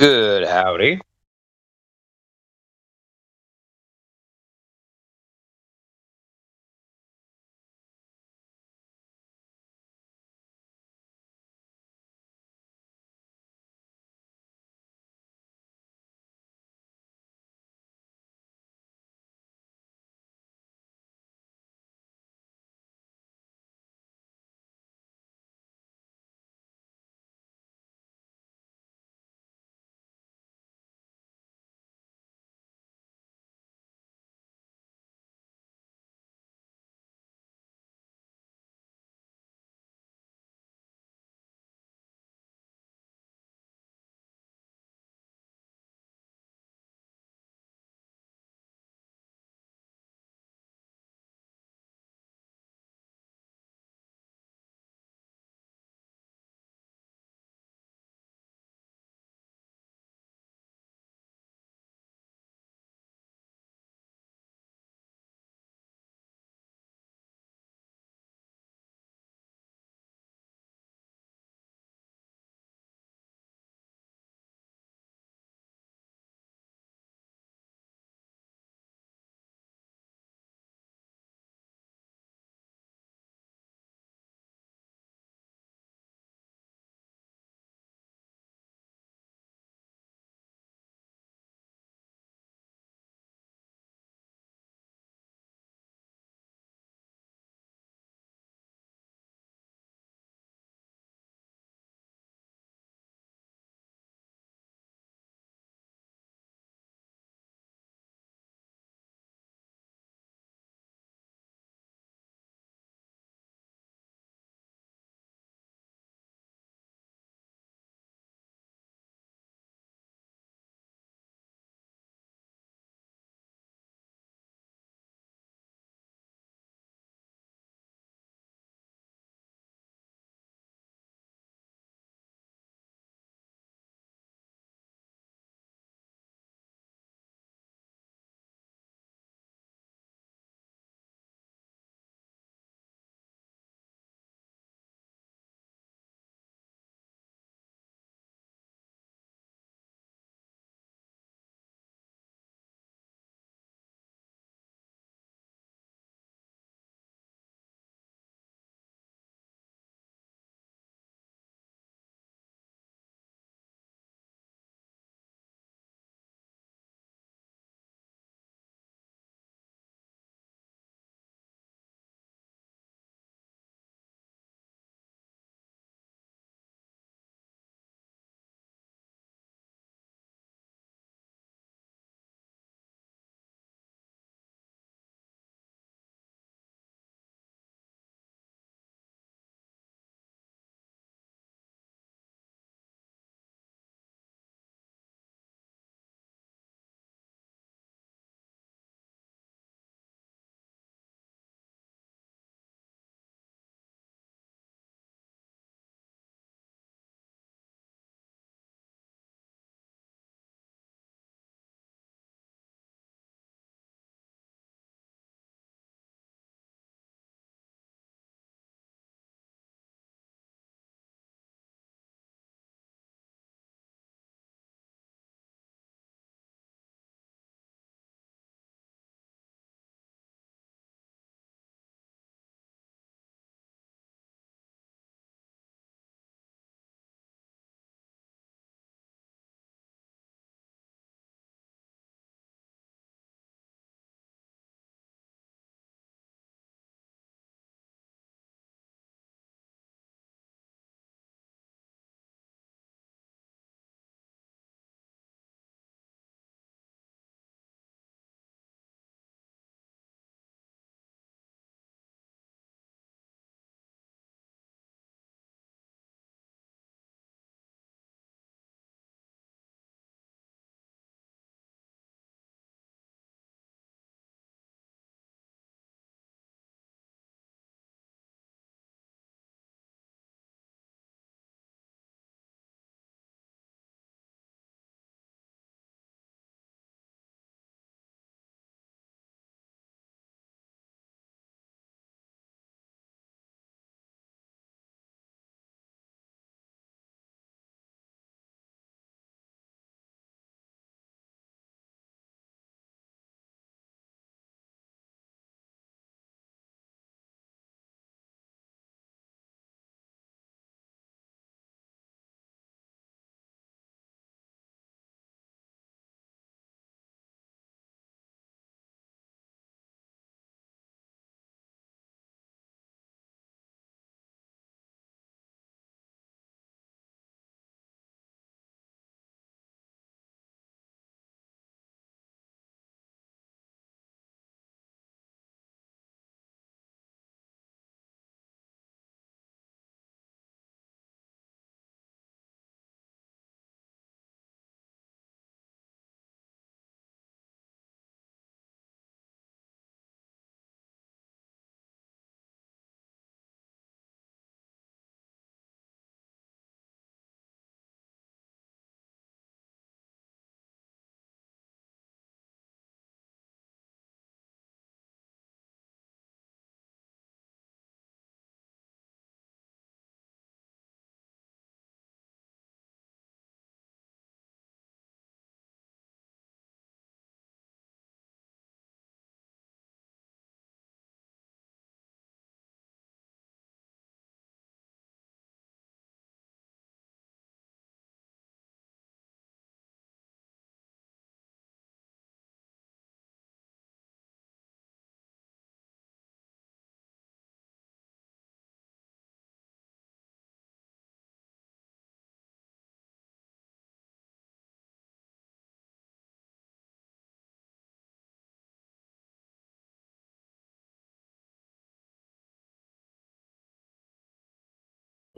Good howdy.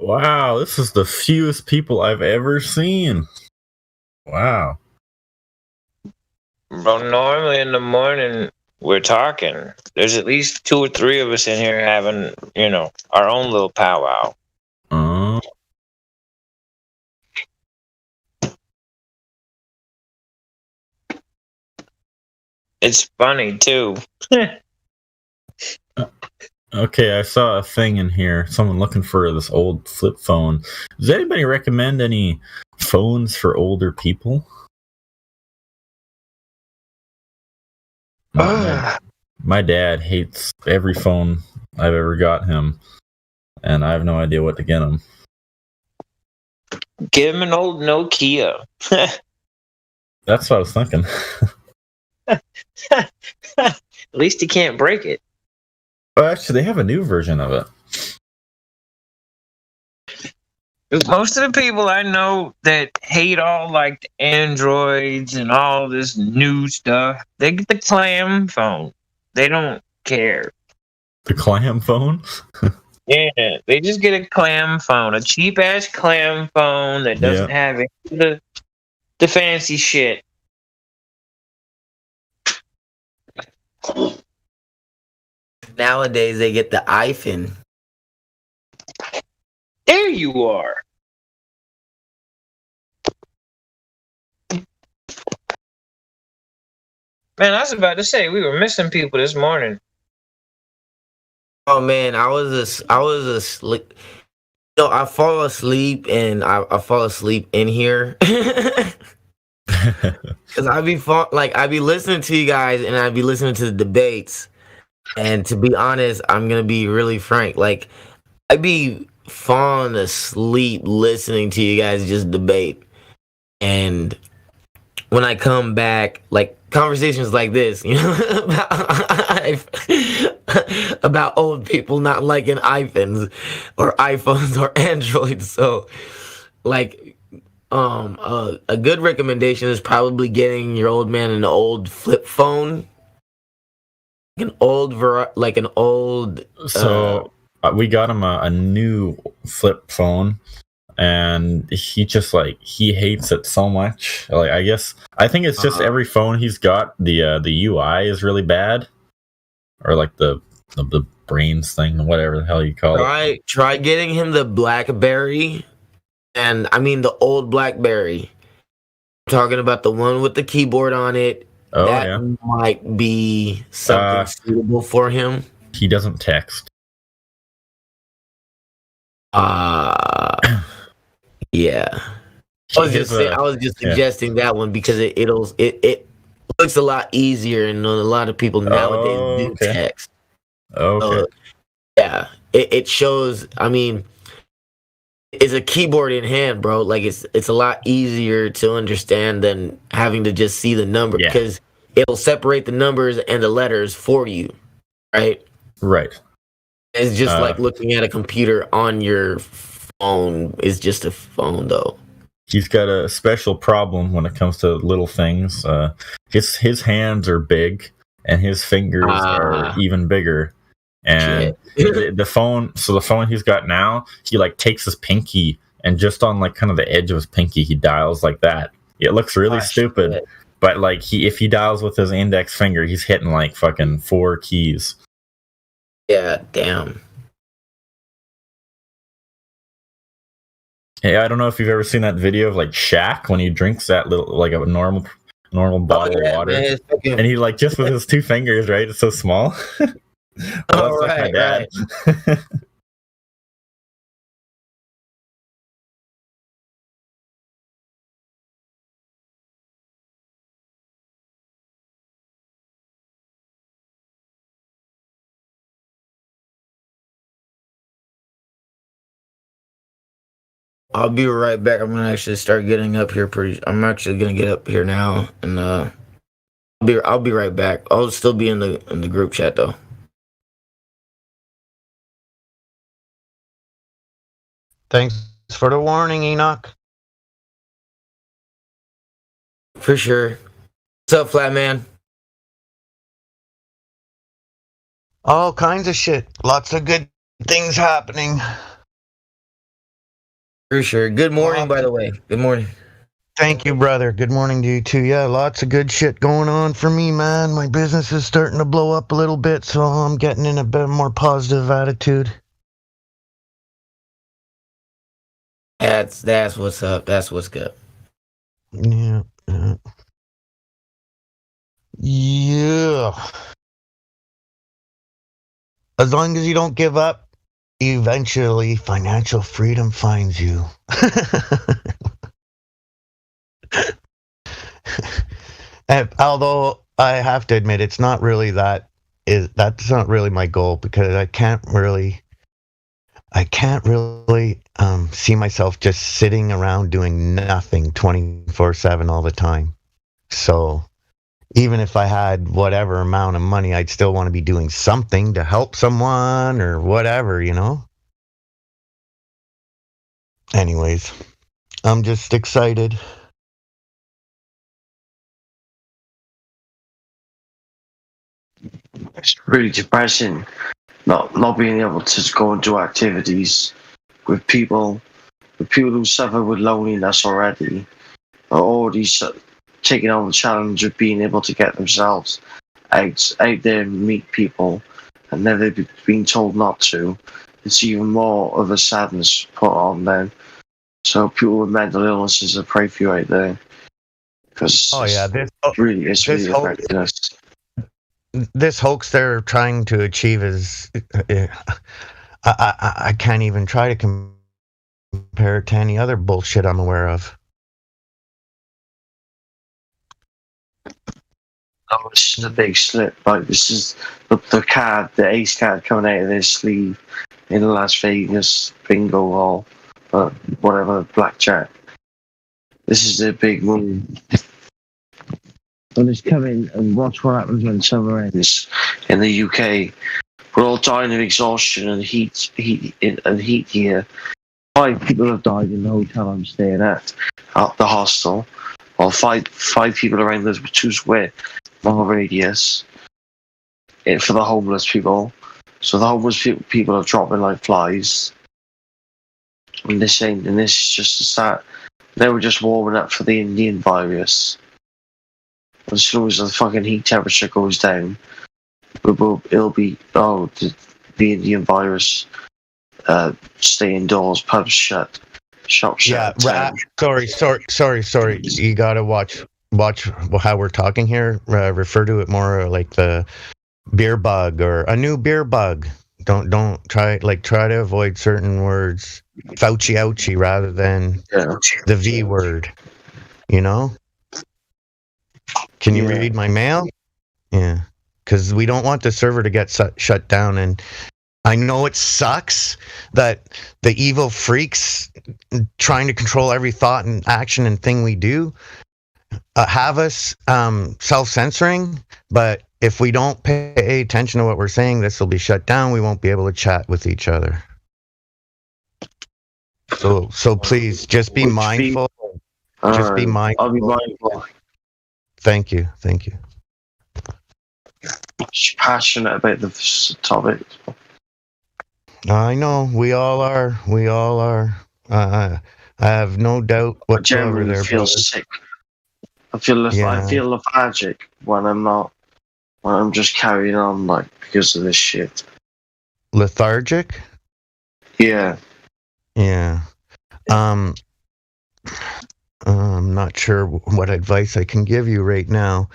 Wow, this is the fewest people I've ever seen. Wow. Bro, normally in the morning we're talking. There's at least two or three of us in here having, our own little powwow. Uh, It's funny too. okay, I saw a thing in here. Someone looking for this old flip phone. Does anybody recommend any phones for older people? My dad hates every phone I've ever got him, and I have no idea what to get him. Give him an old Nokia. That's what I was thinking. At least he can't break it. Oh, actually, they have a new version of it. Most of the people I know that hate all like the Androids and all this new stuff, they get the clam phone. They don't care. The clam phone? Yeah, they just get a clam phone, a cheap ass clam phone that doesn't have any of the fancy shit. Nowadays they get the iPhone. There you are. Man, I was about to say we were missing people this morning. Oh man, I was asleep. No, I fall asleep and I fall asleep in here. Cause I be listening to you guys and I be listening to the debates. And to be honest, I'm gonna be really frank. Like I be falling asleep listening to you guys just debate. And when I come back, like conversations like this, about old people not liking iPhones or Androids. So, like, a good recommendation is probably getting your old man an old flip phone, So we got him a new flip phone, and he just he hates it so much. Like I think it's just every phone he's got, the UI is really bad, or like the brains thing, whatever the hell you call it. Try getting him the BlackBerry, and I mean the old BlackBerry. I'm talking about the one with the keyboard on it. Oh, that might be something suitable for him. He doesn't text. Yeah. I was just suggesting that one because it looks a lot easier, and a lot of people nowadays do text. Okay. Yeah, it shows. I mean, it's a keyboard in hand, bro. Like it's a lot easier to understand than having to just see the number because it'll separate the numbers and the letters for you, right? Right. It's just like looking at a computer on your phone. Is just a phone, though. He's got a special problem when it comes to little things. His hands are big, and his fingers are even bigger. And the phone he's got now, he like takes his pinky and just on like kind of the edge of his pinky, he dials like that. It looks really stupid, but like if he dials with his index finger, he's hitting like fucking 4 keys. Yeah, damn. Hey, I don't know if you've ever seen that video of like Shaq when he drinks that little like a normal bottle of water, man, and he like just with his 2 fingers, right? It's so small. Well, that's like my dad. Right. I'll be right back. I'm gonna actually start getting up here I'm actually gonna get up here now, and I'll be right back. I'll still be in the group chat though. Thanks for the warning, Enoch. For sure. What's up, Flat Man? All kinds of shit. Lots of good things happening. For sure. Good morning, by the way. Good morning. Thank you, brother. Good morning to you too. Yeah, lots of good shit going on for me, man. My business is starting to blow up a little bit, so I'm getting in a bit more positive attitude. That's what's up. That's what's good. Yeah. Yeah. As long as you don't give up, eventually financial freedom finds you. And although I have to admit, it's not really that's not really my goal, because I can't really see myself just sitting around doing nothing 24/7 all the time. So even if I had whatever amount of money, I'd still want to be doing something to help someone or whatever, you know? Anyways, I'm just excited. It's really depressing not being able to go and do activities with people who suffer with loneliness already, are already taking on the challenge of being able to get themselves out there and meet people, and then they've been told not to. It's even more of a sadness put on them. So people with mental illnesses, I pray for you out there, because it's really affecting us. This hoax they're trying to achieve is, I can't even try to compare it to any other bullshit I'm aware of. Oh, this is a big slip. Like, this is the ace card coming out of their sleeve in the Las Vegas bingo hall, whatever, blackjack. This is their big move. And it's coming, and watch what happens when summer ends in the UK. We're all dying of exhaustion and heat here. 5 people have died in the hotel I'm staying at the hostel. Well, five people around the 2 square mile radius for the homeless people. So the homeless people are dropping like flies. And this is just a start. They were just warming up for the Indian virus. As soon as the fucking heat temperature goes down, it'll be the Indian virus. Stay indoors, pubs shut, shops shut. Yeah, sorry. You gotta watch how we're talking here. Refer to it more like the beer bug or a new beer bug. Don't try to avoid certain words. Fauci ouchie rather than the V word. You know? Can you read my mail? Yeah, because we don't want the server to get shut down. And I know it sucks that the evil freaks trying to control every thought and action and thing we do have us self-censoring. But if we don't pay attention to what we're saying, this will be shut down. We won't be able to chat with each other. So please just be mindful. Just be mindful. I'll be mindful. Thank you. She's passionate about the topic. I know we all are. I have no doubt whatsoever. I feel sick. I feel lethargic when I'm not. When I'm just carrying on because of this shit. Lethargic? Yeah. I'm not sure what advice I can give you right now.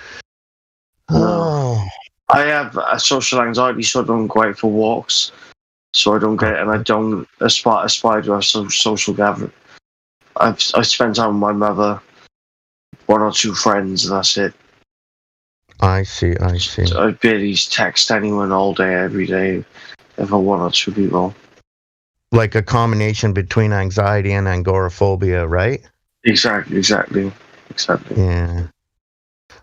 Oh. I have social anxiety, so I don't go out for walks. So I don't get it, and I don't aspire to have some social gathering. I spend time with my mother, 1 or 2 friends, and that's it. I see. So I barely text anyone all day, every day, for 1 or 2 people. Like a combination between anxiety and agoraphobia, right? Exactly. Yeah.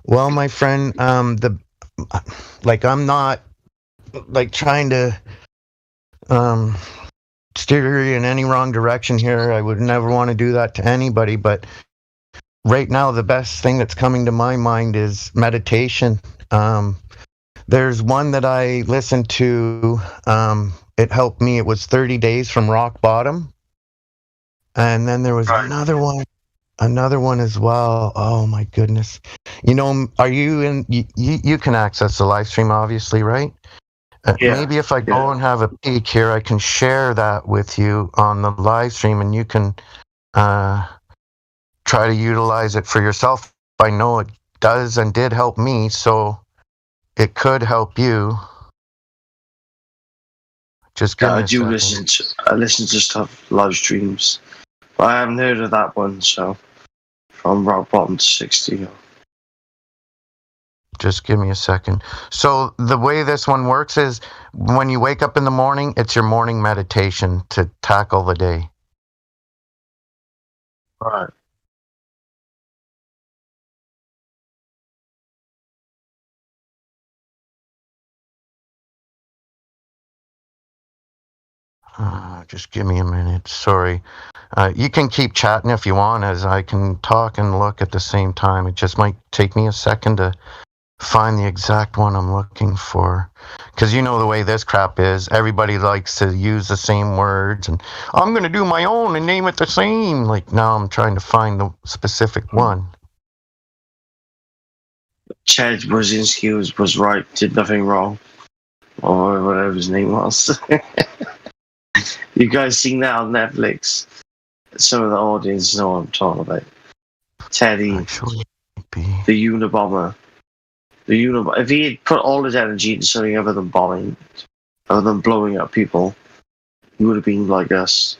Well, my friend, I'm not trying to steer you in any wrong direction here. I would never want to do that to anybody, but right now the best thing that's coming to my mind is meditation. There's one that I listened to. It helped me. It was 30 Days from Rock Bottom. And then there was another one as well. Oh my goodness. Are you in, you can access the live stream, obviously, right? Yeah. Maybe if I go and have a peek here, I can share that with you on the live stream, and you can try to utilize it for yourself. I know it does and did help me, so it could help you. Just give me a second. I listen to stuff, live streams. But I haven't heard of that one, so from rock bottom to 60. Just give me a second. So the way this one works is when you wake up in the morning, it's your morning meditation to tackle the day. Right. Just give me a minute. Sorry. You can keep chatting if you want, as I can talk and look at the same time. It just might take me a second to find the exact one I'm looking for. Because you know the way this crap is. Everybody likes to use the same words, and I'm going to do my own and name it the same. Like, now I'm trying to find the specific one. Chad Brzezinski was right, did nothing wrong. Or whatever his name was. You guys seen that on Netflix? Some of the audience know what I'm talking about. Teddy, Actually, the Unabomber. If he had put all his energy into something other than bombing, other than blowing up people, he would have been like us.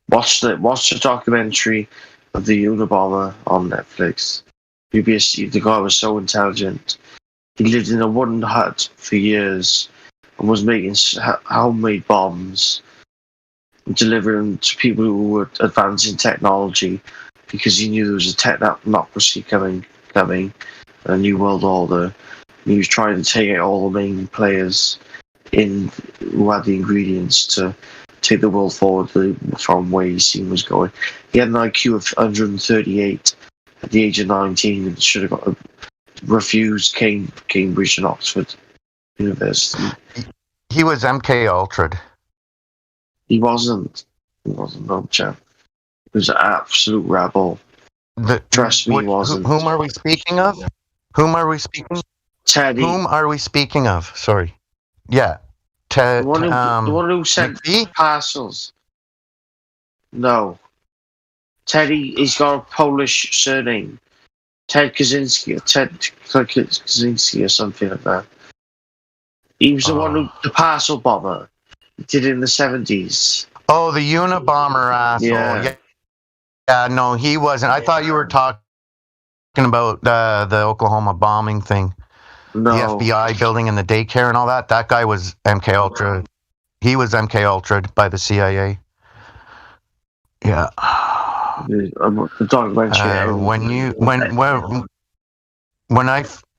Watch the documentary of the Unabomber on Netflix. The guy was so intelligent. He lived in a wooden hut for years and was making homemade bombs and delivering them to people who were advancing technology because he knew there was a technocracy coming, a new world order. And he was trying to take out all the main players who had the ingredients to take the world forward from where he seen was going. He had an IQ of 138 at the age of 19 and should have refused Cambridge and Oxford University. He was MK Ultra. He wasn't no champ. He was an absolute rebel. Trust me, he wasn't. Whom are we speaking of? Teddy. Whom are we speaking of? Sorry. Yeah. The one who sent parcels. No. Teddy, he's got a Polish surname. Ted Kaczynski or something like that. He was the one who, the parcel bomber, he did it in the 70s. Oh, the Unabomber asshole. Yeah, no, he wasn't. I thought you were talking about the Oklahoma bombing thing. No. The FBI building and the daycare and all that. That guy was MK Ultra. He was MK Ultra by the CIA. Yeah.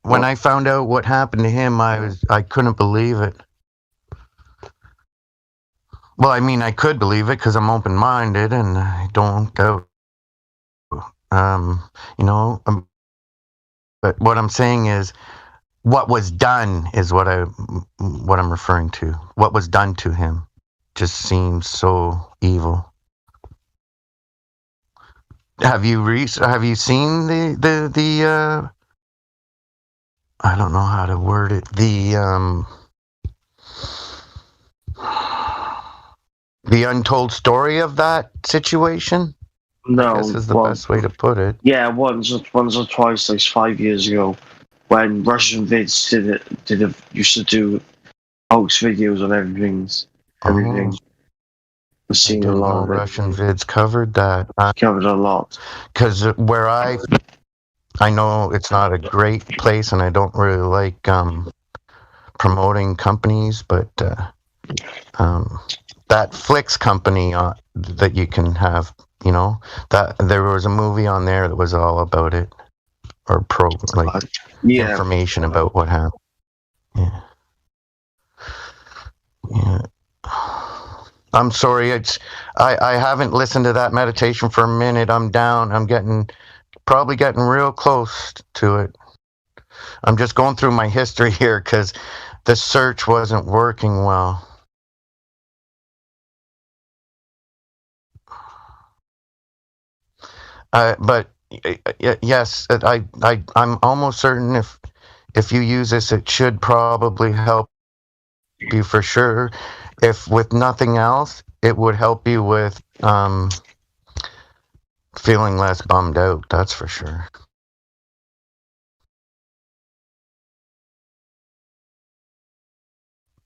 When I found out what happened to him, I couldn't believe it. Well, I mean, I could believe it because I'm open-minded and I don't doubt. But what I'm saying is, what was done is what I'm referring to. What was done to him just seems so evil. Have you seen the I don't know how to word it, the untold story of that situation? No, I guess is the best way to put it. Yeah, once or twice, like 5 years ago, when Russian vids used to do hoax videos on everything. I've seen a lot of Russian vids covered that. Covered a lot. Because where I know it's not a great place, and I don't really like promoting companies, but that Flix company that you can have, that there was a movie on there that was all about it, or information about what happened. Yeah. I'm sorry. I haven't listened to that meditation for a minute. I'm down. I'm probably getting real close to it. I'm just going through my history here because the search wasn't working well. But yes, I'm almost certain if you use this, it should probably help you for sure. If with nothing else, it would help you with feeling less bummed out. That's for sure.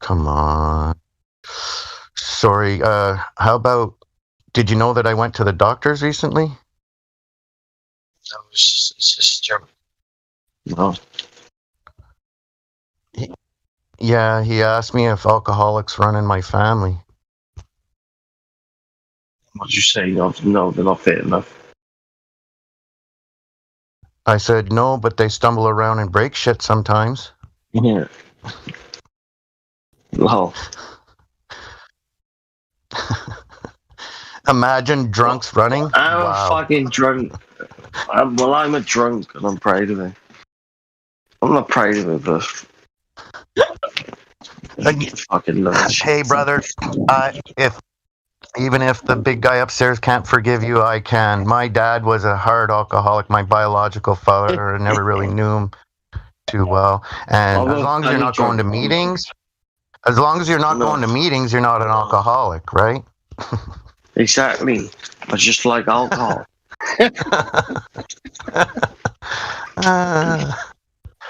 Come on. Sorry. How about? Did you know that I went to the doctors recently? No, it's just German. No. Yeah, he asked me if alcoholics run in my family. What'd you say? No, they're not fit enough. I said no, but they stumble around and break shit sometimes. Yeah. Well, Imagine drunks running. I'm Wow. a fucking drunk. I'm a drunk and I'm proud of it. I'm not proud of it, but fucking love it. Hey, brother, even if the big guy upstairs can't forgive you, I can. My dad was a hard alcoholic. My biological father, I never really knew him too well. And as long as you're not going to meetings, you're not an alcoholic, right? Exactly. I just like alcohol.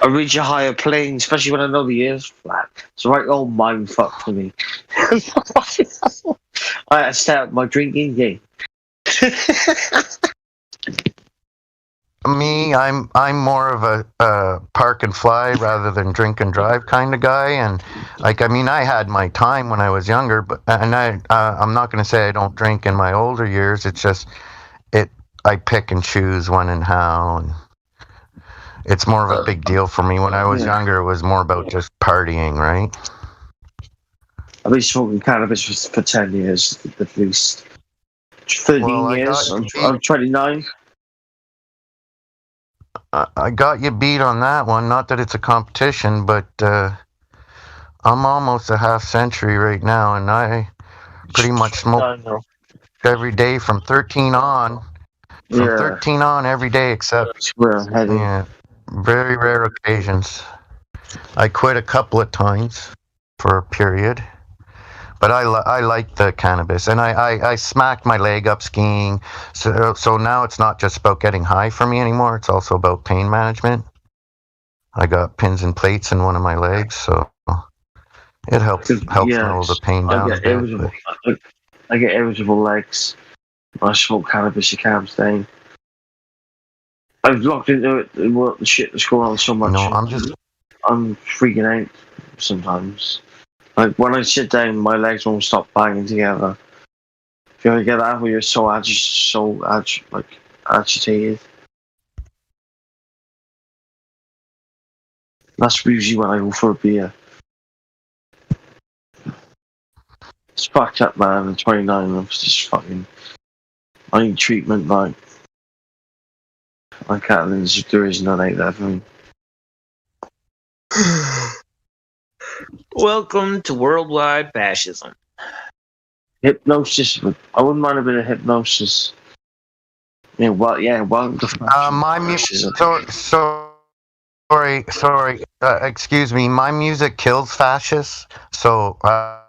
I reach a higher plane, especially when I know the air's flat. It's a right old mind fuck for me. I start my drinking game. Me, I'm more of a park and fly rather than drink and drive kind of guy, and I had my time when I was younger, but I'm not going to say I don't drink in my older years. It's just I pick and choose when and how, and it's more of a big deal for me. When I was younger, it was more about just partying, right? I've been smoking cannabis for 10 years at least. 13 years. I'm 29. I got you beat on that one. Not that it's a competition, but I'm almost a half century right now, and I pretty much smoke every day from 13 on. From 13 on every day, except very rare occasions. I quit a couple of times for a period. But I like the cannabis, and I smacked my leg up skiing, so now it's not just about getting high for me anymore. It's also about pain management. I got pins and plates in one of my legs, so it helps narrow the pain down a bit. I get irritable legs. I smoke cannabis, you can't abstain. I've looked into it, the shit that's going on so much. I'm freaking out sometimes. Like when I sit down, my legs won't stop banging together. If you ever get that, where you're so agitated. That's usually when I go for a beer. It's fucked up, man. I'm 29. I'm just fucking. I need treatment, like. I can't. There is none like that for me. Welcome to worldwide fascism. Hypnosis. I wouldn't mind a bit of hypnosis. Welcome to fascism. Sorry. Excuse me. My music kills fascists, so I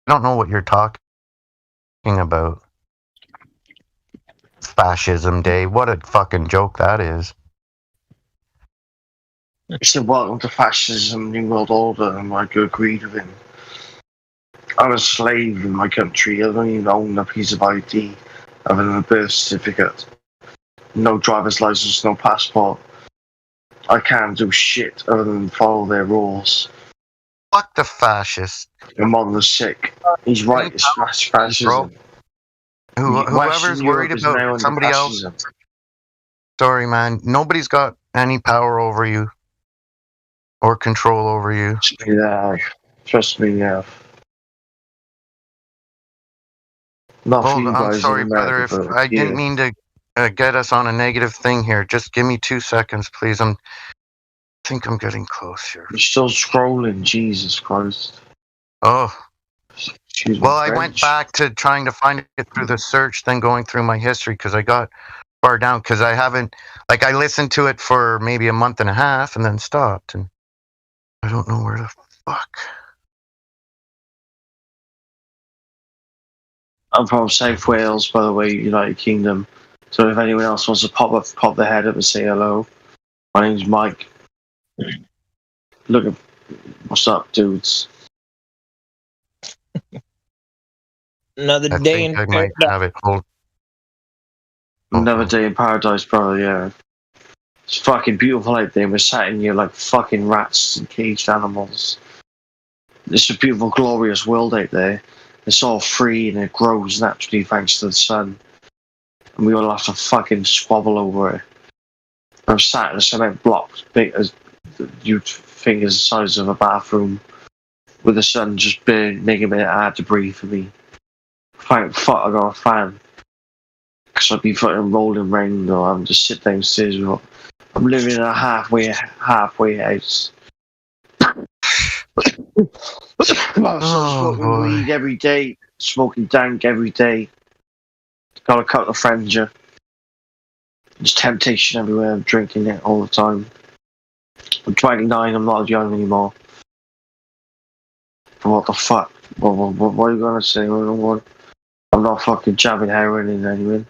don't know what you're talking about. Fascism Day. What a fucking joke that is. He said, welcome to fascism, New World Order, and I agreed with him. I'm a slave in my country. I don't even own a piece of ID other than a birth certificate. No driver's license, no passport. I can't do shit other than follow their rules. Fuck the fascists. I'm on the sick. He's right, it's fascism. Whoever's worried about somebody else. Sorry, man. Nobody's got any power over you. Or control over you. Trust me, yeah. I'm sorry, brother. If I didn't mean to get us on a negative thing here. Just give me 2 seconds, please. I think I'm getting close here. You're still scrolling, Jesus Christ. Oh. Excuse me, Well, I went French. back to trying to find it through the search, then going through my history because I got far down because I haven't, like, I listened to it for maybe a month and a half and then stopped, and I don't know where the fuck. I'm from South Wales, by the way, United Kingdom. So if anyone else wants to pop their head up and say hello, my name's Mike. Look, what's up, dudes? Another I day think in I might paradise. have it hold. Another day in paradise, brother. Yeah, it's fucking beautiful out there. We're sat in here like fucking rats and caged animals. It's a beautiful, glorious world out there. It's all free and it grows naturally thanks to the sun. And we all have to fucking squabble over it. I'm sat in a cement block big as you fingers the size of a bathroom with the sun just making it hard to breathe for me. Thank fuck I got a fan. Because I'd be fucking rolling rain or I'm just sit downstairs. I'm living in a halfway house. I'm smoking weed every day, smoking dank every day. Got a couple of friends, yeah. There's temptation everywhere. I'm drinking it all the time. I'm 29. I'm not young anymore. What the fuck? What are you gonna say? I'm not fucking jabbing heroin in anyone.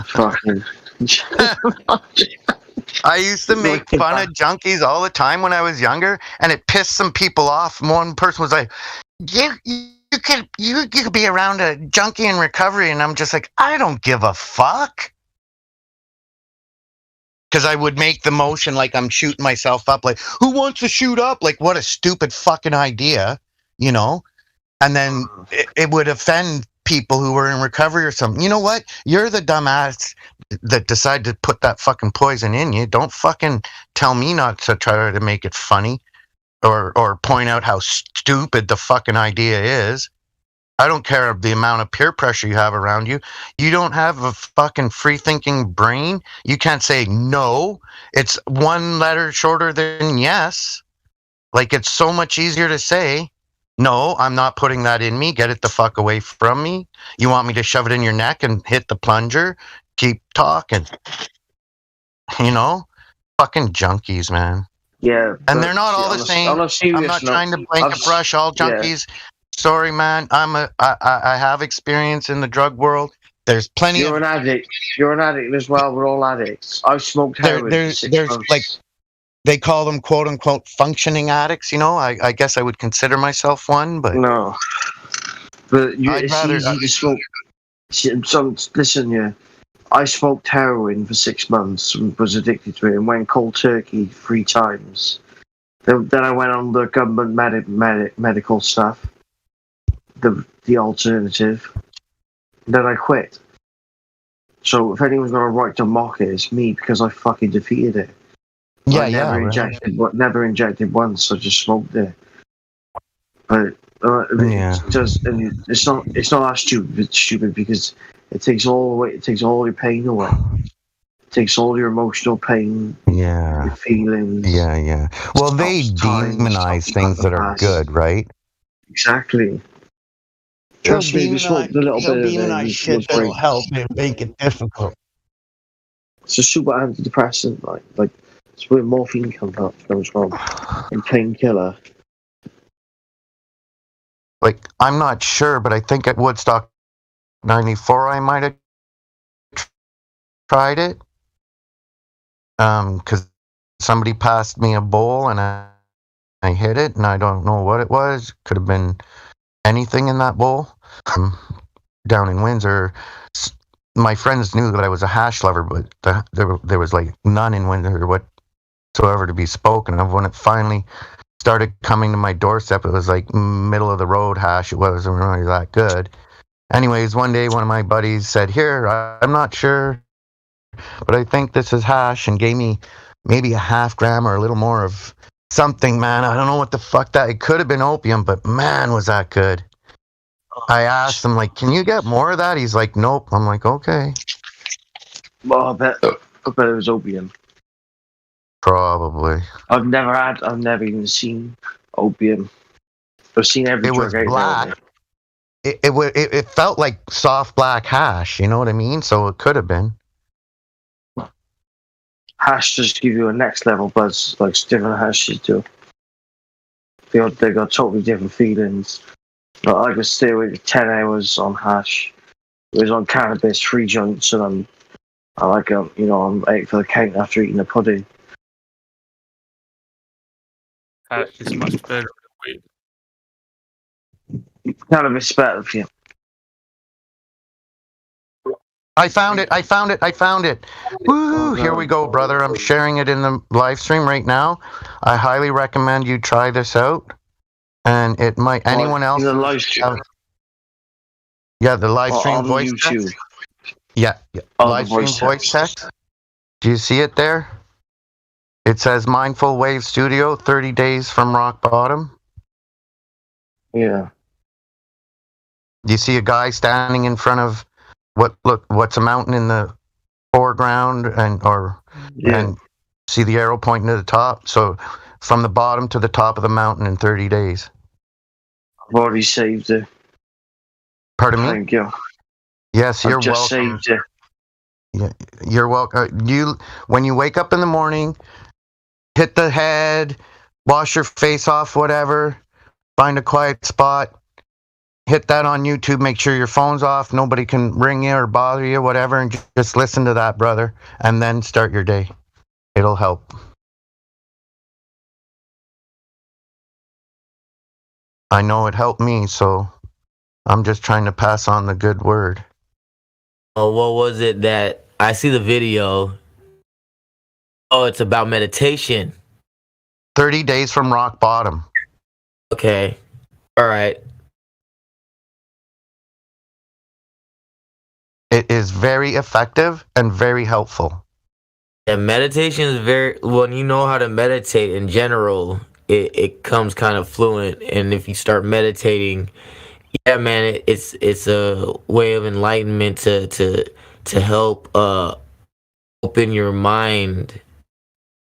Fucking. I used to make fun of junkies all the time when I was younger, and it pissed some people off. One person was like, "You could be around a junkie in recovery," and I'm just like, I don't give a fuck. Because I would make the motion like I'm shooting myself up, like, who wants to shoot up? Like, what a stupid fucking idea, you know? And then it would offend people who were in recovery or something. You know what? You're the dumbass that decided to put that fucking poison in you. Don't fucking tell me not to try to make it funny or point out how stupid the fucking idea is. I don't care the amount of peer pressure you have around you. You don't have a fucking free-thinking brain. You can't say no. It's one letter shorter than yes. Like, it's so much easier to say, no, I'm not putting that in me. Get it the fuck away from me. You want me to shove it in your neck and hit the plunger? Keep talking. You know? Fucking junkies, man. Yeah. And they're not all the same. I'm not trying to blanket brush all junkies. Yeah. Sorry, man. I have experience in the drug world. There's plenty. You're an addict. You're an addict as well. We're all addicts. I've smoked heroin for 6 months. Like, they call them quote unquote functioning addicts. You know, I guess I would consider myself one, but no. But it's easy to smoke. So listen, yeah. I smoked heroin for 6 months and was addicted to it and went cold turkey 3 times. Then I went on the government medical stuff. The alternative. Then I quit. So if anyone's got a right to mock it, it's me because I fucking defeated it. Yeah, Never injected once. I just smoked it. But it's not that stupid. It's stupid because it takes all your pain away. It takes all your emotional pain. Yeah. Your feelings. Yeah. Well, they demonize things that are good, right? Exactly. Trust me, we smoked a little bit of it. Shit that'll help and make it difficult. It's a super antidepressant, like it's where morphine comes from, and painkiller. Like, I'm not sure, but I think at Woodstock 94 I might have tried it. Because somebody passed me a bowl and I hit it, and I don't know what it was. Could have been anything in that bowl. Down in Windsor, my friends knew that I was a hash lover, but there was like none in Windsor whatsoever to be spoken of. When it finally started coming to my doorstep, it was like middle of the road hash. It wasn't really that good. Anyways, one day one of my buddies said, "Here, I'm not sure, but I think this is hash," and gave me maybe a half gram or a little more of something, man. I don't know what the fuck that. It could have been opium, but man, was that good. I asked him, like, "Can you get more of that?" He's like, "Nope." I'm like, "Okay." Well, I bet it was opium. Probably. I've never even seen opium. I've seen every It was drug out black. there. It felt like soft black hash. You know what I mean? So it could have been. Hash just give you a next level buzz, like different hashes do. They got totally different feelings. Like, I could stay awake 10 hours on hash. It was on cannabis, 3 joints, and I'm out for the count after eating the pudding. Hash is much better than weed. Cannabis is better for you. I found it. Woo! Here we go, brother. I'm sharing it in the live stream right now. I highly recommend you try this out. And it might anyone else. In the live stream. Yeah, the live stream on voice YouTube. text. Yeah. Oh, Live the stream voice voice text. Do you see it there? It says Mindful Wave Studio, 30 days from rock bottom. Yeah. Do you see a guy standing in front of what's a mountain in the foreground and see the arrow pointing to the top? So from the bottom to the top of the mountain in 30 days. I've already saved it. Pardon me? Thank you. Yes, you're I've just welcome. saved it. Yeah, you're welcome. When you wake up in the morning, hit the head, wash your face off, whatever, find a quiet spot, hit that on YouTube, make sure your phone's off, nobody can ring you or bother you, whatever, and just listen to that, brother, and then start your day. It'll help. I know it helped me, so I'm just trying to pass on the good word. Oh, what was it that I see the video? Oh, it's about meditation. 30 days from rock bottom. Okay. All right. It is very effective and very helpful. And meditation is when you know how to meditate in general, it comes kind of fluent. And if you start meditating, yeah, man, it's a way of enlightenment to help open your mind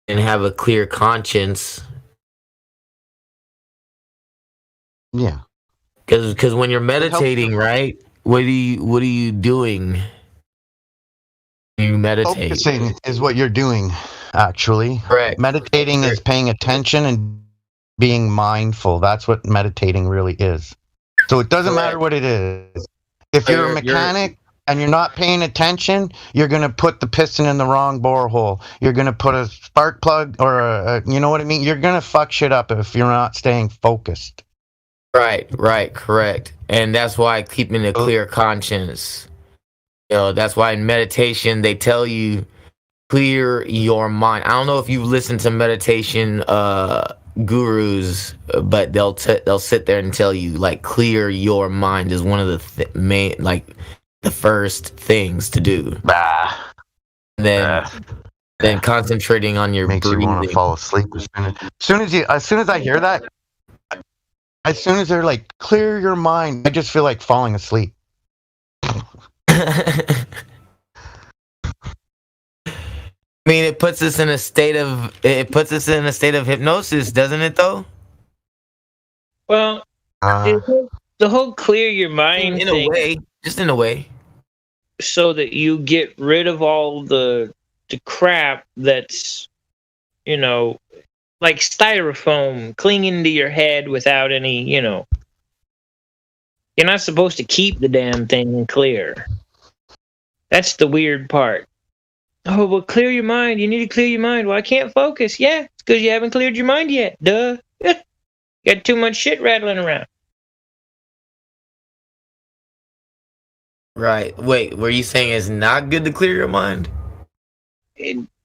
and have a clear conscience. Yeah. Because when you're meditating, right? What are you doing? You meditate. Focusing is what you're doing, actually. Correct. Meditating is paying attention and being mindful. That's what meditating really is. So it doesn't matter what it is. If you're a mechanic and you're not paying attention, you're going to put the piston in the wrong borehole. You're going to put a spark plug or a you know what I mean? You're going to fuck shit up if you're not staying focused. Right, correct. And that's why keeping a clear conscience. That's why in meditation they tell you clear your mind. I don't know if you've listened to meditation gurus, but they'll sit there and tell you like clear your mind is one of the main, like the first things to do. Then concentrating on your makes breathing. you want to fall asleep as soon as I hear that. As soon as they're like, clear your mind, I just feel like falling asleep. I mean, it puts us in a state of hypnosis, doesn't it? Though. Well, the whole clear your mind in thing, a way, just in a way, so that you get rid of all the crap that's, like styrofoam clinging to your head without any, you're not supposed to keep the damn thing clear. That's the weird part. Oh, well, clear your mind. You need to clear your mind. Well, I can't focus. Yeah, it's because you haven't cleared your mind yet. Duh. Got too much shit rattling around. Right. Wait, were you saying it's not good to clear your mind?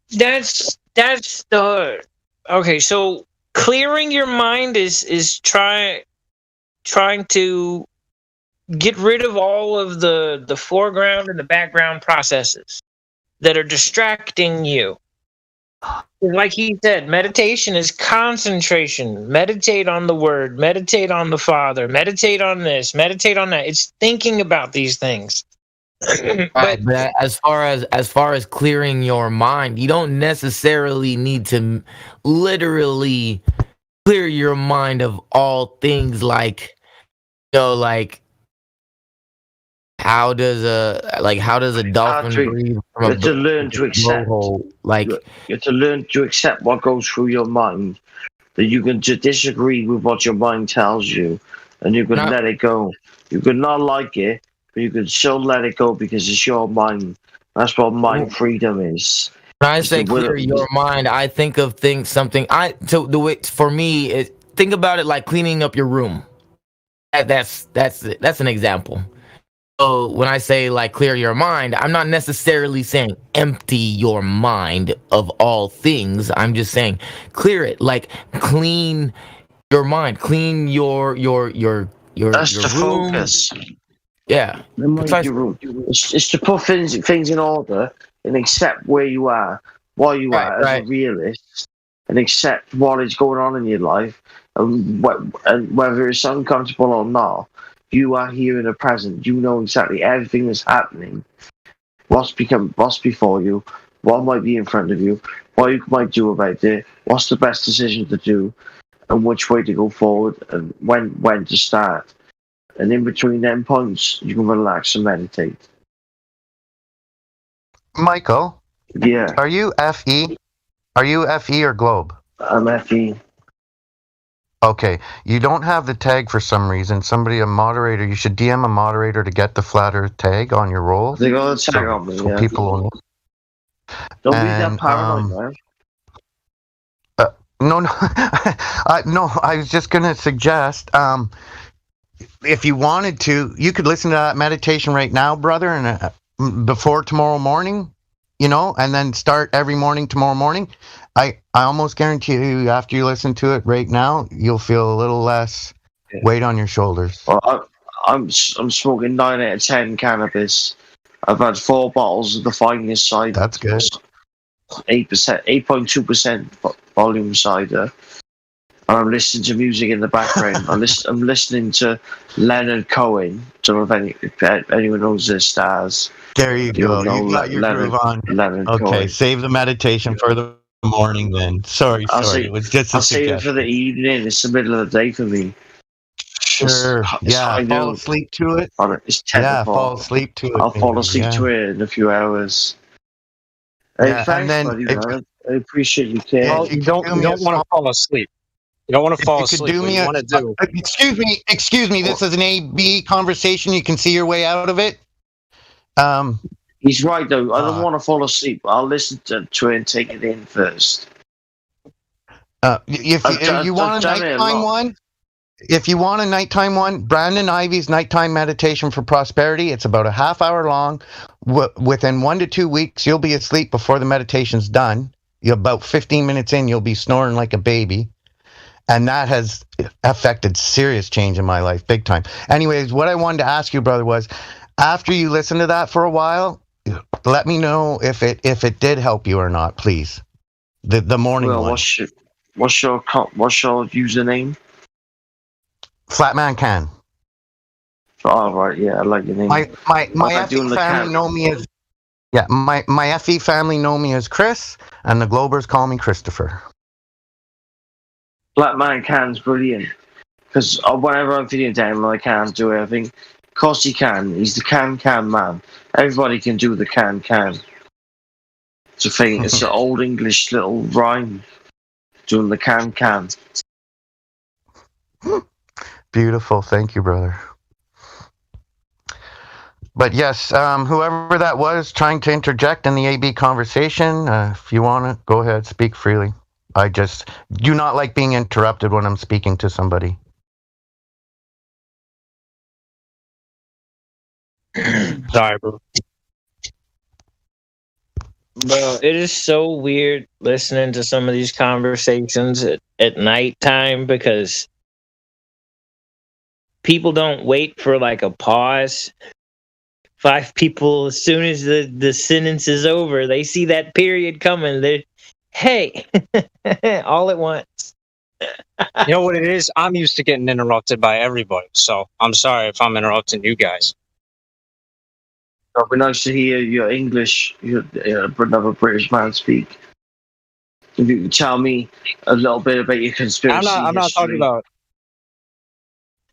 That's the... Okay, so clearing your mind is trying to get rid of all of the foreground and the background processes that are distracting you. Like he said, meditation is concentration. Meditate on the word, meditate on the Father, meditate on this, meditate on that. It's thinking about these things. But as far as clearing your mind, you don't necessarily need to literally clear your mind of all things, like, like how does a dolphin Patrick, breathe you from a have to learn to accept. blowhole? Like, You have to learn to accept what goes through your mind. That you can disagree with what your mind tells you, and you can let it go. You can not like it, but you can still let it go because it's your mind. That's what mind freedom is. when I say clear your mind, I think of the way for me, think about it like cleaning up your room. That's an example. So when I say like clear your mind, I'm not necessarily saying empty your mind of all things. I'm just saying clear it, like clean your mind, clean your That's your the room. focus. Yeah, Your room. It's to put things in order and accept where you are, as a realist, and accept what is going on in your life, and whether it's uncomfortable or not. You are here in the present. You know exactly everything that's happening. What's before you, what might be in front of you, what you might do about it, what's the best decision to do, and which way to go forward, and when to start. And in between them points, you can relax and meditate. Michael, Yeah, are you FE? Are you FE or Globe? I'm FE. Okay, you don't have the tag for some reason. A moderator, you should DM a moderator to get the Flat Earth tag on your roll. They got a tag on me, yeah. People will know. Don't be that paranoid, man. No, I was just gonna suggest, if you wanted to, you could listen to that meditation right now, brother, and before tomorrow morning, and then start every morning tomorrow morning. I almost guarantee you, after you listen to it right now, you'll feel a little less weight on your shoulders. Well, I'm smoking 9 out of 10 cannabis. I've had 4 bottles of the finest cider. That's good. 8.2% volume cider. And I'm listening to music in the background. I'm listening to Leonard Cohen. Don't know if anyone knows their stars. There you go. You got your groove on. Leonard okay, Cohen. Save the meditation for the morning then. Sorry. It was just a I'll save it for the evening. It's the middle of the day for me. Sure. Fall asleep to it. It's 10 yeah, fall asleep to it. I'll fall asleep to it in a few hours. Hey, thanks, and then buddy, man. I appreciate you, Ken. Well, you don't want to fall asleep. You don't want to fall asleep. Do me what you want to do. Excuse me. This is an A-B conversation. You can see your way out of it. He's right, though. I don't want to fall asleep. I'll listen to it and take it in first. If you want a nighttime one, Brandon Ivey's Nighttime Meditation for Prosperity. It's about a half hour long. Within 1 to 2 weeks, you'll be asleep before the meditation's done. You're about 15 minutes in, you'll be snoring like a baby. And that has affected serious change in my life, big time. Anyways, what I wanted to ask you, brother, was after you listen to that for a while, let me know if it did help you or not, please. The morning one. What's your username? Flatman Can. Oh, right, yeah, I like your name. My FE family know me as my FE family know me as Chris, and the Globers call me Christopher. Black Man Can's brilliant, because whenever I'm feeling down, I can't do everything. Of course he can. He's the can man. Everybody can do the can. It's a thing. It's an old English little rhyme. Doing the can. Beautiful. Thank you, brother. But yes, whoever that was trying to interject in the AB conversation, if you want to, go ahead, speak freely. I just do not like being interrupted when I'm speaking to somebody. Sorry, bro. Bro, it is so weird listening to some of these conversations at nighttime because people don't wait for like a pause. 5 people, as soon as the sentence is over, they see that period coming. They're, hey, all at once. You know what it is? I'm used to getting interrupted by everybody, so I'm sorry if I'm interrupting you guys. It'd be nice to hear your English, another British man speak. if you could tell me a little bit about your conspiracy I'm not talking history. about.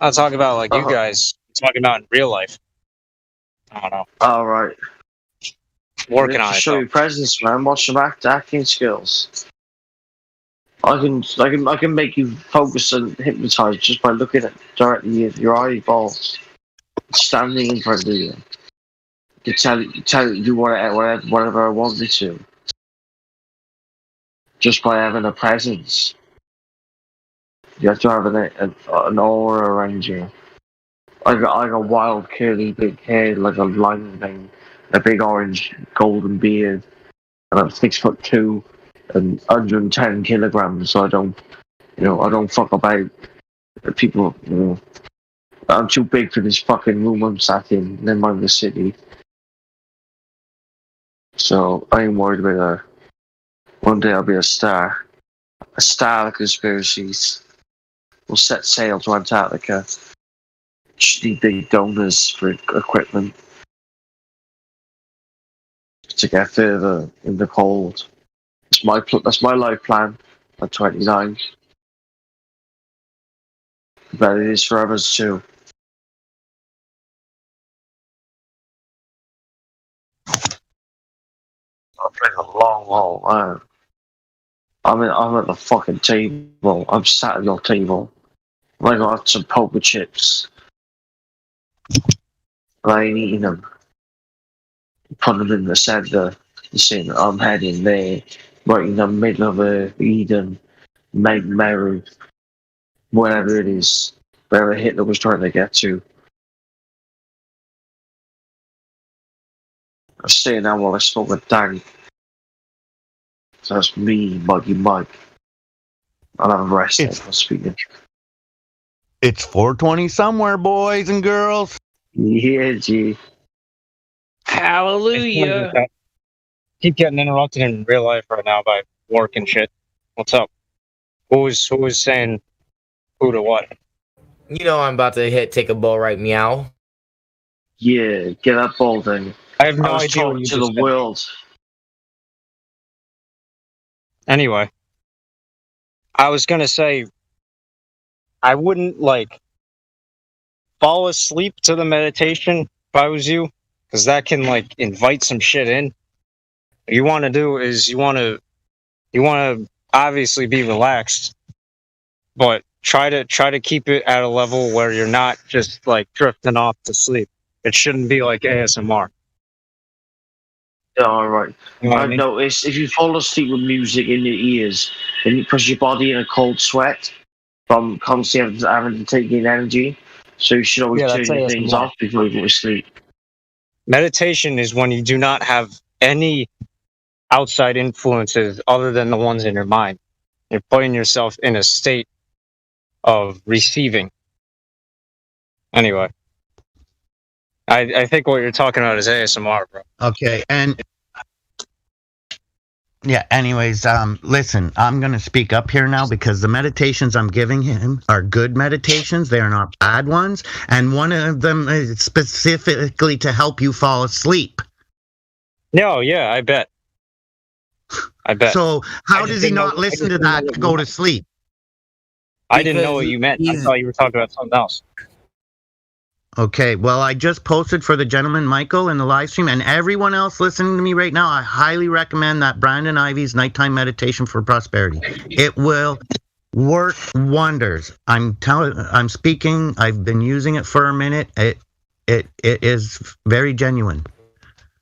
I'm talking about like you Uh-huh. guys. I'm talking about in real life. I don't know. All right. Working on it. Show Though. your presence, man. Watch your acting skills. I can make you focus and hypnotize just by looking at directly at your eyeballs, standing in front of you. To tell you do whatever I wanted to, just by having a presence. You have to have an aura around you. Like a wild, curly, big head, like a lion thing, a big orange, golden beard, and I'm 6'2" and 110 kilograms. So I don't fuck about. People, I'm too big for this fucking room I'm sat in. Never mind the city. So I ain't worried about that. One day I'll be a star. A star of conspiracies. We'll set sail to Antarctica. Just need big donors for equipment to get further in the cold. That's my life plan at 29. But it is for others too. I'm playing a long haul, man. I'm at the fucking table. I'm sat at your table. I got some poker chips. I ain't eating them. Put them in the center. Saying I'm heading there, right in the middle of Eden, Meru, whatever it is, wherever Hitler was trying to get to. I'm saying that while I smoke a dank. So that's me, Muggy Mike. I'll have a rest after speaking. It's 420 somewhere, boys and girls. Yeah, G. Hallelujah. Keep getting interrupted in real life right now by work and shit. What's up? Who was saying who to what? You know I'm about to take a ball right meow. Yeah, get that ball then. I have no I was idea what talking you to just the said. world. Anyway, I was gonna say I wouldn't fall asleep to the meditation if I was you, because that can invite some shit in. What you want to do is you want to obviously be relaxed, but try to keep it at a level where you're not just drifting off to sleep. It shouldn't be like ASMR. Yeah, alright. You know what I I've mean? noticed if you fall asleep with music in your ears, then you push your body in a cold sweat from constantly having to take in energy. So you should always Yeah, turn that's your things ASMR. off before you go to sleep. Meditation is when you do not have any outside influences other than the ones in your mind. You're putting yourself in a state of receiving. Anyway, I think what you're talking about is ASMR, bro. Okay, and yeah, anyways, listen, I'm going to speak up here now because the meditations I'm giving him are good meditations. They are not bad ones. And one of them is specifically to help you fall asleep. No, yeah, I bet. So how does he not listen to that to go to sleep? I didn't know what you meant. I thought you were talking about something else. Okay, well, I just posted for the gentleman Michael in the live stream, and everyone else listening to me right now, I highly recommend that Brandon Ivy's Nighttime Meditation for Prosperity. It will work wonders. I'm speaking. I've been using it for a minute. It is very genuine,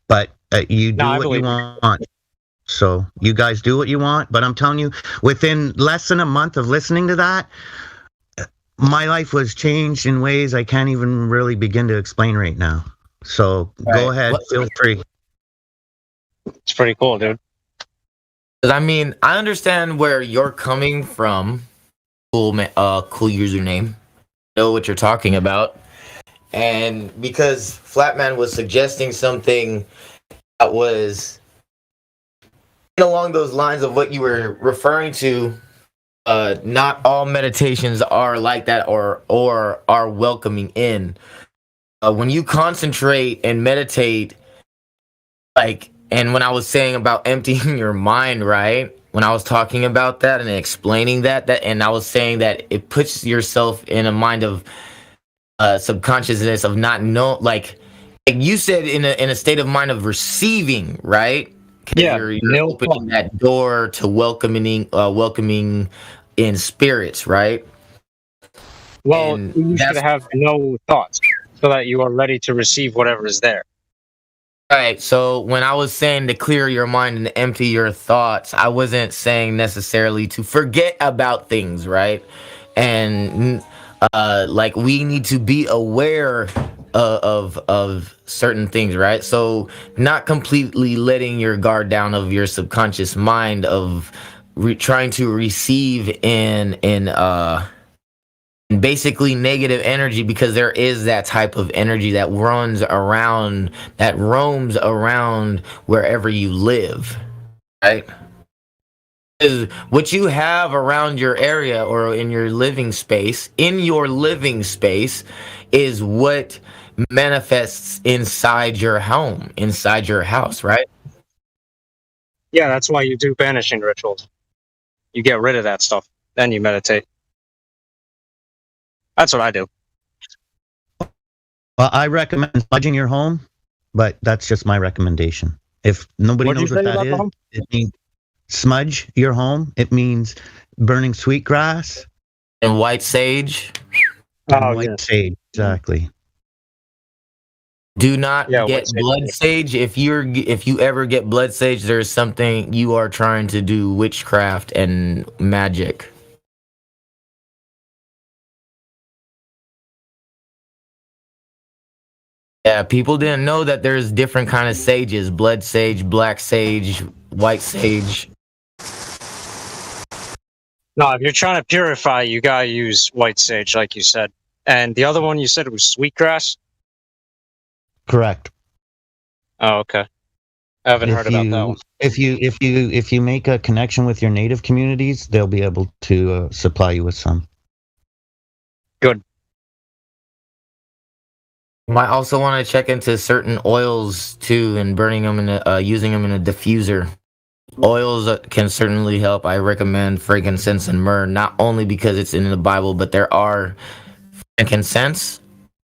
but you do what you want. So you guys do what you want, but I'm telling you, within less than a month of listening to that, my life was changed in ways I can't even really begin to explain right now. So go ahead, feel free. It's pretty cool, dude. I mean, I understand where you're coming from. Cool username. Know what you're talking about. And because Flatman was suggesting something that was along those lines of what you were referring to, not all meditations are like that or are welcoming in. When you concentrate and meditate, and when I was saying about emptying your mind, right? when I was talking about that and explaining that, and I was saying that it puts yourself in a mind of subconsciousness of not know, like you said, in a state of mind of receiving, right? 'Cause Yeah, you're nil opening thought. that door to welcoming in spirits, right? Well, And you should that's have no thoughts so that you are ready to receive whatever is there. right. So when I was saying to clear your mind and empty your thoughts, I wasn't saying necessarily to forget about things, right? And like we need to be aware of certain things, right? So not completely letting your guard down of your subconscious mind of trying to receive in basically negative energy, because there is that type of energy that runs around, that roams around wherever you live, right? 'Cause what you have around your area or in your living space is what manifests inside your home, inside your house, right? Yeah, that's why you do banishing rituals. You get rid of that stuff, then you meditate. That's what I do. Well, I recommend smudging your home, but that's just my recommendation. If nobody What'd you knows what say that about the is, home? it means smudge your home. It means burning sweetgrass And white sage, and Oh, white yeah. sage. Exactly. do not Yeah, get white sage. blood sage. If you ever get blood sage, there's something you are trying to do witchcraft and magic. Yeah, people didn't know that there's different kind of sages: blood sage, black sage, white sage. No, if you're trying to purify, you gotta use white sage, like you said. And the other one you said was sweetgrass? Correct. Oh, okay. I haven't heard about that one. If you make a connection with your native communities, they'll be able to supply you with some. Good. You might also want to check into certain oils too, and burning them using them in a diffuser. Oils can certainly help. I recommend frankincense and myrrh, not only because it's in the Bible, but there are frankincense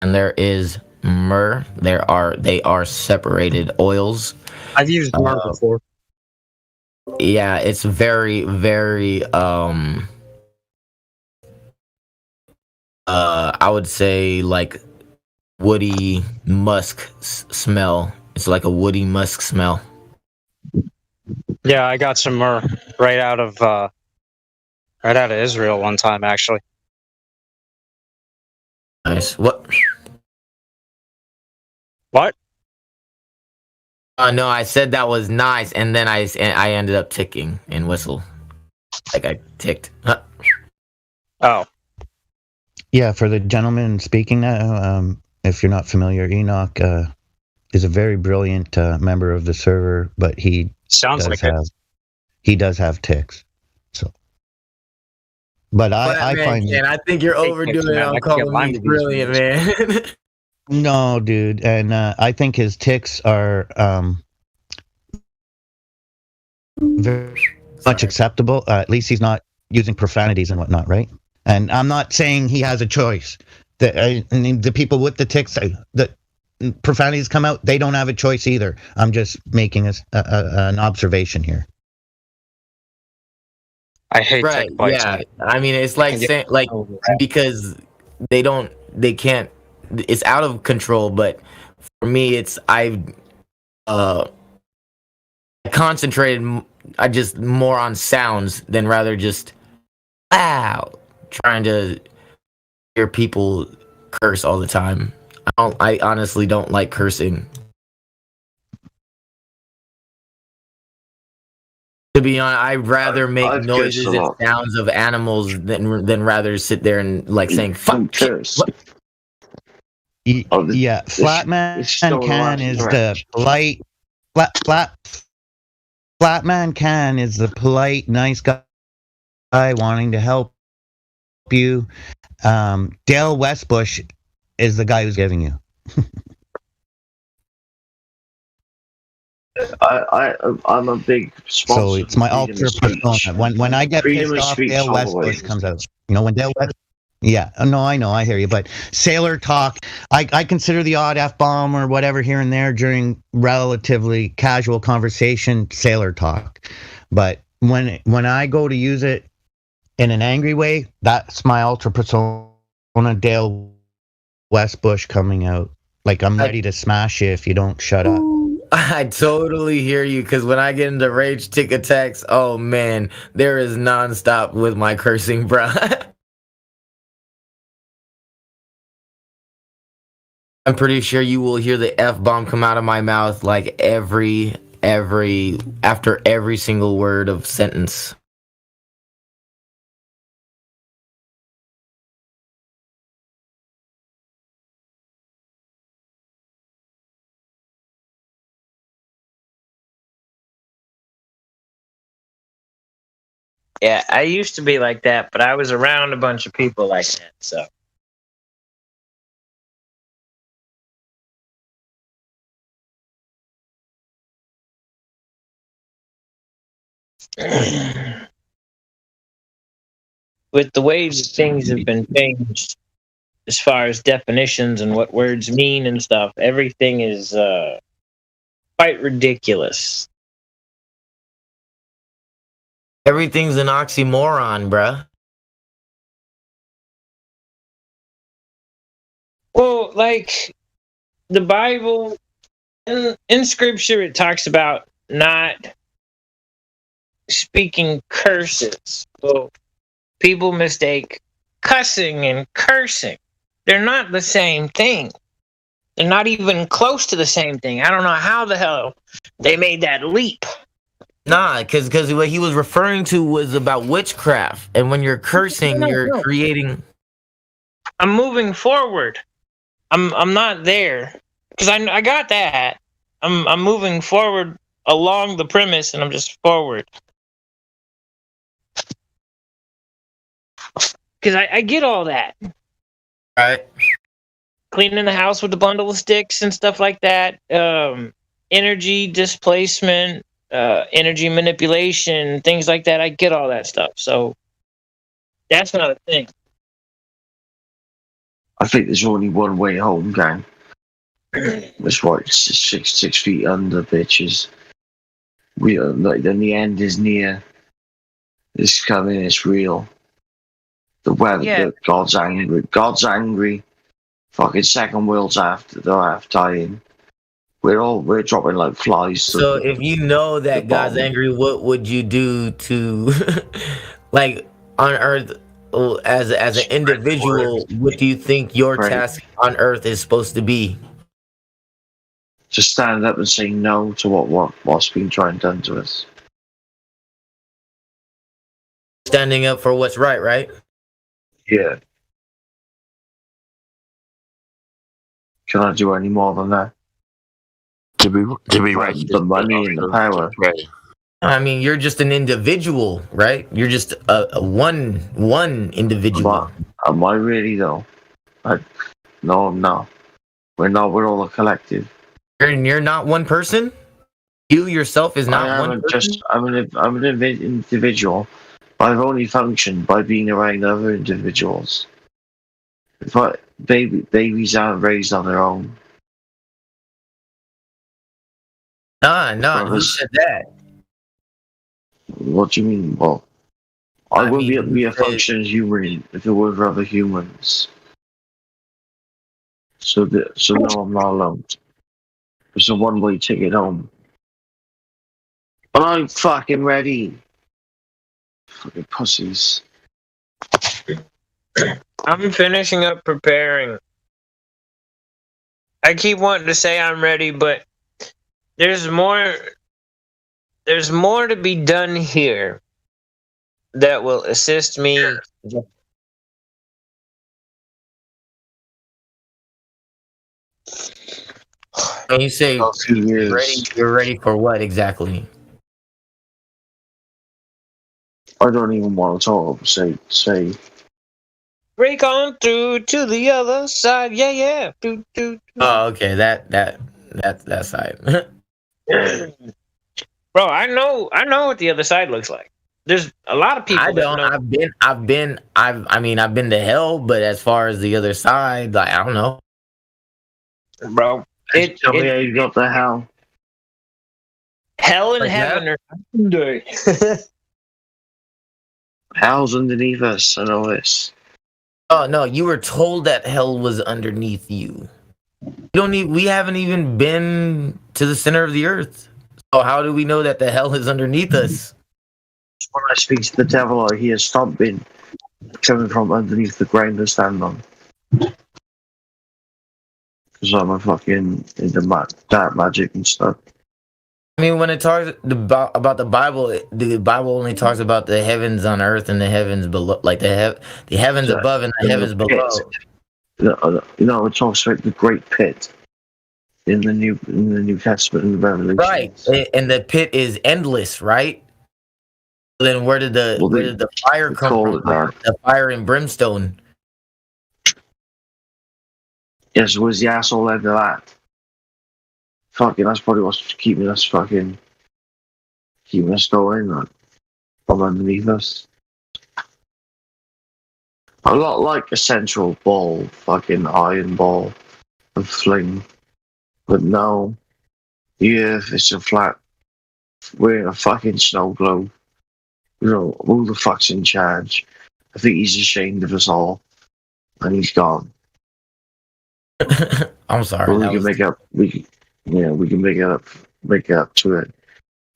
and there is myrrh. They are separated oils. I've used myrrh before. Yeah, it's very, very I would say like woody musk smell. It's like a woody musk smell. Yeah, I got some myrrh right out of Israel one time, actually. Nice. What? What? No, I said that was nice, and then I ended up ticking and whistle, like I ticked. Huh. Oh, Yeah, for the gentleman speaking now, if you're not familiar, Enoch is a very brilliant member of the server, but he sounds like it. he does have tics. So, but I find man, I think you're overdoing it. man. I I'm can get calling Lyme me disease brilliant, man. no, dude, and I think his tics are very much acceptable. At least he's not using profanities and whatnot, right? And I'm not saying he has a choice. The people with the tics, the profanities come out, they don't have a choice either. I'm just making an observation here. I hate Right? tick bites. Yeah. I mean, it's like saying like because they can't. It's out of control. But for me, it's I concentrated. I just more on sounds than rather just wow, trying to hear people curse all the time. I honestly don't like cursing. To be honest, I'd rather make I've noises cursed a and lot. sounds of animals than rather sit there and like saying fuck. Don't curse. Oh, Yeah, Flatman it's still Can alive, is correct. the polite Flatman Can is the polite, nice guy wanting to help you. Dale Westbush is the guy who's giving you. I'm a big sponsor. So it's my for freedom ultra of speech. persona. When I get Freedom pissed of off, speech Dale always. Westbush comes out. You know when Dale West. Yeah, no, I know, I hear you. But sailor talk, I consider the odd F bomb or whatever here and there during relatively casual conversation sailor talk. But when I go to use it in an angry way, that's my ultra persona, Dale Westbush coming out. Like I'm ready to smash you if you don't shut up. I totally hear you because when I get into rage tick attacks, oh man, there is nonstop with my cursing, bruh. I'm pretty sure you will hear the F bomb come out of my mouth like every after every single word of sentence. Yeah, I used to be like that, but I was around a bunch of people like that, so. With the ways things have been changed as far as definitions and what words mean and stuff, everything is quite ridiculous. Everything's an oxymoron, bruh. Well, like the Bible, in Scripture, it talks about not speaking curses. Well, people mistake cussing and cursing. They're not the same thing. They're not even close to the same thing. I don't know how the hell they made that leap. Nah, because what he was referring to was about witchcraft, and when you're cursing, you're creating. I'm moving forward. I'm not there because I got that. I'm moving forward along the premise, and I'm just forward. Because I get all that. Right. Cleaning the house with a bundle of sticks and stuff like that. Energy displacement, energy manipulation, things like that. I get all that stuff. So that's not a thing. I think there's only one way home, gang. That's why it's 6 feet under, bitches. We are like, then the end is near. It's coming. It's real. The weather. Yeah. God's angry. God's angry. Fucking second world's after they're half dying. We're dropping like flies. So if you know that God's angry, what would you do to, like, on Earth, as an individual? What do you think your task on Earth is supposed to be? Just stand up and say no to what's being trying done to us. Standing up for what's right, right? Yeah. Can I do any more than that? To be right, The money and the power. Right. I mean, you're just an individual, right? You're just a one individual. Am I really though? No, I'm not. We're not. We're all a collective. You're not one person. You yourself is not one person. I'm an individual. I've only functioned by being around other individuals. But babies aren't raised on their own. Nah. Who said that? What do you mean? Well, I wouldn't be able to be a functioning human if it were for other humans. So no, I'm not alone. There's a one-way ticket home. I'm fucking ready. Fucking pussies. I'm finishing up preparing. I keep wanting to say I'm ready, but there's more to be done here that will assist me. When you say you're ready for what exactly? I don't even want to talk. Say. Break on through to the other side. Yeah. Oh, okay. That side. Bro, I know what the other side looks like. There's a lot of people I don't. that know. I've been to hell, but as far as the other side, like I don't know. Bro, Tell me how you got to hell. hell and Like heaven are day. Hell's underneath us. I know this. Oh no, you were told that hell was underneath you. We haven't even been to the center of the earth. So how do we know that the hell is underneath us? When I speak to the devil, I hear stomping coming from underneath the ground I stand on. Because I'm a fucking into dark magic and stuff. I mean, when it talks about the Bible only talks about the heavens on earth and the heavens below, like the heavens Yeah, above and the heavens below. It talks about the great pit in the New Testament and the Revelation. Right, and the pit is endless, right? Then where did the fire come from? The fire and brimstone. Yes, where's the asshole end of that? Fucking, that's probably what's keeping us going on from underneath us. A lot like a central ball, fucking iron ball of fling. But no, the earth is a flat. We're in a fucking snow globe. You know, who the fuck's in charge? I think he's ashamed of us all. And he's gone. I'm sorry. But we can make up to it.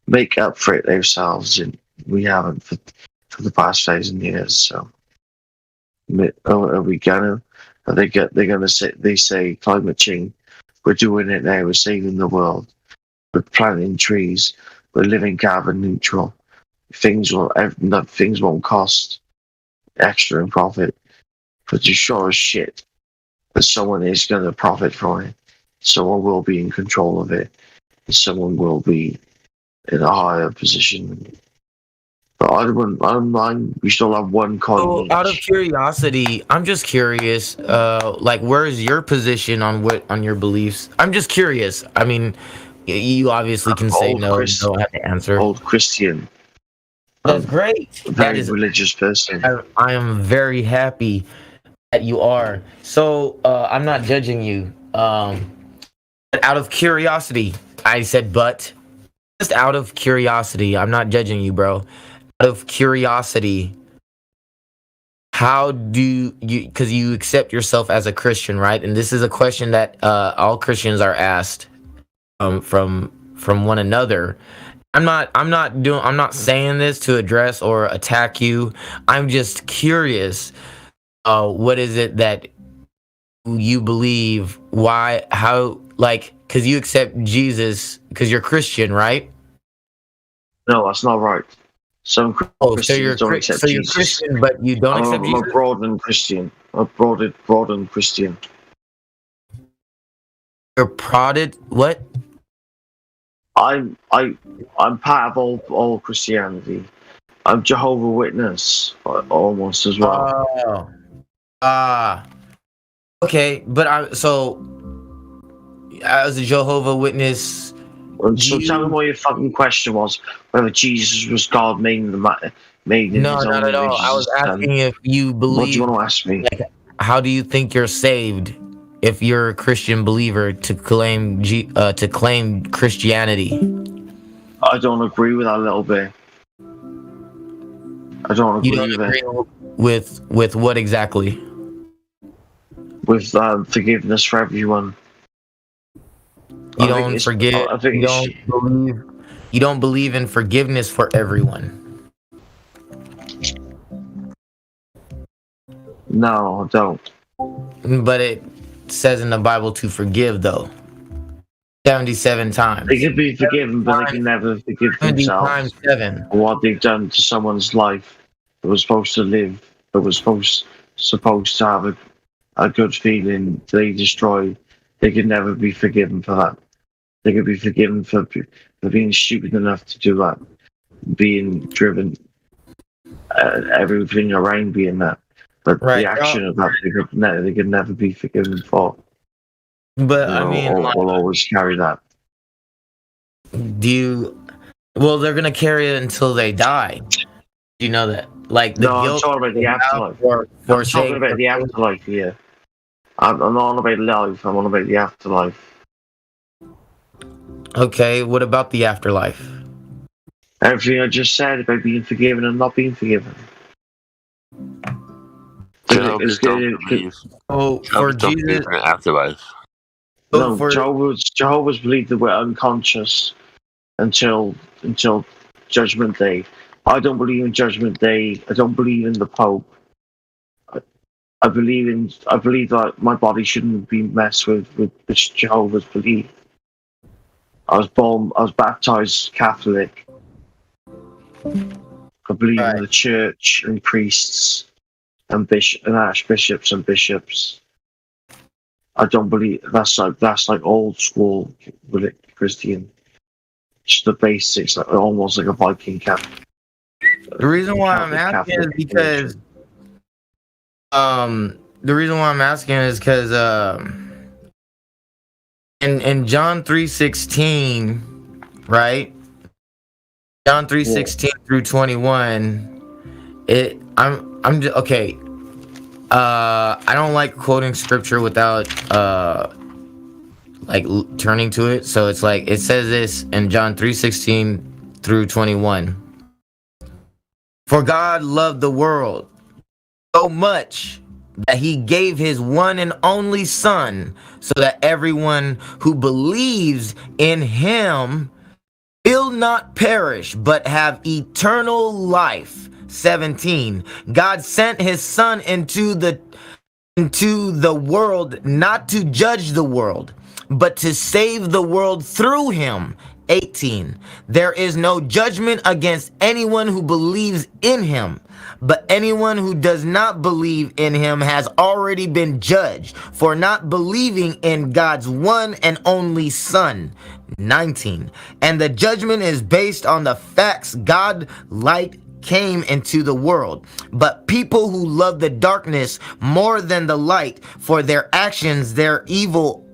Make up for it ourselves, and we haven't for the past 1,000 years. So, are we gonna? They're gonna say? They say climate change. We're doing it now. We're saving the world. We're planting trees. We're living carbon neutral. Things won't cost extra in profit, but you sure as shit that someone is gonna profit from it. Someone will be in control of it. Someone will be in a higher position. But I don't mind. We still have one coin each. Out of curiosity, I'm just curious. Like, where's your position on your beliefs? I'm just curious. I mean, you obviously can say no. You don't have to answer. Old Christian. That's great. Very religious person. I am very happy that you are. So I'm not judging you. Out of curiosity, I said, but just out of curiosity, I'm not judging you, bro. Out of curiosity, how do you? Because you accept yourself as a Christian, right? And this is a question that all Christians are asked from one another. I'm not saying this to address or attack you. I'm just curious. What is it that you believe? Why? How? Like, because you accept Jesus because you're Christian, right? No, that's not right. Some Christians don't accept Jesus. You're Christian, but you don't accept Jesus? I'm a broadened Christian. A broadened Christian. You're prodded? What? I'm part of all Christianity. I'm Jehovah's Witness almost as well. Oh. Okay, but as a Jehovah's Witness. So tell me what your fucking question was. Whether Jesus was God made in No, not at all. I was asking if you believe. What do you want to ask me? Like, how do you think you're saved if you're a Christian believer to claim Christianity? I don't agree with that a little bit. I don't agree. You don't agree with what exactly? With forgiveness for everyone. You don't forgive. You don't believe in forgiveness for everyone. No, I don't. But it says in the Bible to forgive, though. 77 times. They can be forgiven, but they can never forgive themselves. Times 7. What they've done to someone's life that was supposed to live, that was supposed to have a good feeling, they destroyed. They can never be forgiven for that. They can be forgiven for being stupid enough to do that, being driven, everything around being that. But the action of that, they could never be forgiven for. But I mean, we'll always carry that. Do you? Well, they're gonna carry it until they die. Do you know that? Like the No, I'm guilt talking about the afterlife. for I'm saying talking about the afterlife here. I'm not on about life. I'm on about the afterlife. Okay, what about the afterlife? Everything I just said about being forgiven and not being forgiven. Jehovah's don't believe. Oh, for Jehovah's don't believe Jesus. in an afterlife. Oh, No, for Jehovah's believe that we're unconscious until Judgment Day. I don't believe in Judgment Day. I don't believe in the Pope. I believe that my body shouldn't be messed with which Jehovah's believe. I was baptized Catholic. I believe in the church and priests and archbishops and bishops. I don't believe that's like old school Christian. Just the basics, like almost like a Viking Catholic. the reason why I'm asking is because in John 3:16, right? John 3:16 through 21. Okay. I don't like quoting scripture without turning to it. So it's like it says this in John 3:16 through 21. For God loved the world so much that he gave his one and only son, so that everyone who believes in him will not perish but have eternal life. 17. God sent his son into the world not to judge the world, but to save the world through him. 18. There is no judgment against anyone who believes in him, but anyone who does not believe in him has already been judged for not believing in God's one and only son. 19. And the judgment is based on the facts God light came into the world, but people who love the darkness more than the light, for their actions were evil.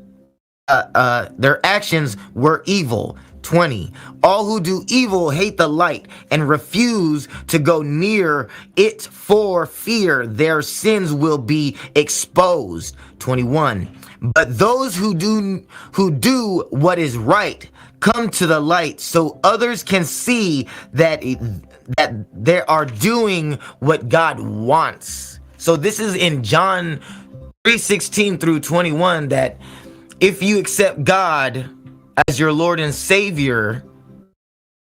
20. All who do evil hate the light and refuse to go near it for fear their sins will be exposed. 21. But those who do what is right come to the light so others can see that they are doing what God wants. So this is in John 3:16 through 21, that if you accept God as your Lord and Savior,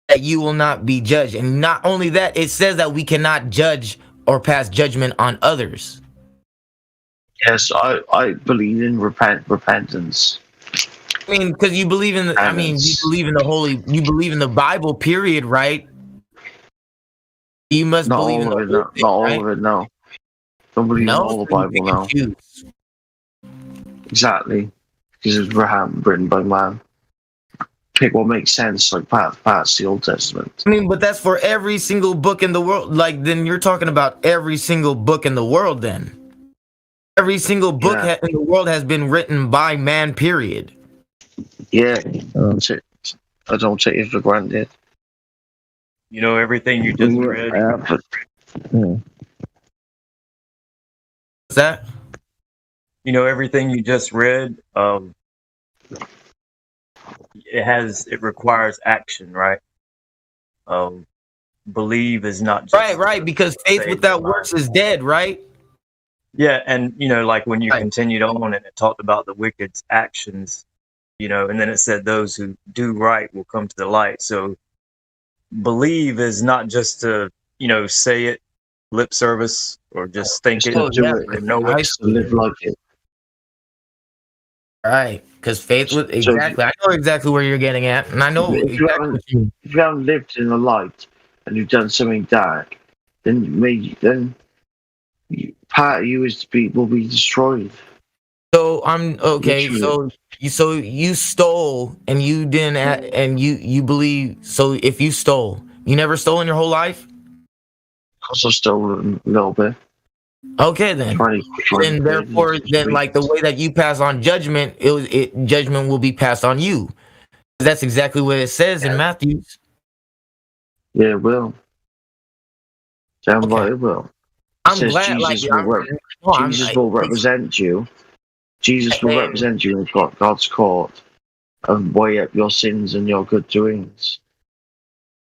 that you will not be judged. And not only that, it says that we cannot judge or pass judgment on others. Yes, I believe in repentance. I mean, because you believe in you believe in you believe in the Bible, period, right? You must Not believe in all of it. Not all of it. No, don't believe in all the Bible now. Exactly, because it's written by man. Pick what makes sense, like past the Old Testament. I mean, but that's for every single book in the world. Like, then you're talking about every single book in the world. Then every single book in the world has been written by man. Period. Yeah, I don't take it for granted. You know everything you just read. What's that? You know everything you just read. It requires action, right? Believe is not just right, because faith without works is dead, right? Yeah, and like when you continued on and it talked about the wicked's actions, and then it said those who do right will come to the light. So believe is not just to say it, lip service, or just think it, or know it. Live like it. Right, because faith with exactly. I know exactly where you're getting at, and I know if you haven't lived in the light and you've done something dark, then part of you will be destroyed. So I'm okay. Literally. So you stole and you didn't, and you believe. So if you stole, you never stole in your whole life. Also stolen a little bit. Okay, then. And therefore, then, like the way that you pass on judgment, judgment will be passed on you. That's exactly what it says in Matthew. Yeah, it will. Damn right it will. It I'm says glad, Jesus like, Jesus will represent you. Jesus will represent you in God's court and weigh up your sins and your good doings.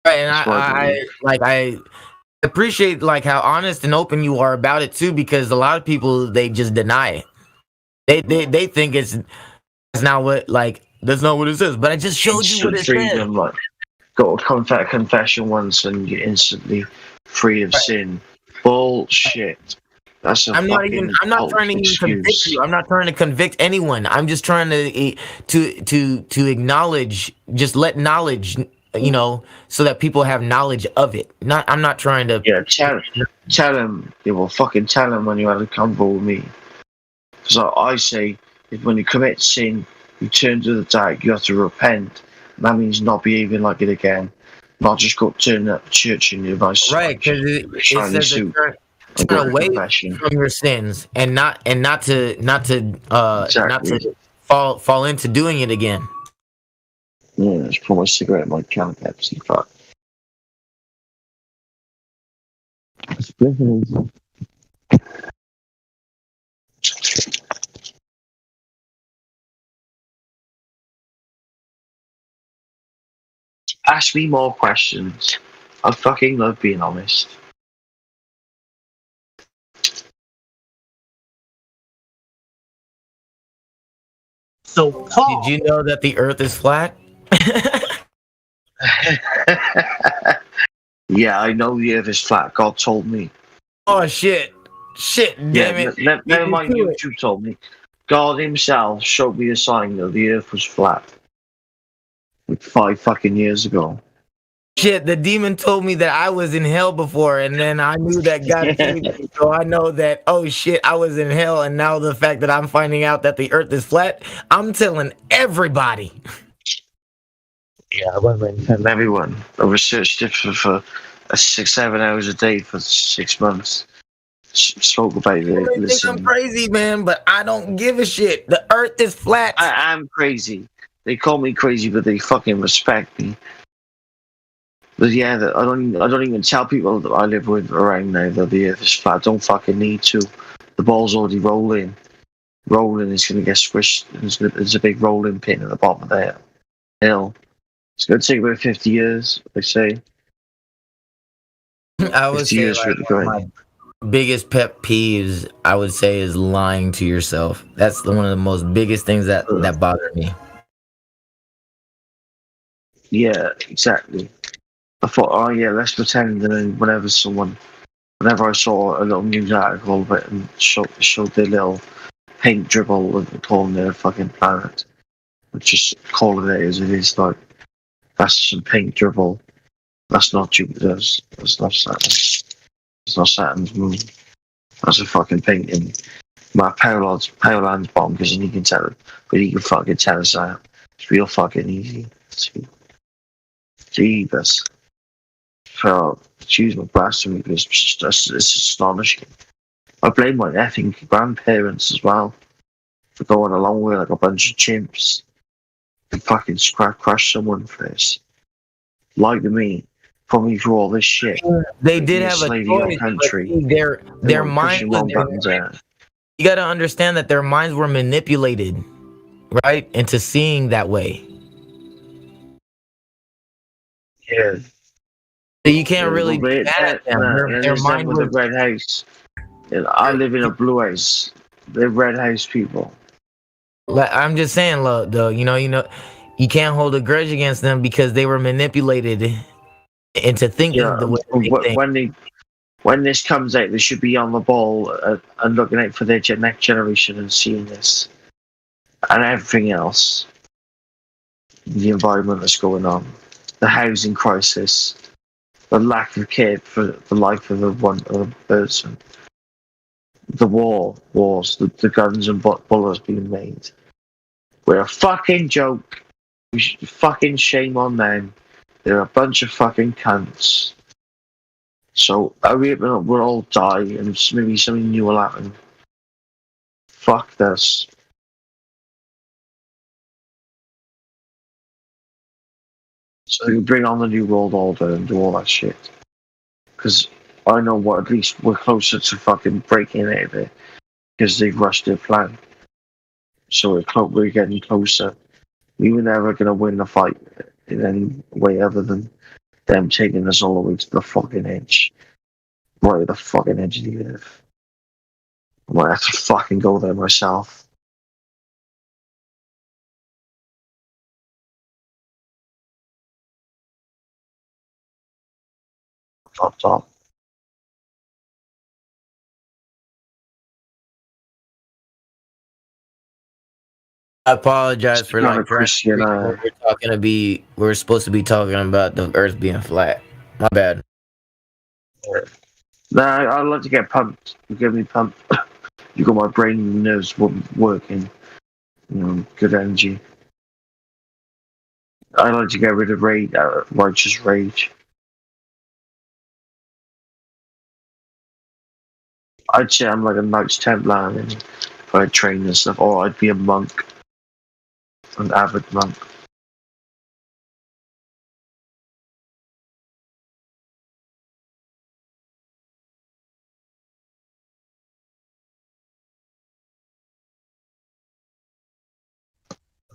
Right, and I appreciate like how honest and open you are about it too, because a lot of people they just deny it. They think it's not what like that's not what it says. But I just showed you what it says. Like, go to confession once and you're instantly free of sin. Bullshit. That's a I'm not trying to even convict you. I'm not trying to convict anyone. I'm just trying to acknowledge, just let knowledge, so that people have knowledge of it. I'm not trying to. Yeah, tell him. You will fucking tell him when you have a convo with me. Because I say, when you commit sin, you turn to the dark. You have to repent. And that means not behaving like it again. Not just go turn up church in your advice. Right, because it says to turn away from your sins and not to fall into doing it again. Yeah, let's put my cigarette in my can of Pepsi. Fuck. Ask me more questions. I fucking love being honest. So, Paul, did you know that the Earth is flat? Yeah, I know the Earth is flat. God told me. Oh shit! Damn it! Never mind. YouTube told me. God Himself showed me a sign that the Earth was flat. Like 5 fucking years ago. Shit, the demon told me that I was in hell before, and then I knew that God saved me. So I know that, oh shit, I was in hell, and now the fact that I'm finding out that the Earth is flat, I'm telling everybody. Yeah, and everyone. I researched it for 6-7 hours a day for 6 months. Spoke about it. They think I'm crazy, man, but I don't give a shit. The Earth is flat. I am crazy. They call me crazy, but they fucking respect me. But yeah, I don't even tell people that I live with around now that the Earth is flat. I don't fucking need to. The ball's already rolling. Rolling is going to get squished. There's a big rolling pin at the bottom of the hill. It's going to take about 50 years, they say. I would say my biggest pet peeves, I would say, is lying to yourself. That's one of the most biggest things that bother me. Yeah, exactly. I thought, oh yeah, let's pretend. And then whenever I saw a little news article of it and showed their little paint dribble and calling their fucking planet, just call it as it is. Like, that's some paint dribble. That's not Jupiter's. That's not Saturn. It's not Saturn's moon. That's a fucking painting. My Paolan's bomb because he can tell it, but he can fucking tell us out. It's real fucking easy. Jesus. So, excuse my blasphemy, but it's astonishing. I blame my effing grandparents as well for going along with like a bunch of chimps and fucking crush someone for this. Like me, put me through all this shit. They did have a choice, country. Their minds. You got to understand that their minds were manipulated, right, into seeing that way. Yeah. So you can't really be mad at them. Their mind was a red house. I live in a blue house. They're red house people. I'm just saying, though, you can't hold a grudge against them because they were manipulated into thinking the way they think. When this comes out, they should be on the ball and looking out for their next generation and seeing this and everything else. The environment that's going on, the housing crisis, the lack of care for the life of a person, the wars, the guns and bullets being made. We're a fucking joke. Fucking shame on them. They're a bunch of fucking cunts. So we'll all die and maybe something new will happen. Fuck this. So you bring on the New World Order and do all that shit. Because I know what, at least we're closer to fucking breaking out of it. Because they've rushed their plan. So we're getting closer. We were never going to win the fight in any way other than them taking us all the way to the fucking edge. Right at the fucking edge of the earth. I might have to fucking go there myself. Top. I apologize for Not a like trying to Christian. we're supposed to be talking about the Earth being flat. My bad. Nah, I'd like to get pumped. You get me pumped. You got my brain and nerves working. Good energy. I like to get rid of righteous rage. I'd say I'm like a Knights Templar if I train and stuff, or I'd be a monk, an avid monk.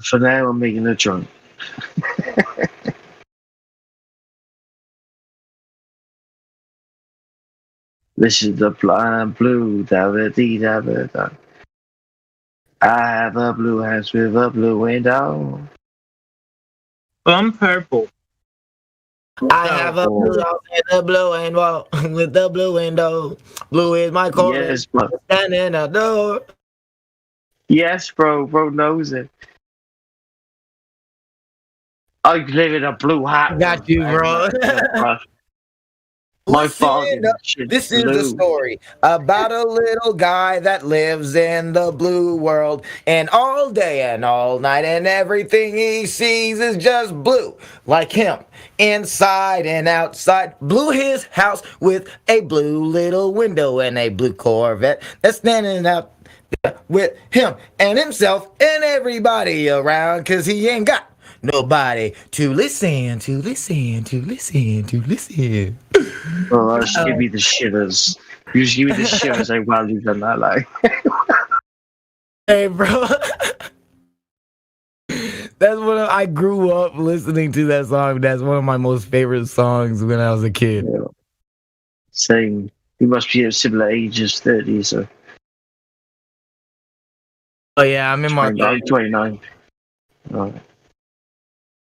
For now, I'm making a joint. This is the blind blue, da dee da da. I have a blue house with a blue window. I'm purple. I have a blue house and a blue window with the blue window. Blue is my color. Yes, bro. Standing at the door. Yes, bro. Bro knows it. I live in a blue hat. Got you, bro. My father. This is a story about a little guy that lives in the blue world, and all day and all night, and everything he sees is just blue, like him, inside and outside. Blue his house with a blue little window and a blue Corvette that's standing out with him and himself and everybody around, 'cause he ain't got nobody to listen. Oh, just give me the shivers. You just give me the shivers. I value them that like. Hey, bro. That's I grew up listening to that song. That's one of my most favorite songs when I was a kid. Yeah. Saying you must be a similar age as 30, so. Oh yeah, I'm in my. I'm 29. Right.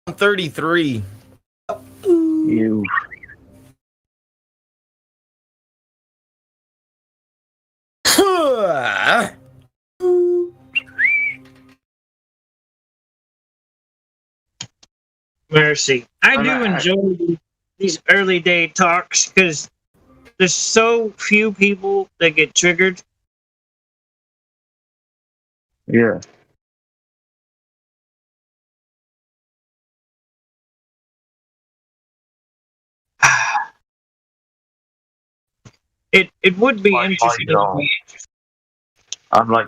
I'm 33. You. Mercy. I do enjoy these early day talks because there's so few people that get triggered. Yeah. It would be interesting. I'm like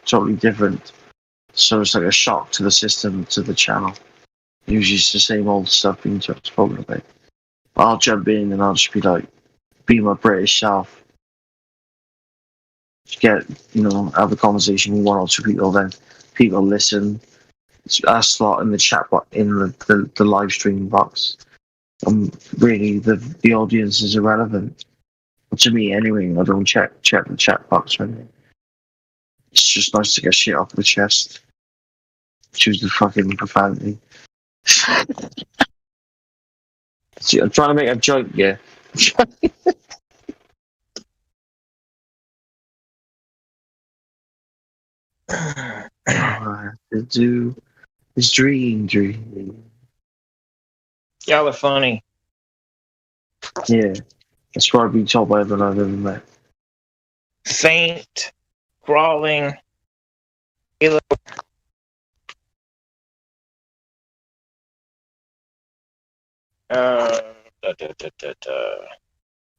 totally different. So it's like a shock to the system, to the channel. Usually it's the same old stuff being spoken about. I'll jump in and I'll just be like, be my British self. Get, have a conversation with one or two people, then people listen. I slot in the chat box, in the live stream box. Really, the audience is irrelevant. To me, anyway, I don't check the chat box or anything. It's just nice to get shit off the chest. Choose the fucking profanity. See, I'm trying to make a joke, yeah. To do is dream. Y'all are funny. Yeah, that's what I've been told by everyone I've ever met. Faint, crawling.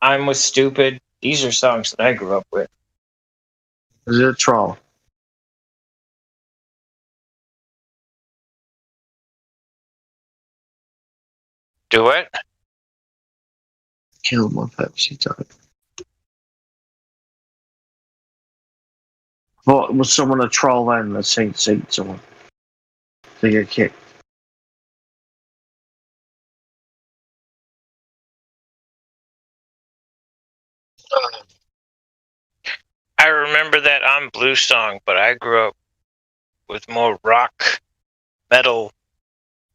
I'm with Stupid. These are songs that I grew up with. Is it a troll? Do it. Kill my Pepsi type. What was someone a troll then? Let's say someone. They get kicked. I remember that on Blue Song, but I grew up with more rock, metal,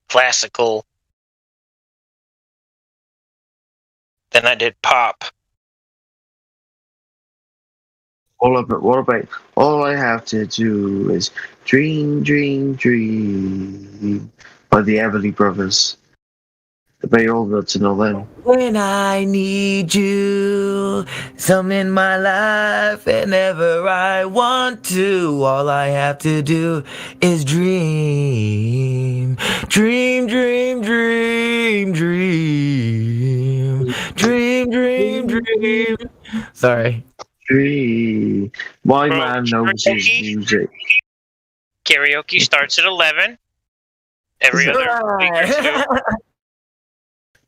classical than I did pop. All I have to do is dream, dream, dream by the Everly Brothers. They all got to know them. When I need you, some in my life, whenever I want to, all I have to do is dream, dream, dream, dream, dream, dream, dream, dream. Sorry. Dream. My man knows his music. Karaoke starts at 11. Every other week or two.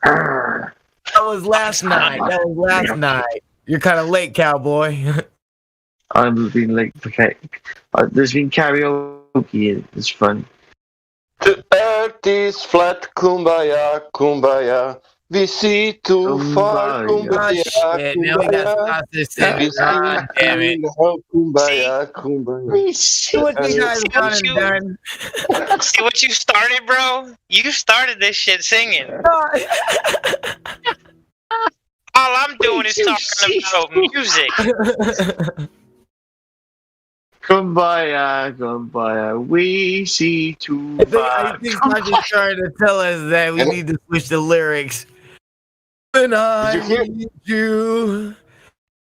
That was last night. You're kind of late, cowboy. I've been late for cake. There's been karaoke. It's fun. The earth is flat, kumbaya, kumbaya. We see too far, kumbaya, Shit, now we got to stop this thing. God damn it. Kumbaya, kumbaya. See what you guys running done. See what you started, bro? You started this shit singing. All I'm doing is talking about music. Kumbaya, kumbaya, we see too far. I think Sasha's trying to tell us that we need to switch the lyrics. When I need you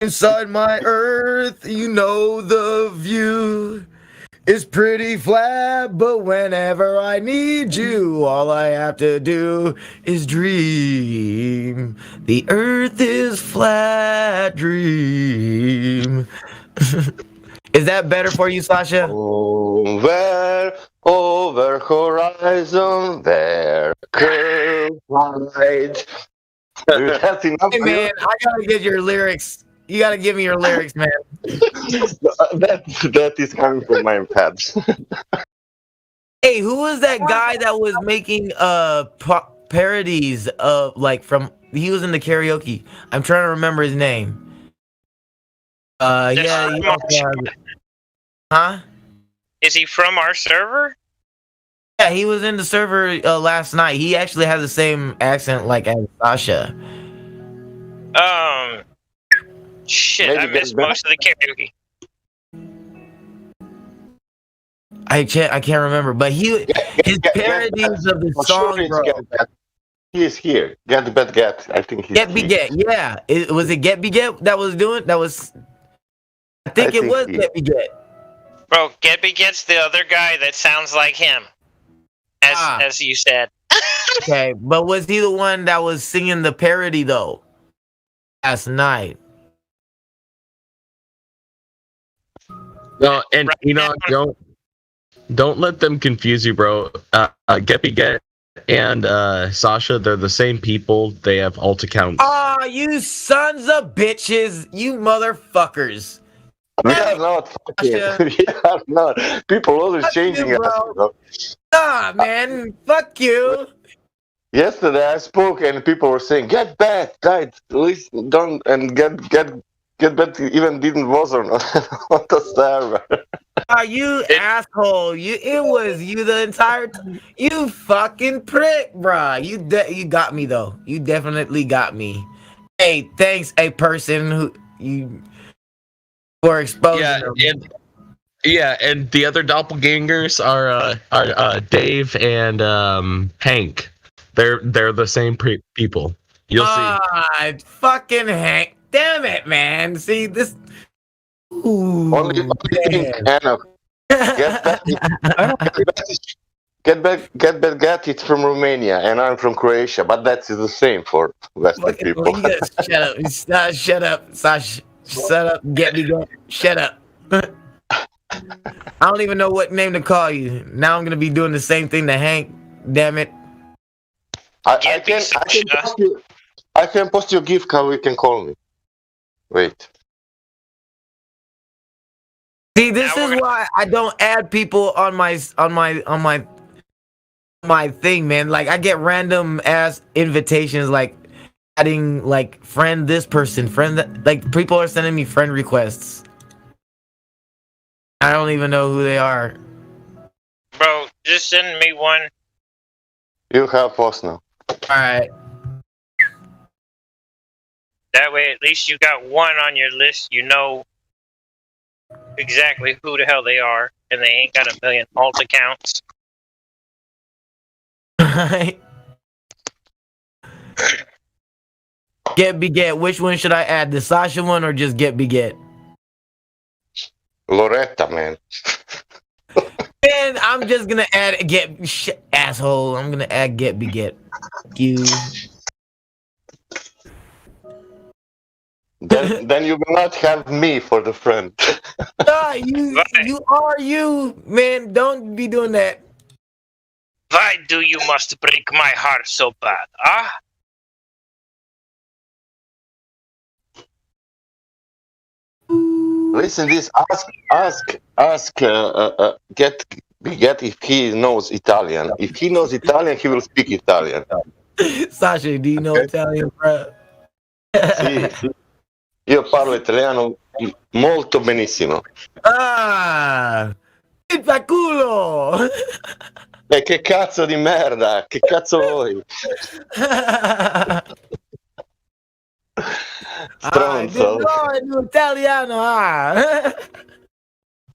inside my earth, you know the view is pretty flat, but whenever I need you, all I have to do is dream. The earth is flat, dream. Is that better for you, Sasha? Over horizon, there curve light. That's enough. Hey man, I gotta get your lyrics. You gotta give me your lyrics, man. that is coming from my pad. Hey, who was that guy that was making parodies of he was in the karaoke? I'm trying to remember his name. Huh? Is he from our server? Yeah, he was in the server last night. He actually has the same accent like as Sasha. Shit, maybe I missed most of the karaoke. I can't remember, but his parodies of the song, bro. He is here. Get Bet Get. I think he's Get Be Get. Yeah, was it Get Be Get that was doing? That was. I think it was Get Be Get. Bro, Get Be Get's the other guy that sounds like him. As you said. Okay, but was he the one that was singing the parody though? Last night. No, and don't let them confuse you, bro. Get Be Get and Sasha, they're the same people. They have alt accounts. Oh, you sons of bitches, you motherfuckers. We are not fucking. We are not. People always changing us, bro. Nah, man, fuck you. Yesterday I spoke and people were saying, "Get back, guys, please don't." And get back. Even didn't was on the server. You asshole! It was you the entire. You fucking prick, bruh. You got me though. You definitely got me. Hey, thanks, a person who you. For exposing them. And the other doppelgangers are Dave and Hank. They're the same people. You'll see. Fucking Hank! Damn it, man! See this. Ooh, only Anna. Get back. It's from Romania, and I'm from Croatia. But that's the same for Western people. You gotta shut up! Shut up, Sasha! Shut up, get me going. Shut up. I don't even know what name to call you. Now I'm gonna be doing the same thing to Hank. Damn it. I can post your gift card. You can call me. Wait. See, this is why I don't add people on my thing, man. Like, I get random ass invitations, like adding like friend this person, friend that. Like, people are sending me friend requests. I don't even know who they are. Bro, just send me one. You have post now. All right. That way, at least you got one on your list. You know exactly who the hell they are, and they ain't got a million alt accounts. Right. Get beget. Which one should I add? The Sasha one or just get beget? Loretta, man. Man, I'm just gonna add asshole. I'm gonna add get beget. You. Then you will not have me for the friend. You are you, man. Don't be doing that. Why do you must break my heart so bad, huh? Listen, this ask get if he knows Italian. If he knows Italian, he will speak Italian. Sasha, do you know Italian, bro? Sì, io parlo italiano molto benissimo. Ah, pizza culo. Che cazzo di merda? Che cazzo vuoi? Stronzo. No, italiano.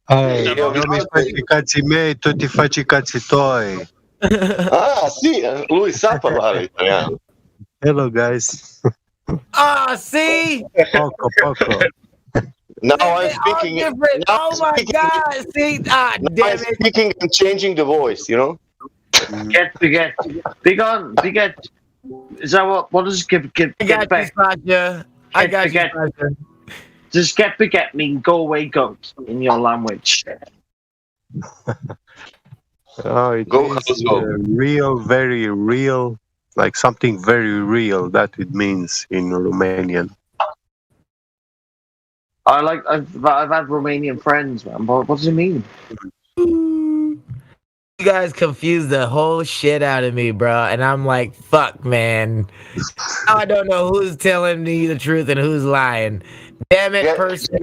Io mi faccio i cazzi miei, tu ti facci i cazzi tuoi. Ah, sì, lui sa parlare italiano. Hello, guys. Ah, see? Poco. Now I'm speaking. Oh my God! See, damn I'm speaking and changing the voice. You know. Get. Big on. Is that what does get back? I got you, Sasha. Does get beget mean go away goat in your language? Oh, it is real, very real, like something very real. That it means in Romanian. I've had Romanian friends, man. What does it mean? You guys confused the whole shit out of me, bro. And I'm like, fuck, man. Now I don't know who's telling me the truth and who's lying. Damn it, person.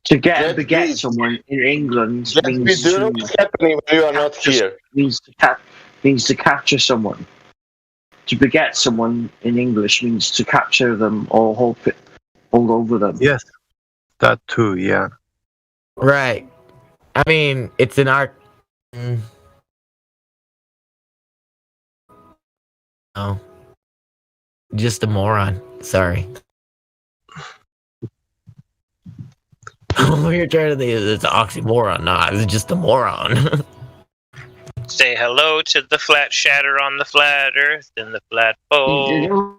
To get and beget someone in England means what's happening when you are not here. Means to capture someone. To beget someone in English means to capture them or hold over them. Yes, that too. Yeah. Right. I mean, it's an art. Oh, just a moron. Sorry. You're trying to think it's an oxymoron. Nah, it's just a moron. Say hello to the flat shatter on the flat earth and the flat pole.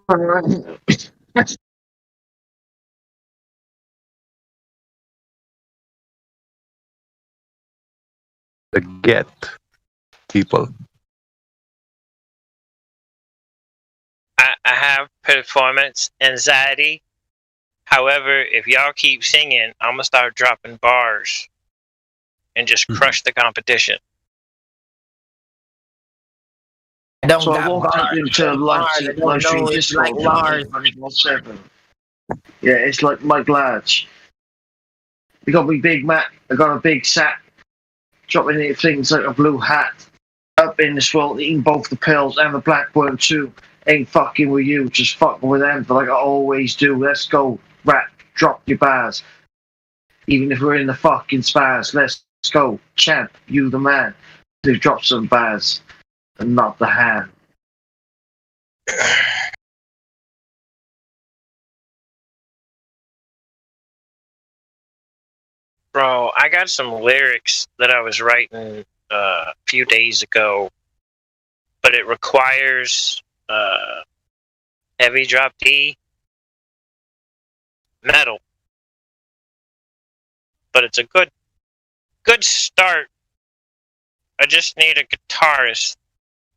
The get people. I have performance anxiety. However, if y'all keep singing, I'm gonna start dropping bars and just crush the competition. So I walked up into live stream Discord. Yeah, it's like Mike Large. You got me Big Mac. I got a big sack. Dropping things like a blue hat. Up in this world, eating both the pills and the blackburn too. Ain't fucking with you, just fucking with them, like I always do. Let's go, rap, drop your bars. Even if we're in the fucking spars, let's go, champ, you the man. To drop some bars and not the hand. Bro, I got some lyrics that I was writing a few days ago, but it requires heavy drop D, metal. But it's a good start. I just need a guitarist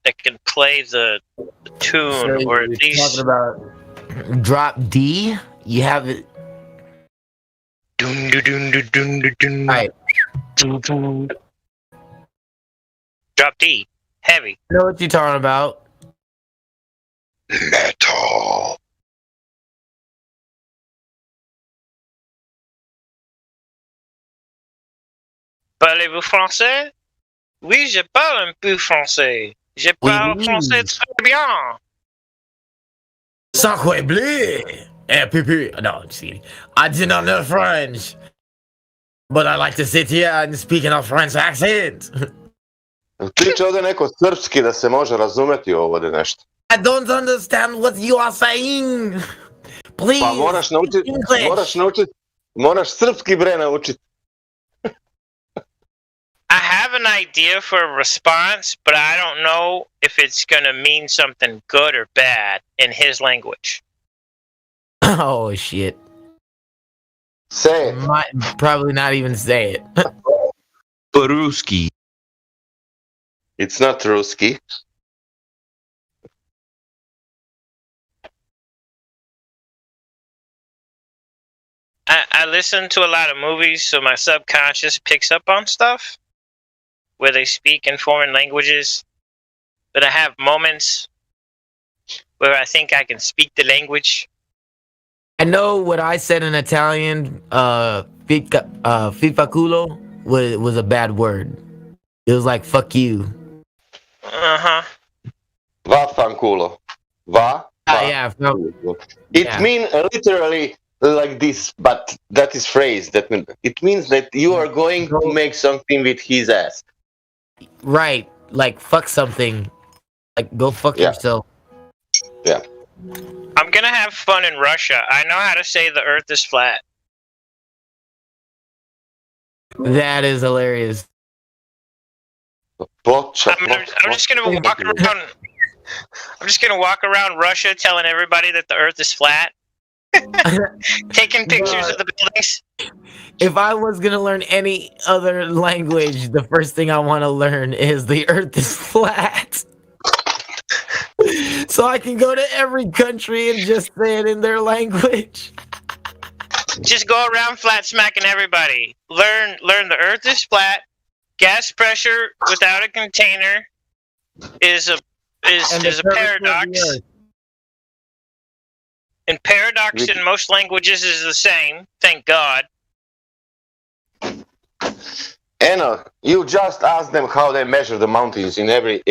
that can play the tune, So or at you're least talking about drop D. You have it. dun dun dun dun dun dun dun. Right. Dun, dun. Drop D, heavy. I know what you're talking about. Metal. Parlez-vous français? Oui, je parle un peu français. Je parle français très bien. Sacre bleu. Pipi. No, just kidding. I do not know French, but I like to sit here and speak in a French accent. Priča ovdje neko srpski da se može razumeti ovo ovdje nešto. I don't understand what you are saying. Please. Pa moraš srpski bre naučiti. I have an idea for a response, but I don't know if it's going to mean something good or bad in his language. Oh, shit. Say it. Might probably not even say it. Peruski. It's not Ruski. I listen to a lot of movies, so my subconscious picks up on stuff where they speak in foreign languages. But I have moments where I think I can speak the language. I know what I said in Italian, fifaculo, was a bad word. It was like, fuck you. Uh-huh. Vaffanculo. Yeah. It means literally like this, but that is phrase. It means that you are going to make something with his ass. Right. Like, fuck something. Like, go fuck yourself. Yeah. I'm going to have fun in Russia. I know how to say the earth is flat. That is hilarious. I'm just gonna walk around. I'm just gonna walk around Russia, telling everybody that the Earth is flat, taking pictures of the buildings. If I was gonna learn any other language, the first thing I want to learn is the Earth is flat, so I can go to every country and just say it in their language. Just go around flat smacking everybody. Learn the Earth is flat. Gas pressure without a container is a paradox. And paradox in most languages is the same. Thank God. Anna, you just ask them how they measure the mountains in every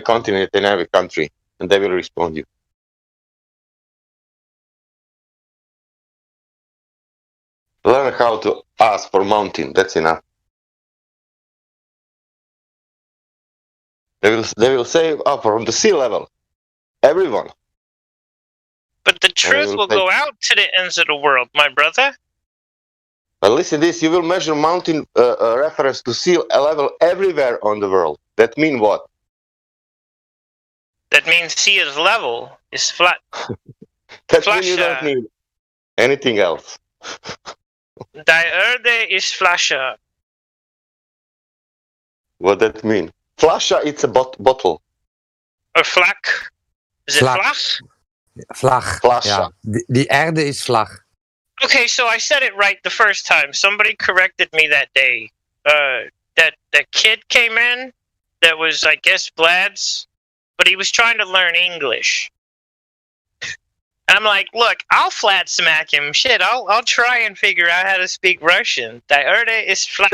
continent, in every country, and they will respond you. Learn how to ask for mountain. That's enough. They will say, from the sea level. Everyone. But the truth will go out to the ends of the world, my brother. But listen to this, you will measure mountain reference to sea level everywhere on the world. That means what? That means sea is level, is flat. That means you don't need anything else. Die Erde is flasher. What that mean? Flasha, it's a bottle. Or flak. Is it flak? Vlag. Flasha. Ja. Die aarde is vlag. Okay, so I said it right the first time. Somebody corrected me that day. That kid came in that was, I guess, Vlad's, but he was trying to learn English. And I'm like, look, I'll flat smack him. Shit, I'll try and figure out how to speak Russian. Die Erde is flat.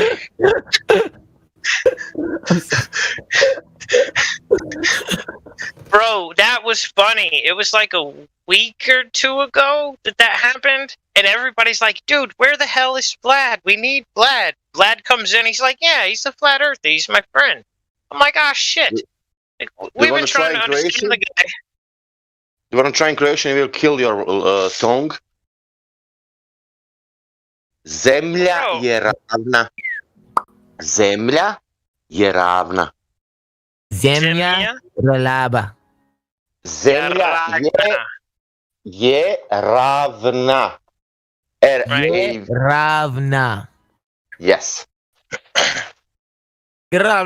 Bro, that was funny. It was like a week or two ago that happened, and everybody's like, dude, where the hell is Vlad? We need Vlad. Vlad comes in, he's like, yeah, he's a flat earther, he's my friend. I'm like, ah, shit. Like, we've been trying to understand the guy. You want to try in Croatian, it will kill your tongue. Zemlja je ravna. Zemlja je ravna. Zemlja relaba. Zemlja je ravna. Ravna. Yes. Yeah,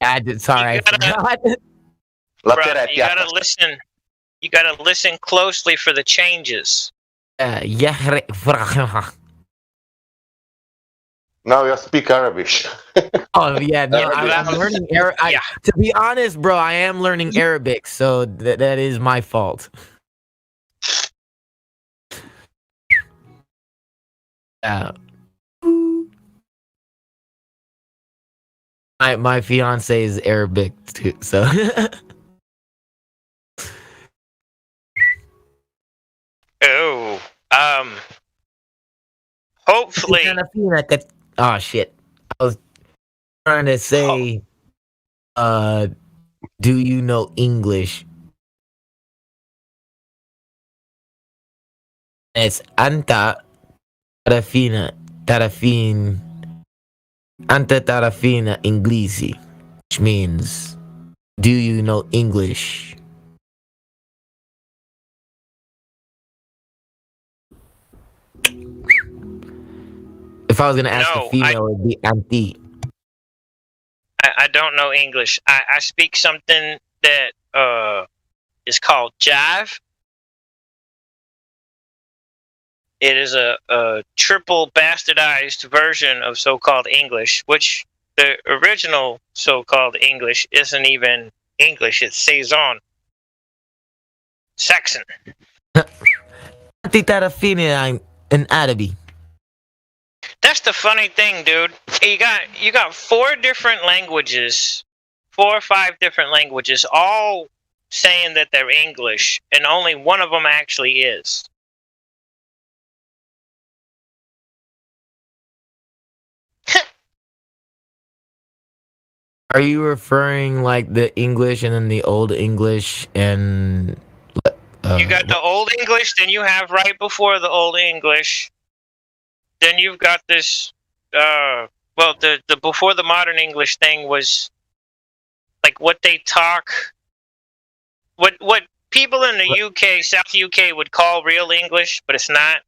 I did. Sorry, I forgot. Bruh, you gotta listen. You gotta listen closely for the changes. Now you speak Arabic. Oh yeah, no, I'm learning Arabic. To be honest, bro, I am learning Arabic, so that is my fault. Yeah. My fiance is Arabic too, so. Oh, hopefully. Oh shit! I was trying to say, do you know English? It's anta tarafina anta tarafina inglesi, which means, do you know English? If I was gonna ask a female, it would be anti. I don't know English. I speak something that is called jive. It is a triple bastardized version of so-called English, which the original so-called English isn't even English. It's Saison. Saxon. Anti tarafina in Arabic. That's the funny thing, dude. You got 4 different languages, 4 or 5 different languages, all saying that they're English, and only one of them actually is. Are you referring like the English and then the Old English and? You got the Old English, then you have right before the Old English. Then you've got this. Well, the before the modern English thing was like what they talk. What people in the UK, South UK, would call real English, but it's not.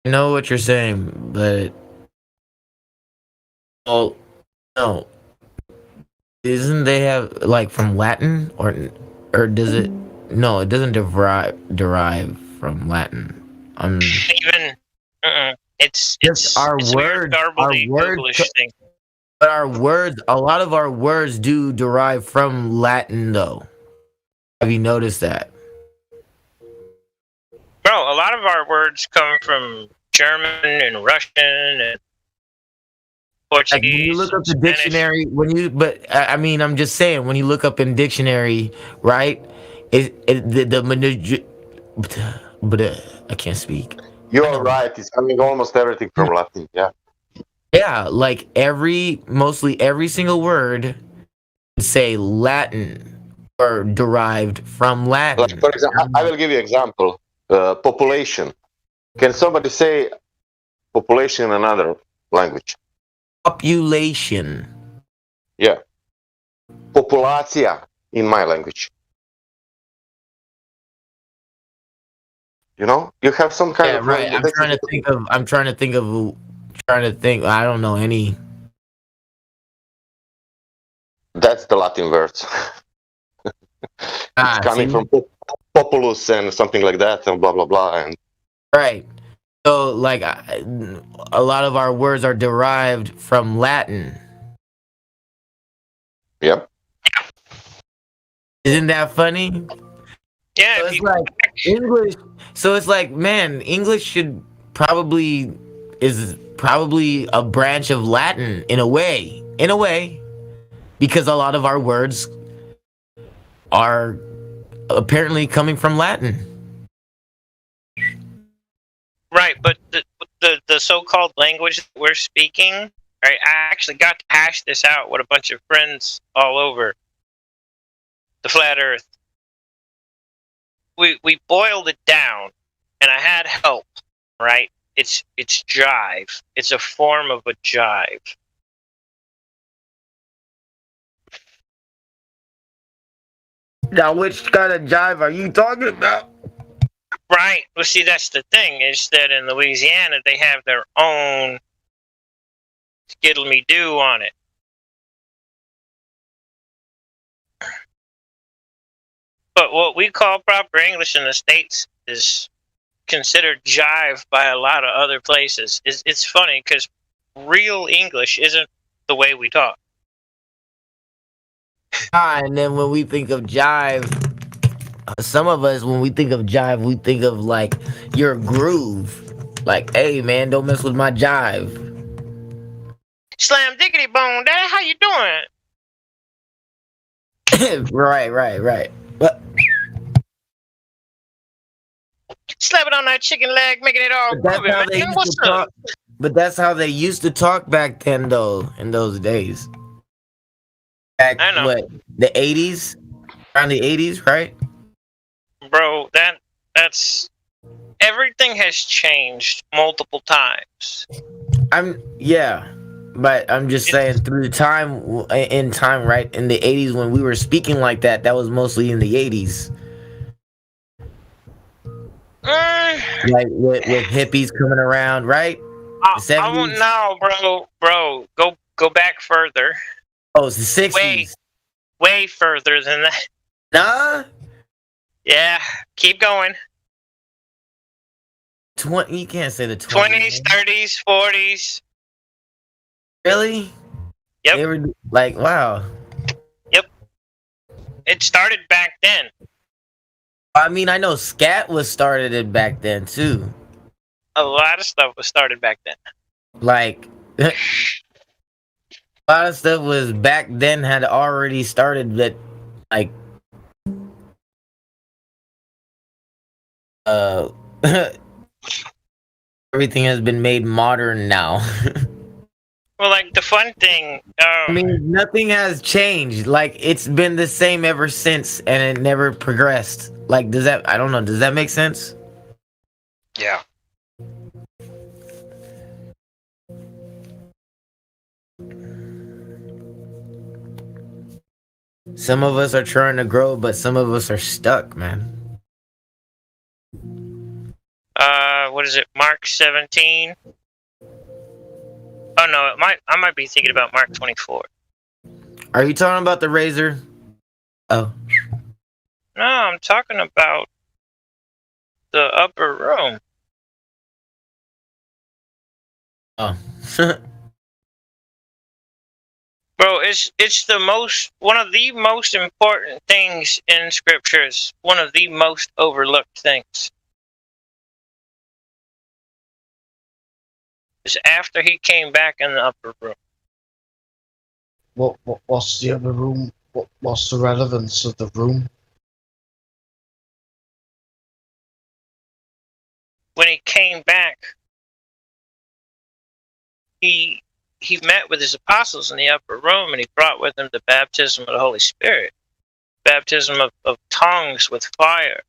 I know what you're saying, but no. Isn't they have like from Latin or does it? No, it doesn't derive from Latin. Even it's our it's words. Our words. Thing. But our words, a lot of our words do derive from Latin, though. Have you noticed that? Bro, a lot of our words come from German and Russian and Portuguese. Like when you look up the dictionary, I mean, I'm just saying, when you look up in dictionary, right? I can't speak. You're right. It's coming almost everything from Latin. Yeah. Yeah, like mostly every single word say Latin or derived from Latin. Like, for example, I will give you an example. Population. Can somebody say population in another language? Population. Yeah. Populacja in my language. You know, you have some kind of right. I'm trying to think of. I don't know any. That's the Latin words. It's coming from populus and something like that, and blah blah blah. And right. So, like, a lot of our words are derived from Latin. Yep. Isn't that funny? Yeah. So it's like English. So it's like, man, English is probably a branch of Latin in a way, because a lot of our words are apparently coming from Latin. Right, but the so-called language that we're speaking, right? I actually got to hash this out with a bunch of friends all over the flat Earth. We boiled it down, and I had help. Right? It's jive. It's a form of a jive. Now, which kind of jive are you talking about? Right. Well, see, that's the thing, is that in Louisiana, they have their own skittle-me-doo on it. But what we call proper English in the States is considered jive by a lot of other places. It's funny because real English isn't the way we talk. And then when we think of jive, some of us, when we think of jive, we think of like your groove. Like, hey man, don't mess with my jive. Slam diggity bone, Daddy, how you doing? Right. But Slap it on that chicken leg, making it all groovy, man. What's up? But that's how they used to talk back then, though, in those days. Back, I know. what, the 80s? Around the 80s, right? Bro, that's everything has changed multiple times. But I'm just saying, through in time, right? In the 80s, when we were speaking like that, that was mostly in the 80s. Like with hippies coming around, right? I won't know, bro. Go back further. Oh, it's the 60s. Way further than that. Nah. Yeah, keep going. You can't say the 20s. 20s, 30s, 40s. Really? Yep. They were like, wow. Yep. It started back then. I mean, I know scat was started back then too. A lot of stuff was started back then. Like, a lot of stuff was back then had already started, that like, everything has been made modern now. Well, like the fun thing. I mean, nothing has changed. Like, it's been the same ever since, and it never progressed. Like, I don't know, does that make sense? Yeah. Some of us are trying to grow, but some of us are stuck, man. What is it? Mark 17. Oh no, I might be thinking about Mark 24. Are you talking about the razor? Oh. No, I'm talking about the upper room. Oh. Bro, it's one of the most important things in scriptures. One of the most overlooked things. Is after he came back in the upper room. What's the other room? What's the relevance of the room? When he came back, he met with his apostles in the upper room, and he brought with him the baptism of the Holy Spirit, baptism of tongues with fire,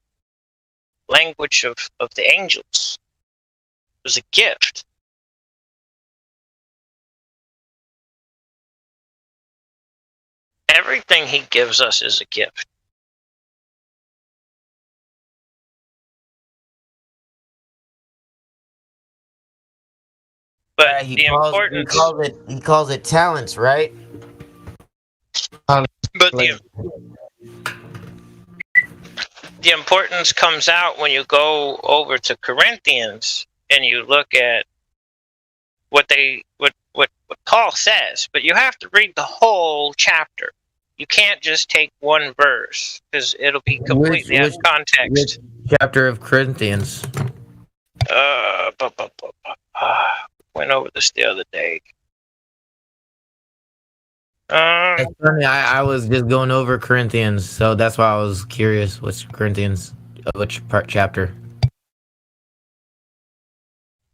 language of the angels. It was a gift. Everything he gives us is a gift. But he calls it talents, right? But the importance comes out when you go over to Corinthians and you look at what Paul says, but you have to read the whole chapter. You can't just take one verse because it'll be completely out of context. Which chapter of Corinthians? Went over this the other day. It's funny, I was just going over Corinthians, so that's why I was curious. Which chapter?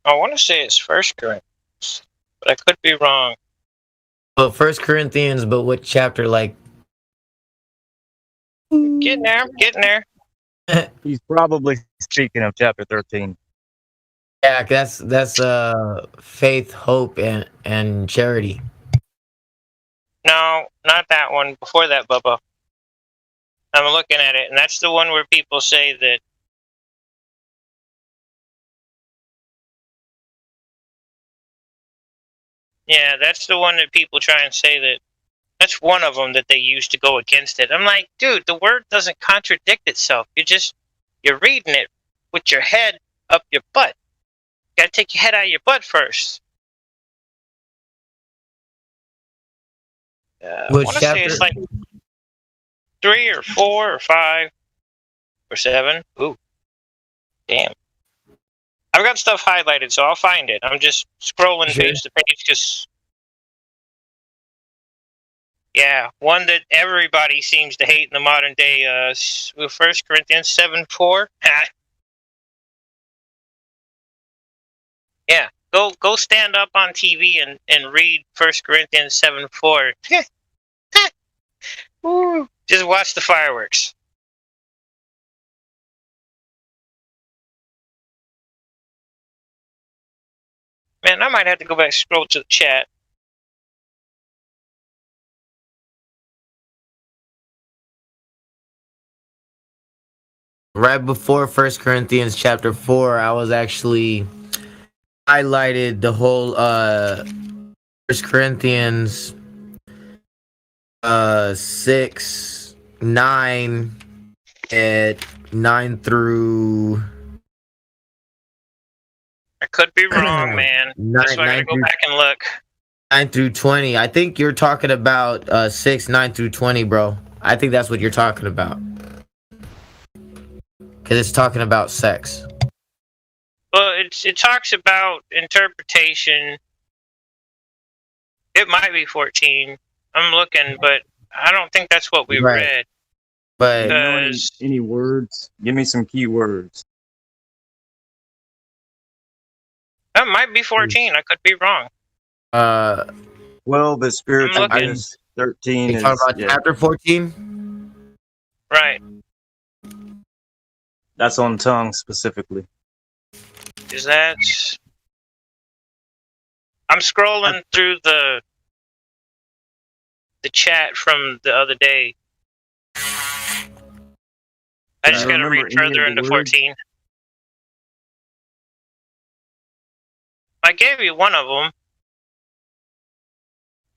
I want to say it's 1 Corinthians, but I could be wrong. Well, 1 Corinthians, but what chapter? Like, getting there. He's probably speaking of chapter 13. Yeah, that's faith, hope, and charity. No, not that one. Before that, Bubba. I'm looking at it, and that's the one where people say that Yeah, that's the one that people try and say that. That's one of them that they use to go against it. I'm like, dude, the word doesn't contradict itself. You're reading it with your head up your butt. You gotta take your head out of your butt first. I want to say it's like 3 or 4 or 5 or 7. Ooh, damn. I've got stuff highlighted, so I'll find it. I'm just scrolling page to page because... Yeah, one that everybody seems to hate in the modern day, 1 Corinthians 7:4. Yeah, go stand up on TV and read 1 Corinthians 7:4. Just watch the fireworks. Man, I might have to go back and scroll to the chat. Right before 1 Corinthians chapter 4, I was actually highlighted the whole 1 Corinthians 6, 9, at 9 through... I could be wrong, man. That's why I gotta go back and look. 9 through 20. I think you're talking about 6, 9 through 20, bro. I think that's what you're talking about. Because it's talking about sex. Well, it talks about interpretation. It might be 14. I'm looking, but I don't think that's what we read. But you know any words? Give me some key words. That might be 14. I could be wrong. 12 is spiritual gifts. 13 is... talking about chapter 14? Right. That's on tongue specifically. Is that... I'm scrolling through the chat from the other day. I just gotta read further into 14. I gave you one of them.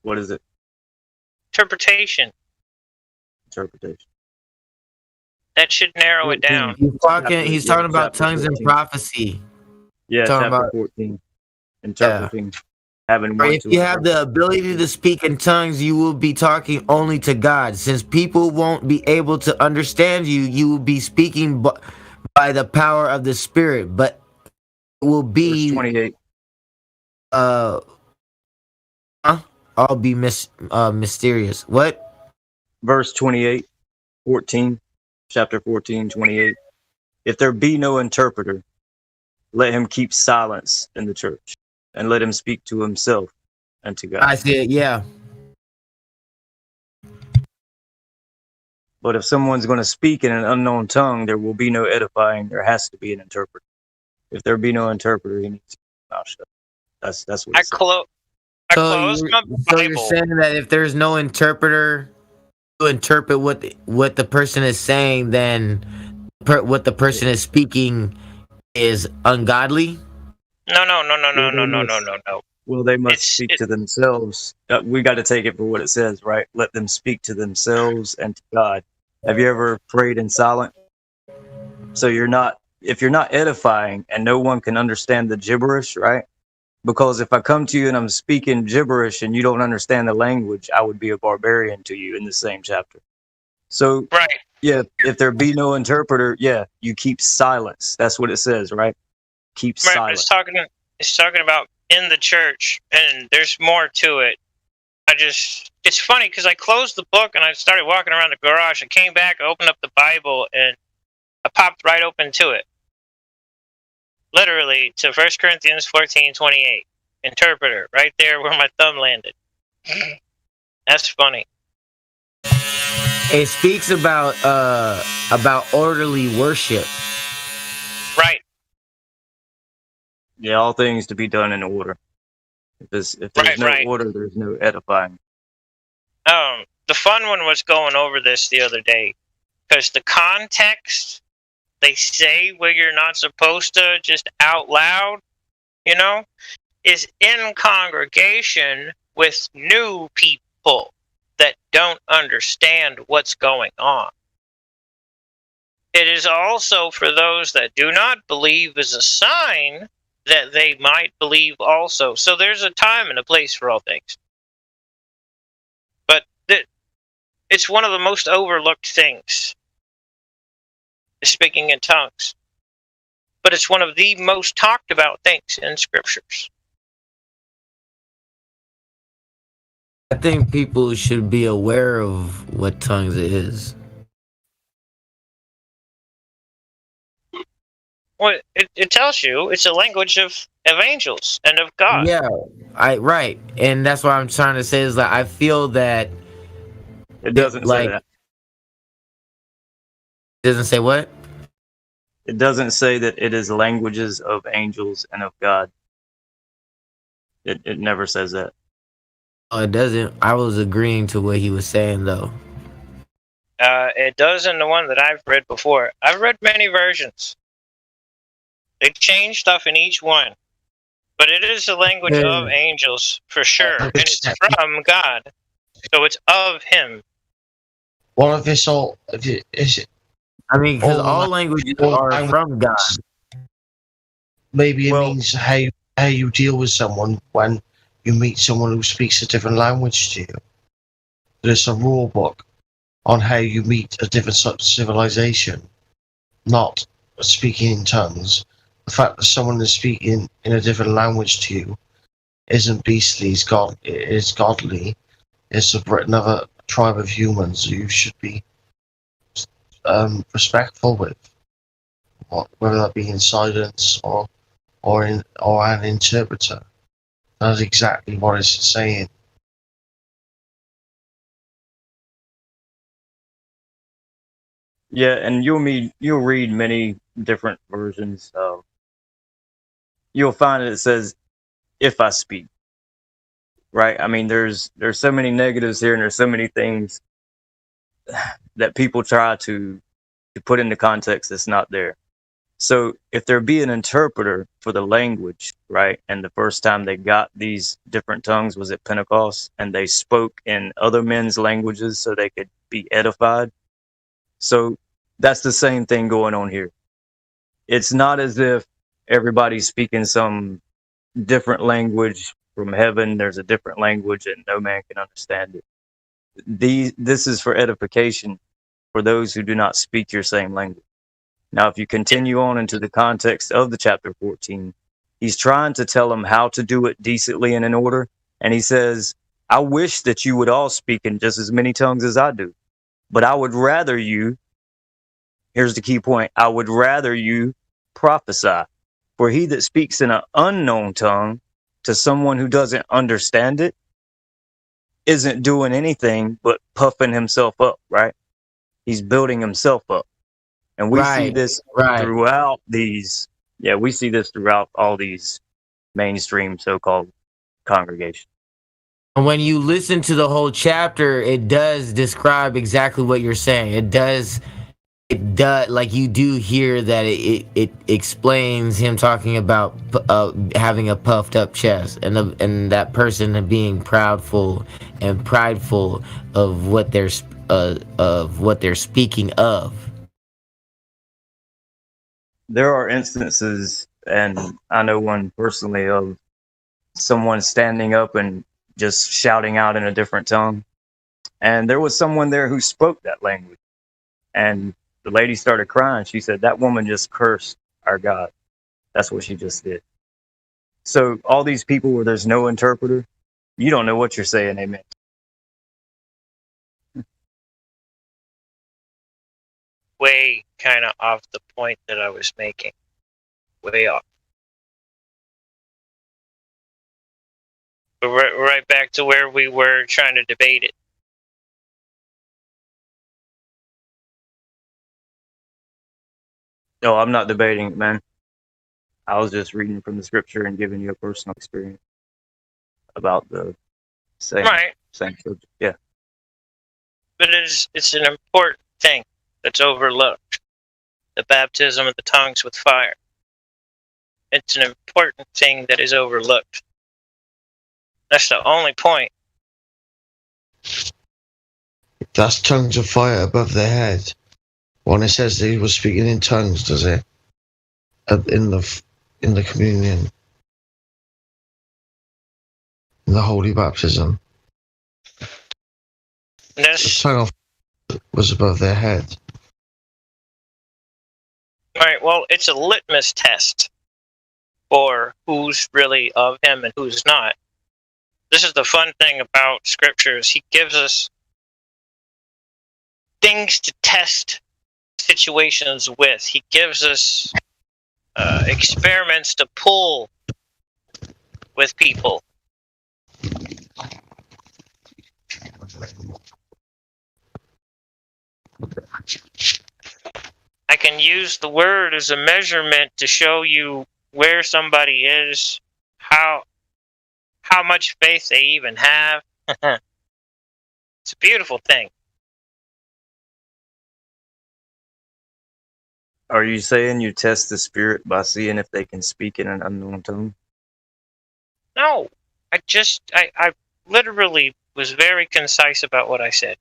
What is it? Interpretation. That should narrow it down. He's talking about tongues and prophecy. Yeah, chapter 14. Interpreting. Having one if you have the ability to speak in tongues, you will be talking only to God. Since people won't be able to understand you, you will be speaking by the power of the Spirit. But it will be... Verse 28. I'll be mysterious. What? Verse 28, 14, chapter 14, 28. If there be no interpreter, let him keep silence in the church, and let him speak to himself and to God. I see it, yeah. But if someone's going to speak in an unknown tongue, there will be no edifying. There has to be an interpreter. If there be no interpreter, he needs to keep his mouth shut. That's what I closed my Bible. So you're saying that if there's no interpreter to interpret what the person is saying, then what the person is speaking is ungodly? No. Well, they must speak to themselves. We got to take it for what it says, right? Let them speak to themselves and to God. Have you ever prayed in silence? So if you're not edifying and no one can understand the gibberish, right? Because if I come to you and I'm speaking gibberish and you don't understand the language, I would be a barbarian to you in the same chapter. So, yeah, if there be no interpreter, yeah, you keep silence. That's what it says, right? Keep silence. It's talking about in the church, and there's more to it. It's funny because I closed the book and I started walking around the garage. I came back, I opened up the Bible, and I popped right open to it. Literally to 1 Corinthians 14:28. Interpreter, right there where my thumb landed. That's funny. It speaks about orderly worship. Right. Yeah, all things to be done in order. If there's no order, there's no edifying. The fun one was going over this the other day because the context, they say where you're not supposed to just out loud, is in congregation with new people that don't understand what's going on. It is also for those that do not believe as a sign that they might believe also. So there's a time and a place for all things. But it's one of the most overlooked things, speaking in tongues. But it's one of the most talked about things in scriptures. I think people should be aware of what tongues is. Well, it tells you it's a language of angels and of God. Yeah, right, and that's what I'm trying to say is that I feel that it doesn't say that. It doesn't say what? It doesn't say that it is languages of angels and of God. It never says that. Oh, it doesn't. I was agreeing to what he was saying though. It does in the one that I've read before. I've read many versions. They change stuff in each one. But it is the language of angels, for sure. And it's from God. So it's of Him. Well, if it's all... is it? I mean, because all languages are from God. Maybe it means how you deal with someone when you meet someone who speaks a different language to you. There's a rule book on how you meet a different civilization, not speaking in tongues. The fact that someone is speaking in a different language to you isn't beastly, it's godly. It's another tribe of humans you should be respectful with, whether that be in silence or an interpreter. That's exactly what it's saying. Yeah, and you'll read many different versions. You'll find it says, "If I speak," right? I mean, there's so many negatives here, and there's so many things that people try to put into context that's not there. So if there be an interpreter for the language, right? And the first time they got these different tongues was at Pentecost, and they spoke in other men's languages so they could be edified. So that's the same thing going on here. It's not as if everybody's speaking some different language from heaven. There's a different language and no man can understand it. This is for edification for those who do not speak your same language. Now, if you continue on into the context of the chapter 14, he's trying to tell them how to do it decently and in order. And he says, I wish that you would all speak in just as many tongues as I do, but I would rather you, here's the key point, I would rather you prophesy. For he that speaks in an unknown tongue to someone who doesn't understand it isn't doing anything but puffing himself up, right? He's building himself up. And we see this throughout these, we see this throughout all these mainstream so-called congregations. And when you listen to the whole chapter, it does describe exactly what you're saying. It does, like you do hear that it explains him talking about having a puffed up chest and that person being proudful and prideful of what they're speaking of. There are instances, and I know one personally, of someone standing up and just shouting out in a different tongue. And there was someone there who spoke that language. And the lady started crying. She said, that woman just cursed our God. That's what she just did. So all these people where there's no interpreter, you don't know what you're saying, amen. Way kind of off the point that I was making. Way off. But right back to where we were trying to debate it. No, I'm not debating it, man. I was just reading from the scripture and giving you a personal experience about the same subject. Yeah. But it's an important thing that's overlooked. The baptism of the tongues with fire. It's an important thing that is overlooked. That's the only point. That's tongues of fire above their head. When it says that he was speaking in tongues, does it? In the communion, in the holy baptism. The tongue of was above their head. Right, well, it's a litmus test for who's really of him and who's not. This is the fun thing about scriptures. He gives us things to test situations with. He gives us experiments to pull with people. I can use the word as a measurement to show you where somebody is, how much faith they even have. It's a beautiful thing. Are you saying you test the spirit by seeing if they can speak in an unknown tongue? No, I literally was very concise about what I said.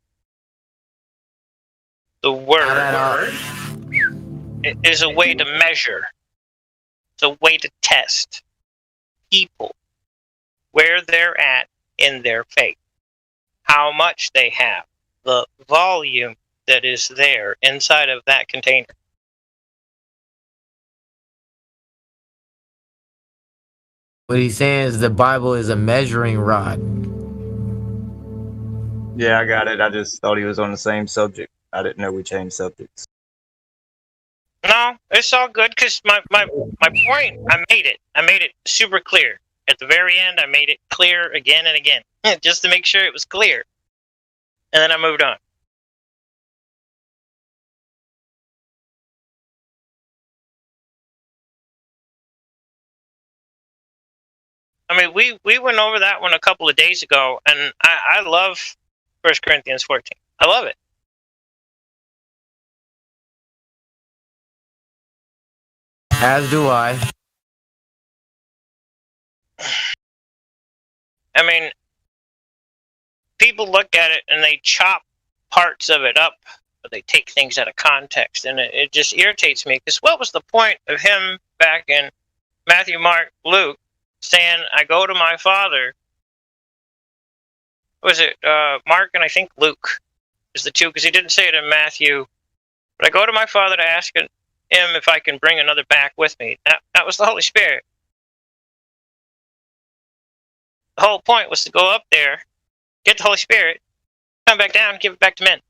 The word is a way to measure. It's a way to test people where they're at in their faith, how much they have, the volume that is there inside of that container. What he's saying is the Bible is a measuring rod. Yeah, I got it. I just thought he was on the same subject. I didn't know we changed subjects. No, it's all good because my point, I made it. I made it super clear. At the very end, I made it clear again and again, just to make sure it was clear. And then I moved on. I mean, we went over that one a couple of days ago, and I love 1 Corinthians 14. I love it. As do I. I mean, people look at it and they chop parts of it up, or they take things out of context, and it just irritates me. Because what was the point of him back in Matthew, Mark, Luke, saying, I go to my Father? Was it Mark and I think Luke is the two, because he didn't say it in Matthew. But I go to my Father to ask him if I can bring another back with me. That was the Holy Spirit. The whole point was to go up there, get the Holy Spirit, come back down, give it back to men.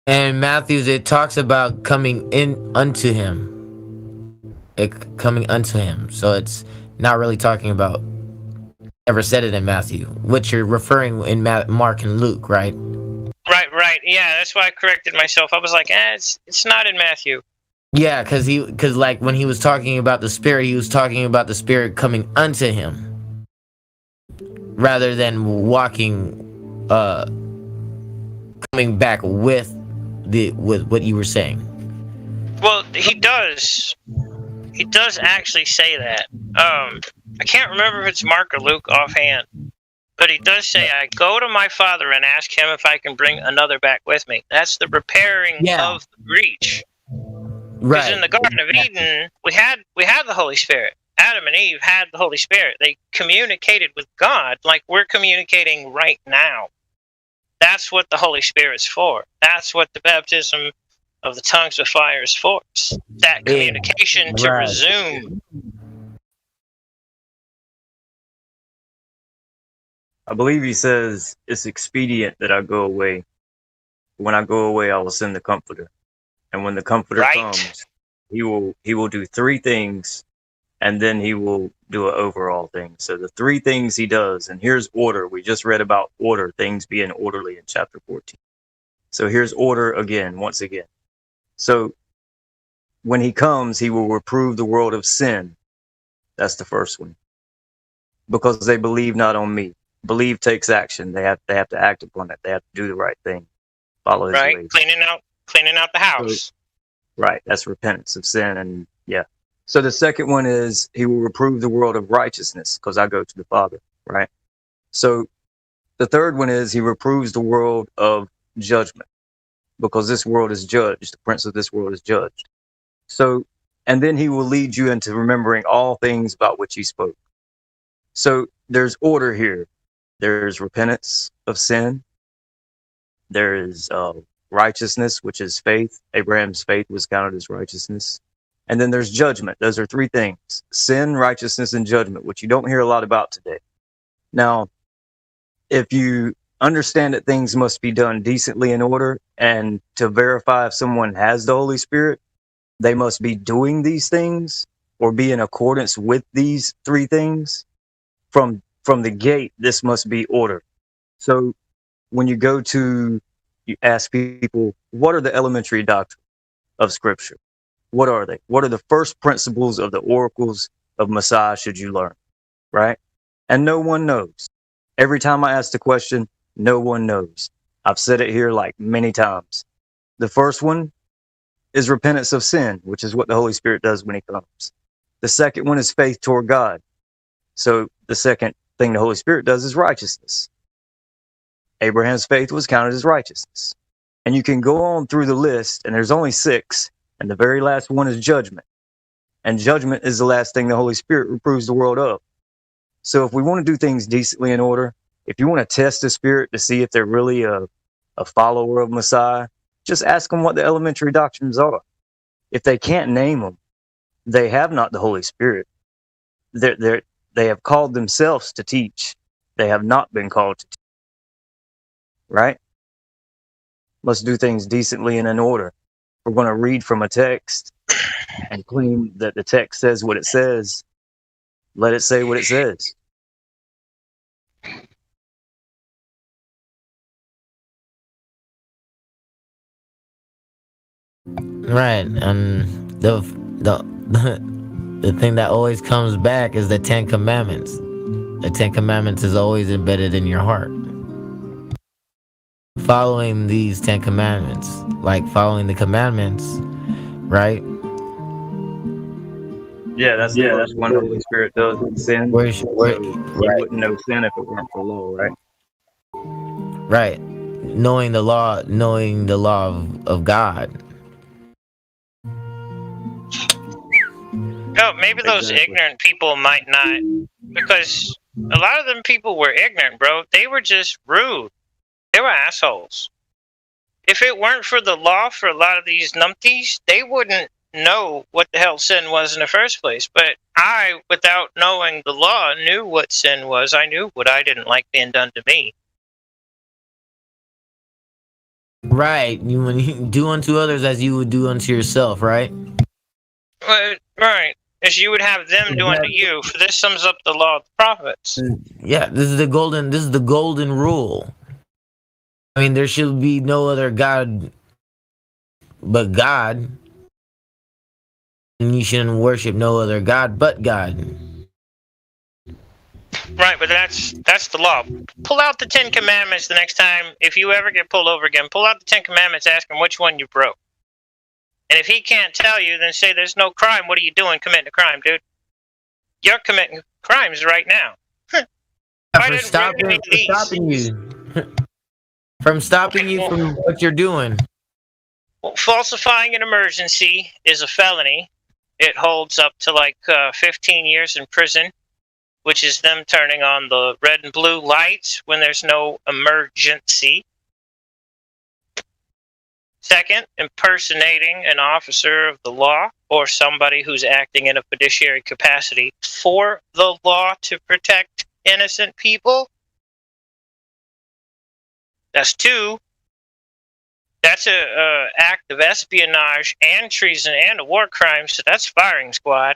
And Matthews, it talks about coming in unto him. Coming unto him. So it's not really talking about, ever said it in Matthew, which you're referring in Mark and Luke, right? Right. Yeah, that's why I corrected myself. I was like, it's not in Matthew. Yeah, because like when he was talking about the Spirit, he was talking about the Spirit coming unto him, rather than coming back with what you were saying. Well, he does actually say that. I can't remember if it's Mark or Luke offhand, but he does say, I go to my Father and ask him if I can bring another back with me. That's the repairing of the breach. Because in the Garden of Eden, we had the Holy Spirit. Adam and Eve had the Holy Spirit. They communicated with God like we're communicating right now. That's what the Holy Spirit's for. That's what the baptism of the tongues of fire is for. It's that communication to resume. I believe he says it's expedient that I go away. When I go away, I will send the Comforter. And when the Comforter comes, he will do three things, and then he will do an overall thing. So the three things he does, and here's order. We just read about order, things being orderly in chapter 14. So here's order again, once again. So when he comes, he will reprove the world of sin. That's the first one. Because they believe not on me. Believe takes action. They have to act upon it. They have to do the right thing. Follow his ways. Cleaning out the house. So, right. That's repentance of sin. And yeah. So the second one is he will reprove the world of righteousness because I go to the Father. Right. So the third one is he reproves the world of judgment, because this world is judged. The prince of this world is judged. So, and then he will lead you into remembering all things about which he spoke. So there's order here. There's repentance of sin. There is righteousness, which is faith. Abraham's faith was counted as righteousness. And then there's judgment. Those are three things: sin, righteousness, and judgment, which you don't hear a lot about today. Now, if you understand that things must be done decently in order, and to verify if someone has the Holy Spirit, they must be doing these things or be in accordance with these three things. From the gate, this must be order. So when you ask people, what are the elementary doctrines of Scripture? What are they? What are the first principles of the oracles of Messiah should you learn? Right? And no one knows. Every time I ask the question, no one knows. I've said it here like many times. The first one is repentance of sin, which is what the Holy Spirit does when he comes. The second one is faith toward God. So the second thing the Holy Spirit does is righteousness. Abraham's faith was counted as righteousness. And you can go on through the list, and there's only 6, and the very last one is judgment. And judgment is the last thing the Holy Spirit reproves the world of. So if we want to do things decently in order, if you want to test the Spirit to see if they're really a follower of Messiah, just ask them what the elementary doctrines are. If they can't name them, they have not the Holy Spirit. They have called themselves to teach. They have not been called to teach. Right? Must do things decently and in order. We're going to read from a text and claim that the text says what it says. Let it say what it says. Right, and the the thing that always comes back is the 10 Commandments. The 10 Commandments is always embedded in your heart. Following these 10 Commandments, like following the commandments, right? Yeah, that's the first one the Holy Spirit does with sin. You wouldn't know sin if it weren't for law, right? Right. Knowing the law of God. No, maybe those ignorant people might not, because a lot of them people were ignorant, bro. They were just rude. They were assholes. If it weren't for the law for a lot of these numpties, they wouldn't know what the hell sin was in the first place. But I, without knowing the law, knew what sin was. I knew what I didn't like being done to me. Right. You do unto others as you would do unto yourself, right? Right. As you would have them do unto you. For this sums up the law of the prophets. Yeah, this is the golden rule. I mean, there should be no other God but God. And you shouldn't worship no other God but God. Right, but that's the law. Pull out the 10 Commandments the next time. If you ever get pulled over again, pull out the 10 Commandments, ask him which one you broke. And if he can't tell you, then say there's no crime. What are you doing committing a crime, dude? You're committing crimes right now. For stopping you. From stopping you from what you're doing. Well, falsifying an emergency is a felony. It holds up to like 15 years in prison, which is them turning on the red and blue lights when there's no emergency. Second, impersonating an officer of the law or somebody who's acting in a fiduciary capacity for the law to protect innocent people. That's 2. That's a act of espionage and treason and a war crime, so that's firing squad.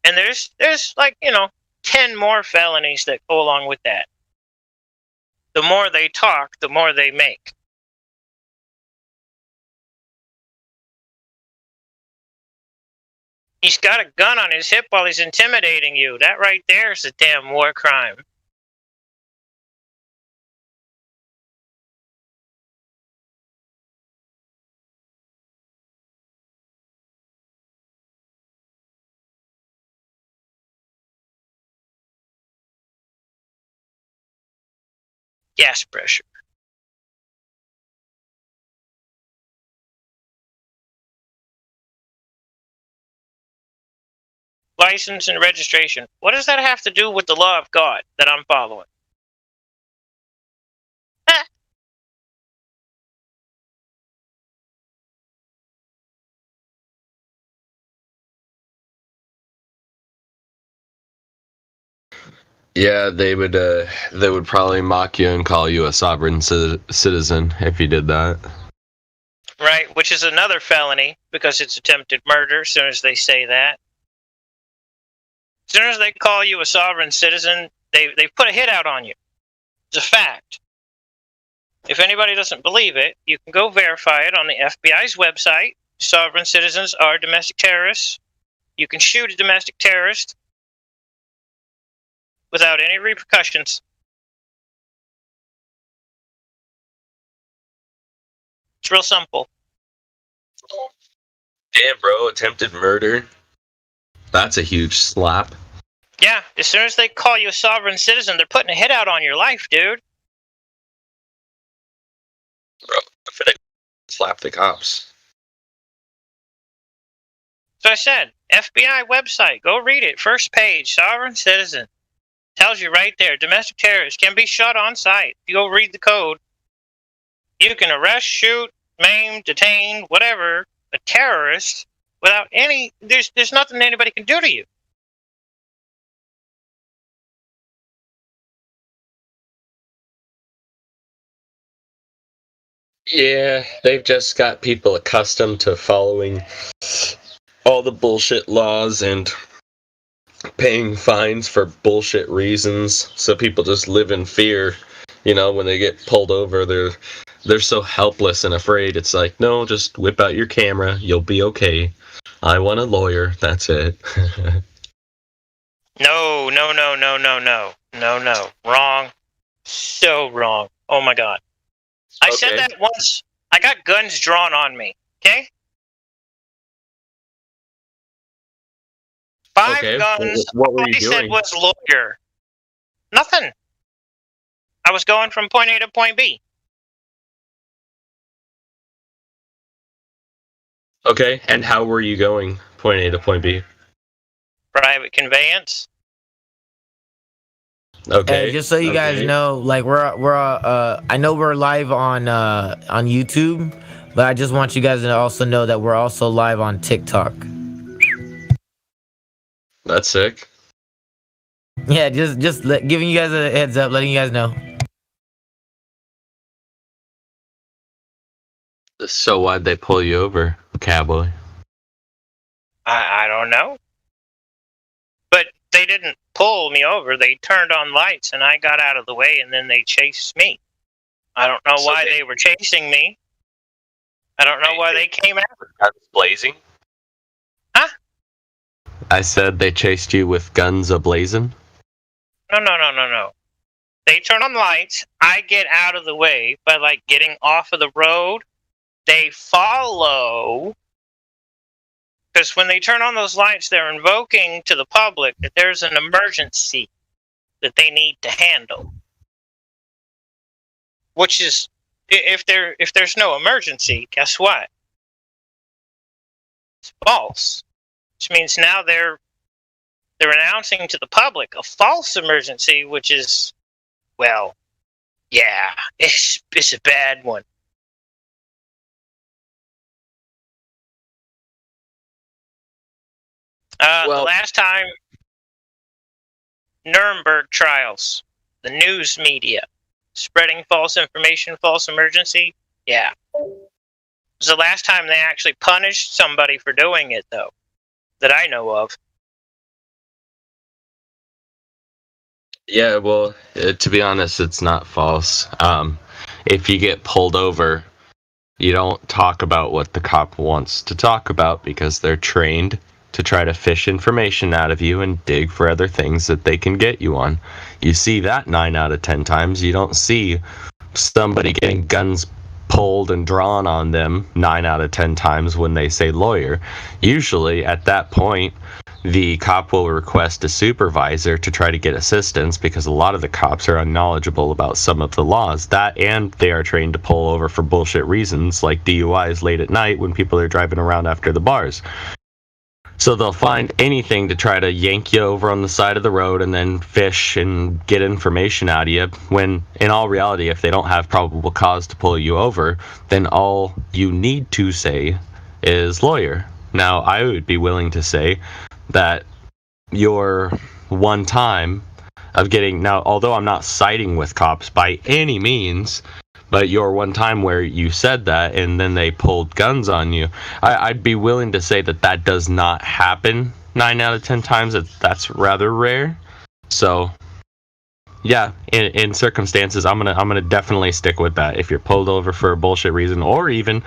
And there's like, 10 more felonies that go along with that. The more they talk, the more they make. He's got a gun on his hip while he's intimidating you. That right there is a damn war crime. gas pressure. License and registration. What does that have to do with the law of God that I'm following? Yeah, they would probably mock you and call you a sovereign citizen if you did that. Right, which is another felony because it's attempted murder as soon as they say that. As soon as they call you a sovereign citizen, they've put a hit out on you. It's a fact. If anybody doesn't believe it, you can go verify it on the FBI's website. Sovereign citizens are domestic terrorists. You can shoot a domestic terrorist without any repercussions. It's real simple. Damn, bro, attempted murder. That's a huge slap. Yeah, as soon as they call you a sovereign citizen, they're putting a hit out on your life, dude. Bro, if they slap the cops. So I said, FBI website, go read it. First page, sovereign citizen. Tells you right there, domestic terrorists can be shot on sight. If you go read the code, you can arrest, shoot, maim, detain, whatever, a terrorist without any, there's nothing anybody can do to you. Yeah, they've just got people accustomed to following all the bullshit laws and paying fines for bullshit reasons, so people just live in fear. You know, when they get pulled over, they're so helpless and afraid. It's like, no, just whip out your camera, you'll be okay. I want a lawyer, that's it. No. Wrong. So wrong. Oh my God. I said that once. I got guns drawn on me, okay? 5 guns. What were All you he said doing? was lawyer. Nothing. I was going from point A to point B. Okay, and how were you going point A to point B? Private conveyance. Okay. Hey, just so you guys know, like I know we're live on YouTube, but I just want you guys to also know that we're also live on TikTok. That's sick. Yeah, just giving you guys a heads up, letting you guys know. So why'd they pull you over, cowboy? I don't know. But they didn't pull me over. They turned on lights and I got out of the way and then they chased me. I don't know why they were chasing me. I don't know why they came after me. Guns blazing? Huh? I said they chased you with guns ablazing? No. They turn on lights. I get out of the way by like getting off of the road. They follow. Because when they turn on those lights, they're invoking to the public that there's an emergency that they need to handle. Which is, if there's no emergency, guess what? It's false. Which means now they're announcing to the public a false emergency, which is, well, yeah, it's a bad one. The last time, Nuremberg trials, the news media, spreading false information, false emergency, yeah. It was the last time they actually punished somebody for doing it, though, that I know of. Yeah, well, to be honest, it's not false. If you get pulled over, you don't talk about what the cop wants to talk about because they're trained to try to fish information out of you and dig for other things that they can get you on. You see that 9 out of 10 times. You don't see somebody getting guns pulled and drawn on them 9 out of 10 times when they say lawyer. Usually at that point, the cop will request a supervisor to try to get assistance, because a lot of the cops are unknowledgeable about some of the laws. That, and they are trained to pull over for bullshit reasons like DUIs late at night when people are driving around after the bars. So they'll find anything to try to yank you over on the side of the road and then fish and get information out of you, when in all reality, if they don't have probable cause to pull you over, then all you need to say is lawyer. Now, I would be willing to say that your one time of getting, now although I'm not siding with cops by any means, but your one time where you said that and then they pulled guns on you, I'd be willing to say that that does not happen 9 out of 10 times. That's rather rare. So yeah, in circumstances, I'm gonna definitely stick with that. If you're pulled over for a bullshit reason, or even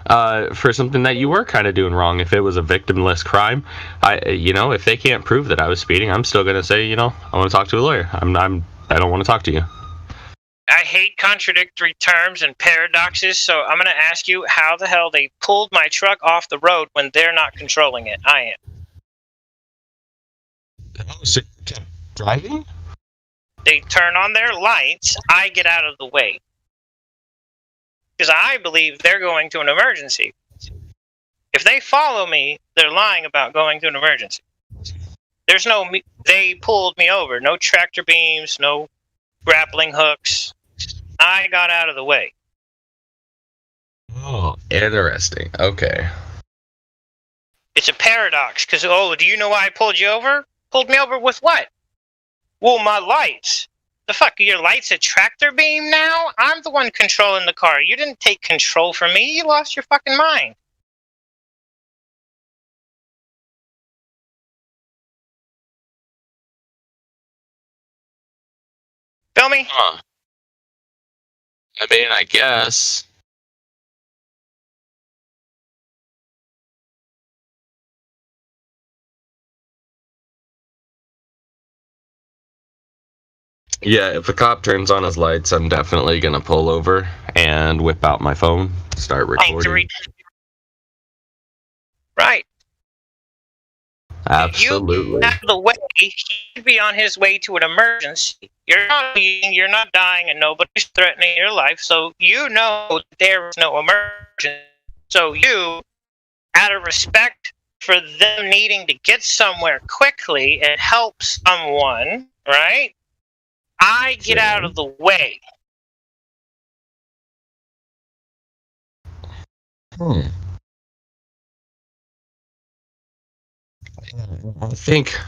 for something that you were kind of doing wrong, if it was a victimless crime, if they can't prove that I was speeding, I'm still gonna say, I want to talk to a lawyer. I don't want to talk to you. I hate contradictory terms and paradoxes, so I'm going to ask you how the hell they pulled my truck off the road when they're not controlling it. I am. Oh, so you kept driving? They turn on their lights, I get out of the way. Because I believe they're going to an emergency. If they follow me, they're lying about going to an emergency. They pulled me over. No tractor beams, no grappling hooks. I got out of the way. Oh, interesting. Okay. It's a paradox, because, do you know why I pulled you over? Pulled me over with what? Well, my lights. The fuck, are your lights a tractor beam now? I'm the one controlling the car. You didn't take control from me. You lost your fucking mind. Feel me? Huh. I mean, I guess. Yeah, if a cop turns on his lights, I'm definitely gonna pull over and whip out my phone, start recording. Right. Absolutely. You out of the way, he'd be on his way to an emergency. You're not bleeding, you're not dying, and nobody's threatening your life, so you know there is no emergency. So you, out of respect for them needing to get somewhere quickly and help someone, right? I get out of the way.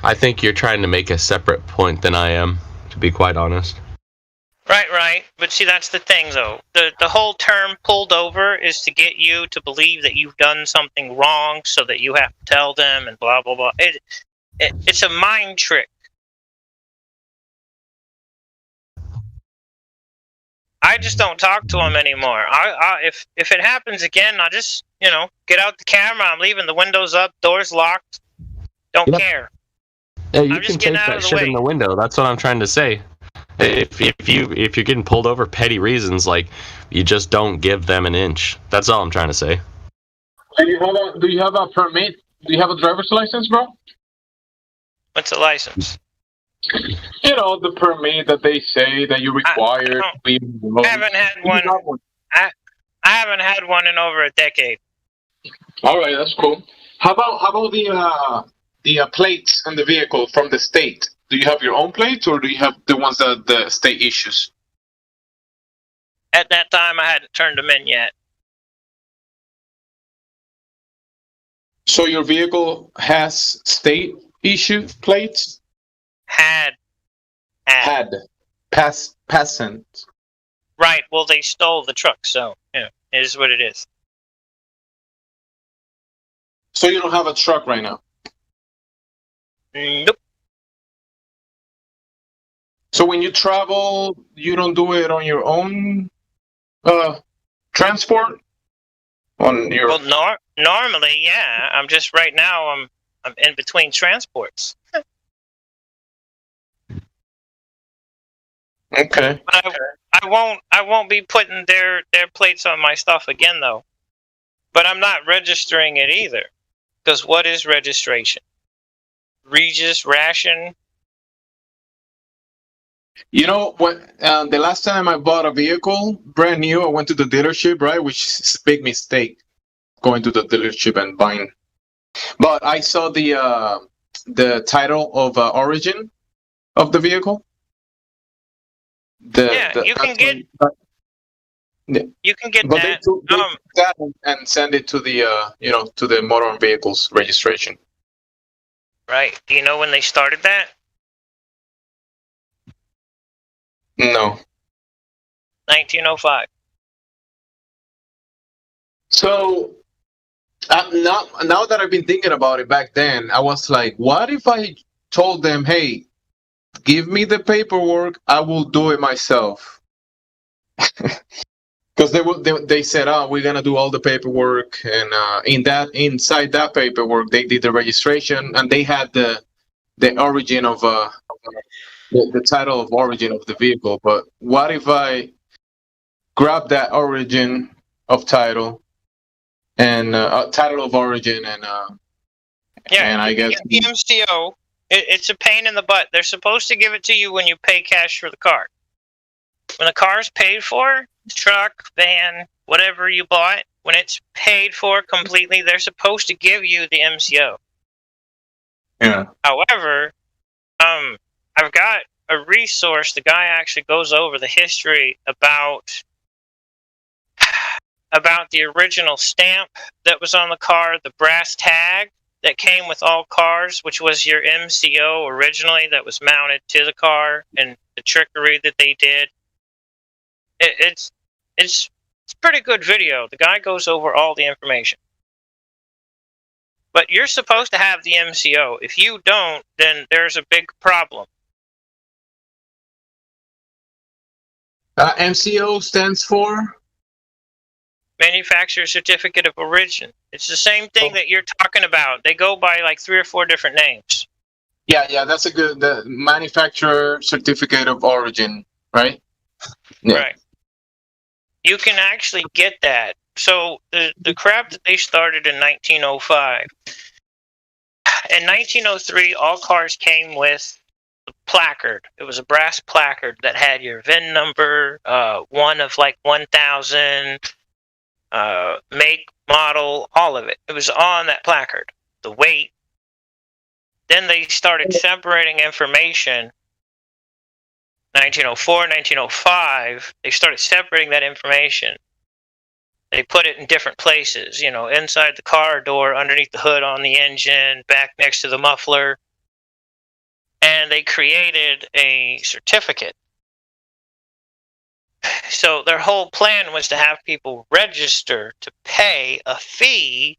I think you're trying to make a separate point than I am, to be quite honest. Right. But see, that's the thing, though. The whole term pulled over is to get you to believe that you've done something wrong so that you have to tell them and blah, blah, blah. It's a mind trick. I just don't talk to them anymore. If it happens again, I'll just, get out the camera. I'm leaving the windows up, doors locked. Don't care. Yeah, you can take that shit in the window. That's what I'm trying to say. If you're getting pulled over petty reasons, like, you just don't give them an inch. That's all I'm trying to say. Do you have a permit? Do you have a driver's license, bro? What's a license? The permit that they say that you require. I haven't had one. I haven't had one in over a decade. All right, that's cool. How about the plates on the vehicle from the state? Do you have your own plates, or do you have the ones that the state issues? At that time, I hadn't turned them in yet. So your vehicle has state issued plates? Had. Passant. Right. Well, they stole the truck, so it is what it is. So you don't have a truck right now? Nope. So when you travel, you don't do it on your own transport? On your normally, yeah. I'm just right now. I'm in between transports. Okay. I won't be putting their plates on my stuff again though. But I'm not registering it either. Because what is registration? Regis ration? You know what? The last time I bought a vehicle, brand new, I went to the dealership, right? Which is a big mistake, going to the dealership and buying. But I saw the title of origin of the vehicle. You can get but that. They took that and send it to the to the motor vehicles registration. Right. Do you know when they started that? No. 1905. So now that I've been thinking about it back then, I was like, what if I told them, hey, give me the paperwork, I will do it myself. Because they said, oh, we're gonna do all the paperwork, and inside that paperwork they did the registration, and they had the origin of the title of origin of the vehicle. But what if I grab that origin of title and title of origin and I guess the MCO, it's a pain in the butt. They're supposed to give it to you when you pay cash for the car. When the car is paid for, truck, van, whatever you bought, when it's paid for completely, they're supposed to give you the MCO. Yeah. However, I've got a resource. The guy actually goes over the history about the original stamp that was on the car, the brass tag that came with all cars, which was your MCO originally that was mounted to the car, and the trickery that they did. It's a pretty good video. The guy goes over all the information. But you're supposed to have the MCO. If you don't, then there's a big problem. MCO stands for? Manufacturer Certificate of Origin. It's the same thing that you're talking about. They go by like 3 or 4 different names. Yeah, that's a good, the Manufacturer Certificate of Origin, right? Yeah. Right. You can actually get that. So the crap that they started in 1905. In 1903, all cars came with a placard. It was a brass placard that had your VIN number, one of like 1,000, make, model, all of it. It was on that placard. The weight. Then they started separating information. 1904, 1905, they started separating that information. They put it in different places, inside the car door, underneath the hood on the engine, back next to the muffler. And they created a certificate. So their whole plan was to have people register to pay a fee,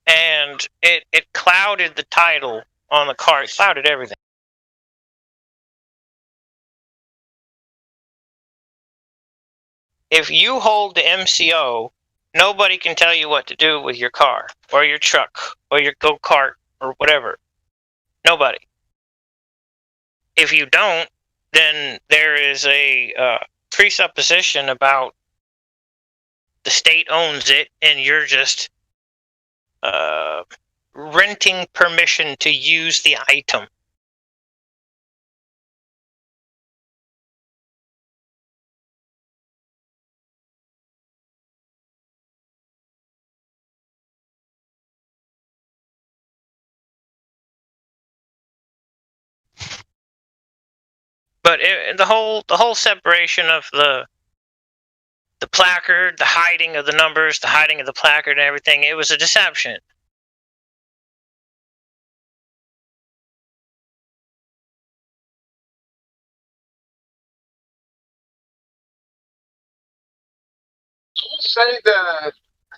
and it clouded the title on the car. It clouded everything. If you hold the MCO, nobody can tell you what to do with your car or your truck or your go-kart or whatever. Nobody. If you don't, then there is a presupposition about the state owns it and you're just renting permission to use the item. But the whole separation of the placard, the hiding of the numbers, the hiding of the placard and everything, it was a deception. I will say that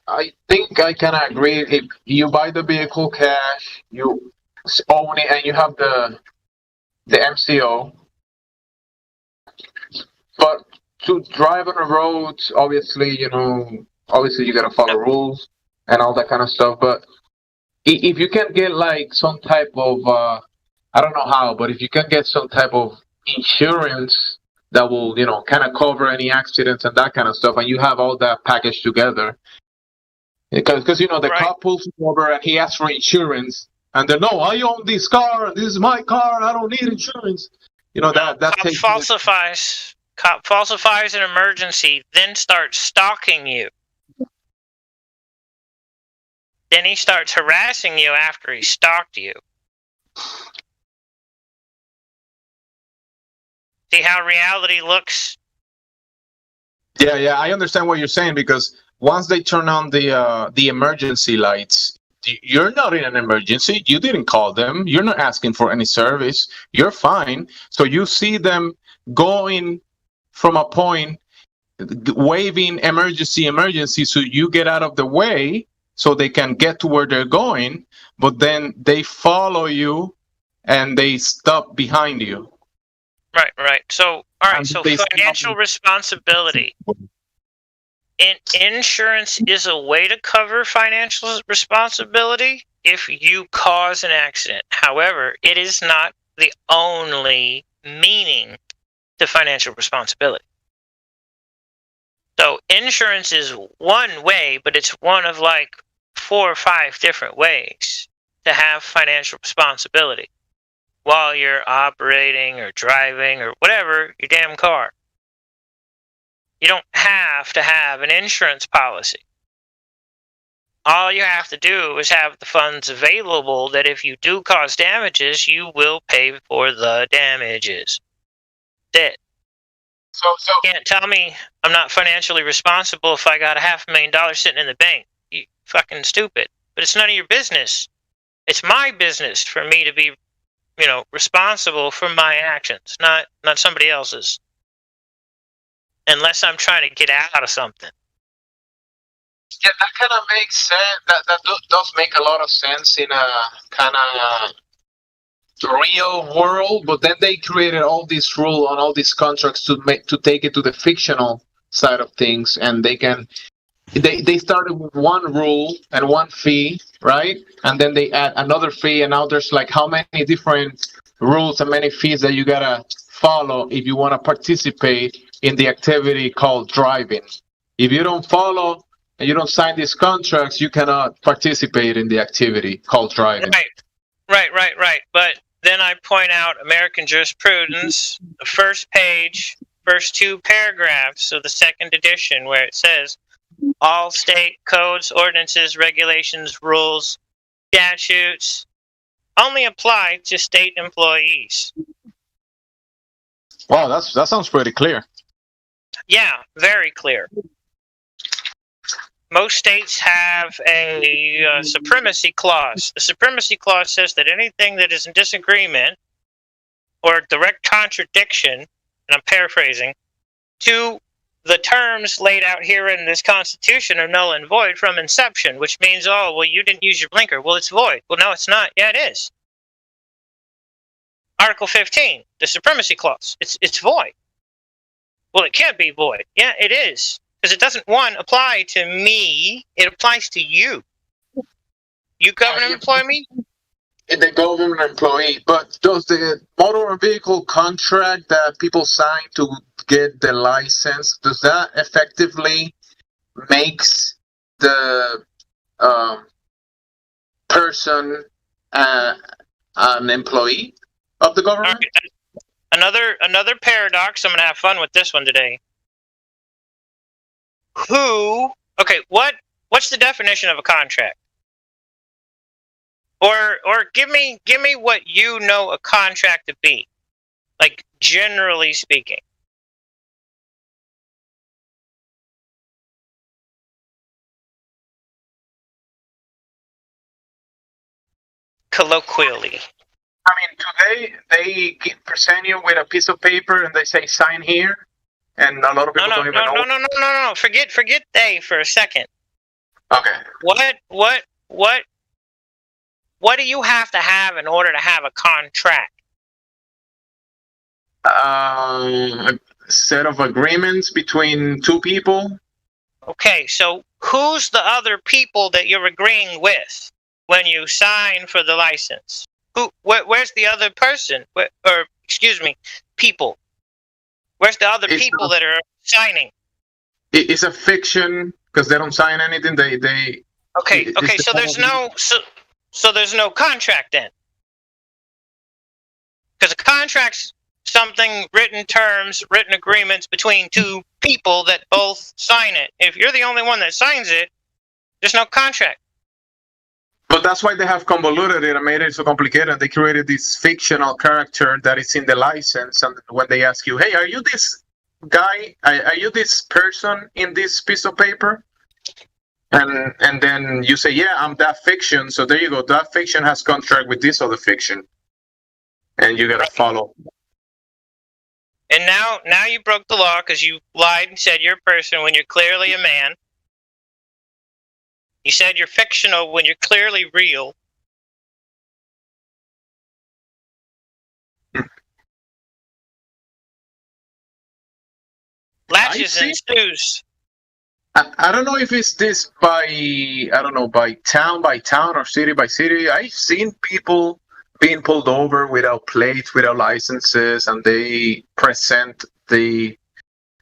I think I can agree. If you buy the vehicle cash, you own it, and you have the MCO. But to drive on the roads, obviously, you gotta follow rules and all that kind of stuff. But if you can get like some type of, I don't know how, but if you can get some type of insurance that will, kind of cover any accidents and that kind of stuff, and you have all that packaged together. Because the cop pulls him over and he asks for insurance, and they're, no, I own this car, this is my car, I don't need insurance. That Cop falsifies an emergency, then starts stalking you. Then he starts harassing you after he stalked you. See how reality looks? Yeah, I understand what you're saying, because once they turn on the emergency lights, you're not in an emergency. You didn't call them. You're not asking for any service. You're fine. So you see them going from a point, waving emergency, so you get out of the way so they can get to where they're going, but then they follow you and they stop behind you. Right. So, all right, so financial responsibility. Insurance is a way to cover financial responsibility if you cause an accident. However, it is not the only meaning to financial responsibility. So insurance is one way, but it's one of like 4 or 5 different ways to have financial responsibility while you're operating or driving or whatever your damn car. You don't have to have an insurance policy. All you have to do is have the funds available that if you do cause damages, you will pay for the damages. That's it. So you can't tell me I'm not financially responsible if I got $500,000 sitting in the bank. You fucking stupid. But it's none of your business. It's my business for me to be, responsible for my actions, not somebody else's. Unless I'm trying to get out of something. Yeah, that kind of makes sense. That does make a lot of sense in a kind of real world, but then they created all these rules on all these contracts to take it to the fictional side of things, and they started with one rule and one fee, right? And then they add another fee, and now there's like how many different rules and many fees that you gotta follow if you want to participate in the activity called driving. If you don't follow and you don't sign these contracts, you cannot participate in the activity called driving. Right. But then I point out American jurisprudence, the first page, first 2 paragraphs of the 2nd edition, where it says, all state codes, ordinances, regulations, rules, statutes only apply to state employees. Wow, that sounds pretty clear. Yeah, very clear. Most states have a supremacy clause. The supremacy clause says that anything that is in disagreement or direct contradiction, and I'm paraphrasing, to the terms laid out here in this Constitution are null and void from inception, which means, you didn't use your blinker. Well, it's void. Well, no, it's not. Yeah, it is. Article 15, the supremacy clause. It's void. Well, it can't be void. Yeah, it is. Because it doesn't, apply to me. It applies to you. You government employee? The government employee. But does the motor vehicle contract that people sign to get the license, does that effectively makes the person an employee of the government? Another paradox. I'm going to have fun with this one today. What's the definition of a contract? Or give me what you know a contract to be, like generally speaking. Colloquially. I mean, today they present you with a piece of paper and they say sign here, and a lot of people don't even know. No. Forget they for a second. Okay. What do you have to have in order to have a contract? A set of agreements between 2 people. Okay, so who's the other people that you're agreeing with when you sign for the license? Where's the other person? People. Where's the other people that are signing? It's a fiction because they don't sign anything. They Okay. So there's no so there's no contract then, because a contract's something, written terms, written agreements between two people that both sign it. If you're the only one that signs it, there's no contract. But that's why they have convoluted it and made it so complicated. They created this fictional character that is in the license, and when they ask you, "Hey, are you this guy? Are you this person in this piece of paper?" And then you say, "Yeah, I'm that fiction." So there you go. That fiction has contract with this other fiction, and you gotta follow. And now you broke the law because you lied and said you're a person when you're clearly a man. You said you're fictional when you're clearly real. Latches and shoes. I don't know if it's this by town or city by city. I've seen people being pulled over without plates, without licenses, and they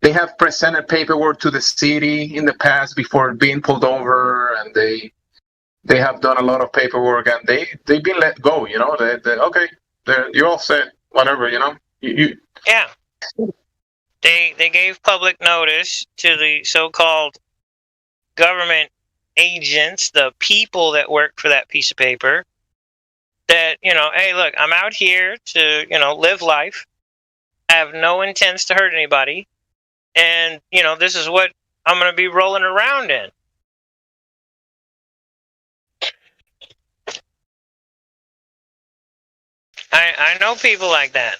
have presented paperwork to the city in the past before being pulled over, and they have done a lot of paperwork, and they've been let go. You know, okay, you're all set, whatever. You know, Yeah. They gave public notice to the so-called government agents, the people that work for that piece of paper, that, hey, look, I'm out here to, live life. I have no intents to hurt anybody. And, this is what I'm going to be rolling around in. I know people like that.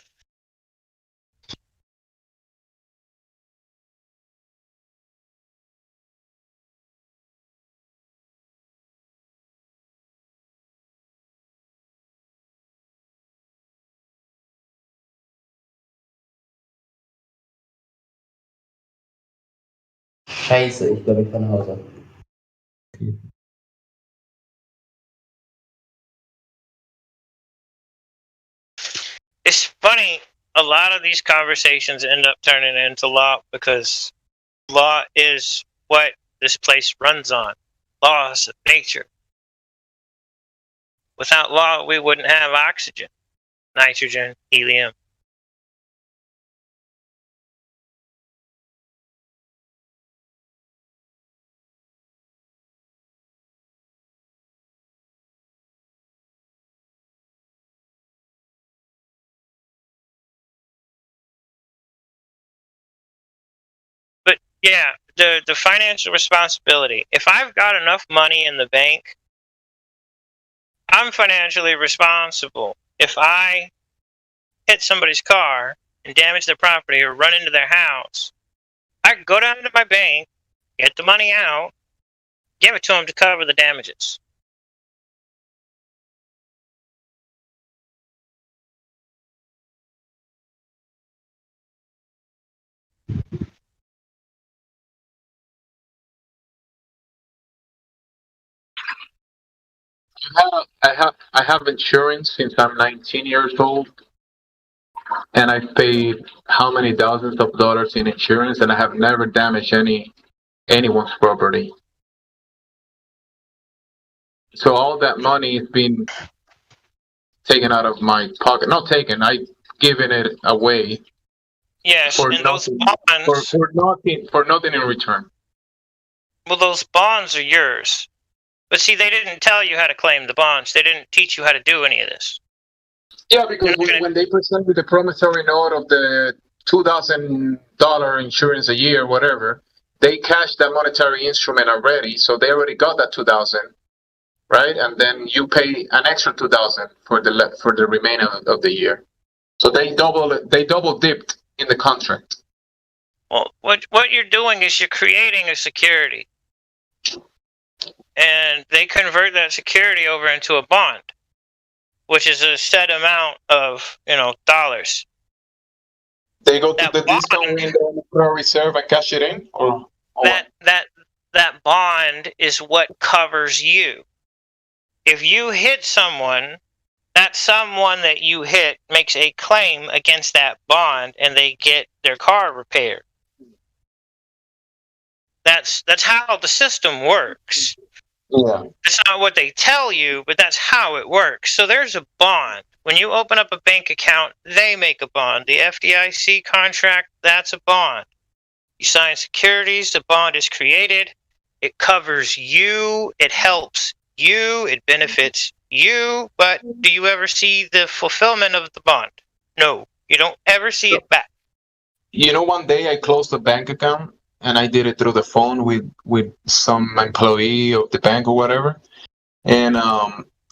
Scheiße, ich glaube, ich fahre nach Hause. It's funny, a lot of these conversations end up turning into law because law is what this place runs on. Laws of nature. Without law, we wouldn't have oxygen, nitrogen, helium. But yeah, the financial responsibility. If I've got enough money in the bank, I'm financially responsible. If I hit somebody's car and damage their property or run into their house, I can go down to my bank, get the money out, give it to them to cover the damages. I have insurance since I'm 19 years old, and I've paid how many thousands of dollars in insurance, and I have never damaged anyone's property. So all that money has been taken out of my pocket. Not taken, I've given it away. Yes, for and nothing, those bonds for nothing in return. Well, those bonds are yours. But see, they didn't tell you how to claim the bonds. They didn't teach you how to do any of this. Yeah, because when they present with the promissory note of the $2,000 insurance a year, whatever, they cashed that monetary instrument already, so they already got that $2,000, right? And then you pay an extra $2,000 for the remainder of the year. So they double dipped in the contract. Well, what you're doing is you're creating a security. And they convert that security over into a bond, which is a set amount of, dollars. They go to the discount window in the Federal Reserve and cash it in, or that bond is what covers you. If you hit someone that someone that you hit makes a claim against that bond and they get their car repaired. That's how the system works. Yeah. It's not what they tell you, but that's how it works. So there's a bond. When you open up a bank account, they make a bond. The FDIC contract, that's a bond. You sign securities, the bond is created. It covers you. It helps you. It benefits you. But do you ever see the fulfillment of the bond? No. You don't ever see it back. You know, one day I closed a bank account and I did it through the phone with some employee of the bank or whatever. And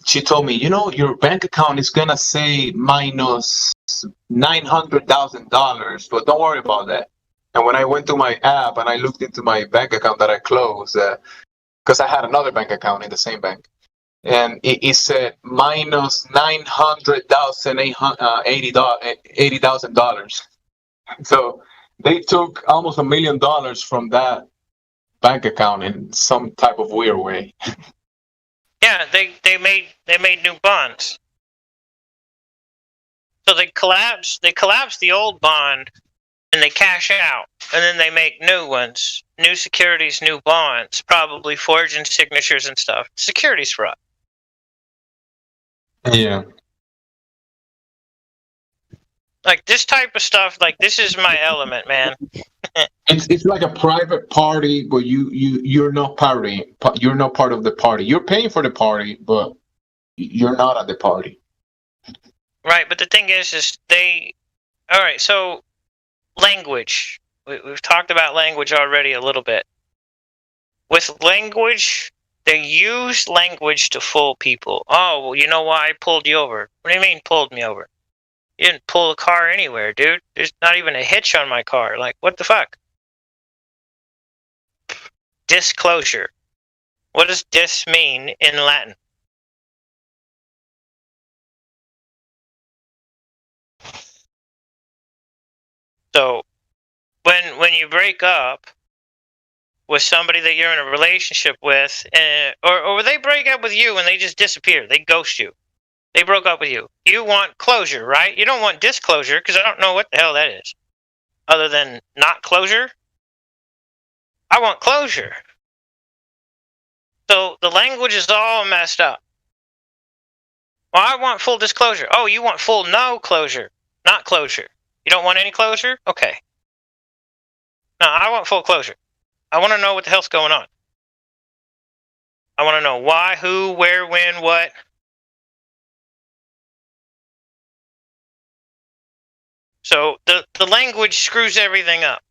she told me, you know, your bank account is going to say minus $900,000, but don't worry about that. And when I went to my app and I looked into my bank account that I closed, because I had another bank account in the same bank, and it said minus $900,080. So they took almost $1 million from that bank account in some type of weird way. Yeah, they made new bonds. So they collapse the old bond and they cash out, and then they make new ones, new securities, new bonds, probably forging signatures and stuff. Securities fraud. Yeah. Like this type of stuff, like this is my element, man. It's like a private party, but you're not party. You're not part of the party. You're paying for the party, but you're not at the party. Right, but the thing is they. All right, so language. We've talked about language already a little bit. With language, they use language to fool people. Oh, well, you know why I pulled you over? What do you mean pulled me over? You didn't pull the car anywhere, dude. There's not even a hitch on my car. Like, what the fuck? Disclosure. What does dis mean in Latin? So, when you break up with somebody that you're in a relationship with, or they break up with you and they just disappear, they ghost you. They broke up with you. You want closure, right? You don't want disclosure, because I don't know what the hell that is. Other than not closure? I want closure. So the language is all messed up. Well, I want full disclosure. Oh, you want full no closure, not closure. You don't want any closure? Okay. No, I want full closure. I want to know what the hell's going on. I want to know why, who, where, when, what. So the language screws everything up.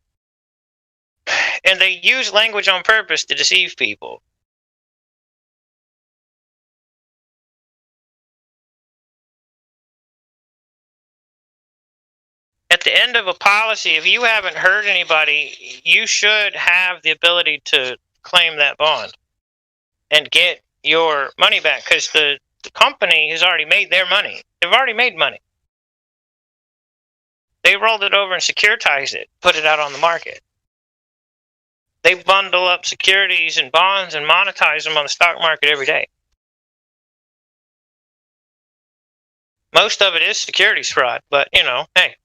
And they use language on purpose to deceive people. At the end of a policy, if you haven't hurt anybody, you should have the ability to claim that bond and get your money back, because the company has already made their money. They've already made money. They rolled it over and securitized it, put it out on the market. They bundle up securities and bonds and monetize them on the stock market every day. Most of it is securities fraud, but, you know, hey,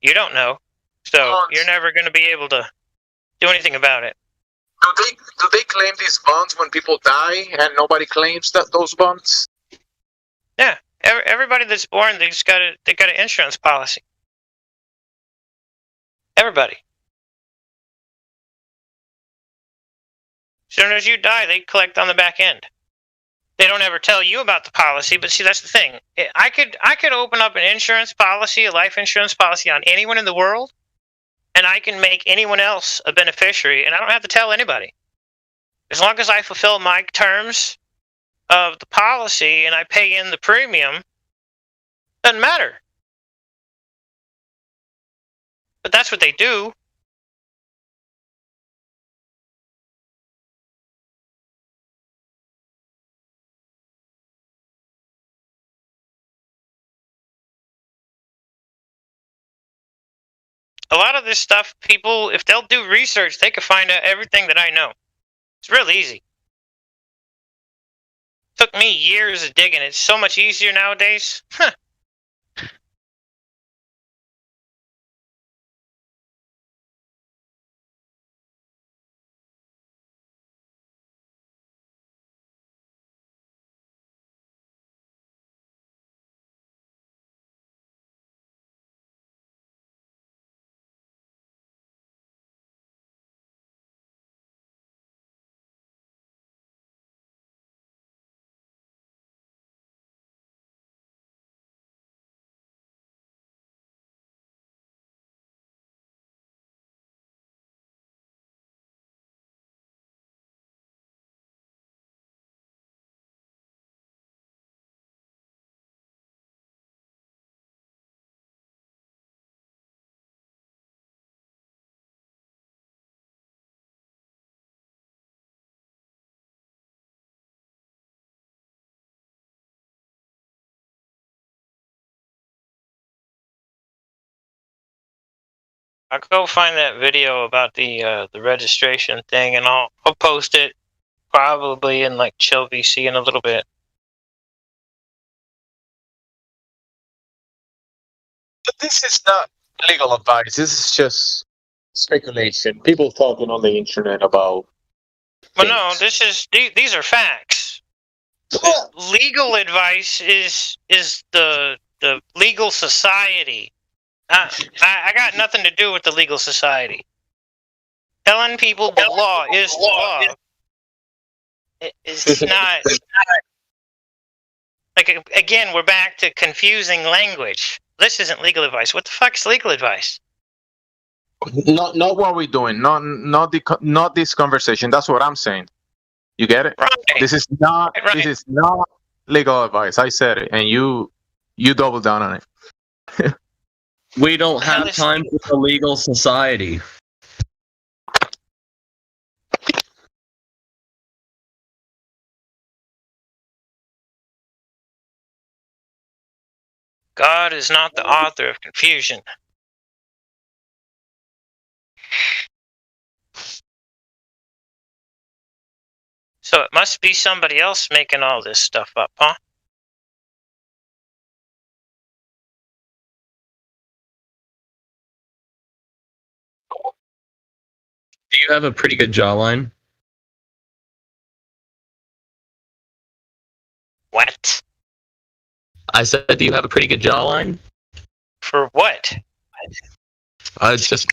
you don't know. So you're never going to be able to do anything about it. Do they claim these bonds when people die and nobody claims those bonds? Yeah, everybody that's born, they got an insurance policy. Everybody. As soon as you die, they collect on the back end. They don't ever tell you about the policy, but see, that's the thing. I could open up an insurance policy, a life insurance policy on anyone in the world, and I can make anyone else a beneficiary, and I don't have to tell anybody. As long as I fulfill my terms of the policy and I pay in the premium, doesn't matter. But that's what they do. A lot of this stuff, people, if they'll do research, they can find out everything that I know. It's real easy. Took me years of digging. It's so much easier nowadays. Huh. I'll go find that video about the registration thing, and I'll post it probably in like Chill VC in a little bit. But this is not legal advice. This is just speculation. People talking on the internet about. Well, no, these are facts. Legal advice is the legal society. I got nothing to do with the legal society. Telling people the law is the law. It's not. Like, again, we're back to confusing language. This isn't legal advice. What the fuck's legal advice? Not what we're doing. Not this conversation. That's what I'm saying. You get it? Right. This is not. Right. This is not legal advice. I said it, and you double down on it. We don't have time for the legal society. God is not the author of confusion. So it must be somebody else making all this stuff up, huh? Do you have a pretty good jawline? What? I said, do you have a pretty good jawline? For what? I was just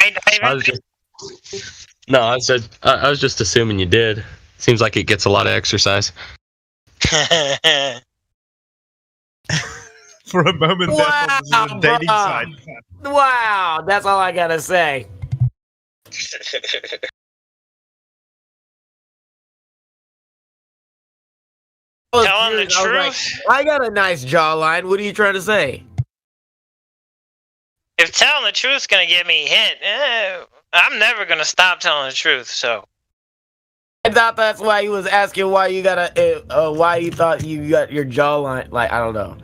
no, I was just assuming you did. Seems like it gets a lot of exercise. For a moment, Wow, that was a dating bro. site. Wow, that's all I gotta say. Telling the I was like, truth? I got a nice jawline. What are you trying to say? If telling the truth's gonna get me hit, I'm never gonna stop telling the truth. So I thought that's why he was asking why you why you thought you got your jawline. Like, I don't know.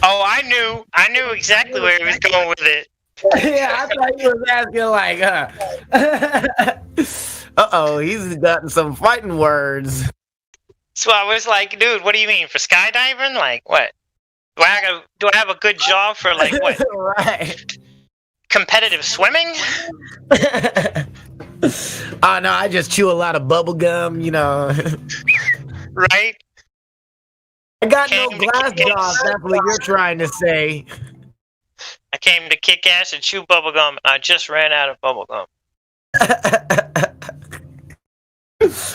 oh, I knew exactly where he was going with it. Yeah, I thought he was asking like, uh-oh, he's gotten some fighting words. So I was like, dude, what do you mean for skydiving? Like what? Do I have a good jaw for like what? Right. Competitive swimming? Oh no, I just chew a lot of bubble gum, you know. Right? I got no glass jaws, that's what you're trying to say. I came to kick ass and chew bubblegum, and I just ran out of bubblegum.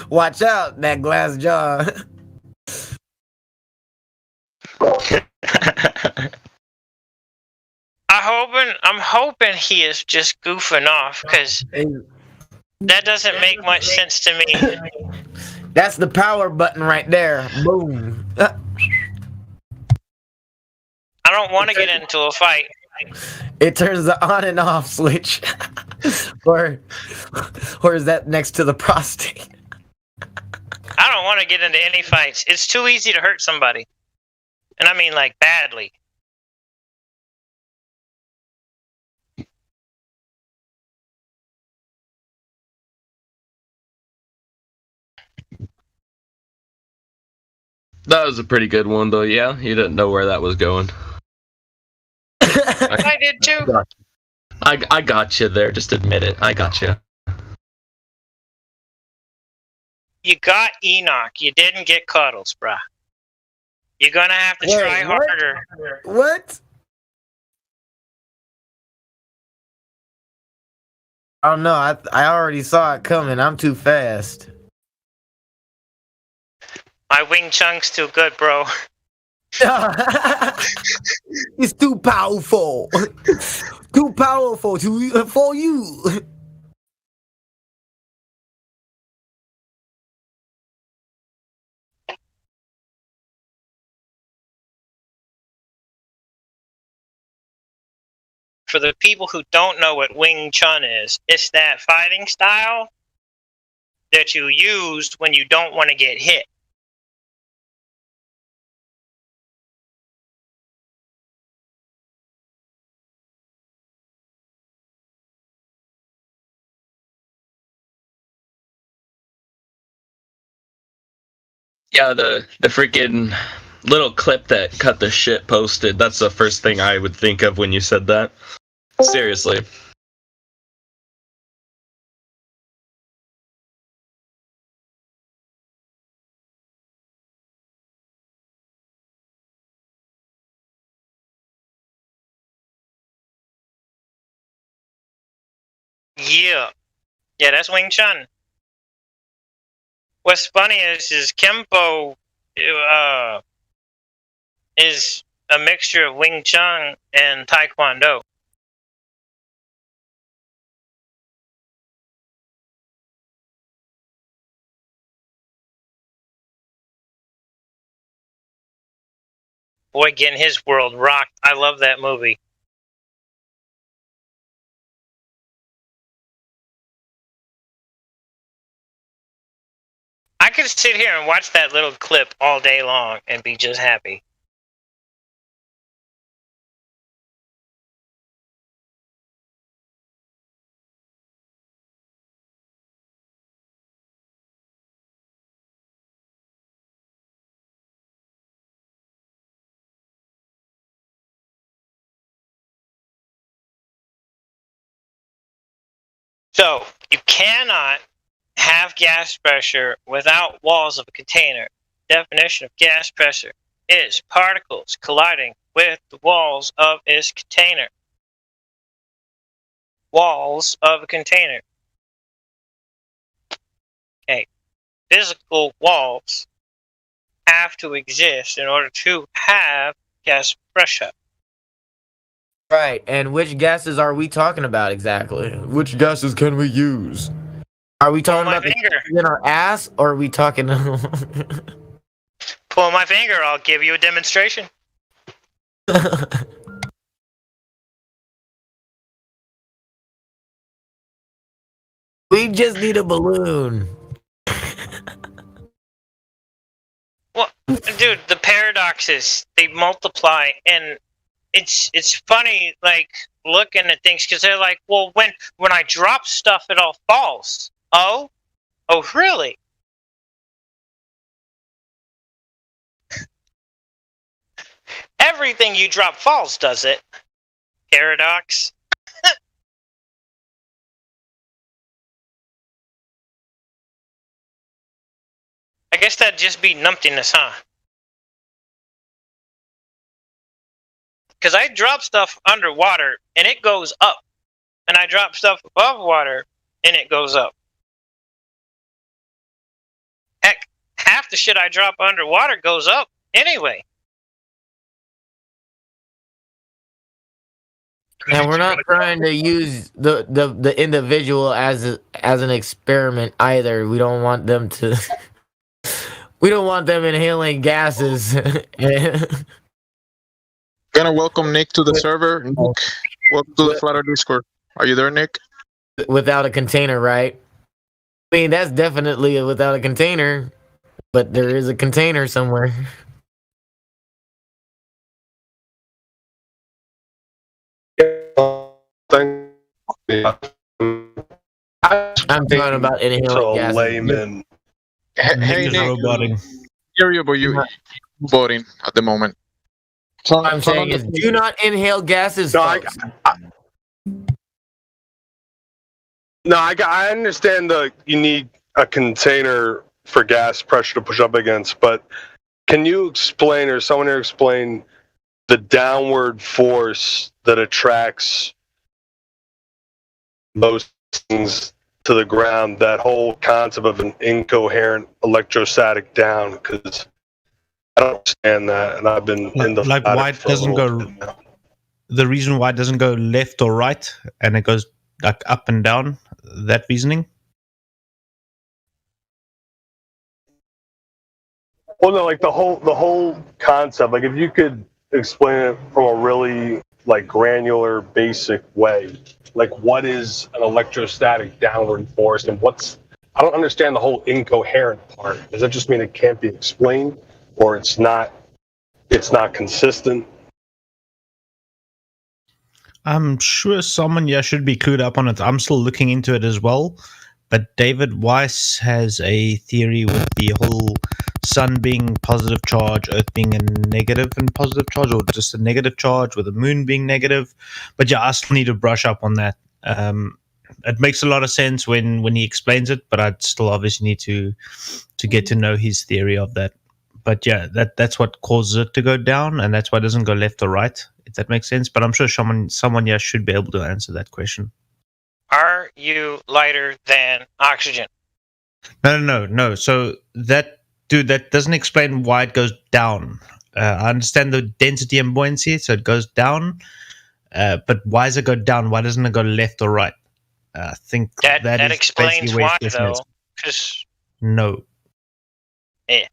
Watch out, that glass jaw. I'm hoping he is just goofing off, because that doesn't make much sense to me. That's the power button right there. Boom. I don't want to get into a fight. It turns the on and off switch. or is that next to the prostate? I don't want to get into any fights. It's too easy to hurt somebody. And I mean like badly. That was a pretty good one, though. Yeah, you didn't know where that was going. I did too. I got you there. Just admit it. I got you. You got Enoch. You didn't get Cuddles, bruh. You're gonna have to try harder. What? Oh no, I already saw it coming. I'm too fast. My Wing Chun's too good, bro. It's too powerful. Too powerful for you. For the people who don't know what Wing Chun is, it's that fighting style that you used when you don't want to get hit. Yeah, the freaking little clip that Cut the Shit posted, that's the first thing I would think of when you said that. Seriously. Yeah, that's Wing Chun. What's funny is Kempo is a mixture of Wing Chun and Taekwondo. Boy, getting his world rocked. I love that movie. I could sit here and watch that little clip all day long and be just happy. So, you cannot have gas pressure without walls of a container. Definition of gas pressure is particles colliding with the walls of its container. Walls of a container. Okay. Physical walls have to exist in order to have gas pressure. Right, and which gases are we talking about exactly? Which gases can we use? Are we talking about in our ass, or are we talking? Pull my finger, I'll give you a demonstration. We just need a balloon. Well, dude, the paradoxes, they multiply, and it's funny, like, looking at things, because they're like, well, when I drop stuff, it all falls. Oh, really? Everything you drop falls, does it? Paradox. I guess that'd just be numptiness, huh? Because I drop stuff underwater, and it goes up. And I drop stuff above water, and it goes up. Heck, half the shit I drop underwater goes up anyway. And we're not trying to use the individual as an experiment either. We don't want them to. We don't want them inhaling gases. Gonna welcome Nick to the server. Nick, welcome to the Flutter Discord. Are you there, Nick? Without a container, right? I mean, that's definitely without a container, but there is a container somewhere. I'm talking about inhaling gases. Layman. Hey, Nick. hear you, but you're voting at the moment. What I'm saying is, do not inhale gases. No, I understand you need a container for gas pressure to push up against, but can you explain, or someone here explain, the downward force that attracts most things to the ground, that whole concept of an incoherent electrostatic down? Because I don't understand that, and I've been in the like why it doesn't go. The reason why it doesn't go left or right, and it goes like up and down. That reasoning. Well, no, like the whole concept. Like, if you could explain it from a really like granular, basic way. Like, what is an electrostatic downward force, and I don't understand the whole incoherent part. Does that just mean it can't be explained, or it's not consistent? I'm sure someone should be clued up on it. I'm still looking into it as well. But David Weiss has a theory with the whole sun being positive charge, Earth being a negative and positive charge, or just a negative charge with the moon being negative. But yeah, I still need to brush up on that. It makes a lot of sense when he explains it, but I'd still obviously need to get to know his theory of that. But yeah, that's what causes it to go down, and that's why it doesn't go left or right, if that makes sense. But I'm sure someone here should be able to answer that question. Are you lighter than oxygen? No. So that doesn't explain why it goes down. I understand the density and buoyancy, so it goes down. But why does it go down? Why doesn't it go left or right? I think that explains why, though. Because no. Yeah.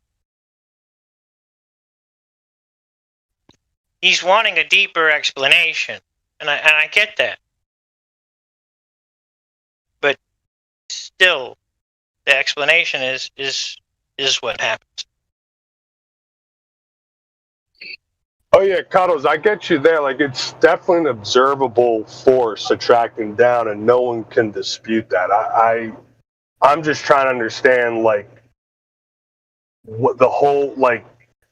He's wanting a deeper explanation, and I get that. But still, the explanation is what happens. Oh yeah, Cuddles, I get you there. Like, it's definitely an observable force attracting down, and no one can dispute that. I'm just trying to understand, like, what the whole, like,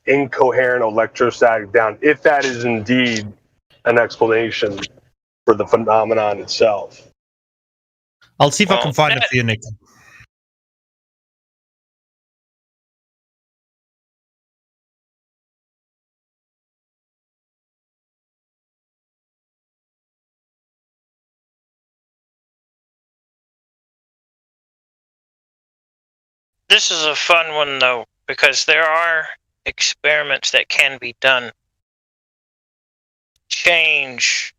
incoherent electrostatic down, if that is indeed an explanation for the phenomenon itself. I'll see if I can find it for you, Nick. This is a fun one, though, because there are experiments that can be done. Change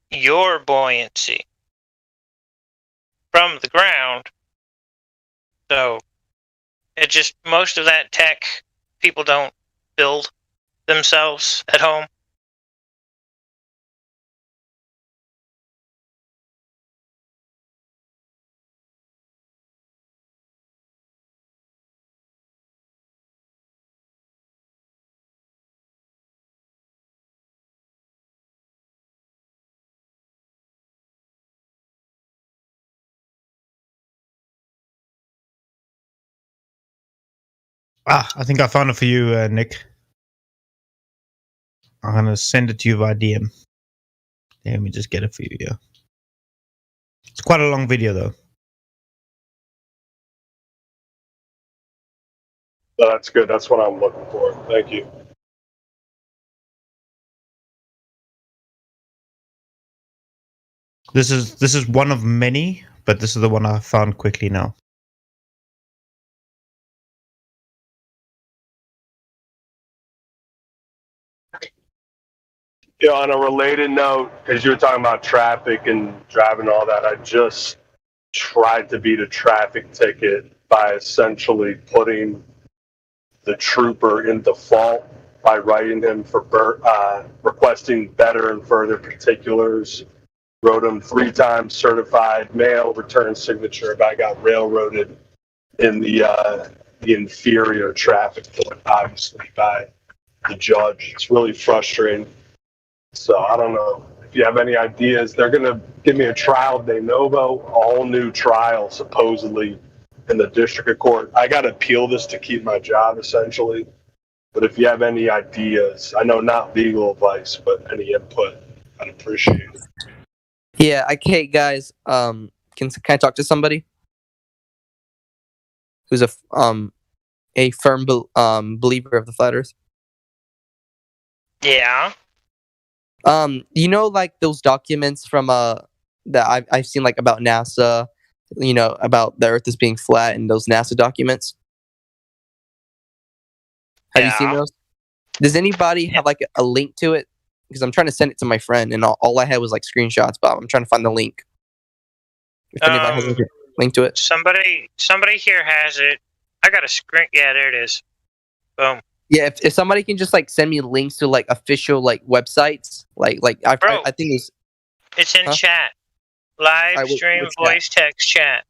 your buoyancy from the ground. So it just, most of that tech people don't build themselves at home. I think I found it for you, Nick. I'm going to send it to you via DM. Let me just get it for you, yeah. It's quite a long video, though. That's good. That's what I'm looking for. Thank you. This is one of many, but this is the one I found quickly now. Yeah, on a related note, because you were talking about traffic and driving and all that, I just tried to beat a traffic ticket by essentially putting the trooper in default by writing him for requesting better and further particulars. Wrote him 3 times certified mail return signature, but I got railroaded in the inferior traffic point, obviously, by the judge. It's really frustrating. So I don't know if you have any ideas. They're going to give me a trial de novo, a whole new trial, supposedly, in the district court. I got to appeal this to keep my job, essentially. But if you have any ideas, I know not legal advice, but any input, I'd appreciate it. Yeah, okay, guys. Can I talk to somebody who's a firm believer of the flat Earth? Yeah. You know, like those documents from that I've seen, like about NASA, you know, about the Earth as being flat, and those NASA documents. Have you seen those? Does anybody have like a link to it? Because I'm trying to send it to my friend, and all I had was like screenshots, but I'm trying to find the link. If anybody has a link to it. Somebody here has it. I got a screen. Yeah, there it is. Boom. Yeah, if somebody can just like send me links to like official like websites, like I think it's in chat. Live stream voice text chat.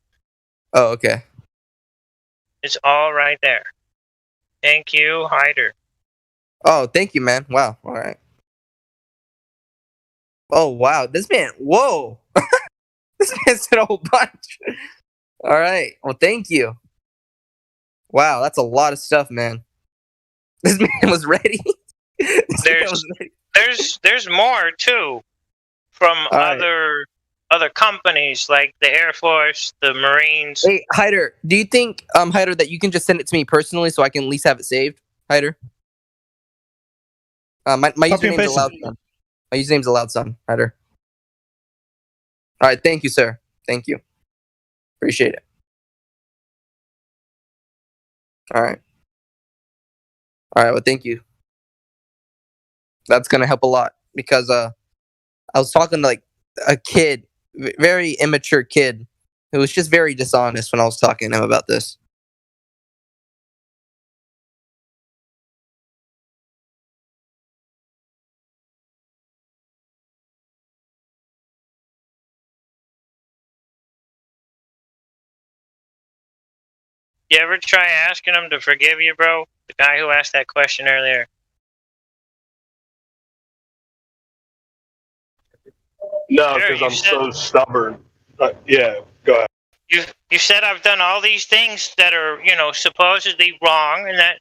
Oh, okay. It's all right there. Thank you, Hyder. Oh, thank you, man. Wow. All right. Oh, wow. This man. Whoa. This man said a whole bunch. All right. Well, thank you. Wow, that's a lot of stuff, man. This man was ready. There's more too from other companies like the Air Force, the Marines. Hey, Hyder, do you think Hyder that you can just send it to me personally so I can at least have it saved? Hyder? My username's Allowed Son. My username's Allowed Son, Hyder. All right, thank you, sir. Thank you. Appreciate it. All right. Well, thank you. That's gonna help a lot because I was talking to like a kid, very immature kid, who was just very dishonest when I was talking to him about this. You ever try asking him to forgive you, bro? The guy who asked that question earlier. No, because I'm so stubborn. Yeah, go ahead. You said I've done all these things that are, supposedly wrong, and that.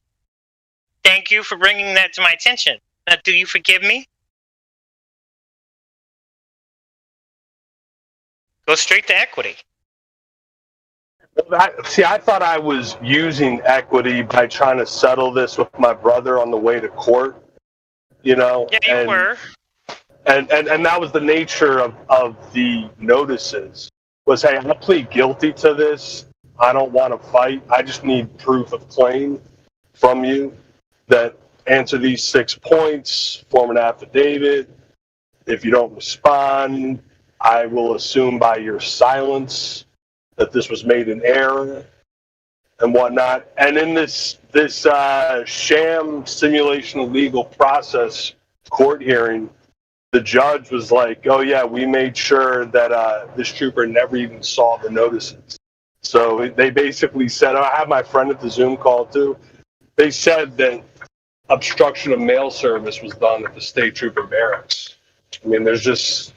Thank you for bringing that to my attention. Now, do you forgive me? Go straight to equity. I thought I was using equity by trying to settle this with my brother on the way to court. Yeah, you were. And that was the nature of the notices. Was, hey, I plead guilty to this. I don't want to fight. I just need proof of claim from you that answer these 6 points, form an affidavit. If you don't respond, I will assume by your silence that this was made in error and whatnot. And in this sham simulation of legal process court hearing, the judge was like, oh yeah, we made sure that this trooper never even saw the notices. So they basically said, I have my friend at the Zoom call too. They said that obstruction of mail service was done at the state trooper barracks. I mean, they just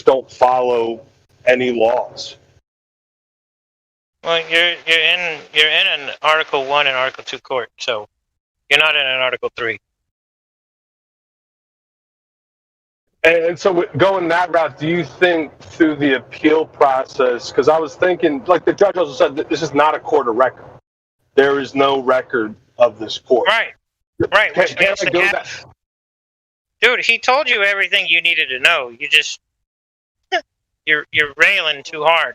don't follow any laws. Well, you're in an Article 1 and Article 2 court, so you're not in an Article 3. And so going that route, do you think through the appeal process, because I was thinking, like the judge also said, that this is not a court of record. There is no record of this court. Right. Can I go that? Dude, he told you everything you needed to know. You just, you're railing too hard.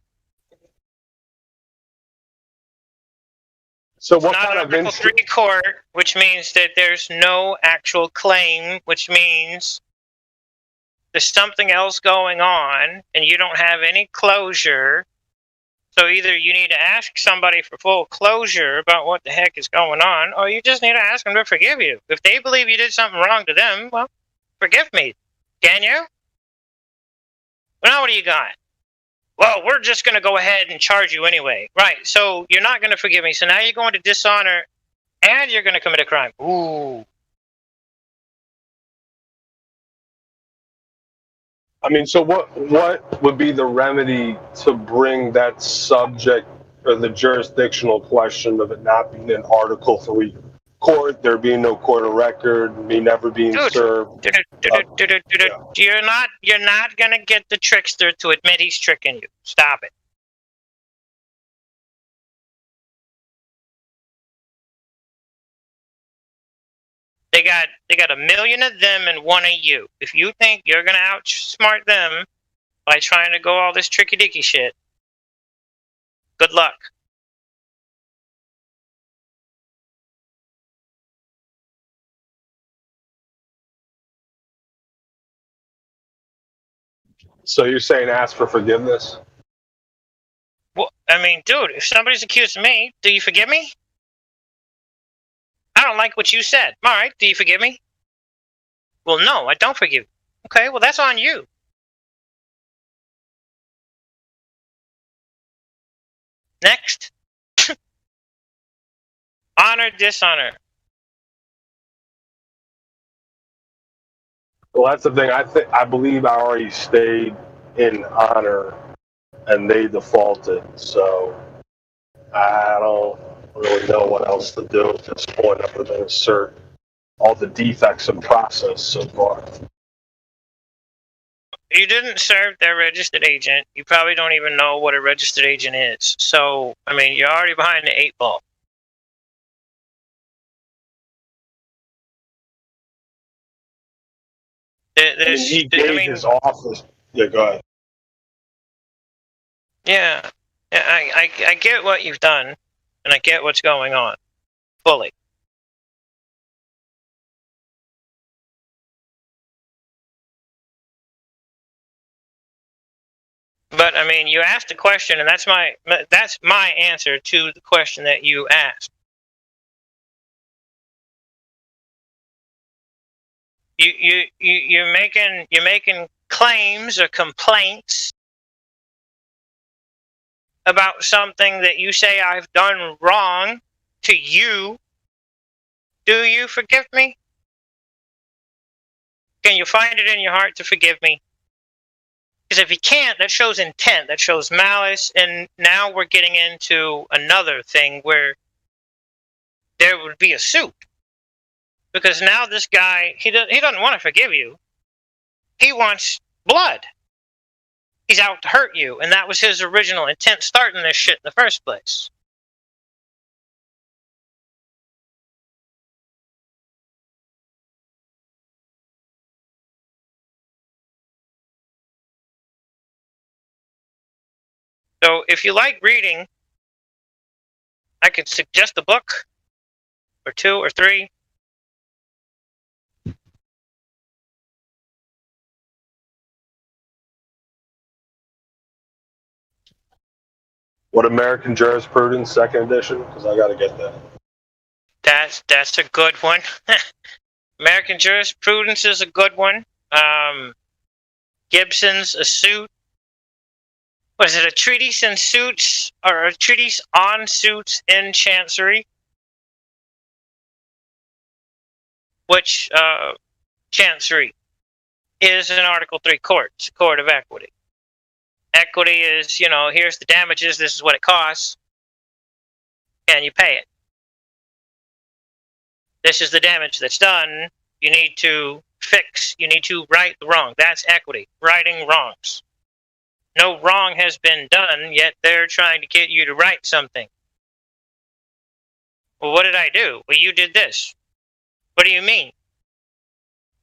So what kind of Article 3 court, which means that there's no actual claim, which means there's something else going on, and you don't have any closure. So either you need to ask somebody for full closure about what the heck is going on, or you just need to ask them to forgive you. If they believe you did something wrong to them, well, forgive me. Can you? Well, now what do you got? Well, we're just going to go ahead and charge you anyway. Right, so you're not going to forgive me. So now you're going to dishonor, and you're going to commit a crime. Ooh. I mean, so what would be the remedy to bring that subject or the jurisdictional question of it not being an Article 3 court, there being no court of record, me never being served. You're not gonna get the trickster to admit he's tricking you. Stop it. They got a million of them and one of you. If you think you're gonna outsmart them by trying to go all this tricky dicky shit, good luck. So you're saying ask for forgiveness? Well, I mean, dude, if somebody's accusing me, do you forgive me? I don't like what you said. All right, do you forgive me? Well, no, I don't forgive you. Okay, well, that's on you. Next. Honor, dishonor. Well, that's the thing. I believe I already stayed in honor, and they defaulted. So I don't really know what else to do at this point other than assert all the defects in process so far. You didn't serve their registered agent. You probably don't even know what a registered agent is. So, I mean, you're already behind the 8 ball. He gave his office. Yeah, go ahead. Yeah, I get what you've done, and I get what's going on, fully. But I mean, you asked a question, and that's my answer to the question that you asked. You're making claims or complaints about something that you say I've done wrong to you. Do you forgive me? Can you find it in your heart to forgive me? Because if you can't, that shows intent, that shows malice, and now we're getting into another thing where there would be a suit. Because now this guy, he doesn't want to forgive you. He wants blood. He's out to hurt you, and that was his original intent starting this shit in the first place. So if you like reading, I could suggest a book or 2 or 3. What American Jurisprudence, 2nd edition? Because I got to get that. That's a good one. American Jurisprudence is a good one. Gibson's A Suit. Was it a treatise in suits or a treatise on suits in Chancery? Which Chancery is an Article 3 court. It's a court of equity. Equity is, here's the damages, this is what it costs, and you pay it. This is the damage that's done. You need to fix, you need to right the wrong. That's equity, righting wrongs. No wrong has been done, yet they're trying to get you to right something. Well, what did I do? Well, you did this. What do you mean?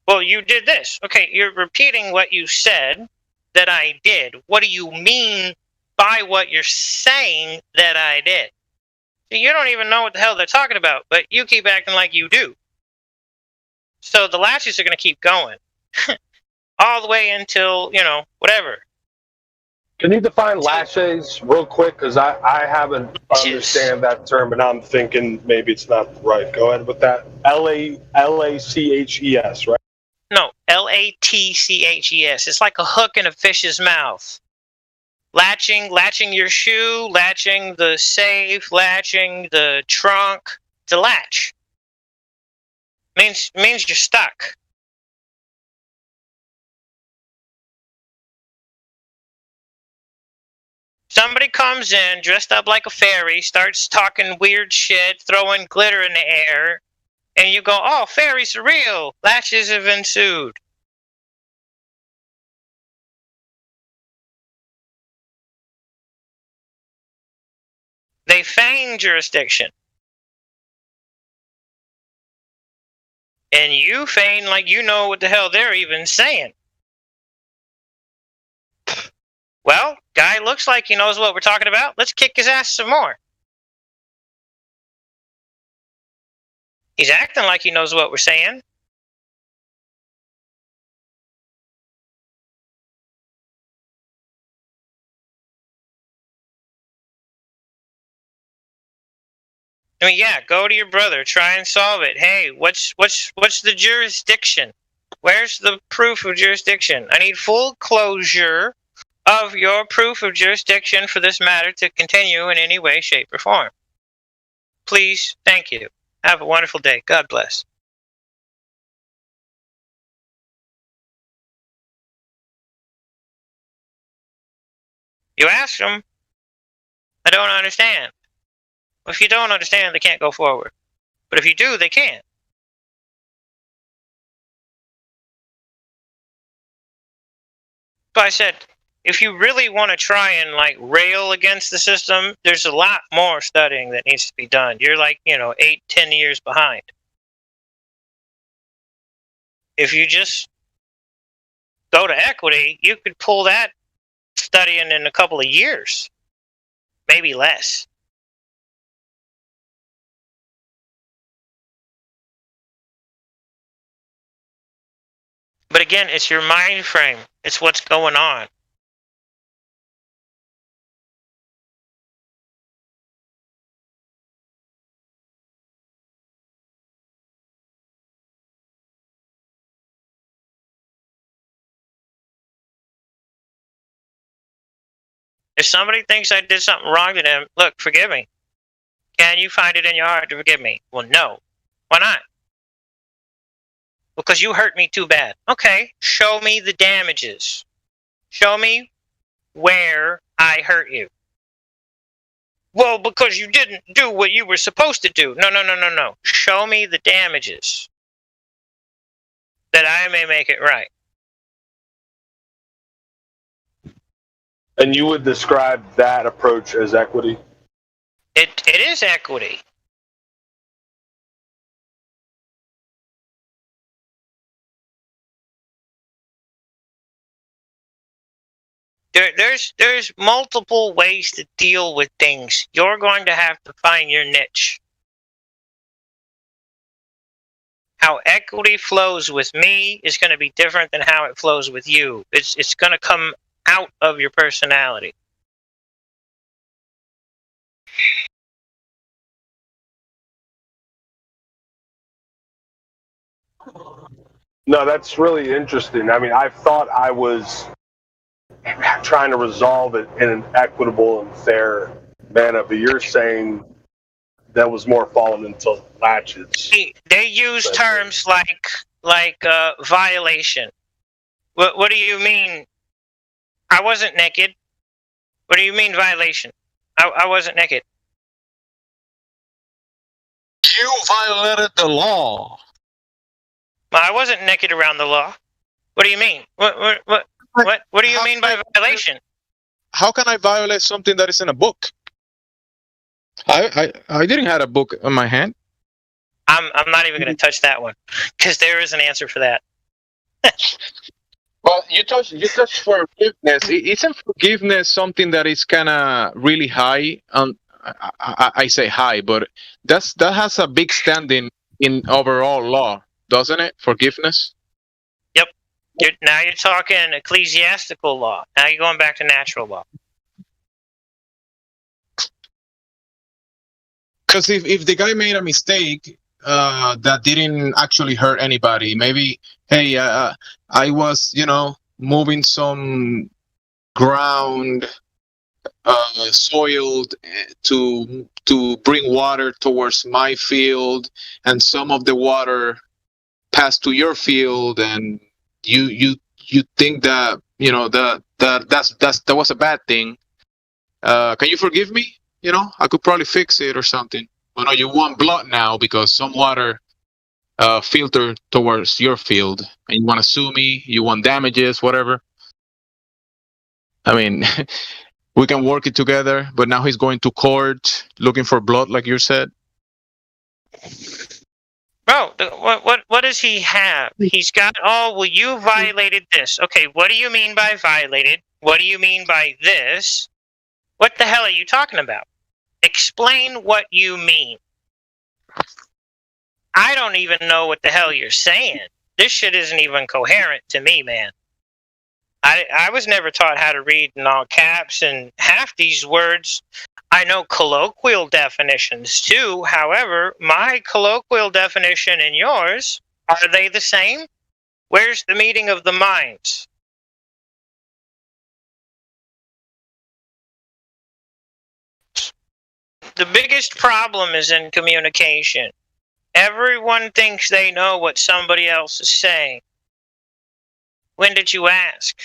Well, you did this. Okay, you're repeating what you said that I did. What do you mean by what you're saying that I did? So you don't even know what the hell they're talking about, but you keep acting like you do. So the latches are going to keep going. All the way until, whatever. Can you define laches real quick? Because I haven't understand that term, and I'm thinking maybe it's not right. Go ahead with that. Laches, right? No, Latches. It's like a hook in a fish's mouth. Latching your shoe, latching the safe, latching the trunk. To latch means you're stuck. somebody comes in dressed up like a fairy, starts talking weird shit, throwing glitter in the air, and you go, oh, fairies are real. Lashes have ensued. They feign jurisdiction. And you feign like you know what the hell they're even saying. Well, guy looks like he knows what we're talking about. Let's kick his ass some more. He's acting like he knows what we're saying. I mean, yeah, go to your brother, try and solve it. Hey, what's the jurisdiction? Where's the proof of jurisdiction? I need full closure of your proof of jurisdiction for this matter to continue in any way, shape, or form. Please, thank you. Have a wonderful day. God bless. You ask them, I don't understand. Well, if you don't understand, they can't go forward. But if you do, they can. So I said, if you really want to try and like rail against the system, there's a lot more studying that needs to be done. You're like, 8, 10 years behind. If you just go to equity, you could pull that studying in a couple of years, maybe less. But again, it's your mind frame. It's what's going on. If somebody thinks I did something wrong to them, look, forgive me. Can you find it in your heart to forgive me? Well, no. Why not? Because you hurt me too bad. Okay, show me the damages. Show me where I hurt you. Well, because you didn't do what you were supposed to do. No. Show me the damages that I may make it right. And you would describe that approach as equity? It is equity. There's multiple ways to deal with things. You're going to have to find your niche. How equity flows with me is going to be different than how it flows with you. It's going to come out of your personality. No, that's really interesting. I mean, I thought I was trying to resolve it in an equitable and fair manner, but you're saying that was more falling into latches. They use terms like violation. What do you mean? I wasn't naked. What do you mean violation? I wasn't naked. You violated the law. Well, I wasn't naked around the law. What do you mean? What do you mean by violation? How can I violate something that is in a book? I didn't have a book in my hand. I'm not even going to touch that one because there is an answer for that. Well, you touched forgiveness. Isn't forgiveness something that is kind of really high? I say high, but that has a big standing in overall law, doesn't it? Forgiveness. Yep. Now you're talking ecclesiastical law. Now you're going back to natural law. Because if the guy made a mistake that didn't actually hurt anybody, maybe, hey, I was, moving some ground, soiled to bring water towards my field, and some of the water passed to your field, and you think that that was a bad thing. Can you forgive me? You know, I could probably fix it or something. But no, you want blood now because some water filtered towards your field, and you want to sue me. You want damages, whatever. I mean, we can work it together. But now he's going to court looking for blood, like you said. Bro, what does he have? He's got, oh, well, you violated this. Okay, what do you mean by violated? What do you mean by this? What the hell are you talking about? Explain what you mean. I don't even know what the hell you're saying. This shit isn't even coherent to me, man. I was never taught how to read in all caps, and half these words, I know colloquial definitions too. However, my colloquial definition and yours, are they the same? Where's the meeting of the minds? The biggest problem is in communication. Everyone thinks they know what somebody else is saying. When did you ask?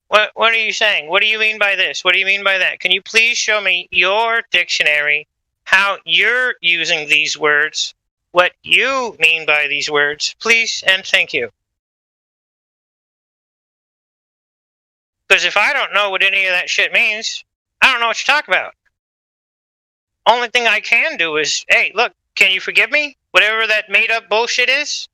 What are you saying? What do you mean by this? What do you mean by that? Can you please show me your dictionary, how you're using these words, what you mean by these words, please and thank you. Because if I don't know what any of that shit means, I don't know what you're talking about. Only thing I can do is, hey, look, can you forgive me? Whatever that made up bullshit is?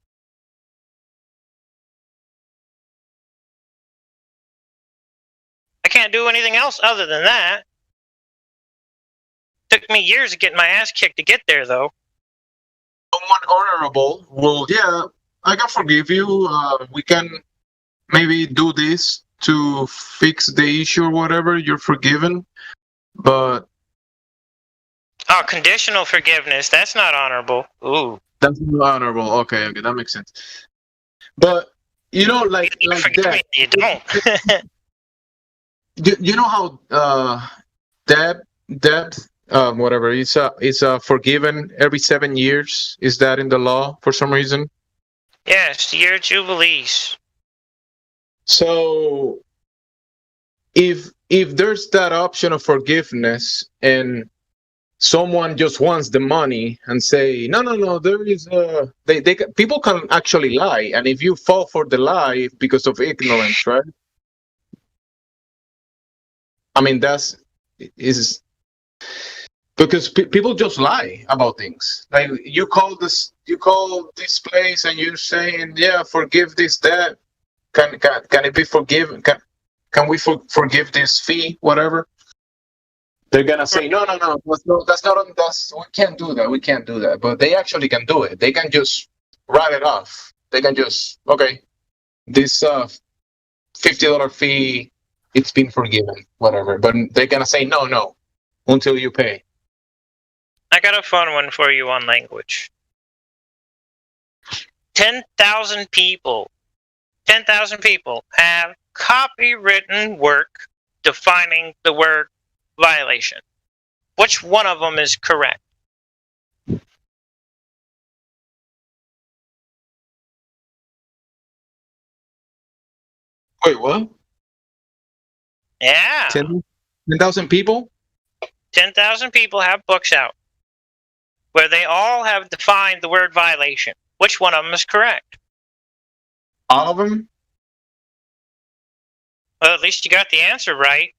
I can't do anything else other than that. Took me years of getting my ass kicked to get there, though. Someone honorable. Well, yeah, I can forgive you. We can maybe do this to fix the issue or whatever. You're forgiven. But oh, conditional forgiveness. That's not honorable. Ooh. That's not honorable. Okay, that makes sense. But, you know, like that. You don't. You know how debt, whatever, it's forgiven every 7 years? Is that in the law for some reason? Yes, year jubilees. So if there's that option of forgiveness and someone just wants the money and say no, there is people can actually lie, and if you fall for the lie because of ignorance, right? I mean, is because people just lie about things. Like you call this place and you're saying, yeah, forgive this debt. Can it be forgiven? Can we forgive this fee? Whatever. They're gonna say no. We can't do that. We can't do that. But they actually can do it. They can just write it off. They can just this $50 fee. It's been forgiven, whatever. But they're gonna say no until you pay. I got a fun one for you on language. 10,000 people have copywritten work defining the word violation. Which one of them is correct? Wait, what? Yeah. 10,000 people? 10,000 people have books out where they all have defined the word violation. Which one of them is correct? All of them? Well, at least you got the answer right.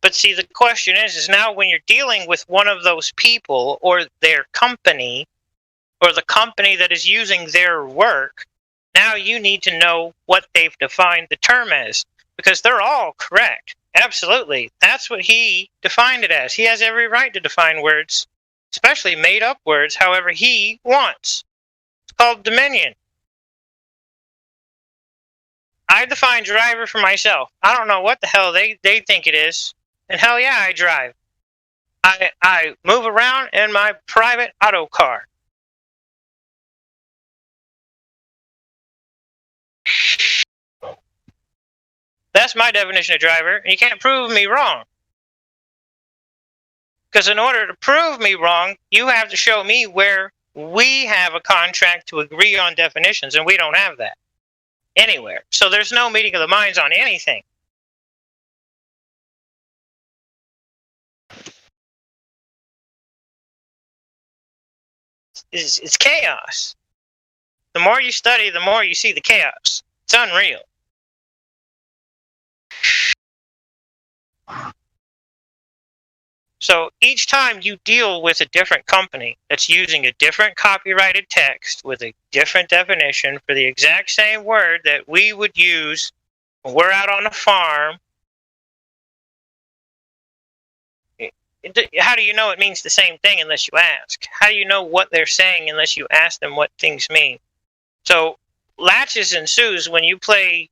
But see, the question is now when you're dealing with one of those people or their company or the company that is using their work, now you need to know what they've defined the term as. Because they're all correct. Absolutely. That's what he defined it as. He has every right to define words, especially made-up words, however he wants. It's called dominion. I define driver for myself. I don't know what the hell they think it is. And hell yeah, I drive. I move around in my private auto car. That's my definition of driver, and you can't prove me wrong. Because in order to prove me wrong, you have to show me where we have a contract to agree on definitions, and we don't have that anywhere. So there's no meeting of the minds on anything. is chaos. The more you study, the more you see the chaos. It's unreal. So each time you deal with a different company that's using a different copyrighted text with a different definition for the exact same word that we would use when we're out on a farm, how do you know it means the same thing unless you ask? How do you know what they're saying unless you ask them what things mean? So latches ensues when you play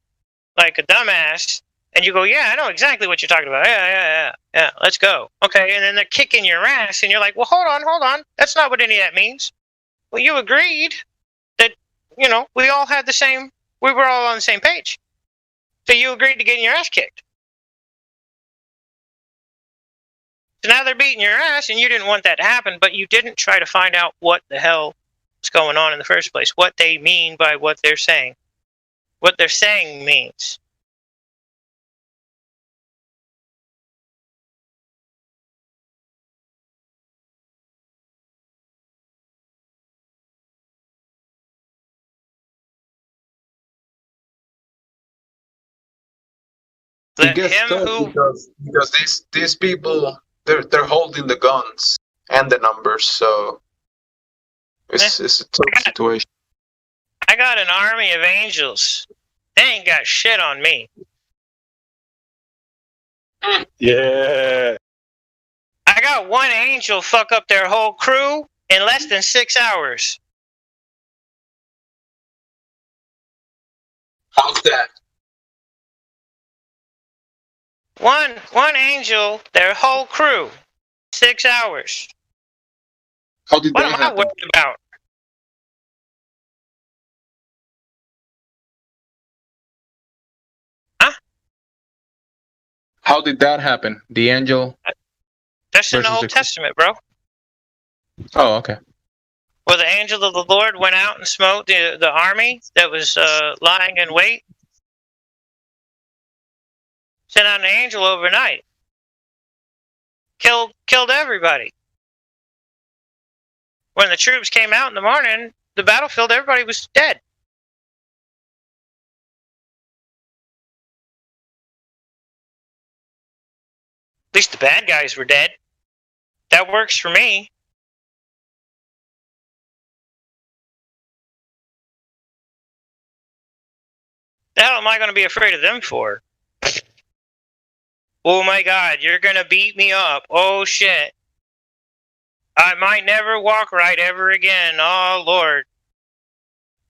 like a dumbass and you go, yeah, I know exactly what you're talking about. Yeah, let's go. Okay, and then they're kicking your ass and you're like, well, hold on. That's not what any of that means. Well, you agreed that, we all had we were all on the same page. So you agreed to getting your ass kicked. So now they're beating your ass and you didn't want that to happen, but you didn't try to find out what the hell is going on in the first place, what they mean by what they're saying, what they're saying means. It gets tough because these people they're holding the guns and the numbers, so it's a tough situation. I got an army of angels. They ain't got shit on me. Yeah. I got one angel fuck up their whole crew in less than 6 hours. How's that? One angel, their whole crew, 6 hours. How did what that am happen? I worried about? Huh? How did that happen? The angel? That's in the Old Testament, bro. Oh, okay. Where the angel of the Lord went out and smote the army that was lying in wait. Sent out an angel overnight. Killed everybody. When the troops came out in the morning, the battlefield, everybody was dead. At least the bad guys were dead. That works for me. The hell am I going to be afraid of them for? Oh my God, you're going to beat me up. Oh shit. I might never walk right ever again. Oh Lord.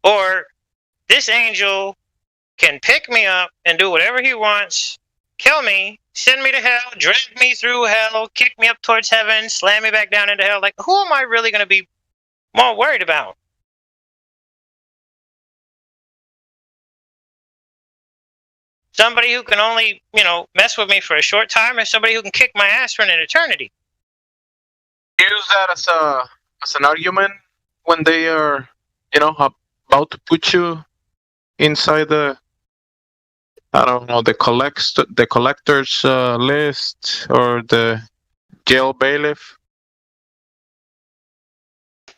Or this angel can pick me up and do whatever he wants, kill me, send me to hell, drag me through hell, kick me up towards heaven, slam me back down into hell. Like, who am I really going to be more worried about? Somebody who can only, mess with me for a short time, or somebody who can kick my ass for an eternity? Use that as an argument when they are, about to put you inside the collector's list or the jail bailiff.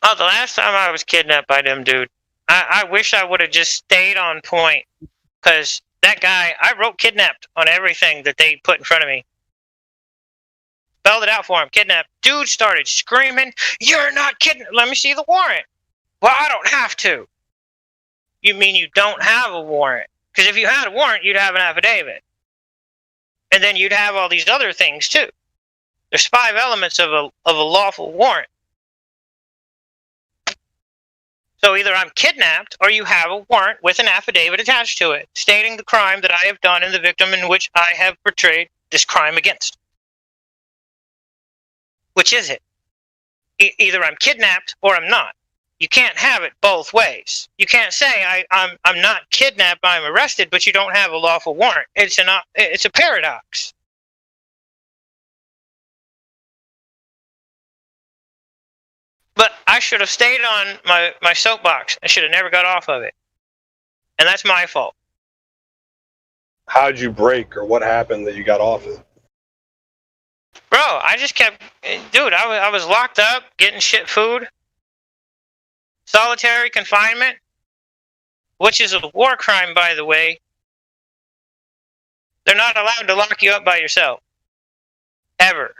Oh, the last time I was kidnapped by them, dude, I wish I would have just stayed on point, because that guy, I wrote kidnapped on everything that they put in front of me. Spelled it out for him, kidnapped. Dude started screaming, "You're not kidnapped. Let me see the warrant." Well, I don't have to. You mean you don't have a warrant? Because if you had a warrant, you'd have an affidavit. And then you'd have all these other things too. There's 5 elements of a lawful warrant. So either I'm kidnapped or you have a warrant with an affidavit attached to it, stating the crime that I have done and the victim in which I have portrayed this crime against. Which is it? Either I'm kidnapped or I'm not. You can't have it both ways. You can't say I'm not kidnapped, I'm arrested, but you don't have a lawful warrant. It's a paradox. But I should have stayed on my soapbox. I should have never got off of it. And that's my fault. How'd you break, or what happened that you got off it? Bro, I just kept... Dude, I was locked up, getting shit food. solitary confinement, which is a war crime, by the way. They're not allowed to lock you up by yourself. Ever.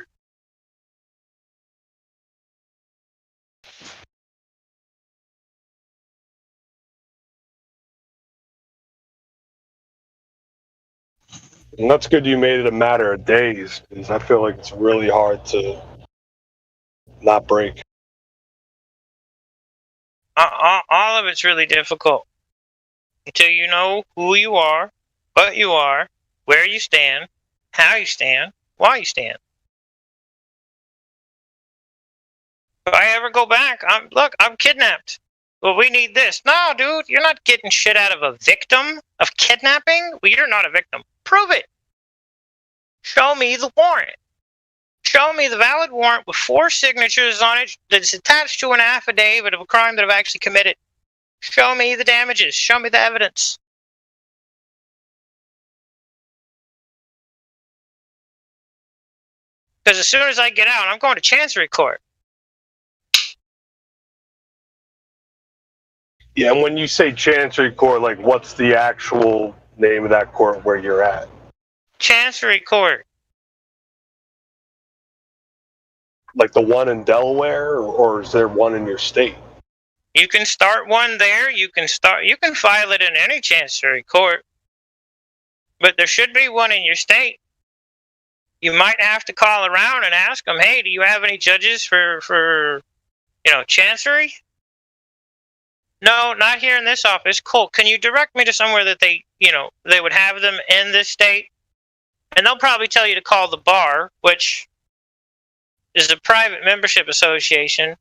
And that's good you made it a matter of days, because I feel like it's really hard to not break. All of it's really difficult until you know who you are, what you are, where you stand, how you stand, why you stand. If I ever go back, I'm kidnapped. Well, we need this. No, dude, you're not getting shit out of a victim of kidnapping. Well, you're not a victim. Prove it. Show me the warrant. Show me the valid warrant with 4 signatures on it that's attached to an affidavit of a crime that I've actually committed. Show me the damages. Show me the evidence. Because as soon as I get out, I'm going to Chancery Court. Yeah, and when you say Chancery Court, like, what's the actual name of that court where you're at? Chancery Court. Like the one in Delaware, or is there one in your state? You can start one there. You can file it in any Chancery Court. But there should be one in your state. You might have to call around and ask them, hey, do you have any judges for Chancery? No, not here in this office. Cool. Can you direct me to somewhere that they would have them in this state? And they'll probably tell you to call the bar, which is a private membership association.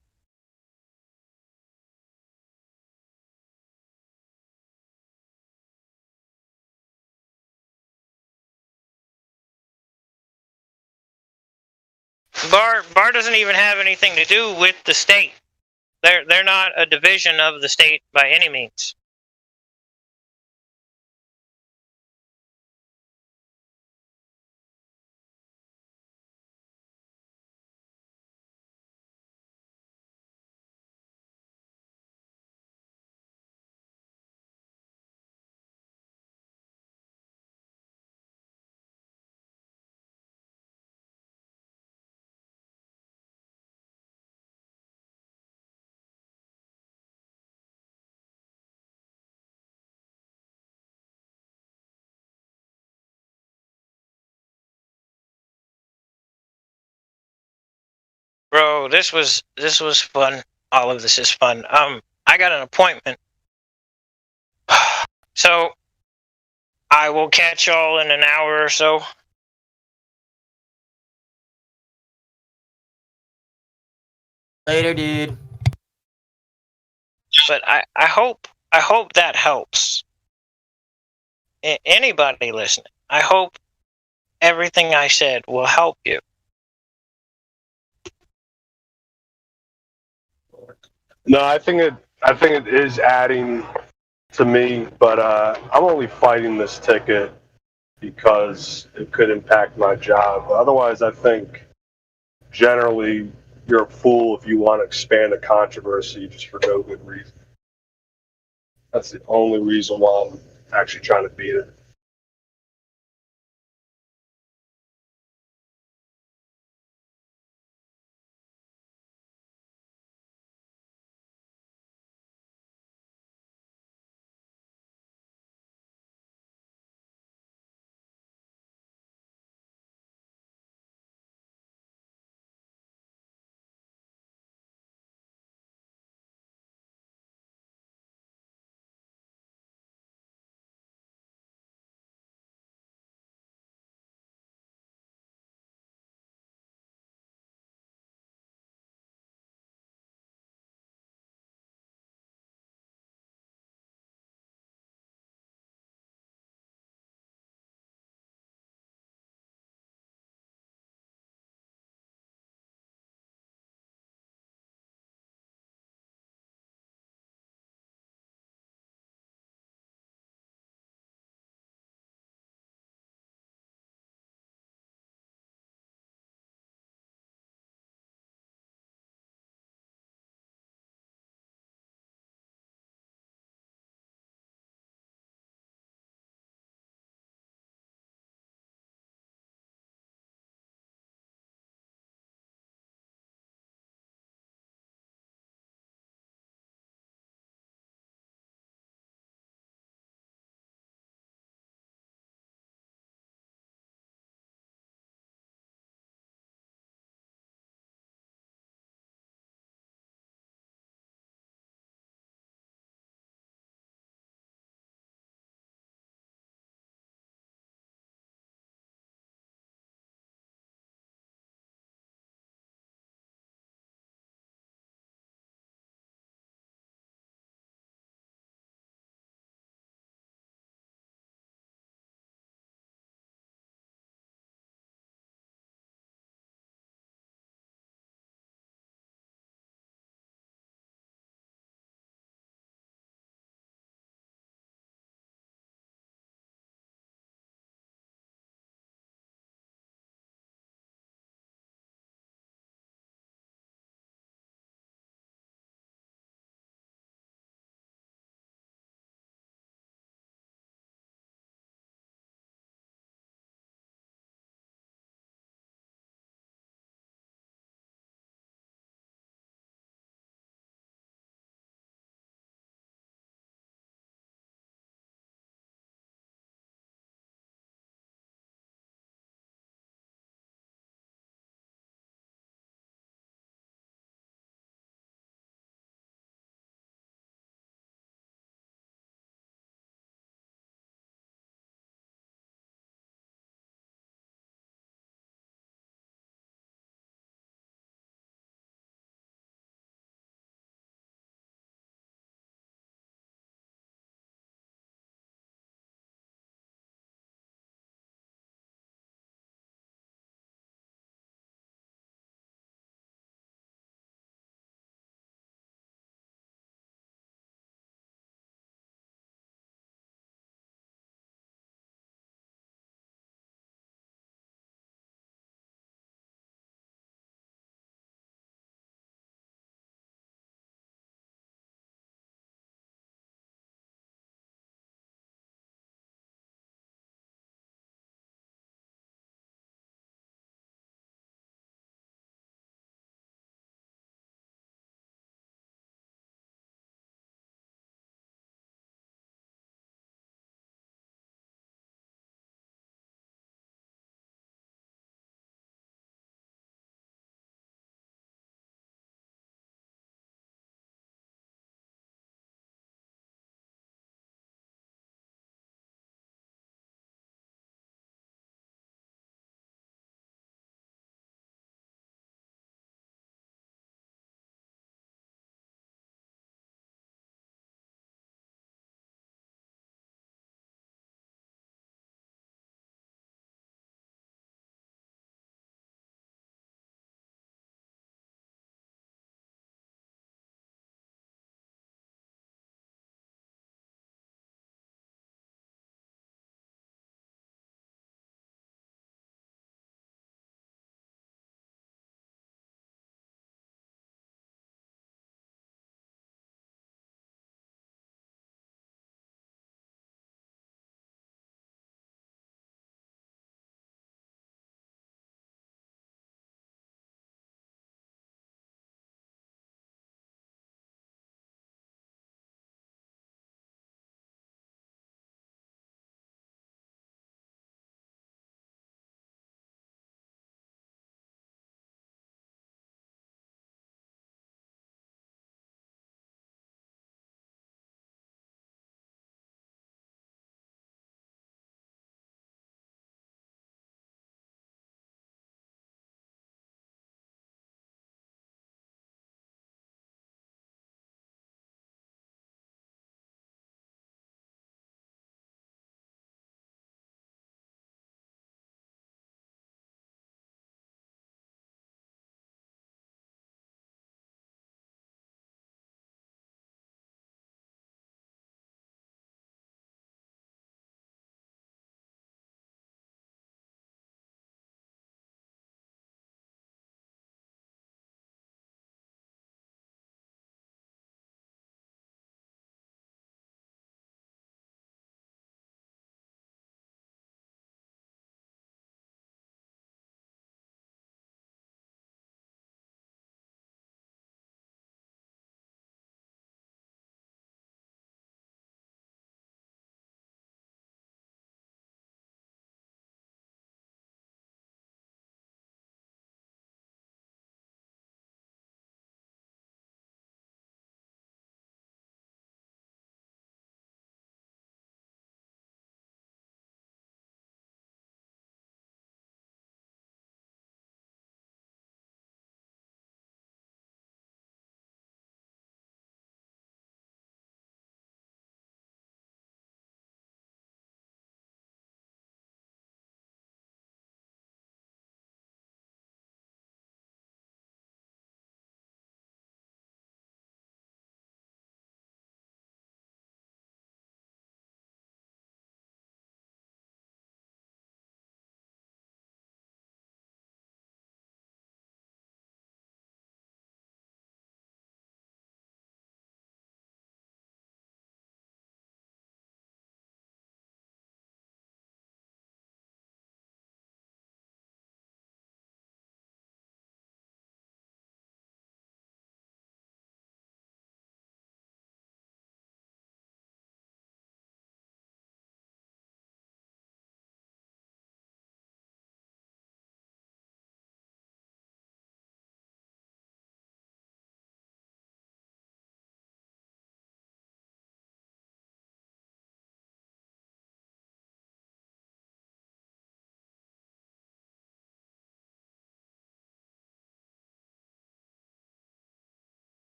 Bar doesn't even have anything to do with the state. They're not a division of the state by any means. Bro, this was fun. All of this is fun. I got an appointment. So I will catch y'all in an hour or so. Later, dude. But I hope that helps. Anybody listening, I hope everything I said will help you. No, I think it is adding to me, but I'm only fighting this ticket because it could impact my job. Otherwise, I think generally you're a fool if you want to expand a controversy just for no good reason. That's the only reason why I'm actually trying to beat it.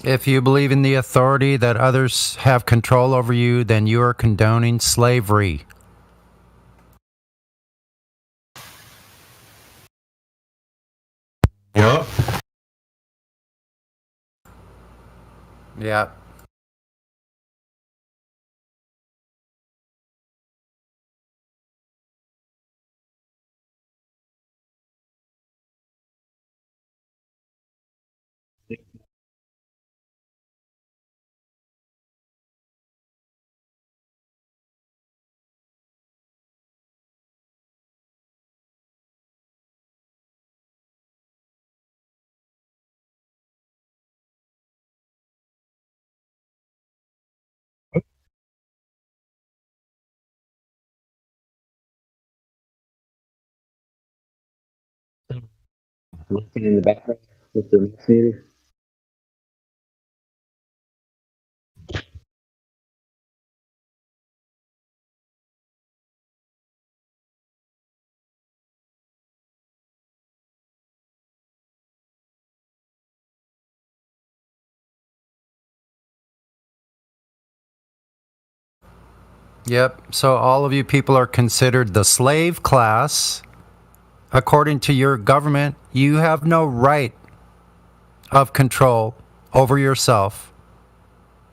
If you believe in the authority that others have control over you, then you are condoning slavery. Yep. Yeah. Looking in the background with the meter. Yep. So all of you people are considered the slave class. According to your government, you have no right of control over yourself.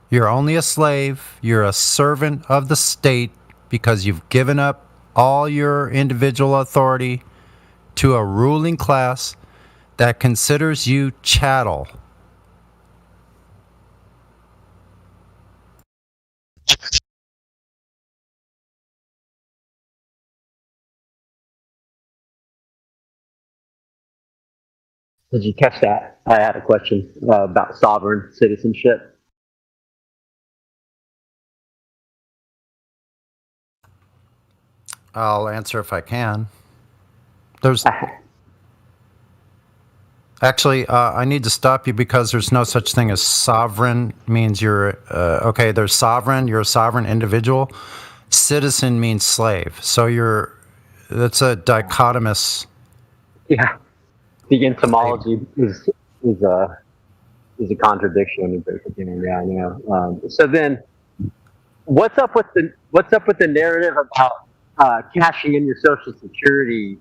You're only a slave. You're a servant of the state because you've given up all your individual authority to a ruling class that considers you chattel. Did you catch that? I had a question about sovereign citizenship. I'll answer if I can. There's actually, I need to stop you because there's no such thing as sovereign. Means you're okay. There's sovereign. You're a sovereign individual. Citizen means slave. So that's a dichotomous. Yeah, the etymology is a contradiction when you break it down. Yeah, I know. So then, what's up with the narrative about cashing in your Social Security,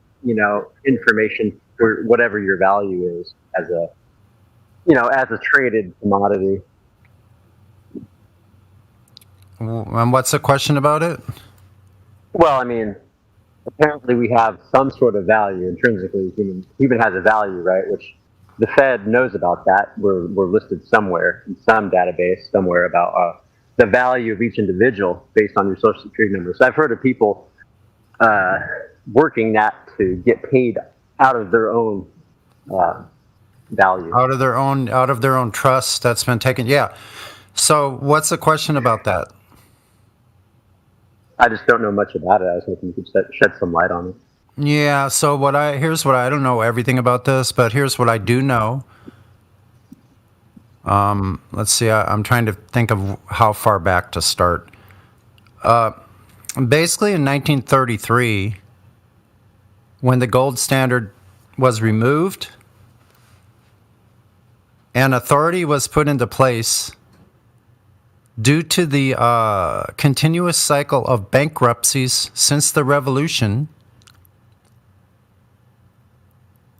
information for whatever your value is as a traded commodity? And what's the question about it? Well, I mean, apparently we have some sort of value intrinsically. Human has a value, right? Which the Fed knows about that. We're listed somewhere in some database somewhere about the value of each individual based on your Social Security number. So I've heard of people working that to get paid out of their own value, out of their own trust that's been taken. Yeah. So what's the question about that? I just don't know much about it. I was hoping you could shed some light on it. Yeah. So here's what I don't know everything about this, but here's what I do know. Let's see. I'm trying to think of how far back to start. Basically, in 1933, when the gold standard was removed, an authority was put into place due to the continuous cycle of bankruptcies since the Revolution.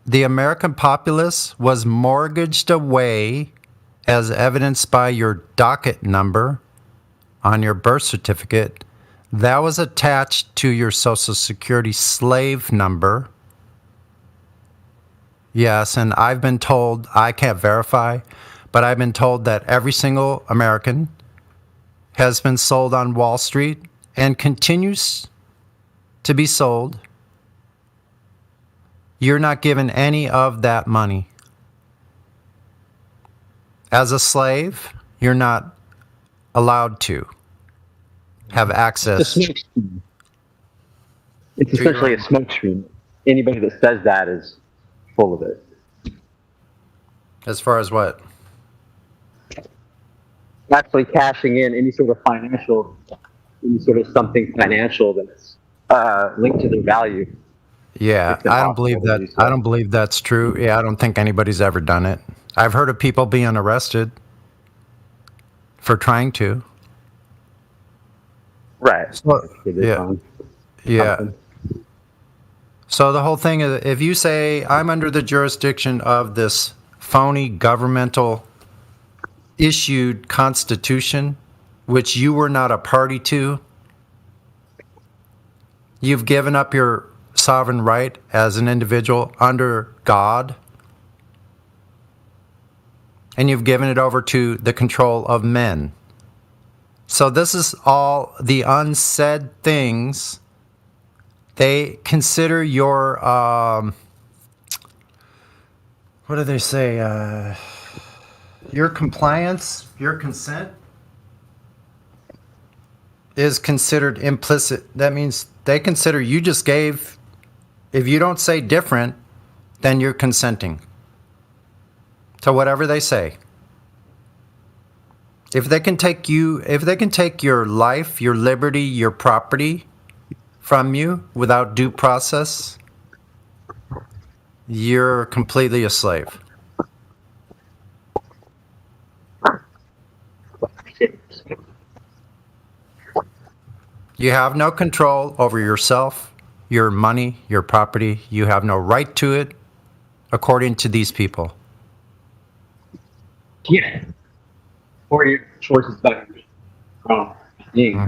The American populace was mortgaged away, as evidenced by your docket number on your birth certificate. That was attached to your Social Security slave number. Yes, and I've been told, I can't verify, but I've been told that every single American has been sold on Wall Street and continues to be sold. You're not given any of that money. As a slave, you're not allowed to have access. It's essentially a smokescreen. Anybody that says that is full of it. As far as what? Actually cashing in any sort of something financial that's linked to their value. Yeah, I don't believe that. I don't believe that's true. Yeah, I don't think anybody's ever done it. I've heard of people being arrested for trying to. Right. So, yeah. So the whole thing is, if you say, I'm under the jurisdiction of this phony governmental issued constitution, which you were not a party to, you've given up your sovereign right as an individual under God, and you've given it over to the control of men. So this is all the unsaid things. They consider your, what do they say? Your compliance, your consent is considered implicit. That means they consider you just gave, if you don't say different, then you're consenting to whatever they say. If they can take your life, your liberty, your property from you without due process, you're completely a slave. You have no control over yourself, your money, your property. You have no right to it, according to these people. Yeah. Or your choices back being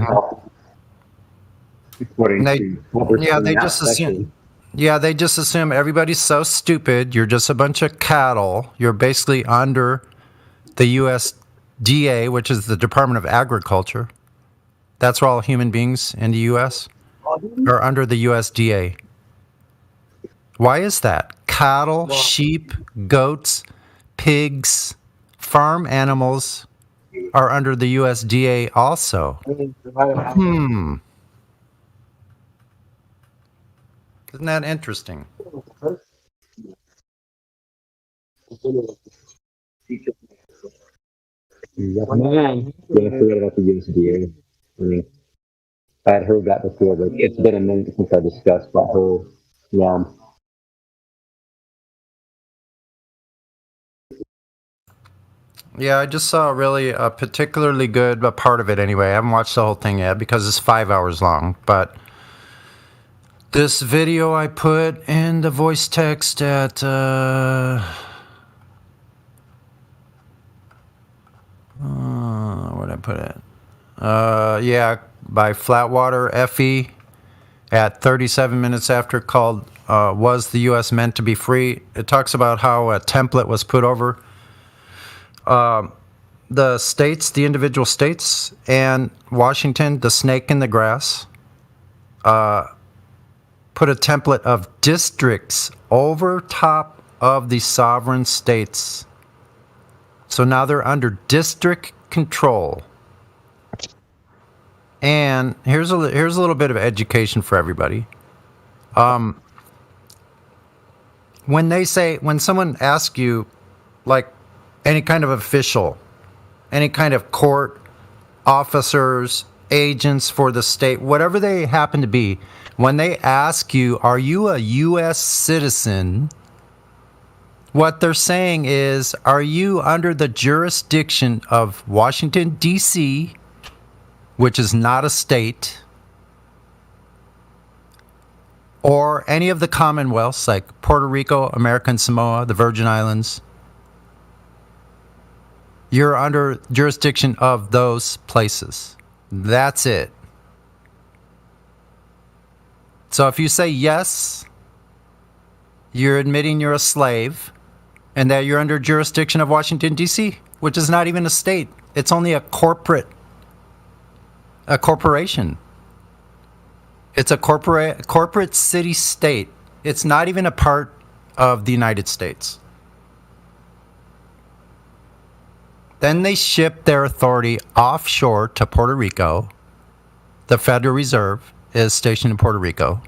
according to what we're yeah, seeing they now, just especially. assume. Yeah, they just assume everybody's so stupid. You're just a bunch of cattle. You're basically under the USDA, which is the Department of Agriculture. That's where all human beings in the U.S. are under the USDA. Why is that? Cattle, sheep, goats, pigs, farm animals are under the USDA also. Isn't that interesting? Yeah, man. Yeah, I forgot about the USDA. I mean, I had heard that before, but it's been a minute since I discussed that whole realm. Yeah, I just saw really a particularly good part of it anyway. I haven't watched the whole thing yet because it's 5 hours long. But this video I put in the voice text at where'd I put it? Yeah, by Flatwater FE at 37 minutes after, called Was the U.S. Meant to Be Free? It talks about how a template was put over the states, the individual states, and Washington, the snake in the grass, put a template of districts over top of the sovereign states. So now they're under district control. And here's a little bit of education for everybody. When someone asks you, like any kind of official, any kind of court officers, agents for the state, whatever they happen to be, when they ask you, are you a U.S. citizen? What they're saying is, are you under the jurisdiction of Washington, D.C., which is not a state, or any of the Commonwealths like Puerto Rico, American Samoa, the Virgin Islands? You're under jurisdiction of those places. That's it. So if you say yes, you're admitting you're a slave and that you're under jurisdiction of Washington, D.C., which is not even a state. It's only a corporation. It's a corporate city-state. It's not even a part of the United States. Then they ship their authority offshore to Puerto Rico. The Federal Reserve is stationed in Puerto Rico.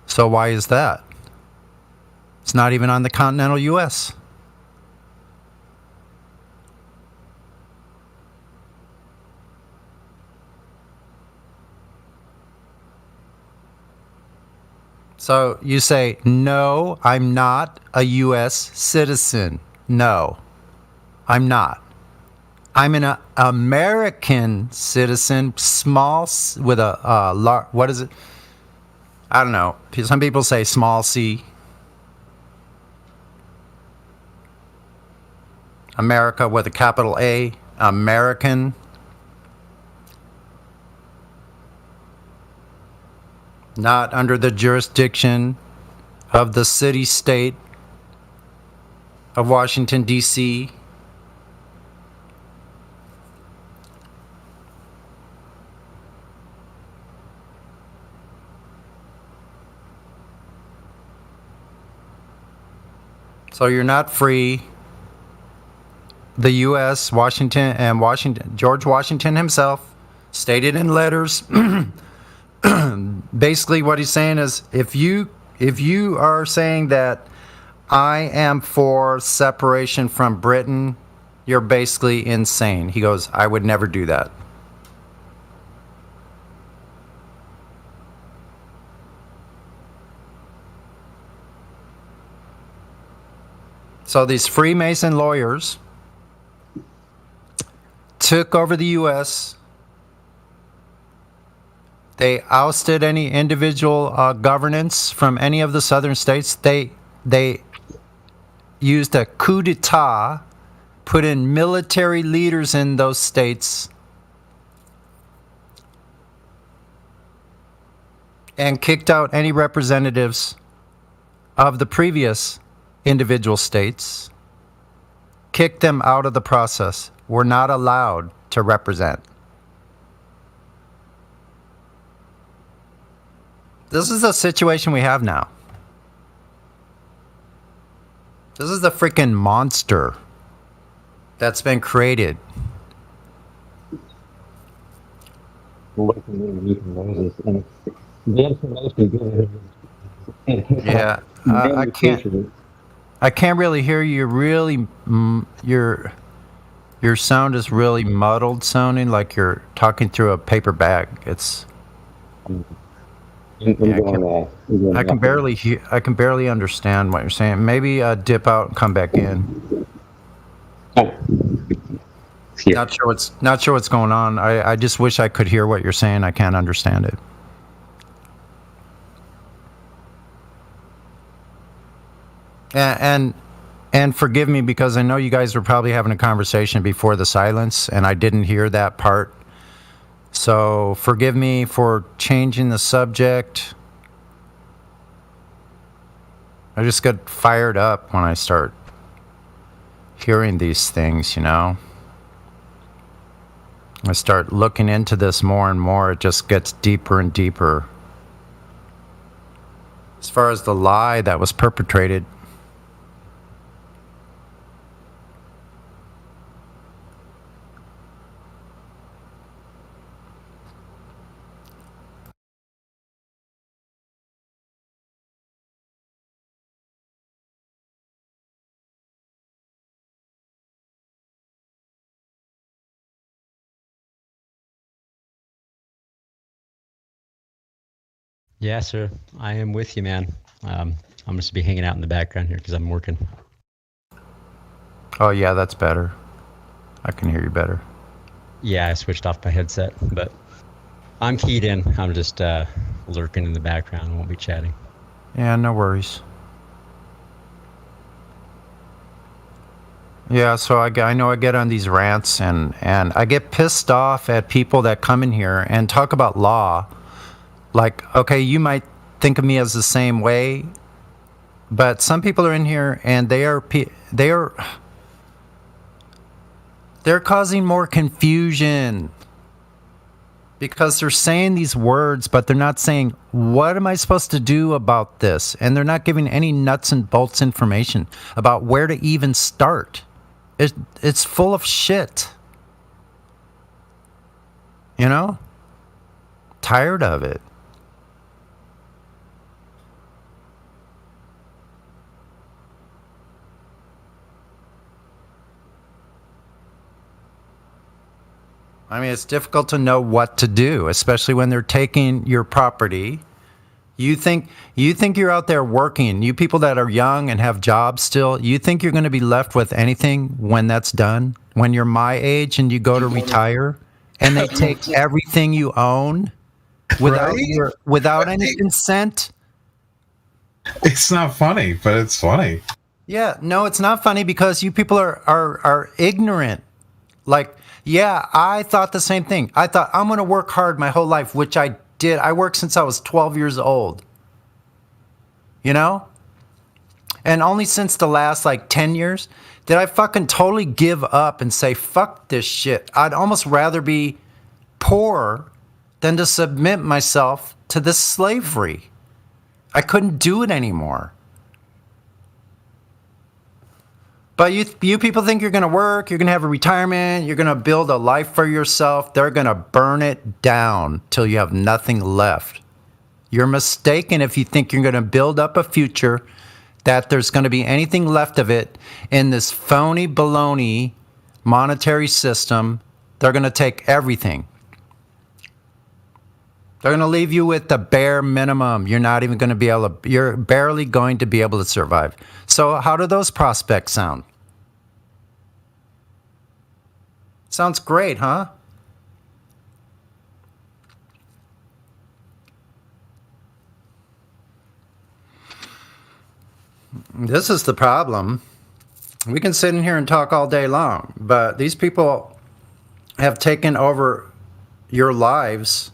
So why is that? It's not even on the continental U.S. So you say, no, I'm not a U.S. citizen. No, I'm not. I'm an American citizen, with a what is it? I don't know. Some people say small c. America with a capital A, American. Not under the jurisdiction of the city-state of Washington, D.C. So you're not free. The U.S., George Washington himself stated in letters, basically what he's saying is, if you are saying that I am for separation from Britain, you're basically insane. He goes, I would never do that. So these Freemason lawyers took over the U.S. They ousted any individual governance from any of the southern states. They used a coup d'etat, put in military leaders in those states, and kicked out any representatives of the previous individual states, kicked them out of the process. Were not allowed to represent. This is the situation we have now. This is the freaking monster that's been created. Yeah, I can't really hear you. Really, your sound is really muddled sounding, like you're talking through a paper bag. It's I can barely hear. I can barely understand what you're saying. Maybe dip out and come back in. Not sure what's going on. I just wish I could hear what you're saying. I can't understand it. And forgive me, because I know you guys were probably having a conversation before the silence, and I didn't hear that part. So forgive me for changing the subject. I just get fired up when I start hearing these things, you know. I start looking into this more and more. It just gets deeper and deeper. As far as the lie that was perpetrated, Yeah, sir. I am with you, man. I'm just be hanging out in the background here because I'm working. oh yeah, that's better. I can hear you better. Yeah, I switched off my headset, but I'm keyed in. I'm just lurking in the background. I won't be chatting. Yeah, no worries. Yeah, so I know I get on these rants and I get pissed off at people that come in here and talk about law. Like, okay, you might think of me as the same way, but some people are in here and they're causing more confusion because they're saying these words, but they're not saying, what am I supposed to do about this? And they're not giving any nuts and bolts information about where to even start. It's full of shit. You know? Tired of it. I mean, it's difficult to know what to do, especially when they're taking your property You think you're out there working. You people that are young and have jobs still, you think you're going to be left with anything when that's done? When you're my age and you go to retire and they take everything you own without any consent? It's not funny, but it's funny. Yeah, no, it's not funny because you people are ignorant. Like, yeah, I thought the same thing. I thought I'm going to work hard my whole life, which I did. I worked since I was 12 years old. You know? And only since the last like 10 years did I fucking totally give up and say, fuck this shit. I'd almost rather be poor than to submit myself to this slavery. I couldn't do it anymore. But you people think you're going to work, you're going to have a retirement, you're going to build a life for yourself. They're going to burn it down till you have nothing left. You're mistaken if you think you're going to build up a future, that there's going to be anything left of it in this phony baloney monetary system. They're going to take everything. They're going to leave you with the bare minimum. You're not even going to be able to, you're barely going to be able to survive. So how do those prospects sound? Sounds great, huh? This is the problem. We can sit in here and talk all day long, but these people have taken over your lives.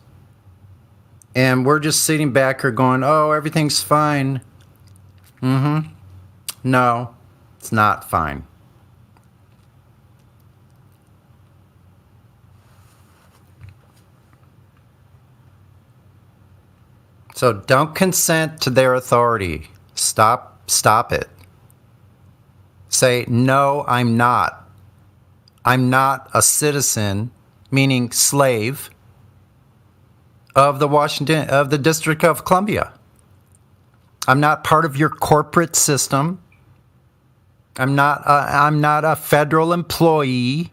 And we're just sitting back here going, oh, everything's fine. No, it's not fine. So don't consent to their authority. Stop it. Say, no, I'm not. I'm not a citizen, meaning slave, of the District of Columbia. I'm not part of your corporate system. I'm not a federal employee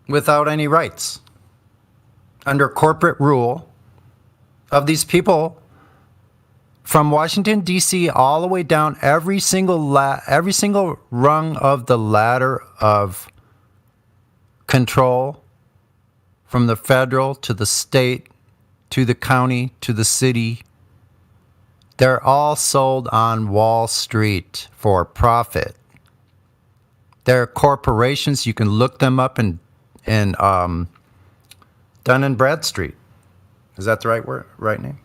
without any rights. Under corporate rule of these people from Washington D.C. all the way down every single rung of the ladder of control, from the federal to the state to the county to the city. They're all sold on Wall Street for profit. They're corporations. You can look them up in Dun and Bradstreet. Is that the right name?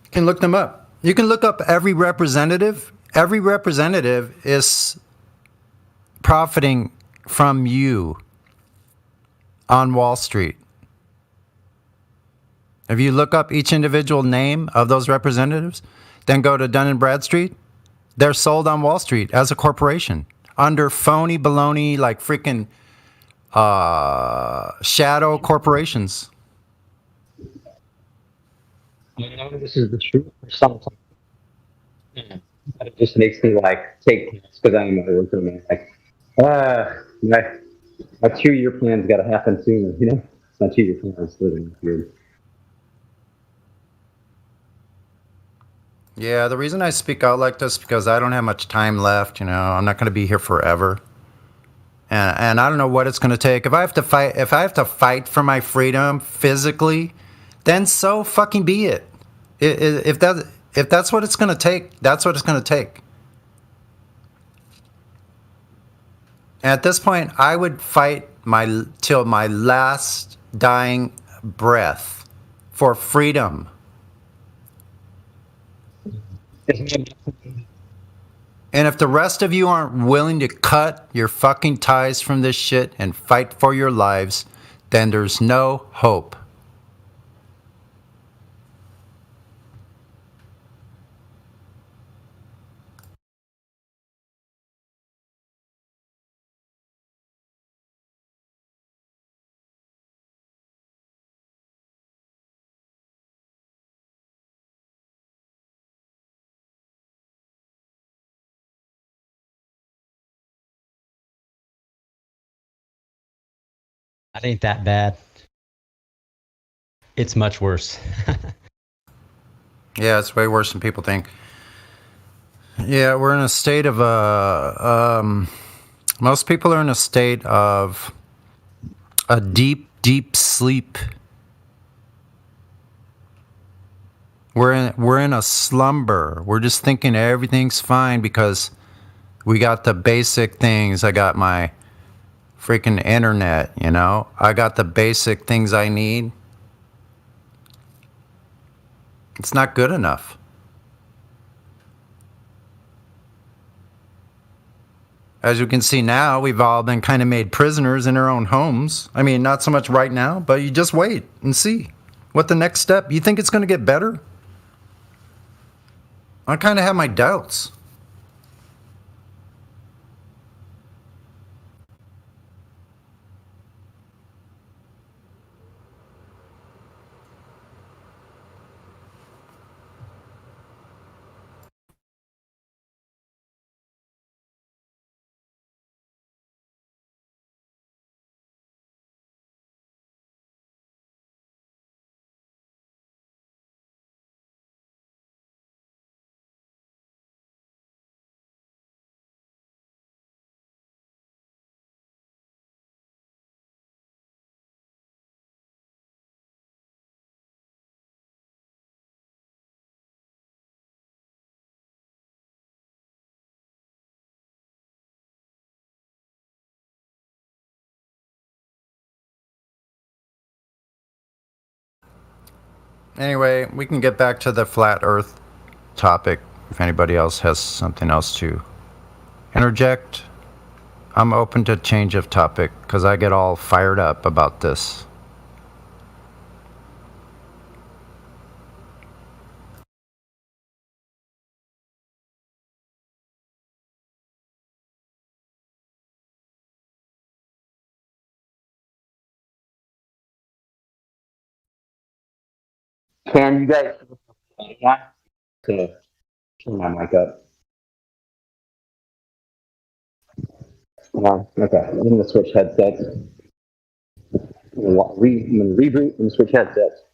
You can look them up. You can look up every representative. Every representative is profiting from you on Wall Street. If you look up each individual name of those representatives, then go to Dun and Bradstreet, they're sold on Wall Street as a corporation under phony baloney, like freaking shadow corporations. I know this is the truth for some time. But it just makes me like take notes because I'm a worker, man. Like, my 2-year plan's got to happen soon, you know? It's my 2-year plan. I'm living here. Yeah, the reason I speak out like this is because I don't have much time left. You know, I'm not going to be here forever, and I don't know what it's going to take. If I have to fight for my freedom physically, then so fucking be it. If that's what it's going to take, that's what it's going to take. At this point, I would fight till my last dying breath for freedom. And if the rest of you aren't willing to cut your fucking ties from this shit and fight for your lives, then there's no hope. That ain't that bad. It's much worse. Yeah, it's way worse than people think. Yeah, we're in a state of most people are in a state of a deep, deep sleep. We're in a slumber. We're just thinking everything's fine because we got the basic things. I got my freaking internet, you know? I got the basic things I need. It's not good enough. As you can see now, we've all been kind of made prisoners in our own homes. I mean, not so much right now, but you just wait and see what the next step. You think it's going to get better? I kind of have my doubts. Anyway, we can get back to the flat earth topic if anybody else has something else to interject. I'm open to change of topic because I get all fired up about this. Can you guys? Yeah. To turn my mic up. Okay. I'm gonna switch headsets. I'm gonna reboot and switch headsets.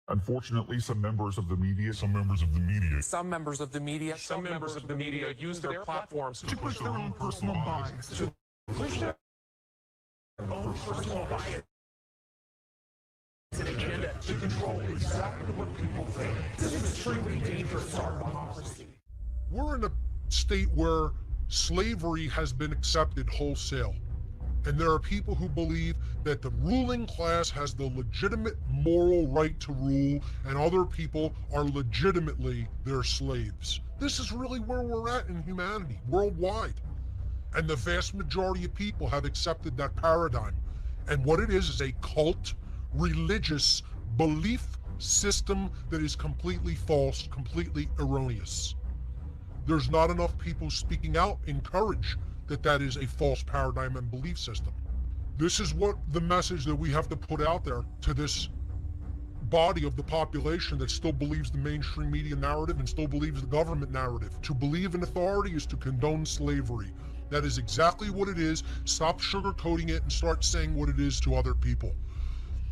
Unfortunately, some members of the media use their platforms to push their own personal bias. To push their own personal bias. An agenda to control exactly what people think. This is extremely dangerous to our democracy. We're in a state where slavery has been accepted wholesale. And there are people who believe that the ruling class has the legitimate moral right to rule, and other people are legitimately their slaves. This is really where we're at in humanity, worldwide. And the vast majority of people have accepted that paradigm. And what it is a cult, religious belief system that is completely false, completely erroneous. There's not enough people speaking out in courage that is a false paradigm and belief system. This is what the message that we have to put out there to this body of the population that still believes the mainstream media narrative and still believes the government narrative. To believe in authority is to condone slavery. That is exactly what it is. Stop sugarcoating it and start saying what it is to other people.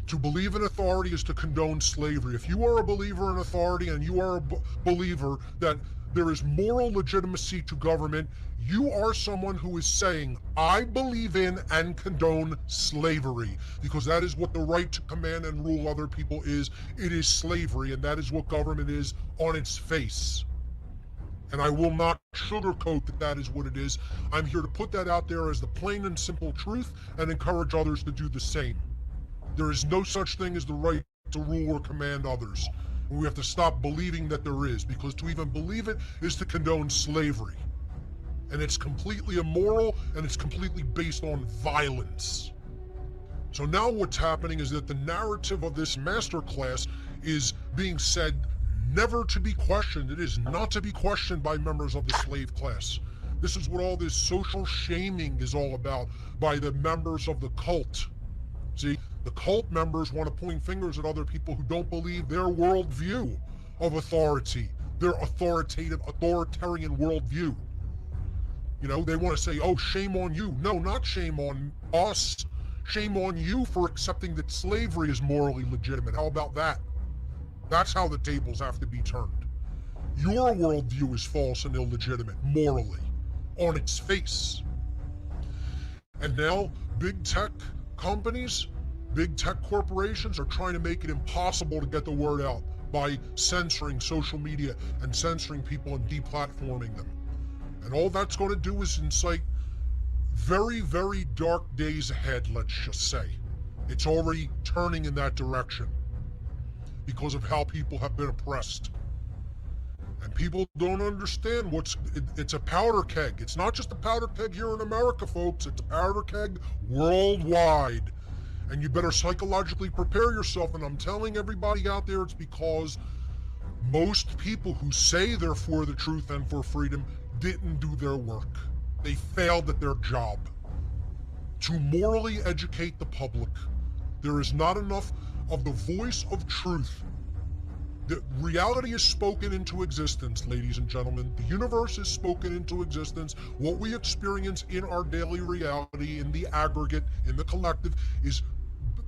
To believe in authority is to condone slavery. If you are a believer in authority and you are a believer that there is moral legitimacy to government, you are someone who is saying, I believe in and condone slavery, because that is what the right to command and rule other people is. It is slavery, and that is what government is on its face. And I will not sugarcoat that is what it is. I'm here to put that out there as the plain and simple truth and encourage others to do the same. There is no such thing as the right to rule or command others. And we have to stop believing that there is, because to even believe it is to condone slavery. And it's completely immoral, and it's completely based on violence. So now what's happening is that the narrative of this masterclass is being said never to be questioned. It is not to be questioned by members of the slave class. This is what all this social shaming is all about by the members of the cult. See, The cult members want to point fingers at other people who don't believe their worldview of authority, their authoritarian worldview. You know, they want to say, oh, shame on you. No, not shame on us. Shame on you for accepting that slavery is morally legitimate. How about that? That's how the tables have to be turned. Your worldview is false and illegitimate, morally, on its face. And now, big tech companies, big tech corporations are trying to make it impossible to get the word out by censoring social media and censoring people and deplatforming them. And all that's going to do is incite very, very dark days ahead, let's just say. It's already turning in that direction because of how people have been oppressed. And people don't understand it's a powder keg. It's not just a powder keg here in America, folks. It's a powder keg worldwide. And you better psychologically prepare yourself. And I'm telling everybody out there, it's because most people who say they're for the truth and for freedom didn't do their work. They failed at their job. To morally educate the public, there is not enough of the voice of truth. The reality is spoken into existence, ladies and gentlemen. The universe is spoken into existence. What we experience in our daily reality, in the aggregate, in the collective, is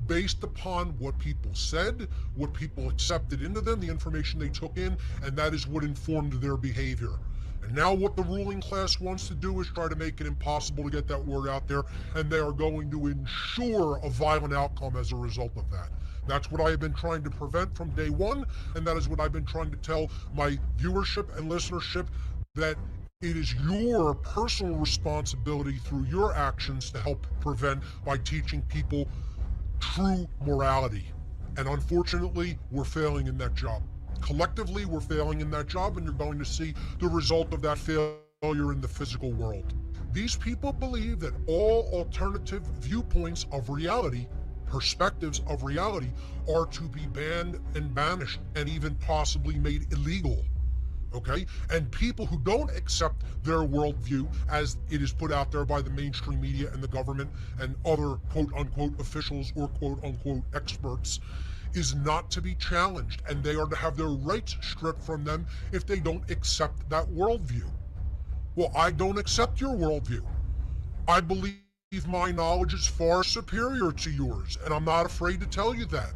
based upon what people said, what people accepted into them, the information they took in, and that is what informed their behavior. And now what the ruling class wants to do is try to make it impossible to get that word out there, and they are going to ensure a violent outcome as a result of that. That's what I have been trying to prevent from day one, and that is what I've been trying to tell my viewership and listenership, that it is your personal responsibility through your actions to help prevent by teaching people true morality. And unfortunately, we're failing in that job. Collectively, we're failing in that job, and you're going to see the result of that failure in the physical world. These people believe that all alternative viewpoints of reality, perspectives of reality, are to be banned and banished and even possibly made illegal. Okay? And people who don't accept their worldview as it is put out there by the mainstream media and the government and other quote-unquote officials or quote-unquote experts is not to be challenged, and they are to have their rights stripped from them if they don't accept that worldview. Well, I don't accept your worldview. I believe my knowledge is far superior to yours, and I'm not afraid to tell you that.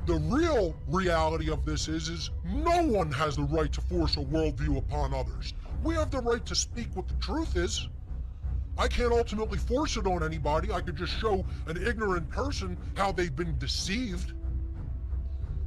The real reality of this is no one has the right to force a worldview upon others. We have the right to speak what the truth is. I can't ultimately force it on anybody. I could just show an ignorant person how they've been deceived.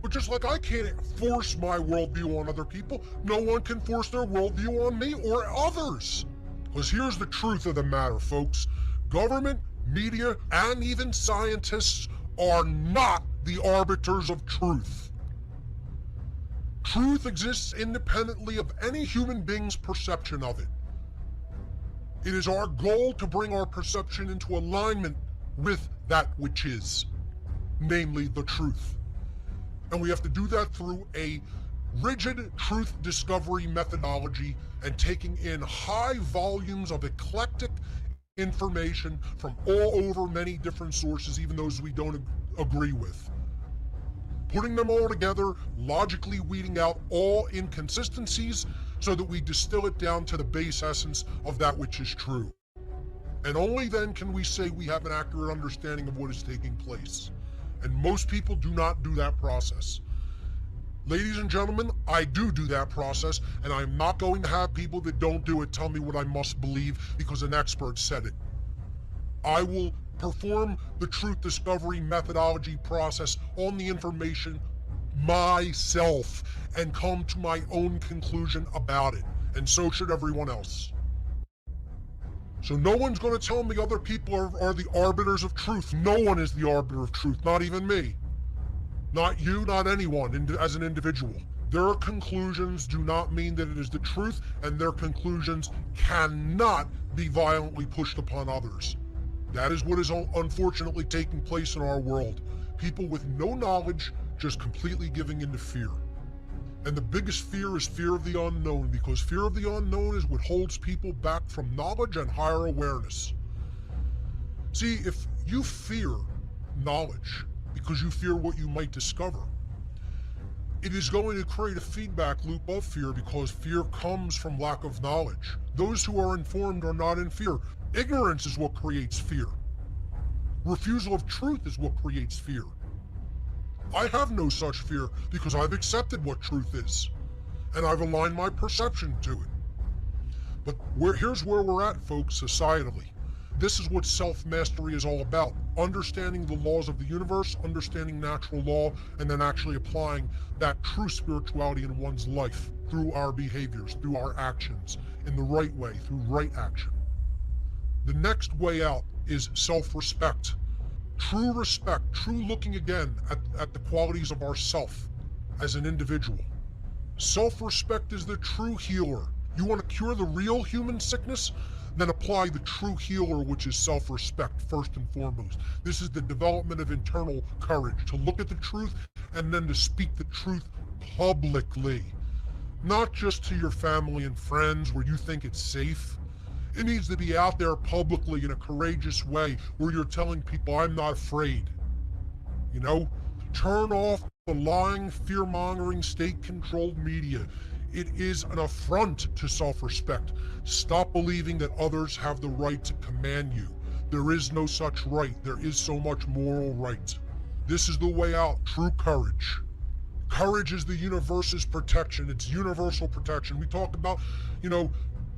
But just like I can't force my worldview on other people, no one can force their worldview on me or others. Because here's the truth of the matter, folks. Government, media, and even scientists are not the arbiters of truth. Truth exists independently of any human being's perception of it. It is our goal to bring our perception into alignment with that which is, namely the truth. And we have to do that through a rigid truth discovery methodology and taking in high volumes of eclectic information from all over many different sources, even those we don't agree with. Putting them all together, logically weeding out all inconsistencies so that we distill it down to the base essence of that which is true. And only then can we say we have an accurate understanding of what is taking place. And most people do not do that process. Ladies and gentlemen, I do that process, and I'm not going to have people that don't do it tell me what I must believe because an expert said it. I will perform the truth discovery methodology process on the information myself and come to my own conclusion about it, and so should everyone else. So no one's going to tell me other people are the arbiters of truth. No one is the arbiter of truth, not even me. Not you, not anyone as an individual. Their conclusions do not mean that it is the truth, and their conclusions cannot be violently pushed upon others. That is what is unfortunately taking place in our world. People with no knowledge just completely giving into fear. And the biggest fear is fear of the unknown, because fear of the unknown is what holds people back from knowledge and higher awareness. See, if you fear knowledge, because you fear what you might discover. It is going to create a feedback loop of fear because fear comes from lack of knowledge. Those who are informed are not in fear. Ignorance is what creates fear. Refusal of truth is what creates fear. I have no such fear because I've accepted what truth is, and I've aligned my perception to it. But here's where we're at, folks, societally. This is what self-mastery is all about. Understanding the laws of the universe, understanding natural law, and then actually applying that true spirituality in one's life through our behaviors, through our actions, in the right way, through right action. The next way out is self-respect. True respect, true looking again at the qualities of ourself as an individual. Self-respect is the true healer. You want to cure the real human sickness? Then apply the true healer, which is self-respect, first and foremost. This is the development of internal courage, to look at the truth and then to speak the truth publicly. Not just to your family and friends where you think it's safe. It needs to be out there publicly in a courageous way where you're telling people, I'm not afraid. You know, turn off the lying, fear-mongering, state-controlled media. It is an affront to self-respect. Stop believing that others have the right to command you. There is no such right. There is so much moral right. This is the way out, true courage. Courage is the universe's protection. It's universal protection. We talk about,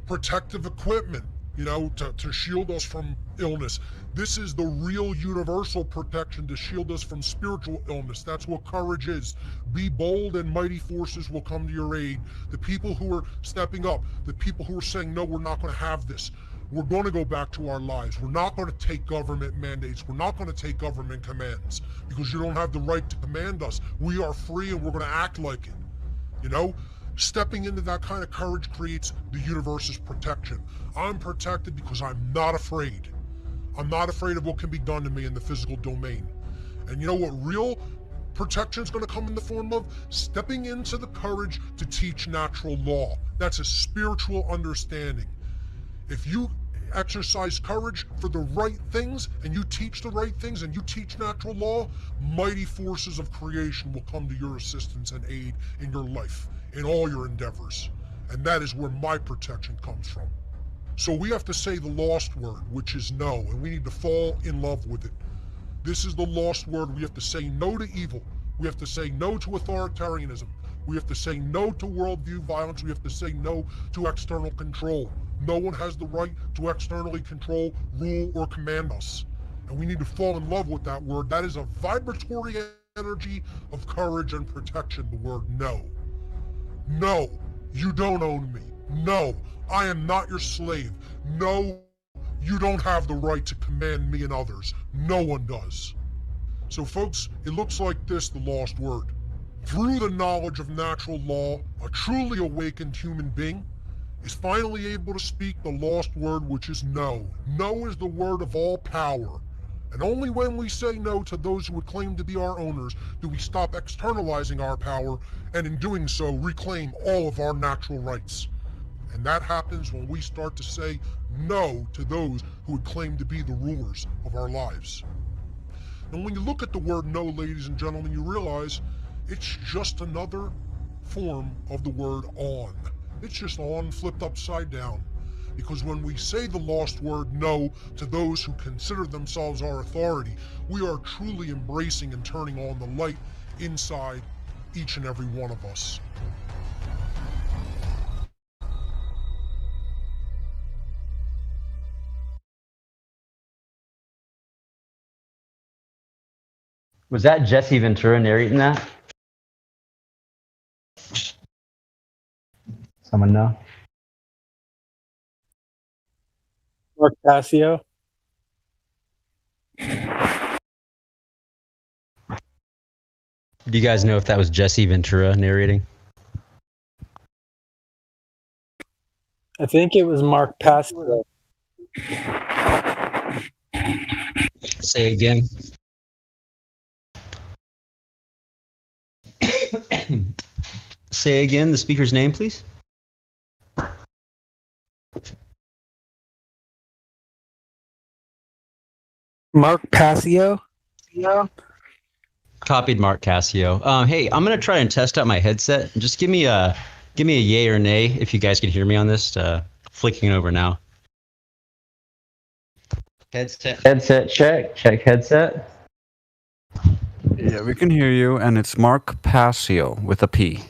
protective equipment, to shield us from illness. This is the real universal protection to shield us from spiritual illness. That's what courage is. Be bold and mighty forces will come to your aid. The people who are stepping up, the people who are saying, no, we're not going to have this. We're going to go back to our lives. We're not going to take government mandates. We're not going to take government commands because you don't have the right to command us. We are free and we're going to act like it. Stepping into that kind of courage creates the universe's protection. I'm protected because I'm not afraid. I'm not afraid of what can be done to me in the physical domain. And you know what real protection is going to come in the form of? Stepping into the courage to teach natural law. That's a spiritual understanding. If you exercise courage for the right things and you teach the right things and you teach natural law, mighty forces of creation will come to your assistance and aid in your life, in all your endeavors. And that is where my protection comes from. So we have to say the lost word, which is no, and we need to fall in love with it. This is the lost word. We have to say no to evil. We have to say no to authoritarianism. We have to say no to worldview violence. We have to say no to external control. No one has the right to externally control, rule, or command us. And we need to fall in love with that word. That is a vibratory energy of courage and protection, the word no. No, you don't own me. No, I am not your slave. No, you don't have the right to command me and others. No one does. So folks, it looks like this, the lost word. Through the knowledge of natural law, a truly awakened human being is finally able to speak the lost word, which is no. No is the word of all power. And only when we say no to those who would claim to be our owners do we stop externalizing our power, and in doing so, reclaim all of our natural rights. And that happens when we start to say no to those who would claim to be the rulers of our lives. And when you look at the word no, ladies and gentlemen, you realize it's just another form of the word on. It's just on flipped upside down. Because when we say the lost word no to those who consider themselves our authority, we are truly embracing and turning on the light inside each and every one of us. Was that Jesse Ventura narrating that? Someone know? Mark Passio. Do you guys know if that was Jesse Ventura narrating? I think it was Mark Passio. Say again. Say again the speaker's name, please. Mark Passio. Yeah. Copied Mark Cassio. Hey, I'm gonna try and test out my headset. Just give me a yay or nay if you guys can hear me on this. Flicking over now. Headset check. Check headset. Yeah, we can hear you, and it's Mark Passio with a P.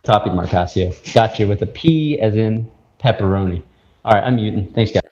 Copied Mark Cassio. Got you with a P as in pepperoni. All right, I'm muting. Thanks, guys.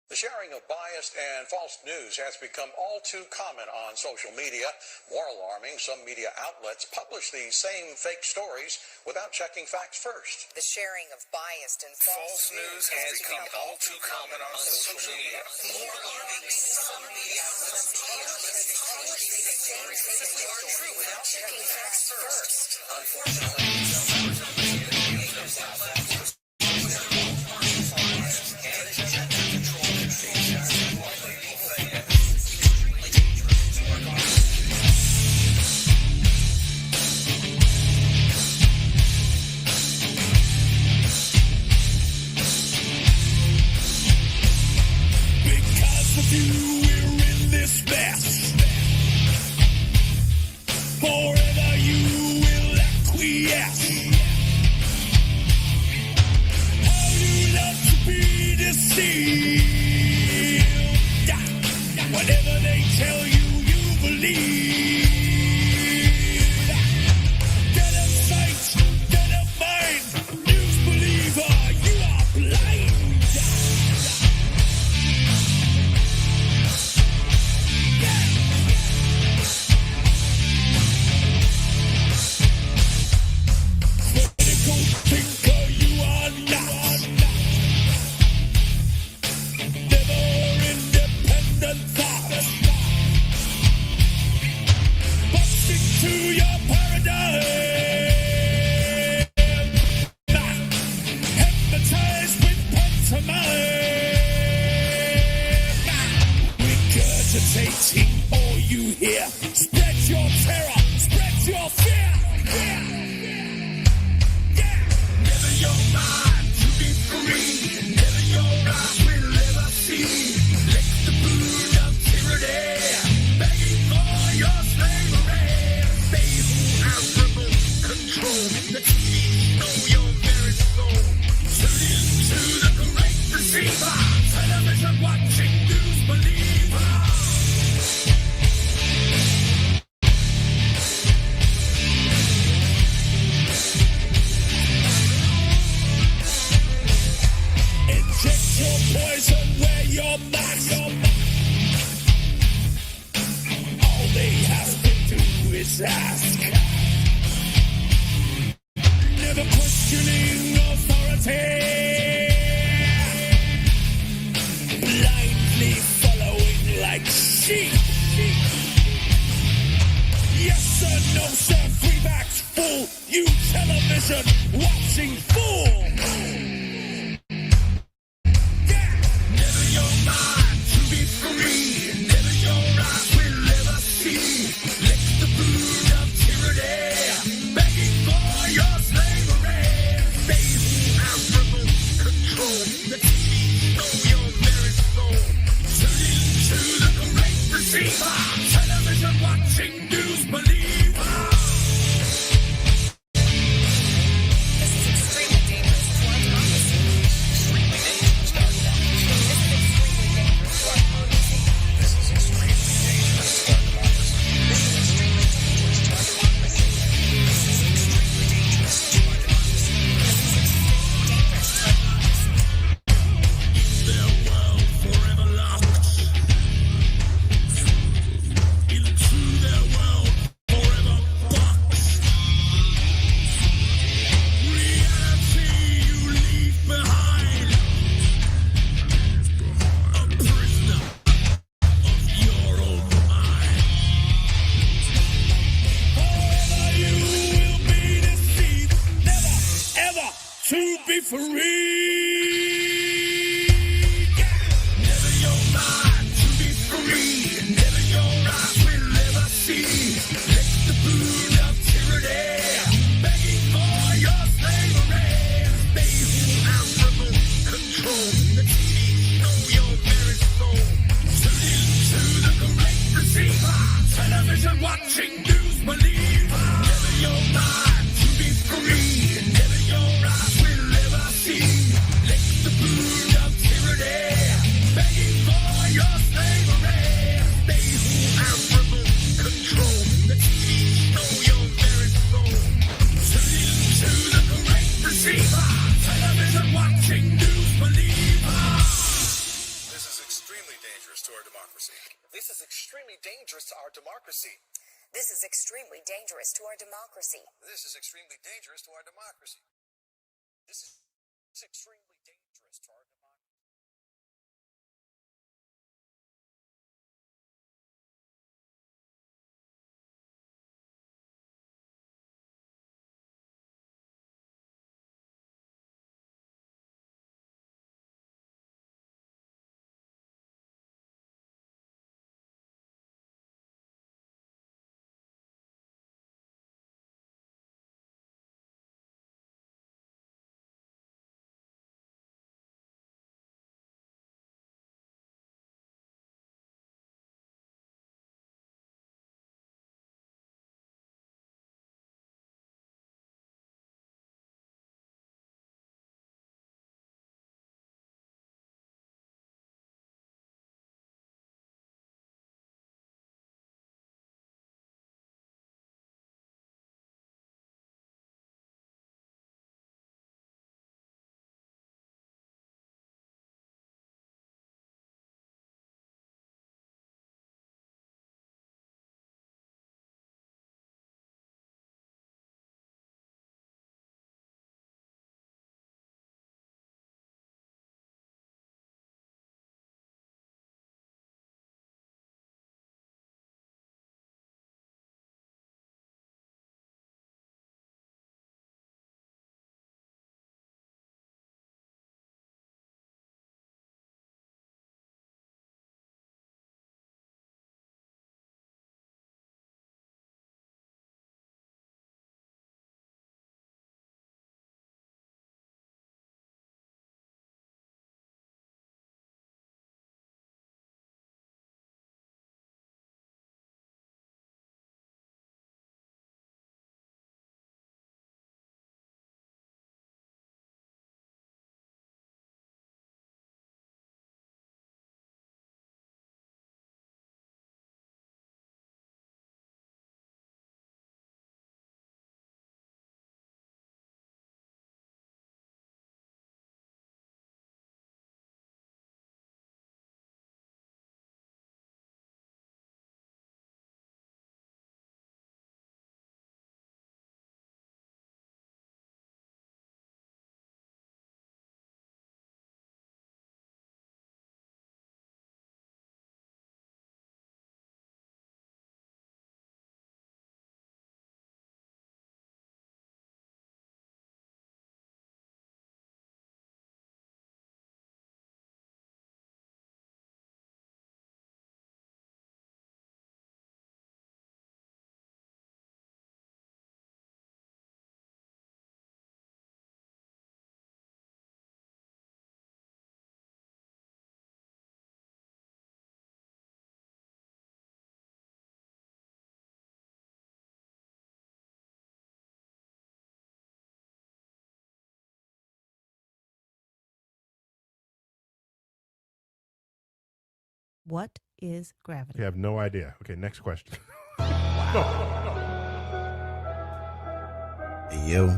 The sharing of biased and false news has become all too common on social media. More alarming, some media outlets publish these same fake stories without checking facts first. The sharing of biased and false news has become all too common on social media. More alarming, some media outlets publish these stories without checking facts first. Unfortunately, forever you will acquiesce. How you love to be deceived. Whatever they tell you, you believe. Get a sight, get a mind. News believer, you are blind. Thinker, you are not. Never independent thought. Busting to your paradigm. Hypnotized with pantomime. Regurgitating all you hear. Spread your terror, spread your fear. Never your mind to be free. Never your eyes will ever see. Lick the boot of tyranny, begging for your slavery. They who have remote control, the keys know your very soul. Tune into the great deceiver, television watching news believer. Inject your poison where your mask. All they have to do is ask. Never questioning authority. Blindly following like sheep. Yes, sir, no sir, free backs full. You television watching fool. Never your mind to be free. Never your eyes will ever see. Lick the boot of tyranny, begging for your slavery. They who have remote control, the TV know your very soul. Tune into the great receiver. Television watching news believer. To be free. Never your mind to be free. Never your eyes will ever see. Lick the boot of tyranny, begging for your slavery. They who have remote control, the TV know your very soul. Tune into the great receiver. Television watching news believer. Never your mind to be free. Never your eyes will ever see. Lick the boot of tyranny, begging for your slavery. They who have remote control, the TV know your very soul. Tune into the great receiver. Television watching news believer. This is extremely dangerous to our democracy. This is extremely dangerous to our democracy. This is extremely dangerous to our democracy. This is extremely dangerous to our democracy. This is extremely dangerous to our democracy. What is gravity? You have no idea. Okay, next question. Hey, yo.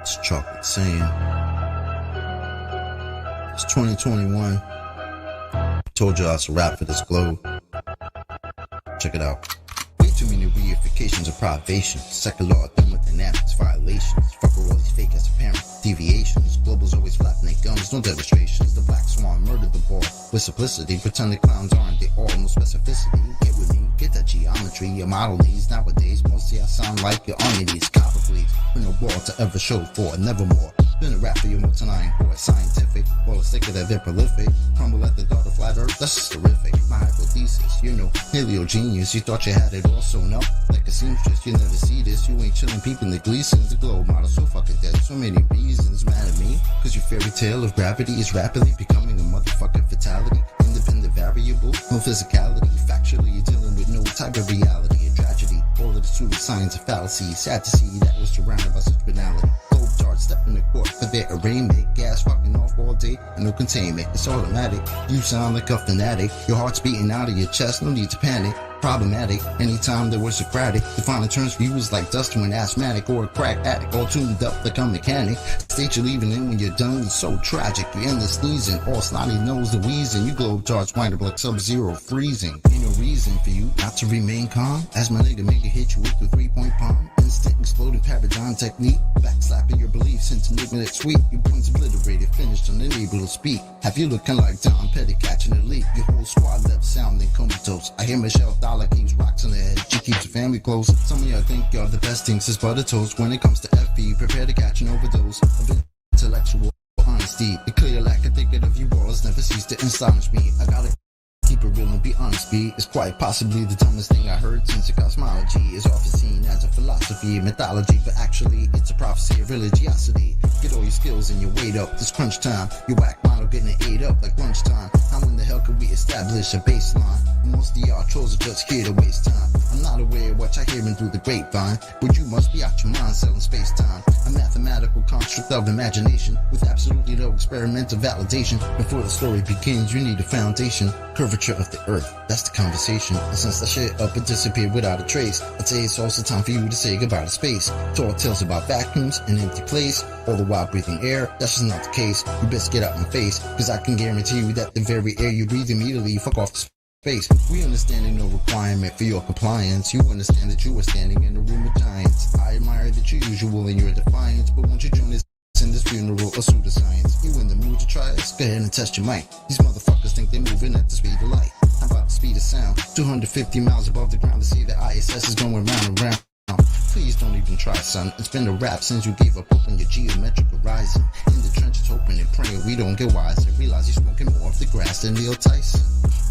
It's Chocolate saying. It's 2021. Told y'all it's a wrap for this globe. Check it out. Way too many reifications of privation. Second law thermodynamics violations. Fuck with all these fake ass apparent deviations. Globals always flapping their gums, no demonstrations. The black swan murdered the ball with simplicity. Pretending clowns aren't they all, no specificity. Get with me, get that geometry. Your model needs nowadays. Mostly I sound like you're on your knees. Copper please. With no ball to ever show for, nevermore. Been a rap for your multi-line for scientific. All sicker that they're prolific. Crumble at the thought of flat earth, that's just terrific. My hypothesis, you know, paleo genius. You thought you had it all, so no. Like a seamstress, you never see this. You ain't chillin' peeping the Gleasons. The globe model so fucking dead. So many reasons mad at me. Cause your fairy tale of gravity is rapidly becoming a motherfucking fatality. Independent variable, no physicality. Factually, you're dealing with no type of reality. A tragedy. All of the pseudoscience of fallacy. Sad to see that was surrounded by such banality. Step in the court for their arraignment. Gas fucking off all day and no containment. It's automatic. You sound like a fanatic. Your heart's beating out of your chest. No need to panic. Problematic. Anytime there was Socratic. Defining terms for you was like dust to an asthmatic or a crack addict. All tuned up like a mechanic. State you're leaving in when you're done. It's so tragic. You end the sneezing. All snotty nose the wheezing. You globe charts wind up like Sub-Zero freezing. Ain't no reason for you not to remain calm. As my nigga make it hit you with the 3-point palm. Instant exploding paradigm technique. Backslapping your beliefs into making it sweet. You once obliterated, finished, unable to speak. Have you looking like Tom Petty catching a leak? Your whole squad left sounding comatose. I hear Michelle Dollar keeps rocks on the head. She keeps her family close. Some of y'all think y'all the best things is butter toast. When it comes to FB, prepare to catch an overdose of intellectual honesty. The clear lack of thinking of you all has never ceased to astonish me. I gotta keep it real and be honest, B. It's quite possibly the dumbest thing I heard since the cosmology is often seen as a philosophy, mythology, but actually it's a prophecy of religiosity. Get all your skills and your weight up. This crunch time, your whack model getting it ate up like lunchtime. How in the hell can we establish a baseline? Most of y'all trolls are just here to waste time. I'm not aware of what you're hearing through the grapevine, but you must be out your mind selling space-time. A mathematical construct of imagination with absolutely no experimental validation. Before the story begins, you need a foundation. Curvature of the earth, that's the conversation. And since that shit up and disappeared without a trace, I'd say it's also time for you to say goodbye to space. Tall tales about vacuums and empty place, all the while breathing air, that's just not the case. You best get out my face, cause I can guarantee you that the very air you breathe immediately you fuck off the space. We understand there's no requirement for your compliance. You understand that you are standing in a room of giants. I admire that you're usual in your defiance, but won't you join us in this funeral of pseudoscience? You in the mood to try us? Go ahead and test your mic. These motherfuckers think they're moving at the speed of light. How about the speed of sound? 250 miles above the ground to see the ISS is going round and round. Please don't even try, son. It's been a rap since you gave up hope on your geometric horizon. In the trenches, hoping and praying we don't get wiser. Realize he's smoking more off the grass than Neil Tyson.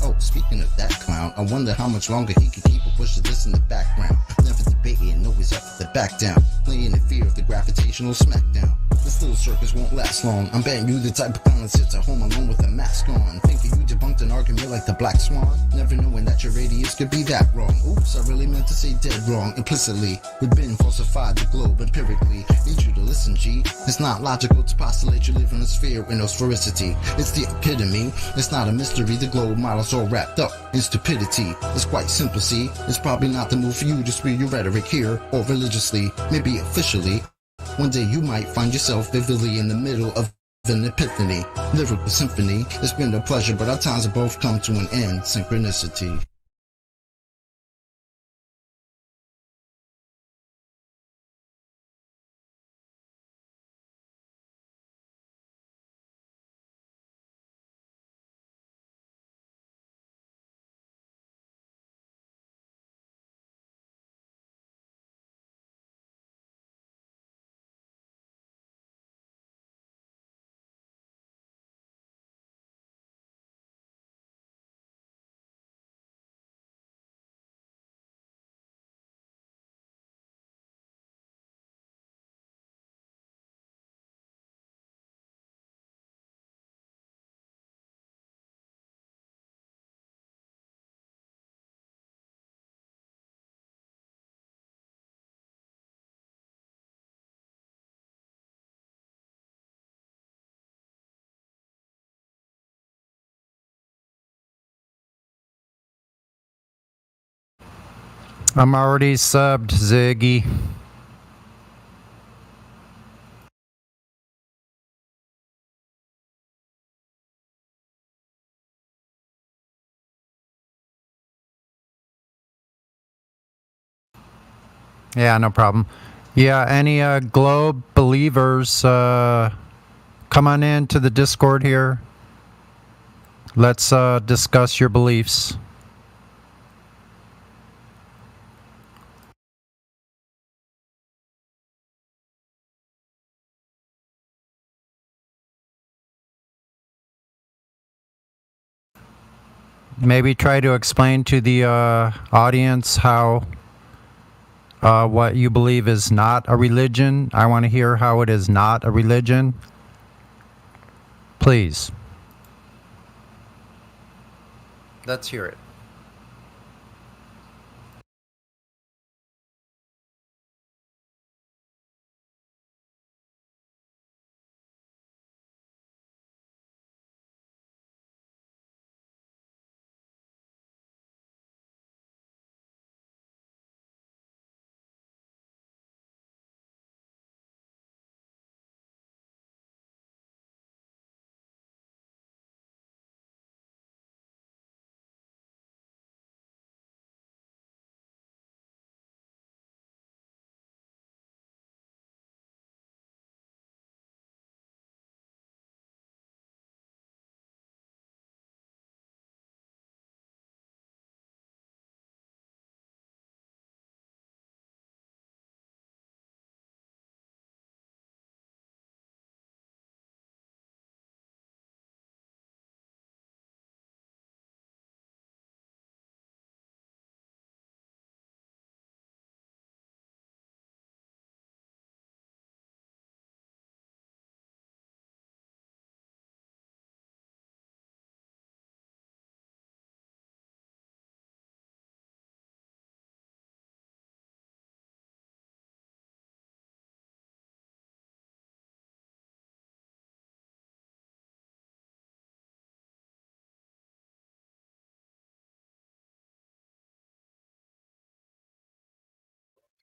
Oh, speaking of that clown, I wonder how much longer he can keep or push this in the background. Never debating, always up for the back down. Playing in fear of the gravitational smackdown. This little circus won't last long. I'm betting you the type of clown that sits at home alone with a mask on. Thinking you debunked an argument like the Black Swan. Never knowing that your radius could be that wrong. Oops, I really meant to say dead wrong. Implicitly, we've been falsified the globe empirically. Need you to listen, G. It's not logical to postulate you live in a sphere with no sphericity. It's the epitome. It's not a mystery. The globe model's all wrapped up in stupidity. It's quite simple, see. It's probably not the move for you to spew your rhetoric here or religiously, maybe officially. One day you might find yourself vividly in the middle of an epiphany, lyrical symphony. It's been a pleasure, but our times have both come to an end. Synchronicity. I'm already subbed, Ziggy. Yeah, no problem. Yeah, any Globe believers, come on in to the Discord here. Let's discuss your beliefs. Maybe try to explain to the audience how what you believe is not a religion. I want to hear how it is not a religion. Please. Let's hear it.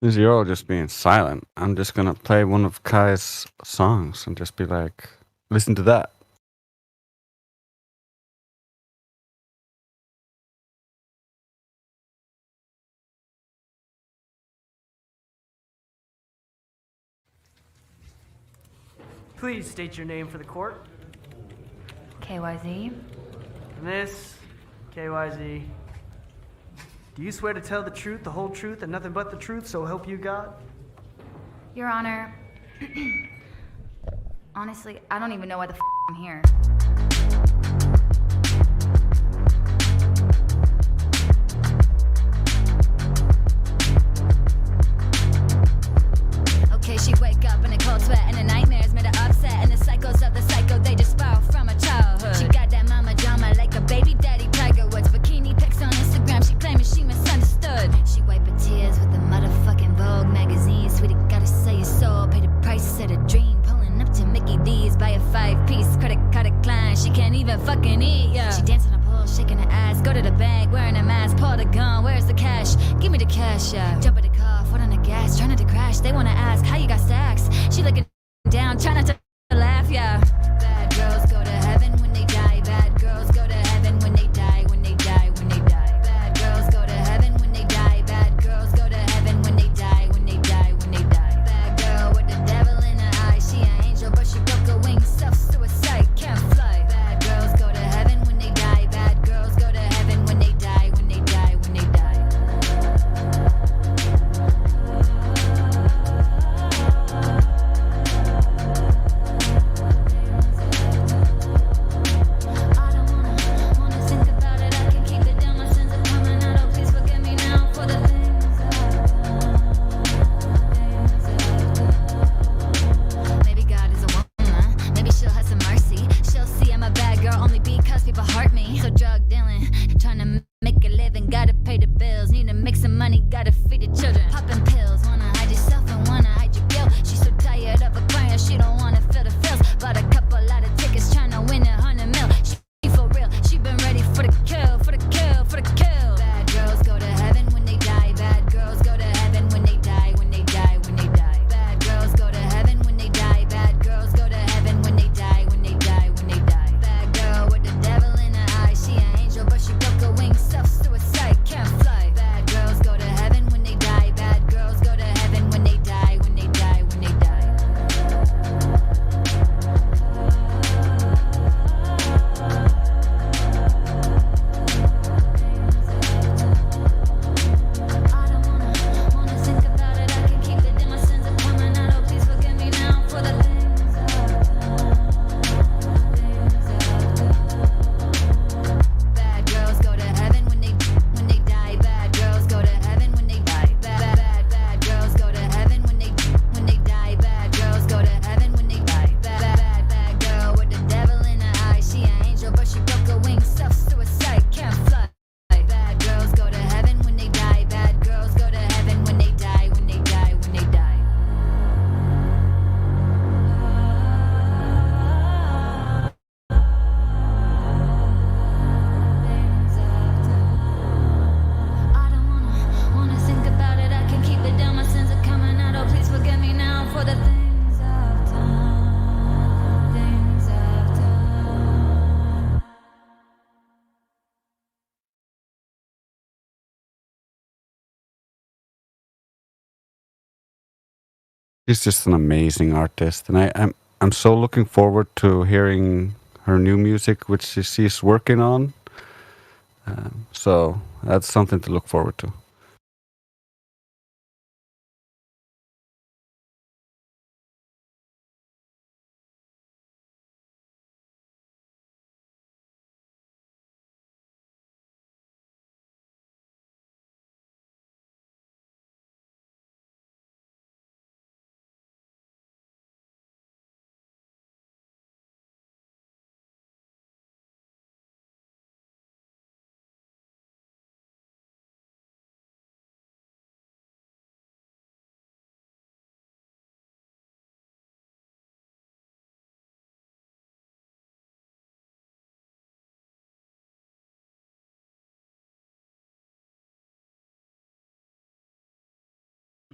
Since you're all just being silent, I'm just gonna play one of Kai's songs and just be like, listen to that. Please state your name for the court. KYZ. Miss KYZ. Do you swear to tell the truth, the whole truth, and nothing but the truth, so help you God? Your Honor, honestly, I don't even know why the I'm here. Okay, she wake up in a cold sweat and the nightmares made her upset, and the cycles of the psycho, they just spiral from her childhood. She got that mama drama like a baby daddy Tiger Woods. Bikini pics on Instagram, she claiming she misunderstood. She wipe her tears with the motherfucking Vogue magazine. Sweetie, gotta sell your soul, pay the price of the dream. Pulling up to Mickey D's, buy a 5-piece credit card decline. She can't even fucking eat, yeah. She dance on a pole, shaking her ass. Go to the bank, wearing a mask, pull the gun. Where's the cash? Give me the cash, yeah. Jump in the car, foot on the gas, trying not to crash. They wanna ask how you got stacks. She looking down, trying not to laugh, yeah. Bad girls go to heaven when they die. Bad girls go to heaven when they die. When they die, when they die. Bad girls go to heaven when they die. Bad girls go to heaven when they die. When they die, when they die. Bad girl with the devil in her eye. She an angel, but she broke her wings. Self-suicide, can't fly. Bad girls go to heaven when they die. Bad girls go to heaven when they die. When they die, when they die. She's just an amazing artist, and I'm so looking forward to hearing her new music, which she's working on. So that's something to look forward to.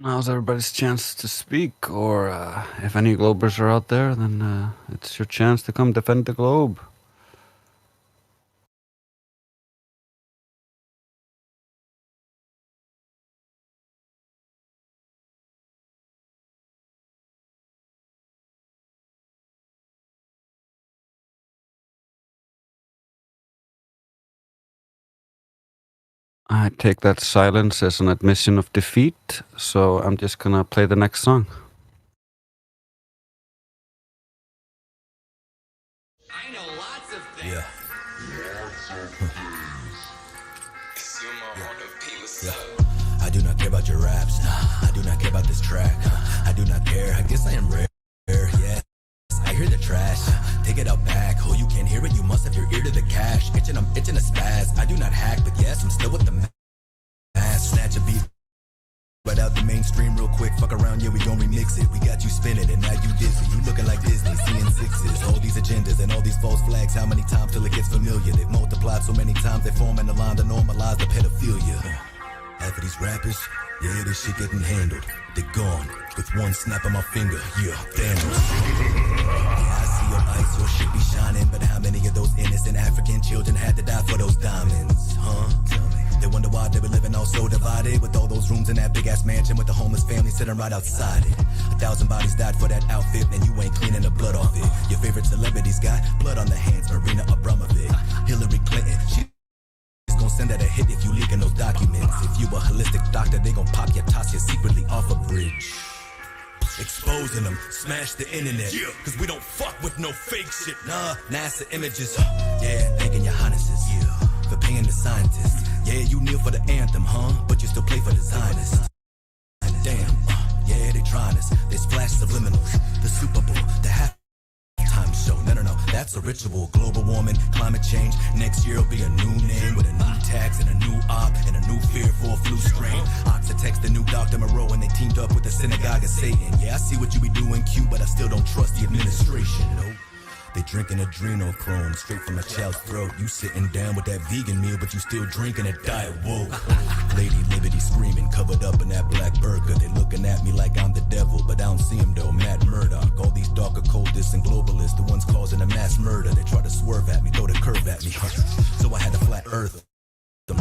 Now's everybody's chance to speak, or if any Globers are out there, then it's your chance to come defend the globe. I take that silence as an admission of defeat, so I'm just gonna play the next song. Yeah. I do not care about your raps. I do not care about this track. I do not care. I guess I am rare. Yeah. I hear the trash. Take it out back. Oh, you can't hear it. You must have your ear to the cash. I'm itching a spaz. I do not hack, but yes, I'm still with the mass. Snatch a beat. Right out the mainstream real quick. Fuck around, yeah, we gon' remix it. We got you spinning and now you dizzy. You looking like Disney, seeing sixes. All these agendas and all these false flags. How many times till it gets familiar? They've multiplied so many times they form in a line to normalize the pedophilia. Half of these rappers, yeah, this shit getting handled. They're gone with one snap of my finger. Yeah, Thanos. Yeah, I see your ice, your shit be shining. But how many of those innocent African children had to die for those diamonds? Huh? They wonder why they were living all so divided, with all those rooms in that big ass mansion with the homeless family sitting right outside it. 1,000 bodies died for that outfit, and you ain't cleaning the blood off it. Your favorite celebrities got blood on their hands, Marina Abramovic, Hillary Clinton. She's gonna send out a hit if you leaking those documents. If you a holistic doctor, they gon' pop your Tasha secretly off a bridge. Exposing them, smash the internet. Cause we don't fuck with no fake shit. Nah, NASA images. Yeah, thanking your highnesses. Yeah, for paying the scientists. Yeah, you kneel for the anthem, huh? But you still play for the Zionists. Damn, yeah, they trying us. They splash subliminals. The Super Bowl, the halftime show. No, that's a ritual. Global warming, climate change. Next year will be a new name with a new tax and a new op and a new fear for a flu strain. Oxitex, the new Dr. Moreau, and they teamed up with the synagogue of Satan. Yeah, I see what you be doing, Q, but I still don't trust the administration. Nope. They drinking adrenochrome straight from a child's throat. You sitting down with that vegan meal, but you still drinking a diet woke. Lady Liberty screaming, covered up in that black burqa. They looking at me like I'm the devil, but I don't see him though. Matt Murdock, all these dark occultists and globalists, the ones causing a mass murder. They try to swerve at me, throw the curve at me. So I had to flat earth.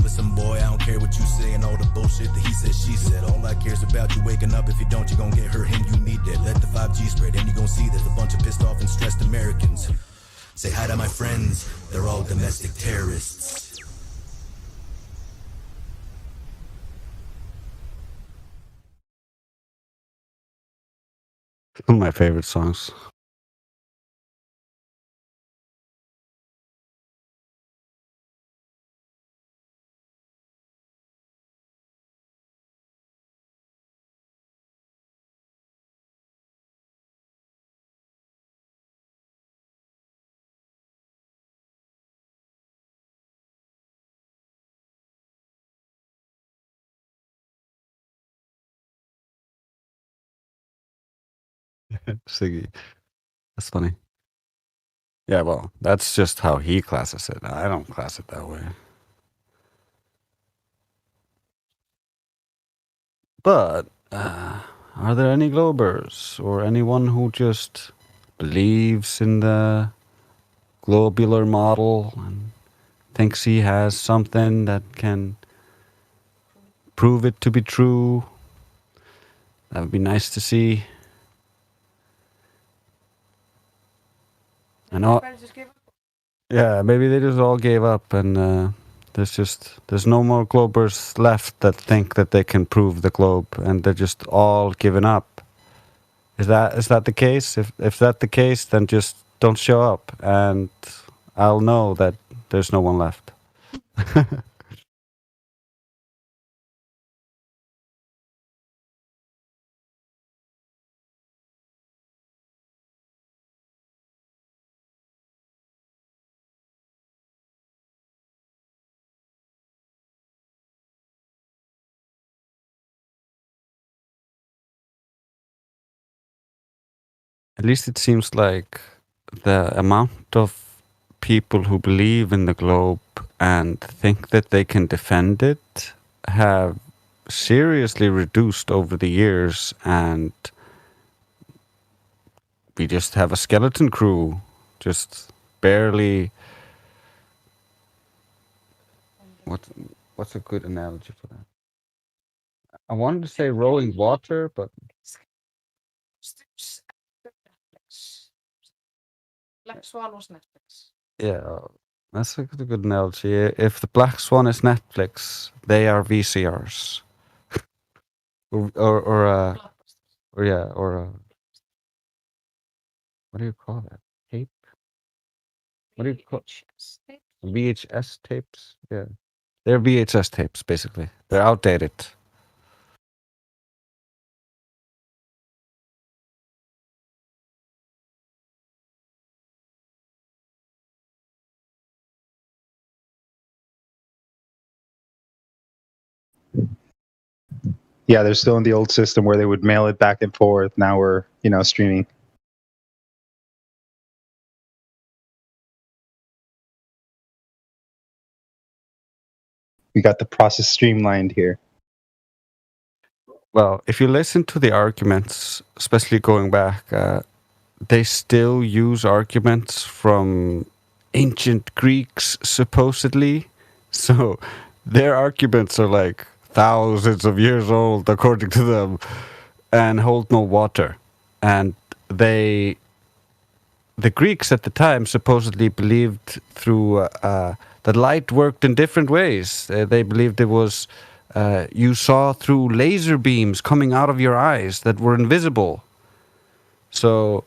Listen, boy, I don't care what you say and all the bullshit that he said, she said. All I care is about you waking up. If you don't, you gon' get her, him, you need that. Let the 5G spread, and you gon' see there's a bunch of pissed off and stressed Americans. Say hi to my friends, they're all domestic terrorists. One of my favorite songs. Siggy. That's funny. Yeah, well, that's just how he classes it. I don't class it that way. But are there any Globers or anyone who just believes in the globular model and thinks he has something that can prove it to be true? That would be nice to see. And all, yeah, maybe they just all gave up, and there's no more globers left that think that they can prove the globe, and they're just all giving up. Is that the case? If that's the case, then just don't show up, and I'll know that there's no one left. At least it seems like the amount of people who believe in the globe and think that they can defend it have seriously reduced over the years, and we just have a skeleton crew, just barely. What's a good analogy for that? I wanted to say rolling water, but Black Swan was Netflix. yeah, that's a good analogy. If the Black Swan is Netflix, they are VCRs, or what do you call that? Tape? What do you call VHS tapes? Yeah, they're VHS tapes basically. They're outdated. Yeah, they're still in the old system where they would mail it back and forth. Now we're, streaming. We got the process streamlined here. Well, if you listen to the arguments, especially going back, they still use arguments from ancient Greeks, supposedly. So their arguments are like thousands of years old, according to them, and hold no water. And the Greeks at the time supposedly believed through that light worked in different ways. They believed it was you saw through laser beams coming out of your eyes that were invisible. So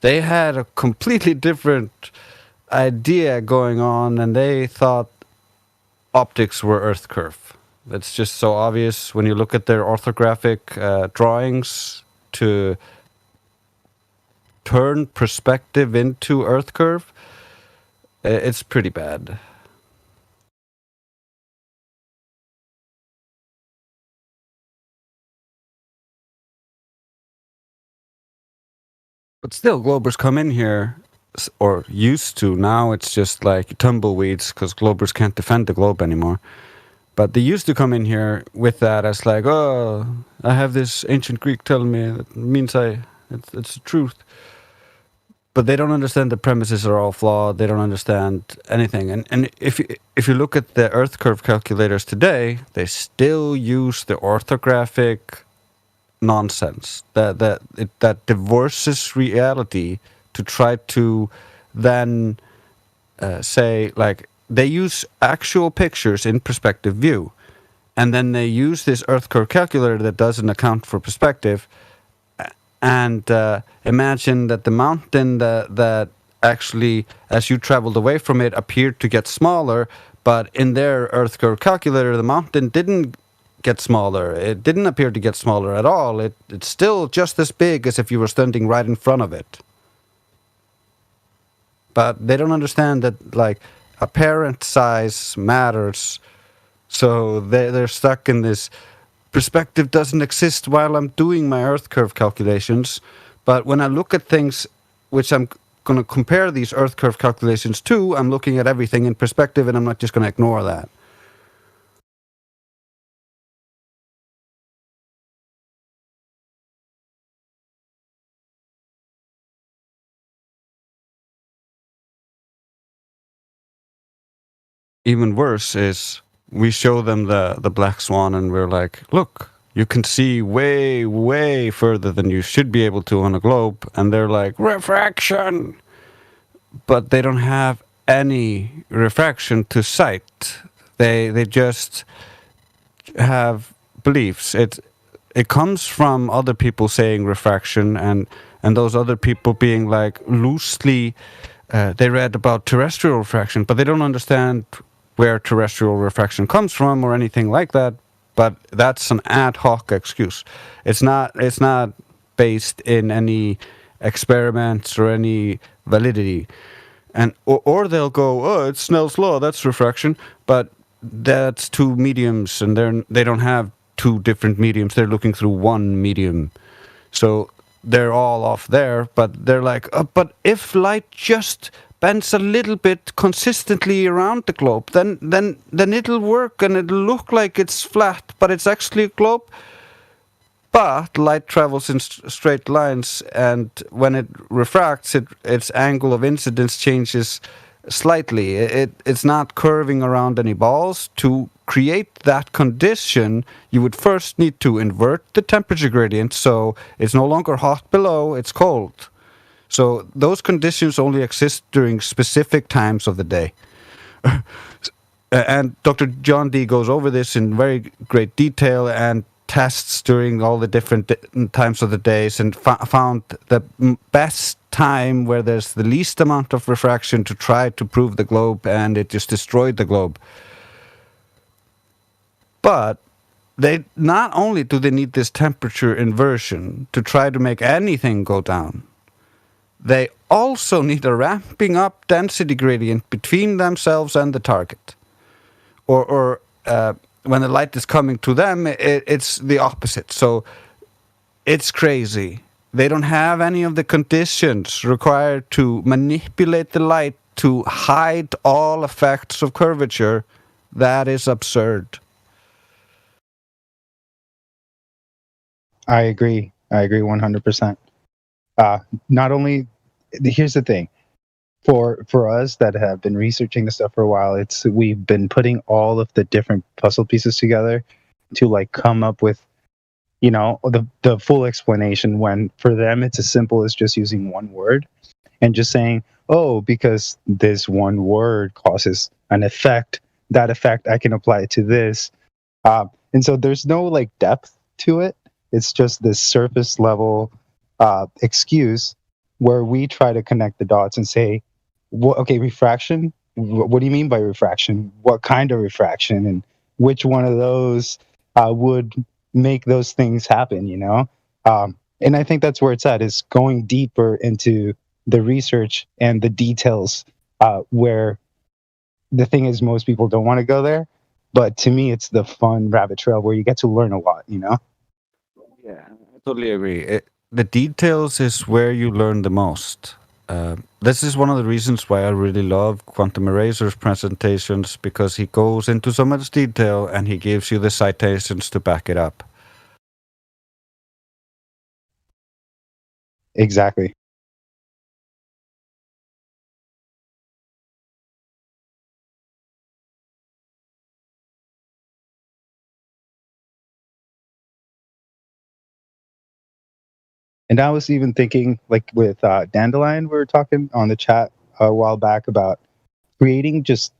they had a completely different idea going on, and they thought optics were Earth curve. That's just so obvious when you look at their orthographic drawings to turn perspective into Earth curve. It's pretty bad. But still, Globers come in here, or used to. Now it's just like tumbleweeds because Globers can't defend the globe anymore. But they used to come in here with that as like, oh, I have this ancient Greek telling me that means it's the truth. But they don't understand the premises are all flawed. They don't understand anything. And if you look at the Earth curve calculators today, they still use the orthographic nonsense that divorces reality to try to then say, like, they use actual pictures in perspective view, and then they use this Earth curve calculator that doesn't account for perspective, and imagine that the mountain that actually, as you traveled away from it, appeared to get smaller, but in their Earth curve calculator, the mountain didn't get smaller. It didn't appear to get smaller at all. It's still just as big as if you were standing right in front of it. But they don't understand that, like, apparent size matters. So they're stuck in this perspective doesn't exist while I'm doing my Earth curve calculations. But when I look at things which I'm going to compare these Earth curve calculations to, I'm looking at everything in perspective, and I'm not just going to ignore that. Even worse is we show them the Black Swan, and we're like, look, you can see way, way further than you should be able to on a globe. And they're like, refraction. but they don't have any refraction to sight. They just have beliefs. It comes from other people saying refraction, and those other people being like loosely they read about terrestrial refraction, but they don't understand where terrestrial refraction comes from or anything like that. But that's an ad hoc excuse. It's not based in any experiments or any validity. And or they'll go, oh, it's Snell's law, that's refraction, but that's two mediums, and they don't have two different mediums. They're looking through one medium, so they're all off there. But they're like, but if light just bends a little bit consistently around the globe, then it'll work and it'll look like it's flat, but it's actually a globe. But light travels in straight lines, and when it refracts, its angle of incidence changes slightly. It's not curving around any balls. To create that condition, you would first need to invert the temperature gradient, so it's no longer hot below, it's cold. So those conditions only exist during specific times of the day. And Dr. John Dee goes over this in very great detail and tests during all the different times of the days, and found the best time where there's the least amount of refraction to try to prove the globe, and it just destroyed the globe. But they not only do they need this temperature inversion to try to make anything go down, they also need a ramping up density gradient between themselves and the target. Or when the light is coming to them, it's the opposite. So it's crazy. They don't have any of the conditions required to manipulate the light to hide all effects of curvature. That is absurd. I agree 100%. Not only, here's the thing. For us that have been researching this stuff for a while, we've been putting all of the different puzzle pieces together to like come up with, the full explanation, when for them it's as simple as just using one word and just saying, oh, because this one word causes an effect, that effect I can apply it to this. And so there's no like depth to it. It's just this surface level excuse where we try to connect the dots and say, okay, refraction. What do you mean by refraction? What kind of refraction, and which one of those would make those things happen? And I think that's where it's at, is going deeper into the research and the details. Where the thing is, most people don't want to go there, but to me, it's the fun rabbit trail where you get to learn a lot. Yeah, I totally agree. The details is where you learn the most. This is one of the reasons why I really love Quantum Eraser's presentations, because he goes into so much detail and he gives you the citations to back it up. Exactly. And I was even thinking, like with Dandelion, we were talking on the chat a while back about creating just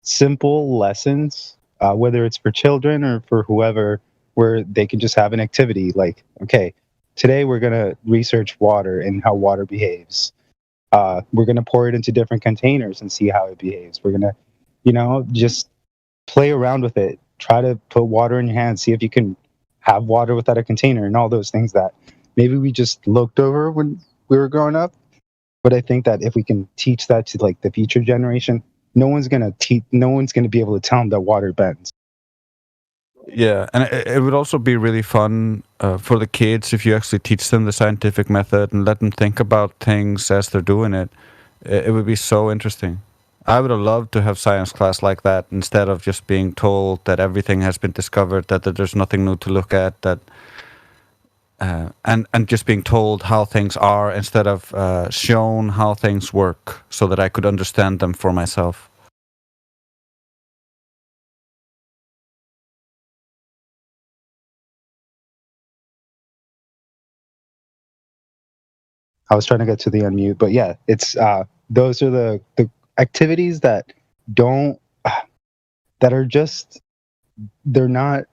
simple lessons, whether it's for children or for whoever, where they can just have an activity like, okay, today we're going to research water and how water behaves. We're going to pour it into different containers and see how it behaves. We're going to, just play around with it. Try to put water in your hands, see if you can have water without a container, and all those things that maybe we just looked over when we were growing up. But I think that if we can teach that to like the future generation, no one's gonna be able to tell them that water bends. Yeah, and it would also be really fun for the kids if you actually teach them the scientific method and let them think about things as they're doing it. It would be so interesting. I would have loved to have science class like that, instead of just being told that everything has been discovered, that there's nothing new to look at, that and just being told how things are instead of shown how things work, so that I could understand them for myself. I was trying to get to the unmute, but yeah, it's those are the activities that don't that are just they're not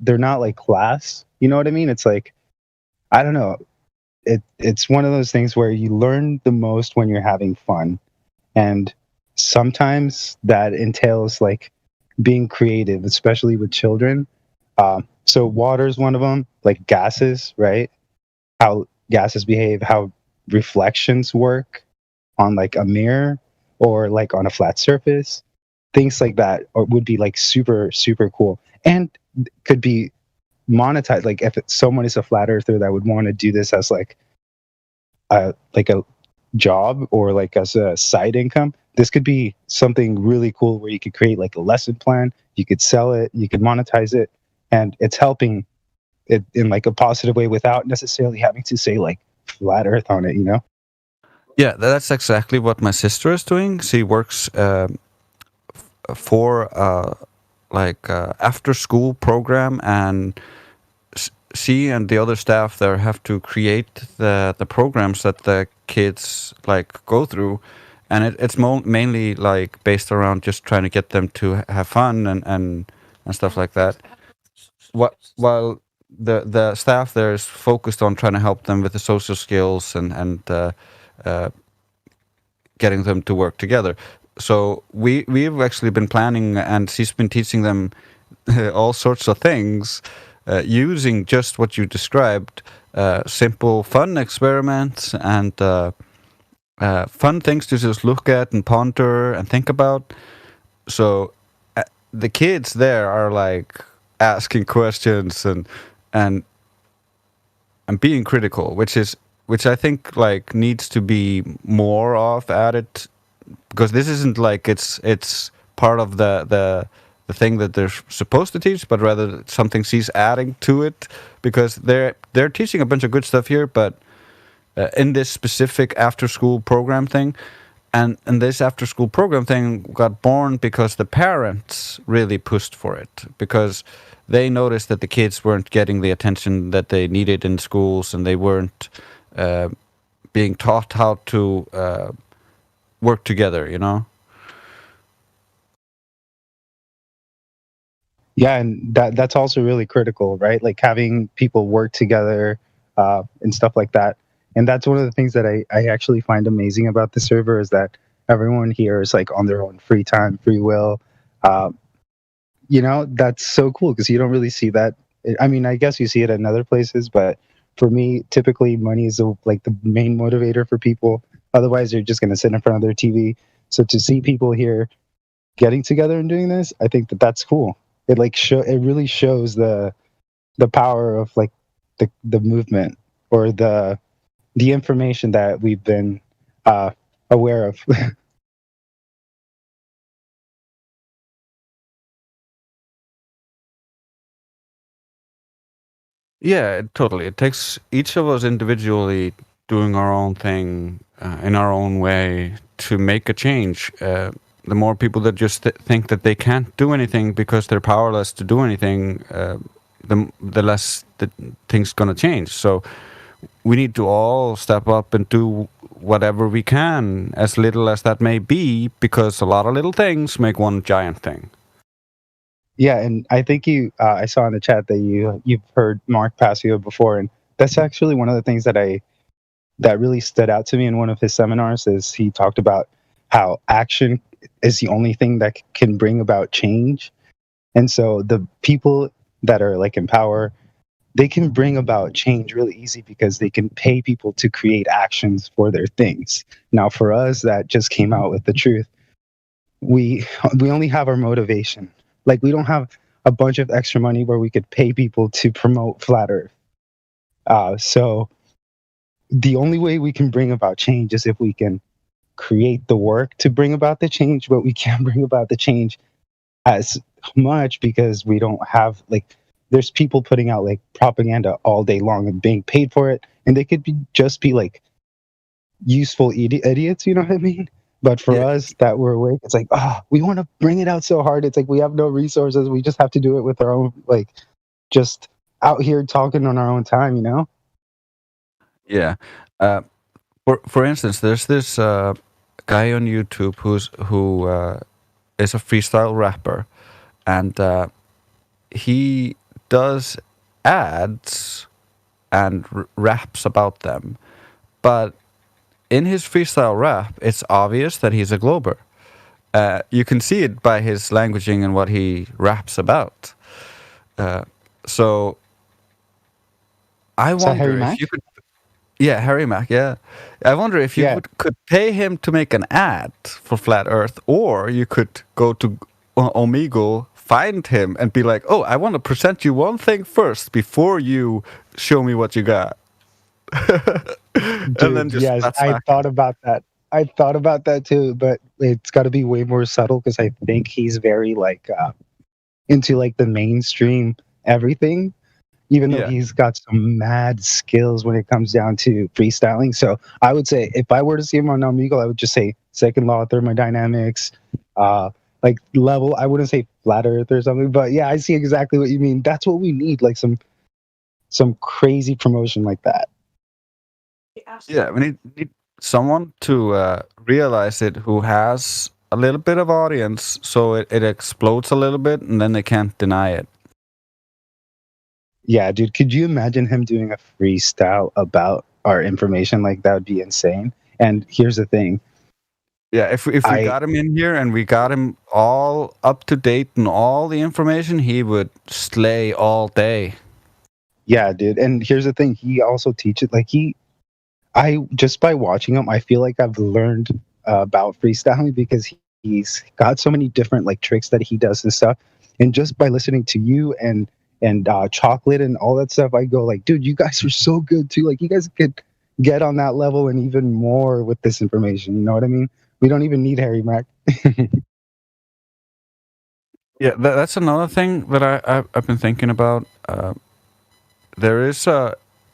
they're not like class. You know what I mean? It's like I don't know. It's one of those things where you learn the most when you're having fun, and sometimes that entails like being creative, especially with children. So water is one of them, like gases, right? How gases behave, how reflections work on like a mirror or like on a flat surface, things like that would be like super super cool, and could be monetized. Like if someone is a flat earther that would want to do this as like a job or like as a side income, this could be something really cool where you could create like a lesson plan, you could sell it, you could monetize it, and it's helping it in like a positive way without necessarily having to say like flat earth on it, you know? Yeah, that's exactly what my sister is doing. She works for after school program, and she and the other staff there have to create the programs that the kids like go through, and it's mainly like based around just trying to get them to have fun and stuff like that. While the staff there is focused on trying to help them with the social skills and getting them to work together. So we've actually been planning, and she's been teaching them all sorts of things using just what you described, simple fun experiments and fun things to just look at and ponder and think about. So the kids there are like asking questions and being critical, which I think like needs to be more of added, because this isn't like it's part of the thing that they're supposed to teach, but rather something she's adding to it, because they're teaching a bunch of good stuff here, but in this specific after school program thing, and this after school program thing got born because the parents really pushed for it, because they noticed that the kids weren't getting the attention that they needed in schools, and they weren't being taught how to work together, you know? Yeah, and that's also really critical, right? Like having people work together and stuff like that. And that's one of the things that I actually find amazing about the server, is that everyone here is like on their own free time, free will. You know, that's so cool because you don't really see that. I mean, I guess you see it in other places, but for me, typically money is like the main motivator for people. Otherwise, they're just going to sit in front of their TV. So to see people here getting together and doing this, I think that that's cool. It like it really shows the power of like the movement, or the information that we've been aware of. Yeah, totally. It takes each of us individually doing our own thing in our own way to make a change. The more people that just think that they can't do anything because they're powerless to do anything, the less the things gonna change. So we need to all step up and do whatever we can, as little as that may be, because a lot of little things make one giant thing. Yeah, and I think I saw in the chat that you've heard Mark Passio before, and that's actually one of the things that really stood out to me in one of his seminars. Is he talked about how action is the only thing that can bring about change, and so the people that are like in power, they can bring about change really easy because they can pay people to create actions for their things. Now, for us that just came out with the truth, we only have our motivation. Like, we don't have a bunch of extra money where we could pay people to promote flat earth. So the only way we can bring about change is if we can create the work to bring about the change, but we can't bring about the change as much because we don't have, like, there's people putting out like propaganda all day long and being paid for it, and they could just be like useful idiots, you know what I mean? But for us that we're awake, it's like, we want to bring it out so hard. It's like we have no resources. We just have to do it with our own, like, just out here talking on our own time, you know? Yeah. For instance, there's this guy on YouTube who is a freestyle rapper, and he does ads and raps about them, but in his freestyle rap, it's obvious that he's a glober. You can see it by his languaging and what he raps about. So I Is that Harry wonder Mack? if you could. Yeah, Harry Mack. Yeah, I wonder if you could pay him to make an ad for Flat Earth, or you could go to Omegle, find him, and be like, "Oh, I want to present you one thing first before you show me what you got." Dude, And then just yes, that's I back. thought about that. I thought about that too, but it's got to be way more subtle because I think he's very like into like the mainstream everything, even though Yeah. he's got some mad skills when it comes down to freestyling. So I would say if I were to see him on Omegle, I would just say second law of thermodynamics, like level. I wouldn't say flat earth or something, but yeah, I see exactly what you mean. That's what we need, like some crazy promotion like that. Yeah, we need someone to realize it who has a little bit of audience, so it explodes a little bit, and then they can't deny it. Yeah, dude, could you imagine him doing a freestyle about our information? Like, that would be insane. And here's the thing. Yeah, if we got him in here and we got him all up to date and all the information, he would slay all day. Yeah, dude. And here's the thing. He also teaches, like, I just by watching him, I feel like I've learned about freestyling because he's got so many different, like, tricks that he does and stuff. And just by listening to you and Chocolate and all that stuff, I go like, dude, you guys are so good too. Like, you guys could get on that level and even more with this information. You know what I mean? We don't even need Harry Mack. Yeah, that's another thing that I've been thinking about. There is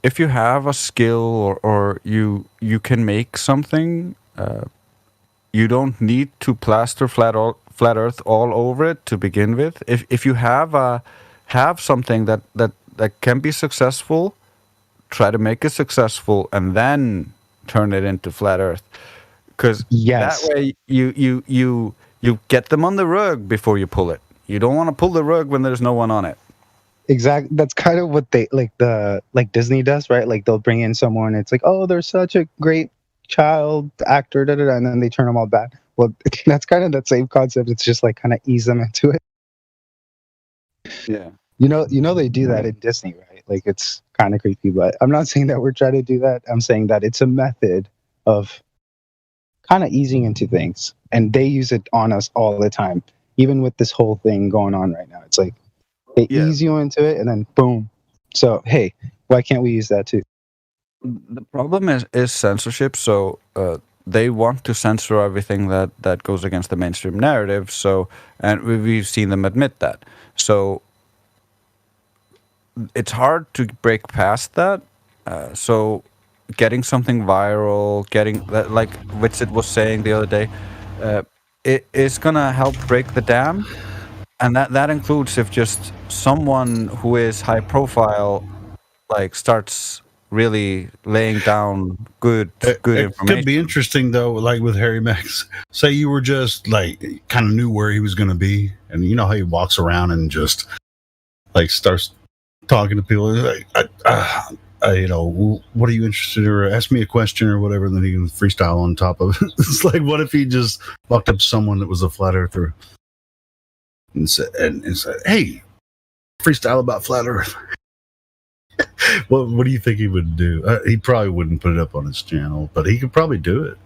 if you have a skill or you can make something, you don't need to plaster flat Earth all over it to begin with. If you have something that can be successful, try to make it successful and then turn it into flat Earth. Because Yes. that way you get them on the rug before you pull it. You don't want to pull the rug when there's no one on it. Exactly. That's kind of what they like Disney does, right? Like, they'll bring in someone. It's like, oh, they're such a great child actor, and then they turn them all bad. Well, that's kind of that same concept. It's just like kind of ease them into it. Yeah. You know they do that in Disney, right? Like, it's kind of creepy, but I'm not saying that we're trying to do that. I'm saying that it's a method of kind of easing into things, and they use it on us all the time. Even with this whole thing going on right now, it's like they ease you into it, and then boom. So hey, why can't we use that too? The problem is censorship. So they want to censor everything that goes against the mainstream narrative. So, and we've seen them admit that. So it's hard to break past that. So getting something viral, getting that, like Witsit was saying the other day, it is gonna help break the dam, and that includes if just someone who is high profile, like, starts really laying down good It information. could be interesting though, like with Harry Max. Say you were just like kind of knew where he was going to be, and you know how he walks around and just like starts talking to people. Like, you know, what are you interested in? Or ask me a question or whatever, and then he can freestyle on top of it. It's like, what if he just walked up to someone that was a flat earther and said, "Hey, freestyle about flat Earth." What do you think he would do? He probably wouldn't put it up on his channel, but he could probably do it.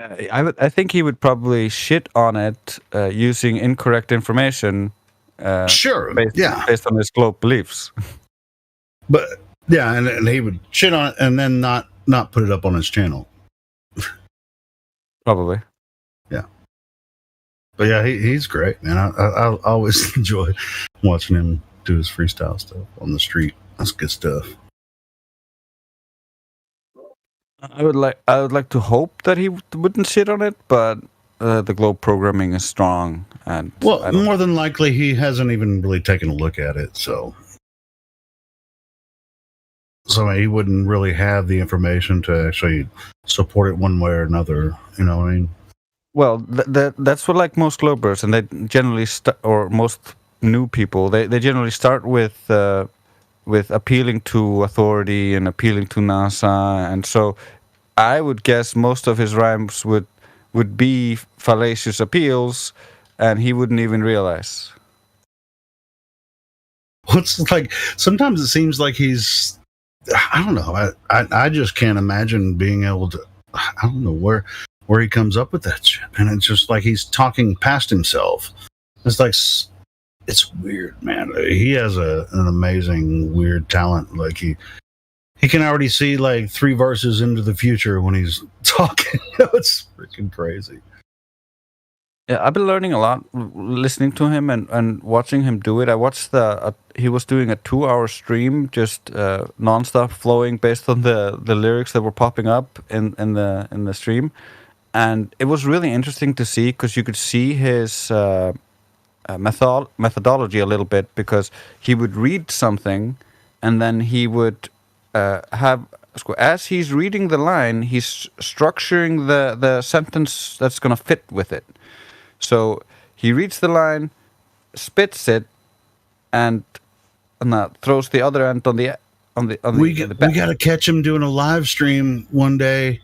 I think he would probably shit on it using incorrect information. Sure, based on his globe beliefs. But yeah, and he would shit on it and then not put it up on his channel. Probably. Yeah. But yeah, he's great, man. I always enjoy watching him do his freestyle stuff on the street. That's good stuff. I would like to hope that he wouldn't shit on it, but the globe programming is strong, and Well, more than likely, he hasn't even really taken a look at it. So So he wouldn't really have the information to actually support it one way or another. You know what I mean? Well, that's what like most Globers, and they generally or most new people, they generally start with appealing to authority and appealing to NASA, and so I would guess most of his rhymes would be fallacious appeals, and he wouldn't even realize. It's like sometimes it seems like he's, I don't know. I just can't imagine being able to. I don't know where he comes up with that shit, and it's just like he's talking past himself. It's like it's weird, man. He has an amazing weird talent. Like he can already see like 3 verses into the future when he's talking. It's freaking crazy. Yeah, I've been learning a lot listening to him and watching him do it. I watched he was doing a 2-hour stream, just nonstop flowing based on the lyrics that were popping up in the stream, and it was really interesting to see because you could see his methodology a little bit, because he would read something and then he would have, as he's reading the line, he's structuring the sentence that's going to fit with it. So he reads the line, spits it, and throws the other end on the We got to catch him doing a live stream one day,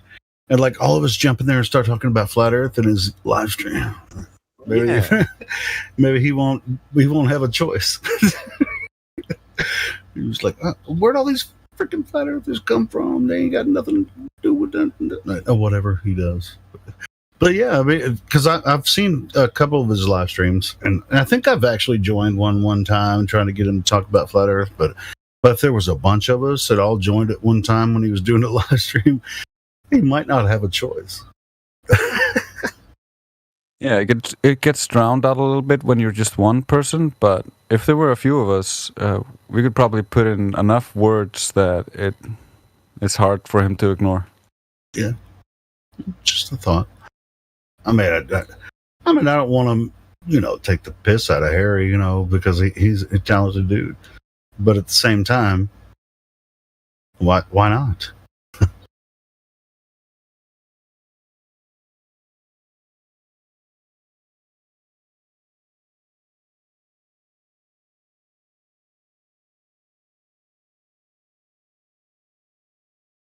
and like all of us jump in there and start talking about flat Earth in his live stream. Maybe, Yeah. maybe we won't have a choice. He was like, where'd all these freaking flat Earthers come from? They ain't got nothing to do with that. Or whatever he does. But yeah, I mean, because I've seen a couple of his live streams, and I think I've actually joined one time trying to get him to talk about flat Earth. But if there was a bunch of us that all joined at one time when he was doing a live stream, he might not have a choice. Yeah, it gets drowned out a little bit when you're just one person, but if there were a few of us, we could probably put in enough words that it's hard for him to ignore. Yeah, just a thought. I mean, I don't want to, take the piss out of Harry, because he's a talented dude. But at the same time, why not?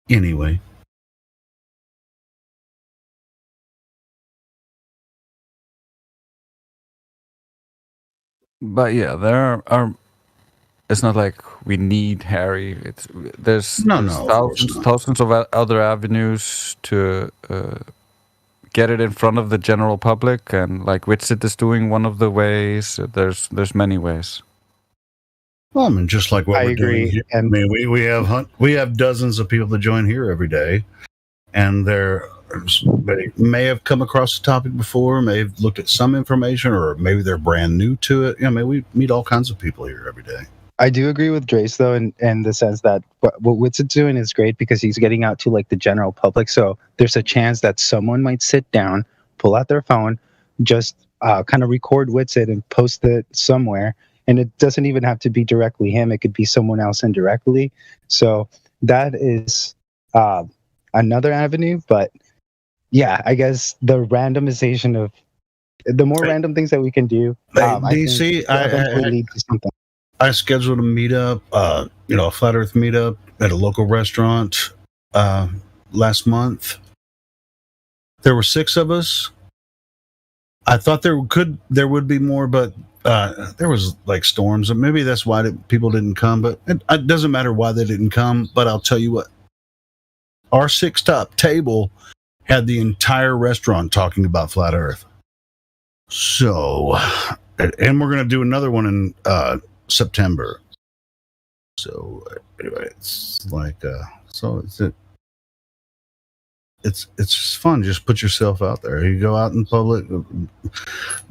Anyway. But yeah, there are. It's not like we need Harry. There's thousands of other avenues to get it in front of the general public, and like Witsit is doing one of the ways. There's many ways. Well, I mean, just like what we're agree. doing here. I mean, we have dozens of people that join here every day, and they may have come across the topic before, may have looked at some information, or maybe they're brand new to it. I mean, we meet all kinds of people here every day. I do agree with Drace, though, in the sense that what Witsit's doing is great because he's getting out to like the general public. So there's a chance that someone might sit down, pull out their phone, just kind of record Witsit and post it somewhere. And it doesn't even have to be directly him. It could be someone else indirectly. So that is another avenue. But yeah, I guess the randomization of the more random things that we can do, DC, I lead to something. I scheduled a meetup, a flat Earth meetup at a local restaurant last month. There were 6 of us. I thought there would be more, but there was like storms, and maybe that's why people didn't come. But it doesn't matter why they didn't come. But I'll tell you what, our 6-top table had the entire restaurant talking about flat Earth. So, and we're gonna do another one in September. So anyway, it's like it's just fun. Just put yourself out there. You go out in public.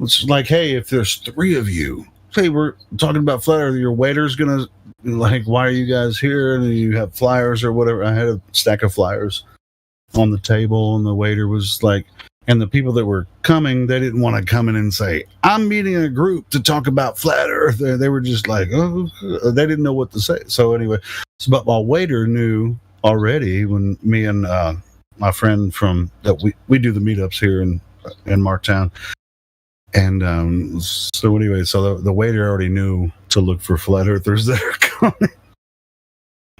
It's like, hey, if there's 3 of you, say we're talking about flat Earth, your waiter's gonna like, why are you guys here? And you have flyers or whatever. I had a stack of flyers on the table, and the waiter was like, And the people that were coming, they didn't want to come in and say, I'm meeting a group to talk about flat Earth. They were just like, oh, they didn't know what to say. So anyway, but my waiter knew already when me and my friend from that we do the meetups here in Marktown. And so anyway, so the waiter already knew to look for flat earthers that are coming.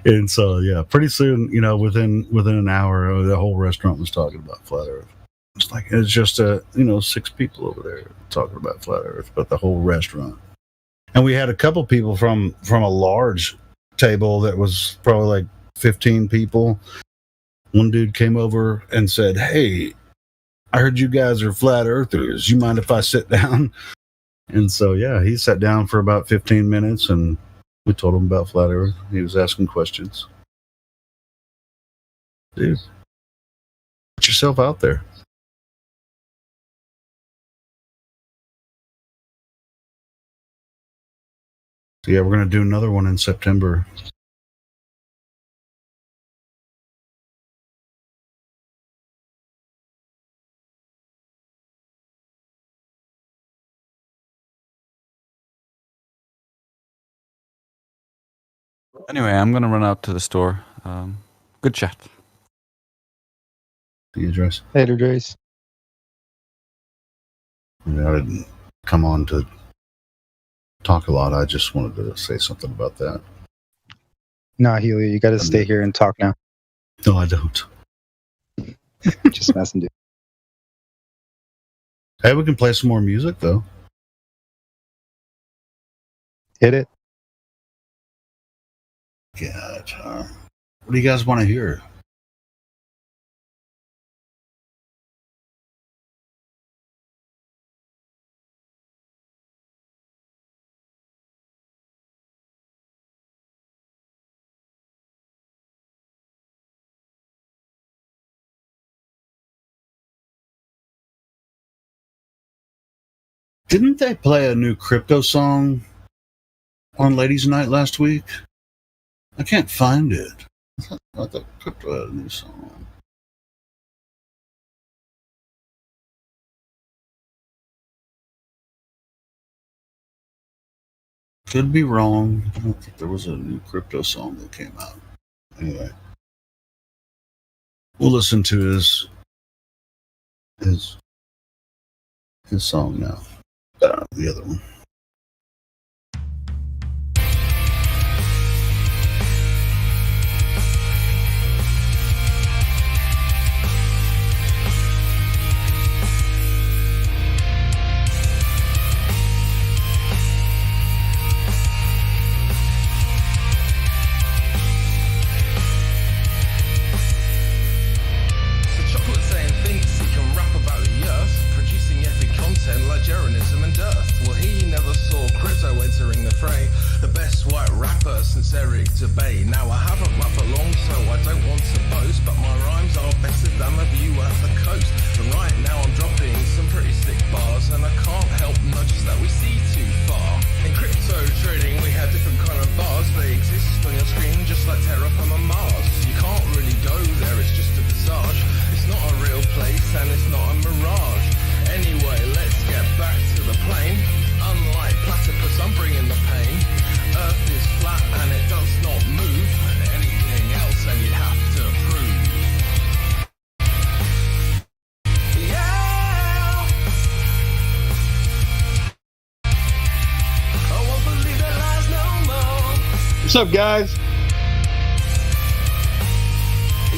And so, yeah, pretty soon, within an hour, the whole restaurant was talking about flat Earth. It's just 6 people over there talking about flat Earth, but the whole restaurant. And we had a couple people from a large table that was probably like 15 people. One dude came over and said, "Hey, I heard you guys are flat earthers. You mind if I sit down?" And so, yeah, he sat down for about 15 minutes and we told him about flat Earth. He was asking questions. Dude, put yourself out there. So yeah, we're going to do another one in September. Anyway, I'm going to run out to the store. Good chat. See you, Trace. Later, Trace. Yeah, I didn't come on to talk a lot. I just wanted to say something about that. Nah, Helio, you got to stay here and talk now. No, I don't. Just messing, dude. Hey, we can play some more music, though. Hit it. God, what do you guys want to hear? Didn't they play a new crypto song on Ladies Night last week? I can't find it. I thought crypto had a new song. Could be wrong. I don't think there was a new crypto song that came out. Anyway, we'll listen to his song now. The other one. Like Jeranism and Dearth. Well, he never saw crypto entering the fray. The best white rapper since Eric Dubay. Now I haven't rapped for long, so I don't want to boast, but my rhymes are better than the view at the coast. And right now I'm dropping some pretty sick bars, and I can't help nudges that we see too far. In crypto trading, we have different kind of bars. They exist on your screen just like Terraform and Mars. You can't really go there, it's just a visage. It's not a real place, and it's not a mirage. Anyway, let's get back to the plane. Unlike platypus, I'm bringing the pain. Earth is flat and it does not move. Anything else and you'd have to prove. Yeah! I won't believe that lies no more. What's up, guys?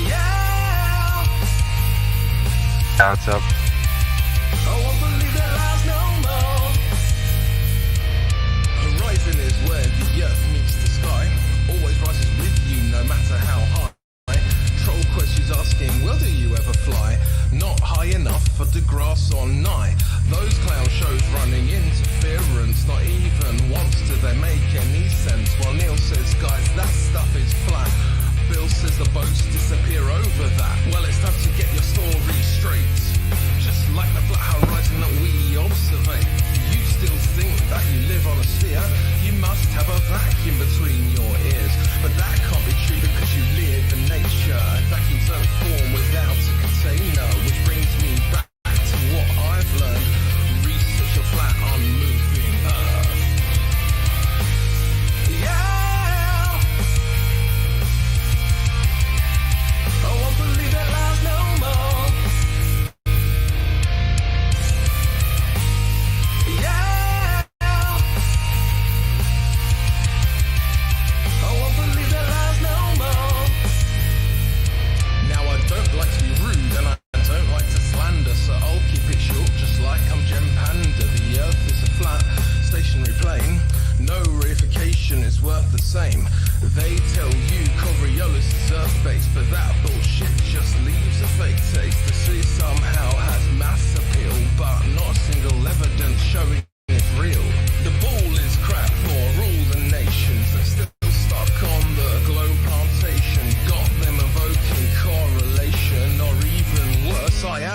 Yeah! What's up? I won't believe that lies no more. Horizon is where the earth meets the sky. Always rises with you no matter how high. Troll questions asking, well, do you ever fly? Not high enough for the grass or nigh. Those clown shows running interference. Not even once do they make any sense. While Neil says, guys, that stuff is flat. Bill says the boats disappear over that. Well, it's time to get your story straight. Just like the flat horizon that we observe. You still think that you live on a sphere? You must have a vacuum between your ears. But that can't be true because you live in nature. Vacuums don't form without a container. Which brings me back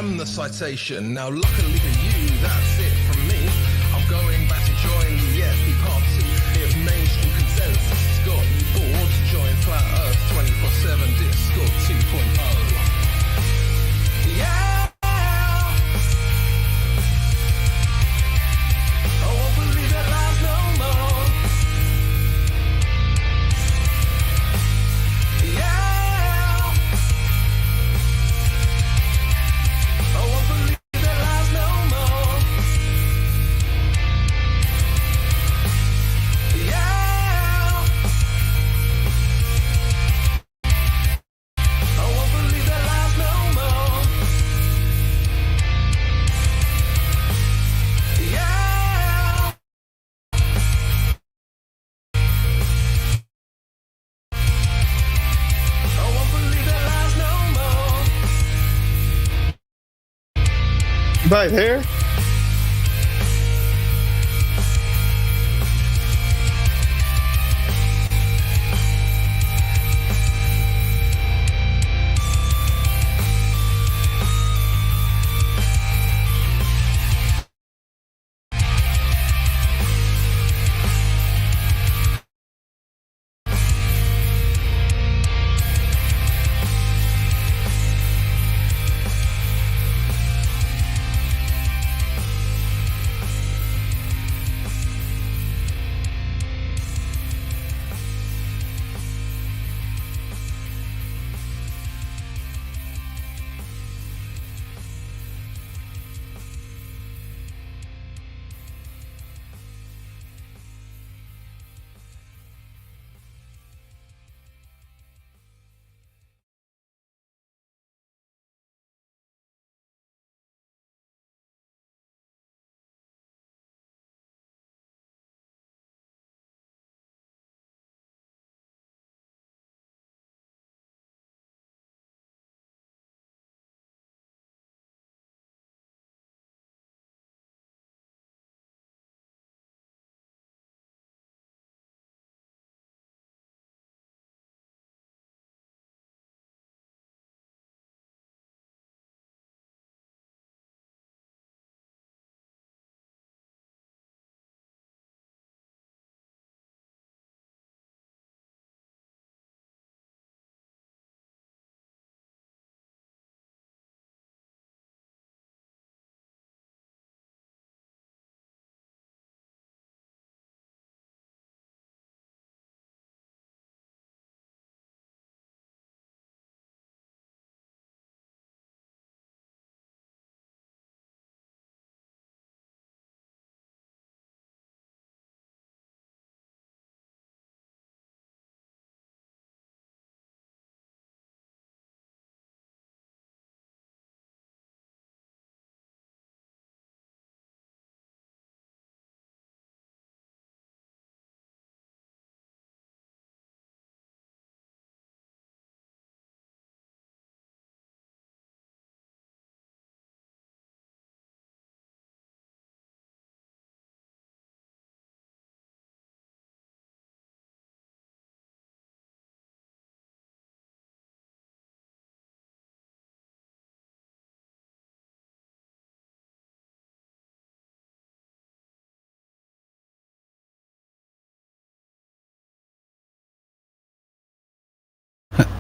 am the citation. Now luckily for you, that's it from me. I'm going back to join the FP party. If mainstream consensus has got you bored, join Flat Earth 24/7 Discord 2.0. Yeah! I won't believe that lies no more. Yeah! I won't believe that lies no more. Yeah! I won't believe that lies no more. Yeah! I won't believe that lies no more. Right here.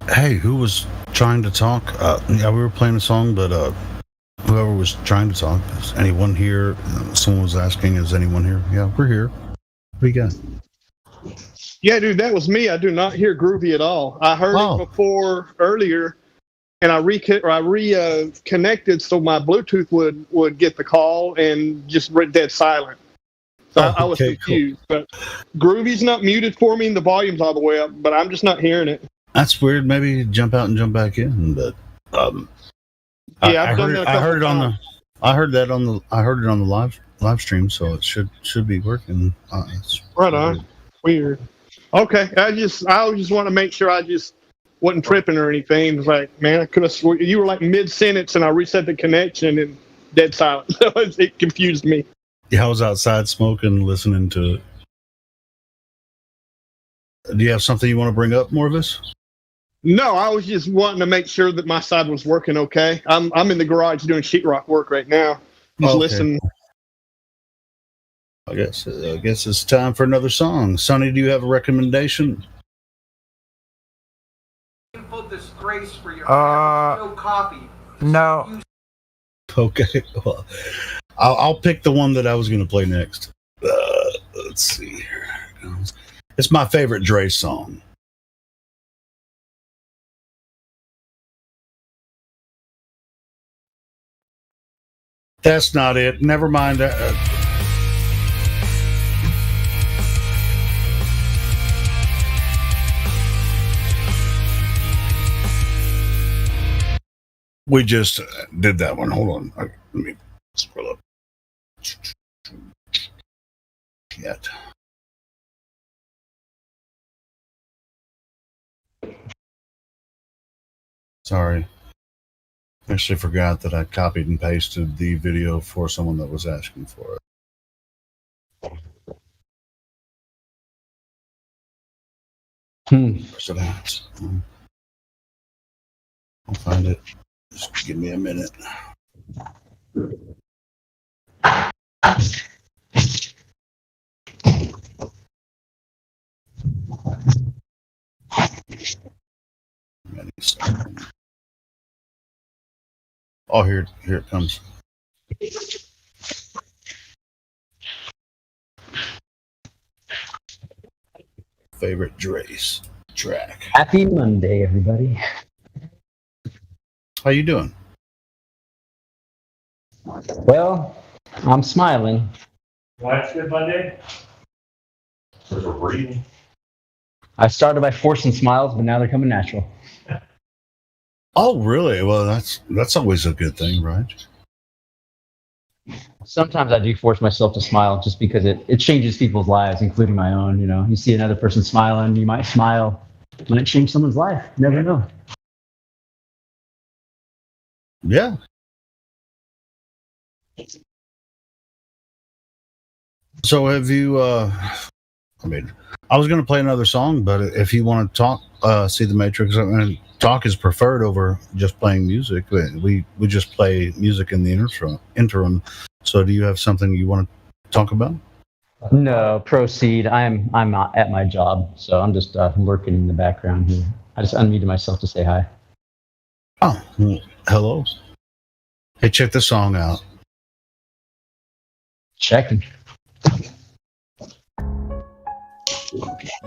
Hey, who was trying to talk? Yeah, we were playing a song, but whoever was trying to talk, is anyone here? Someone was asking, is anyone here? Yeah, we're here. What do you got? Yeah, dude, that was me. I do not hear Groovy at all. I heard it before earlier, and I reconnected so my Bluetooth would get the call and just went dead silent. So I was confused. Cool. But Groovy's not muted for me, and the volume's all the way up, but I'm just not hearing it. That's weird. Maybe jump out and jump back in, but yeah, I've done that a couple times. I heard it on the live stream, so it should be working. Right on. Weird. Okay, I just want to make sure I just wasn't tripping or anything. It was like, man, I could have sworn you were like mid sentence, and I reset the connection and dead silent. So it confused me. Yeah, I was outside smoking, listening to it. Do you have something you want to bring up, Morvis? No, I was just wanting to make sure that my side was working okay. I'm in the garage doing sheetrock work right now. Just Okay. listening. I guess it's time for another song. Sonny, do you have a recommendation? Painful disgrace for your no coffee. No. Okay, well, I'll pick the one that I was going to play next. Let's see here. It's my favorite Dre song. That's not it. Never mind. We just did that one. Hold on. Let me scroll up. Yet. Sorry. Actually forgot that I copied and pasted the video for someone that was asking for it. Where's it at? I'll find it. Just give me a minute. Oh, here it comes. Favorite Dre's track. Happy Monday, everybody. How you doing? Well, I'm smiling. Why it's Good Monday? There's a reason. I started by forcing smiles, but now they're coming natural. Oh, really? Well, that's always a good thing, right? Sometimes I do force myself to smile just because it changes people's lives, including my own. You know, you see another person smiling, you might smile. It might change someone's life. You never know. Yeah. So have you, I was going to play another song, but if you want to talk, see the Matrix, talk is preferred over just playing music. We just play music in the interim. So do you have something you want to talk about? No, proceed. I'm not at my job, so I'm just lurking in the background here. I just unmuted myself to say hi. Oh, hello. Hey, check this song out. Checking.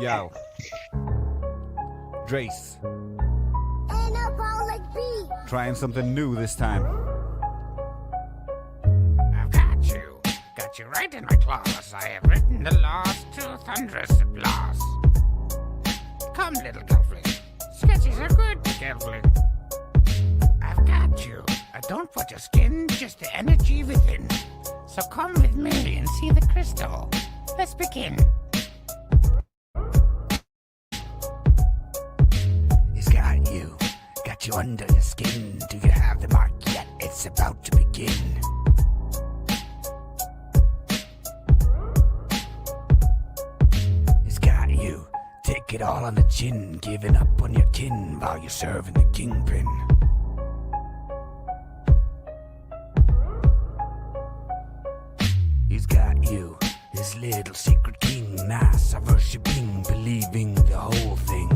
Yo. Drace. Trying something new this time. I've got you. Got you right in my claws. I have written the laws to thunderous applause. Come, little Gelfling. Sketches are good, Gelfling. I've got you. I don't put your skin, just the energy within. So come with me and see the crystal. Let's begin. He's got you. Got you under your skin. Do you have the mark yet? It's about to begin. He's got you. Take it all on the chin. Giving up on your kin while you're serving the kingpin. He's got you, his little secret king, mass of worshipping, believing the whole thing.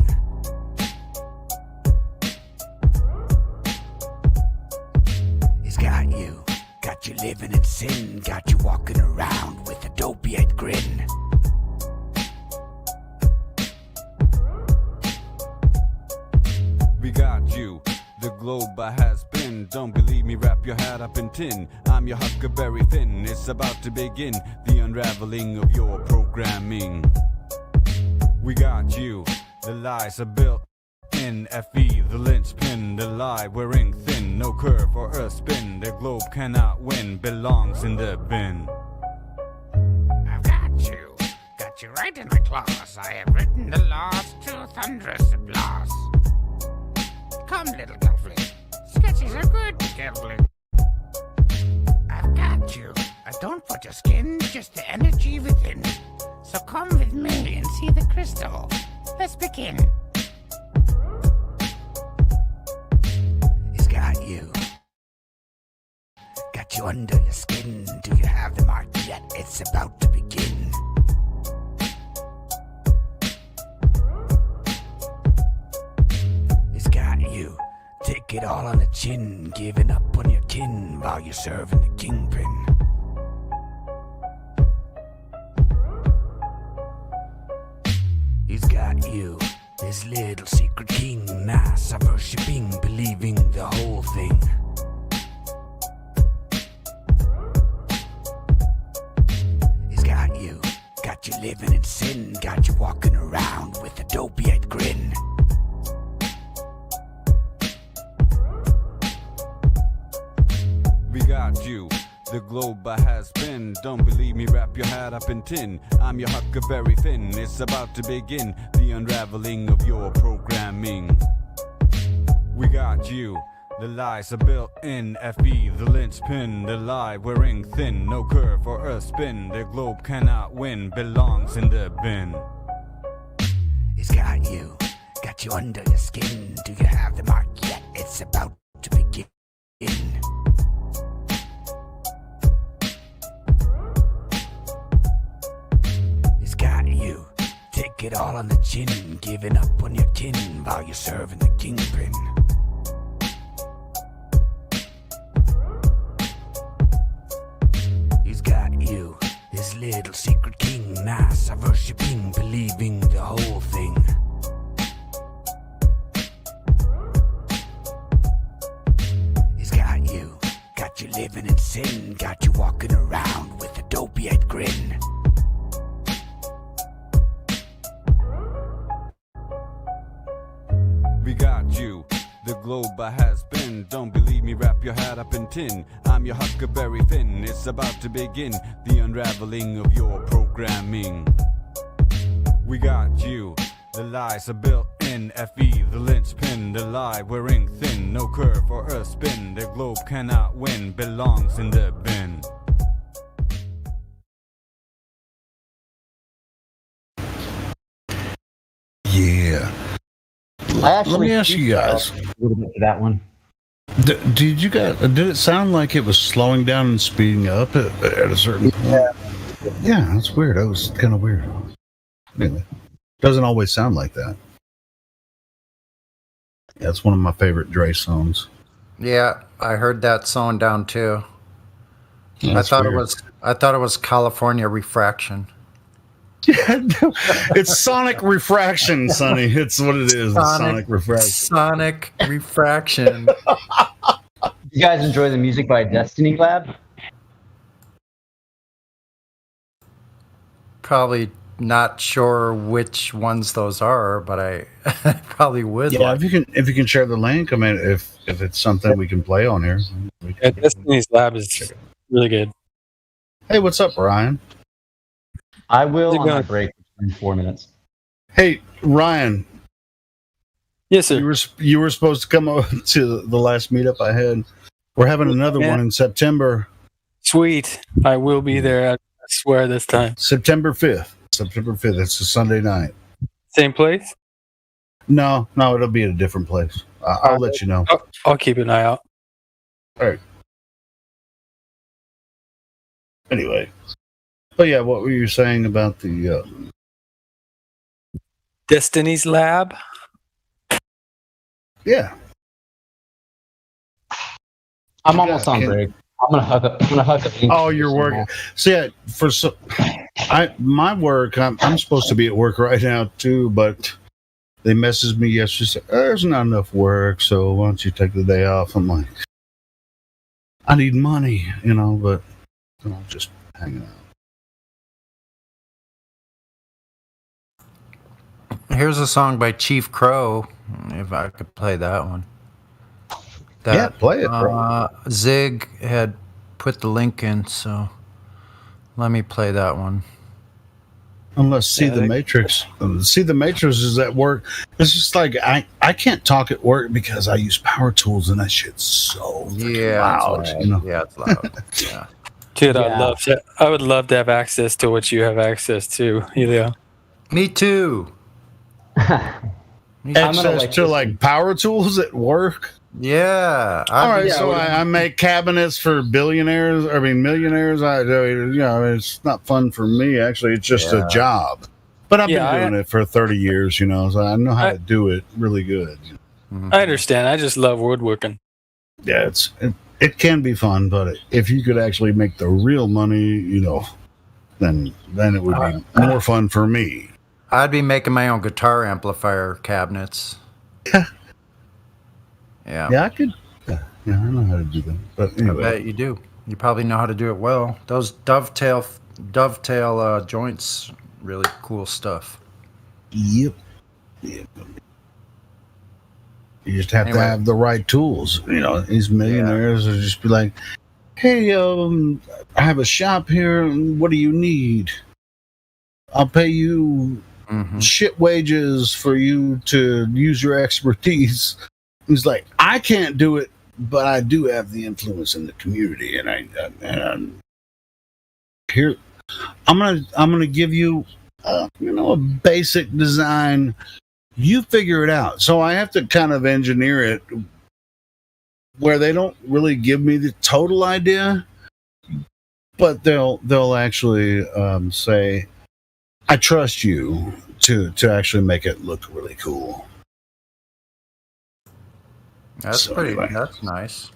He's got you living in sin, got you walking around with a dope-eyed grin. We got you. The globe has been. Don't believe me, wrap your hat up in tin. I'm your Huckleberry Finn. It's about to begin the unraveling of your programming. We got you. The lies are built in FE, the linchpin, the lie wearing thin. No curve or a spin. The globe cannot win. Belongs in the bin. I've got you right in my claws. I have written the laws to thunderous applause. Come, little Gelfling. Sketches are good, Gelfling. I've got you. I don't put your skin, just the energy within. So come with me and see the crystal. Let's begin. you under your skin? Do you have the mark yet? It's about to begin. It's got you. Take it all on the chin, giving up on your kin while you're serving the kingpin. He's got you, his little secret king, NASA worshipping, believing the whole thing. He's got you living in sin, got you walking around with a dopey-eyed grin. We got you. The globe has been. Don't believe me, wrap your hat up in tin. I'm your Huckleberry Finn. It's about to begin the unraveling of your programming. We got you. The lies are built in. FE, the linchpin. The lie wearing thin. No curve or a spin. The globe cannot win. Belongs in the bin. He's got you under your skin. Do you have the mark yet? It's about to begin. He's got you. Take it all on the chin, giving up on your kin while you're serving the kingpin. He's got you, his little secret king, NASA worshipping, believing the whole thing. He's got you living in sin, got you walking around with a dopey-eyed grin. We got you. The globe has been. Don't believe me, wrap your hat up in tin. I'm your Huckleberry Finn. It's about to begin the unraveling of your programming. We got you. The lies are built in. FE, the linchpin. The lie wearing thin. No curve or a spin. The globe cannot win. Belongs in the bin. Yeah. Let me ask you guys. A little bit to that one. Did you guys? Did it sound like it was slowing down and speeding up at a certain point? Yeah, that's weird. That was kind of weird. Anyway, doesn't always sound like that. Yeah, it's one of my favorite Dre songs. Yeah, I heard that song down too. That's I weird. thought it was California Refraction. Yeah, no, it's Sonic Refraction, Sonny. It's what it is. Sonic Refraction. Sonic Refraction. You guys enjoy the music by Destiny Lab? Probably not sure which ones those are, but I probably would. Yeah, if you can share the link. I mean, if it's something we can play on here. Yeah, Destiny's Lab is really good. Hey, what's up, Ryan? I will on my break in 4 minutes. Hey, Ryan. Yes, sir. You were supposed to come over to the last meetup I had. We're having another one in September. Sweet. I will be there. I swear this time. September 5th. September 5th. It's a Sunday night. Same place? No, it'll be at a different place. I'll let you know. I'll keep an eye out. All right. Anyway. But yeah, what were you saying about the Destiny's Lab? Yeah. I'm almost on break. I'm gonna hug it. Oh, you're working. So yeah, my work. I'm supposed to be at work right now too, but they messaged me yesterday. Said, there's not enough work, so why don't you take the day off? I'm like, I need money, but just hanging out. Here's a song by Chief Crow, if I could play that one. Yeah, play it, bro. Zig had put the link in, so let me play that one. Unless See the Matrix is at work. It's just like I can't talk at work because I use power tools and that shit's so loud. Yeah, it's loud. Yeah. Dude, I would love to have access to what you have access to, Helio. Me too. Access to like power tools at work. Yeah. All right, so I make cabinets for billionaires. I mean, millionaires. It's not fun for me. Actually, it's just a job. But I've been doing it for 30 years, so I know how to do it really good. I understand. I just love woodworking. Yeah, it can be fun, but if you could actually make the real money, then it would be more fun for me. I'd be making my own guitar amplifier cabinets. Yeah. Yeah, I could. Yeah, I know how to do that. But anyway. I bet you do. You probably know how to do it well. Those dovetail joints, really cool stuff. Yep. You just have to have the right tools. These millionaires will just be like, "Hey, I have a shop here. What do you need? I'll pay you shit wages for you to use your expertise." He's like, "I can't do it, but I do have the influence in the community, and here I'm gonna give you, a basic design. You figure it out." So I have to kind of engineer it where they don't really give me the total idea, but they'll actually say, "I trust you to actually make it look really cool." That's That's nice.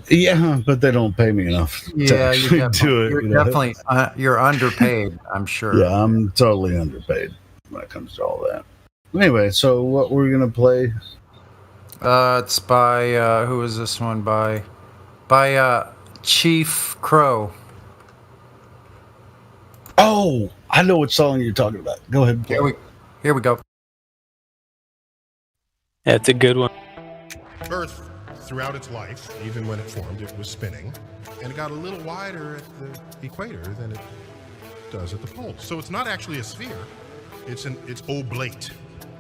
Yeah, but they don't pay me enough to actually do it. You're definitely you're underpaid, I'm sure. Yeah, I'm totally underpaid when it comes to all that. Anyway, so what we're gonna play? It's by who is this one by? By Chief Crow. Oh, I know what song you're talking about. Go ahead. Here we go. Yeah, it's a good one. Earth, throughout its life, even when it formed, it was spinning, and it got a little wider at the equator than it does at the poles. So it's not actually a sphere; it's oblate,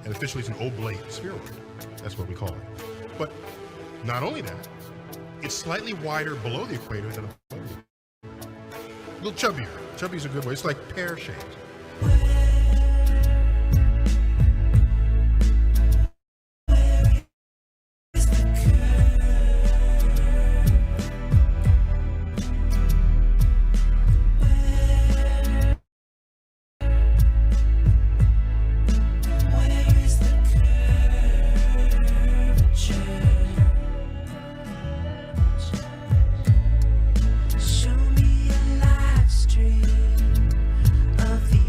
and officially it's an oblate spheroid. That's what we call it. But not only that, it's slightly wider below the equator than above it. A little chubbier. Chubby's a good way. It's like pear-shaped. Show me a live stream of the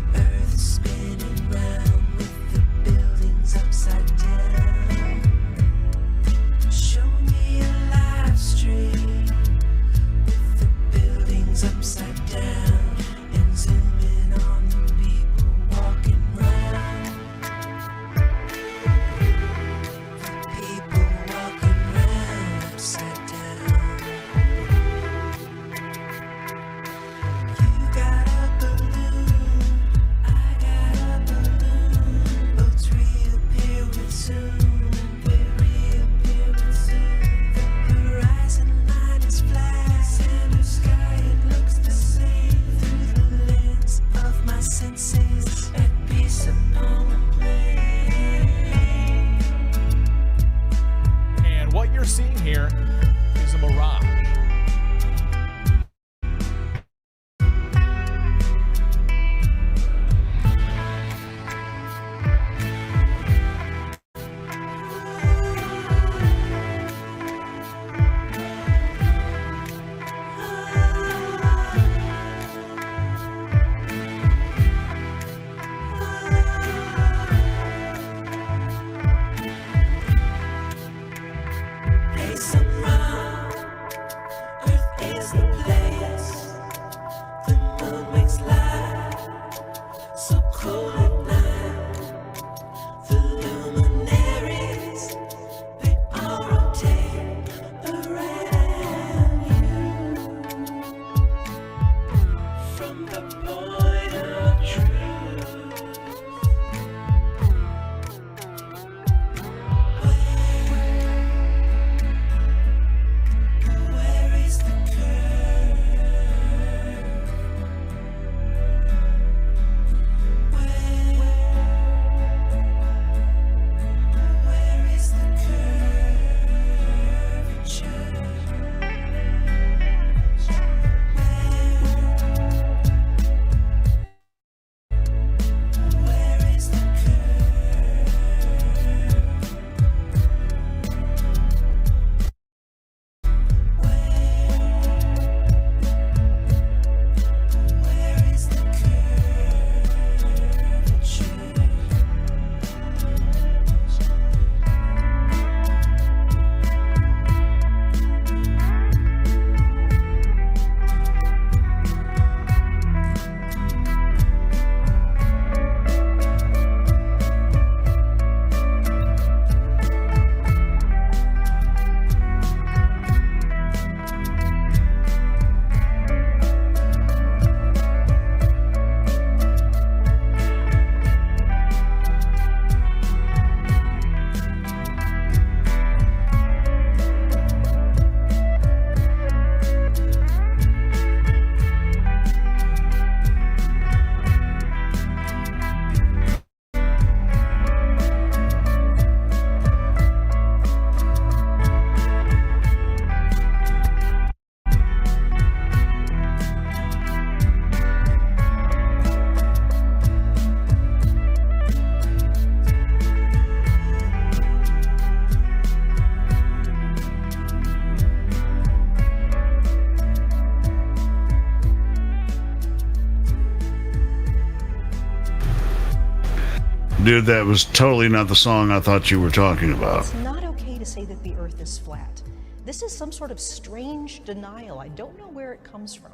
Dude, that was totally not the song I thought you were talking about. It's not okay to say that the Earth is flat. This is some sort of strange denial. I don't know where it comes from.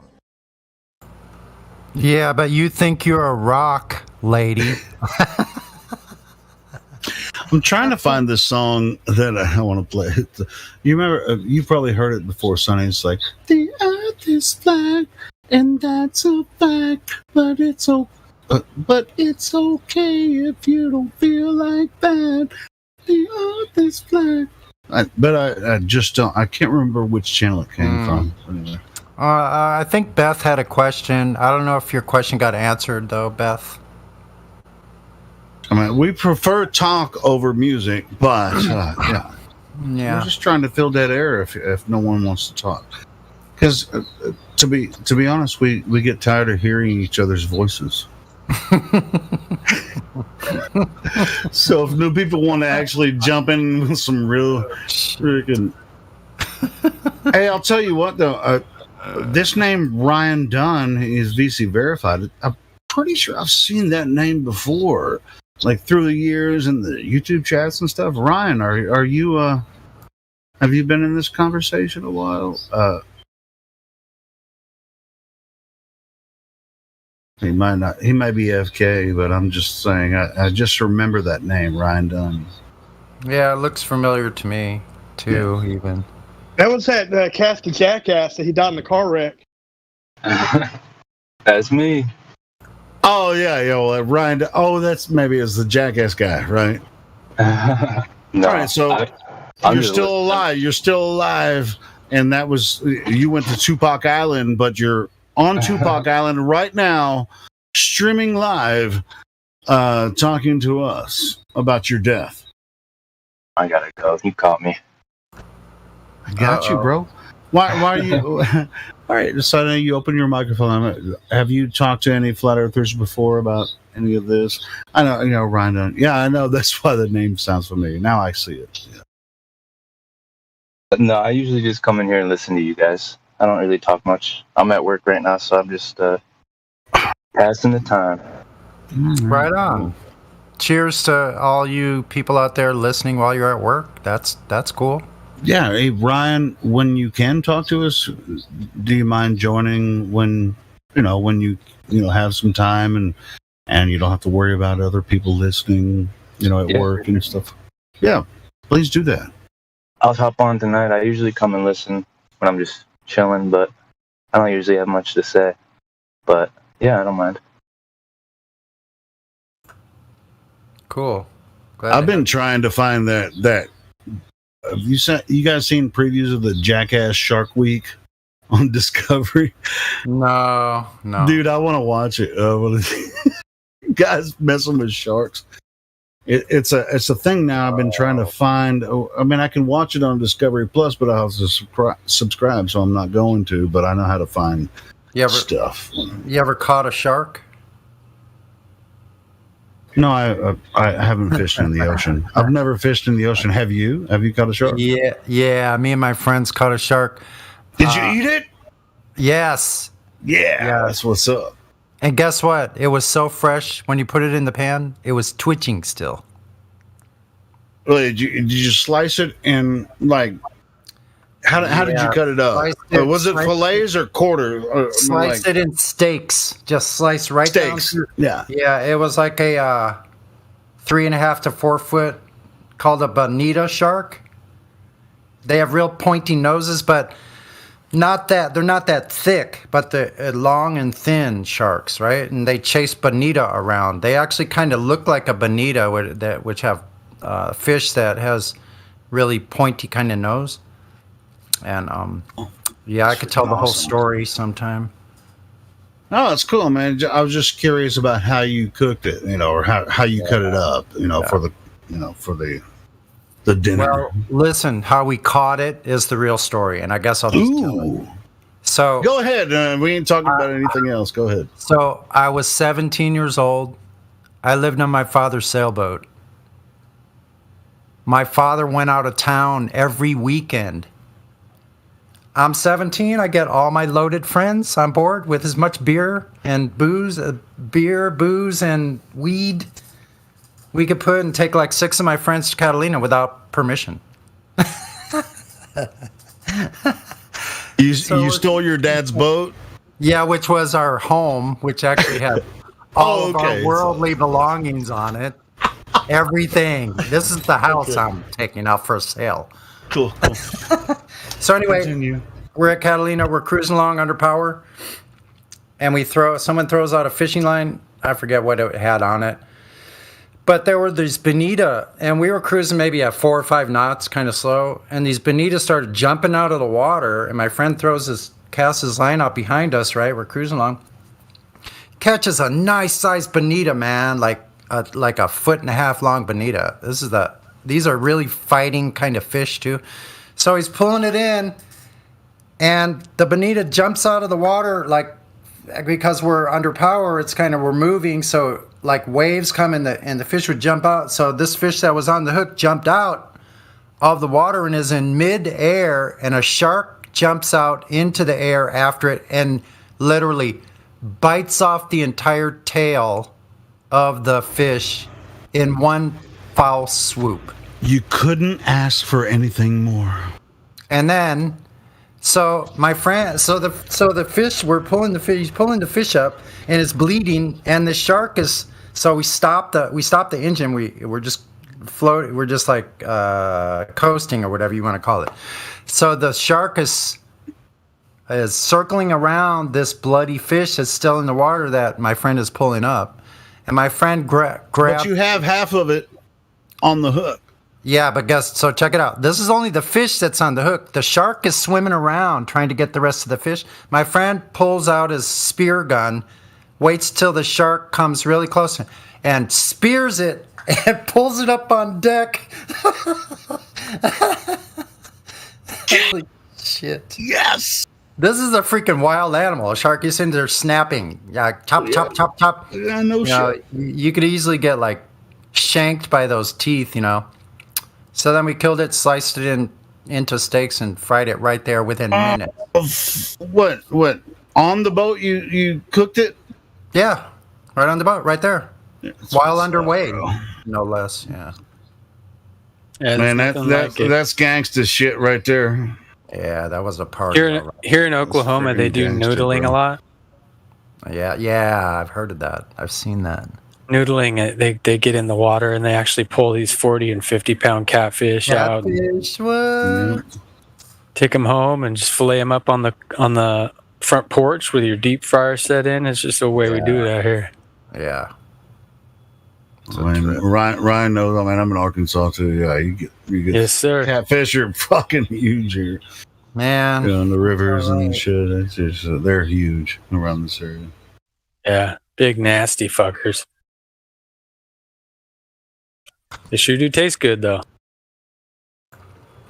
Yeah, but you think you're a rock lady. I'm trying to find this song that I want to play. You remember, you've probably heard it before, Sonny. It's like, the Earth is flat, and that's a fact, but it's okay if you don't feel like that. The Earth is flat. I just don't. I can't remember which channel it came from. Anyway. I think Beth had a question. I don't know if your question got answered, though, Beth. I mean, we prefer talk over music, but yeah. We're just trying to fill dead air if no one wants to talk. Because to be honest, we get tired of hearing each other's voices. So if new people want to actually jump in with some real freaking... Hey, I'll tell you what though. This name Ryan Dunn is VC verified. I'm pretty sure I've seen that name before, like through the years in the YouTube chats and stuff. Ryan, are you have you been in this conversation a while? He might not. He might be FK, but I'm just saying. I just remember that name, Ryan Dunn. Yeah, it looks familiar to me too. Yeah. Even that was that cast of Jackass that he died in a car wreck. That's me. Oh yeah. Well, Ryan. Oh, that's maybe it's the Jackass guy, right? No, all right. So you're still alive. You're still alive, and that was you went to Tupac Island, but you're on Tupac Island right now, streaming live, talking to us about your death. I gotta go. You caught me. I got you, bro. Why are you... All right, so I know you open your microphone. Have you talked to any flat earthers before about any of this? I know, Ryan. Yeah, I know. That's why the name sounds familiar. Now I see it. Yeah. No, I usually just come in here and listen to you guys. I don't really talk much. I'm at work right now, so I'm just passing the time. Right on. Cheers to all you people out there listening while you're at work. That's cool. Yeah, hey, Ryan, when you can talk to us, do you mind joining when you have some time and you don't have to worry about other people listening, at work and stuff? Yeah, please do that. I'll hop on tonight. I usually come and listen when I'm just chilling, but I don't usually have much to say. But yeah, I don't mind. Cool. I've been trying to find that. Have you guys seen previews of the Jackass Shark Week on Discovery? No. Dude, I want to watch it. Guys messing with sharks. It's a thing now. I've been trying to find. I mean, I can watch it on Discovery Plus, but I'll have to subscribe, so I'm not going to. But I know how to find stuff. You ever caught a shark? No, I haven't fished in the ocean. I've never fished in the ocean. Have you? Have you caught a shark? Yeah. Me and my friends caught a shark. Did you eat it? Yes. Yeah, that's what's up. And guess what? It was so fresh when you put it in the pan. It was twitching still. Really? Did you slice it and like? How did you cut it up? Was it fillets or quarter? Slice it in steaks. Just slice right steaks. Down. Yeah. It was like a 3.5 to 4 foot, called a bonita shark. They have real pointy noses, but not that they're not that thick, but they're long and thin sharks, right? And they chase bonita around. They actually kind of look like a bonita, which have fish that has really pointy kind of nose. And I could tell the whole story sometime. Oh, that's cool, man. I was just curious about how you cooked it, or how you cut it up, for the dinner. Well, listen, how we caught it is the real story, and I guess I'll just tell it. So go ahead. We ain't talking about anything else. Go ahead. So I was 17 years old. I lived on my father's sailboat. My father went out of town every weekend. I'm 17. I get all my loaded friends on board with as much beer, booze, and weed we could put and take like 6 of my friends to Catalina without permission. You stole your dad's boat? Yeah, which was our home, which actually had all of our worldly belongings on it. Everything. This is the house I'm taking out for sale. Cool. So anyway, we're at Catalina. We're cruising along under power, and someone throws out a fishing line. I forget what it had on it, but there were these bonita, and we were cruising maybe at 4 or 5 knots, kind of slow, and these bonita started jumping out of the water, and my friend casts his line out behind us. Right, we're cruising along. Catches a nice sized bonita, man, like a 1.5 foot long bonita. These are really fighting kind of fish too. So he's pulling it in, and the bonita jumps out of the water, like, because we're under power, we're moving, so like waves come and the fish would jump out. So this fish that was on the hook jumped out of the water and is in mid-air, and a shark jumps out into the air after it and literally bites off the entire tail of the fish in one foul swoop. You couldn't ask for anything more. And then, so my friend, so the fish, we're pulling the fish, he's pulling the fish up, and it's bleeding, and the shark is. So we stopped the engine. We're just floating. We're just like coasting or whatever you want to call it. So the shark is circling around this bloody fish that's still in the water that my friend is pulling up, and my friend grabbed. But you have half of it on the hook. Yeah, but so check it out. This is only the fish that's on the hook. The shark is swimming around trying to get the rest of the fish. My friend pulls out his spear gun, waits till the shark comes really close, and spears it and pulls it up on deck. Holy shit. Yes! This is a freaking wild animal. A shark is in there snapping. Yeah, chop, chop, chop, chop. Yeah, no shit. You could easily get like shanked by those teeth, you know. So then we killed it, sliced it into steaks, and fried it right there within minutes. What? On the boat you cooked it? Yeah, right on the boat, right there. Yeah, while underway, no less. Yeah. Man, that's gangsta shit right there. Yeah, that was a party. Here in Oklahoma, they do noodling a lot. Yeah, I've heard of that. I've seen that. Noodling, they get in the water and they actually pull these 40 and 50 pound catfish out. What? Take them home and just fillet them up on the front porch with your deep fryer set in. It's just the way we do it out here. Yeah. Ryan knows. I mean, I'm in Arkansas too. Yeah, you get yes, sir. Catfish are fucking huge here, man. You know, in the rivers and shit. It's just, they're huge around this area. Yeah, big nasty fuckers. They sure do taste good, though.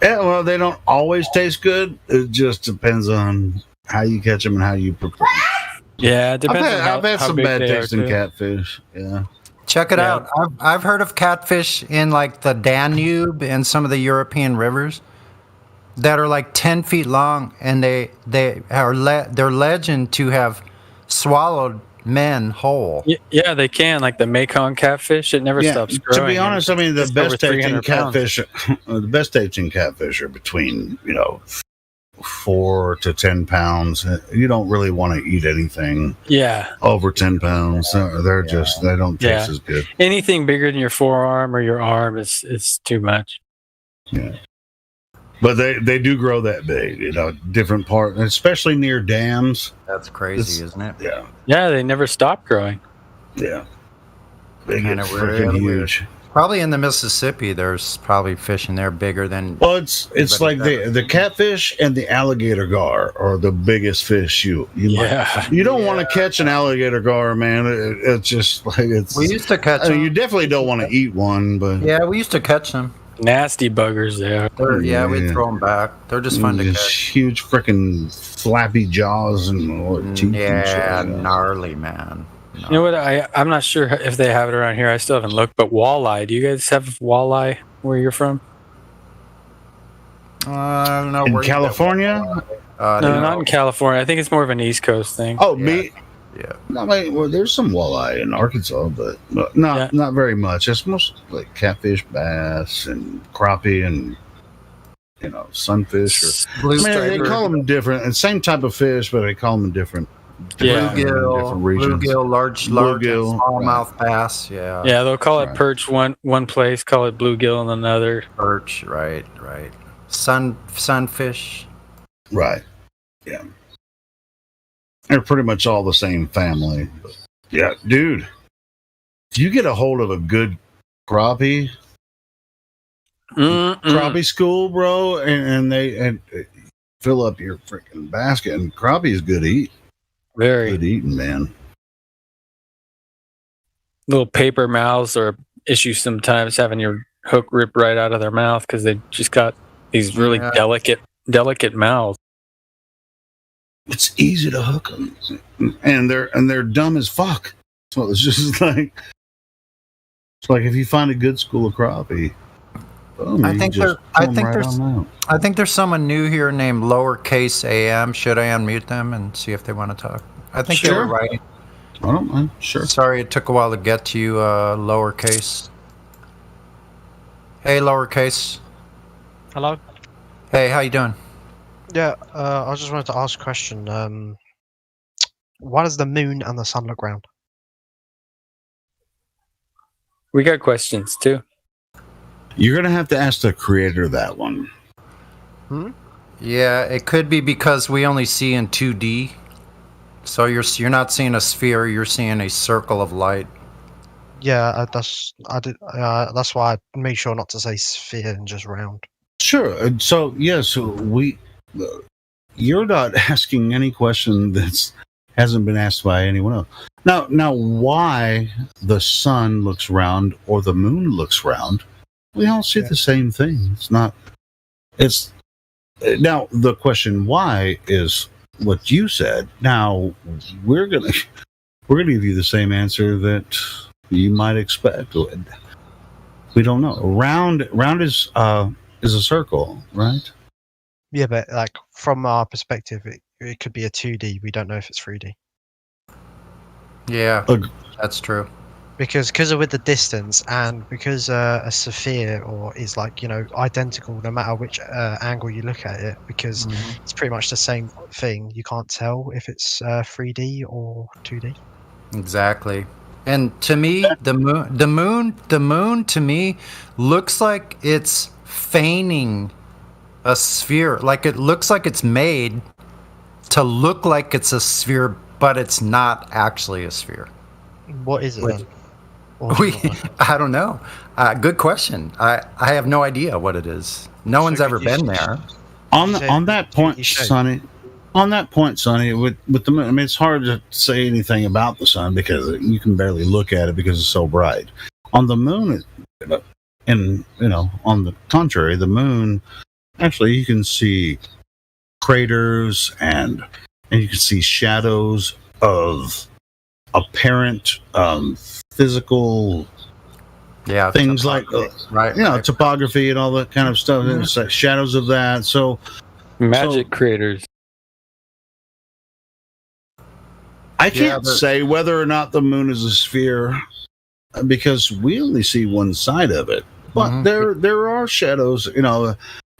Yeah, well, they don't always taste good. It just depends on how you catch them and how you prepare them. Yeah, it depends. I've had some bad tasting catfish. Yeah. Check it out. I've heard of catfish in like the Danube and some of the European rivers that are like 10 feet long, and they're legend to have swallowed men whole. Yeah, they can. Like the Mekong catfish, it never stops growing. To be honest, I mean the best tasting catfish, are between 4 to 10 pounds. You don't really want to eat anything. Yeah. Over 10 pounds. They don't taste as good. Anything bigger than your forearm or your arm is too much. Yeah. But they do grow that big, different parts, especially near dams. That's crazy, isn't it? Yeah. Yeah, they never stop growing. Yeah. They get freaking huge. Probably in the Mississippi, there's probably fish in there bigger than. Well, it's like the catfish and the alligator gar are the biggest fish you don't want to catch an alligator gar, man. It's just like we used to catch them. You definitely don't want to eat one, but yeah, we used to catch them. Nasty buggers there. We throw them back. They're just fun to catch. Huge freaking flappy jaws and teeth. Yeah, and gnarly, man. No. You know what? I'm not sure if they have it around here. I still haven't looked. But walleye. Do you guys have walleye where you're from? I don't know. In California? No, not in California. I think it's more of an East Coast thing. Oh, me? Yeah. I mean, well, there's some walleye in Arkansas, but not very much. It's mostly like catfish, bass, and crappie, and sunfish. Or they call them different, and same type of fish, but they call them different. Different regions. Bluegill, large Bluegill, and smallmouth bass. Yeah. Yeah, they'll call it perch one place, call it bluegill in another. Perch, right. Sunfish. Right. Yeah. They're pretty much all the same family. But yeah, dude. If you get a hold of a good crappie school, bro, and they fill up your freaking basket, and crappie is good to eat. Very good eating, man. Little paper mouths are issue sometimes, having your hook rip right out of their mouth because they just got these really delicate mouths. It's easy to hook them, and they're dumb as fuck. So it's just like if you find a good school of crappie. Boom, I think there's someone new here named Lowercase AM. Should I unmute them and see if they want to talk? I think they were writing. I don't mind. Sure. Sorry, it took a while to get to you, Lowercase. Hey, Lowercase. Hello. Hey, how you doing? Yeah, I just wanted to ask a question. Why does the moon and the sun look round? We got questions too. You're gonna have to ask the creator that one. Yeah, it could be because we only see in 2D. So you're not seeing a sphere, you're seeing a circle of light. Yeah, that's why I made sure not to say sphere and just round. Sure. So yes, you're not asking any question that's hasn't been asked by anyone else. Now, why the sun looks round or the moon looks round? We all see the same thing. It's now the question why is what you said. Now we're gonna give you the same answer that you might expect. We don't know. Round is a circle, right? Yeah, but like from our perspective, it could be a 2D. We don't know if it's 3D. Yeah, that's true. Because with the distance and because a sphere is like identical no matter which angle you look at it, because it's pretty much the same thing. You can't tell if it's 3D or 2D. Exactly. And to me, the moon to me looks like it's feigning a sphere. Like it looks like it's made to look like it's a sphere, but it's not actually a sphere. What is it then? I don't know. Good question. I have no idea what it is. No one's ever been there. On that point, Sonny. On that point, Sonny, with the moon, I mean, it's hard to say anything about the sun because you can barely look at it because it's so bright. On the moon, and on the contrary, the moon, actually, you can see craters and you can see shadows of apparent physical things like topography and all that kind of stuff. There's like shadows of that. So magic craters. I can't say whether or not the moon is a sphere because we only see one side of it. But there are shadows,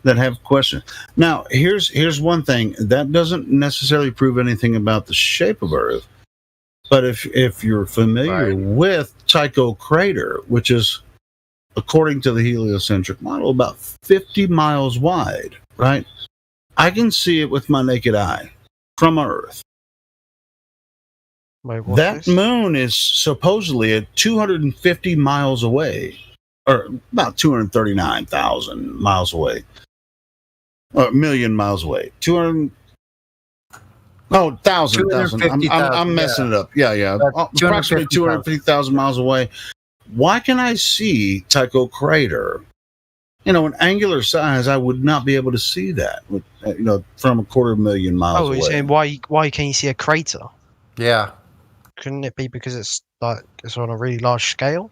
that have questions. Now, here's one thing that doesn't necessarily prove anything about the shape of Earth. But if you're familiar with Tycho Crater, which is, according to the heliocentric model, about 50 miles wide, right? I can see it with my naked eye from Earth. That moon is supposedly at 250 miles away, or about 239,000 miles away, or a million miles away. 1,000. I'm messing it up. Yeah. Approximately 250,000 miles away. Why can I see Tycho Crater? An angular size, I would not be able to see that, from 250,000 miles away. Oh, you're saying why can you see a crater? Yeah. Couldn't it be because it's on a really large scale?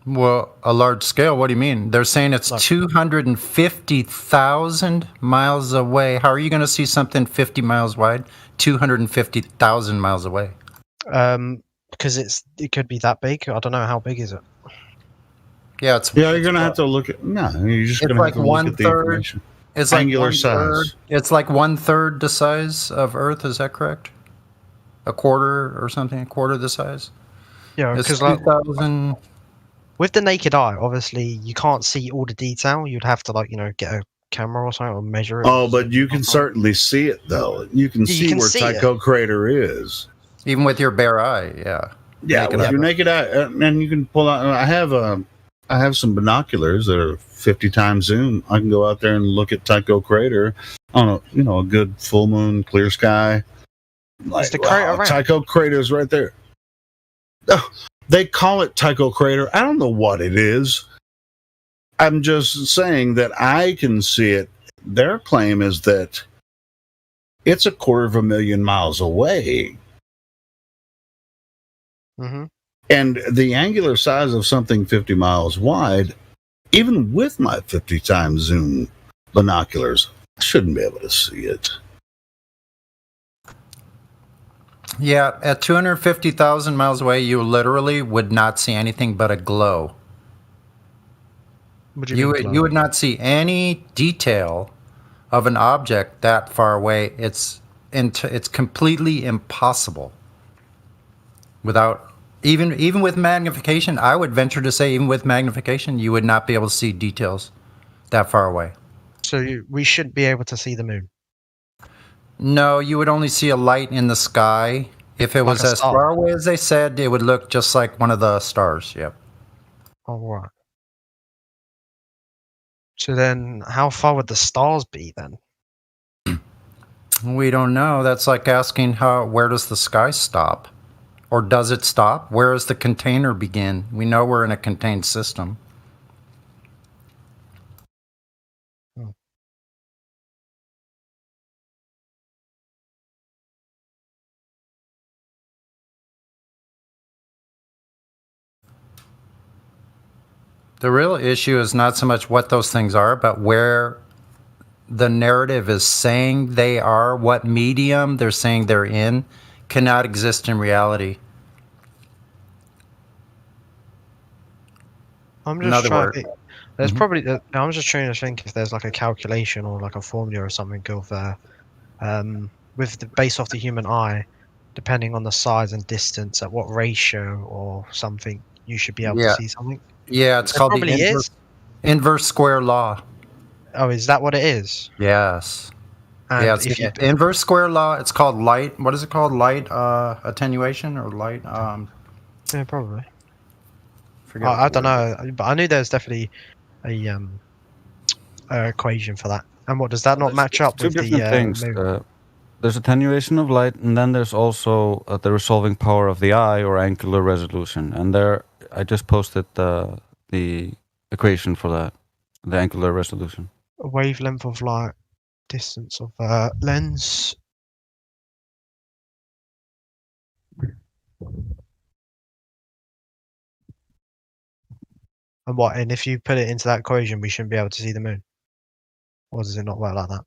Well, a large scale? What do you mean? They're saying it's 250,000 miles away. How are you going to see something 50 miles wide? 250,000 miles away. Because it could be that big. I don't know how big is it. Yeah, it's Yeah, you're gonna have to look at. No, you're just It's gonna like have to look at the 1/3. information. It's like Angular 1/3. size. It's like 1/3 the size of Earth. Is that correct? A quarter or something. A quarter the size. Yeah, It's because like 2,000. with the naked eye, obviously you can't see all the detail. You'd have to get a camera or something or measure it. Oh, but you can certainly see it though. You can You see can where see it. Tycho Crater is. Even with your bare eye, yeah. Yeah, Naked with eye. your naked eye, and you can pull out. I have some binoculars that are 50 times zoom. I can go out there and look at Tycho Crater on a good full moon, clear sky. Is the crater around? Tycho Crater is right there. Oh, they call it Tycho Crater. I don't know what it is. I'm just saying that I can see it. Their claim is that it's 250,000 miles away. Mm-hmm. And the angular size of something 50 miles wide, even with my 50 times zoom binoculars, I shouldn't be able to see it. Yeah, at 250,000 miles away, you literally would not see anything but a glow. What do you mean glow? You would not see any detail of an object that far away. It's completely impossible. Without even with magnification, I would venture to say even with magnification, you would not be able to see details that far away. So we shouldn't be able to see the moon. No, you would only see a light in the sky. If it was a as star. far away as they said, it would look just like one of the stars. Yep. All right. So then, how far would the stars be then? We don't know. That's like asking where does the sky stop? Or does it stop? Where does the container begin? We know we're in a contained system. The real issue is not so much what those things are, but where the narrative is saying they are, what medium they're saying they're in, cannot exist in reality. I'm In just other trying. words- There's probably. I'm just trying to think if there's like a calculation or like a formula or something of based off the human eye, depending on the size and distance, at what ratio or something you should be able Yeah. to see something. Yeah, it's There called the probably inverse square law. Oh, is that what it is? Yes. And Yeah, it's if the you inverse square law. It's called light. What is it called? Light attenuation or light? Yeah, probably. Forget I what don't the know, but I knew there's definitely a equation for that. And what does that not match up Two with different the things. moon? There's attenuation of light, and then there's also the resolving power of the eye or angular resolution. And there, I just posted the equation for that, the angular resolution. A wavelength of light, distance of lens. And what? And if you put it into that equation, we shouldn't be able to see the moon. Or does it not work like that?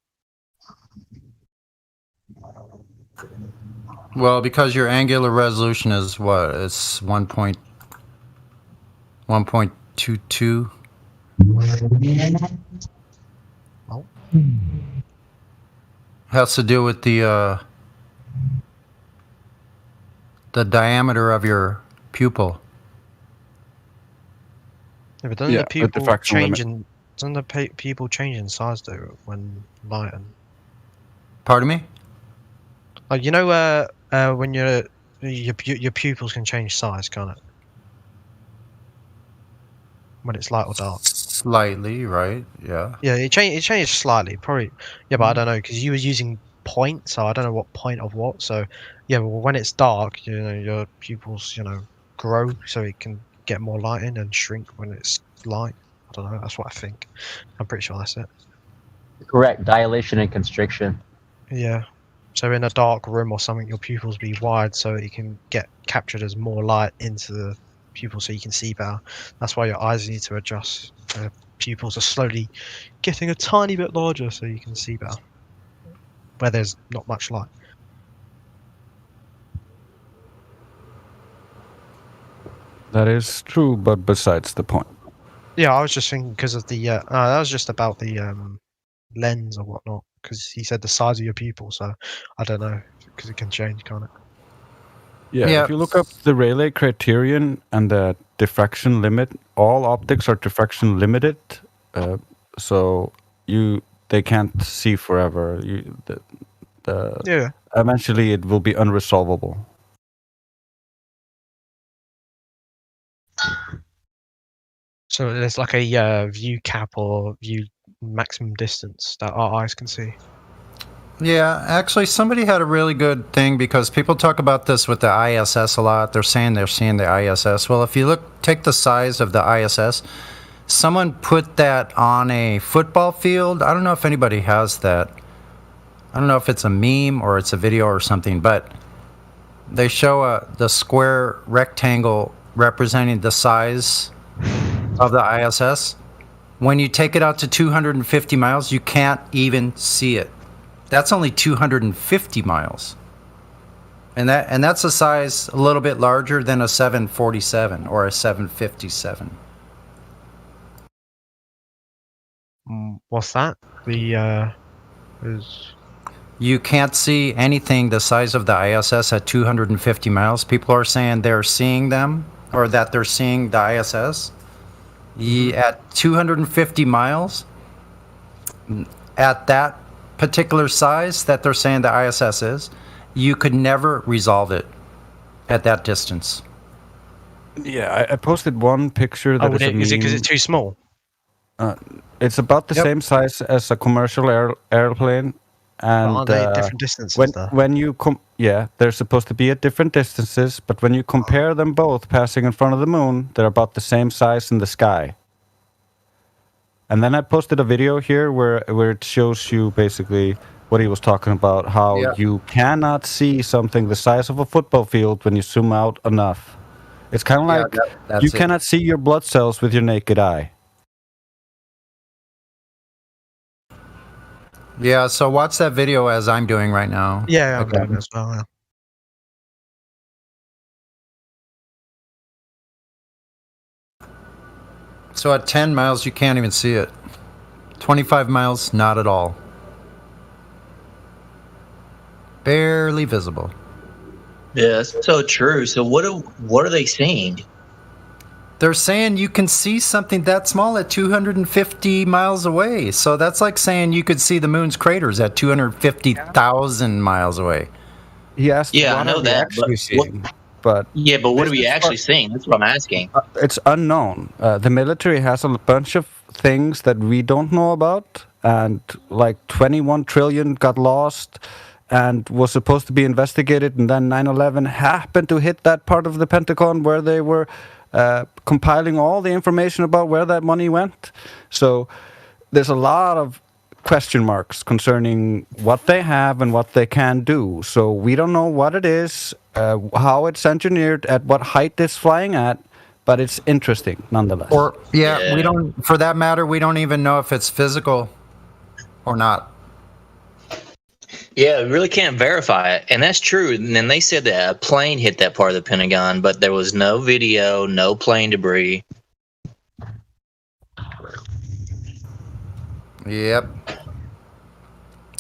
Well, because your angular resolution is what? It's 1.22. Oh. Has to do with the diameter of your pupil. Yeah, but doesn't Yeah, the at the pupil fractional limit. change in? Doesn't the pupil change in size though when lightened? Pardon me? Like when your pupils can change size, can't it? When it's light or dark. Slightly, right? Yeah. Yeah, it changed slightly, probably. Yeah, but I don't know because you were using point, so I don't know what point of what. So yeah, well, when it's dark, your pupils, grow so it can get more light in and shrink when it's light. I don't know. That's what I think. I'm pretty sure that's it. Correct. Dilation and constriction. Yeah. So in a dark room or something, your pupils be wide so it can get captured as more light into the pupil so you can see better. That's why your eyes need to adjust. Pupils are slowly getting a tiny bit larger so you can see better. Where there's not much light. That is true, but besides the point. Yeah, I was just thinking because of the. That was just about the lens or whatnot. Because he said the size of your pupil, so I don't know because it can change, can't it? Yeah, if you look up the Rayleigh criterion and the diffraction limit, all optics are diffraction limited, so they can't see forever. Eventually, it will be unresolvable. So there's like a view cap or view maximum distance that our eyes can see. Yeah, actually, somebody had a really good thing because people talk about this with the ISS a lot. They're saying they're seeing the ISS. Well, if you take the size of the ISS, someone put that on a football field. I don't know if anybody has that. I don't know if it's a meme or it's a video or something, but they show the square rectangle representing the size of the ISS. When you take it out to 250 miles, you can't even see it. That's only 250 miles. And that's a size a little bit larger than a 747 or a 757. What's that? You can't see anything the size of the ISS at 250 miles. People are saying they're seeing them or that they're seeing the ISS. At 250 miles, at that particular size that they're saying the ISS is, you could never resolve it at that distance. Yeah, I posted one picture that is a meme. Is it because it's too small? It's about the same size as a commercial airplane. And aren't they at different distances? When you they're supposed to be at different distances, but when you compare them both passing in front of the moon, they're about the same size in the sky. And then I posted a video here where it shows you basically what he was talking about, how you cannot see something the size of a football field when you zoom out enough. It's kind of like you cannot see your blood cells with your naked eye. Yeah, so watch that video as I'm doing right now. Yeah, I'm doing as well. Yeah. So at 10 miles, you can't even see it. 25 miles, not at all. Barely visible. Yeah, that's so true. So what are they saying? They're saying you can see something that small at 250 miles away. So that's like saying you could see the moon's craters at 250,000 miles away. He asked, Yeah, I know that. But what are we actually seeing? That's what I'm asking. It's unknown. The military has a bunch of things that we don't know about, and like 21 trillion got lost and was supposed to be investigated, and then 9/11 happened to hit that part of the Pentagon where they were compiling all the information about where that money went. So there's a lot of question marks concerning what they have and what they can do. So we don't know what it is, how it's engineered, at what height it's flying at, but it's interesting nonetheless. We don't, for that matter, we don't even know if it's physical or not. Yeah, we really can't verify it. And that's true. And then they said that a plane hit that part of the Pentagon, but there was no video, no plane debris. Yep.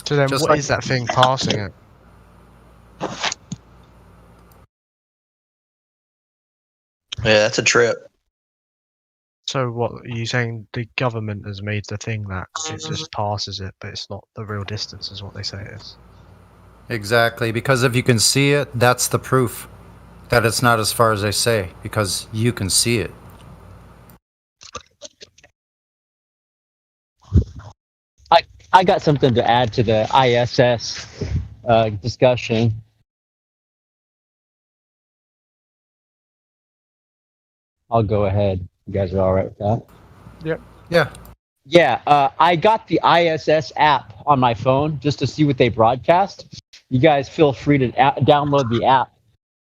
So then what is that thing passing it? Yeah, that's a trip. So what are you saying? The government has made the thing that it just passes it, but it's not the real distance, is what they say it is. Exactly, because if you can see it, that's the proof that it's not as far as they say, because you can see it. I got something to add to the ISS discussion. I'll go ahead. You guys are all right with that? Yep. Yeah. Yeah, I got the ISS app on my phone just to see what they broadcast. You guys feel free to download the app.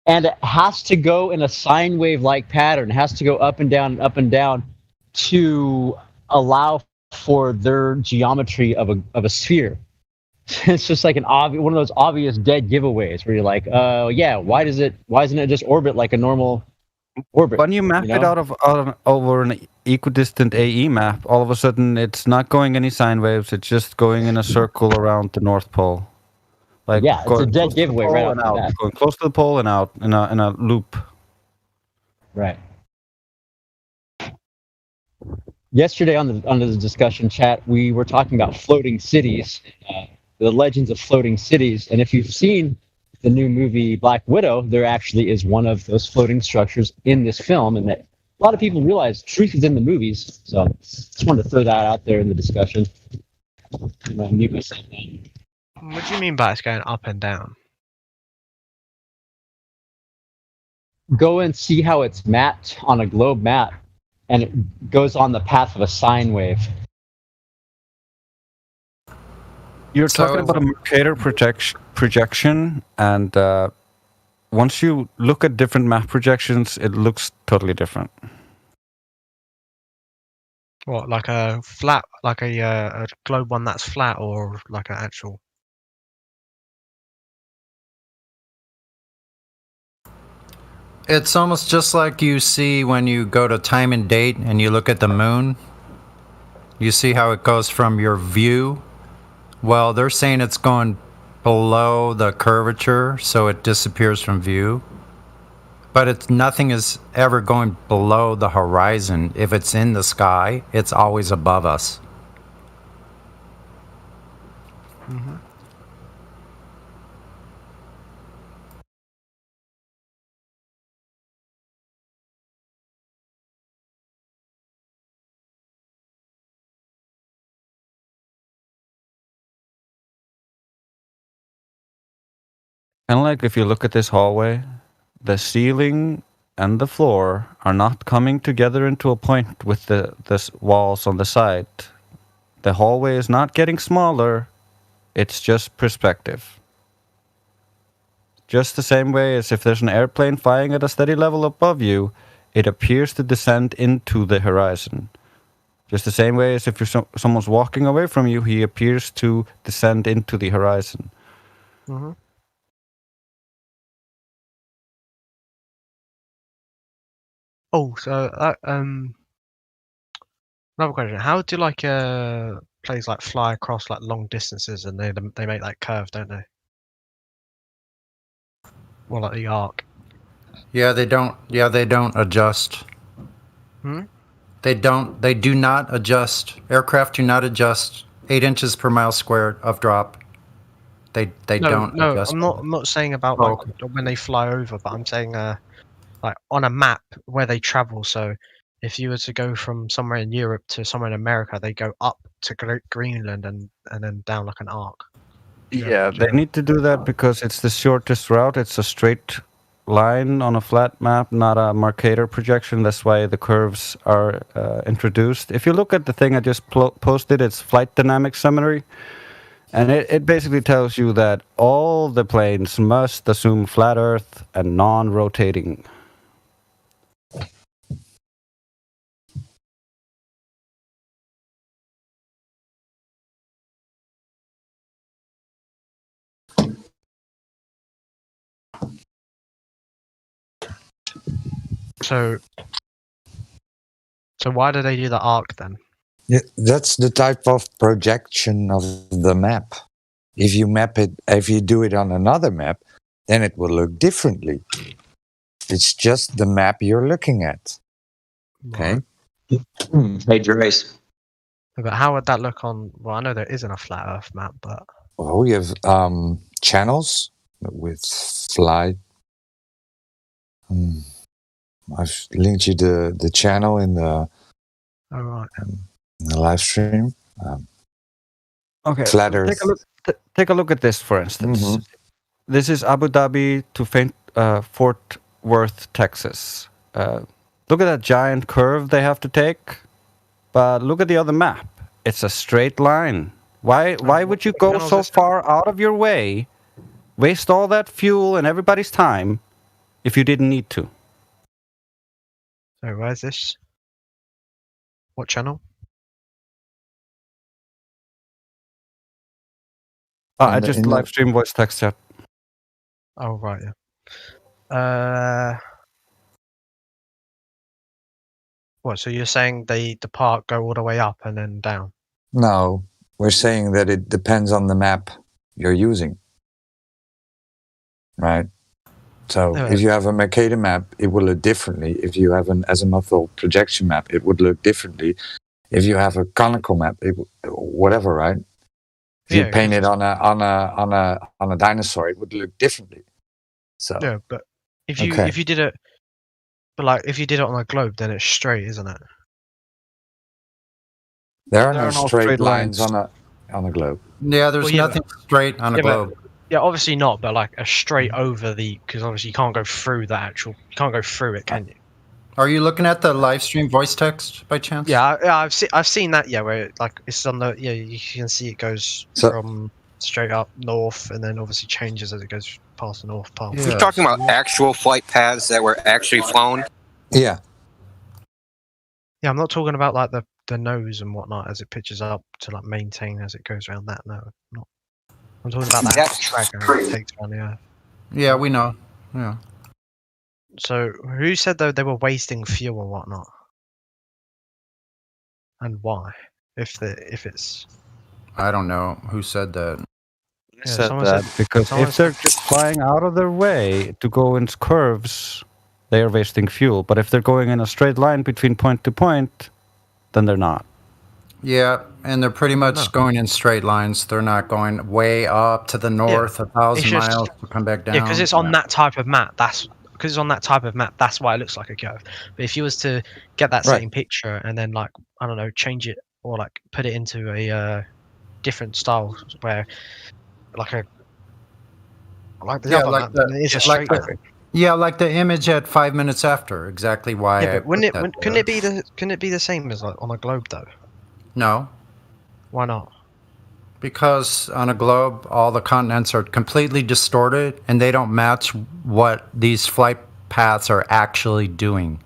And it has to go in a sine wave-like pattern. It has to go up and down to allow for their geometry of a sphere. It's just like one of those obvious dead giveaways where you're like, yeah, why isn't it just orbit like a normal orbit. When you map it out of over an equidistant AE map, all of a sudden it's not going any sine waves. It's just going in a circle around the North Pole. Like Yeah, it's a going dead close to the giveaway pole right and off the out, bat. going close to the pole and out in a loop. Right. Yesterday on the discussion chat, we were talking about floating cities, the legends of floating cities, and if you've seen the new movie Black Widow, there actually is one of those floating structures in this film, and that a lot of people realize truth is in the movies. So just wanted to throw that out there in the discussion. Mute myself now. What do you mean by it's going up and down? Go and see how it's mapped on a globe map, and it goes on the path of a sine wave. You're talking about a Mercator projection, and once you look at different map projections, it looks totally different. What, like a flat, like a globe one that's flat, or like an actual? It's almost just like you see when you go to time and date and you look at the moon. You see how it goes from your view. Well, they're saying it's going below the curvature, so it disappears from view. But nothing is ever going below the horizon. If it's in the sky, it's always above us. Mm-hmm. And like if you look at this hallway, the ceiling and the floor are not coming together into a point with the walls on the side. The hallway is not getting smaller, it's just perspective. Just the same way as if there's an airplane flying at a steady level above you, it appears to descend into the horizon. Just the same way as if you're someone's walking away from you, he appears to descend into the horizon. Mm-hmm. Oh, so another question: how do planes like fly across like long distances, and they make that curve, don't they? Well, like the arc. Yeah, they don't. Yeah, they don't adjust. Hmm? They don't. They do not adjust. Aircraft do not adjust 8 inches per mile squared of drop. They don't No, adjust. I'm not saying about Oh, like when they fly over, but I'm saying like on a map where they travel. So if you were to go from somewhere in Europe to somewhere in America, they go up to Greenland and then down like an arc. Yeah, they need to do that because it's the shortest route. It's a straight line on a flat map, not a Mercator projection. That's why the curves are introduced. If you look at the thing I just posted, it's Flight Dynamics Summary. And it basically tells you that all the planes must assume flat Earth and non-rotating. So why do they do the arc then? Yeah, that's the type of projection of the map. If you do it on another map, then it will look differently. It's just the map you're looking at. Okay. Hey, Drace. But how would that look on? Well, I know there isn't a flat Earth map, but Oh, you have channels with flight. I've linked you the channel in the live stream. Okay, Flat Earth. take a look at this, for instance. This is Abu Dhabi to Fort Worth, Texas. Look at that giant curve they have to take. But look at the other map. It's a straight line. Why would you go so far out of your way, waste all that fuel and everybody's time if you didn't need to? So where's this? What channel? I just live stream voice text chat. Oh right, yeah. What? So you're saying they depart, go all the way up, and then down? No, we're saying that it depends on the map you're using. Right? So Yeah. if you have a Mercator map, it will look differently. If you have an azimuthal projection map, it would look differently. If you have a conical map, whatever, right? If you paint it on a dinosaur, it would look differently. So Yeah, but if you did it, but like if you did it on a globe, then it's straight, isn't it? there are no straight lines on a globe. Yeah, there's Well, yeah, nothing straight on a yeah, globe. Yeah, obviously not, but like a straight over because obviously you can't go through the actual. You can't go through it, can you? Are you looking at the live stream voice text by chance? Yeah, I've seen that. Yeah, where like it's on the you can see it goes from straight up north, and then obviously changes as it goes past the north part. We're talking about actual flight paths that were actually flown. Yeah. Yeah, I'm not talking about like the nose and whatnot as it pitches up to like maintain as it goes around that. No, not. I'm talking about that track it takes around the Earth. Yeah, we know. Yeah. So who said though they were wasting fuel and whatnot? And why? If it's I don't know who said that. Said that because if they're just flying out of their way to go in curves, they are wasting fuel. But if they're going in a straight line between point to point, then they're not. Yeah, and they're pretty much going in straight lines. They're not going way up to the north, 1,000 miles to come back down. Yeah, because it's on that type of map. That's why it looks like a curve. But if you was to get that same picture and then like I don't know, change it or like put it into a different style where like the other map, then it is a straight line. Yeah, like the image at 5 minutes after. Exactly why. Yeah, but couldn't it be the same as like on a globe though? No. Why not? Because on a globe, all the continents are completely distorted, and they don't match what these flight paths are actually doing.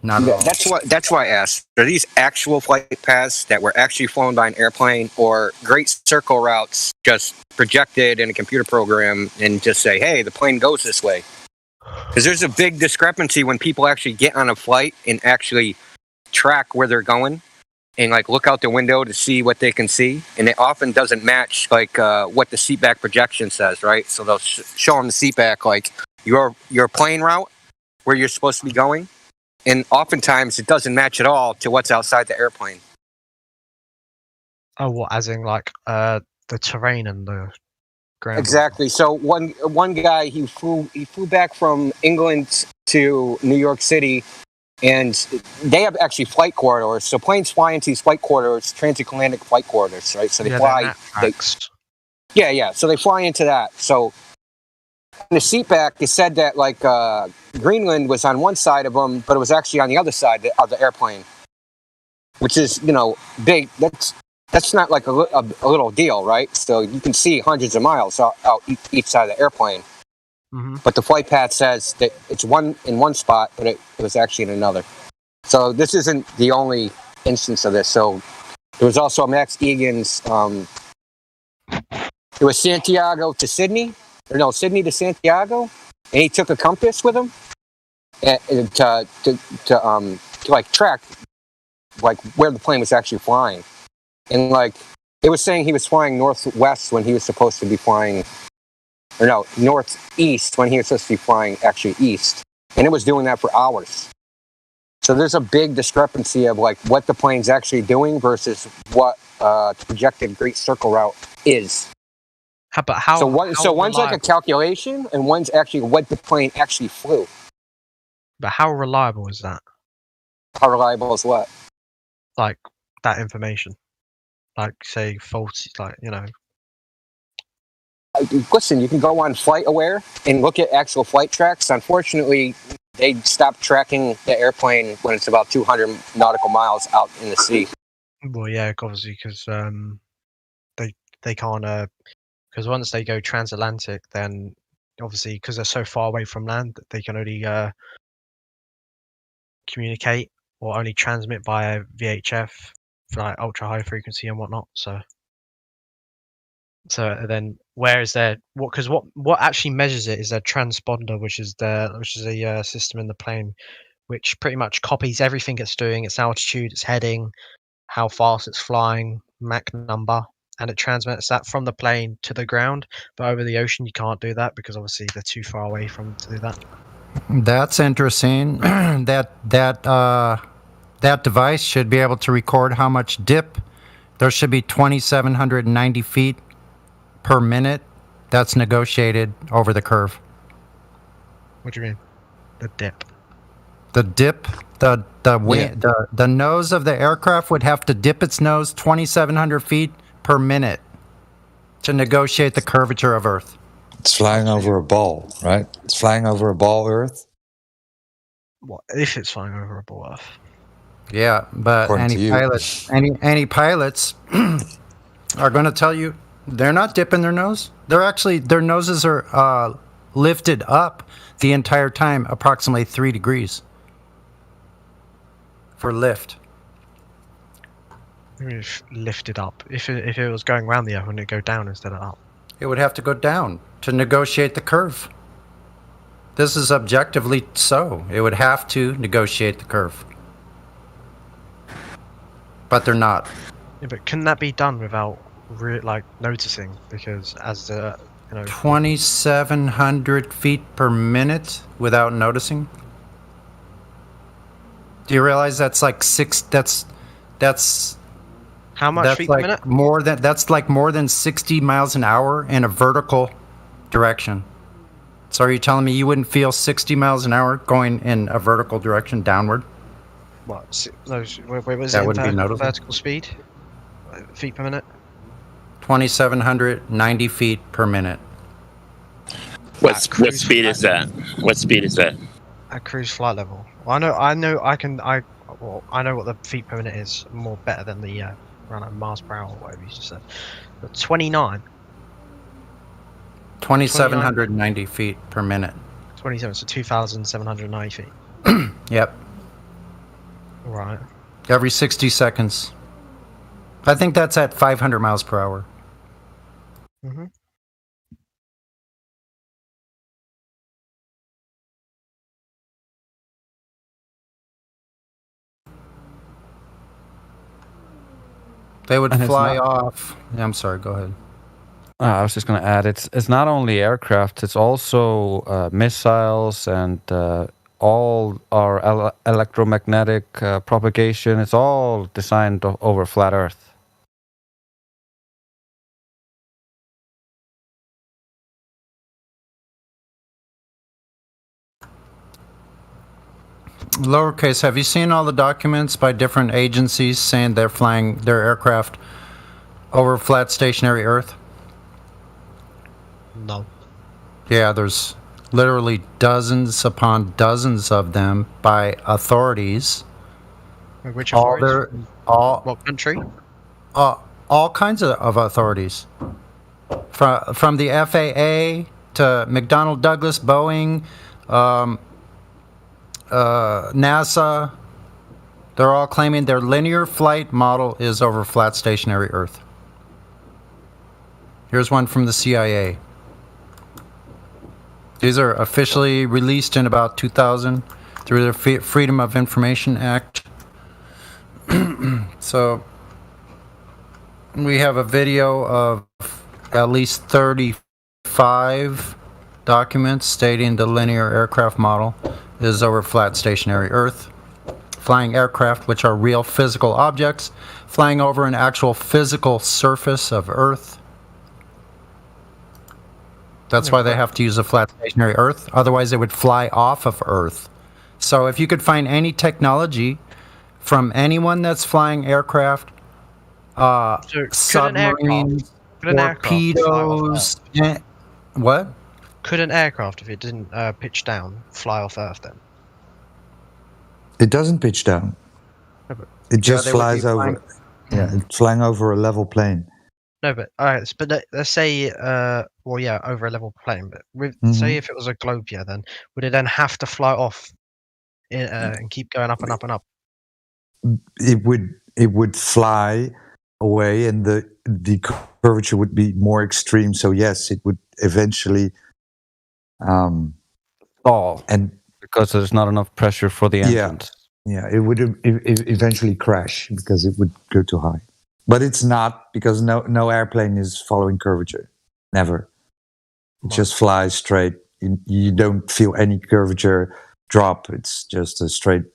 Not at all. That's why I asked. Are these actual flight paths that were actually flown by an airplane, or great circle routes just projected in a computer program and just say, hey, the plane goes this way? Because there's a big discrepancy when people actually get on a flight and actually track where they're going and like look out the window to see what they can see, and it often doesn't match like what the seatback projection says, right? So they'll show them the seatback like your plane route where you're supposed to be going, and oftentimes it doesn't match at all to what's outside the airplane. Oh, what? As in like the terrain and the ground? Exactly. So one guy he flew back from England to New York City. And they have actually flight corridors. So planes fly into these flight corridors, transatlantic flight corridors, right? So they fly. So they fly into that. So in the seatback, it said that like Greenland was on one side of them, but it was actually on the other side of the airplane, which is big. That's not like a little deal, right? So you can see hundreds of miles out each side of the airplane. Mm-hmm. But the flight path says that it's in one spot, but it was actually in another. So this isn't the only instance of this. So there was also Max Egan's. It was Santiago to Sydney, or no, Sydney to Santiago, and he took a compass with him to like track like where the plane was actually flying, and like it was saying he was flying northwest when he was supposed to be flying. Or no, northeast when he was supposed to be flying actually east. And it was doing that for hours. So there's a big discrepancy of like what the plane's actually doing versus what the projected Great Circle route is. But how? So one's like a calculation and one's actually what the plane actually flew. But how reliable is that? How reliable is what? Like that information. Like say faulty, like Listen, you can go on FlightAware and look at actual flight tracks. Unfortunately, they stopped tracking the airplane when it's about 200 nautical miles out in the sea. Well, yeah, obviously, because they can't. Because once they go transatlantic, then obviously because they're so far away from land, they can only communicate or only transmit via VHF for like ultra high frequency and whatnot. So then, where is their what? Because what actually measures it is their transponder, which is a system in the plane which pretty much copies everything it's doing, its altitude, its heading, how fast it's flying, Mach number, and it transmits that from the plane to the ground. But over the ocean, you can't do that because obviously they're too far away from to do that. That's interesting. That device should be able to record how much dip. There should be 2,790 feet per minute. That's negotiated over the curve. What do you mean? The dip. The dip, the nose of the aircraft would have to dip its nose 2,700 feet per minute to negotiate the curvature of Earth. It's flying over a ball, right? It's flying over a ball, Earth. What if it's flying over a ball Earth? Yeah, but According to you. any pilots are going to tell you they're not dipping their nose. They're actually, their noses are lifted up the entire time, approximately 3 degrees for lift. If lifted up, if it was going around the Earth, wouldn't it go down instead of up? It would have to go down to negotiate the curve. This is objectively so. It would have to negotiate the curve. But they're not. Yeah, but couldn't that be done without noticing? Because as the 2,700 feet per minute without noticing. Do you realize that's like that's how much that's feet like per minute? That's like more than 60 miles an hour in a vertical direction. So are you telling me you wouldn't feel 60 miles an hour going in a vertical direction downward? What? Wait, was That it would be noticeable. vertical speed? Feet per minute? 2,790 feet per minute. What speed is that? What speed is that? At cruise flight level. Well, I know what the feet per minute is more better than the around miles per hour or whatever you just said. But 29. 2,790 feet per minute. 27, so 2,790 feet. Yep. Right. Every 60 seconds. I think that's at 500 miles per hour. Mm-hmm. They would And it's fly not- off. Yeah, I'm sorry, go ahead. I was just going to add, it's not only aircraft, it's also missiles and all our electromagnetic propagation. It's all designed over flat Earth. Lowercase, have you seen all the documents by different agencies saying they're flying their aircraft over flat stationary Earth? No. Yeah, there's literally dozens upon dozens of them by authorities. Which All authorities? their, all, What country? all kinds of authorities. From the FAA to McDonnell Douglas, Boeing, NASA, they're all claiming their linear flight model is over flat stationary Earth. Here's one from the CIA. These are officially released in about 2000 through the Freedom of Information Act. So we have a video of at least 35 documents stating the linear aircraft model is over flat stationary Earth. Flying aircraft, which are real physical objects, flying over an actual physical surface of Earth. That's why they have to use a flat stationary Earth. Otherwise, they would fly off of Earth. So if you could find any technology from anyone that's flying aircraft, submarines, torpedoes, what? Could an aircraft, if it didn't pitch down, fly off Earth then? It doesn't pitch down. It just they would be flies over. flying- Yeah, it's flying over a level plane. No, but alright. But let's say, over a level plane. But say if it was a globe, then would it then have to fly off and keep going up and up and up? It would fly away, and the curvature would be more extreme. So yes, it would eventually stall. And the because there's not enough pressure for the Yeah. engines. Yeah, it would eventually crash because it would go too high. But it's not, because no airplane is following curvature. Never. It just flies straight. You don't feel any curvature drop. It's just a straight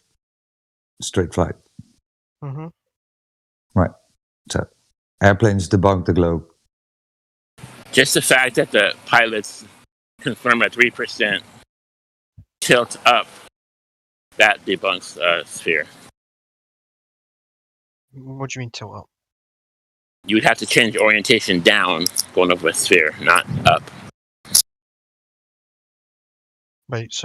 flight. Mm-hmm. Right. So airplanes debunk the globe. Just the fact that the pilots confirm a 3% tilt up, that debunks sphere. What do you mean tilt up? You would have to change orientation down going over a sphere, not up. Wait,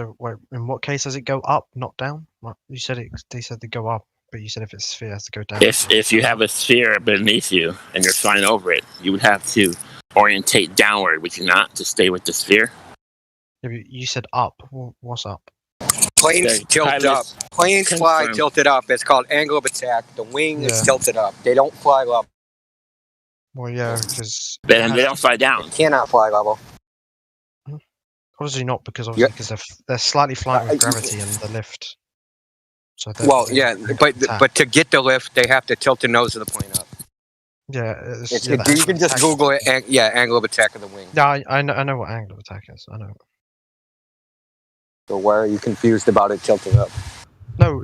in what case does it go up, not down? What, you said they said they go up, but you said if it's a sphere, it has to go down. If you have a sphere beneath you and you're flying over it, you would have to orientate downward, would you not, to stay with the sphere? Yeah, but you said up. What's up? Planes tilt up. Planes fly tilted up. It's called angle of attack. The wing is tilted up. They don't fly level. Well, yeah, because they don't fly down. They cannot fly level. Obviously not, because they're slightly flying with gravity and the lift. So but to get the lift, they have to tilt the nose of the plane up. Yeah, you can just Google it. Angle of attack of the wing. Yeah, I know what angle of attack is. I know. So why are you confused about it tilting up? No,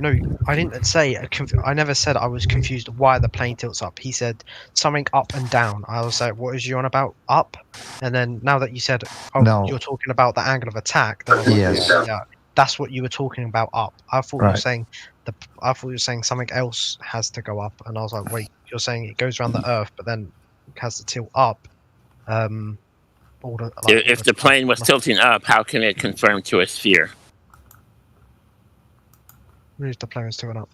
I didn't say. I never said I was confused why the plane tilts up. He said something up and down. I was like, what is you on about? Up? And then now that you said, you're talking about the angle of attack. Then I was like, yeah, that's what you were talking about. Up. I thought you were saying something else has to go up, and I was like, wait, you're saying it goes around the Earth, but then it has to tilt up. If the plane was tilting up, how can it conform to a sphere? Where's the plane tilting up?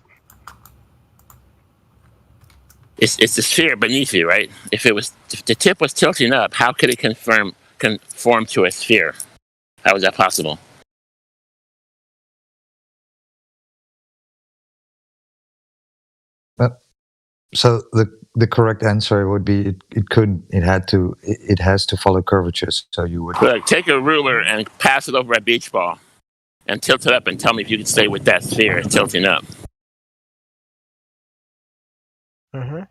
It's the sphere beneath you, right? If the tip was tilting up, how could it conform to a sphere? How is that possible? So the correct answer would be it couldn't. It has to follow curvatures. So you would take a ruler and pass it over a beach ball and tilt it up and tell me if you can stay with that sphere tilting up. Mm-hmm.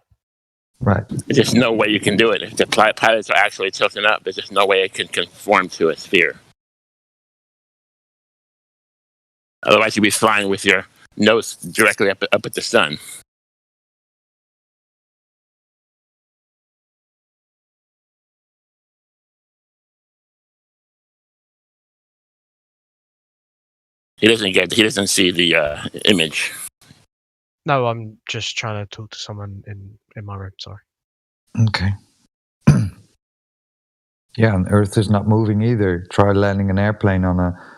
Right. There's just no way you can do it. If the pilots are actually tilting up, there's just no way it can conform to a sphere. Otherwise, you'd be flying with your nose directly up at the sun. He doesn't see the image. No, I'm just trying to talk to someone in my room. Sorry. Okay. Yeah, and Earth is not moving either. Try landing an airplane on a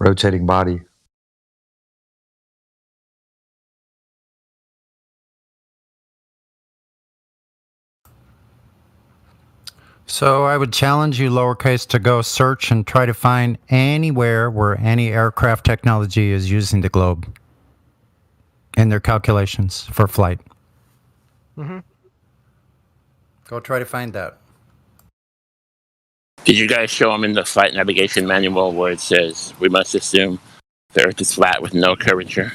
rotating body. So I would challenge you, lowercase, to go search and try to find anywhere where any aircraft technology is using the globe in their calculations for flight. Mm-hmm. Go try to find that. Did you guys show them in the flight navigation manual where it says we must assume the Earth is flat with no curvature,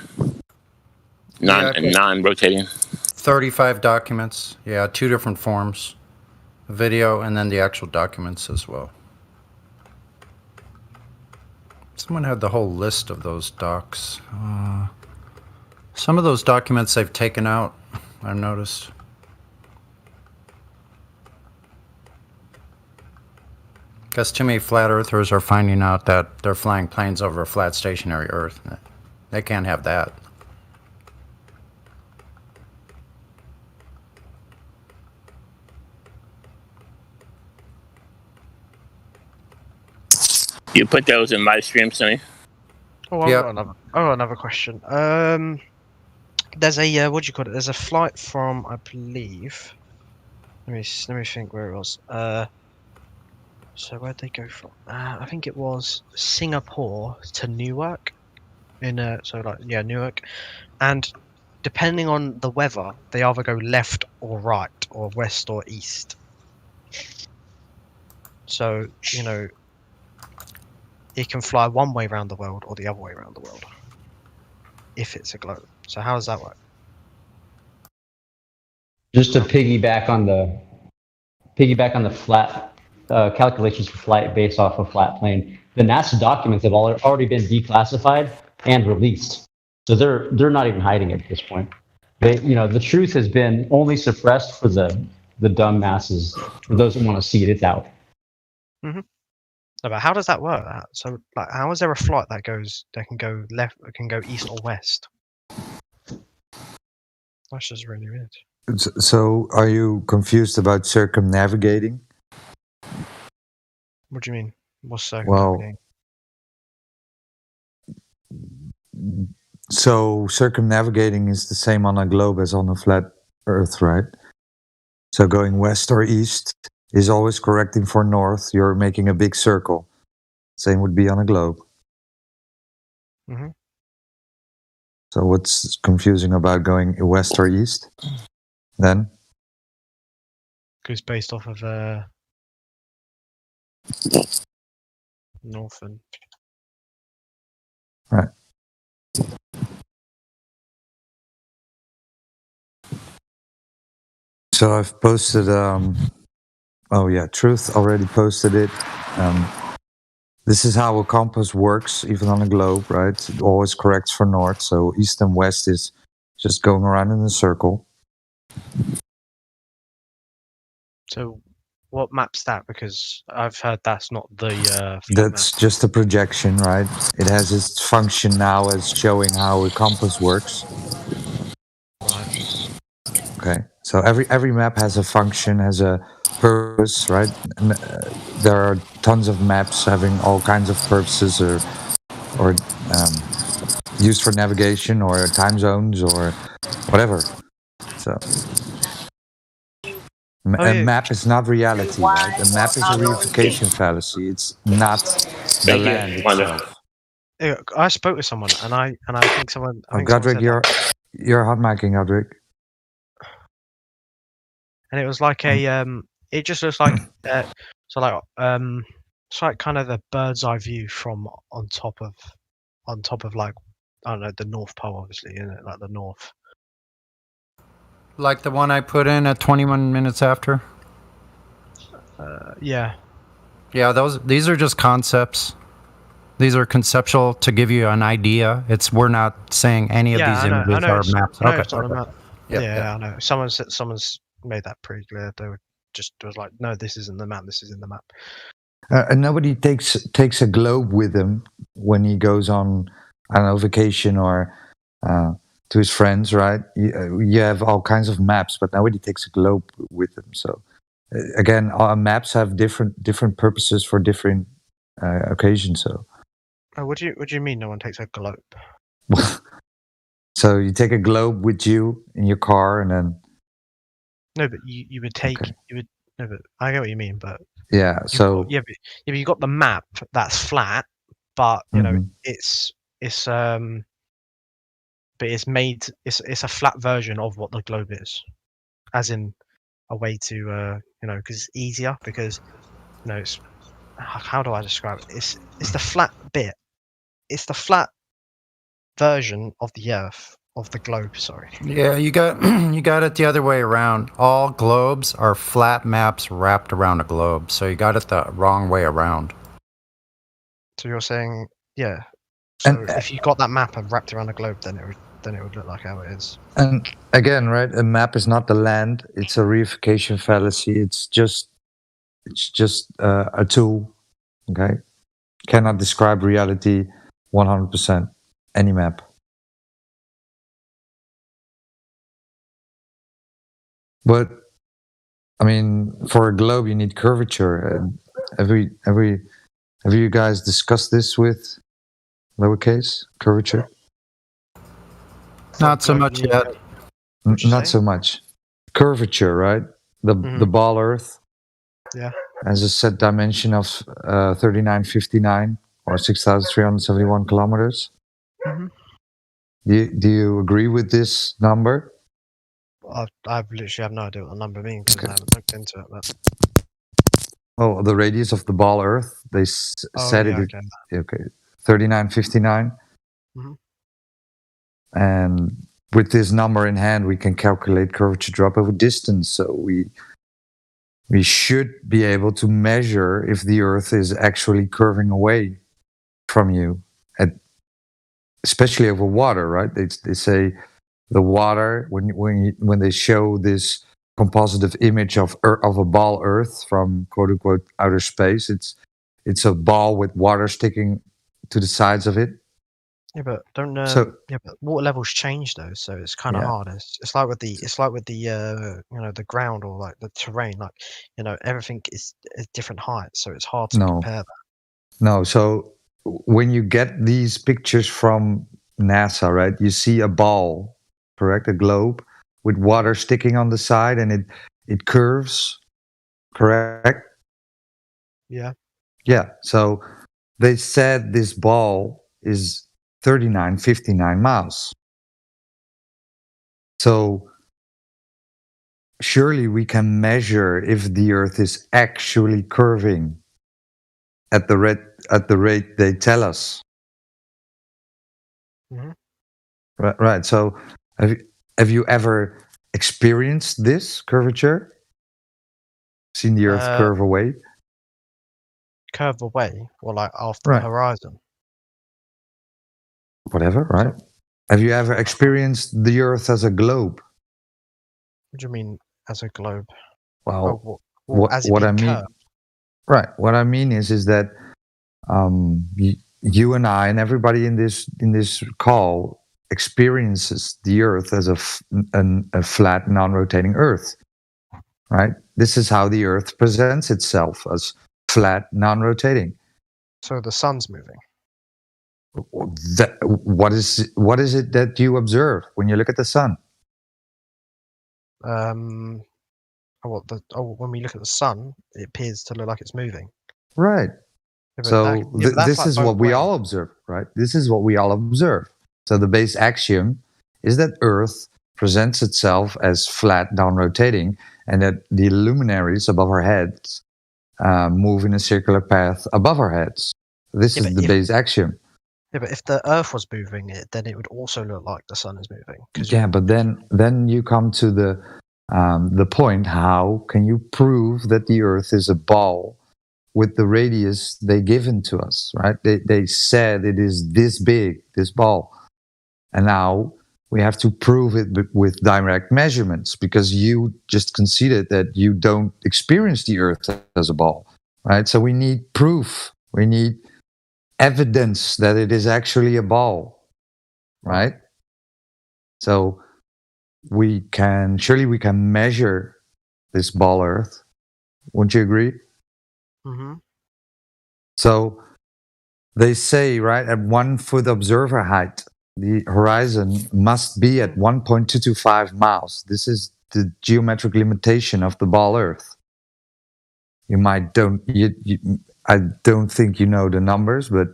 non-rotating? 35 documents. Yeah, 2 different forms. Video and then the actual documents as well. Someone had the whole list of those docs. Some of those documents they've taken out, I've noticed. Because too many flat earthers are finding out that they're flying planes over a flat stationary Earth. They can't have that. You put those in live stream, Sonny? Oh, I've got another question. There's a what do you call it? There's a flight from, I believe. Let me think where it was. So where'd they go from? I think it was Singapore to Newark. Newark, and depending on the weather, they either go left or right, or west or east. So it can fly one way around the world or the other way around the world. If it's a globe. So how does that work? Just to piggyback on the flat calculations for flight based off a flat plane, the NASA documents have already been declassified and released, so they're not even hiding it at this point. The truth has been only suppressed for the dumb masses. For those who want to see it, it's out. Mm-hmm. No, but how does that work? So, like, how is there a flight that can go left, can go east or west? That's just really weird. So, are you confused about circumnavigating? What do you mean? What's circumnavigating? So circumnavigating is the same on a globe as on a flat Earth, right? So going west or east is always correcting for north. You're making a big circle. Same would be on a globe. Mm-hmm. So what's confusing about going west or east then? Because based off of north and... Right. So I've posted, oh yeah, Truth already posted it. This is how a compass works, even on a globe, right? It always corrects for north, so east and west is just going around in a circle. So what map's that? Because I've heard that's not the... That's just a projection, right? It has its function now as showing how a compass works. Okay, so every map has a function, has a purpose, right? And, there are tons of maps having all kinds of purposes, or used for navigation, or time zones, or whatever. So a map is not reality, right? A map is a reification fallacy. It's not the land itself. I spoke with someone, and I think someone. Godric, you're hot micing, Godric. And it was like a it just looks like it's like kind of the bird's eye view from on top of like, I don't know, the North Pole, obviously, isn't it? Like the north. Like the one I put in at 21 minutes after. Yeah. Yeah, these are just concepts. These are conceptual to give you an idea. We're not saying any of these images are maps. Yeah, I know. Someone's made that pretty clear. They were was like, no, this isn't the map. This isn't the map. And nobody takes a globe with him when he goes on, I don't know, vacation or to his friends, right? You have all kinds of maps, but nobody takes a globe with them. So again, maps have different purposes for different occasions. So. What do you mean? No one takes a globe? So you take a globe with you in your car, and then. No, but you would take No, but I get what you mean, but. Yeah. So. But you got the map that's flat, but you know but it's made. It's a flat version of what the globe is, as in a way to because it's easier, because it's, how do I describe it? It's the flat bit. It's the flat version of the Earth, of the globe. Sorry. Yeah, you got it the other way around. All globes are flat maps wrapped around a globe, so you got it the wrong way around. So you're saying, yeah. So if you got that map and wrapped around a globe, then it would look like how it is. And again, right, a map is not the land. It's a reification fallacy. It's just a tool. Okay, cannot describe reality 100%. Any map. But I mean, for a globe, you need curvature. Have you guys discussed this with lowercase curvature? Not so much yet. Not so much. Curvature, right? The ball Earth. Yeah. Has a set dimension of 3959 or 6,371 kilometers. Mm-hmm. Do you agree with this number? I literally have no idea what the number means because I haven't looked into it. But Oh, the radius of the ball Earth. They said yeah, it. Okay, 3959. Mhm. And with this number in hand, we can calculate curvature drop over distance. So we should be able to measure if the Earth is actually curving away from you, especially over water, right? They say the water when they show this compositive image of a ball Earth from quote unquote outer space, it's a ball with water sticking to the sides of it. Yeah, but but water levels change though, so it's kind of Yeah. hard. It's like with the the ground or like the terrain, like everything is different heights, so it's hard to compare that. No, so when you get these pictures from NASA, right, you see a ball, correct, a globe with water sticking on the side, and it curves, correct? Yeah. Yeah. So they said this ball is 3959 miles. So surely we can measure if the Earth is actually curving at the rate they tell us. Mhm. Right. So have you ever experienced this curvature? Seen the Earth curve away? Curve away, or like after Right. the horizon. Whatever, right? Have you ever experienced the Earth as a globe? What do you mean as a globe? Well, as it what I being mean, curved? right? What I mean is that you and I and everybody in this call experiences the Earth as a flat, non-rotating Earth, right? This is how the Earth presents itself, as flat, non-rotating. So the sun's moving. What is it that you observe when you look at the sun? When we look at the sun, it appears to look like it's moving. Right. Yeah, but So that's this like is both what we ways. all observe, right? This is what we all observe. So the base axiom is that Earth presents itself as flat, non-rotating, and that the luminaries above our heads move in a circular path above our heads. This is the base axiom. Yeah, but if the Earth was moving, then it would also look like the sun is moving. Yeah, but then you come to the point: how can you prove that the Earth is a ball with the radius they given to us? Right? They said it is this big, this ball, and now we have to prove it with direct measurements, because you just conceded that you don't experience the Earth as a ball, right? So we need proof. We need evidence that it is actually a ball, right? So surely we can measure this ball Earth. Wouldn't you agree? Mm-hmm. So they say, right, at 1 foot observer height, the horizon must be at 1.225 miles. This is the geometric limitation of the ball Earth. I don't think you know the numbers, but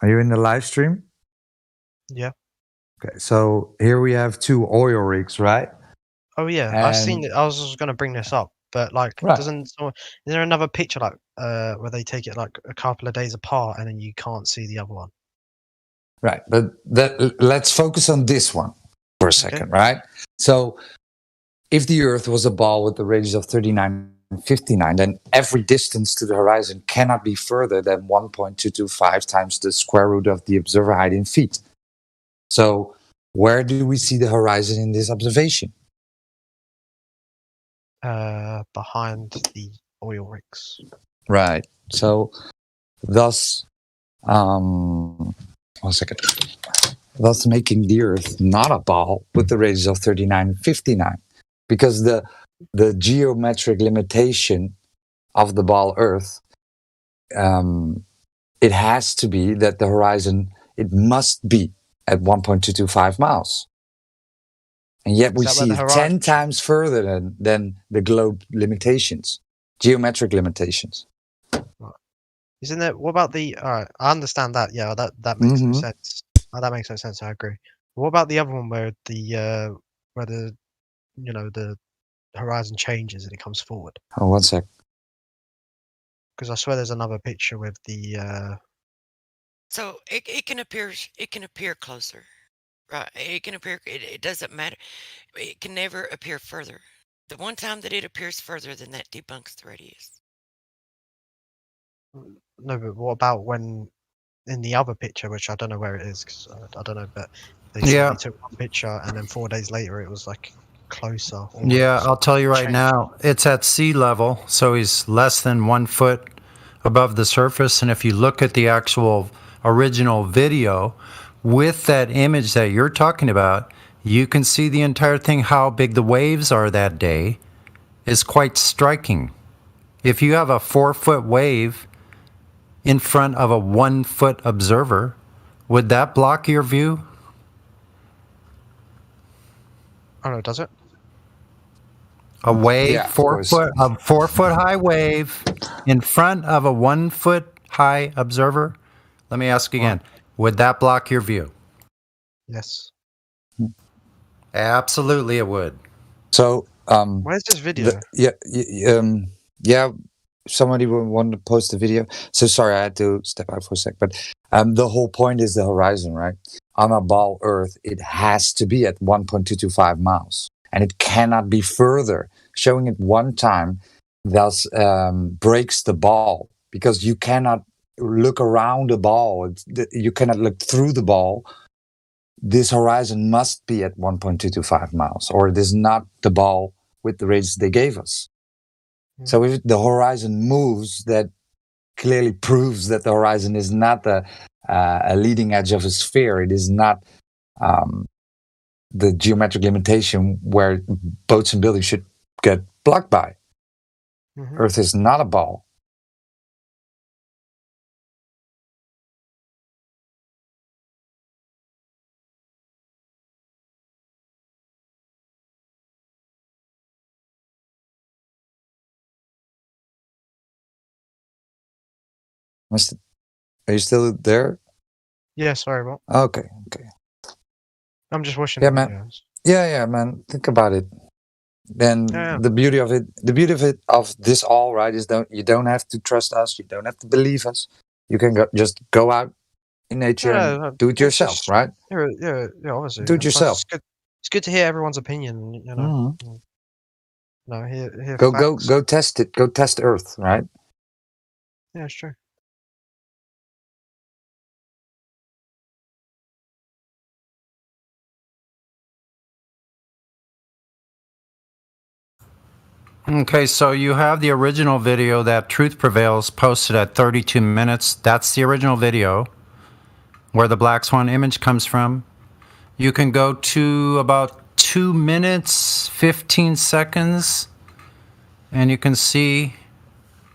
are you in the live stream? Yeah. Okay, so here we have 2 oil rigs, right? Oh yeah, I seen it. I was just going to bring this up, but like, is there another picture like where they take it like a couple of days apart and then you can't see the other one? Right, but let's focus on this one for a second, right? So if the Earth was a ball with the radius of 3959, then every distance to the horizon cannot be further than 1.225 times the square root of the observer height in feet. So where do we see the horizon in this observation? Behind the oil rigs. Right. So thus, 1 second. Thus making the Earth not a ball with the radius of 3959, because the geometric limitation of the ball Earth, it has to be that the horizon, it must be at 1.225 miles. And yet we see 10 times further than the globe limitations, geometric limitations. Isn't there? What about the? I understand that. Yeah, that makes no sense. That makes no sense. I agree. What about the other one where the the horizon changes and it comes forward? Oh, 1 sec. Because I swear there's another picture with the. So it can appear closer, right? It can appear. It doesn't matter. It can never appear further. The one time that it appears further, then that debunks the radius. No, but what about when in the other picture, which I don't know where it is, 'cause I don't know, but they Yeah. took one picture and then 4 days later it was like closer. Yeah, almost. I'll tell you right Change. now, it's at sea level, so he's less than 1 foot above the surface. And if you look at the actual original video with that image that you're talking about, you can see the entire thing. How big the waves are that day is quite striking. If you have a 4-foot wave in front of a 1-foot observer, would that block your view? Oh no, does it? A wave, Yeah, of 4 course. foot, a 4-foot high wave in front of a 1-foot high observer. Let me ask again: would that block your view? Yes. Absolutely, it would. So, Where's this video? yeah, somebody wanted to post the video. So sorry, I had to step out for a sec. But the whole point is the horizon, right? On a ball Earth, it has to be at 1.225 miles, and it cannot be further. Showing it one time thus breaks the ball, because you cannot look around the ball. You cannot look through the ball. This horizon must be at 1.225 miles, or it is not the ball with the radius they gave us. So if the horizon moves, that clearly proves that the horizon is not a leading edge of a sphere. It is not the geometric limitation where boats and buildings should get blocked by. Earth is not a ball. Are you still there? Yeah, sorry, what? Okay. I'm just watching. Yeah, the man. videos. Yeah, man. Think about it. Then Yeah. the beauty of it, of this all, right, is you don't have to trust us. You don't have to believe us. You can just go out in nature and do it it's yourself, just- right? Yeah, obviously. Do it Plus, yourself. It's good to hear everyone's opinion. You know. No, hear Go facts. test it. Go test Earth, right? Yeah, it's true. Okay, so you have the original video that Truth Prevails posted at 32 minutes. That's the original video where the Black Swan image comes from. You can go to about 2 minutes, 15 seconds, and you can see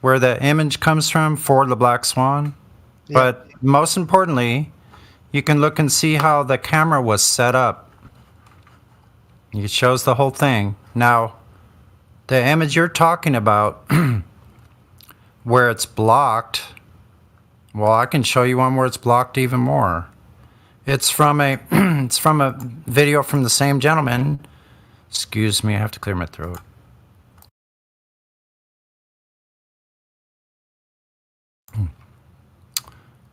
where the image comes from for the Black Swan. But most importantly, you can look and see how the camera was set up. It shows the whole thing. Now, the image you're talking about, where it's blocked, well, I can show you one where it's blocked even more. It's from a it's from a video from the same gentleman. Excuse me, I have to clear my throat.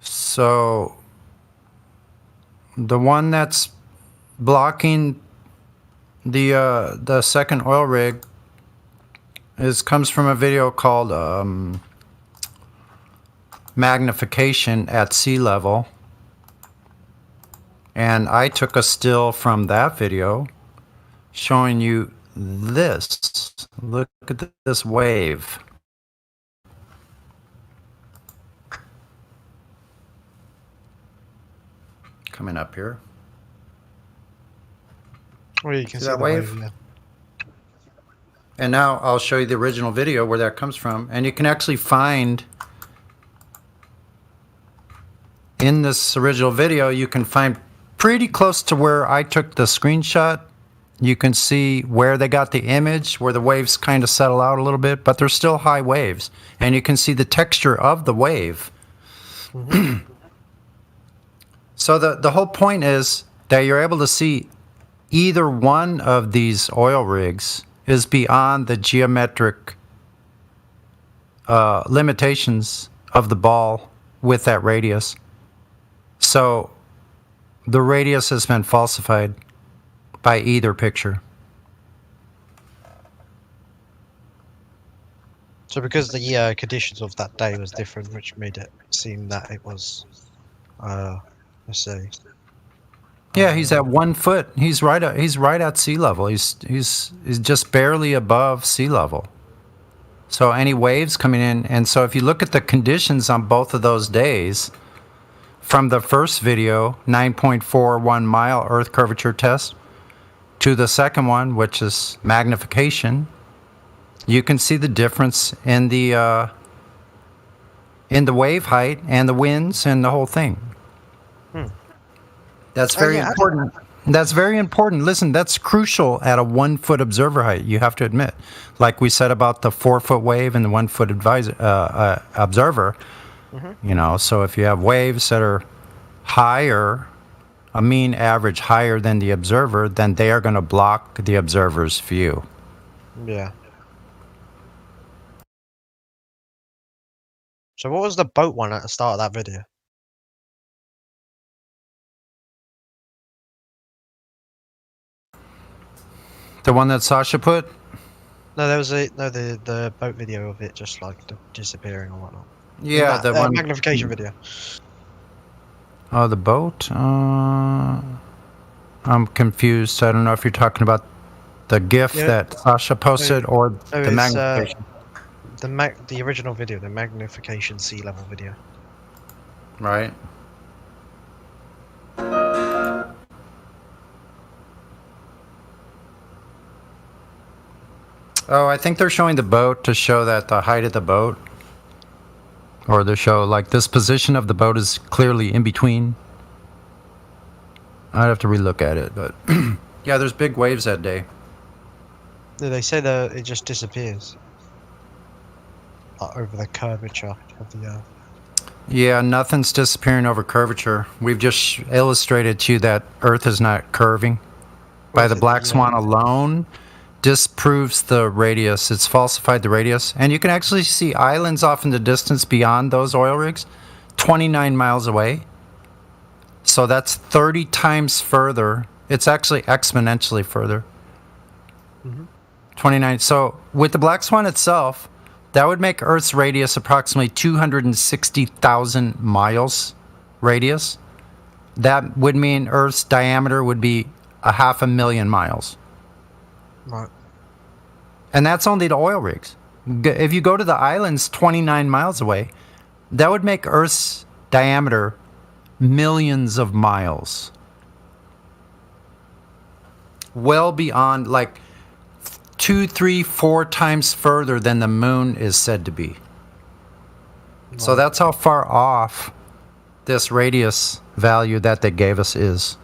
So the one that's blocking the second oil rig comes from a video called Magnification at Sea Level. And I took a still from that video showing you this. Look at this wave. Coming up here. Oh, you can See see that the wave? yeah. And now I'll show you the original video where that comes from. And you can actually find in this original video, you can find pretty close to where I took the screenshot. You can see where they got the image, where the waves kind of settle out a little bit, but they're still high waves. And you can see the texture of the wave. So the whole point is that you're able to see either one of these oil rigs is beyond the geometric limitations of the ball with that radius. So the radius has been falsified by either picture. So because the conditions of that day was different, which made it seem that it was, let's say. Yeah, he's at 1 foot. He's right at sea level. He's just barely above sea level. So any waves coming in, and so if you look at the conditions on both of those days, from the first video, 9.41 mile Earth curvature test, to the second one, which is magnification, you can see the difference in the wave height and the winds and the whole thing. That's very important. That's very important. Listen, that's crucial at a 1 foot observer height, you have to admit. Like we said about the 4 foot wave and the 1 foot observer, you know, so if you have waves that are higher, a mean average higher than the observer, then they are going to block the observer's view. Yeah. So what was the boat one at the start of that video? The one that Sasha put? No, there was the boat video of it just like disappearing or whatnot. Yeah, the the one magnification video. Oh, the boat? I'm confused. I don't know if you're talking about the GIF that Sasha posted or the magnification. The original video, the magnification sea level video. Right. Oh, I think they're showing the boat to show that the height of the boat. Or they show like this position of the boat is clearly in between. I'd have to relook at it, but yeah, there's big waves that day. Yeah, they say that it just disappears over the curvature of the Earth. Yeah, nothing's disappearing over curvature. We've just illustrated to you that Earth is not curving. By the black swan alone disproves the radius. It's falsified the radius. And you can actually see islands off in the distance beyond those oil rigs, 29 miles away. So that's 30 times further. It's actually exponentially further. 29. So with the black swan itself, that would make Earth's radius approximately 260,000 miles radius. That would mean Earth's diameter would be 500,000 miles. Right. And that's only the oil rigs. If you go to the islands 29 miles away, that would make Earth's diameter millions of miles. Well beyond, like 2, 3, 4 times further than the moon is said to be. So that's how far off this radius value that they gave us is.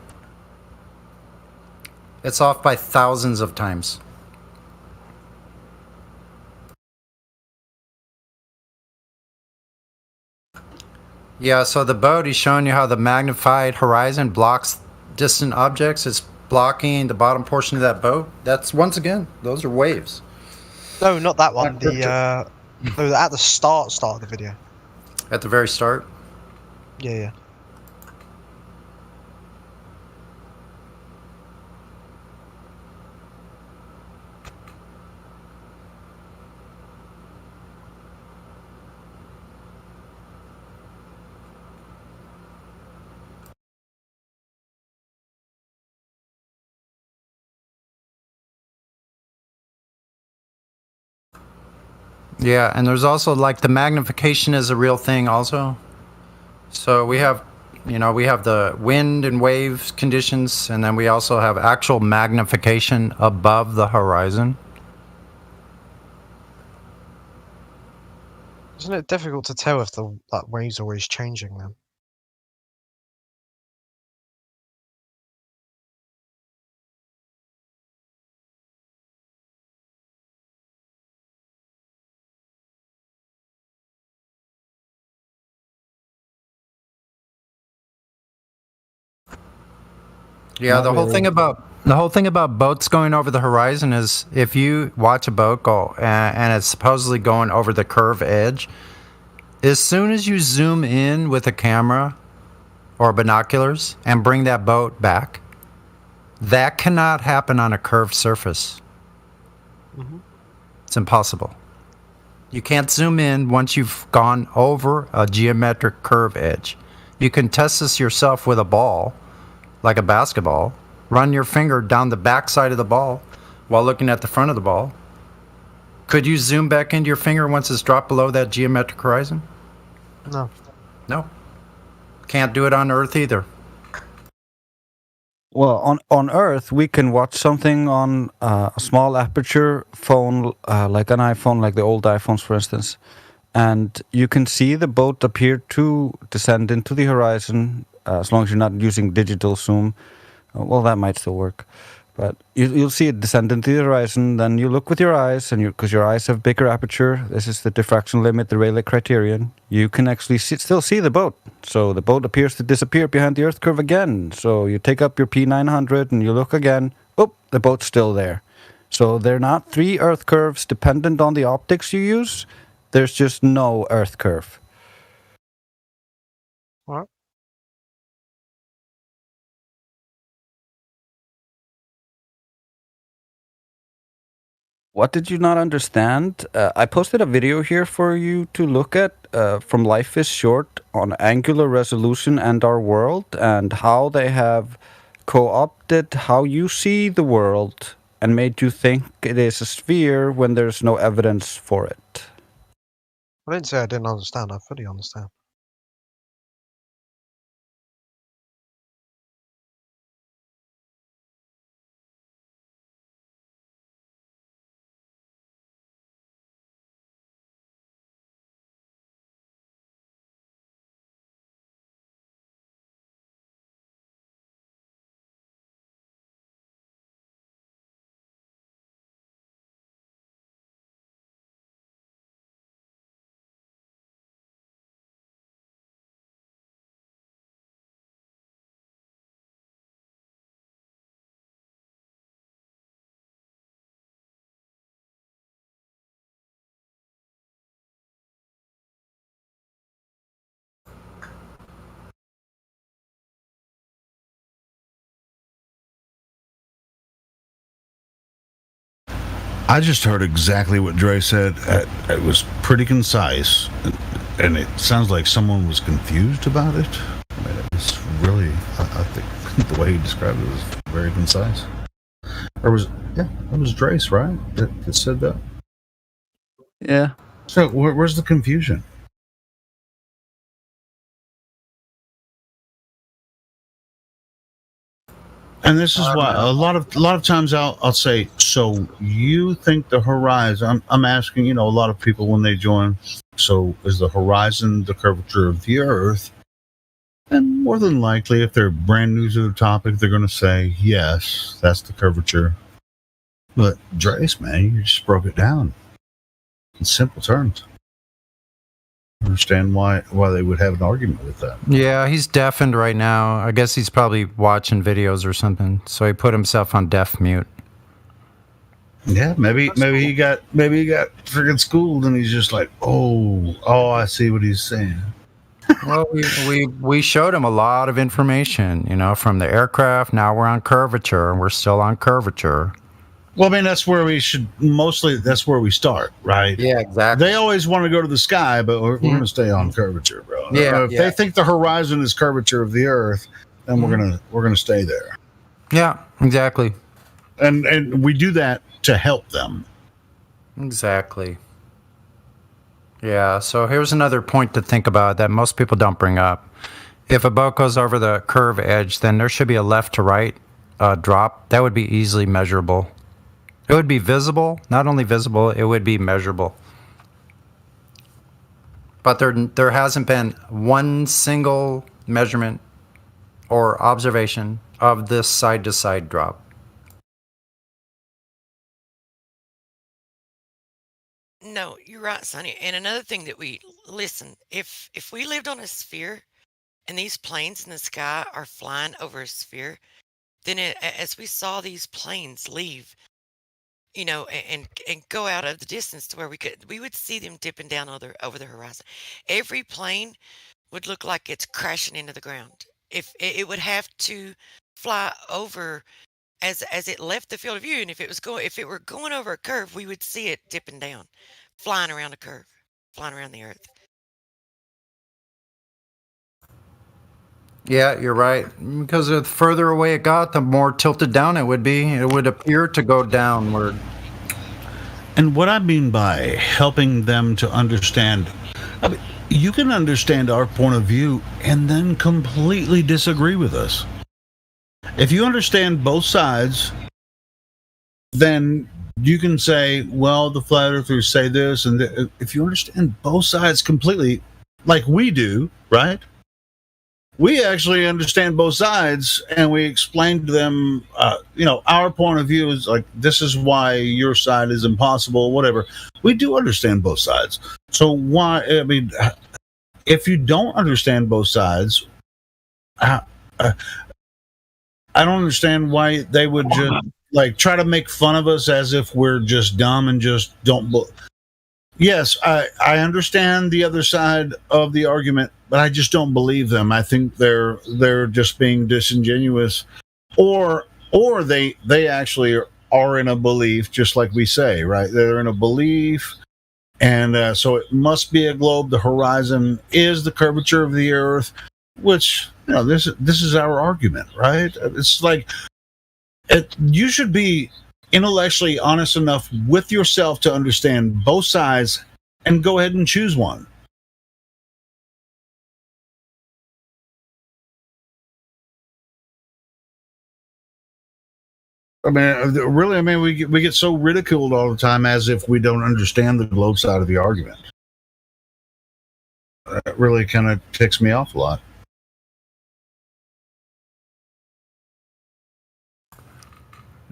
It's off by thousands of times. Yeah, so the boat is showing you how the magnified horizon blocks distant objects. It's blocking the bottom portion of that boat. That's, once again, those are waves. No, not that one. At the start of the video. At the very start? Yeah. Yeah, and there's also like the magnification is a real thing also. So we have, we have the wind and wave conditions, and then we also have actual magnification above the horizon. Isn't it difficult to tell if that wave's always changing then? Yeah, the whole thing about The whole thing about boats going over the horizon is if you watch a boat go and it's supposedly going over the curve edge, as soon as you zoom in with a camera or binoculars and bring that boat back, that cannot happen on a curved surface. It's impossible. You can't zoom in once you've gone over a geometric curve edge. You can test this yourself with a ball, like a basketball. Run your finger down the back side of the ball while looking at the front of the ball. Could you zoom back into your finger once it's dropped below that geometric horizon? No. No. Can't do it on Earth either. Well, on Earth, we can watch something on a small aperture phone, like an iPhone, like the old iPhones, for instance, and you can see the boat appear to descend into the horizon, as long as you're not using digital zoom. Well, that might still work, but you'll see it descend into the horizon. Then you look with your eyes, and because your eyes have bigger aperture, this is the diffraction limit, the Rayleigh criterion. You can actually still see the boat. So the boat appears to disappear behind the Earth curve again. So you take up your P900 and you look again. Oh, the boat's still there. So they're not three Earth curves dependent on the optics you use. There's just no Earth curve. What? What did you not understand? I posted a video here for you to look at from Life is Short on angular resolution and our world, and how they have co-opted how you see the world and made you think it is a sphere when there's no evidence for it. I didn't say I didn't understand. I fully understand. I just heard exactly what Dre said. It was pretty concise, and it sounds like someone was confused about it. I mean, it's really, I think the way he described it was very concise. Or was, yeah, it was Dre's, right? That said that? Yeah. So where's the confusion? And this is why a lot of times I'll say, so you think the horizon? I'm asking, a lot of people when they join. So is the horizon the curvature of the Earth? And more than likely, if they're brand new to the topic, they're going to say yes, that's the curvature. But Drace, man, you just broke it down in simple terms. I understand why they would have an argument with that. Yeah, he's deafened right now. I guess he's probably watching videos or something. So he put himself on deaf mute. Yeah, maybe he got freaking schooled, and he's just like, oh, I see what he's saying. Well, we showed him a lot of information, from the aircraft. Now we're on curvature, and we're still on curvature. Well, I mean, that's where we start, right? Yeah, exactly. They always want to go to the sky, but we're going to stay on curvature, bro. Yeah, if they think the horizon is curvature of the Earth, then we're gonna stay there. Yeah, exactly. And we do that to help them. Exactly. Yeah, so here's another point to think about that most people don't bring up. If a boat goes over the curve edge, then there should be a left to right drop. That would be easily measurable. It would be visible, not only visible, it would be measurable. But there hasn't been one single measurement or observation of this side-to-side drop. No, you're right, Sonny. And another thing that if we lived on a sphere and these planes in the sky are flying over a sphere, then as we saw these planes leave, and go out of the distance to where we would see them dipping down over the horizon. Every plane would look like it's crashing into the ground. If it would have to fly over as it left the field of view, and if it were going over a curve, we would see it dipping down, flying around a curve, flying around the Earth. Yeah, you're right. Because the further away it got, the more tilted down it would be. It would appear to go downward. And what I mean by helping them to understand, I mean, you can understand our point of view and then completely disagree with us. If you understand both sides, then you can say, well, the flat earthers say this, and if you understand both sides completely, like we do, right? We actually understand both sides, and we explain to them, our point of view is like, this is why your side is impossible, whatever. We do understand both sides. So why, if you don't understand both sides, I don't understand why they would just try to make fun of us as if we're just dumb and just don't. Yes, I understand the other side of the argument, but I just don't believe them. I think they're just being disingenuous, or they actually are in a belief, just like we say, right? They're in a belief, and so it must be a globe. The horizon is the curvature of the Earth, which this is our argument, right? It's like you should be intellectually honest enough with yourself to understand both sides and go ahead and choose one. We get so ridiculed all the time as if we don't understand the globe side of the argument. That really kind of ticks me off a lot.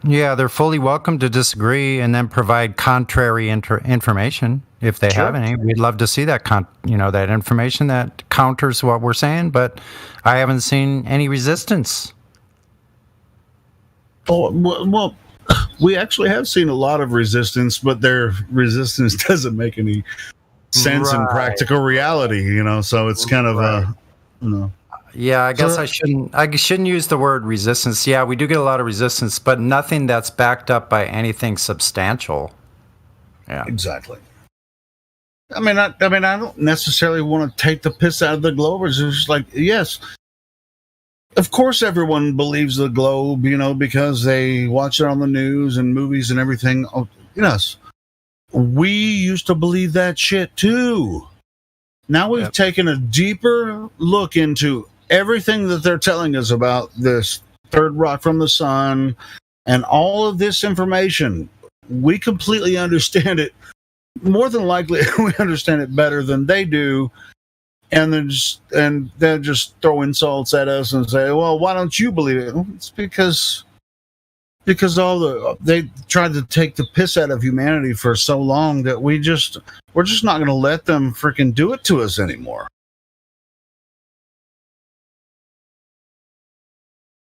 Yeah, they're fully welcome to disagree and then provide contrary information if they have any. We'd love to see that that information that counters what we're saying, but I haven't seen any resistance. Oh, well, we actually have seen a lot of resistance, but their resistance doesn't make any sense in practical reality, so it's kind of Yeah, I guess I shouldn't use the word resistance. Yeah, we do get a lot of resistance, but nothing that's backed up by anything substantial. Yeah. Exactly. I don't necessarily want to take the piss out of the Globers. It's just like, yes, of course everyone believes the globe, because they watch it on the news and movies and everything. Oh, yes. We used to believe that shit too. Now we've taken a deeper look into everything that they're telling us about this third rock from the sun and all of this information. We completely understand it. More than likely, we understand it better than they do. And then just throw insults at us and say, well, why don't you believe it? Well, it's because they tried to take the piss out of humanity for so long that we're just not going to let them freaking do it to us anymore.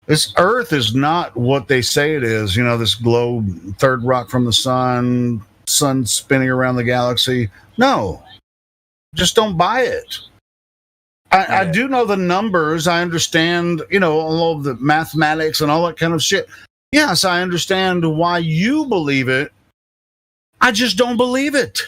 This Earth is not what they say it is. This globe, third rock from the sun spinning around the galaxy. No, just don't buy it. I do know the numbers. I understand, all of the mathematics and all that kind of shit. Yes, I understand why you believe it. I just don't believe it.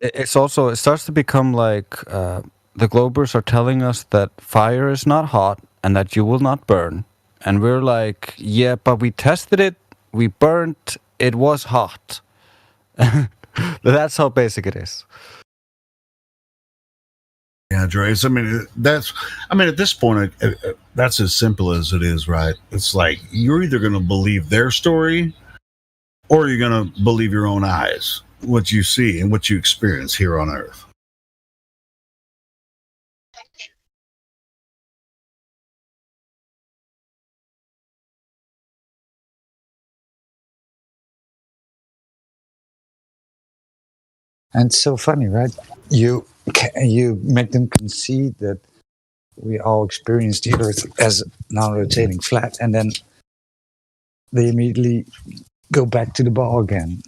It starts to become like the Globers are telling us that fire is not hot and that you will not burn. And we're like, yeah, but we tested it, we burnt, it was hot. That's how basic it is. Yeah, Dre's. At this point, that's as simple as it is, right? It's like you're either going to believe their story or you're going to believe your own eyes, what you see and what you experience here on Earth. And it's so funny, right? You make them concede that we all experience the Earth as non-rotating flat, and then they immediately go back to the ball again.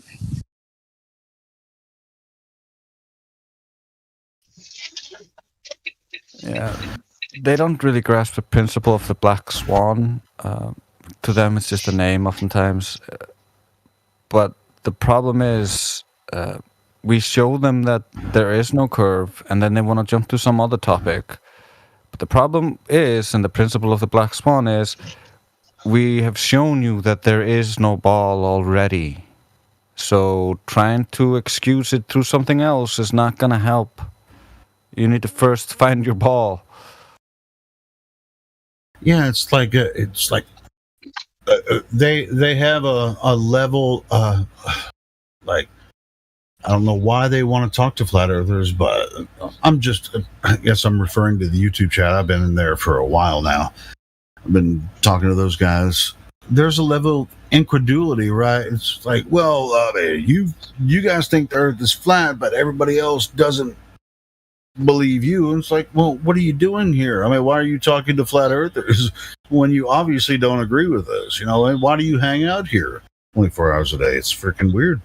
Yeah, they don't really grasp the principle of the black swan. To them, it's just a name oftentimes. But the problem is, we show them that there is no curve, and then they want to jump to some other topic. But the problem is, and the principle of the black swan is, we have shown you that there is no ball already. So trying to excuse it through something else is not going to help. You need to first find your ball. Yeah, it's like they have a level like, I don't know why they want to talk to flat earthers, but I guess I'm referring to the YouTube chat. I've been in there for a while now. I've been talking to those guys. There's a level of incredulity, right? It's like, well, you guys think the earth is flat, but everybody else doesn't believe you. And it's like, well, what are you doing here? I mean, why are you talking to flat earthers when you obviously don't agree with us? You know, and why do you hang out here 24 hours a day? It's freaking weird.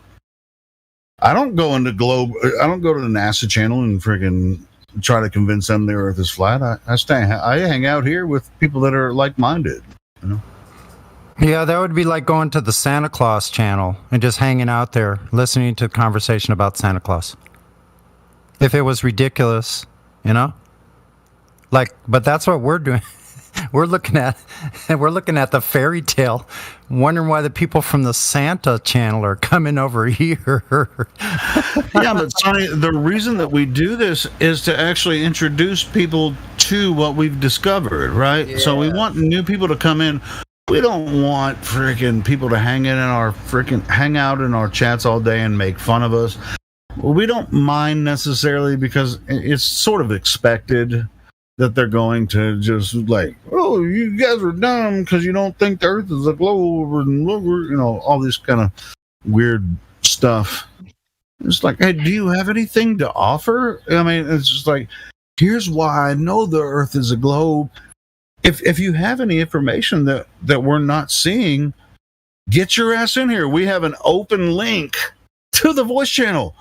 I don't go to the NASA channel and freaking try to convince them the earth is flat. I hang out here with people that are like-minded, you know? Yeah, that would be like going to the Santa Claus channel and just hanging out there, listening to a conversation about Santa Claus. If it was ridiculous, you know? Like, but that's what we're doing. We're looking at the fairy tale, wondering why the people from the Santa channel are coming over here. Yeah, but Sonny, the reason that we do this is to actually introduce people to what we've discovered, right? Yeah. So we want new people to come in. We don't want freaking people to hang out in our chats all day and make fun of us. We don't mind necessarily, because it's sort of expected that they're going to just like, oh, you guys are dumb because you don't think the earth is a globe, and you know, all this kind of weird stuff. It's like, hey, do you have anything to offer? I mean, it's just like, here's why I know the earth is a globe. If you have any information that we're not seeing, get your ass in here. We have an open link to the voice channel.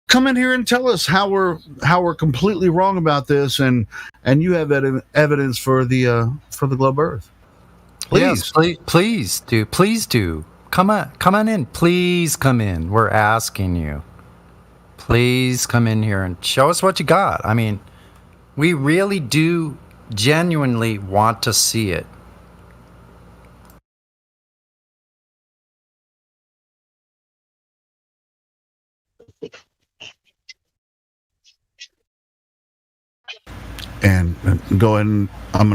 Come in here and tell us how we're completely wrong about this, and you have evidence for the globe Earth. Please, yes, please do. Come on in. Please come in. We're asking you. Please come in here and show us what you got. I mean, we really do genuinely want to see it. And I'm going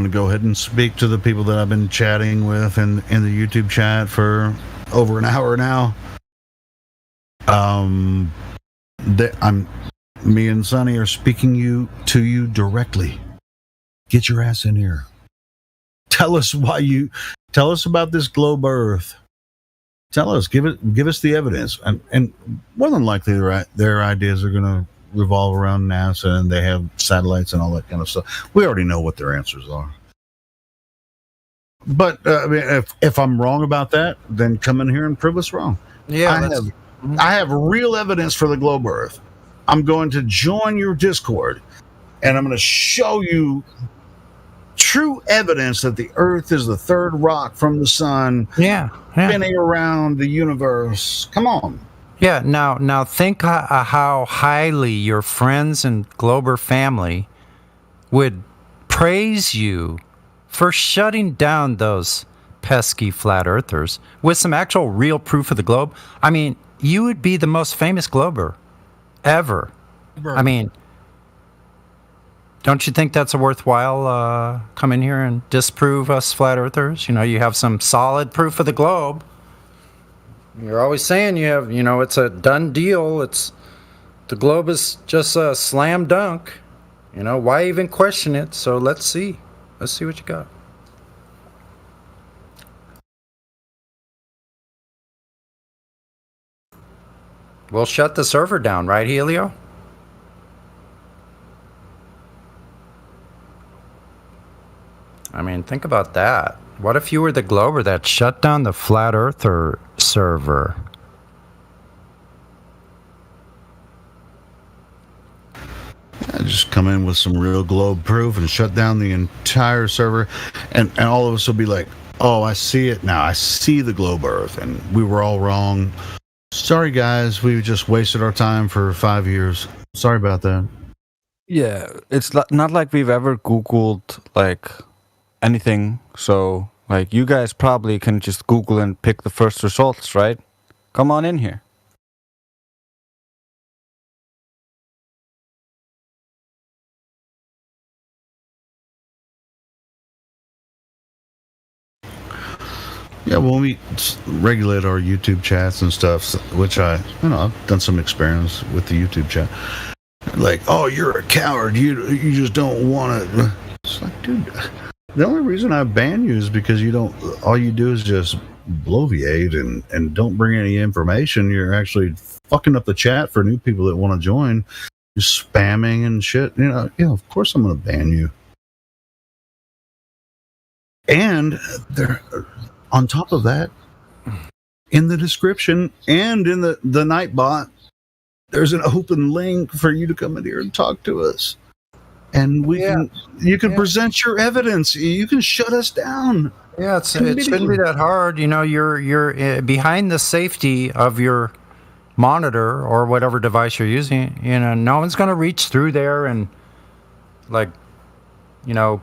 to go ahead and speak to the people that I've been chatting with in the YouTube chat for over an hour now. Me and Sonny are speaking to you directly. Get your ass in here. Tell us about this globe Earth. Tell us, give us the evidence, and more than likely their ideas are going to revolve around NASA, and they have satellites and all that kind of stuff. We already know what their answers are. But I mean, if I'm wrong about that, then come in here and prove us wrong. Yeah, I have real evidence for the globe Earth. I'm going to join your Discord, and I'm going to show you true evidence that the Earth is the third rock from the sun. Yeah. Spinning around the universe. Come on. Yeah, now think how highly your friends and Glober family would praise you for shutting down those pesky flat earthers with some actual real proof of the globe. I mean, you would be the most famous Glober ever. I mean, don't you think that's a worthwhile come in here and disprove us flat earthers? You know, you have some solid proof of the globe. You're always saying you have, you know, it's a done deal. The globe is just a slam dunk. You know, why even question it? So let's see what you got. We'll shut the server down, right, Helio? I mean, think about that. What if you were the Glober that shut down the Flat Earther server? I just come in with some real globe proof and shut down the entire server, and all of us will be like, oh, I see it now. I see the globe Earth, and we were all wrong. Sorry, guys. We just wasted our time for 5 years. Sorry about that. Yeah, it's not like we've ever Googled like anything. So like you guys probably can just Google and pick the first results, right? Come on in here. Yeah, when we regulate our YouTube chats and stuff, which I've done some experience with the YouTube chat. Like, oh, you're a coward. You just don't want it. It's like, dude, the only reason I ban you is because all you do is just bloviate and don't bring any information. You're actually fucking up the chat for new people that want to join. You're spamming and shit. Of course I'm going to ban you. And on top of that, in the description and in the Nightbot, there's an open link for you to come in here and talk to us. And you can present your evidence. You can shut us down. Yeah, it shouldn't be that hard. You're behind the safety of your monitor or whatever device you're using. No one's going to reach through there and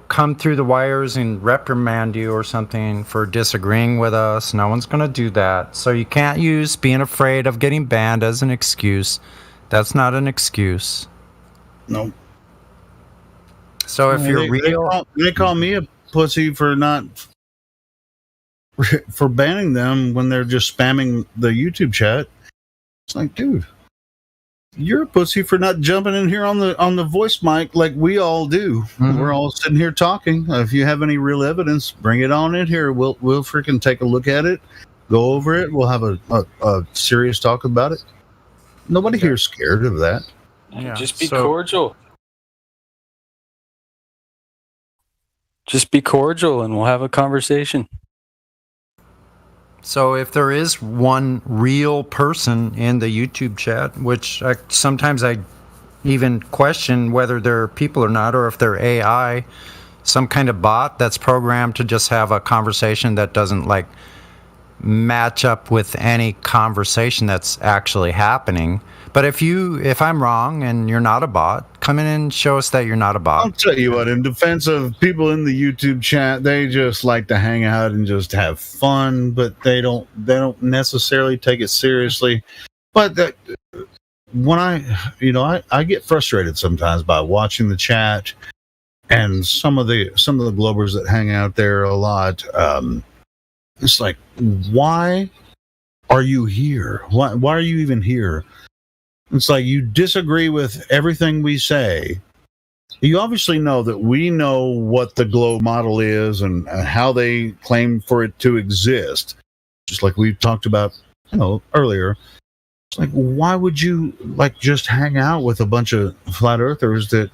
come through the wires and reprimand you or something for disagreeing with us. No one's going to do that. So you can't use being afraid of getting banned as an excuse. That's not an excuse. No. So if you're real... They call me a pussy for banning them when they're just spamming the YouTube chat. It's like, dude, you're a pussy for not jumping in here on the voice mic like we all do. Mm-hmm. We're all sitting here talking. If you have any real evidence, bring it on in here. We'll freaking take a look at it, go over it. We'll have a serious talk about it. Nobody here is scared of that. Yeah, just be cordial. Just be cordial and we'll have a conversation. So if there is one real person in the YouTube chat, which sometimes I even question whether they're people or not, or if they're AI, some kind of bot that's programmed to just have a conversation that doesn't match up with any conversation that's actually happening. But if I'm wrong and you're not a bot, come in and show us that you're not a bot. I'll tell you what, in defense of people in the YouTube chat, they just like to hang out and just have fun, but they don't necessarily take it seriously. But when I get frustrated sometimes by watching the chat and some of the Globers that hang out there a lot. It's like, why are you here? Why are you even here? It's like you disagree with everything we say. You obviously know that we know what the globe model is and how they claim for it to exist. Just like we talked about, earlier. It's like, why would you just hang out with a bunch of flat earthers that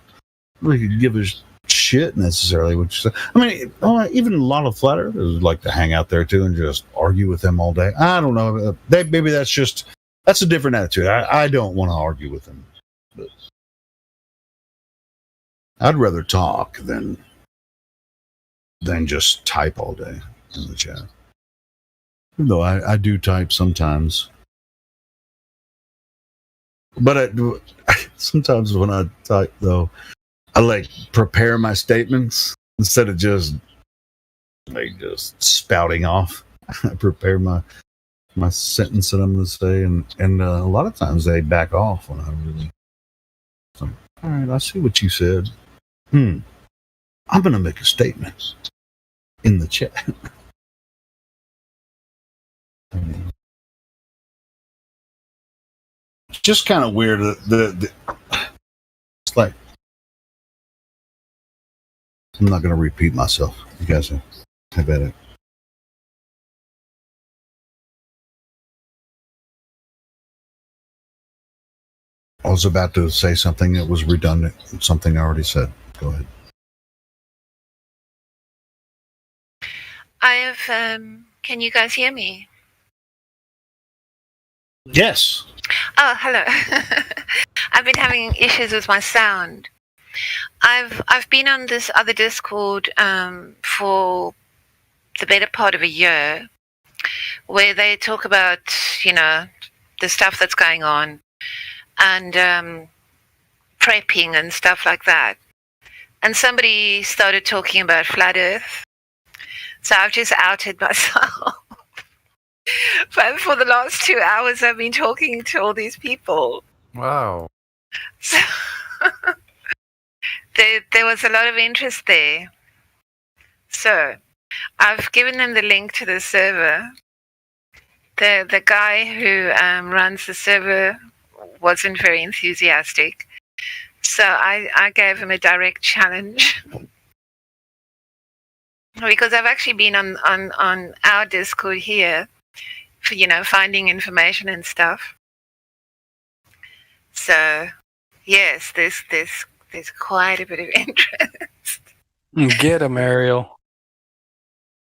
really could give a shit necessarily? Which even a lot of flat earthers like to hang out there too and just argue with them all day. I don't know. Maybe that's a different attitude. I don't want to argue with them. But I'd rather talk than just type all day in the chat. Even though I do type sometimes. But sometimes when I type, though, I prepare my statements instead of just spouting off. I prepare my sentence that I'm going to say, and a lot of times they back off when I really. So, all right, I see what you said. I'm going to make a statement in the chat. It's just kind of weird. It's like I'm not going to repeat myself. You guys have at it. I was about to say something that was redundant, something I already said. Go ahead. Can you guys hear me? Yes. Oh, hello. I've been having issues with my sound. I've been on this other Discord for the better part of a year, where they talk about, you know, the stuff that's going on and prepping and stuff like that. And somebody started talking about flat Earth, so I've just outed myself. But for the last 2 hours, I've been talking to all these people. Wow. So there was a lot of interest there. So I've given them the link to the server. The guy who runs the server wasn't very enthusiastic. So I gave him a direct challenge. Because I've actually been on our Discord here for, you know, finding information and stuff. So yes, there's quite a bit of interest. Get him, Ariel.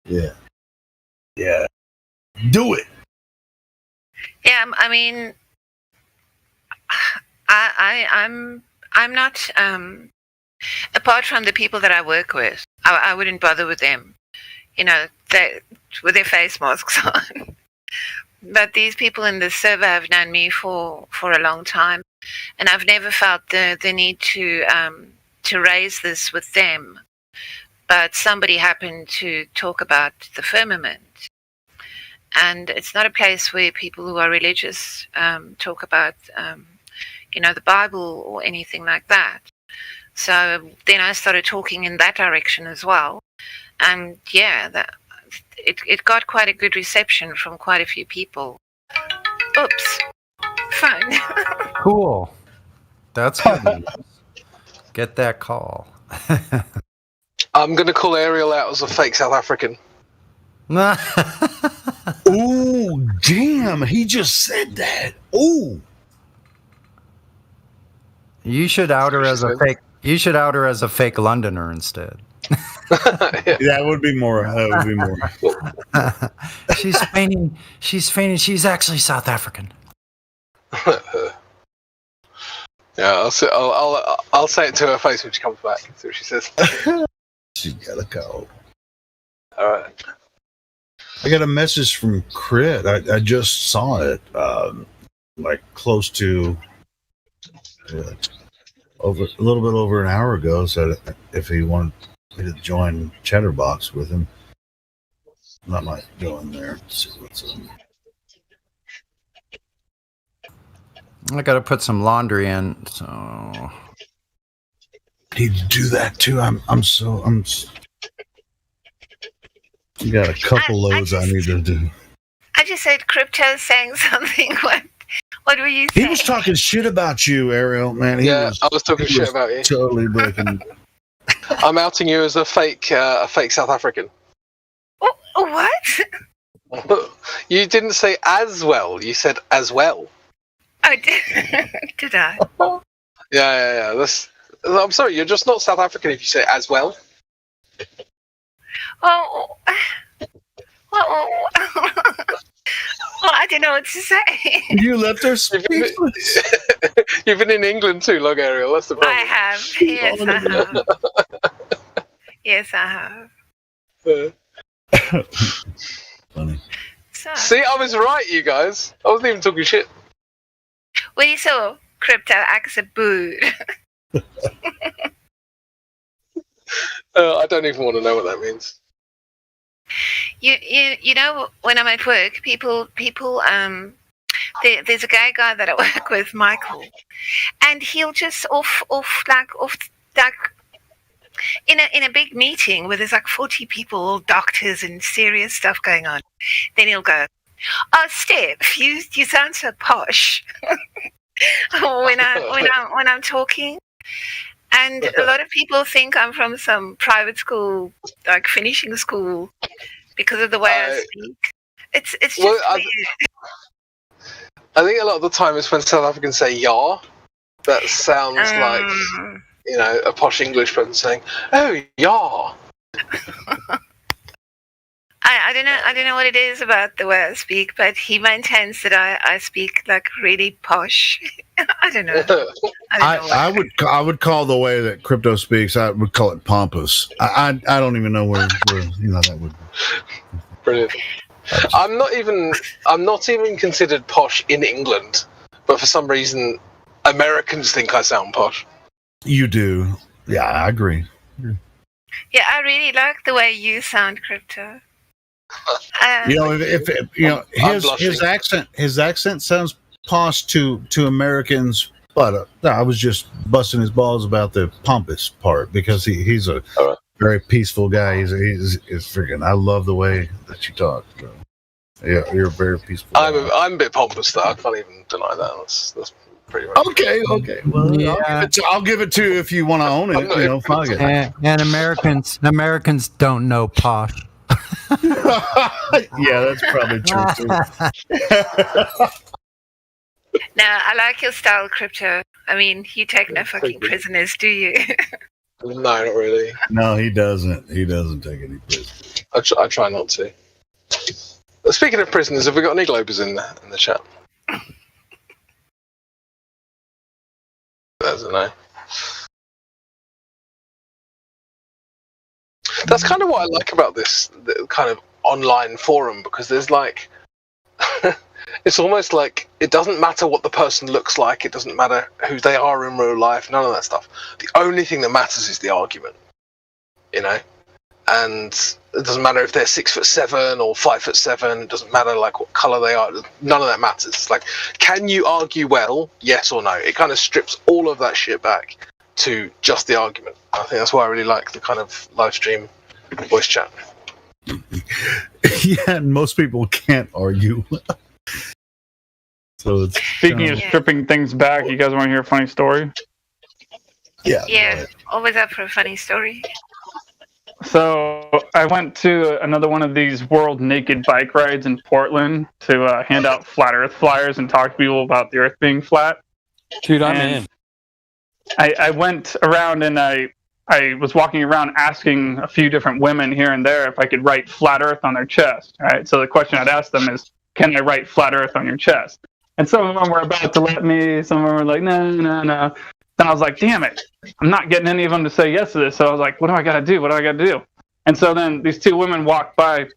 Yeah. Yeah. Do it. Yeah, I mean, I'm not. Apart from the people that I work with, I wouldn't bother with them. You know, with their face masks on. But these people in the server have known me for a long time, and I've never felt the need to raise this with them. But somebody happened to talk about the firmament. And it's not a place where people who are religious talk about, you know, the Bible or anything like that. So then I started talking in that direction as well. And yeah, it got quite a good reception from quite a few people. Oops. Phone. Cool. That's good news. Get that call. I'm going to call Ariel out as a fake South African. Ooh, damn. He just said that. Ooh. You should out her as a fake. You should out her as a fake Londoner instead. That would be more. That would be more. She's feigning. She's feigning. She's actually South African. Yeah, I'll say it to her face when she comes back. See what she says. She gotta go. All right. I got a message from Crit. I just saw it, like close to over a little bit over an hour ago. Said if he wanted me to join Chatterbox with him, I might go in there and see what's up. I got to put some laundry in, so need to do that too. I'm you got a couple loads I need to do. I just said Crypto saying something. What were you saying? He was talking shit about you, Ariel. Man, I was talking shit about you. Totally breaking. I'm outing you as a fake South African. What? You didn't say as well. You said as well. Oh, did I? Yeah. I'm sorry. You're just not South African if you say as well. Oh. Well, I don't know what to say. You left her speechless. You've been in England too long, Ariel. That's the problem. I have. Yes, I have. Yes, I have. Funny. See, I was right, you guys. I wasn't even talking shit. Well, you saw Crypto acts a boo. I don't even want to know what that means. You know, when I'm at work, people there's a gay guy that I work with, Michael, and he'll just off in a big meeting where there's like 40 people, all doctors and serious stuff going on. Then he'll go, "Oh, Steph, you sound so posh." when I'm talking. And a lot of people think I'm from some private school, like finishing school, because of the way I speak. It's just weird. I think a lot of the time it's when South Africans say "yah." That sounds like, you know, a posh English person saying, "Oh, yah." I don't know what it is about the way I speak, but he maintains that I speak like really posh. I don't know. I would call the way that Crypto speaks, I would call it pompous. I don't even know where that would. Brilliant. I'm not even considered posh in England, but for some reason Americans think I sound posh. You do. Yeah, I agree. Yeah, I really like the way you sound, Crypto. His accent sounds posh to Americans, but I was just busting his balls about the pompous part because he's a very peaceful guy. He's freaking. I love the way that you talk. So. Yeah, you're a very peaceful. I'm a bit pompous though. I can't even deny that. That's pretty much okay. Well, yeah. I'll give it to you if you want to own it. Fuck it. And Americans don't know posh. Yeah, that's probably true too. No, I like your style, Crypto. I mean, you take no fucking prisoners, do you? No, not really. No, he doesn't. He doesn't take any prisoners. I try not to. Speaking of prisoners, have we got any Globers in the chat? There's a no. That's kind of what I like about this kind of online forum, because there's like, it's almost like it doesn't matter what the person looks like, it doesn't matter who they are in real life, none of that stuff. The only thing that matters is the argument, and it doesn't matter if they're 6'7" or 5'7", it doesn't matter like what colour they are, none of that matters. It's like, can you argue well, yes or no? It kind of strips all of that shit back to just the argument. I think that's why I really like the kind of live stream voice chat. Yeah, and most people can't argue. So it's Speaking of stripping things back, you guys want to hear a funny story? Yeah, always up for a funny story. So I went to another one of these World Naked Bike rides in Portland to hand out flat Earth flyers and talk to people about the Earth being flat. Dude, I'm in. I went around and I was walking around asking a few different women here and there if I could write flat Earth on their chest. Right. So the question I'd ask them is, can I write flat Earth on your chest? And some of them were about to let me. Some of them were like, no. Then I was like, damn it, I'm not getting any of them to say yes to this. So I was like, what do I got to do? And so then these two women walked by,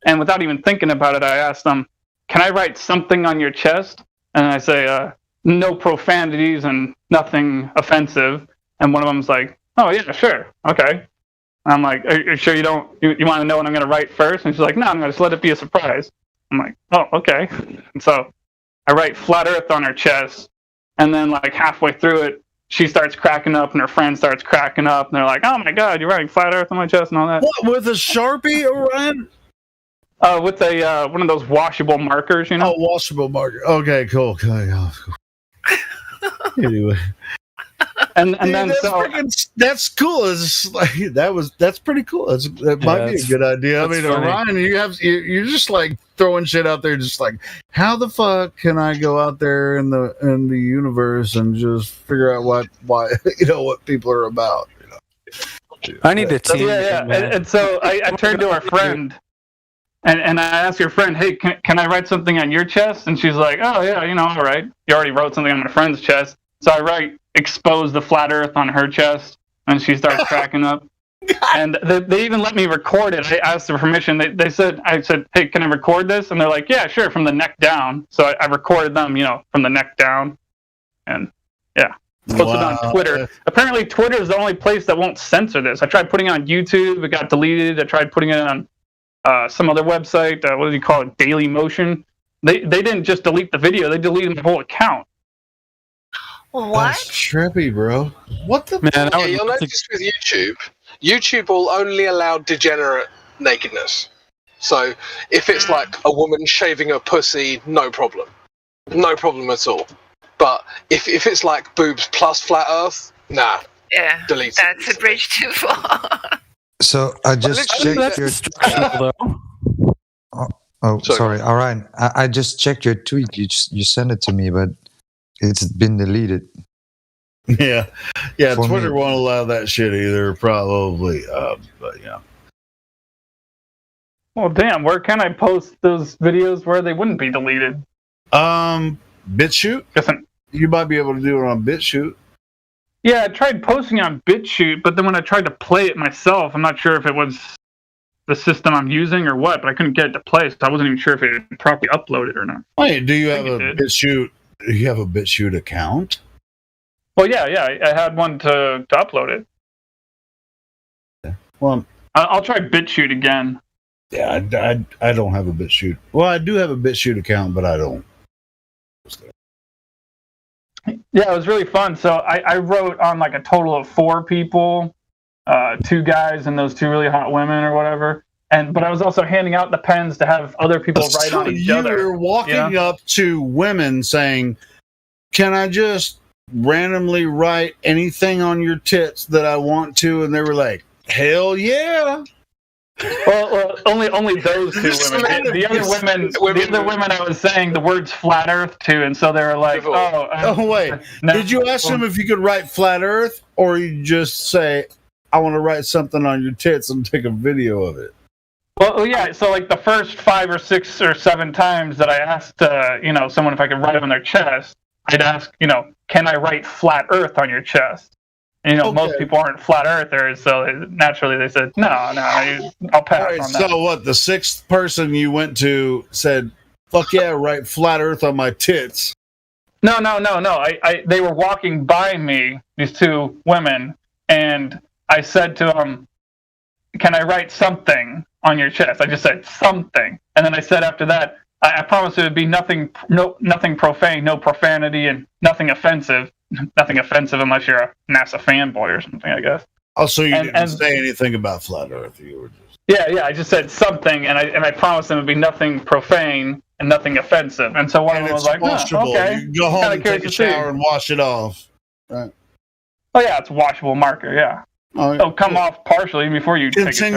and without even thinking about it, I asked them, can I write something on your chest? And I say, no profanities and nothing offensive. And one of them's like, oh, yeah, sure. Okay. And I'm like, are you sure you want to know what I'm going to write first? And she's like, no, I'm going to just let it be a surprise. I'm like, oh, okay. And so I write flat Earth on her chest. And then like halfway through it, she starts cracking up and her friend starts cracking up. And they're like, oh, my God, you're writing flat Earth on my chest and all that. What, with a Sharpie, Orion? With a one of those washable markers, you know? Oh, washable marker. Okay, cool. Anyway. And Dude, then that's cool. It's like that's pretty cool. That might be a good idea. I mean, funny. Orion, you're just like throwing shit out there, just like, how the fuck can I go out there in the universe and just figure out what people are about? I need to team. Yeah. And so I turned to our friend and I asked her friend, hey, can I write something on your chest? And she's like, oh yeah, all right. You already wrote something on my friend's chest. So I write expose the flat Earth on her chest, and she starts cracking up. And they even let me record it. I asked for permission. I said, hey, can I record this? And they're like, yeah, sure, from the neck down. So I recorded them, from the neck down. And yeah, posted it on Twitter. Apparently Twitter is the only place that won't censor this. I tried putting it on YouTube. It got deleted. I tried putting it on some other website. What do you call it? Daily Motion. They didn't just delete the video. They deleted my whole account. What? That's trippy, bro. What the man? Yeah, you'll notice with YouTube will only allow degenerate nakedness. So if it's like a woman shaving her pussy, no problem at all. But if it's like boobs plus flat Earth, nah. Yeah, delete. That's a bridge too far. So I just checked your. Sorry, Orion. I just checked your tweet. You sent it to me, but it's been deleted. Yeah. Twitter won't allow that shit either, probably. But yeah. Well, damn. Where can I post those videos where they wouldn't be deleted? BitChute. You might be able to do it on BitChute. Yeah, I tried posting on BitChute, but then when I tried to play it myself, I'm not sure if it was the system I'm using or what, but I couldn't get it to play, so I wasn't even sure if it had properly uploaded or not. Wait, do you have a BitChute? Do you have a BitChute account? Well, yeah, I had one to upload it. Well, I'll try BitChute again. Yeah, I don't have a BitChute. Well, I do have a BitChute account, but I don't. Yeah, it was really fun. So I wrote on like a total of 4 people, 2 guys and those 2 really hot women or whatever. But I was also handing out the pens to have other people write on each other. You're walking up to women saying, "Can I just randomly write anything on your tits that I want to?" And they were like, "Hell yeah!" Well, only those 2 women. The other women, I was saying the words "flat Earth" to, and so they were like, "Oh wait, did you ask them if you could write flat Earth, or you just say, I want to write something on your tits and take a video of it?" Well, yeah. So like the first 5 or 6 or 7 times that I asked, someone if I could write it on their chest, I'd ask, can I write flat Earth on your chest? And, most people aren't flat earthers, so naturally they said, no, I'll pass on that. So what, the 6th person you went to said, "Fuck yeah, write flat Earth on my tits"? No. They were walking by me, these 2 women, and I said to them, "Can I write something on your chest?" I just said something, and then I said after that, I promise it would be nothing profane, no profanity, and nothing offensive. Nothing offensive unless you're a NASA fanboy or something, I guess. Oh, so you didn't say anything about flat Earth? You were just... Yeah. I just said something, and I promised them it would be nothing profane and nothing offensive. And so one of them was like, "Okay." You go home and take a shower and wash it off, right? Oh yeah, it's a washable marker. Yeah. It'll come off partially before you take a shower.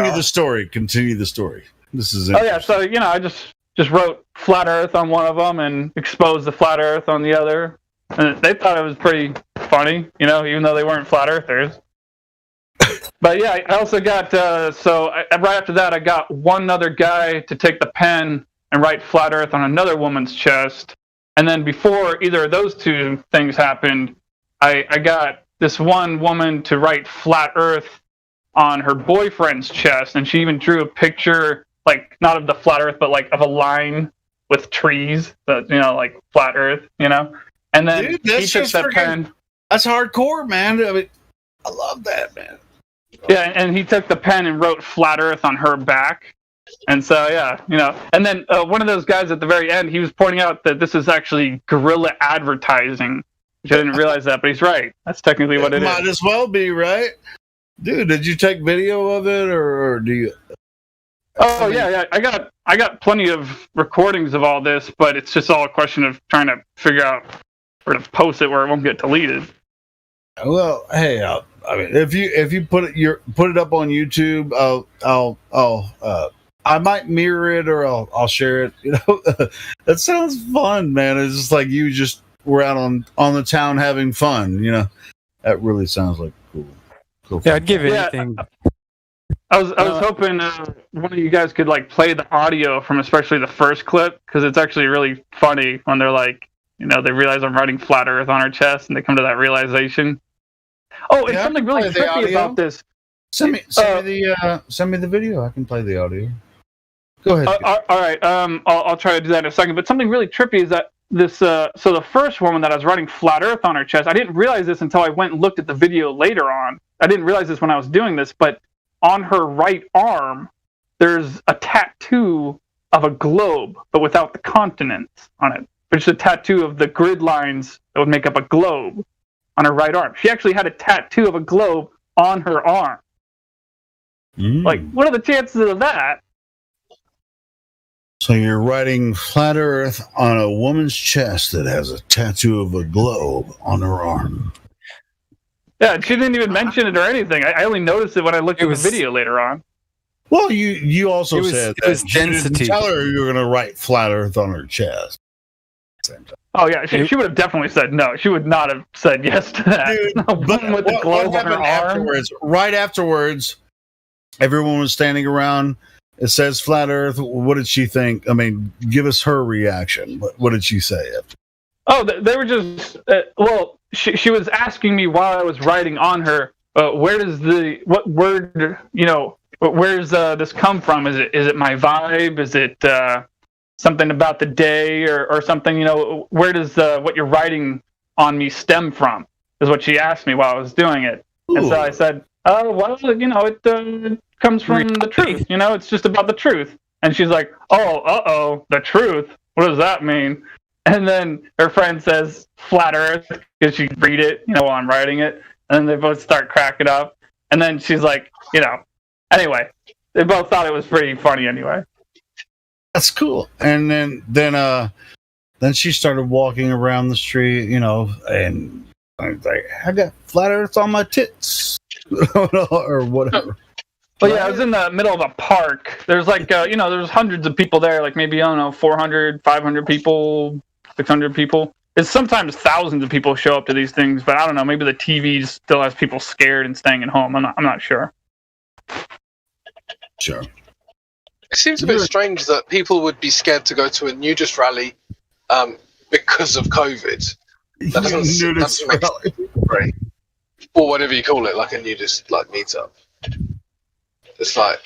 Continue the story. This is. Oh yeah, so I just wrote flat Earth on one of them and exposed the flat Earth on the other. And they thought it was pretty funny, even though they weren't flat earthers. But yeah, I also got, right after that, I got one other guy to take the pen and write flat Earth on another woman's chest. And then before either of those 2 things happened, I got this one woman to write flat Earth on her boyfriend's chest. And she even drew a picture, like, not of the flat Earth, but like of a line with trees, but, like flat Earth, And then he took that pen. That's hardcore, man. I mean, I love that, man. Yeah, and he took the pen and wrote flat Earth on her back. And so, yeah, And then one of those guys at the very end, he was pointing out that this is actually guerrilla advertising, which I didn't realize that, but he's right. That's technically what it is. Might as well be, right? Dude, did you take video of it, or do you... Oh, yeah. I got plenty of recordings of all this, but it's just all a question of trying to figure out where to post it where it won't get deleted. Well, hey, I mean, if you put it up on YouTube, I might mirror it or I'll share it. That sounds fun, man. It's just like you just were out on the town having fun. That really sounds like cool. Yeah, I'd give anything. I was hoping one of you guys could like play the audio from especially the first clip, because it's actually really funny when they're like, they realize I'm writing flat Earth on her chest, and they come to that realization. Oh, and something really trippy about this. Send me the video. I can play the audio. Go ahead. All right. I'll try to do that in a second. But something really trippy is that this. So the first woman that I was writing flat Earth on her chest, I didn't realize this until I went and looked at the video later on. I didn't realize this when I was doing this, but on her right arm, there's a tattoo of a globe, but without the continents on it. It's a tattoo of the grid lines that would make up a globe on her right arm. She actually had a tattoo of a globe on her arm. Like, what are the chances of that? So you're writing flat Earth on a woman's chest that has a tattoo of a globe on her arm. Yeah, she didn't even mention it or anything. I only noticed it when I looked at the video later on. Well, you also said that you didn't tell her you were going to write flat Earth on her chest. Oh yeah, she would have definitely said no. She would not have said yes to that. Dude, but with the globe on her arm. Right afterwards, everyone was standing around It says flat Earth. What did she think? I mean, give us her reaction. What did she say? Oh, they were just well. She was asking me while I was writing on her. Where does what word where's this come from? Is it my vibe? Is it something about the day or something? Where does what you're writing on me stem from? Is what she asked me while I was doing it. Ooh. And so I said, oh, well, it comes from the truth. It's just about the truth. And she's like, oh, the truth. What does that mean? And then her friend says flat Earth because she read it, while I'm writing it. And then they both start cracking up. And then she's like, anyway, they both thought it was pretty funny anyway. That's cool. And then she started walking around the street, and I was like, I got flat Earth on my tits or whatever. Well, yeah, I was in the middle of a park. There's there's hundreds of people there, like maybe, 400, 500 people, 600 people. It's sometimes thousands of people show up to these things, but I don't know, maybe the TV still has people scared and staying at home. I'm not sure. Sure. It seems a bit strange that people would be scared to go to a nudist rally because of COVID. That doesn't make sense, right? Or whatever you call it, like a nudist meetup. It's like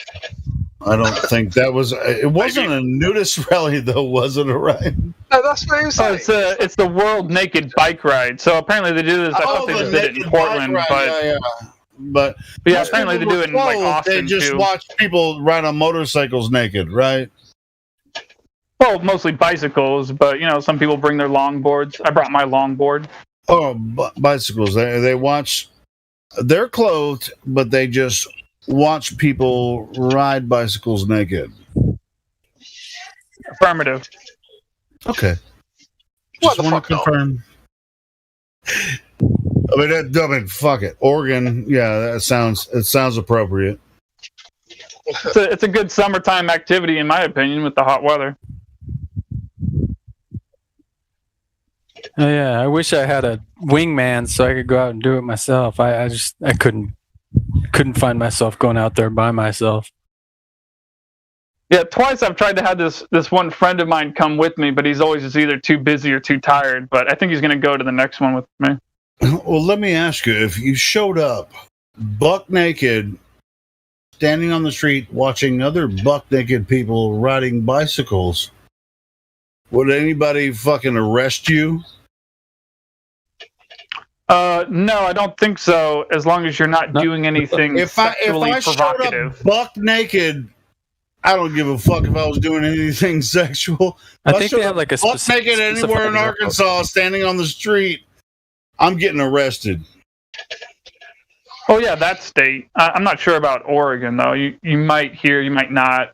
I don't think that was. It wasn't a nudist rally, though, was it? Right? No, that's what he was saying. It's the World Naked Bike Ride. So apparently they do this. I thought they just did it in Portland, but yeah, apparently they do it in Austin They just too. watch people ride on motorcycles naked, right? Well, mostly bicycles, but some people bring their longboards. I brought my longboard. Oh, bicycles! They watch. They're clothed, but they just watch people ride bicycles naked. Affirmative. Okay. Just want to confirm. I mean, fuck it. Oregon, yeah, it sounds appropriate. It's a good summertime activity, in my opinion, with the hot weather. Oh, yeah, I wish I had a wingman so I could go out and do it myself. I couldn't find myself going out there by myself. Yeah, twice I've tried to have this one friend of mine come with me, but he's always just either too busy or too tired. But I think he's going to go to the next one with me. Well, let me ask you, if you showed up buck naked, standing on the street, watching other buck naked people riding bicycles, would anybody fucking arrest you? No, I don't think so. As long as you're not doing anything sexually if I provocative. Showed up buck naked, I don't give a fuck if I was doing anything sexual. I think they have like a buck naked anywhere in Arkansas, standing on the street, I'm getting arrested. Oh yeah, that state. I'm not sure about Oregon though. You might hear, you might not.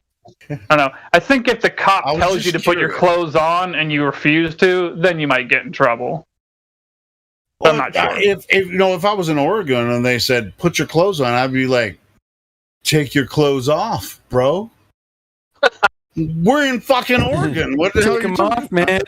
I don't know. I think if the cop tells you to put your clothes on and you refuse to, then you might get in trouble. Well, I'm not sure. If I was in Oregon and they said put your clothes on, I'd be like, take your clothes off, bro. We're in fucking Oregon. What the hell? Take them off, man.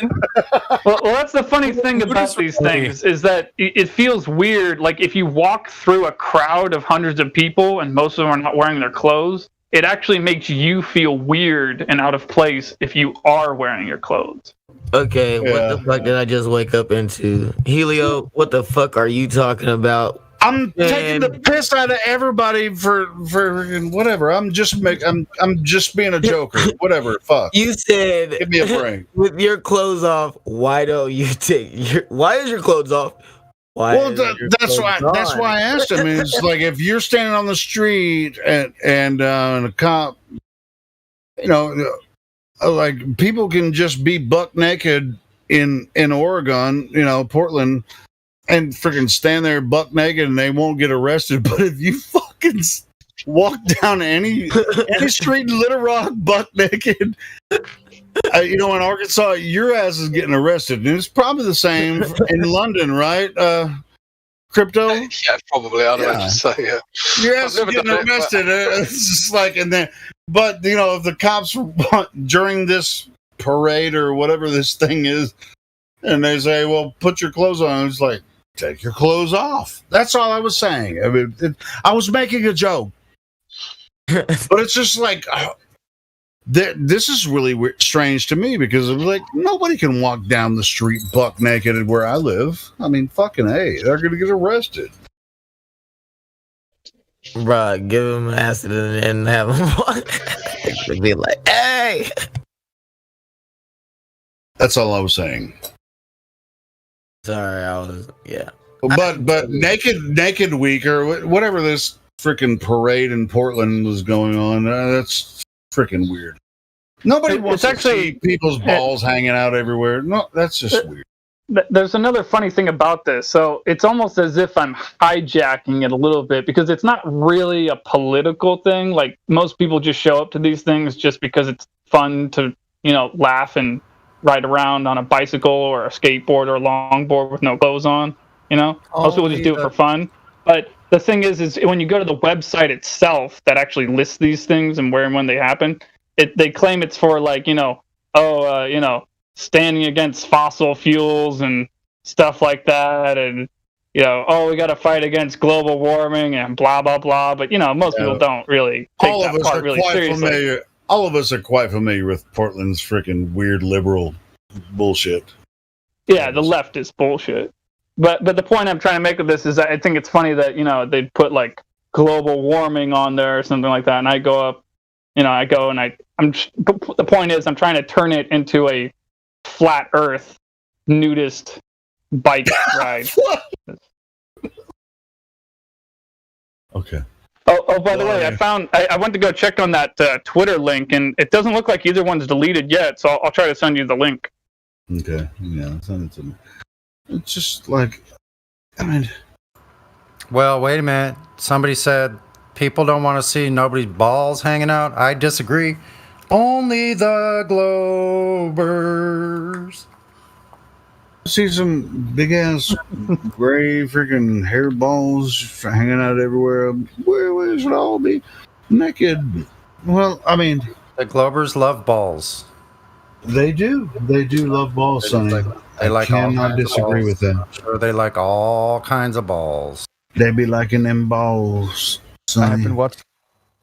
Well, that's the funny thing about these things is that it feels weird. Like if you walk through a crowd of hundreds of people and most of them are not wearing their clothes, it actually makes you feel weird and out of place if you are wearing your clothes. Okay, what the fuck did I just wake up into? Helio, what the fuck are you talking about? I'm taking the piss out of everybody for whatever. I'm just being a joker. Whatever. Fuck. You said give me a break. With your clothes off, why don't you why is your clothes off? That's why I asked him. It's like if you're standing on the street and a cop, like people can just be buck naked in Oregon, Portland, and freaking stand there buck naked and they won't get arrested. But if you fucking walk down any street in Little Rock buck naked, in Arkansas, your ass is getting arrested. And it's probably the same in London, right? Crypto? Yeah, probably. I'd imagine so, yeah. Your ass is getting arrested. It's just like, but if the cops during this parade or whatever this thing is, and they say, well, put your clothes on, it's like, take your clothes off. That's all I was saying. I mean, I was making a joke. But it's just like, this is really strange to me because it was like nobody can walk down the street buck naked where I live. I mean, fucking hey, they're gonna get arrested. Bruh, give him acid and have him walk. Be like, hey. That's all I was saying. Sorry, I was But naked week or whatever this freaking parade in Portland was going on, that's freaking weird. Nobody wants to see people's balls hanging out everywhere. No, that's just weird. There's another funny thing about this. So it's almost as if I'm hijacking it a little bit because it's not really a political thing. Like most people just show up to these things just because it's fun to, laugh and ride around on a bicycle or a skateboard or a longboard with no clothes on. Most people just do it for fun. But the thing is when you go to the website itself that actually lists these things and where and when they happen, they claim it's for standing against fossil fuels and stuff like that, and we got to fight against global warming and blah blah blah. But most people don't really take that part really seriously. All of us are quite familiar with Portland's freaking weird liberal bullshit. Yeah, the left is bullshit. But the point I'm trying to make of this is that I think it's funny that they put like global warming on there or something like that, and I go up, the point is I'm trying to turn it into a flat Earth nudist bike ride. Okay. Oh, by the way, I went to go check on that Twitter link, and it doesn't look like either one's deleted yet. So I'll try to send you the link. Okay. Yeah, send it to me. It's just like, Well, wait a minute. Somebody said people don't want to see nobody's balls hanging out. I disagree. Only the Globers. See some big ass gray freaking hairballs hanging out everywhere. Where should all be naked? Well, I mean, the Globers love balls. They do. They do love balls, Sonny. I cannot disagree with that. I'm sure they like all kinds of balls. They be liking them balls, Sonny.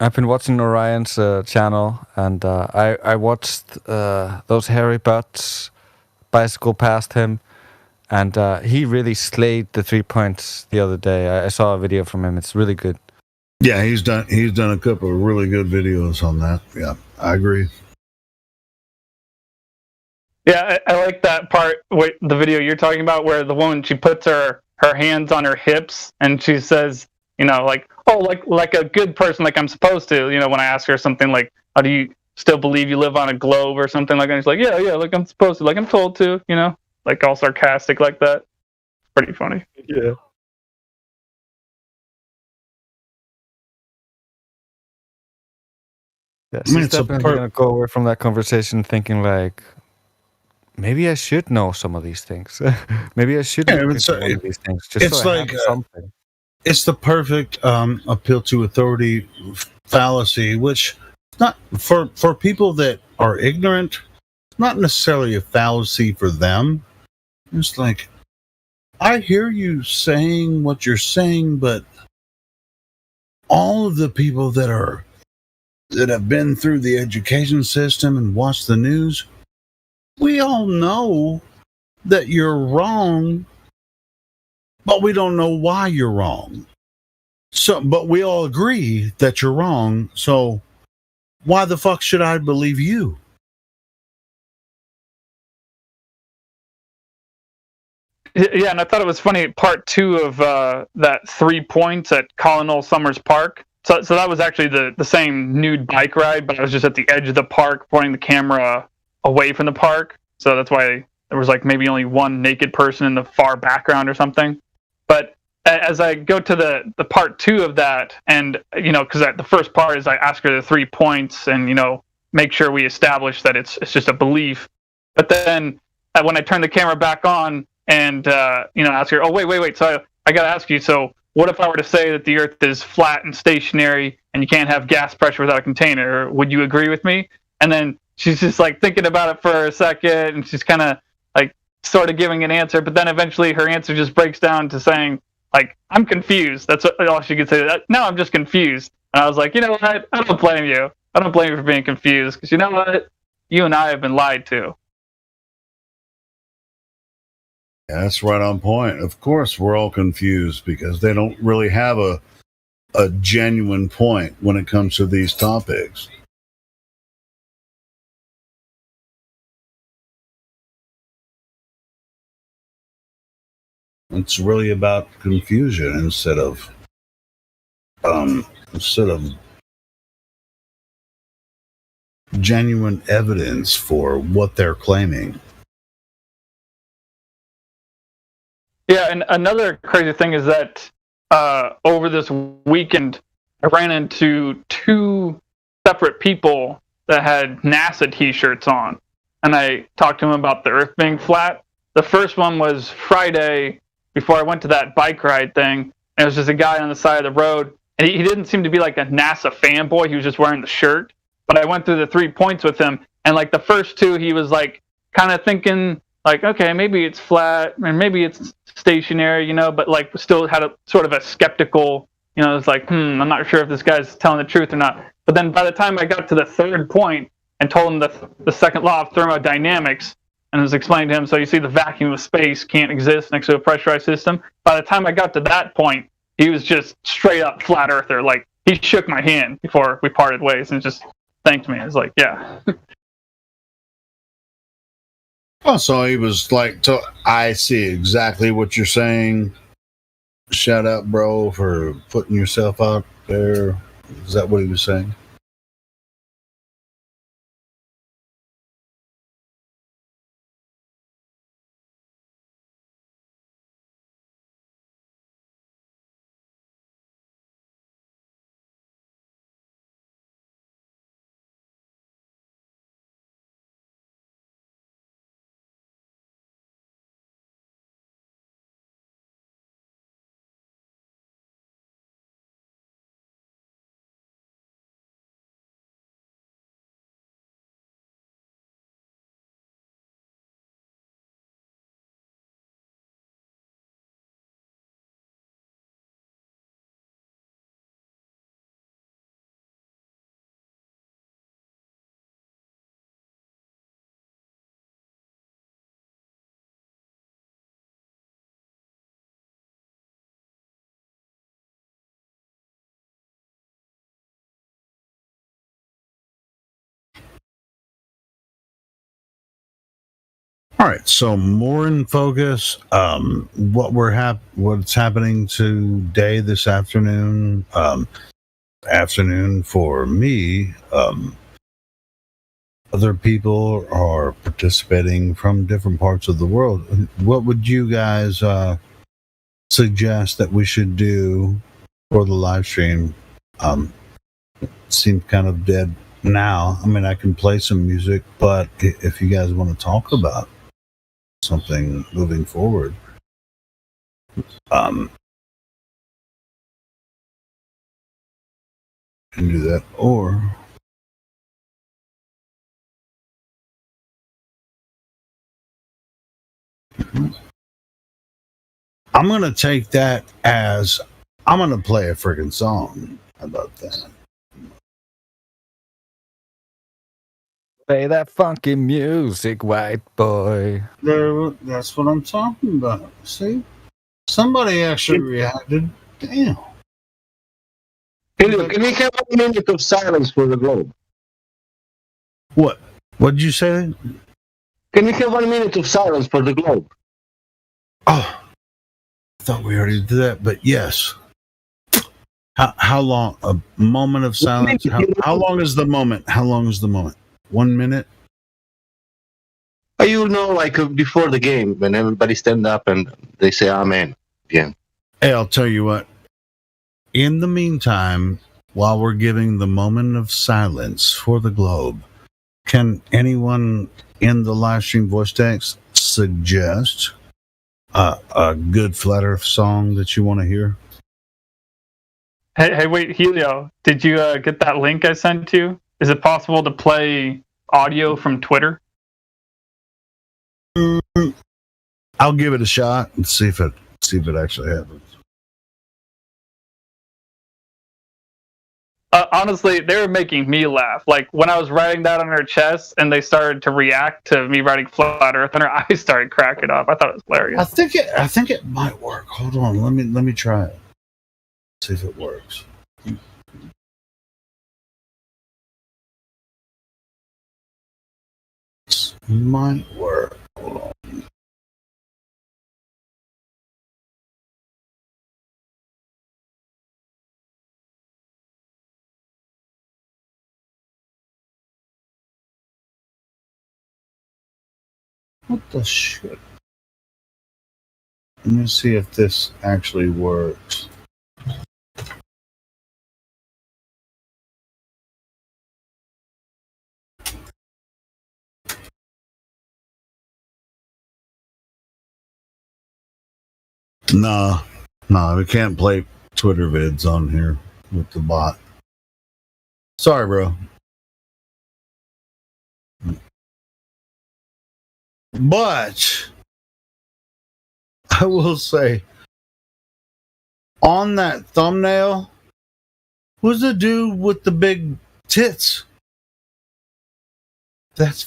I've been watching Orion's channel, and I watched those hairy butts bicycle past him, and he really slayed the 3 points the other day. I saw a video from him. It's really good. Yeah, he's done a couple of really good videos on that. Yeah, I agree. Yeah, I like that part, the video you're talking about, where the woman, she puts her hands on her hips, and she says, like a good person, like I'm supposed to, when I ask her something like, how do you still believe you live on a globe or something like that? And she's like, yeah, like I'm supposed to, like I'm told to, like all sarcastic like that. Pretty funny. Yeah. Yeah, she's definitely going to go away from that conversation thinking like, maybe I should know some of these things. Maybe I should know one of these things. Just it's so I like have something. It's the perfect appeal to authority fallacy, which not for people that are ignorant, not necessarily a fallacy for them. It's like, I hear you saying what you're saying, but all of the people that have been through the education system and watched the news, we all know that you're wrong, but we don't know why you're wrong. So, but we all agree that you're wrong. So why the fuck should I believe you? Yeah, and I thought it was funny, part 2 of that 3 points at Colonel Summers Park. So that was actually the same nude bike ride, but I was just at the edge of the park pointing the camera away from the park. So that's why there was like maybe only one naked person in the far background or something. But as I go to the part 2 of that, and, because the first part is I ask her the 3 points and, make sure we establish that it's just a belief. But then when I turn the camera back on and, ask her, oh, wait. So I got to ask you, so what if I were to say that the Earth is flat and stationary and you can't have gas pressure without a container? Would you agree with me? And then she's just like thinking about it for a second, and she's kind of like sort of giving an answer. But then eventually her answer just breaks down to saying, like, I'm confused. That's all she could say. No, I'm just confused. And I was like, you know what? I don't blame you. I don't blame you for being confused, because you know what? You and I have been lied to. Yeah, that's right on point. Of course, we're all confused because they don't really have a genuine point when it comes to these topics. It's really about confusion instead of genuine evidence for what they're claiming. Yeah, and another crazy thing is that over this weekend, I ran into two separate people that had NASA T-shirts on, and I talked to them about the Earth being flat. The first one was Friday before I went to that bike ride thing, and it was just a guy on the side of the road, and he didn't seem to be like a NASA fanboy. He was just wearing the shirt. But I went through the 3 points with him, and like the first two, he was like kind of thinking like, okay, maybe it's flat, and maybe it's stationary, you know, but like still had a sort of a skeptical, you know, it's like, I'm not sure if this guy's telling the truth or not. But then by the time I got to the third point and told him the second law of thermodynamics, and was explaining to him, so you see the vacuum of space can't exist next to a pressurized system. By the time I got to that point, he was just straight up flat earther. Like, he shook my hand before we parted ways and just thanked me. It's like, yeah. Oh, so he was like, I see exactly what you're saying. Shout out, bro, for putting yourself out there. Is that what he was saying? All right, so more in focus. What's happening today, this afternoon? Afternoon for me. Other people are participating from different parts of the world. What would you guys suggest that we should do for the live stream? It seems kind of dead now. I mean, I can play some music, but if you guys want to talk about something moving forward, can do that. Or I'm going to take that as I'm going to play a freaking song. How about that? Play that funky music, white boy. That's what I'm talking about. See? Somebody actually reacted. Damn. Can we have 1 minute of silence for the globe? What? What did you say? Can we have 1 minute of silence for the globe? Oh, I thought we already did that, but yes. How long? A moment of silence? How long is the moment? How long is the moment? 1 minute? You know, like before the game, when everybody stand up and they say amen again. Hey, I'll tell you what. In the meantime, while we're giving the moment of silence for the globe, can anyone in the live stream voice text suggest a good Flat Earth song that you want to hear? Hey, wait, Helio, did you get that link I sent you? Is it possible to play audio from Twitter? I'll give it a shot and see if it actually happens. honestly, they were making me laugh. Like when I was writing that on her chest, and they started to react to me writing flat Earth, and her eyes started cracking up. I thought it was hilarious. I think it might work. Hold on, let me try it. See if it works. It might work. Hold on. What the shit? Let me see if this actually works. No, we can't play Twitter vids on here with the bot. Sorry, bro. But I will say, on that thumbnail, who's the dude with the big tits? That's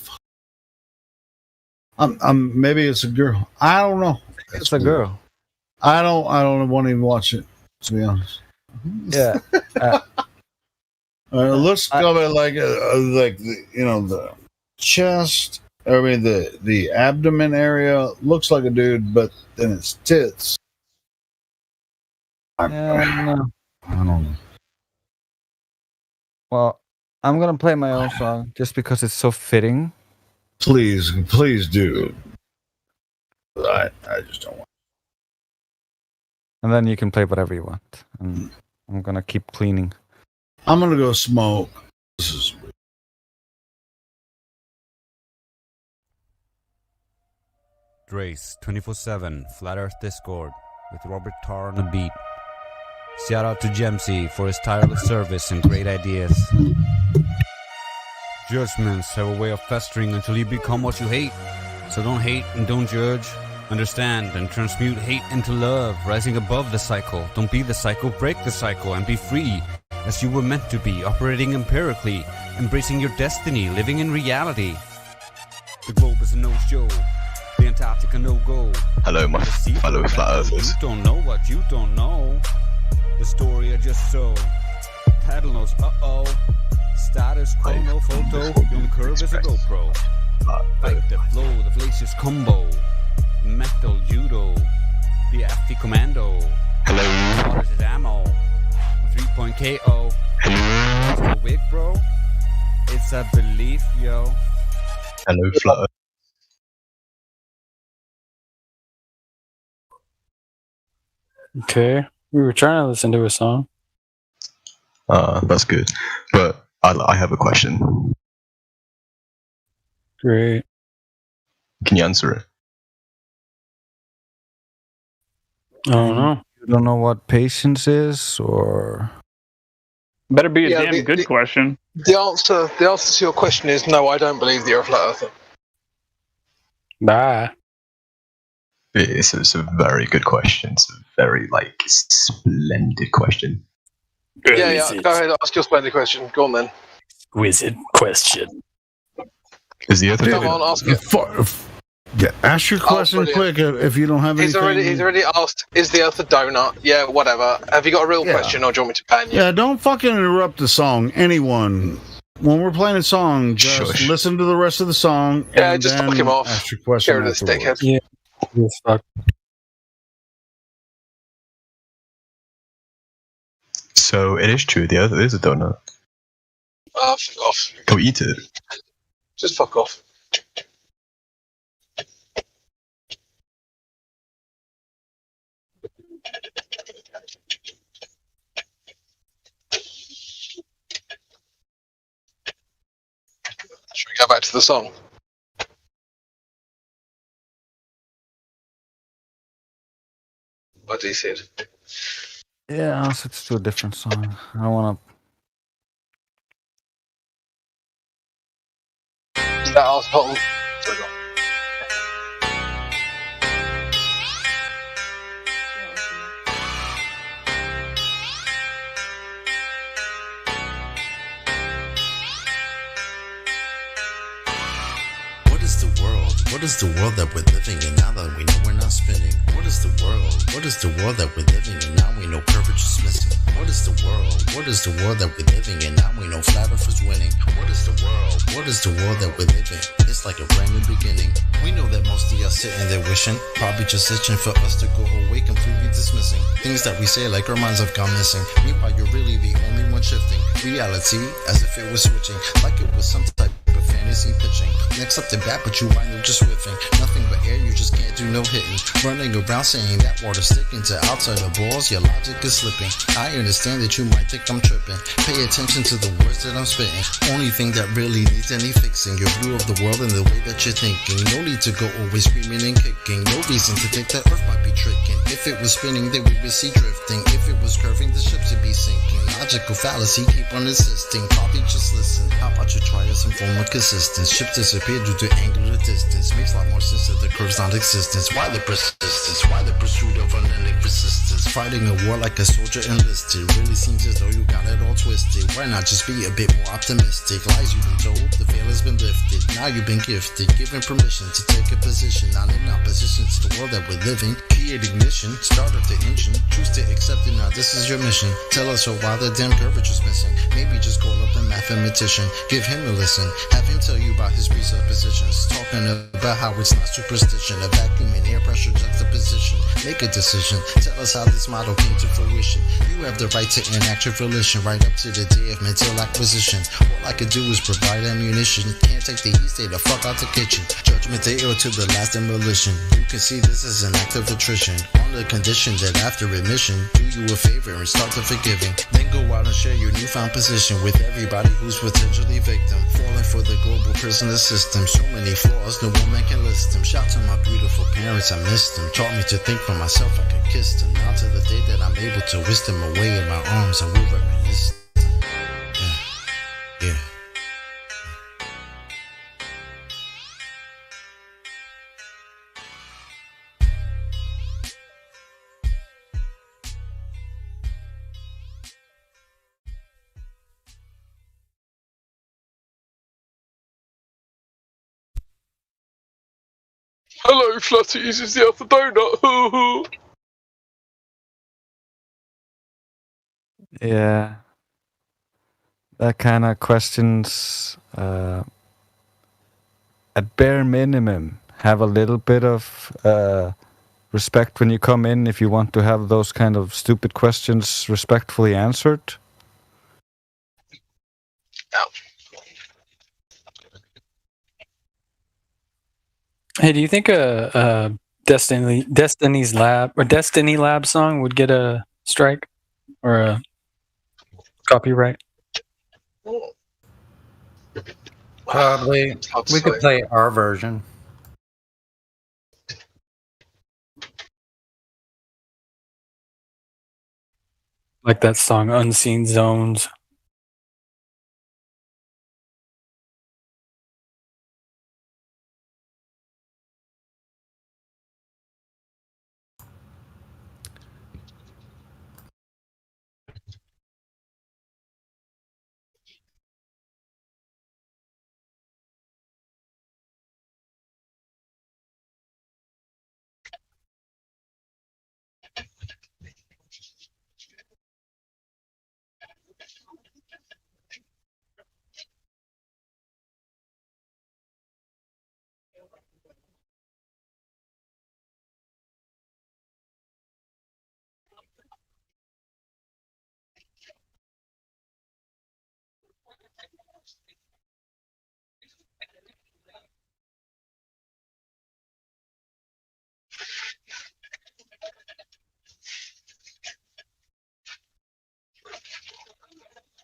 maybe it's a girl. I don't know. It's a girl. I don't want to even watch it, to be honest. Yeah. It looks kind of like the chest. I mean the abdomen area looks like a dude, but then it's tits. I don't know. Well, I'm gonna play my own song just because it's so fitting. Please do. I just don't want. And then you can play whatever you want. And I'm gonna keep cleaning. I'm gonna go smoke. This is Drace 24/7 Flat Earth Discord with Robert Tarr on the beat. Shout out to Gemsy for his tireless service and great ideas. Judgments have a way of festering until you become what you hate. So don't hate and don't judge. Understand and transmute hate into love, rising above the cycle. Don't be the cycle, break the cycle and be free as you were meant to be, operating empirically, embracing your destiny, living in reality. The globe is a no-show. The Antarctica no-go. Hello, my fellow flat earthers. You don't know what you don't know. The story I just so. Title knows, Status quo, no photo. The only curve is a GoPro. Fight the flow, the fallacious combo. Metal judo. The FP commando. Hello. What is his ammo? A 3-point KO. Hello. It's no wig, bro. It's a belief, yo. Hello, flat earth. Okay. We were trying to listen to a song. That's good. But I have a question. Great. Can you answer it? I don't know. You don't know what patience is, or better be a damn good question. The answer to your question is no. I don't believe that you're a flat earther. Bye. It's a very good question. It's a very splendid question. Yeah. Go ahead. Ask your splendid question. Go on then. Exquisite question. Is the other? Come on, ask it. Yeah, ask your question quick if you don't have anything. He's already asked, is the Earth a donut? Yeah, whatever. Have you got a real question, or do you want me to ban you? Yeah, don't fucking interrupt the song. Anyone. When we're playing a song, just listen to the rest of the song. Yeah, and just then fuck him off. Ask your question. Get rid of this dickhead. Yeah. Yes, fuck. So it is true. The Earth is a donut. Oh, fuck off. Go eat it. Just fuck off. Should we go back to the song? What do you say? yeah, I'll switch to a different song. I don't want Is that asshole? What is the world that we're living in now that we know we're not spinning? What is the world? What is the world that we're living in now we know curvature is missing? What is the world? What is the world that we're living in now we know flat earth is winning? What is the world? What is the world that we're living? It's like a brand new beginning. We know that most of y'all sitting there wishing, probably just itching for us to go away, completely dismissing things that we say like our minds have gone missing. Meanwhile, you're really the only one shifting reality as if it was switching, like it was some type of fantasy pitching. Next up the bat, but you wind up just whiffing. Nothing but air, you just can't do no hitting. Running around saying that water sticking to outside the balls, your logic is slipping. I understand that you might think I'm tripping. Pay attention to the words that I'm spitting. Only thing that really needs any fixing, your view of the world and the way that you're thinking. No need to go always screaming and kicking. No reason to think that Earth might be tricking. If it was spinning, then we would see drifting. If it was curving, the ships would be sinking. Logical fallacy, keep on insisting. Probably just listen. How about you try some form of consistence? Ships disappear due to angular distance. Makes a lot more sense that the curve's non-existence. Why the persistence? Why the pursuit of unending resistance? Fighting a war like a soldier enlisted. Really seems as though you got it all twisted. Why not just be a bit more optimistic? Lies you've been told, the veil has been lifted. Now you've been gifted, given permission to take a position. Not in opposition to the world that we're living. Key ignition, start up the engine. Choose to accept it, now this is your mission. Tell us why the damn curvature's missing. Maybe just call up a mathematician. Give him a listen. Have him tell you about his presuppositions. Talking about how it's not superstition. A vacuum and air pressure juxtaposition. Make a decision. Tell us how this model came to fruition. You have the right to enact your volition right up to the day of mental acquisition. All I could do is provide ammunition. Can't take the heat, stay the fuck out the kitchen. Judgment day or to the last demolition. You can see this as an act of attrition. On the condition that after admission, do you a favor and start the forgiving. Then go out and share your newfound position with everybody who's potentially victim. Falling for the global prisoner system. So many flaws, no woman can list them. Shout to my beautiful parents, I missed them. Taught me to think for myself, I could kiss them. Now to the day that I'm able to whisk them away in my arms, I will reminisce. Yeah. Hello, Flutties, is the other donut? Yeah. That kind of questions, at bare minimum, have a little bit of respect when you come in if you want to have those kind of stupid questions respectfully answered. Hey, do you think a Destiny's Lab or Destiny Lab song would get a strike or a copyright? Probably. We could play our version. Like that song Unseen Zones.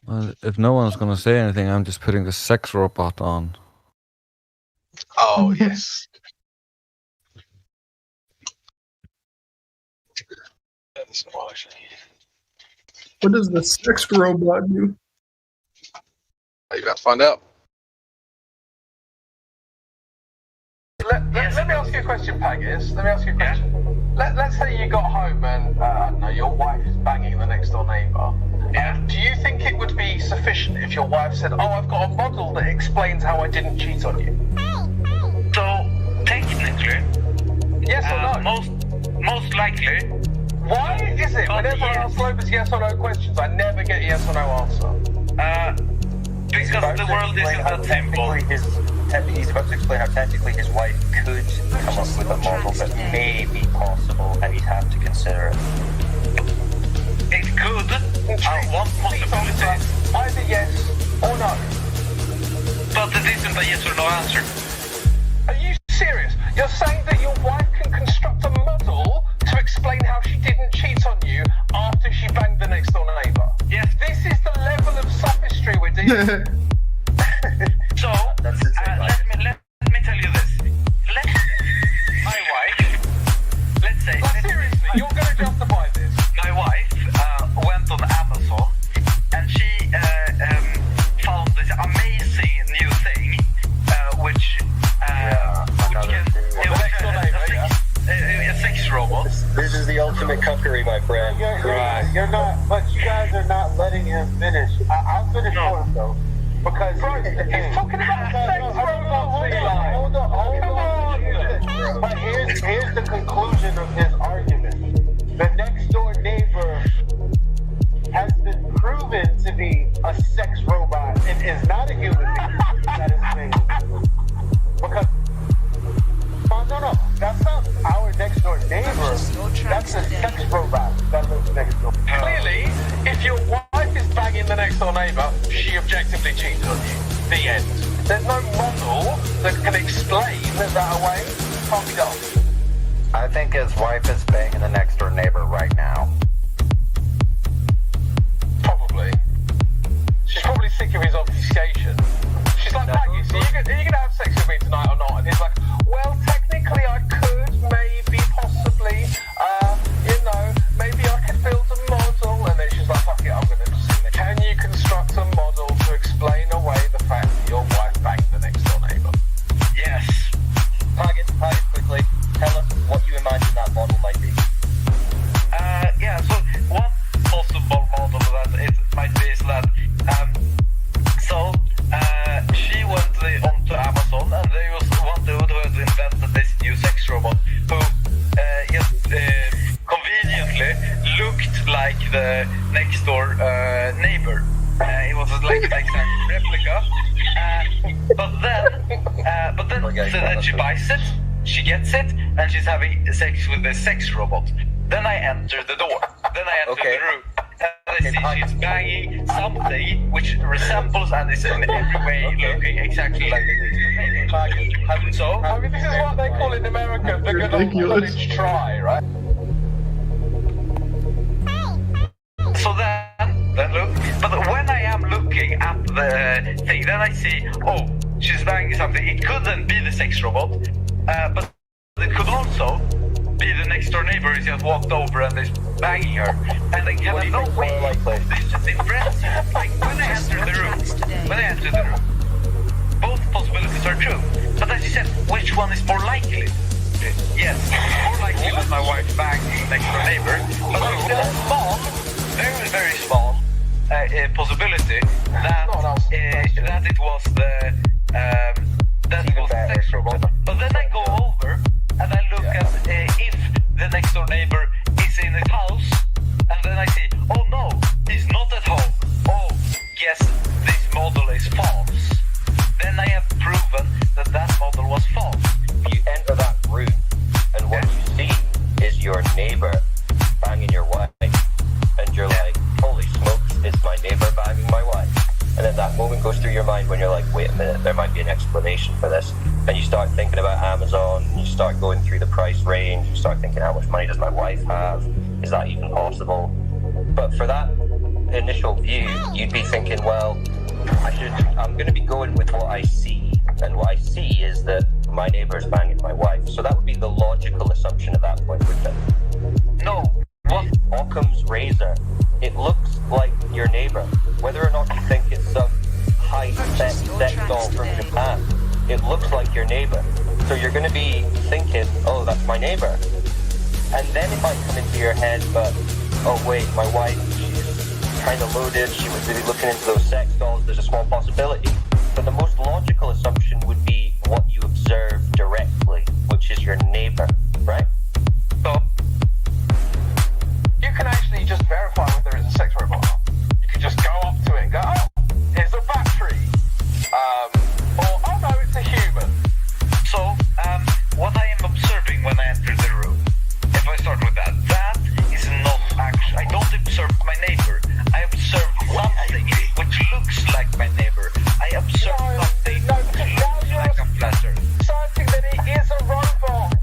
Well, if no one's gonna say anything, I'm just putting the sex robot on. Oh, yes. What does the sex robot do? You about to find out. Let me ask you a question, Paggis. Let me ask you a question. Let's say you got home and, I don't know, your wife is banging the next door neighbour. Yeah. Do you think it would be sufficient if your wife said, oh, I've got a model that explains how I didn't cheat on you? So, technically, or no? Most likely. Why is it whenever I ask Lobus yes or no questions, I never get a yes or no answer? Because the world isn't that simple. He's about to explain how technically his wife could come up with a model that may be possible, and he'd have to consider it. It could. One possibility. Either yes or no. But it isn't a yes or no answer. Are you serious? You're saying that your wife can construct a model to explain how she didn't cheat on you after she banged the next door neighbour? Yes. This is the level of sophistry we're dealing with. So, let me tell you this. My wife, let's say... seriously, you're going to justify this? My wife went on Amazon and she found this amazing new thing, which a sex robot. This is the ultimate cuckery, my friend. You're not, but you guys are not letting him finish. I'll finish for him, though. Because he's talking about sex robot. Hold on. But here's the conclusion of his argument. The next door neighbor has been proven to be a sex robot and is not a human being that is made. Because no, that's not our next door neighbor. That's a sex robot that lives next door. Clearly, if your wife is banging the next door neighbor, she objectively cheated on you. The end. There's no model that can explain that away. Can't be done. I think his wife is banging the next door neighbor right now. Probably. She's probably sick of his obfuscation. She's like, Maggie, so are you going to have sex with me tonight or not? And he's like, well, technically I could, maybe, possibly, maybe I could build a model. And then she's like, fuck it, I'm going to just... Can you construct a model to explain away the fact that your wife banged the next door neighbor? Yes. Target, quickly. Tell us what you imagine that model might be. So one possible model that it might be is that she went onto Amazon and there was one dude who had invented this new sex robot who conveniently looked like the next door neighbor. It was like an exact replica. But then she buys it, she gets it, and she's having sex with the sex robot. Then I enter the door. Then I enter the room. And I see she's banging something which resembles and is in every way looking exactly like the So, I mean, this is what they call in America the good old college try, right? So then look, but when I am looking at the thing, then I see, oh, she's banging something. It couldn't be the sex robot, but it could also be the next door neighbor who just walked over and is banging her. And I kind of no way. This is impressive. Like when I enter the room, both possibilities are true. But as you said, which one is more likely? Yes, more likely that my wife banged the next door neighbor, but there's still a small, very, very small possibility that it was the sex robot. But then I go over and I look at if the next door neighbor is in his house, and then I see, oh no, he's not at home. Oh, yes, this model is false. Then I have proven that model was false. You enter that room, and what you see is your neighbor banging your wife, and you're like, holy smokes, it's my neighbor banging my wife. And then that moment goes through your mind when you're like, wait a minute, there might be an explanation for this. And you start thinking about Amazon, and you start going through the price range, you start thinking, how much money does my wife have? Is that even possible? But for that initial view, you'd be thinking, well, I'm going to be going with what I see. And what I see is that my neighbor's banging my wife. So that would be the logical assumption at that point, wouldn't it? No. What? Occam's razor. It looks like your neighbor. Whether or not you think it's some high-tech sex doll from Japan, it looks like your neighbor. So you're going to be thinking, oh, that's my neighbor. And then it might come into your head, but, oh wait, my wife, she's kind of loaded, she was really looking into those sex dolls, there's a small possibility. But the most logical assumption would be what you observe directly, which is your neighbor, right? observed my neighbor. I observed something which looks like my neighbor. I observed something which looks like a flat earth. Something that he is a robot.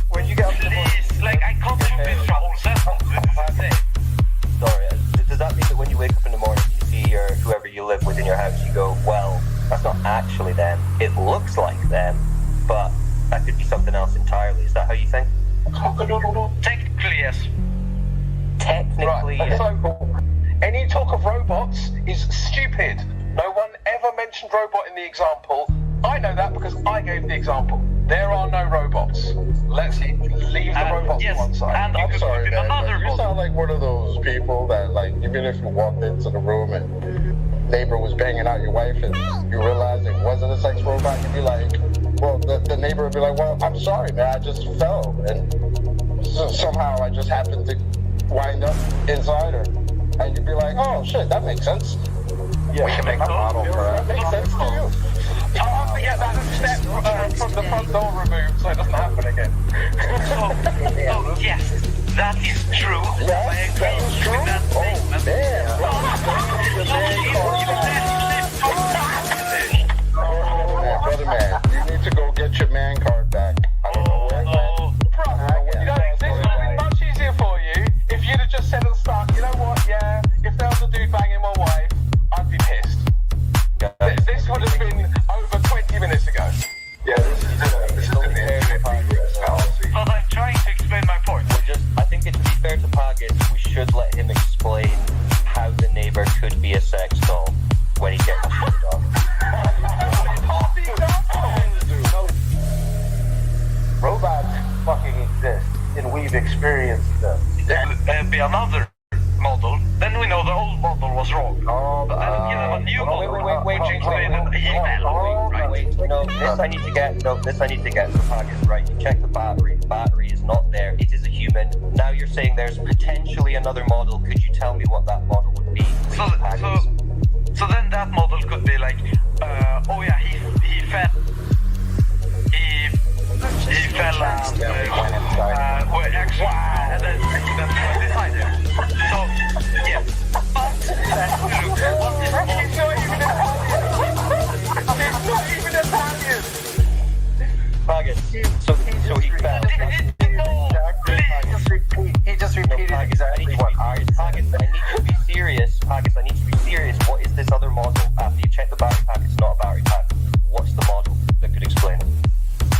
When you get please, like I can't finish the whole sentence. This is insane. Sorry, does that mean that when you wake up in the morning, you see whoever you live with in your house, you go, well, that's not actually them. It looks like them, but that could be something else entirely. Is that how you think? Technically, yes. Technically, Right, yes. so any talk of robots is stupid. No one ever mentioned robot in the example. I know that because I gave the example. There are no robots. Let's leave the robots to one side. I'm sorry, man, another but you sound like one of those people that, like, even if you walked into the room and neighbor was banging out your wife and you realized it wasn't a sex robot, you'd be like, well, the neighbor would be like, well, I'm sorry, man, I just fell. And somehow I just happened to wind up inside her. And you'd be like, oh, shit, that makes sense. Yeah, we can make a model for that. Makes sense to you. I'll have to get that step from the front door removed so it doesn't happen again. So yes, that is true. I agree with that Brother man, you need to go get your man card back. I don't know where it went. You know, this would have been much easier for you if you'd have just said at the start, you know what, yeah, if there was a dude banging my wife, I'd be pissed. This would have been over 20 minutes ago. Yeah, this is the area fallacy. But I'm trying to explain my point. I think to be fair to Paggis, we should let him explain how the neighbor could be a sex doll when he gets shit on. Robots fucking exist, and we've experienced them. There'll be another model, then we know the old model was wrong. Then you have a new model. Wait, This I need to get from Paggis, right? You check the battery is not there, it is a human. Now you're saying there's potentially another model, could you tell me what that model would be? So then that model could be like, oh yeah, he fell. He fell and well, actually, that's decided. So, yes. But It's not even Italian. Paggis, so he fell. He just repeated exactly what I said. Paggis, I need to be serious. Paggis, I need to be serious. What is this other model? After you check the battery pack, it's not a battery pack. What's the model that could explain it?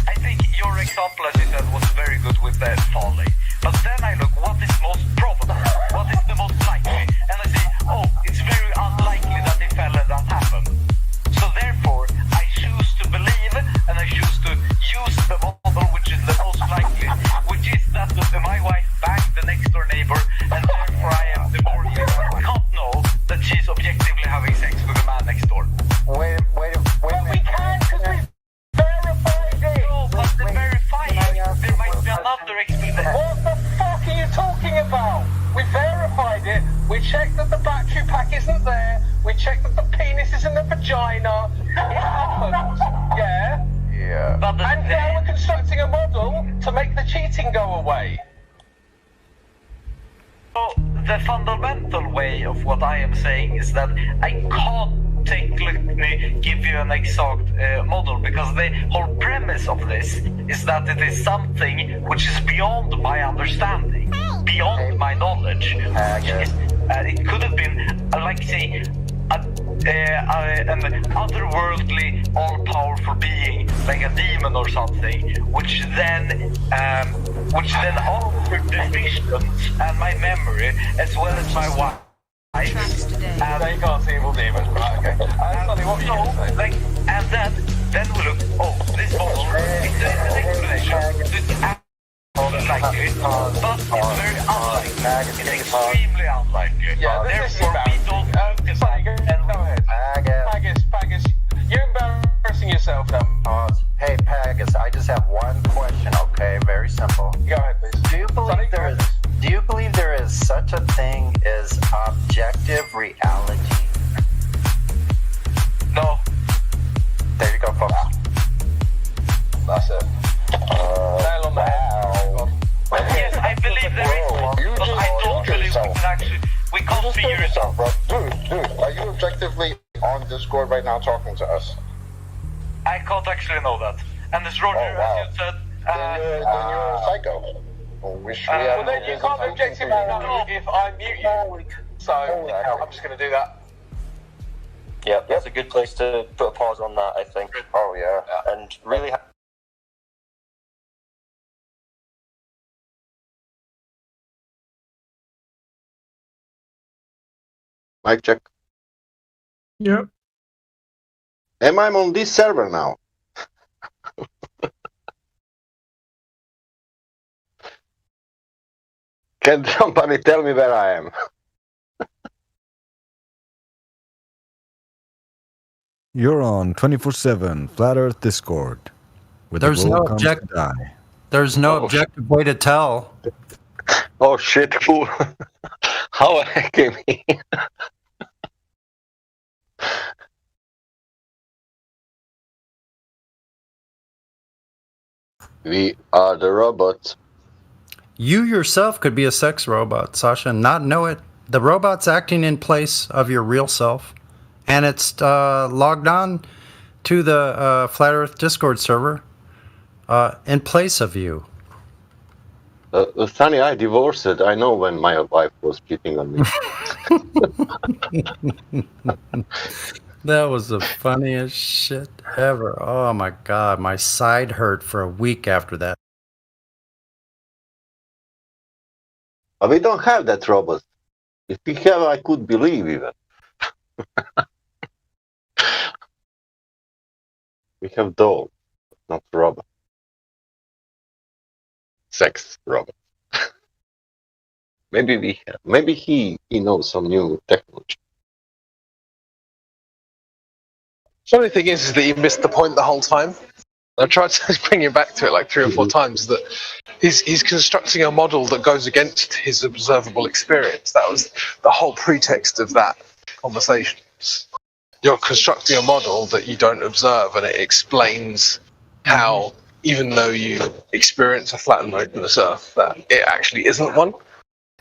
I think your example, as you said, was very good with the folly. But then I look, what is most probable? What is the most likely? And I say, oh, it's very unlikely that he fell and that happened. So therefore, I choose to believe and I choose to use the model which is the most likely, which is that my wife banged the next door neighbor, and therefore I am divorced. I can't know that she's objectively having sex with the man next door. Wait a minute. We can, because we verified it. No, but to verify it, there might be another explanation. What the fuck are you talking about? We verified it. We checked that the battery pack isn't there. We checked that the penis is in the vagina. It happened. Yeah? Yeah. And now we're constructing a model to make the cheating go away. So the fundamental way of what I am saying is that I can't technically give you an exact model, because the whole premise of this is that it is something which is beyond my understanding, beyond my knowledge. It could have been, like say, an otherworldly, all-powerful being, like a demon or something, which then altered the visions and my memory, as well as my wife. They can't see evil demons, right? Okay. And then we look, oh, this model is an explanation. This is unlikely, but it's very unlikely. It's extremely unlikely. Yeah, therefore we don't go ahead. Paggis, you're embarrassing yourself now. Hey, Paggis, I just have one question, okay? Very simple. Go ahead, please. Do you believe there is such a thing as objective reality? No. There you go, folks. That's it. Yes, I believe on Discord right now talking to us? I can't actually know that. And as Roger, as you said, then you're a psycho. well, then you can't objectively know if I mute you. So I'm just going to do that. Yeah, that's a good place to put a pause on that, I think. Oh, yeah. And really... Mic check. Yep. Am I on this server now? Can somebody tell me where I am? You're on 24/7 Flat Earth Discord. Where the There's no world comes to object. die. There's no objective way to tell. Oh shit, cool. How I came in. We are the robots. You yourself could be a sex robot, Sasha, and not know it. The robot's acting in place of your real self, and it's logged on to the Flat Earth Discord server in place of you. Sunny, I divorced. I know when my wife was cheating on me. That was the funniest shit ever. Oh my god, my side hurt for a week after that. But we don't have that robot. If we have, I could believe even. We have dog, not robot. Sex robot. Maybe we have. Maybe he knows some new technology. Funny thing is that you missed the point the whole time. I tried to bring you back to it like 3 or 4 times. That he's constructing a model that goes against his observable experience. That was the whole pretext of that conversation. You're constructing a model that you don't observe, and it explains how, even though you experience a flat and openless Earth, that it actually isn't one.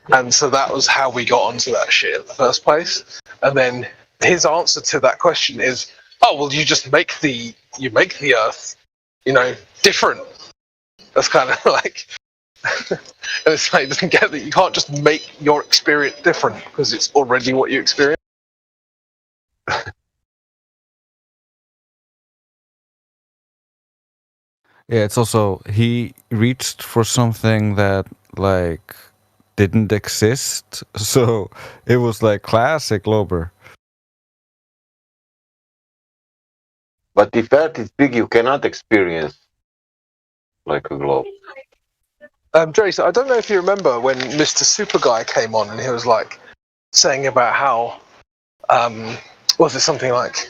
And so that was how we got onto that shit in the first place. And then his answer to that question is, oh, well, you just make the Earth, different. That's kind of like, and it's like, it doesn't get that you can't just make your experience different because it's already what you experience. Yeah, it's also he reached for something that like didn't exist, so it was like classic Lober. But if Earth is big, you cannot experience like a globe. Jason, I don't know if you remember when Mr. Super Guy came on and he was like saying about how, was it something like,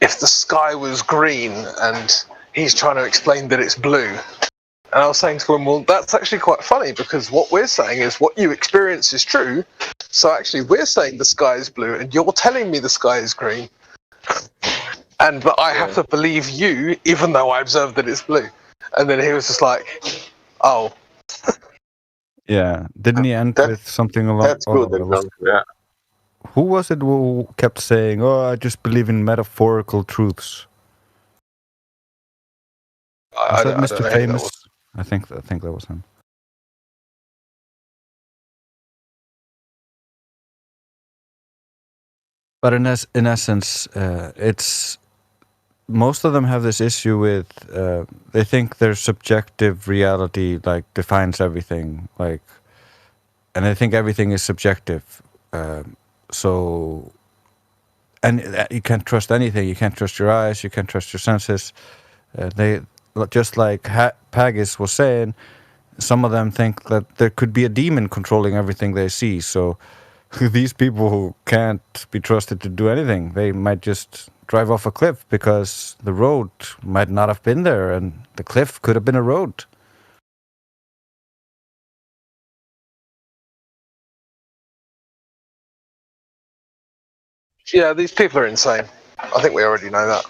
if the sky was green and he's trying to explain that it's blue. And I was saying to him, well, that's actually quite funny because what we're saying is what you experience is true. So actually we're saying the sky is blue and you're telling me the sky is green. But I have to believe you, even though I observed that it's blue. And then he was just like, oh. Yeah, didn't he end with something along? That's good. Yeah. Who was it who kept saying, "Oh, I just believe in metaphorical truths"? Was that Mr. Famous? I think that was him. But in essence, it's most of them have this issue with they think their subjective reality like defines everything, like, and they think everything is subjective. So, and you can't trust anything. You can't trust your eyes. You can't trust your senses. They just like Pagis was saying. Some of them think that there could be a demon controlling everything they see. So these people who can't be trusted to do anything, they might just drive off a cliff because the road might not have been there and the cliff could have been a road. Yeah, these people are insane. I think we already know that.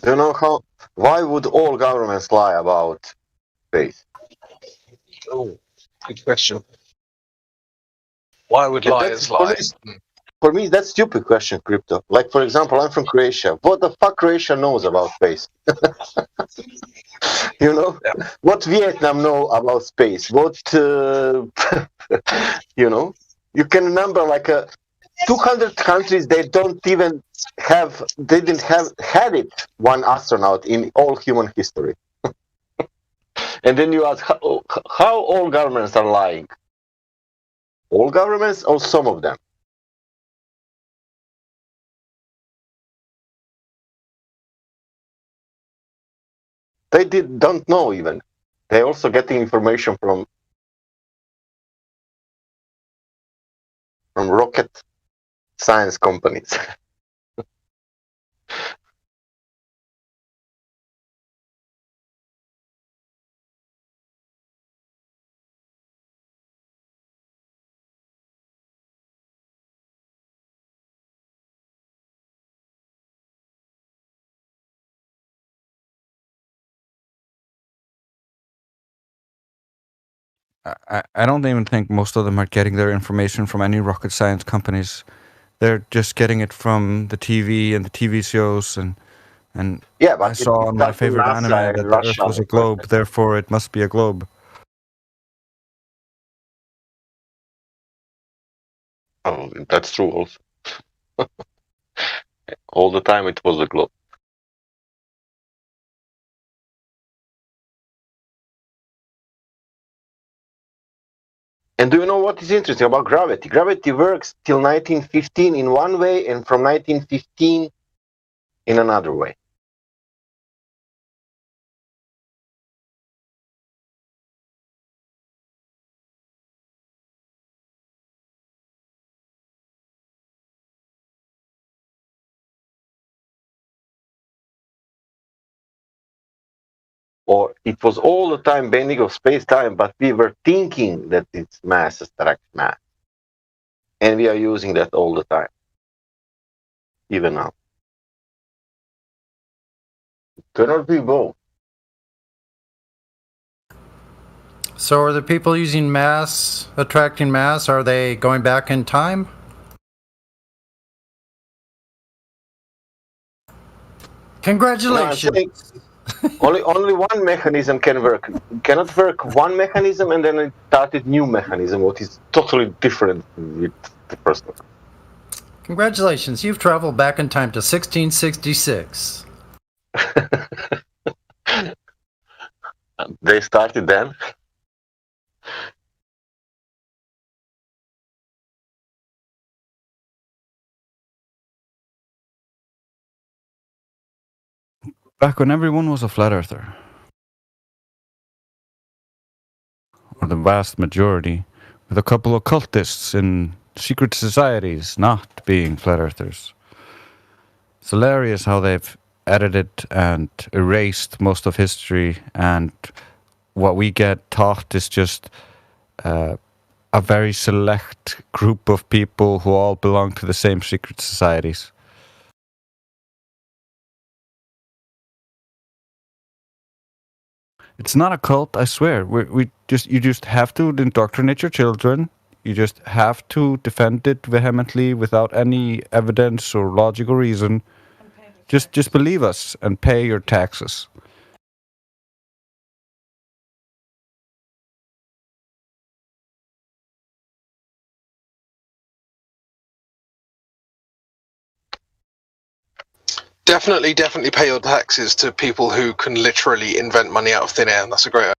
You know how? Why would all governments lie about space? Oh, good question. Why would And liars for lie? for me, that's stupid question, Crypto. Like, for example, I'm from Croatia. What the fuck Croatia knows about space? You know? What Vietnam know about space? What, you know? You can number like 200 countries, they don't even have, they didn't have, had it one astronaut in all human history. And then you ask, how all governments are lying? All governments or some of them? They don't know even. They're also getting information from rocket science companies. I don't even think most of them are getting their information from any rocket science companies. They're just getting it from the TV and the TV shows, and yeah, but I saw on my favorite anime that the Earth was a globe, therefore it must be a globe. Oh, that's true also. All the time it was a globe. And do you know what is interesting about gravity? Gravity works till 1915 in one way and from 1915 in another way. Or it was all the time bending of space-time, but we were thinking that it's mass attracts mass. And we are using that all the time, even now. It cannot be both. So are the people using mass, attracting mass, are they going back in time? Congratulations! only one mechanism can work. You cannot work one mechanism and then it started new mechanism, what is totally different with the first one. Congratulations, you've traveled back in time to 1666. They started then. Back when everyone was a flat earther. Or the vast majority, with a couple of cultists in secret societies not being flat earthers. It's hilarious how they've edited and erased most of history, and what we get taught is just a very select group of people who all belong to the same secret societies. It's not a cult, I swear. You just have to indoctrinate your children. You just have to defend it vehemently without any evidence or logical reason. Just believe us and pay your taxes. Definitely pay your taxes to people who can literally invent money out of thin air. That's a great idea.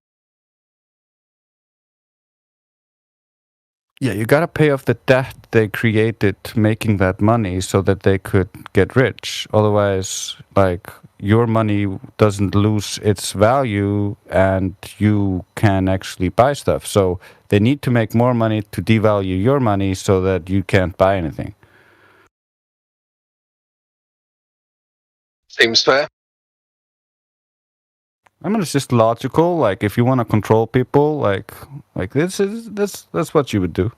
Yeah, you gotta pay off the debt they created making that money so that they could get rich. Otherwise, like, your money doesn't lose its value and you can actually buy stuff. So they need to make more money to devalue your money so that you can't buy anything. Seems fair. I mean, it's just logical. Like, if you want to control people, like that's what you would do.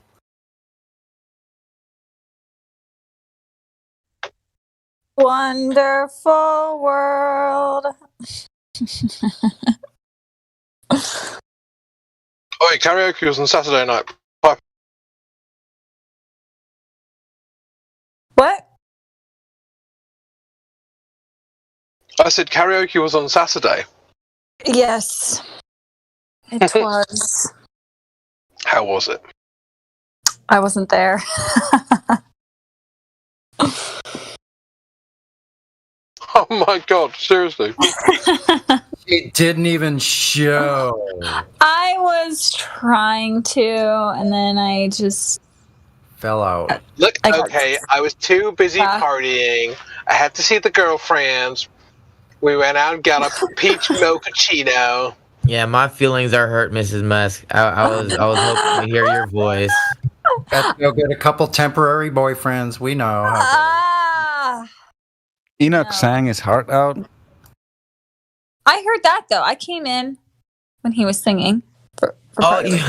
Wonderful world. Oh, karaoke was on Saturday night. I said karaoke was on Saturday. Yes, it was. How was it? I wasn't there. Oh my god, seriously. It didn't even show. I was trying to, and then I just Fell out. Look, okay, I was too busy partying. I had to see the girlfriends. We went out and got a peach mochaccino. Yeah, my feelings are hurt, Mrs. Musk. I was hoping to hear your voice. Got to go get a couple temporary boyfriends. We know how. Ah, Enoch sang his heart out. I heard that though. I came in when he was singing. For part of it.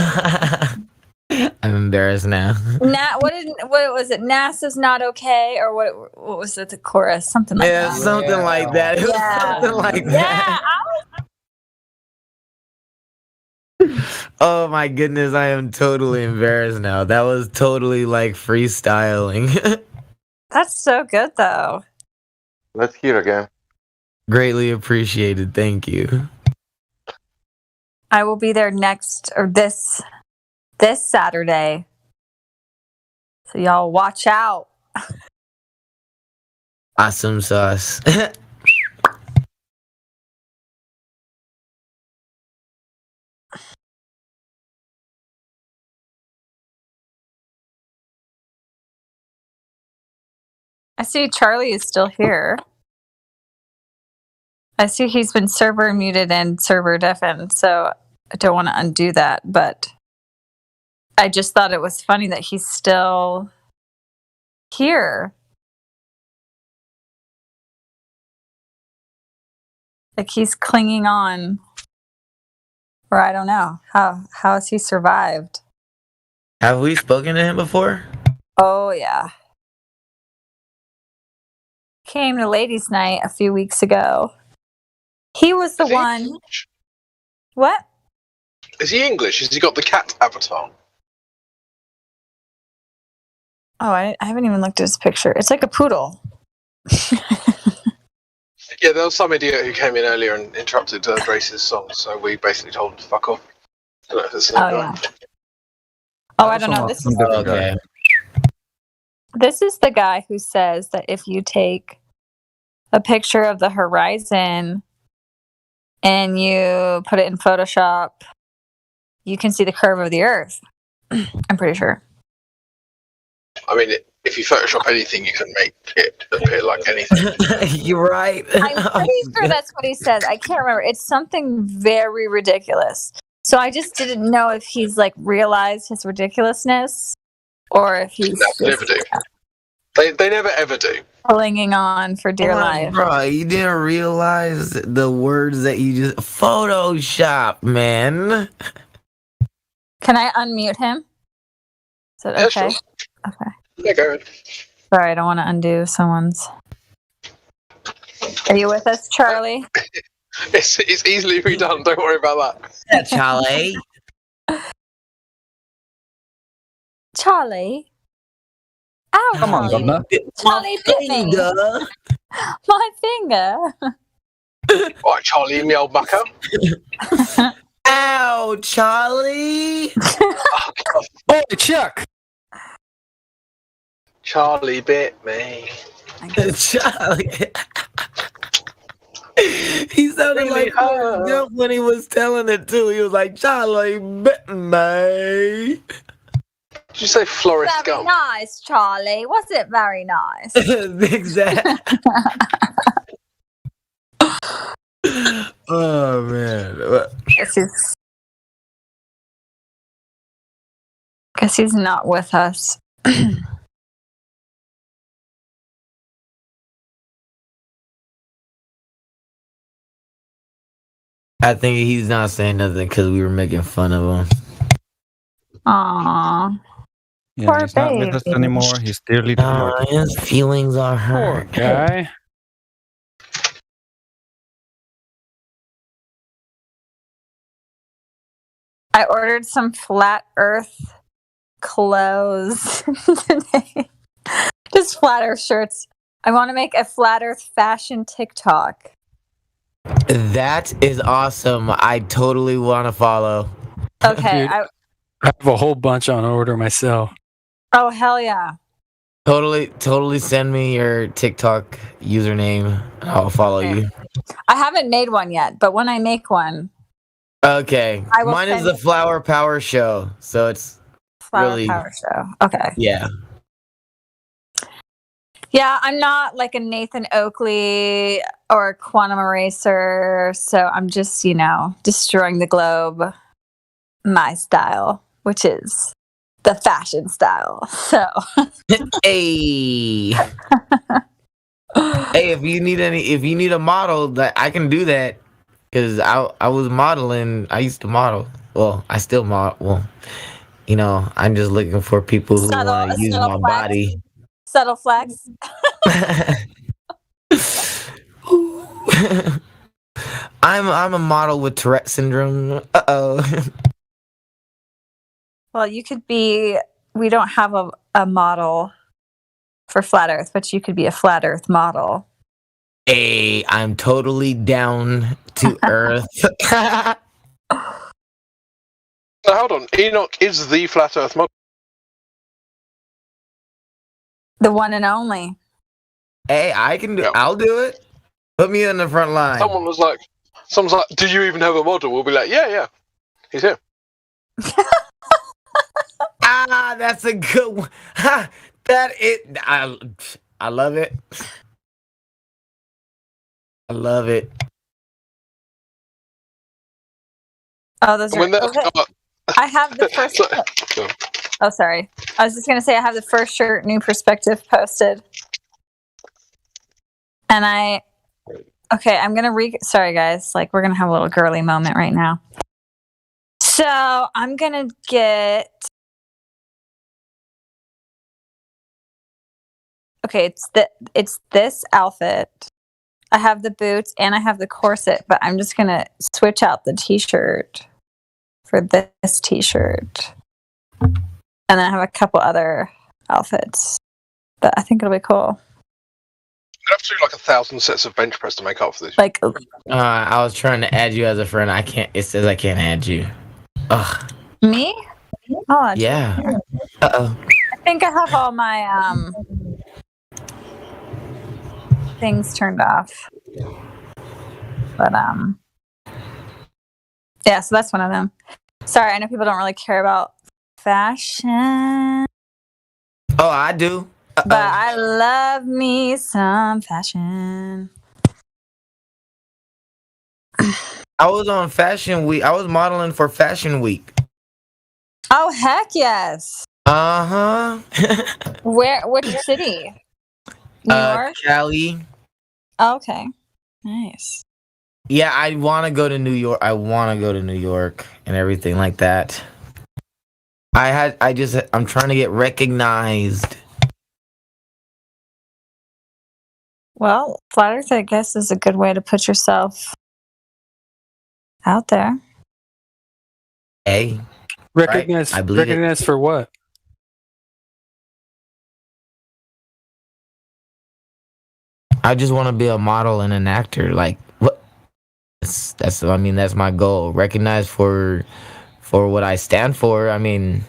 I'm embarrassed now. What was it? NASA's not okay, or what was it? The chorus, something like that. Something like that. It was something like that. Oh my goodness, I am totally embarrassed now. That was totally like freestyling. That's so good though. Let's hear again. Greatly appreciated. Thank you. I will be there this Saturday. So y'all watch out. Awesome sauce. I see Charlie is still here. I see he's been server muted and server deafened, so I don't want to undo that, but I just thought it was funny that he's still here. Like he's clinging on. Or I don't know. How has he survived? Have we spoken to him before? Oh yeah. Came to ladies' night a few weeks ago. He was the one. English? What? Is he English? Has he got the cat avatar? Oh, I haven't even looked at his picture. It's like a poodle. Yeah, there was some idiot who came in earlier and interrupted Drace's song, so we basically told him to fuck off. I don't know if it's the same guy. Yeah. Oh, I don't know. This is Okay. This is the guy who says that if you take a picture of the horizon and you put it in Photoshop, you can see the curve of the Earth. I'm pretty sure. I mean, if you Photoshop anything, you can make it appear like anything. You're right. I'm pretty sure that's what he says. I can't remember. It's something very ridiculous. So I just didn't know if he's like realized his ridiculousness or if he's They never do. They never ever do. clinging on for dear life. Bro, you didn't realize the words that you just Photoshop, man. Can I unmute him? Is that Yeah, okay? sure. Okay. Yeah, go ahead. Sorry, I don't want to undo someone's. Are you with us, Charlie? It's easily redone. Don't worry about that. Yeah, Charlie. Charlie? Ow, Come on, Charlie. governor. Charlie bit me. My finger. Right, Charlie, me old mucker. Ow, Charlie. Oh, Chuck. Charlie bit me. Charlie. He sounded Really like Forrest Gump when he was telling it too. He was like, Charlie bit me. Did you say Forrest Very Gump? nice, Charlie. Was it very nice? Exactly. Oh man. Guess he's not with us. I think he's not saying nothing because we were making fun of him. Aww. Yeah, Poor he's not with us baby. anymore. He's dearly departed. His feelings are Poor hurt. guy. I ordered some flat earth clothes today. Just flat earth shirts. I want to make a flat earth fashion TikTok. That is awesome. I totally want to follow. Okay. Dude, I have a whole bunch on order myself. Oh, hell yeah. Totally send me your TikTok username and I'll follow you. I haven't made one yet, but when I make one, Okay. I will Mine is send the you- Flower Power Show. So it's Flower really Power Show. Okay. Yeah. Yeah, I'm not like a Nathan Oakley or a Quantum Eraser, so I'm just, destroying the globe my style, which is the fashion style. So, Hey. Hey, if you need a model, that I can do that. Cause I was modeling. I used to model. Well, I still model. Well, I'm just looking for people who want to use my flex. body. Subtle flex. I'm a model with Tourette syndrome. Uh-oh. Well, you could be. We don't have a model for Flat Earth, but you could be a Flat Earth model. Hey, I'm totally down to earth. Now, hold on. Enoch is the flat Earth model. The one and only. Hey, I can do. I'll do it. Put me in the front line. Someone's like, "Do you even have a model?" We'll be like, "Yeah, he's here." That's a good one. I love it. I love it. Oh, those are. I have the first. So, Oh, sorry. I was just gonna say I have the first shirt, New Perspective, posted, and I'm gonna Sorry, guys. Like, we're gonna have a little girly moment right now. So I'm gonna get. Okay, it's this outfit. I have the boots and I have the corset, but I'm just gonna switch out the t-shirt for this t-shirt. And then I have a couple other outfits that I think it'll be cool. you have to do like 1,000 sets of bench press to make up for this. Like, I was trying to add you as a friend. I can't. It says I can't add you. Ugh. Me? Oh, Yeah. Uh-oh. I think I have all my things turned off. But yeah, so that's one of them. Sorry, I know people don't really care about fashion. Oh, I do. But I love me some fashion. I was on Fashion Week. I was modeling for Fashion Week. Oh, heck yes. Uh-huh. Which city? New York? Cali. Oh, okay. Nice. Yeah, I want to go to New York. I want to go to New York and everything like that. I'm trying to get recognized. Well, Flat Earth, I guess, is a good way to put yourself out there. Hey. Recognize, right? I believe recognize for what? I just want to be a model and an actor. Like, what? That's my goal. Recognized for what I stand for. I mean,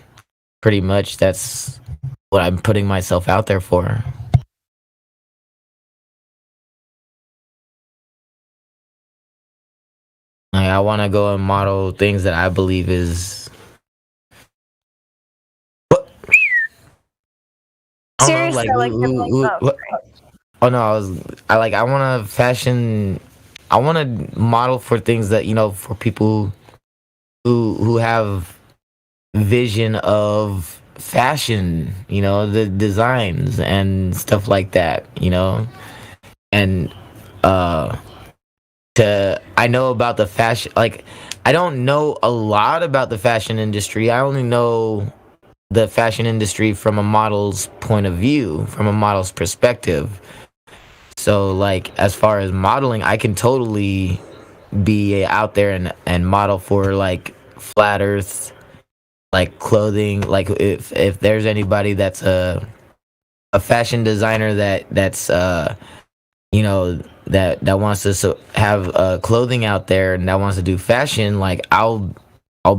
pretty much that's what I'm putting myself out there for. Like, I want to go and model things that I believe is. What? Seriously, what? Oh no, I want to fashion. I want to model for things that, for people who have vision of fashion, the designs and stuff like that, and I know about the fashion. Like, I don't know a lot about the fashion industry. I only know the fashion industry from a model's point of view, from a model's perspective. So, like, as far as modeling, I can totally be out there and model for, like, Flat Earth, like, clothing. Like, if there's anybody that's a fashion designer that's that wants to have clothing out there and that wants to do fashion, like I'll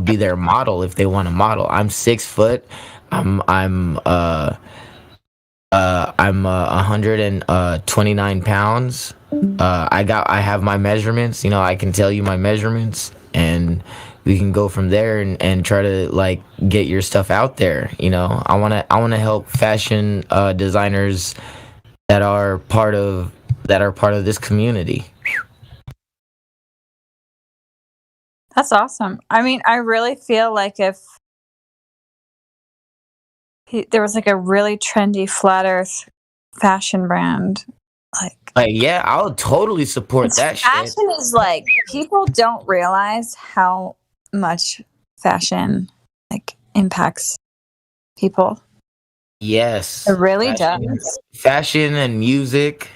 be their model if they want to model. I'm 6 foot. I'm 129 pounds. I have my measurements. You know, I can tell you my measurements, and we can go from there and try to like get your stuff out there. You know, I wanna help fashion designers that are part of this community. That's awesome. I mean, I really feel like if there was like a really trendy flat Earth fashion brand, like yeah, I'll totally support that shit. Fashion is like, people don't realize how much fashion like impacts people. Yes, It really does. Fashion and music.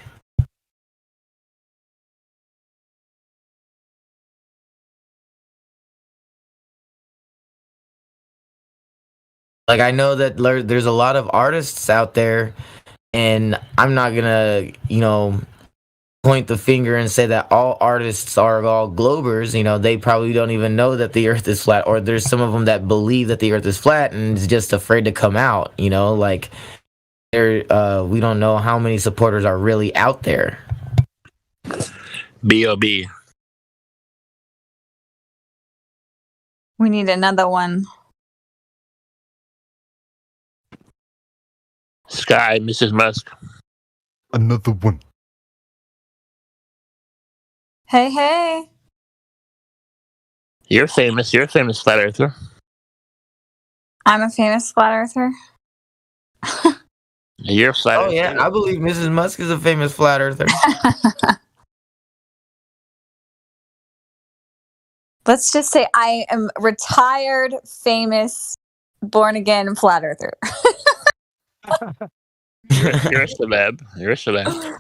Like, I know that there's a lot of artists out there, and I'm not gonna, point the finger and say that all artists are all globers. You know, they probably don't even know that the earth is flat, or there's some of them that believe that the earth is flat and is just afraid to come out, like we don't know how many supporters are really out there. B.O.B. We need another one. Sky, Mrs. Musk. Another one. Hey. You're famous. You're a famous flat earther. I'm a famous flat earther. You're a flat earther. Oh yeah, I believe Mrs. Musk is a famous flat earther. Let's just say I am retired, famous, born again flat earther. You're a celeb. You're a celeb.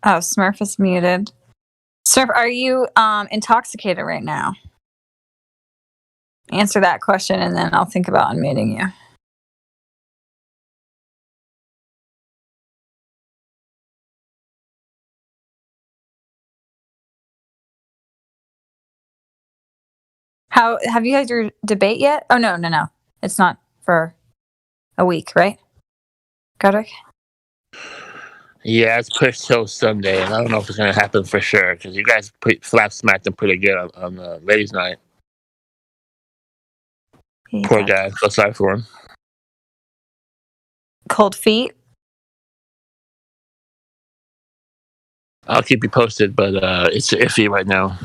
Oh, Smurf is muted. Smurf, are you intoxicated right now? Answer that question and then I'll think about unmuting you. How have you had your debate yet? Oh no. It's not for a week, right? Godric? Yeah, it's pushed till Sunday, and I don't know if it's going to happen for sure, because you guys slap smacked him pretty good on the ladies' night. Poor guy. Feel sorry for him. Cold feet? I'll keep you posted, but it's iffy right now.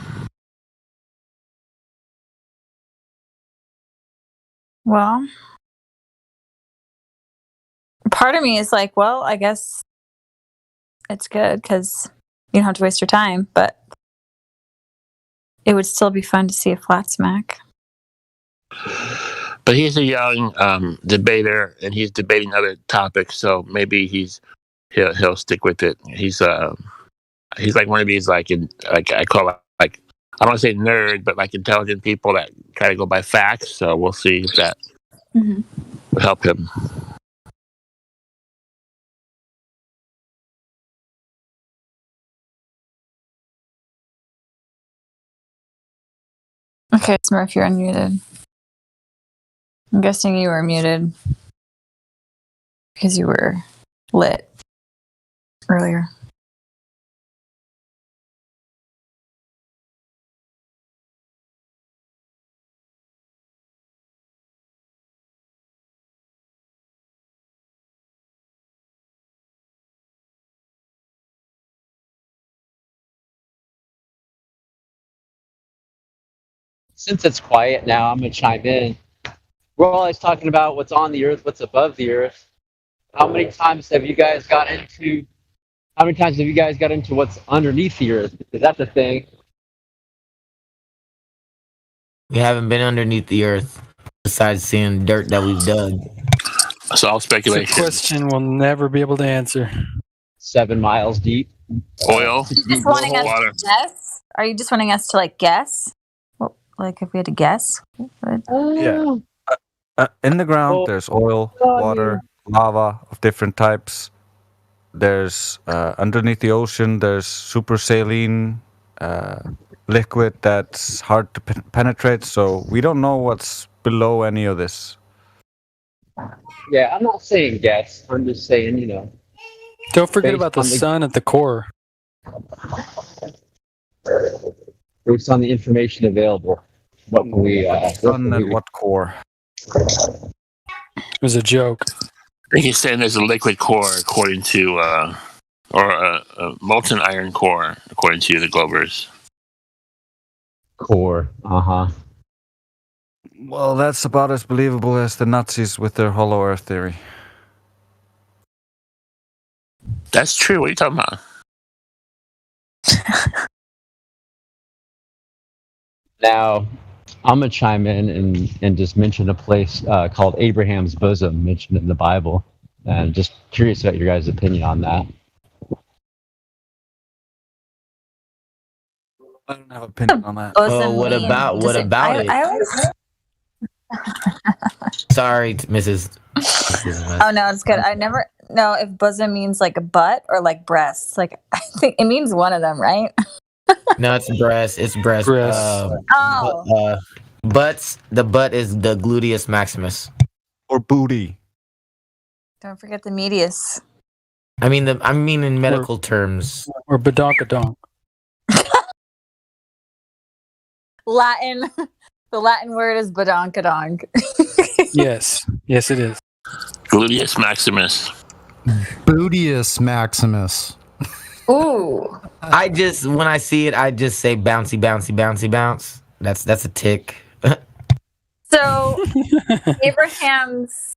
Well, part of me is like, well, I guess it's good because you don't have to waste your time, but it would still be fun to see a flat smack. But he's a young debater, and he's debating other topics, so maybe he'll stick with it. He's like one of these I call it, like, I don't want to say nerd, but like intelligent people that try to go by facts. So we'll see if that will help him. Okay, Smurf, you're unmuted. I'm guessing you were muted because you were lit earlier. Since it's quiet now, I'm going to chime in. We're always talking about what's on the earth, what's above the earth. How many times have you guys got into what's underneath the earth? Is that the thing? We haven't been underneath the earth besides seeing dirt that we've dug. It's all speculation. It's a question we'll never be able to answer. 7 miles deep. Oil. Just wanting us to guess? Are you just wanting us to like guess? Like if we had to guess. What? Yeah. In the ground, there's oil, water, lava of different types. There's underneath the ocean, there's super saline liquid that's hard to penetrate. So we don't know what's below any of this. Yeah, I'm not saying guess. I'm just saying, you know. Don't forget Based about the on the- sun at the core. Based on the information available, what can we? Sun at what core? It was a joke. I think he's saying there's a liquid core according to, or a molten iron core according to the Globers. Core. Well, that's about as believable as the Nazis with their hollow earth theory. That's true. What are you talking about? Now, I'm gonna chime in and just mention a place called Abraham's Bosom, mentioned in the Bible, and just curious about your guys' opinion on that. I don't have an opinion on that. Oh, what about it? I always. Sorry, Mrs. Oh no, it's good. I never know if bosom means like a butt or like breasts. Like I think it means one of them, right? No, it's breast. It's breast. Oh. Butts. The butt is the gluteus maximus. Or booty. Don't forget the medius. I mean in medical terms. Or badonkadonk. Latin. The Latin word is badonkadonk. Yes. Yes, it is. Gluteus maximus. Bootius maximus. Ooh. When I see it, I just say bouncy, bouncy, bouncy, bounce. That's a tick. So Abraham's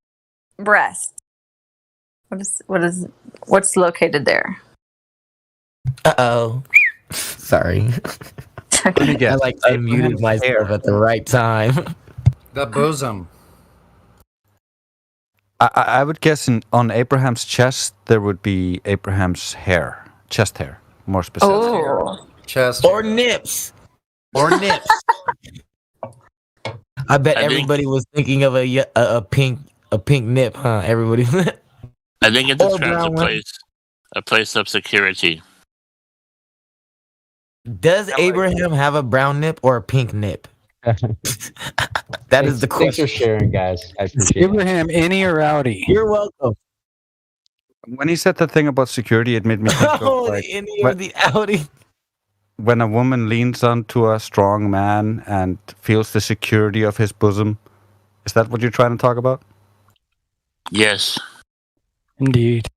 breast. What's located there? Uh-oh. Sorry. I muted myself at the right time. The bosom. I would guess on Abraham's chest there would be Abraham's hair, chest hair, more specific. Oh, chest or nips, I bet everybody was thinking of a pink nip, huh? Everybody. I think it describes a place of security. Does Abraham have a brown nip or a pink nip? That is the question. Thanks for sharing, guys. I Is appreciate it. Abraham innie or outie? You're welcome. When he said the thing about security, it made me think Oh, of like the innie or the outie. when a woman leans onto a strong man and feels the security of his bosom. Is that what you're trying to talk about? Yes. Indeed.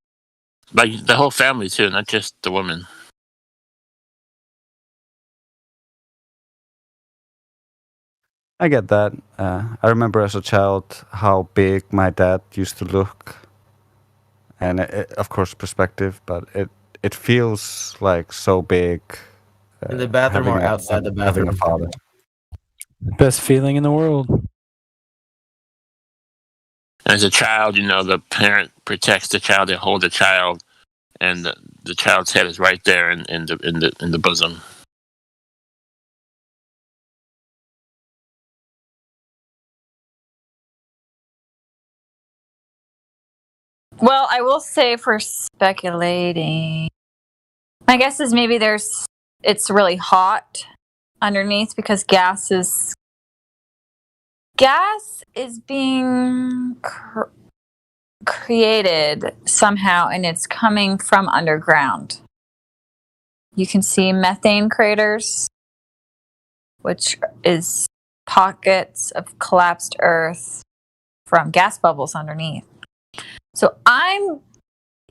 Like the whole family too, not just the woman. I get that. I remember as a child how big my dad used to look, and of course perspective, but it feels like so big. In the bathroom or outside the bathroom? Having a father. Best feeling in the world. As a child, the parent protects the child. They hold the child, and the child's head is right there in the bosom. well, I will say for speculating, my guess is maybe it's really hot underneath because gas is being created somehow, and it's coming from underground. You can see methane craters, which is pockets of collapsed earth from gas bubbles underneath. So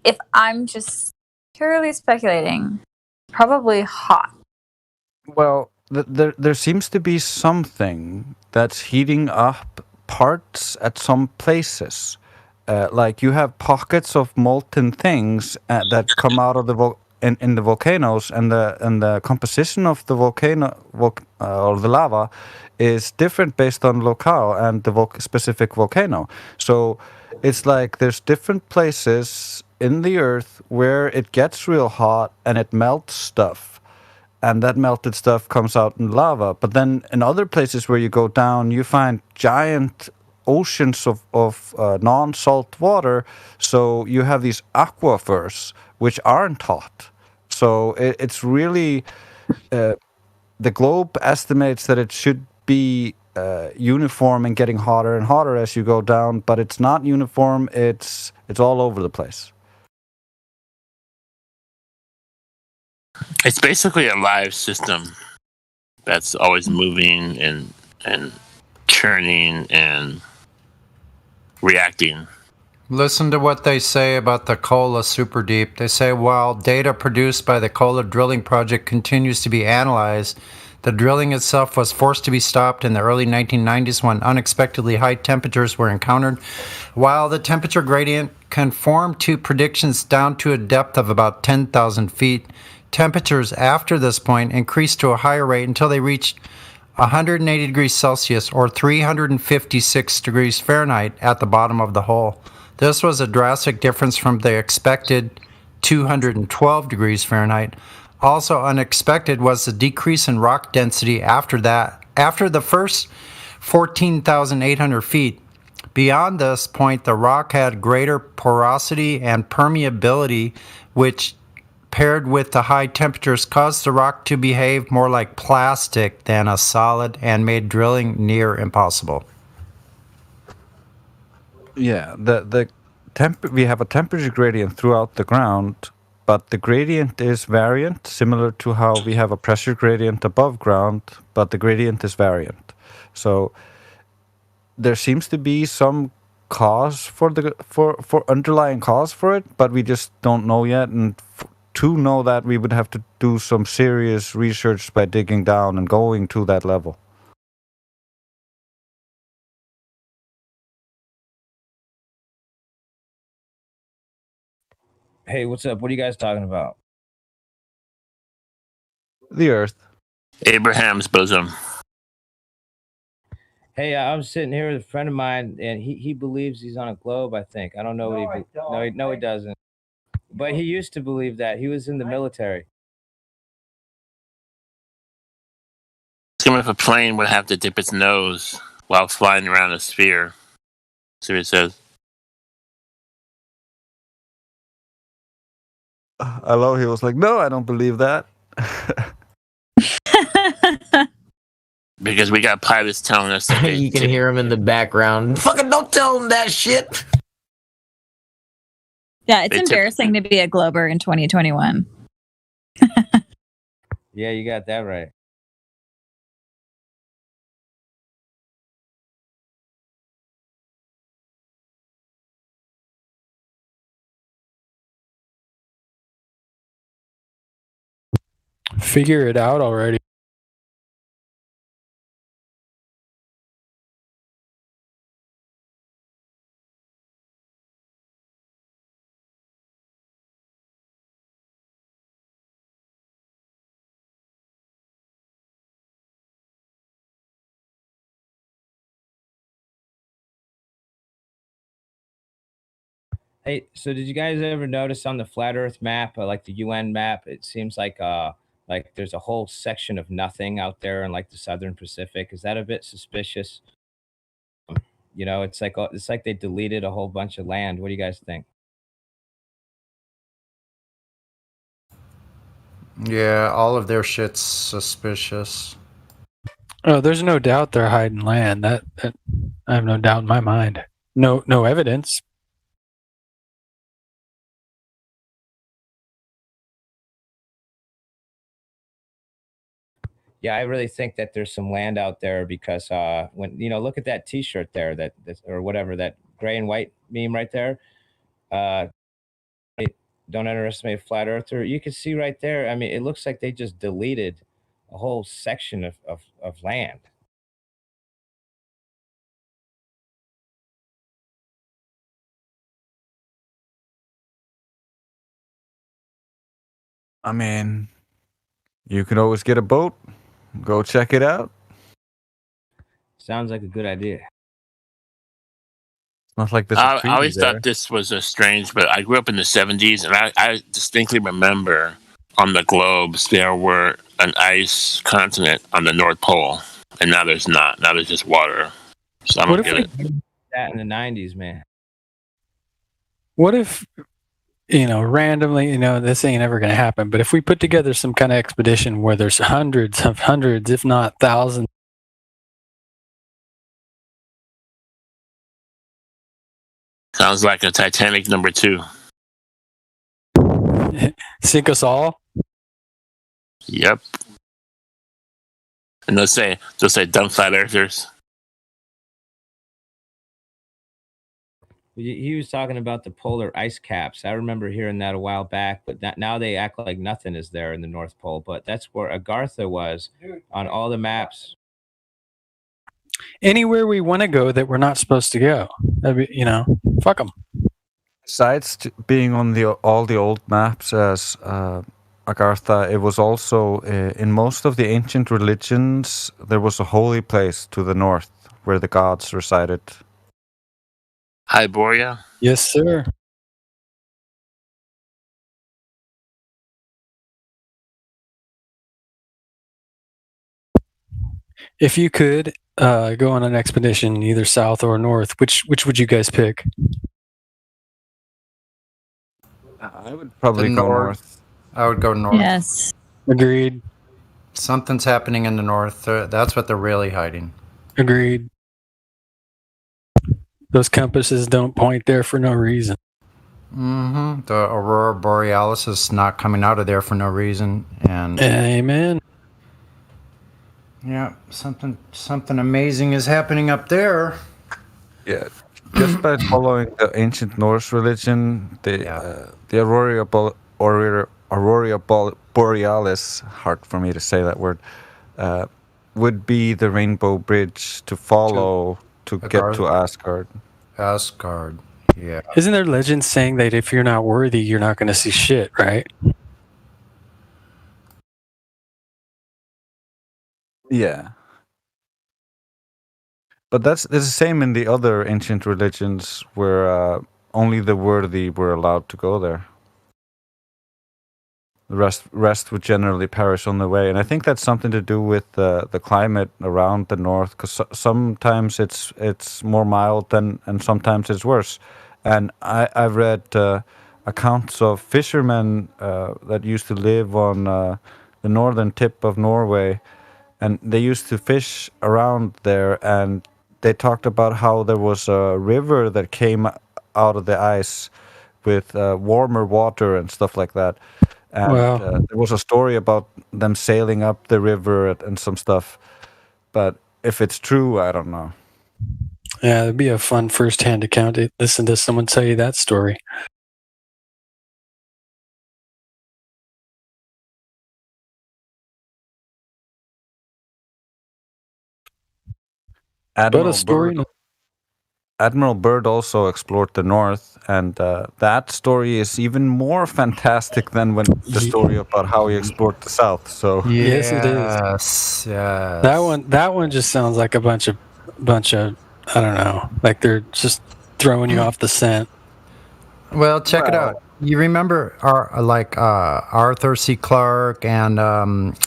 if I'm just purely speculating, probably hot. Well, there seems to be something that's heating up parts at some places. Like you have pockets of molten things that come out of the in the volcanoes, and the composition of the volcano or the lava is different based on locale and the specific volcano. So it's like there's different places in the earth where it gets real hot and it melts stuff. and that melted stuff comes out in lava. But then in other places where you go down, you find giant oceans of non-salt water. So you have these aquifers which aren't hot. So it's really the globe estimates that it should be uniform and getting hotter and hotter as you go down, but it's not uniform. It's all over the place. It's basically a live system that's always moving and churning and reacting. Listen to what they say about the Kola Super Deep. They say while data produced by the Kola drilling project continues to be analyzed, the drilling itself was forced to be stopped in the early 1990s when unexpectedly high temperatures were encountered. While the temperature gradient conformed to predictions down to a depth of about 10,000 feet, temperatures after this point increased to a higher rate until they reached 180 degrees Celsius or 356 degrees Fahrenheit at the bottom of the hole. This was a drastic difference from the expected 212 degrees Fahrenheit. Also unexpected was the decrease in rock density after that. After the first 14,800 feet, beyond this point, the rock had greater porosity and permeability, which paired with the high temperatures caused the rock to behave more like plastic than a solid and made drilling near impossible. Yeah, we have a temperature gradient throughout the ground, but the gradient is variant, similar to how we have a pressure gradient above ground, but the gradient is variant. So there seems to be some cause for underlying cause for it, but we just don't know yet. And to know that, we would have to do some serious research by digging down and going to that level. Hey, what's up? What are you guys talking about? The Earth. Abraham's bosom. Hey, I'm sitting here with a friend of mine, and he believes he's on a globe. I think I don't know what he doesn't. But he used to believe that. He was in the military. It's if a plane would have to dip its nose while flying around a sphere. See what it says. I love he was like, no, I don't believe that. Because we got pilots telling us that You can hear him in the background. Fucking don't tell him that shit. Yeah, it's embarrassing to be a Glober in 2021. Yeah, you got that right. Figure it out already. Hey, so did you guys ever notice on the flat Earth map, like the UN map, it seems like there's a whole section of nothing out there in like the Southern Pacific. Is that a bit suspicious? You know, it's like they deleted a whole bunch of land. What do you guys think? Yeah, all of their shit's suspicious. Oh, there's no doubt they're hiding land. That I have no doubt in my mind. No evidence. Yeah, I really think that there's some land out there because when look at that T-shirt there, that or whatever, that gray and white meme right there. Don't underestimate a flat earther. You can see right there. I mean, it looks like they just deleted a whole section of land. I mean, you can always get a boat. Go check it out. Sounds like a good idea. Not like this. I always thought this was strange, but I grew up in the 70s, and I distinctly remember on the globes there were an ice continent on the North Pole, and now there's not. Now there's just water. So I don't get it. That in the 90s, man. What if, randomly, this ain't ever going to happen, but if we put together some kind of expedition where there's hundreds, if not thousands, Sounds like a Titanic #2. sink us all? Yep. And they'll say dumb flat earthers. He was talking about the polar ice caps. I remember hearing that a while back, but now they act like nothing is there in the North Pole. But that's where Agartha was on all the maps. Anywhere we want to go that we're not supposed to go. That'd be, fuck them. Besides being on all the old maps as Agartha, it was also in most of the ancient religions there was a holy place to the north where the gods resided. Hyboria? Yes, sir. If you could go on an expedition either south or north, which would you guys pick? I would probably The go north. north. I would go north. Yes. Agreed. Something's happening in the north. That's what they're really hiding. Agreed. Those compasses don't point there for no reason. Mm-hmm. The Aurora Borealis is not coming out of there for no reason. And Amen. yeah, something amazing is happening up there. Yeah, just by following the ancient Norse religion, the Aurora Borealis, hard for me to say that word, would be the rainbow bridge to follow to get to Asgard. Asgard, yeah. Isn't there legends saying that if you're not worthy, you're not going to see shit, right? Yeah. But that's the same in the other ancient religions where only the worthy were allowed to go there. The rest would generally perish on the way, and I think that's something to do with the climate around the north. Because sometimes it's more mild and sometimes it's worse. And I've read accounts of fishermen that used to live on the northern tip of Norway, and they used to fish around there, and they talked about how there was a river that came out of the ice with warmer water and stuff like that. And Wow. there was a story about them sailing up the river and some stuff. But if it's true, I don't know. Yeah, it'd be a fun first-hand account to listen to someone tell you that story. Admiral But a story. Admiral Byrd also explored the north, and that story is even more fantastic than the story about how he explored the south. So Yes, it is. Yes, yes. That one just sounds like a bunch of I don't know, like they're just throwing you off the scent. Well, check it out. You remember Arthur C. Clarke and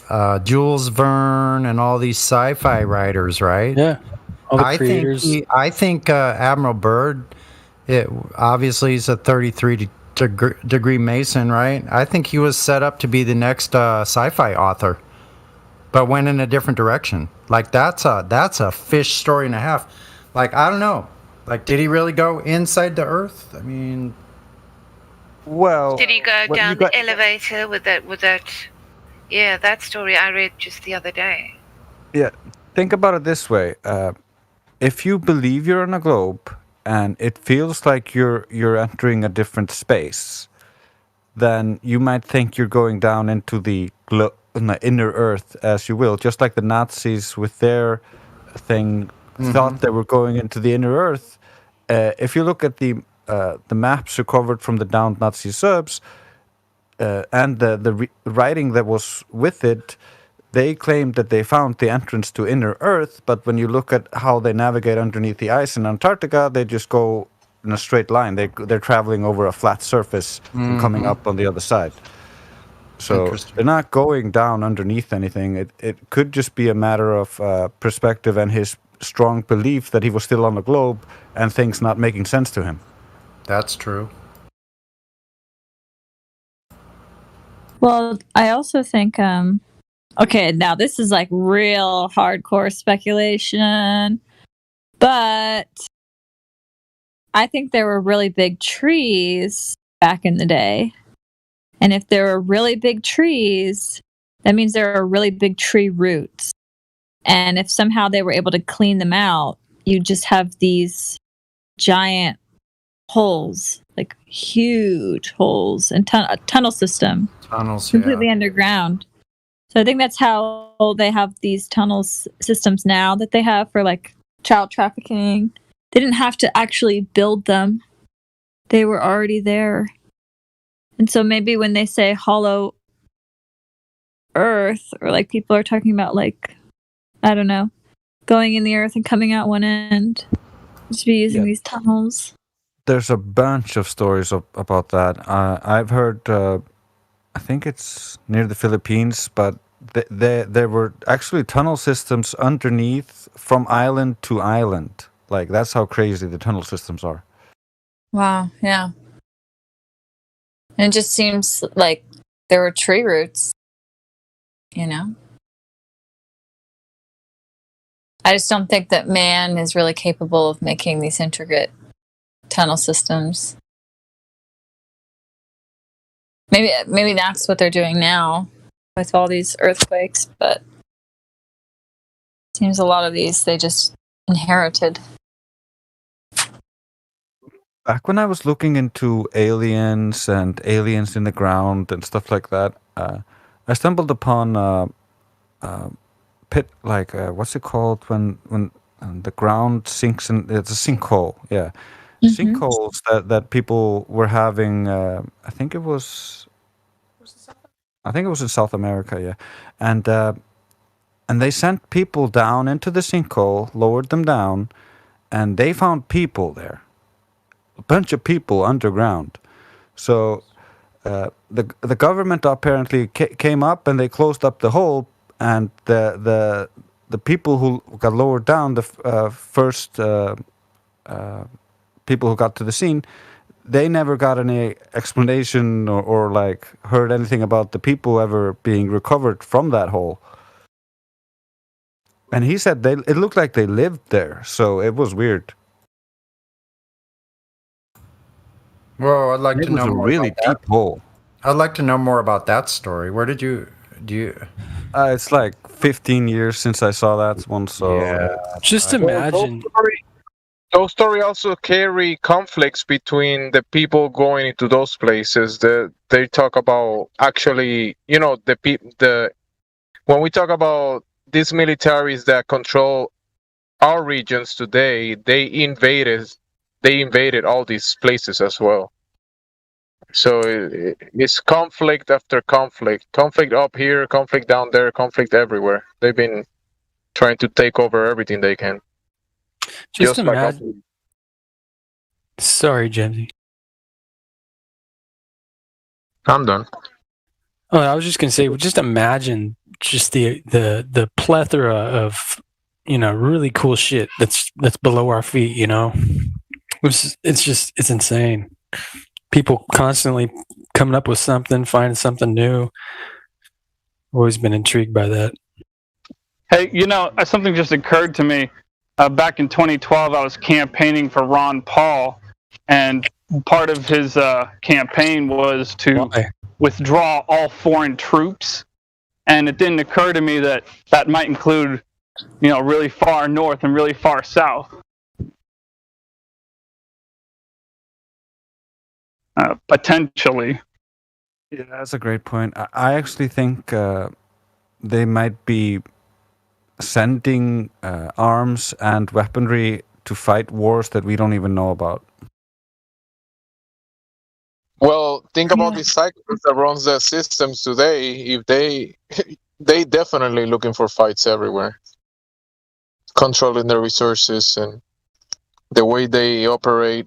Jules Verne and all these sci-fi writers, right? Yeah, all the creators. I think Admiral Byrd, obviously he's a 33-degree Mason, right? I think he was set up to be the next sci-fi author, but went in a different direction. Like that's a fish story and a half. Like I don't know. Like did he really go inside the Earth? I mean. Well, Did he go down the elevator with that? Yeah, that story I read just the other day. Yeah, think about it this way: if you believe you're on a globe and it feels like you're entering a different space, then you might think you're going down into the inner Earth, as you will, just like the Nazis with their thing thought they were going into the inner Earth. If you look at the maps recovered from the downed Nazi subs and the writing that was with it, they claimed that they found the entrance to inner Earth, but when you look at how they navigate underneath the ice in Antarctica, they just go in a straight line. They're traveling over a flat surface and coming up on the other side. So Interesting. they're not going down underneath anything. It could just be a matter of perspective and his strong belief that he was still on the globe and things not making sense to him. That's true. Well, I also think, okay, now this is like real hardcore speculation, but I think there were really big trees back in the day. And if there are really big trees, that means there are really big tree roots. And if somehow they were able to clean them out, you just have these giant holes, like huge holes, and a tunnel system. Tunnels, completely underground. So I think that's how they have these systems now that they have for like child trafficking. They didn't have to actually build them. They were already there. And so maybe when they say hollow earth, or like people are talking about like, I don't know, going in the earth and coming out one end, just be using these tunnels. There's a bunch of stories about that. I've heard, I think it's near the Philippines, but there were actually tunnel systems underneath from island to island. Like, that's how crazy the tunnel systems are. Wow, yeah. And it just seems like there were tree roots, you know? I just don't think that man is really capable of making these intricate tunnel systems. Maybe that's what they're doing now with all these earthquakes, but it seems a lot of these they just inherited. Back when I was looking into aliens and aliens in the ground and stuff like that, I stumbled upon pit, like what's it called when the ground sinks and it's a sinkhole. Yeah, sinkholes that people were having. I think it was in South America. Yeah, and they sent people down into the sinkhole, lowered them down, and they found people there. A bunch of people underground. So the government apparently came up and they closed up the hole, and the people who got lowered down, the first people who got to the scene, they never got any explanation or like heard anything about the people ever being recovered from that hole. And he said it looked like they lived there, so it was weird. Well, I'd like It to was know a more really about that. deep hole. I'd like to know more about that story. Where did you do you? It's like 15 years since I saw that one, so Just imagine. Those stories also carry conflicts between the people going into those places. They talk about actually, the when we talk about these militaries that control our regions today, they invaded all these places as well. So it's conflict after conflict up here, conflict down there, conflict everywhere. They've been trying to take over everything they can. Just like imagine. Sorry, Jamesy. I'm done. Oh, I was just gonna say, just imagine just the plethora of really cool shit that's below our feet. It's insane. People constantly coming up with something, finding something new. Always been intrigued by that. Hey, something just occurred to me. Back in 2012, I was campaigning for Ron Paul, and part of his campaign was to withdraw all foreign troops. And it didn't occur to me that might include, really far north and really far south. Potentially. Yeah, that's a great point. I actually think they might be sending arms and weaponry to fight wars that we don't even know about. Well, think about the cycles that runs the systems today. If they definitely looking for fights everywhere, controlling their resources and the way they operate.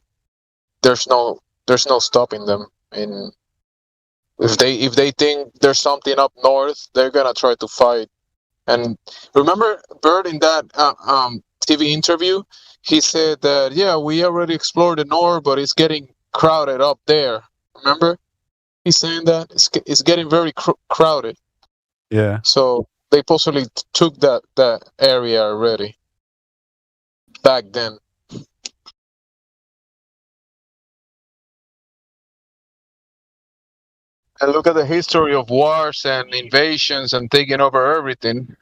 There's no stopping them. And If they think there's something up north, they're gonna try to fight. And remember, Bird in that TV interview, he said that yeah, we already explored the north, but it's getting crowded up there. Remember, he's saying that it's getting very crowded. Yeah. So they possibly took that area already back then. And look at the history of wars and invasions and taking over everything.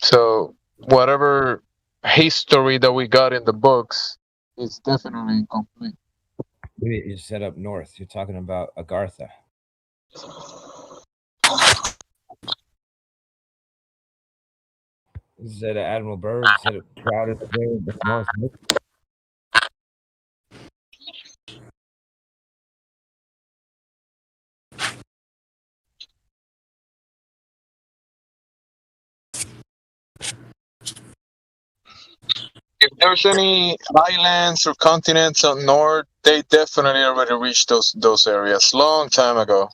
So whatever history that we got in the books is definitely incomplete. You said up north. You're talking about Agartha. Is that Admiral Byrd said it crowded there in the north? If there's any islands or continents up north, they definitely already reached those areas long time ago.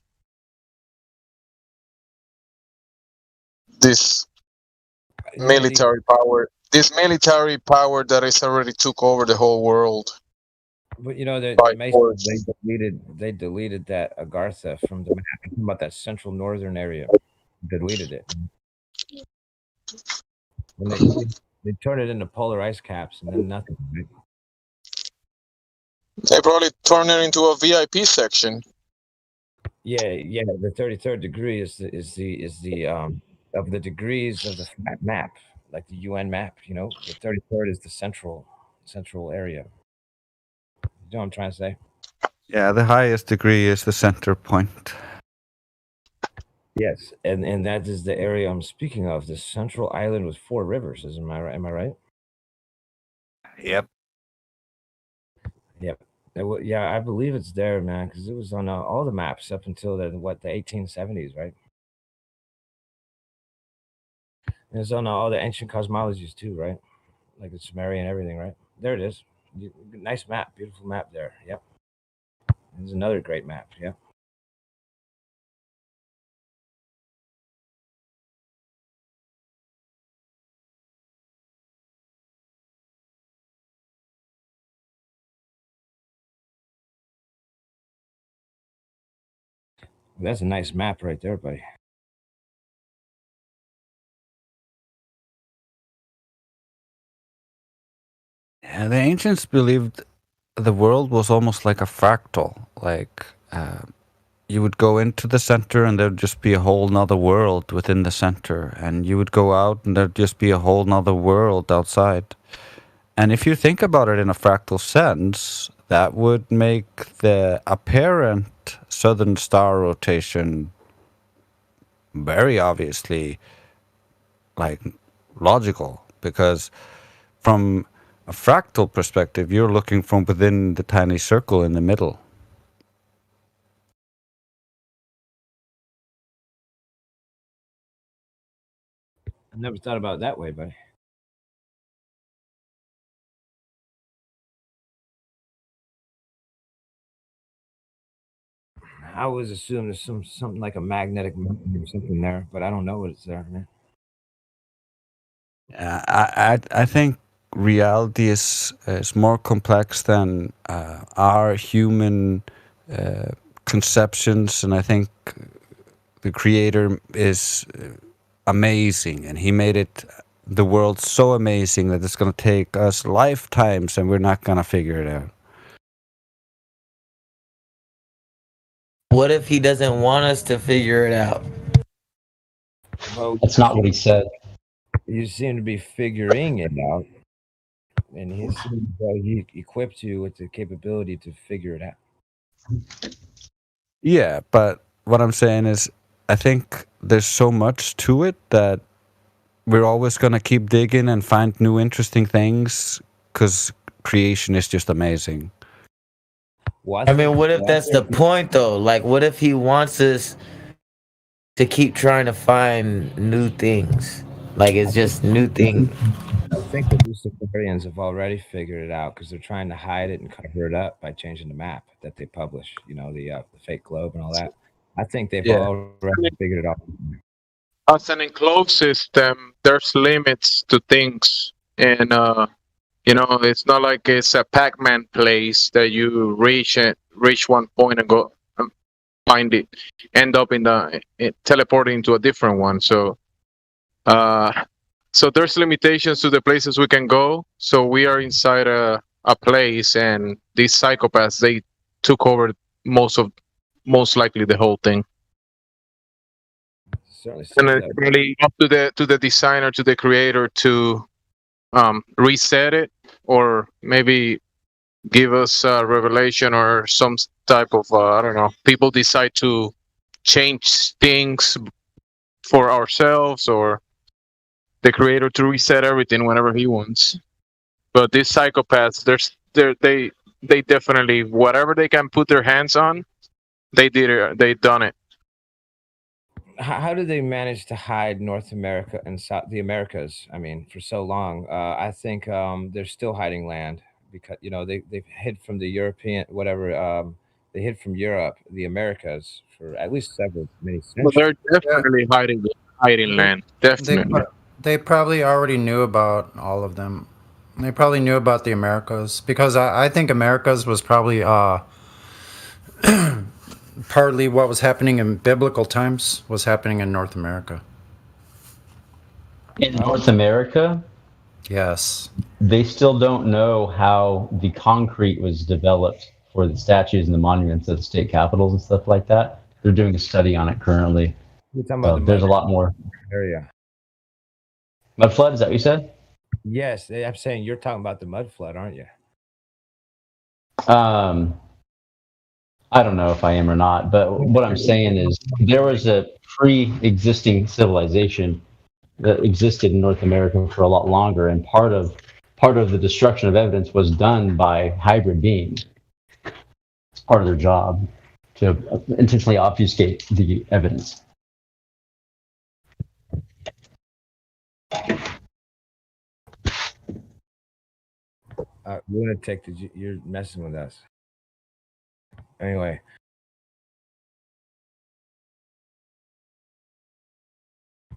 This military power that is already took over the whole world. But you know, they deleted that Agartha from the map. I'm talking about that central northern area. Deleted it. And they turned it into polar ice caps and then nothing. Right? They probably turned it into a VIP section. Yeah. The 33rd degree is the of the degrees of the map, like the UN map. You know, the 33rd is the central area. You know what I'm trying to say? Yeah, the highest degree is the center point. Yes, and that is the area I'm speaking of. The central island with 4 rivers. Am I right? Yep. Yep. Yeah, I believe it's there, man, because it was on all the maps up until the 1870s, right? And it's on all the ancient cosmologies too, right? Like the Sumerian and everything, right? There it is. Nice map, beautiful map there. Yep. There's another great map. Yep. That's a nice map right there, buddy. Yeah, the ancients believed the world was almost like a fractal. Like you would go into the center and there'd just be a whole nother world within the center. And you would go out and there'd just be a whole nother world outside. And if you think about it in a fractal sense, that would make the apparent southern star rotation very obviously like logical, because from a fractal perspective, you're looking from within the tiny circle in the middle. I never thought about it that way, buddy. I always assume there's something like a magnetic mountain or something there, but I don't know what it's there, man. I think reality is more complex than our human conceptions, and I think the creator is amazing, and he made the world so amazing that it's going to take us lifetimes and we're not going to figure it out. What if he doesn't want us to figure it out? Well, That's not what he said. You seem to be figuring it out, and he equipped you with the capability to figure it out. Yeah, but what I'm saying is, I think there's so much to it that we're always going to keep digging and find new interesting things, because creation is just amazing. I mean, what if that's the point, though? Like, what if he wants us to keep trying to find new things? Like, it's just new things. I think the Luciferians have already figured it out, because they're trying to hide it and cover it up by changing the map that they publish. You know, the fake globe and all that. I think they've Yeah. already figured it out. As an enclosed system, there's limits to things, and it's not like it's a Pac-Man place that you reach one point and go find it, end up teleporting to a different one. So there's limitations to the places we can go. So we are inside a place, and these psychopaths, they took over most likely the whole thing. Certainly And seems it's that- really up to the designer, to the creator, to reset it, or maybe give us a revelation or some type of I don't know. People decide to change things for ourselves, or the creator to reset everything whenever he wants. But these psychopaths, they definitely, whatever they can put their hands on, they did it. They done it. How did they manage to hide North America and the Americas? I mean, for so long. I think they're still hiding land because they've hid from the European whatever. They hid from Europe, the Americas, for at least many Well, centuries. they're definitely hiding land. Definitely. They probably already knew about all of them. They probably knew about the Americas because I think Americas was probably partly what was happening in biblical times was happening in North America. In North America, Yes. they still don't know how the concrete was developed for the statues and the monuments of the state capitals and stuff like that. They're doing a study on it currently. You're talking So about the there's a mud lot more. area. Mud flood, is that what you said? Yes, I'm saying you're talking about the mud flood, aren't you? I don't know if I am or not, but what I'm saying is there was a pre-existing civilization that existed in North America for a lot longer, and part of the destruction of evidence was done by hybrid beings. It's part of their job to intentionally obfuscate the evidence. Lunatic, you're messing with us. Anyway.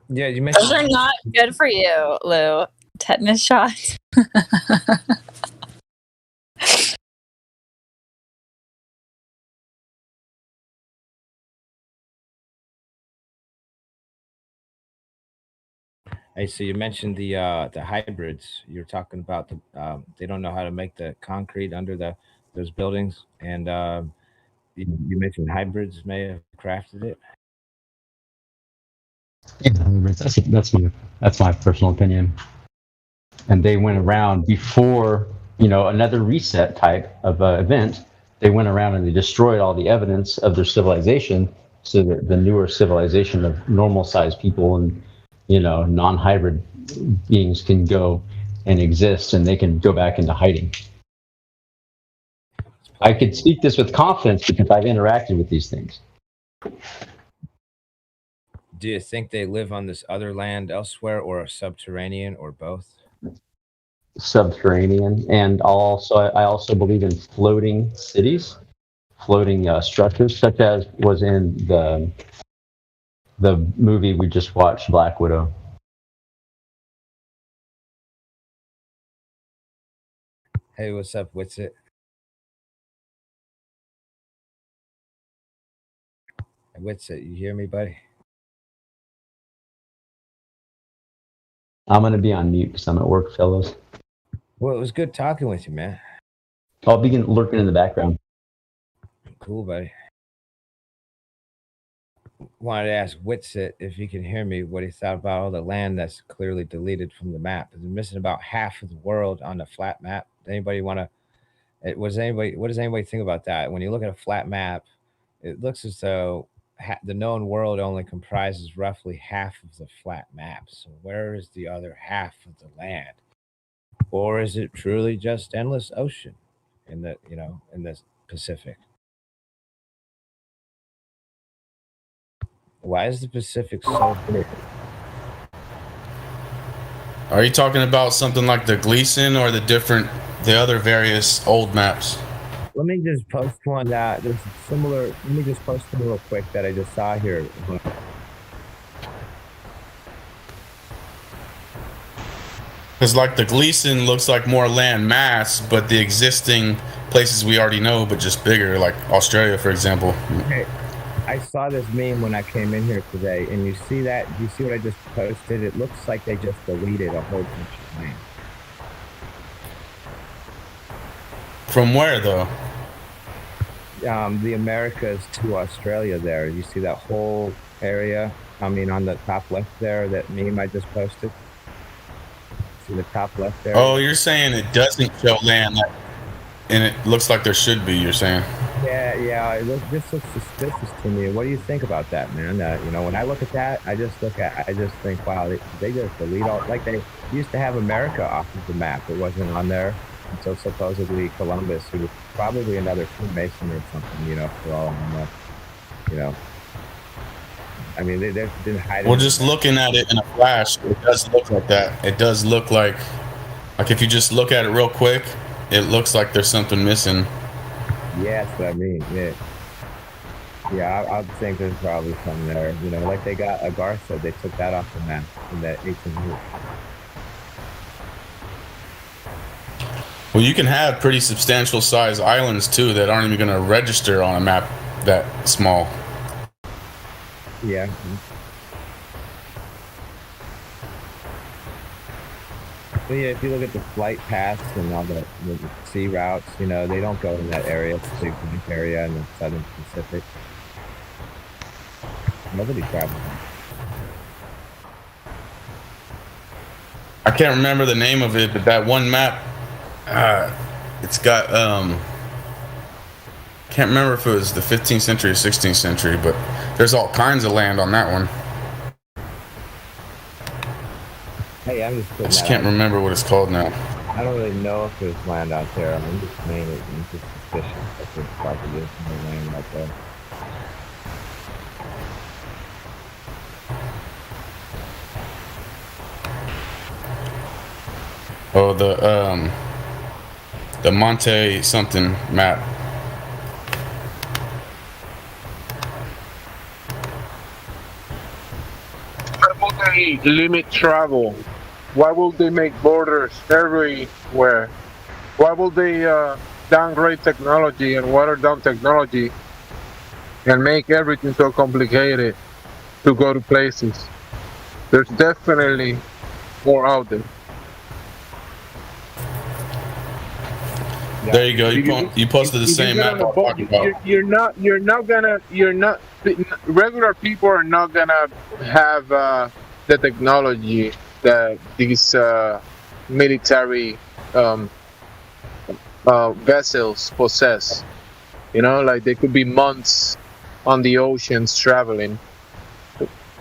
Yeah, you mentioned Those are not good for you, Lou. Tetanus shots. Hey, so you mentioned the hybrids. You're talking about they don't know how to make the concrete under those buildings, and you mentioned hybrids may have crafted it. Yeah, that's my personal opinion. And they went around before, another reset type of event. They went around and they destroyed all the evidence of their civilization, so that the newer civilization of normal-sized people and non-hybrid beings can go and exist, and they can go back into hiding. I could speak this with confidence because I've interacted with these things. Do you think they live on this other land elsewhere, or a subterranean, or both? Subterranean, and I also believe in floating cities, floating structures, such as was in the movie we just watched, Black Widow. Hey, what's up? What's it? What's it? You hear me, buddy? I'm going to be on mute because I'm at work, fellows. Well, it was good talking with you, man. I'll begin lurking in the background. Cool, buddy. Wanted to ask Witsit if he can hear me, what he thought about all the land that's clearly deleted from the map. They're missing about half of the world on the flat map. Anybody want to? What does anybody think about that? When you look at a flat map, it looks as though the known world only comprises roughly half of the flat map. So where is the other half of the land? Or is it truly just endless ocean in the Pacific? Why is the Pacific so big? Are you talking about something like the Gleason or the other various old maps? Let me just post one that there's similar. Let me just post one real quick that I just saw here. Because like the Gleason looks like more land mass, but the existing places we already know, but just bigger, like Australia, for example. Okay. I saw this meme when I came in here today, and you see that? Do you see what I just posted? It looks like they just deleted a whole bunch of land. From where though? The Americas to Australia. There, you see that whole area? I mean, on the top left there, that meme I just posted. See the top left there? Oh, you're saying it doesn't show land, and it looks like there should be. You're saying? Yeah. This looks suspicious to me. What do you think about that, man? You know, when I look at that, I just think, wow, they just delete all. Like they used to have America off of the map. It wasn't on there until supposedly Columbus, who was probably another Freemason or something. You know, for all I know. You know. I mean, they didn't hide it. Well, just looking at it in a flash, it does look like that. It does look like if you just look at it real quick, it looks like there's something missing. Yeah, that's what I mean. Yeah, I think there's probably some there. You know, like they got Agartha, they took that off the map in that 1800s. Well, you can have pretty substantial size islands too that aren't even going to register on a map that small. Yeah. But yeah, if you look at the flight paths and all the sea routes, you know, they don't go in that area. It's a big area in the Southern Pacific. Nobody travels. I can't remember the name of it, but that one map, it's got can't remember if it was the 15th century or 16th century, but there's all kinds of land on that one. Hey, I just can't remember what it's called now. I don't really know if there's land out there. I'm just saying it. I'm just suspicious that there's probably no land out there. Oh, the Monte something map. Why will they limit travel? Why will they make borders everywhere? Why will they downgrade technology and water down technology and make everything so complicated to go to places? There's definitely more out there. There you go. You posted the same map I'm talking about. You're not. Regular people are not gonna have the technology that these military vessels possess. You know, like they could be months on the oceans traveling.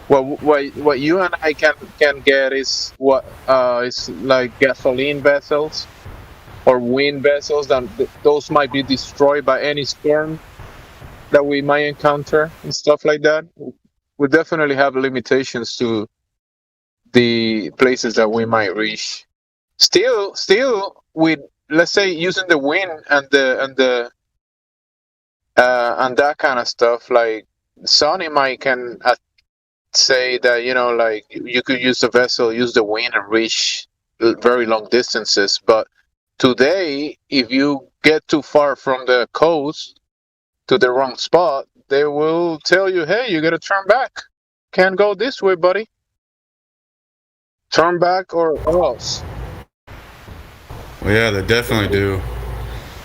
What you and I can get is is like gasoline vessels or wind vessels. That those might be destroyed by any storm that we might encounter and stuff like that. We definitely have limitations to the places that we might reach. Still, with, let's say, using the wind and that kind of stuff, like Sonny might can say that, you know, like you could use the vessel, use the wind, and reach very long distances. But today, if you get too far from the coast to the wrong spot, they will tell you, hey, you gotta turn back. Can't go this way, buddy. Turn back or else. Well, yeah, they definitely do.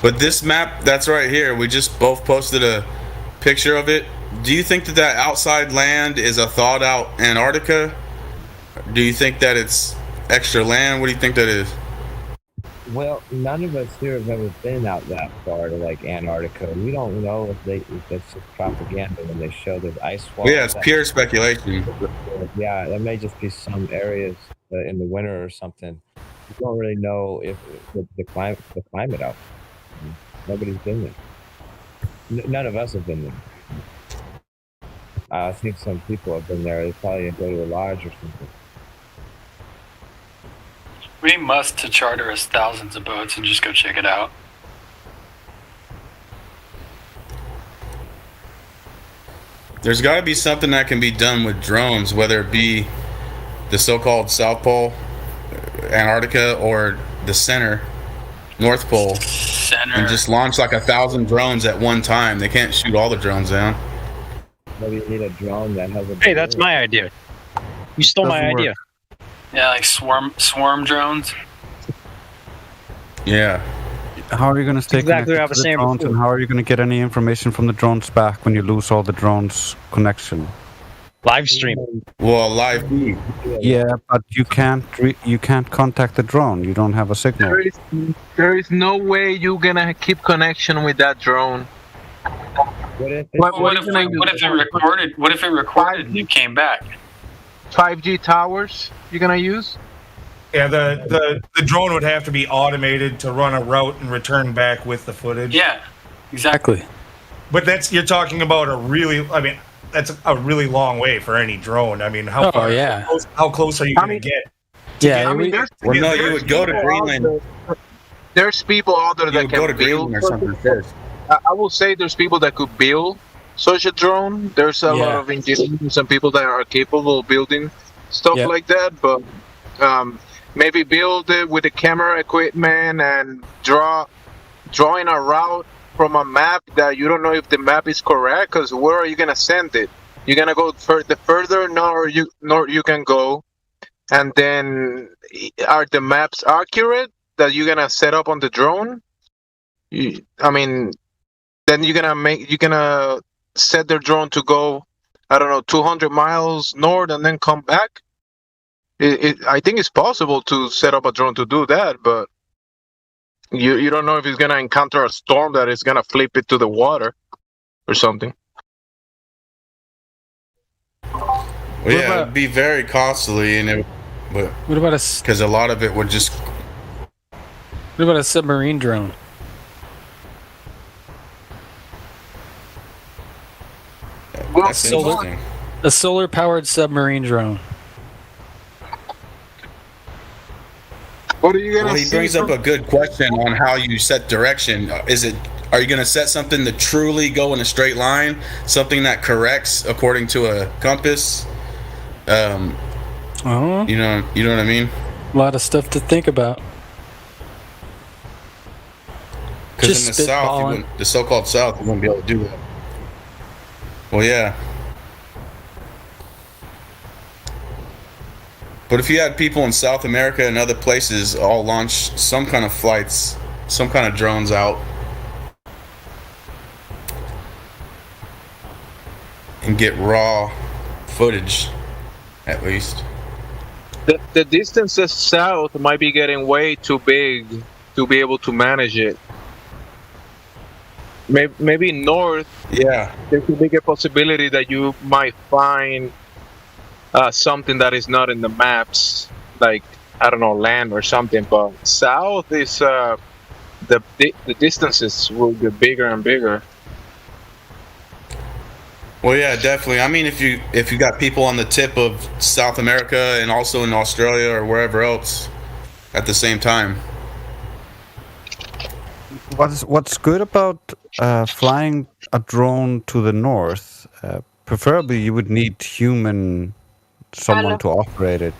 But this map that's right here, we just both posted a picture of it. Do you think that outside land is a thawed out Antarctica? Do you think that it's extra land? What do you think that is? Well, none of us here have ever been out that far to like Antarctica. We don't know if that's just propaganda when they show those ice walls. Yeah, it's pure speculation. Yeah, there may just be some areas in the winter or something. We don't really know if the climate out. Nobody's been there. None of us have been there. I think some people have been there. They probably go to a lodge or something. We must to charter us thousands of boats and just go check it out. There's got to be something that can be done with drones, whether it be the so-called South Pole, Antarctica, or the center, North Pole, and just launch like 1,000 drones at one time. They can't shoot all the drones down. Maybe you need a drone that has a. Hey, that's my idea. You stole my Doesn't work. idea. Yeah, like swarm drones. Yeah. How are you going to stay Exactly what I connected was to the saying drones, before. and how are you going to get any information from the drones back when you lose all the drones' connection? Live stream. Well, live feed. Yeah, but you can't contact the drone. You don't have a signal. There is no way you're gonna keep connection with that drone. What if What if it recorded? What if it recorded and you came back? 5G towers you're gonna use? Yeah, the drone would have to be automated to run a route and return back with the footage. Yeah, exactly. But you're talking about that's a really long way for any drone. I mean, how far? Yeah. How close are you going to get? Yeah, I mean, Well, no, you would go to Greenland. There's people out there that would go can to build. Greenland or something first. I will say there's people that could build such a drone. There's a lot Yeah. of engineers and people that are capable of building stuff Yep. like that. But maybe build it with the camera equipment and drawing a route from a map that you don't know if the map is correct. Because where are you gonna send it? You're gonna go further north you can go, and then are the maps accurate that you're gonna set up on the drone? I mean, then you're gonna set the drone to go, I don't know, 200 miles north and then come back. I think it's possible to set up a drone to do that, but you don't know if it's gonna encounter a storm that is gonna flip it to the water or something. Well, yeah, it'd be very costly, but what about because a lot of it would just. What about a submarine drone? That's interesting. A solar-powered submarine drone. What are you gonna Well, he brings up a good question on how you set direction. Are you going to set something to truly go in a straight line, something that corrects according to a compass? You know what I mean? A lot of stuff to think about. Because in the South, the so-called South, you wouldn't be able to do that. Well, yeah. But if you had people in South America and other places all launch some kind of flights, some kind of drones out, and get raw footage, at least. The distances south might be getting way too big to be able to manage it. Maybe north, yeah, there could be a possibility that you might find something that is not in the maps, like, I don't know, land or something. But south is the distances will get bigger and bigger. Well, yeah, definitely. I mean, if you got people on the tip of South America and also in Australia or wherever else at the same time. What's good about flying a drone to the north? Preferably, you would need someone to operate it,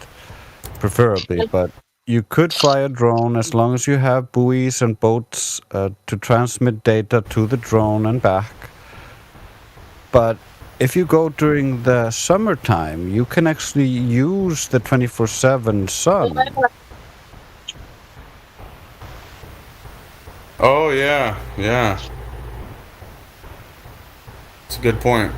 preferably. But you could fly a drone as long as you have buoys and boats to transmit data to the drone and back. But if you go during the summertime, you can actually use the 24/7 sun. Oh, yeah. It's a good point.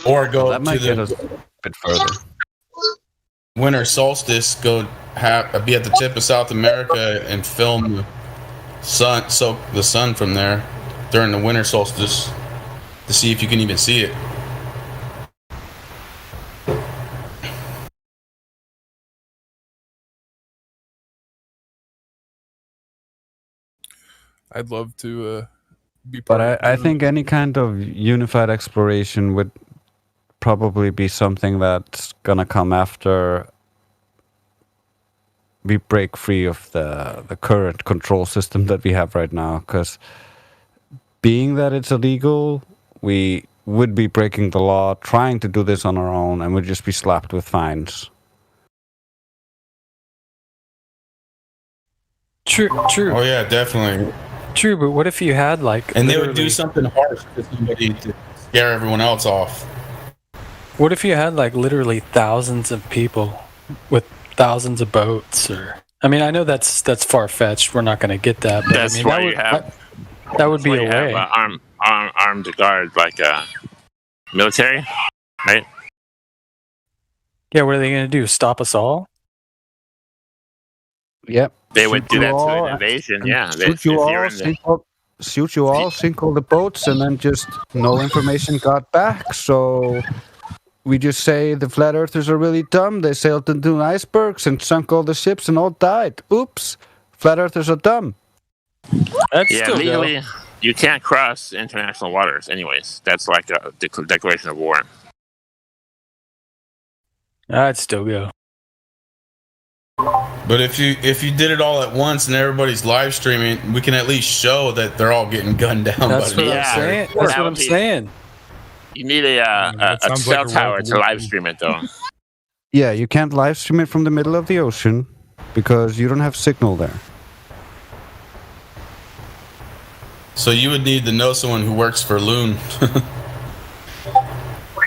Or go That to might get us the a bit further. winter solstice, be at the tip of South America and film the sun, soak the sun from there during the winter solstice to see if you can even see it. I'd love to be part But of I think any kind of unified exploration would probably be something that's gonna come after we break free of the current control system that we have right now. Because being that it's illegal, we would be breaking the law, trying to do this on our own, and would just be slapped with fines. True. Oh yeah, definitely. True, but what if you had like? And they would literally- do something harsh to somebody to scare everyone else off. What if you had like literally thousands of people with thousands of boats? Or I mean, I know that's far fetched. We're not going to get that. But That's I mean, why that you would, have. that would be why a you have, way. armed guard, like military, right? Yeah, what are they going to do? Stop us all? Yep. They would do Shoot you that to all, an invasion. and Yeah, shoot you all, shoot you all, sink all the boats, and then just no information got back. So we just say the flat earthers are really dumb. They sailed into icebergs and sunk all the ships and all died. Oops, flat earthers are dumb. Yeah, legally, you can't cross international waters. Anyways, that's like a declaration of war. I'd still go. But if you did it all at once and everybody's live streaming, we can at least show that they're all getting gunned down. That's by the what I'm saying. That's what I'm saying. You need a sounds cell like a tower to revolution. live stream it, though. Yeah, you can't live stream it from the middle of the ocean because you don't have signal there. So you would need to know someone who works for Loon.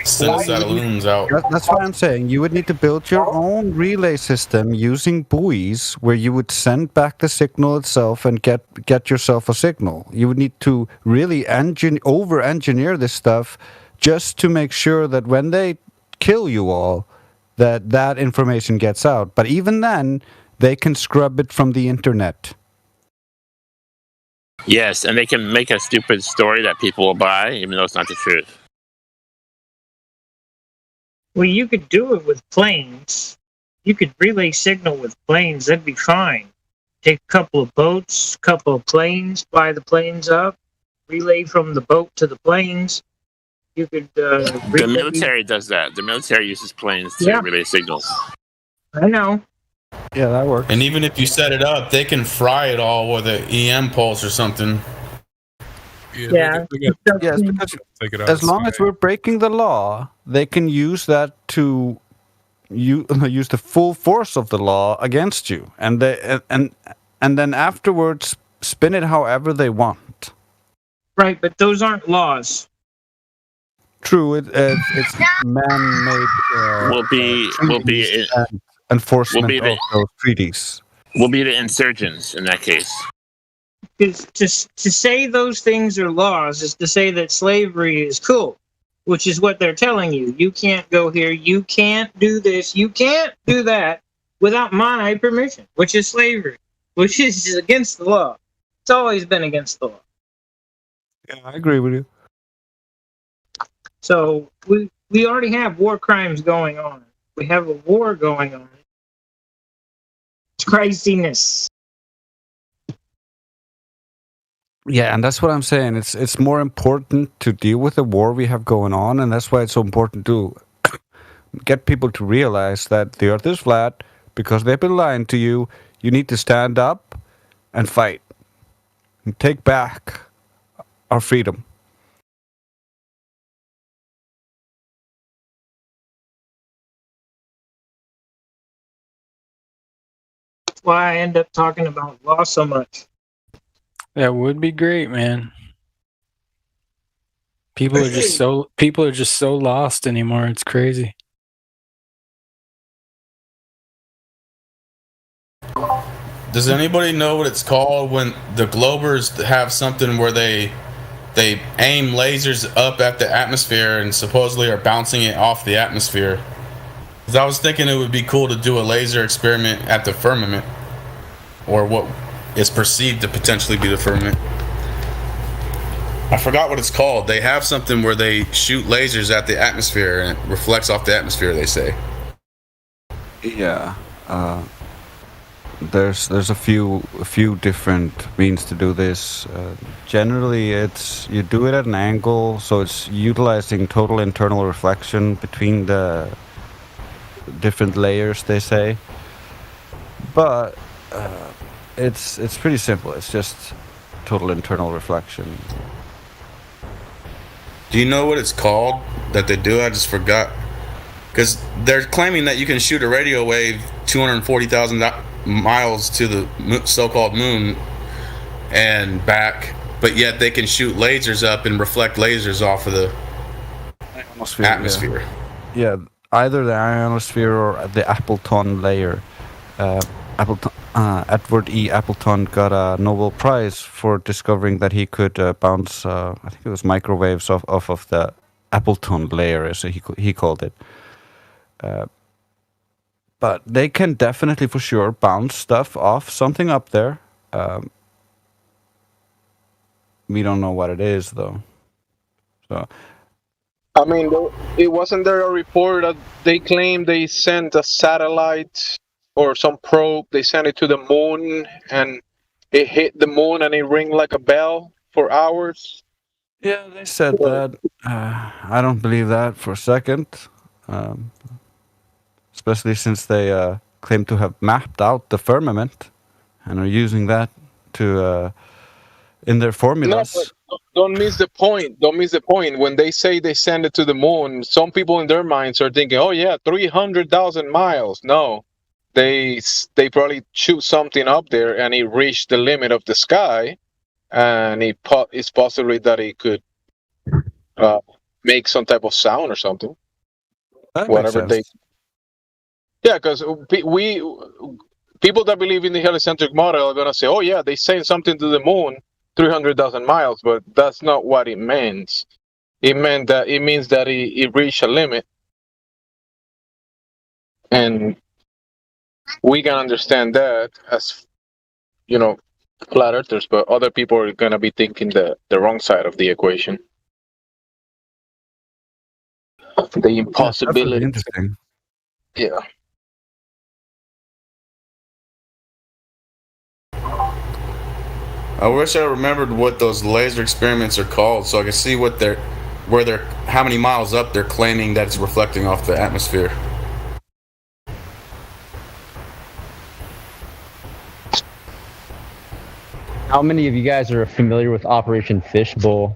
Send a set of loons out. That's what I'm saying. You would need to build your own relay system using buoys where you would send back the signal itself and get yourself a signal. You would need to really over-engineer this stuff just to make sure that when they kill you all, that information gets out. But even then, they can scrub it from the internet. Yes, and they can make a stupid story that people will buy, even though it's not the truth. Well, you could do it with planes. You could relay signal with planes. That'd be fine. Take a couple of boats, couple of planes, fly the planes up, relay from the boat to the planes. You could. The relay- military does that. The military uses planes to Yeah. relay signals. I know. Yeah, that works. And even if you set it up, they can fry it all with an EM pulse or something. Yeah. Yes, because as long as we're breaking the law, they can use that to use the full force of the law against you, and then afterwards spin it however they want. Right, but those aren't laws. True, it's man-made. Will be and enforcement will be the- of those treaties. We'll be the insurgents in that case. Because to say those things are laws is to say that slavery is cool, which is what they're telling you. You can't go here. You can't do this. You can't do that without my permission, which is slavery, which is against the law. It's always been against the law. Yeah, I agree with you. So we already have war crimes going on. We have a war going on. It's craziness. Yeah, and that's what I'm saying. It's more important to deal with the war we have going on, and that's why it's so important to get people to realize that the earth is flat because they've been lying to you. You need to stand up and fight and take back our freedom. That's why I end up talking about law so much. That would be great, man. People are just so lost anymore. It's crazy. Does anybody know what it's called when the Globers have something where they aim lasers up at the atmosphere and supposedly are bouncing it off the atmosphere? 'Cause I was thinking it would be cool to do a laser experiment at the firmament, or what is perceived to potentially be the firmament. I forgot what it's called. They have something where they shoot lasers at the atmosphere and it reflects off the atmosphere, they say. Yeah. there's a few different means to do this. Generally, it's you do it at an angle, so it's utilizing total internal reflection between the different layers, they say. But it's pretty simple. It's just total internal reflection. Do you know what it's called that they do? I just forgot. Because they're claiming that you can shoot a radio wave 240,000 miles to the so-called moon and back, but yet they can shoot lasers up and reflect lasers off of the atmosphere. Yeah, either the ionosphere or the Appleton layer. Edward E. Appleton got a Nobel Prize for discovering that he could bounce, I think it was microwaves off of the Appleton layer, as he called it. But they can definitely, for sure, bounce stuff off something up there. We don't know what it is, though. So, I mean, it wasn't there a report that they claimed they sent a satellite or some probe, they sent it to the moon, and it hit the moon and it rang like a bell for hours? Yeah, they said that. I don't believe that for a second. Especially since they claim to have mapped out the firmament and are using that to in their formulas. No, but don't miss the point. Don't miss the point. When they say they send it to the moon, some people in their minds are thinking, "Oh yeah, 300,000 miles." No, they probably shoot something up there and it reached the limit of the sky, and it's possibly that it could make some type of sound or something. That Whatever makes sense. Yeah, because people that believe in the heliocentric model are gonna say, "Oh yeah, they sent something to the moon, 300,000 miles," but that's not what it means. It means that it reached a limit, and we can understand that as flat earthers, but other people are gonna be thinking the wrong side of the equation. The impossibility. Interesting. Yeah. I wish I remembered what those laser experiments are called, so I could see how many miles up they're claiming that it's reflecting off the atmosphere. How many of you guys are familiar with Operation Fishbowl?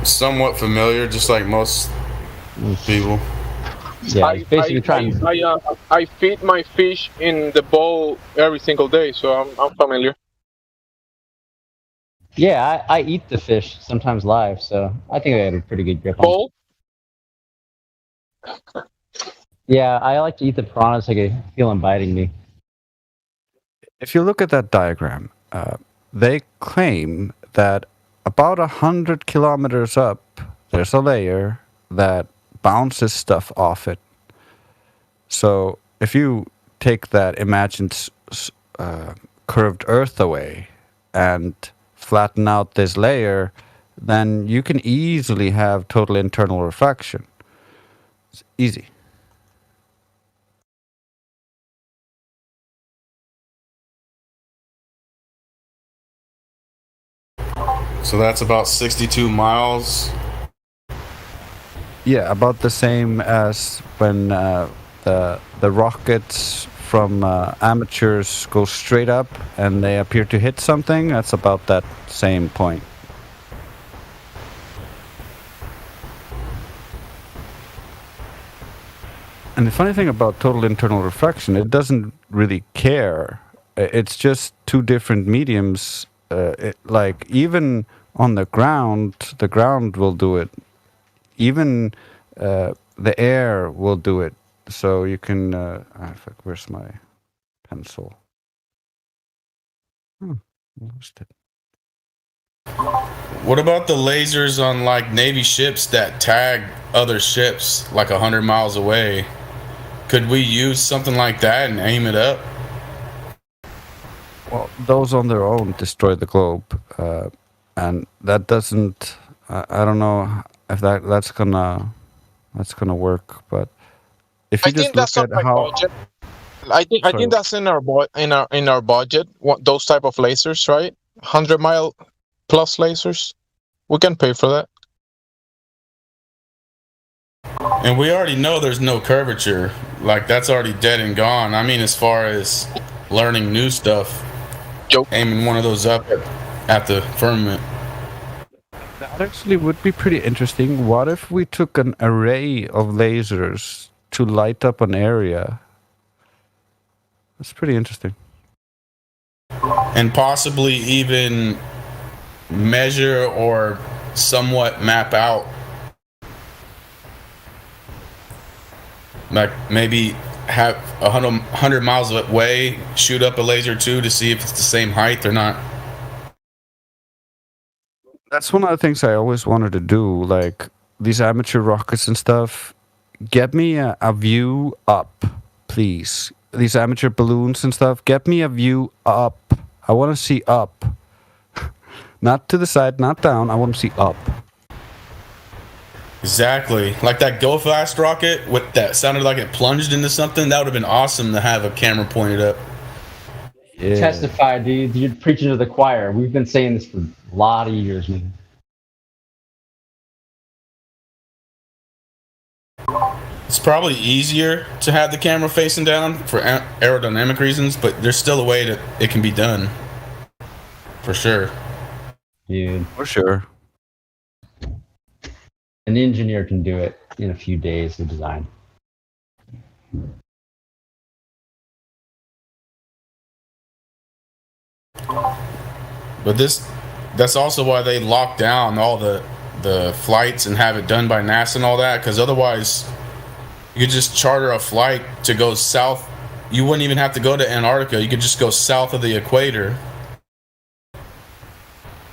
Somewhat familiar, just like most people. Yeah, he's basically trying. I feed my fish in the bowl every single day, so I'm familiar. Yeah, I eat the fish sometimes live, so I think I have a pretty good grip on it. Bowl? Yeah, I like to eat the piranhas. I can feel them biting me. If you look at that diagram, they claim that about 100 kilometers up, there's a layer that bounces stuff off it. So if you take that imagined curved Earth away and flatten out this layer, then you can easily have total internal reflection. It's easy. So that's about 62 miles. Yeah, about the same as when the rockets from amateurs go straight up and they appear to hit something. That's about that same point. And the funny thing about total internal reflection, it doesn't really care. It's just two different mediums. Like even on the ground will do it. Even the air will do it. So you can. Where's my pencil? Lost it. What about the lasers on like Navy ships that tag other ships like 100 miles away? Could we use something like that and aim it up? Well, those on their own destroy the globe, and that doesn't. I don't know if that's gonna work. But if you just look at how I think Sorry. that's in our budget. Those type of lasers, right? 100-mile plus lasers. We can pay for that. And we already know there's no curvature. Like, that's already dead and gone. I mean, as far as learning new stuff, aiming one of those up at the firmament. That actually would be pretty interesting. What if we took an array of lasers to light up an area? That's pretty interesting. And possibly even measure or somewhat map out, like maybe have 100 miles away, shoot up a laser too to see if it's the same height or not. That's one of the things I always wanted to do, like these amateur rockets and stuff. Get me a view up, please. These amateur balloons and stuff, get me a view up. I want to see up. Not to the side, not down. I want to see up. Exactly. Like that Go Fast rocket with that sounded like it plunged into something. That would have been awesome to have a camera pointed up. Yeah. Testify, dude. You're preaching to the choir. We've been saying this for a lot of years, man. It's probably easier to have the camera facing down for aerodynamic reasons, but there's still a way that it can be done. For sure. Dude. For sure. An engineer can do it in a few days of design. But that's also why they lock down all the flights and have it done by NASA and all that, because otherwise you could just charter a flight to go south. You wouldn't even have to go to Antarctica. You could just go south of the equator.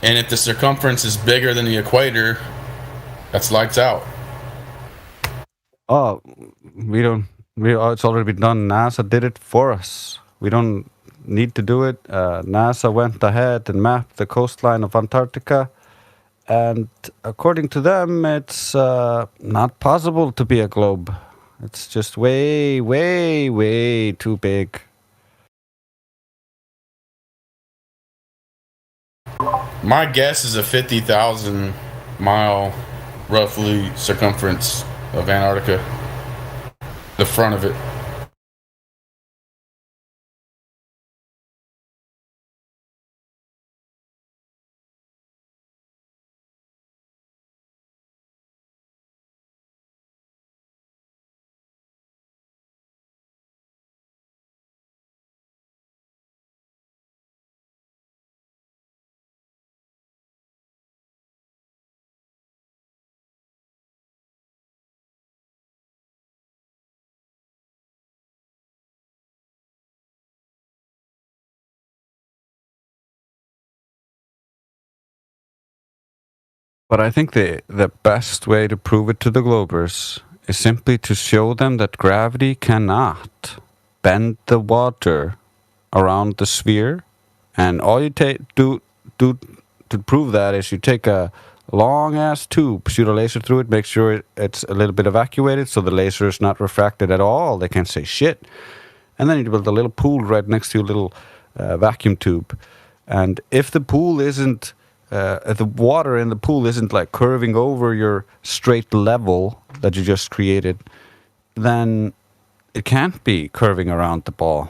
And if the circumference is bigger than the equator, that's lights out. Oh, it's already been done. NASA did it for us. We don't need to do it. NASA went ahead and mapped the coastline of Antarctica. And according to them, it's not possible to be a globe. It's just way, way, way too big. My guess is a 50,000 mile, roughly, circumference of Antarctica. The front of it. But I think the best way to prove it to the Globers is simply to show them that gravity cannot bend the water around the sphere. And all you do to prove that is you take a long-ass tube, shoot a laser through it, make sure it's a little bit evacuated so the laser is not refracted at all. They can't say shit. And then you build a little pool right next to your little vacuum tube. And if the pool isn't the water in the pool isn't like curving over your straight level that you just created, then it can't be curving around the ball.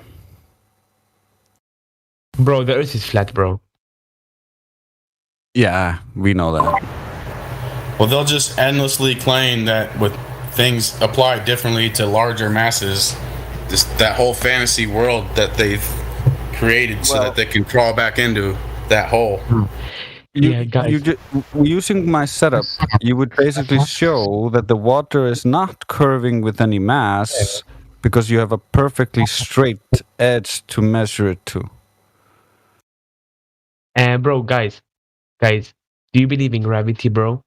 Bro, the Earth is flat, bro. Yeah, we know that. Well, they'll just endlessly claim that with things applied differently to larger masses, that whole fantasy world that they've created so that they can crawl back into that hole. Using my setup, you would basically show that the water is not curving with any mass because you have a perfectly straight edge to measure it to. Bro, guys, do you believe in gravity, bro?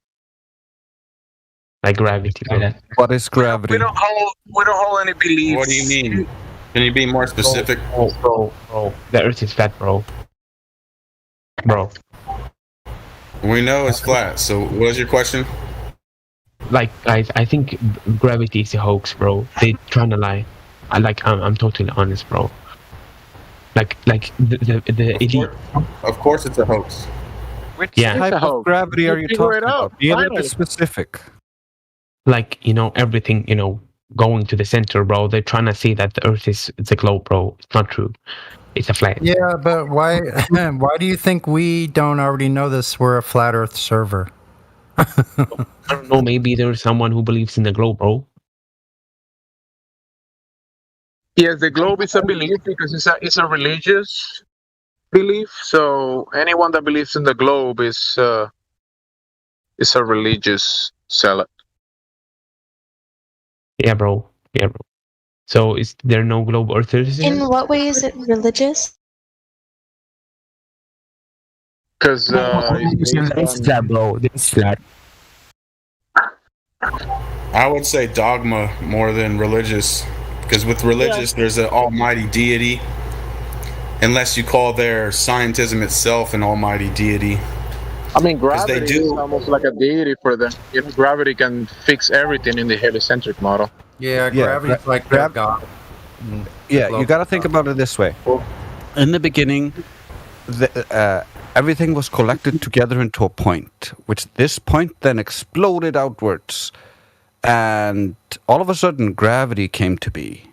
Like gravity, bro. What is gravity? We don't hold any beliefs. What do you mean? Can you be more specific? Bro. The Earth is flat, bro. Bro. We know it's flat, so what is your question? Like, guys, I think gravity is a hoax, bro. They trying to lie. I'm totally honest, bro. Like the elite. Of course, it's a hoax. Which Yeah. type of gravity are you talking about? Be a little bit specific. Like, everything, going to the center, bro. They're trying to say that the Earth it's a globe, bro. It's not true. It's a flat. Yeah, but why do you think we don't already know this? We're a flat Earth server. I don't know. Maybe there's someone who believes in the globe, bro. Yes, the globe is a belief because it's a religious belief. So anyone that believes in the globe is a religious zealot. Yeah, bro. So is there no globe earthers here? In what way is it religious? Because it's flat, bro. It's flat. I would say dogma more than religious, because with religious there's an almighty deity, unless you call their scientism itself an almighty deity. I mean, they gravity do- is almost like a deity for them. Gravity can fix everything in the heliocentric model. Yeah, gravity's like their God. Yeah, you got to think about it this way. In the beginning, everything was collected together into a point, which this point then exploded outwards. And all of a sudden, gravity came to be.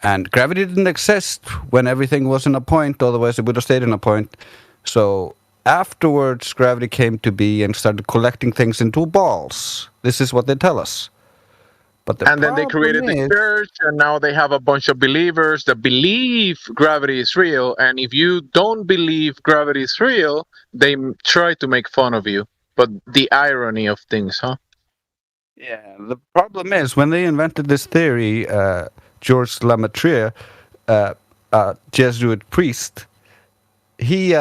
And gravity didn't exist when everything was in a point, otherwise it would have stayed in a point. So afterwards, gravity came to be and started collecting things into balls. This is what they tell us. But And then they created the church, and now they have a bunch of believers that believe gravity is real. And if you don't believe gravity is real, they try to make fun of you. But the irony of things, huh? Yeah, the problem is when they invented this theory, Georges Lemaître, a Jesuit priest, he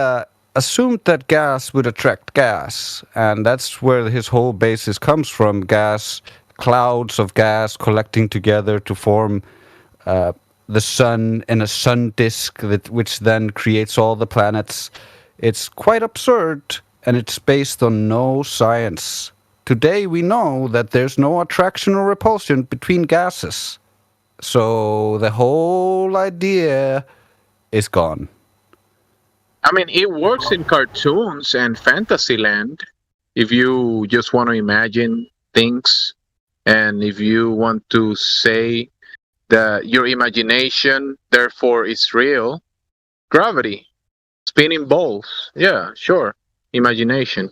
assumed that gas would attract gas, and that's where his whole basis comes from. Gas, clouds of gas collecting together to form the sun in a sun disk, which then creates all the planets. It's quite absurd, and it's based on no science. Today we know that there's no attraction or repulsion between gases. So the whole idea is gone. I mean, it works in cartoons and fantasy land. If you just want to imagine things, and if you want to say that your imagination, therefore, is real, gravity, spinning balls, yeah, sure, imagination.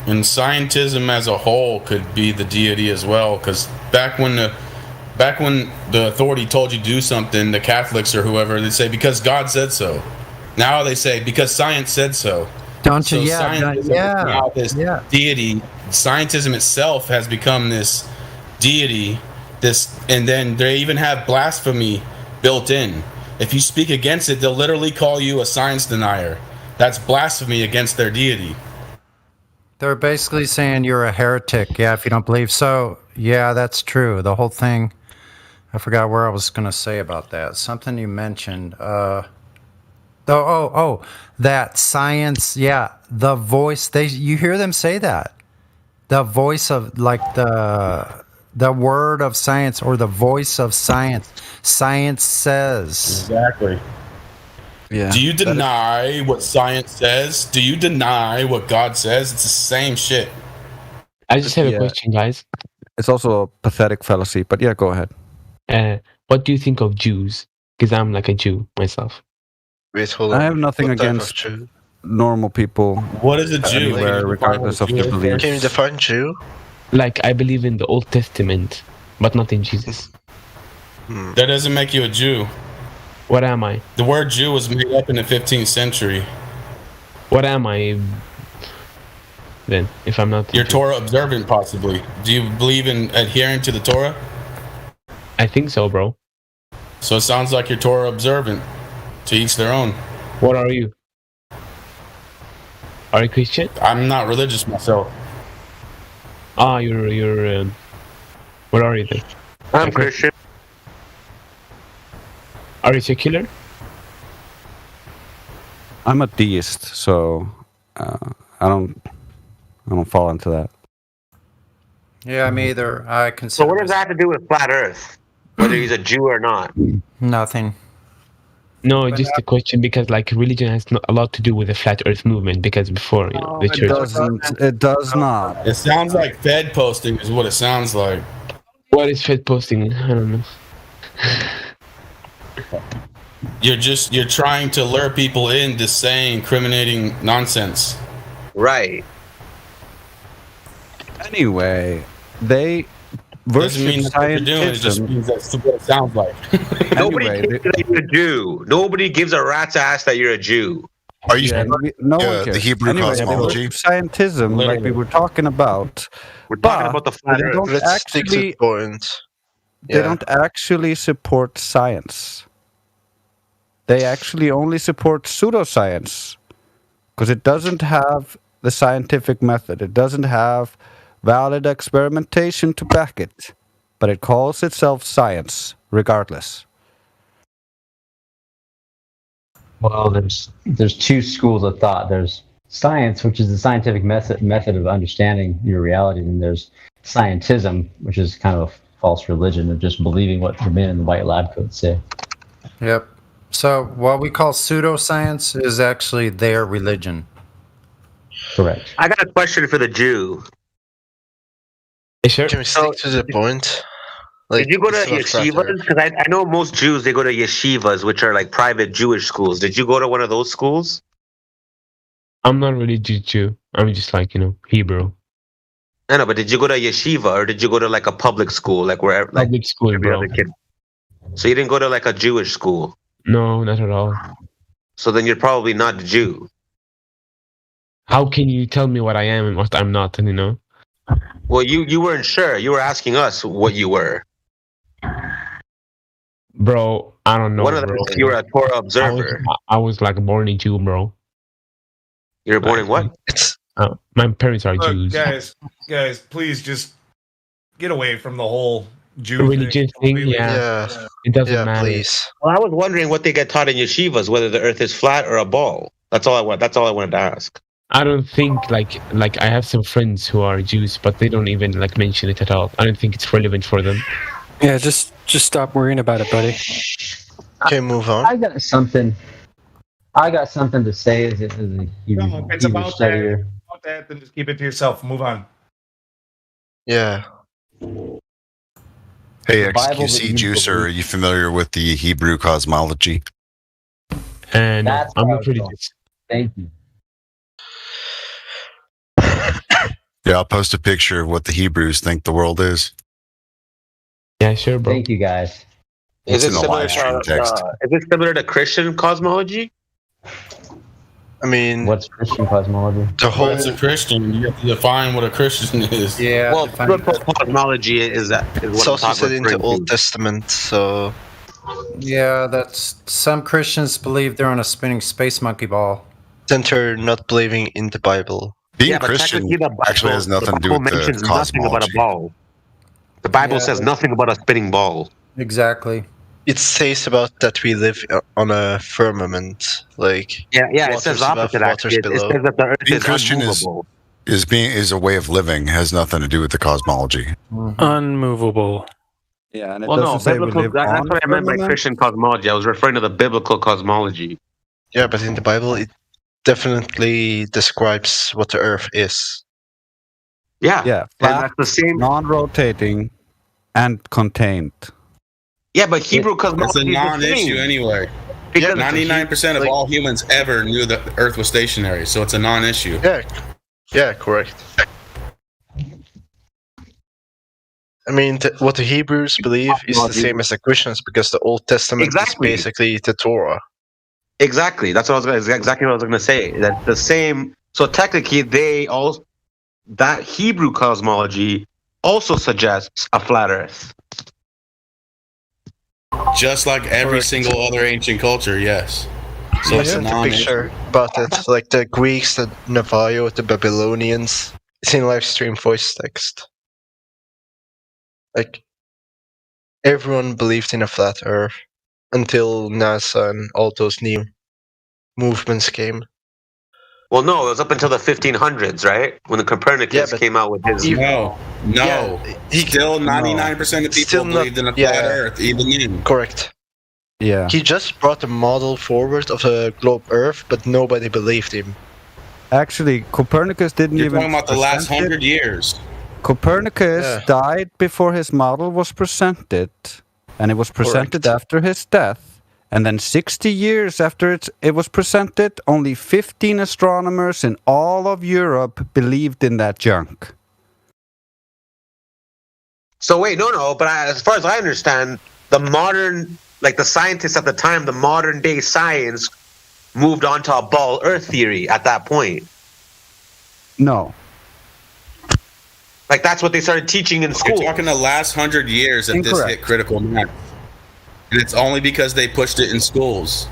And scientism as a whole could be the deity as well, because back when the authority told you to do something, the Catholics or whoever, they say because God said so. Now they say because science said so. Don't you? So Yeah, scientism is now this deity. Scientism itself has become this deity. And then they even have blasphemy built in. If you speak against it, they'll literally call you a science denier. That's blasphemy against their deity. They're basically saying you're a heretic, yeah, if you don't believe. So, yeah, that's true. The whole thing, I forgot where I was going to say about that. Something you mentioned. That science, yeah, the voice, you hear them say that. The voice of, like, the word of science or the voice of science. Science says. Exactly. Yeah. Do you deny what science says? Do you deny what God says? It's the same shit. I just have a question, guys. It's also a pathetic fallacy, but yeah, go ahead. What do you think of Jews? Because I'm like a Jew myself. I have nothing against normal people. What is a Jew? Anywhere, regardless of their beliefs. Can you define Jew? Like, I believe in the Old Testament, but not in Jesus. That doesn't make you a Jew. What am I? The word Jew was made up in the 15th century. What am I then, if I'm not? You're Torah observant, possibly. Do you believe in adhering to the Torah? I think so, bro. So it sounds like you're Torah observant. To each their own. What are you? Are you Christian? I'm not religious myself. Ah, you're. What are you then? I'm Christian. Are you secular? I'm a deist, so I don't fall into that. Yeah, me either. I So consider what does that have to do with flat Earth? Whether he's a Jew or not? nothing. No, just a question because like religion has a lot to do with the flat Earth movement because before the It church. doesn't. It does not. It sounds like Fed posting is what it sounds like. What is Fed posting? I don't know. You're trying to lure people into saying incriminating nonsense. Right. Anyway, they Doesn't mean worship that's what you're doing. It just scientism. means that's what it sounds like. Nobody Anyway, cares that you're a Jew. Nobody gives a rat's ass that you're a Jew. Are you Yeah, no one cares. the Hebrew Anyway, they cosmology? worship scientism, like we were talking about. We're talking about the flat they Earth. don't Let's stick to the actually. point. They don't actually support science. They actually only support pseudoscience because it doesn't have the scientific method. It doesn't have valid experimentation to back it, but it calls itself science regardless. Well, there's two schools of thought. There's science, which is the scientific method of understanding your reality, and there's scientism, which is kind of a false religion of just believing what the men in the white lab coats say. Yep. So what we call pseudoscience is actually their religion. Correct. I got a question for the Jew. Sure. Can we stick to the point? Did you go to it's not flat yeshivas? Earth. Because I know most Jews, they go to yeshivas, which are like private Jewish schools. Did you go to one of those schools? I'm not really Jew. I'm just like Hebrew. I know, but did you go to yeshiva or did you go to like a public school, like wherever, like Public school, every bro. other kid? So you didn't go to like a Jewish school. No, not at all. So then you're probably not a Jew. How can you tell me what I am and what I'm not? Well, you weren't sure. You were asking us what you were. Bro, I don't know. One of them, bro. you were a Torah observer. I was like born in Jew, bro. You were born in what? My parents are Look, Jews. guys, please just get away from the whole Jew Religion thing, yeah. It doesn't matter. Well, I was wondering what they get taught in yeshivas, whether the Earth is flat or a ball. That's all I want. That's all I wanted to ask. I don't think like I have some friends who are Jews, but they don't even like mention it at all. I don't think it's relevant for them. Yeah, just stop worrying about it, buddy. Okay, move on. I got something to say as a Hebrew, No, if it's Hebrew about studier. that, then just keep it to yourself. Move on. Yeah. Hey, The Bible that XQC you Juicer, believe- are you familiar with the Hebrew cosmology? And That's I'm what I not was really. going. Thank you. Yeah, I'll post a picture of what the Hebrews think the world is. Yeah, sure, bro. Thank you, guys. It's in the similar live stream text. is it similar to Christian cosmology? I mean, What's Christian cosmology? the whole What's a Christian? You have to define what a Christian is. Yeah. Well, biblical cosmology is what it's I'm also talking said in the referring Old to. Testament, so Yeah, that's some Christians believe they're on a spinning space monkey ball. then they're not believing in the Bible. Being Yeah, but Christian technically the Bible, actually has nothing to do the Bible with the mentions nothing about a cosmology. ball. The Bible Yeah, says nothing about a spinning ball. Exactly. It says about that we live on a firmament, like Yeah, it says waters the above, opposite. waters Actually, it below. says that the Earth Being is Christian unmovable. is a way of living, has nothing to do with the cosmology. Unmovable. Yeah, and it Well, no, doesn't say we biblical. live That's on what I meant by firmament. Christian cosmology. I was referring to the biblical cosmology. Yeah, but in the Bible, it definitely describes what the Earth is. Yeah, Yeah, and flat, that's the same. non-rotating, and contained. Yeah, but Hebrew It's a cosmology is the non-issue same. anyway. Because 99% of like- all humans ever knew that the Earth was stationary, so it's a non-issue. Yeah, correct. I mean, what the Hebrews believe is the same as the Christians because the Old Testament Exactly. is basically the Torah. Exactly. That's what I was exactly what I was going to say. That the same. So technically, that Hebrew cosmology also suggests a flat Earth. Just like every single other ancient culture, yes. So I it's a sent a non-issue. picture about it, like the Greeks, the Navajo, the Babylonians. It's in live stream voice text. Like, everyone believed in a flat Earth until NASA and all those new movements came. Well, no, it was up until the 1500s, right? When the Copernicus came out with his. No. Still 99% of people Still not- believed in a yeah. flat Earth, even then. Correct. Yeah. He just brought a model forward of a globe Earth, but nobody believed him. Actually, Copernicus didn't You're even. talking about the last present it. 100 years. Copernicus Yeah. died before his model was presented, and it was presented after his death. And then 60 years after it was presented, only 15 astronomers in all of Europe believed in that junk. So wait, no. But as far as I understand, the modern, like the scientists at the time, the modern day science moved on to a ball Earth theory at that point. No. Like that's what they started teaching in school. You're talking the last 100 years that this Incorrect. hit critical mass. And it's only because they pushed it in schools.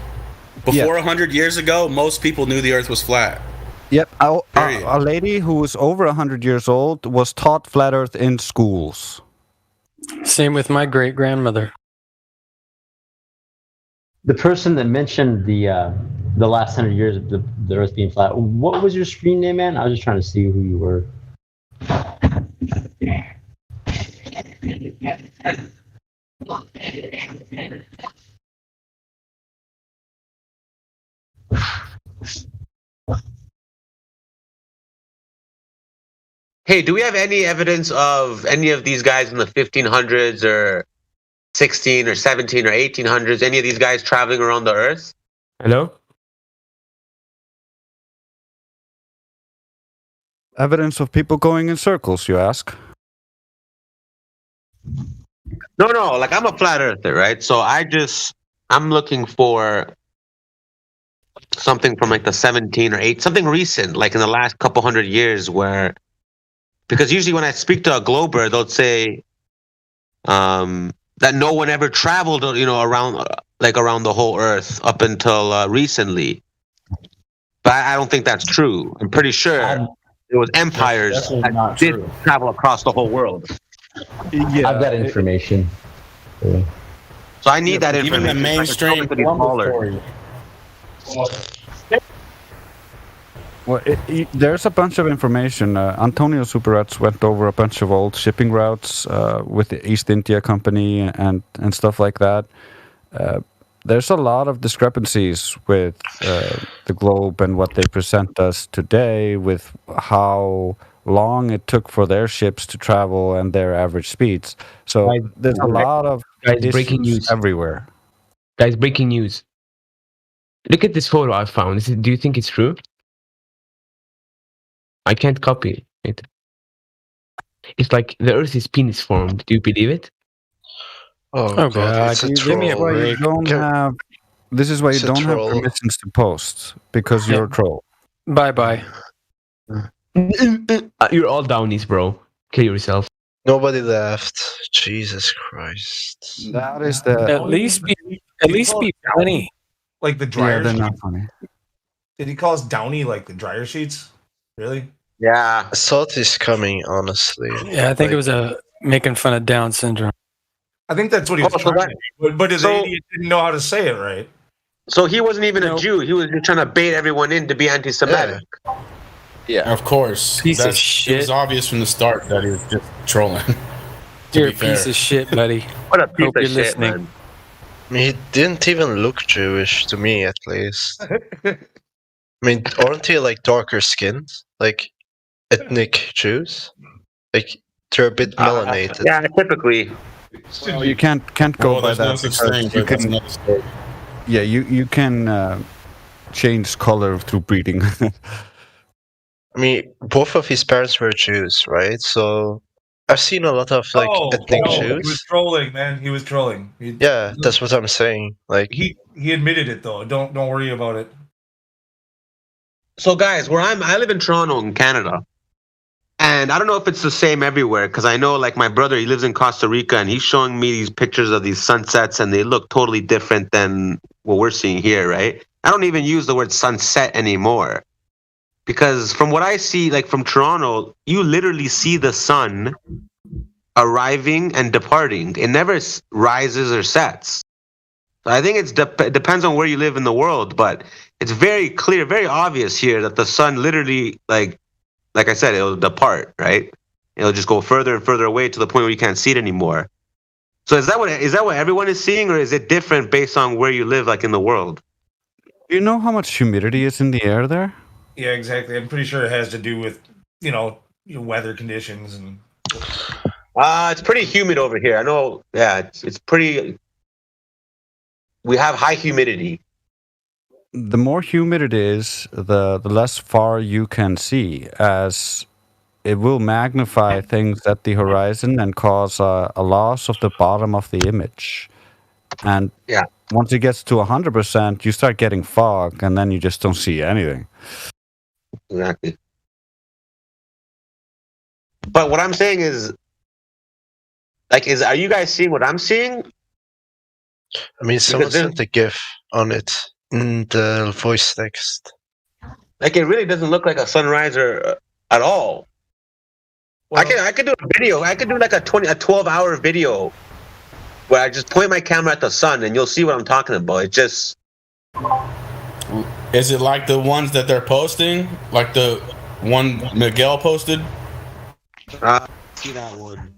Before 100 years ago, most people knew the Earth was flat. Yep, Period. a lady who was over 100 years old was taught flat Earth in schools. Same with my great grandmother. The person that mentioned the last 100 years of the Earth being flat, what was your screen name, man? I was just trying to see who you were. Hey, do we have any evidence of any of these guys in the 1500s or 16 or 17 or 1800s? Any of these guys traveling around the Earth? Hello? Evidence of people going in circles, you ask? No. Like I'm a flat earther, right? So I'm looking for something from like the 17 or 8, something recent, like in the last couple hundred years, where because usually when I speak to a glober, they'll say that no one ever traveled, around the whole Earth up until recently. But I don't think that's true. I'm pretty sure it was empires that did travel across the whole world. Yeah, I've got information. So I need that information. Even the mainstream Well, there's a bunch of information. Antonio Superats went over a bunch of old shipping routes with the East India Company and stuff like that. There's a lot of discrepancies with the globe and what they present us today with how long it took for their ships to travel and their average speeds. So there's a lot of breaking news everywhere. Guys, breaking news. Look at this photo I found. Do you think it's true? I can't copy it. It's like the Earth is penis formed. Do you believe it? Oh God! It's a This is why you don't have. This is why you It's a don't have troll. permissions to post because you're a troll. Bye. You're all downies, bro. Kill yourself. Nobody left. Jesus Christ. That is the. At least be funny. Like the Yeah, dryer they're sheets? not funny. Did he call us downy like the dryer sheets? Really? Yeah. I saw this coming, honestly. Yeah, I think it was making fun of Down syndrome. I think that's what he was so trying to do. But his idiot didn't know how to say it right. So he wasn't even a Jew. He was just trying to bait everyone in to be anti-Semitic. Yeah, of course. Piece of It shit. was obvious from the start that he was just trolling. You're a be fair. piece of shit, buddy. What a piece Hope of you're shit, listening. man. I mean, he didn't even look Jewish to me, at least. I mean, aren't they like darker skinned, like ethnic Jews? Like they're a bit melanated. Yeah, typically. Well, you can't go Well, by there's no that such because thing, you but that's can. another story. Yeah, you can change color through breeding. I mean, both of his parents were Jews, right? So I've seen a lot of like ethnic no, he Jews. was trolling, man. He was trolling. Yeah, that's what I'm saying. Like He admitted it though. Don't worry about it. So guys, I live in Toronto in Canada. And I don't know if it's the same everywhere because I know like my brother, he lives in Costa Rica and he's showing me these pictures of these sunsets and they look totally different than what we're seeing here, right? I don't even use the word sunset anymore because from what I see, like from Toronto, you literally see the sun arriving and departing. It never rises or sets. So I think it depends on where you live in the world, but it's very clear, very obvious here that the sun literally, like I said, it'll depart, right? It'll just go further and further away to the point where you can't see it anymore. So is that what everyone is seeing, or is it different based on where you live, like in the world? Do you know how much humidity is in the air there? Yeah, exactly. I'm pretty sure it has to do with your weather conditions and. It's pretty humid over here. I know. Yeah, it's pretty. We have high humidity. The more humid it is, the less far you can see, as it will magnify things at the horizon and cause a loss of the bottom of the image. And once it gets to 100%, you start getting fog, and then you just don't see anything. Exactly. But what I'm saying is, are you guys seeing what I'm seeing? I mean, someone sent a GIF on it in the voice text. Like, it really doesn't look like a sunrise at all. Well, I could do a video. I could do like a 12-hour video where I just point my camera at the sun, and you'll see what I'm talking about. It just. Is it like the ones that they're posting? Like the one Miguel posted? See that one.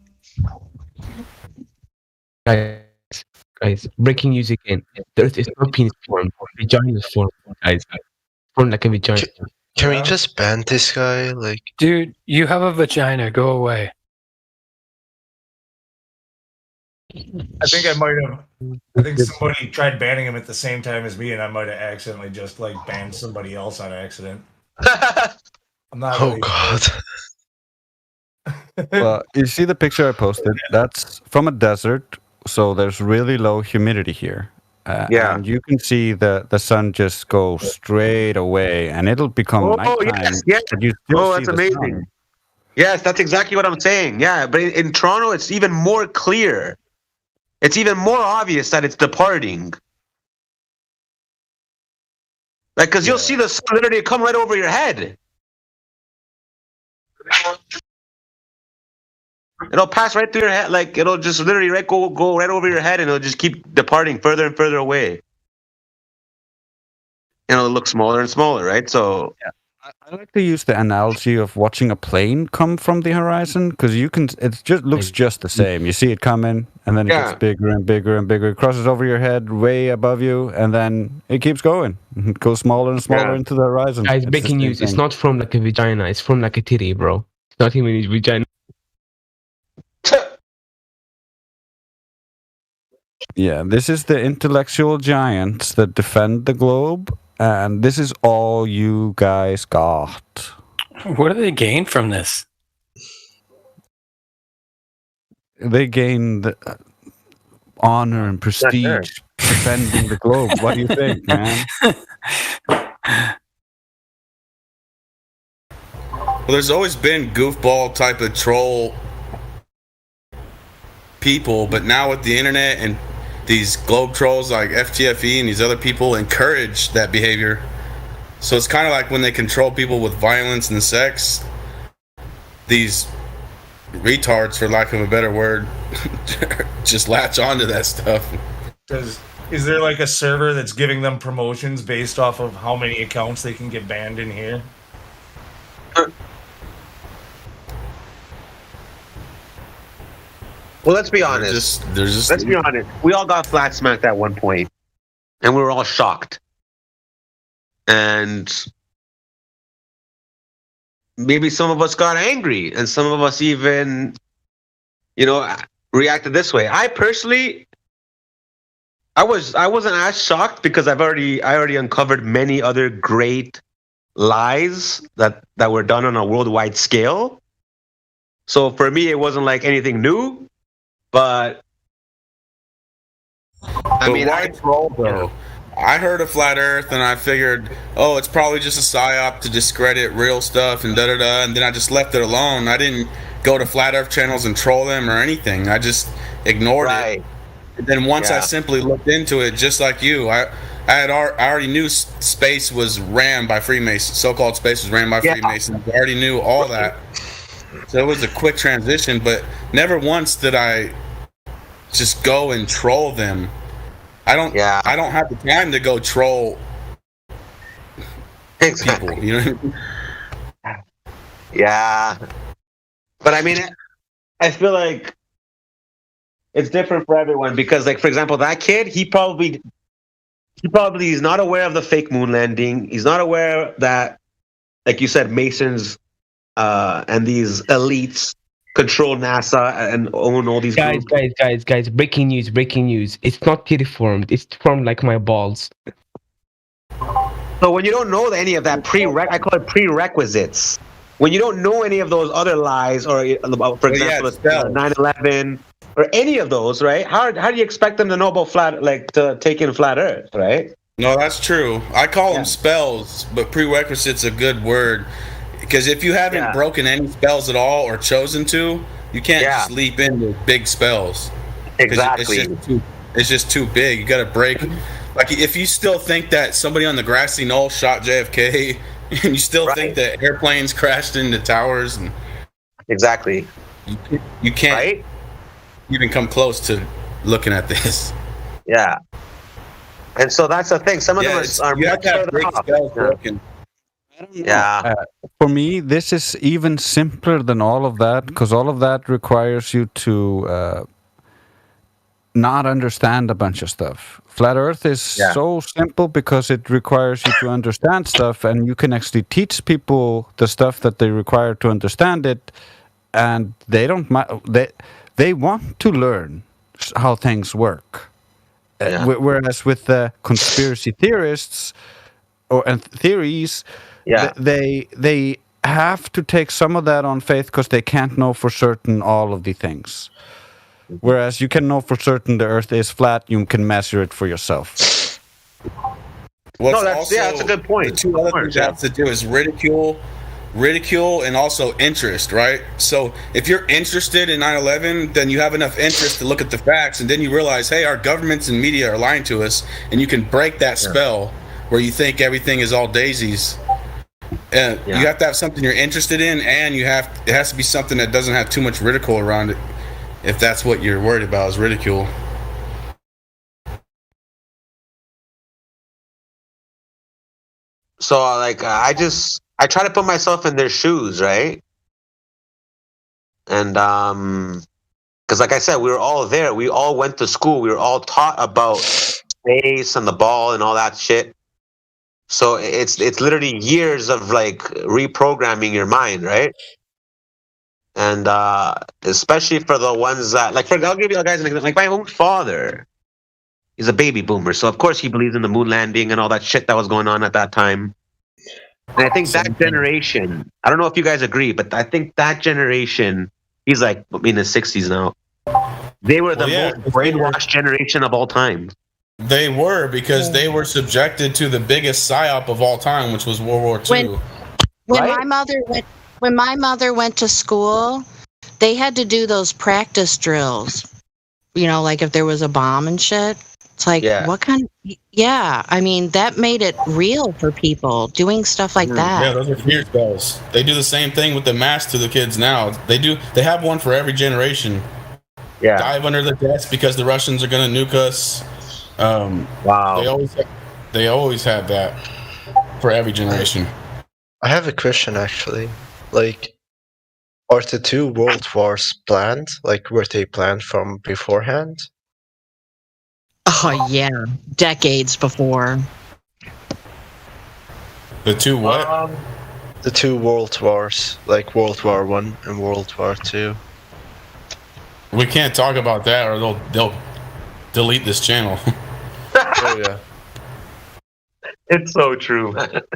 Guys, breaking news again. The Earth is not penis form, vagina form, guys. Form like a vagina. Can we just ban this guy? Like, dude, you have a vagina. Go away. I think somebody tried banning him at the same time as me, and I might have accidentally just like banned somebody else on accident. I'm not. Oh God. Well, you see the picture I posted? That's from a desert, so there's really low humidity here. And you can see the sun just go straight away, and it'll become nighttime. Yes. But you still see that's the amazing. sun. Yes, that's exactly what I'm saying. Yeah, but in Toronto, it's even more clear. It's even more obvious that it's departing. Like, because you'll see the sun literally come right over your head. It'll pass right through your head. Like, it'll just literally go right over your head, and it'll just keep departing further and further away. And it'll look smaller and smaller, right? So. Yeah. I like to use the analogy of watching a plane come from the horizon, because it just looks just the same. You see it coming, and then it gets bigger and bigger and bigger. It crosses over your head, way above you, and then it keeps going. It goes smaller and smaller into the horizon. Guys, breaking news. It's not from like a vagina. It's from like a titty, bro. It's not even a vagina. Yeah, this is the intellectual giants that defend the globe, and this is all you guys got. What do they gain from this? They gain the honor and prestige defending the globe. What do you think, man? Well, there's always been goofball type of troll people, but now with the internet and these globe trolls like FTFE and these other people encourage that behavior. So it's kind of like when they control people with violence and sex, these retards, for lack of a better word, just latch onto that stuff. Is there like a server that's giving them promotions based off of how many accounts they can get banned in here? Well, let's be honest. Let's be honest. We all got flat smacked at one point, and we were all shocked. And maybe some of us got angry, and some of us even, reacted this way. I personally, I wasn't as shocked because I already uncovered many other great lies that were done on a worldwide scale. So for me, it wasn't like anything new. But I mean, why troll though? I heard of flat Earth and I figured, oh, it's probably just a psyop to discredit real stuff and da-da-da, and then I just left it alone. I didn't go to flat Earth channels and troll them or anything. I just ignored it. And then once I simply looked into it, just like you, I already knew space was ran by Freemasons. So-called space was ran by Freemasons. I already knew all that. So it was a quick transition, but never once did I just go and troll them. I don't have the time to go troll people. You know what I mean? Yeah. But I mean, I feel like it's different for everyone because, like, for example, that kid, he probably is not aware of the fake moon landing. He's not aware that, like you said, Masons and these elites control NASA and own all these guys, breaking news. It's not deformed. It's formed like my balls. So when you don't know any of that I call it prerequisites. When you don't know any of those other lies, or for example, 9/11 or any of those, right? How do you expect them to know about to take in flat Earth, right? No, that's true. I call them spells, but prerequisite's a good word because if you haven't broken any spells at all or chosen to, you can't just leap into big spells. Exactly. It's just too big. You got to break. Like if you still think that somebody on the grassy knoll shot JFK, and you still think that airplanes crashed into towers, and exactly, you can't even come close to looking at this. Yeah, and so that's the thing. Some of them are you have much to have further big off. spells broken. For me, this is even simpler than all of that because all of that requires you to not understand a bunch of stuff. Flat Earth is so simple because it requires you to understand stuff, and you can actually teach people the stuff that they require to understand it, and they don't. They want to learn how things work. Whereas with the conspiracy theorists and theories, they have to take some of that on faith because they can't know for certain all of the things. Whereas you can know for certain the Earth is flat, you can measure it for yourself. That's a good point. The two other things you have to do is ridicule, and also interest, right? So if you're interested in 9/11, then you have enough interest to look at the facts, and then you realize, hey, our governments and media are lying to us, and you can break that spell where you think everything is all daisies. And you have to have something you're interested in, and it has to be something that doesn't have too much ridicule around it. If that's what you're worried about is ridicule. So like I try to put myself in their shoes, right? And because like I said, we were all there. We all went to school. We were all taught about space and the ball and all that shit. So it's literally years of like reprogramming your mind, right? And especially for the ones that, I'll give you guys an example. Like my own father is a baby boomer, so of course he believes in the moon landing and all that shit that was going on at that time. And I think that generation, I don't know if you guys agree, but I think that generation, he's like in his 60s now. They were the most brainwashed generation of all time. They were, because they were subjected to the biggest psyop of all time, which was World War II. When my mother went to school, they had to do those practice drills. You know, like if there was a bomb and shit. It's like, what kind of... Yeah, I mean, that made it real for people, doing stuff like that. Yeah, those are fear spells. They do the same thing with the mask to the kids now. They have one for every generation. Yeah. Dive under the desk because the Russians are going to nuke us. Wow. They always have that for every generation. I have a question actually. Like, are the two world wars planned? Like, were they planned from beforehand? Oh yeah, decades before. The two what? The two world wars, like World War I and World War II. We can't talk about that, or they'll delete this channel. Oh yeah. It's so true. But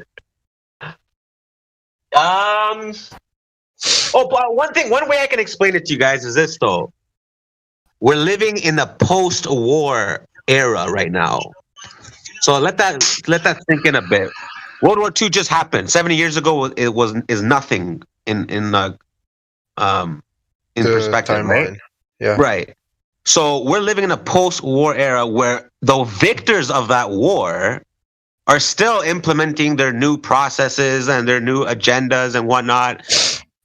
one way I can explain it to you guys is this though. We're living in a post-war era right now. So let that sink in a bit. World War II just happened. 70 years ago is nothing in perspective, right? Yeah. Right. So we're living in a post-war era where the victors of that war are still implementing their new processes and their new agendas and whatnot.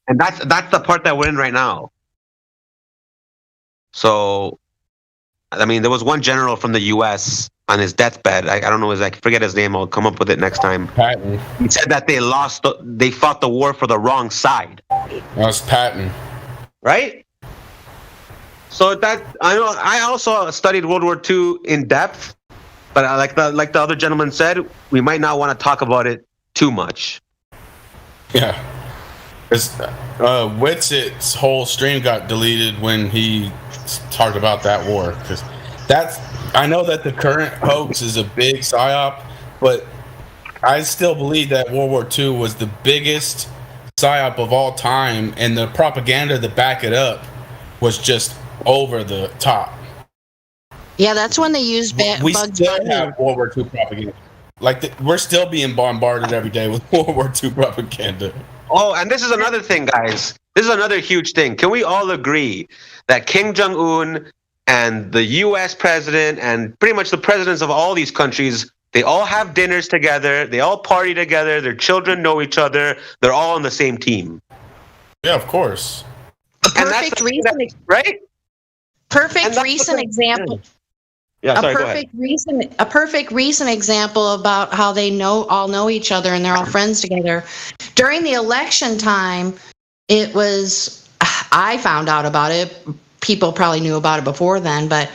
And that's the part that we're in right now. So, I mean, there was one general from the U.S. on his deathbed. I don't know I forget his name. I'll come up with it next time. Patton. He said that they fought the war for the wrong side. That's Patton. Right? So that I also studied World War II in depth, but like the other gentleman said, we might not want to talk about it too much. Yeah. Witzett's whole stream got deleted when he talked about that war, because I know that the current hoax is a big psyop, but I still believe that World War II was the biggest psyop of all time, and the propaganda to back it up was just over the top. Yeah, that's when they used We Bugs still Bunny. have World War II propaganda. We're still being bombarded every day with World War II propaganda. Oh, and this is another thing, guys. This is another huge thing. Can we all agree that Kim Jong-un and the U.S. president and pretty much the presidents of all these countries, they all have dinners together, they all party together, their children know each other, they're all on the same team? Yeah, of course. Perfect recent, right? Perfect recent example. Yeah, sorry, go ahead. A perfect recent example about how they all know each other and they're all friends together. During the election time, I found out about it. People probably knew about it before then, but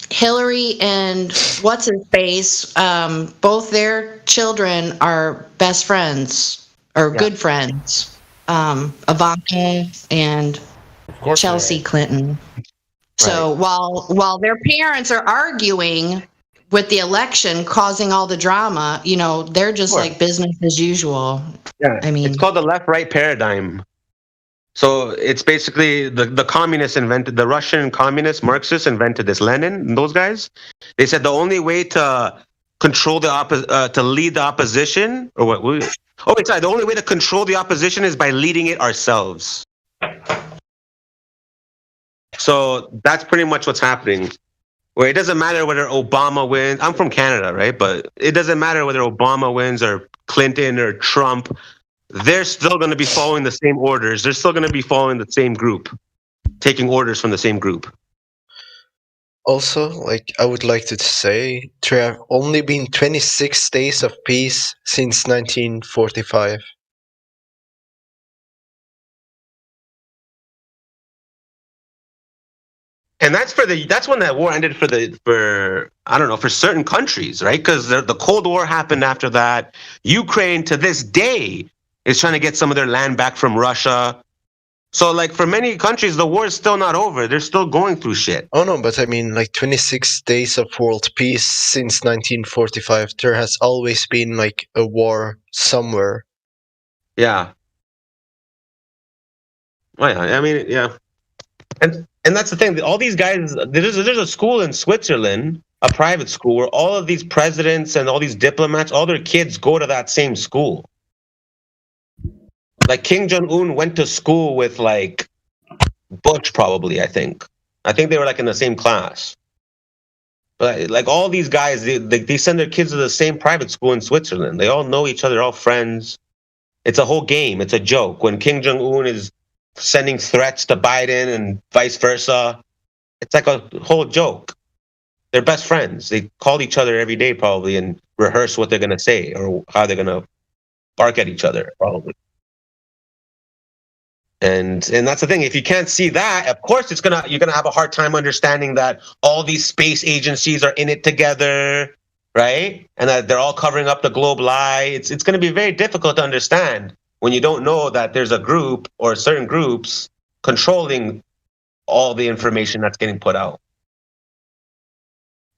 Hillary and what's his face, both their children are best friends or good friends. Ivanka and Chelsea Clinton. So while their parents are arguing with the election, causing all the drama, they're just like business as usual. Yeah, I mean, it's called the left-right paradigm. So it's basically the communists invented, the Russian communists, Marxists invented this. Lenin and those guys, they said the only way to control to lead the opposition, or what? Oh, wait, sorry. The only way to control the opposition is by leading it ourselves. So that's pretty much what's happening. Where it doesn't matter whether Obama wins. I'm from Canada, right? But it doesn't matter whether Obama wins or Clinton or Trump. They're still going to be following the same orders. They're still going to be following the same group, taking orders from the same group. Also, I would like to say there have only been 26 days of peace since 1945. And that's when that war ended for certain countries, right? Because the Cold War happened after that. Ukraine to this day is trying to get some of their land back from Russia. So for many countries, the war is still not over. They're still going through shit. Oh no, but I mean 26 days of world peace since 1945. There has always been a war somewhere. Yeah. Well, yeah. I mean, yeah. And that's the thing. All these guys, there's a school in Switzerland, a private school, where all of these presidents and all these diplomats, all their kids go to that same school. Kim Jong-un went to school with Bush, probably. I think they were in the same class. But all these guys, they send their kids to the same private school in Switzerland. They all know each other, all friends. It's a whole game. It's a joke. When Kim Jong-un is sending threats to Biden and vice versa, it's like a whole joke. They're best friends. They call each other every day probably and rehearse what they're going to say or how they're going to bark at each other probably. And that's the thing. If you can't see that, of course you're gonna have a hard time understanding that all these space agencies are in it together, right? And that they're all covering up the globe lie. It's going to be very difficult to understand when you don't know that there's a group or certain groups controlling all the information that's getting put out.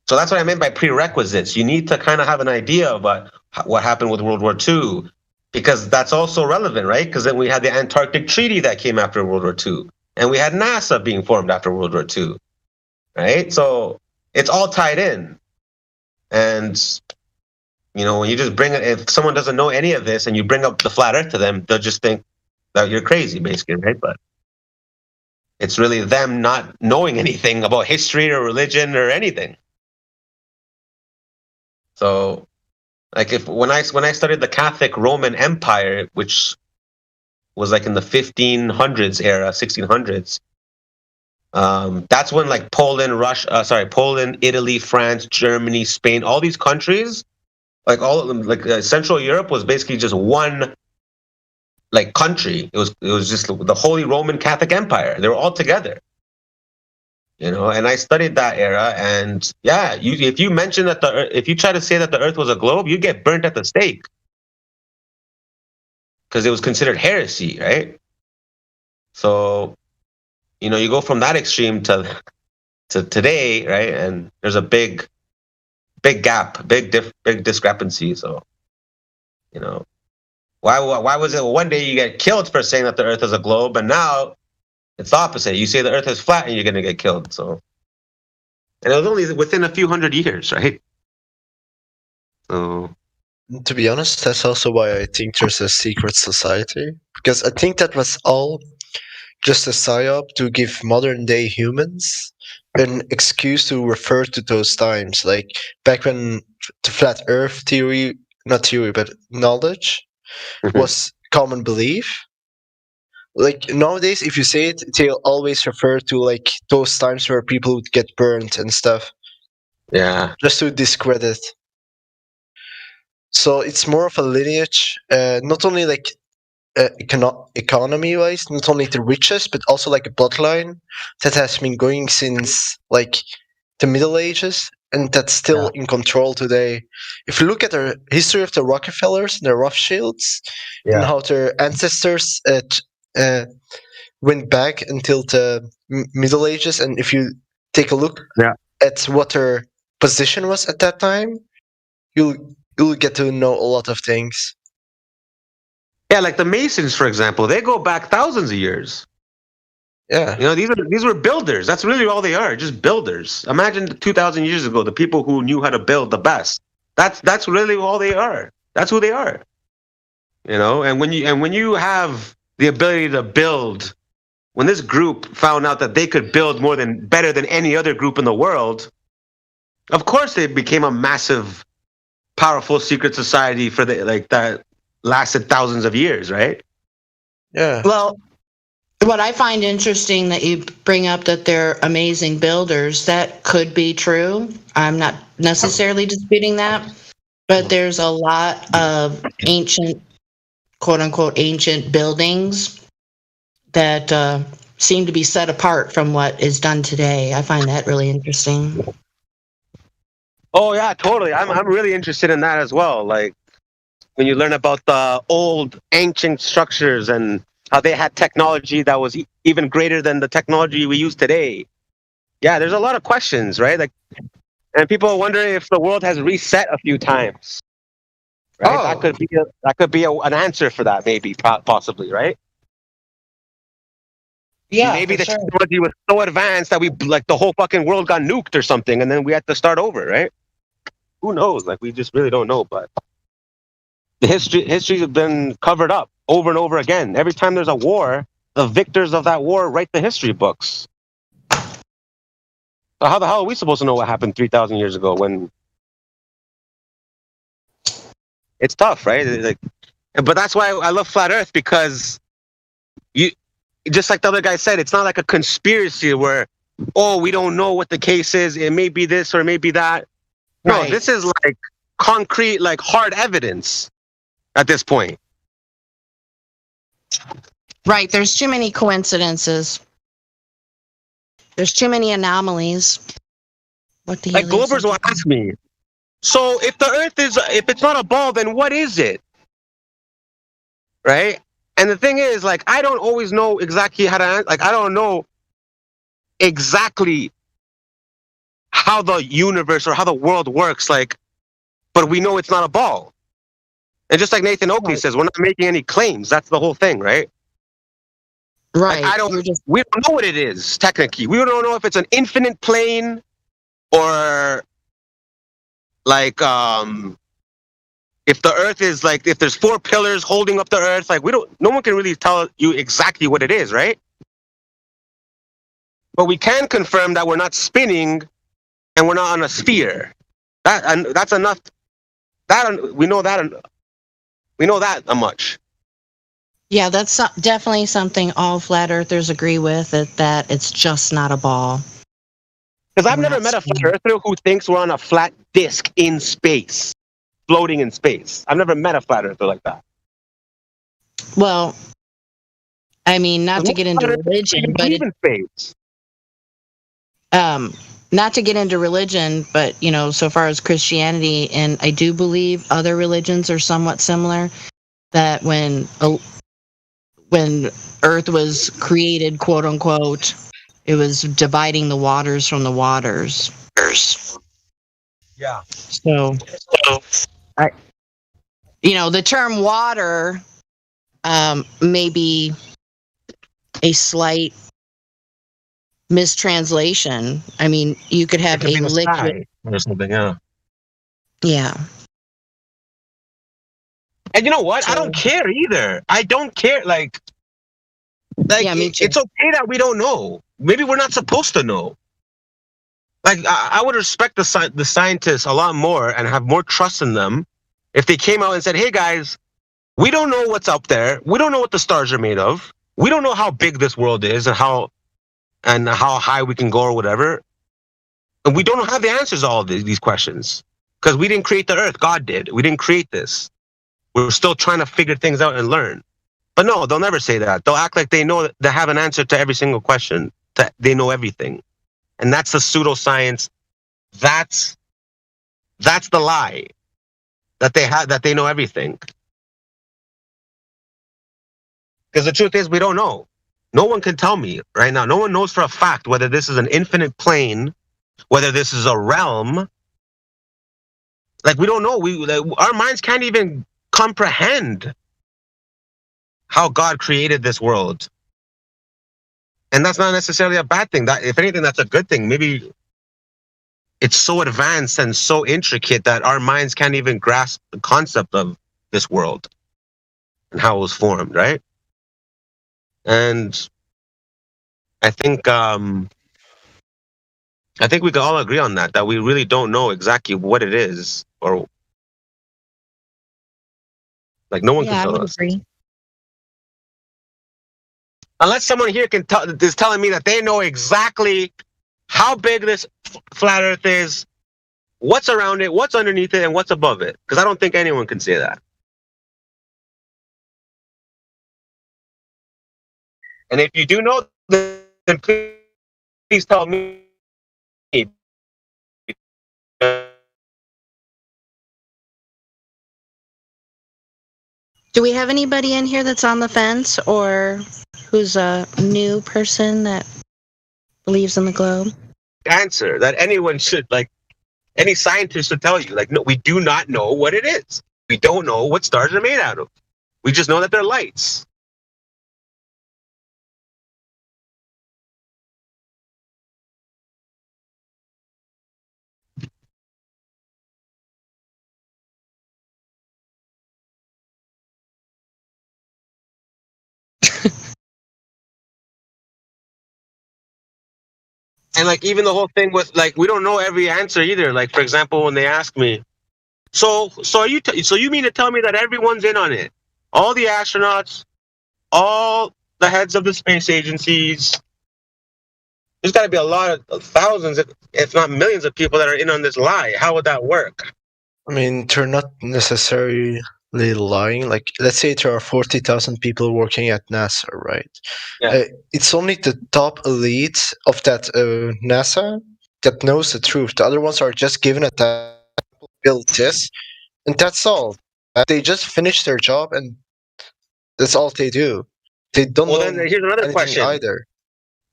So that's what I meant by prerequisites. You need to kind of have an idea about what happened with World War II, because that's also relevant, right? Because then we had the Antarctic Treaty that came after World War II, and we had NASA being formed after World War II, right? So it's all tied in. And when you just if someone doesn't know any of this and you bring up the flat earth to them, they'll just think that you're crazy, basically, right? But it's really them not knowing anything about history or religion or anything. So, when I studied the Catholic Roman Empire, which was in the 1500s era, 1600s, That's when like Poland, Italy, France, Germany, Spain, all these countries, like all of them, like Central Europe was basically just one like country. It was just the Holy Roman Catholic Empire. They were all together. And I studied that era, and yeah, if you mention that if you try to say that the Earth was a globe, you get burnt at the stake because it was considered heresy, right? So, you go from that extreme to today, right? And there's a big gap, big discrepancy. So, why was it one day you get killed for saying that the Earth is a globe, and now it's the opposite. You say the Earth is flat, and you're going to get killed. So, and it was only within a few hundred years, right? So, to be honest, that's also why I think there's a secret society, because I think that was all just a psyop to give modern day humans an excuse to refer to those times, like back when the flat Earth theory, not theory, but knowledge was common belief. Like nowadays, if you say it, they'll always refer to like those times where people would get burned and stuff. Yeah. Just to discredit. So it's more of a lineage, not only like economy-wise, not only the richest, but also like a bloodline that has been going since like the Middle Ages, and that's still in control today. If you look at the history of the Rockefellers and the Rothschilds, and how their ancestors went back until the Middle Ages, and if you take a look at what their position was at that time, you'll get to know a lot of things. Yeah, like the Masons, for example, they go back thousands of years. Yeah. These were builders. That's really all they are, just builders. Imagine 2,000 years ago, the people who knew how to build the best. That's really all they are. That's who they are. And when you have the ability to build, when this group found out that they could build better than any other group in the world, of course they became a massive, powerful secret society for that lasted thousands of years, right? Yeah. Well, what I find interesting that you bring up that they're amazing builders, that could be true. I'm not necessarily disputing that, but there's a lot of ancient, quote unquote, ancient buildings that seem to be set apart from what is done today. I find that really interesting. Oh yeah, totally. I'm really interested in that as well. Like when you learn about the old ancient structures and how they had technology that was even greater than the technology we use today. Yeah, there's a lot of questions, right? Like, and people are wondering if the world has reset a few times. Right? That could be an answer for that, maybe, possibly, right? Yeah, maybe the technology was so advanced that the whole fucking world got nuked or something, and then we had to start over, right? Who knows? Like, we just really don't know. But the histories have been covered up over and over again. Every time there's a war, the victors of that war write the history books. So how the hell are we supposed to know what happened 3,000 years ago? When it's tough, right? But that's why I love Flat Earth, because just like the other guy said, it's not like a conspiracy where, we don't know what the case is. It may be this or it may be that. No, this is like concrete, like hard evidence at this point. Right. There's too many coincidences. There's too many anomalies. What the like Globers will ask me, so if the Earth if it's not a ball, then what is it? Right? And the thing is, like, I don't always know exactly how to answer. Like, I don't know exactly how the universe or how the world works, like, but we know it's not a ball. And just like Nathan Oakley says, we're not making any claims. That's the whole thing, right? Right. Like, we don't know what it is, technically. We don't know if it's an infinite plane or like if the Earth is like, if there's 4 pillars holding up the Earth, like no one can really tell you exactly what it is, right? But we can confirm that we're not spinning and we're not on a sphere. That's enough. We know that much. Yeah, that's definitely something all flat earthers agree with, that it's just not a ball. Because I've never met a flat earther who thinks we're on a flat disk in space, floating in space. I've never met a flat earther like that. Well, I mean, not to get into religion, but not to get into religion, but so far as Christianity, and I do believe other religions are somewhat similar. That when Earth was created, quote unquote, it was dividing the waters from the waters. Yeah. So the term water may be a slight mistranslation. I mean, you could have a liquid or something, yeah. Yeah. And you know what? I don't care either. I don't care. Like yeah, it's okay that we don't know. Maybe we're not supposed to know. Like I would respect the scientists a lot more and have more trust in them if they came out and said, "Hey guys, we don't know what's up there. We don't know what the stars are made of. We don't know how big this world is and how high we can go or whatever. And we don't have the answers to all of these questions because we didn't create the Earth. God did. We didn't create this. We're still trying to figure things out and learn." But no, they'll never say that. They'll act like they know, they have an answer to every single question. They know everything. And that's the pseudoscience. That's the lie. That they know everything. Because the truth is, we don't know. No one can tell me right now. No one knows for a fact whether this is an infinite plane, whether this is a realm. Like, we don't know. Our minds can't even comprehend how God created this world. And that's not necessarily a bad thing. That, if anything, that's a good thing. Maybe it's so advanced and so intricate that our minds can't even grasp the concept of this world and how it was formed, right? And I think we can all agree on that we really don't know exactly what it is, or like no one can tell us. Agree. Unless someone here is telling me that they know exactly how big this flat Earth is, what's around it, what's underneath it, and what's above it. Because I don't think anyone can say that. And if you do know, then please tell me. Do we have anybody in here that's on the fence or who's a new person that believes in the globe? Answer that anyone should, like, any scientist should tell you, like, no, we do not know what it is. We don't know what stars are made out of. We just know that they're lights. And like, even the whole thing with, like, we don't know every answer either. Like, for example, when they ask me, so you mean to tell me that everyone's in on it? All the astronauts, all the heads of the space agencies. There's got to be a lot of thousands, if not millions of people that are in on this lie. How would that work? I mean, they're not necessarily lying. Like, let's say there are 40,000 people working at NASA, right? Yeah. It's only the top elite of that NASA that knows the truth. The other ones are just given a title, build this, and that's all. They just finish their job, and that's all they do. They don't know then here's another question either.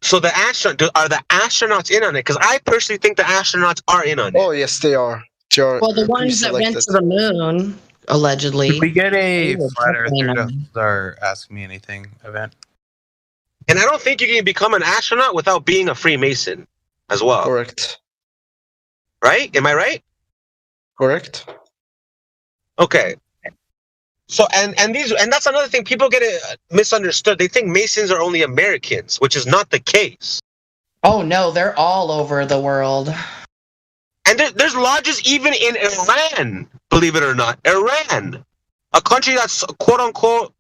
So are the astronauts in on it? Because I personally think the astronauts are in on it. Oh, yes, they are. Well, the ones that went to the moon, allegedly. Did we get a Flat Earther Doesn't our Ask Me Anything event? And I don't think you can become an astronaut without being a Freemason as well. Correct. Right? Am I right? Correct. Okay. So and that's another thing, people get it misunderstood. They think Masons are only Americans, which is not the case. Oh no, they're all over the world. And there's lodges even in Iran, believe it or not. Iran, a country that's quote unquote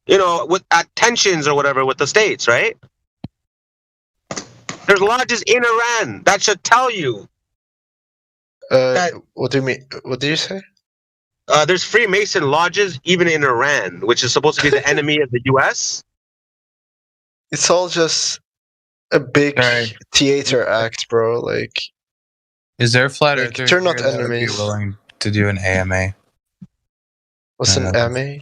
with at tensions or whatever with the states, right? There's lodges in Iran. That should tell you. What do you mean? What did you say? There's Freemason lodges even in Iran, which is supposed to be the enemy of the U.S. It's all just a big theater act, bro. Like, Is there a flat like, earther they're not here that would be enemies. willing to do an AMA? What's an AMA?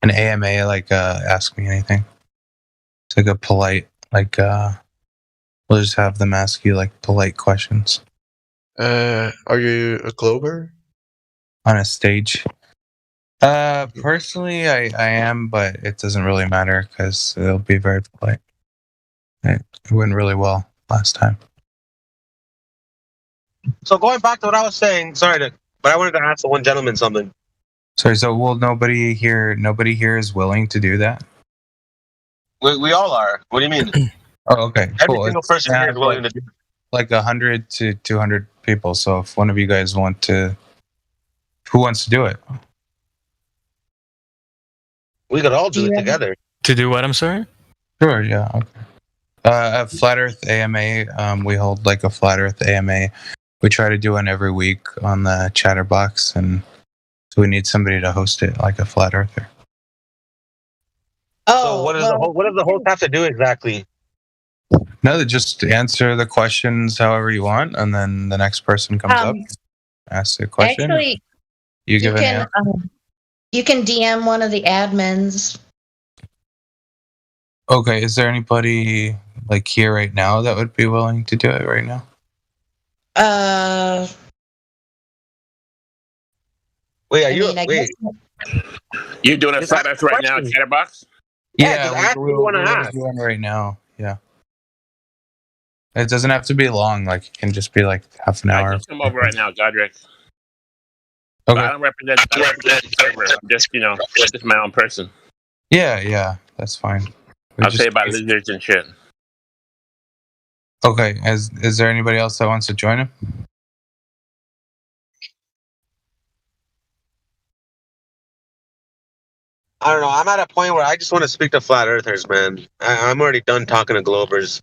An AMA, like Ask Me Anything. It's like a polite, like we'll just have them ask you like polite questions Are you a Glober? on a stage. Personally, I am, but it doesn't really matter because it'll be very polite. It went really well last time. So going back to what I was saying, but I wanted to ask the one gentleman something. Sorry, so nobody here is willing to do that? We all are. What do you mean? Oh, okay. Every Cool. single person here is willing to do it. Like 100 to 200 people. So if one of you guys who wants to do it? We could all do it together. To do what? I'm sorry. Sure. Yeah. Okay. A Flat Earth AMA. We hold like a Flat Earth AMA. We try to do one every week on the Chatterbox, and so we need somebody to host it, like a Flat Earther. So what does the host have to do exactly? No, just answer the questions however you want, and then the next person comes up, asks a question. Actually, you give an answer. You can DM one of the admins. Okay, is there anybody like here right now that would be willing to do it right now? Wait, are you? You doing a Flat Earth right now, Chatterbox? Yeah, we're doing it right now. Yeah. It doesn't have to be long. Like, it can just be like half an hour. Just come over right now, Godric. Okay. I don't represent the server. I'm just, just my own person. Yeah, that's fine. I'll say about lizards and shit. Okay, is there anybody else that wants to join him? I don't know. I'm at a point where I just want to speak to flat earthers, man. I'm already done talking to Globers.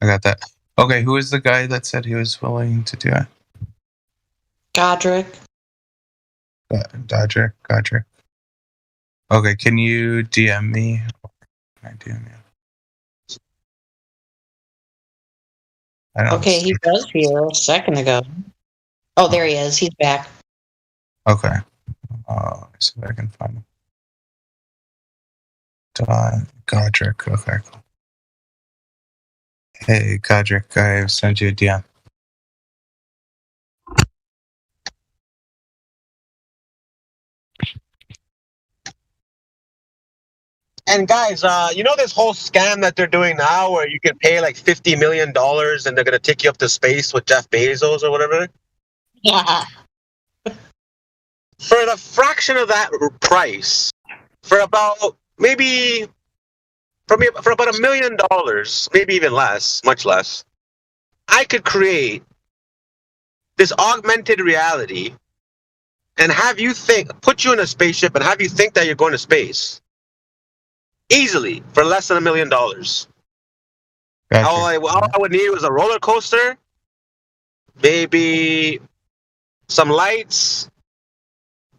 I got that. Okay, who is the guy that said he was willing to do it? Godric. Godric. Okay, can you DM me? Can I DM you? Okay, he was here a second ago. Oh, there he is. He's back. Okay. Let me see if I can find him. Godric. Okay, cool. Hey, Godric, I sent you a DM. And guys, this whole scam that they're doing now where you can pay like $50 million and they're going to take you up to space with Jeff Bezos or whatever? Yeah. For the fraction of that price, for about maybe for about $1 million, maybe even less, much less, I could create this augmented reality and have you put you in a spaceship and have you think that you're going to space. Easily, for less than $1 million. Gotcha. All I would need was a roller coaster, maybe some lights,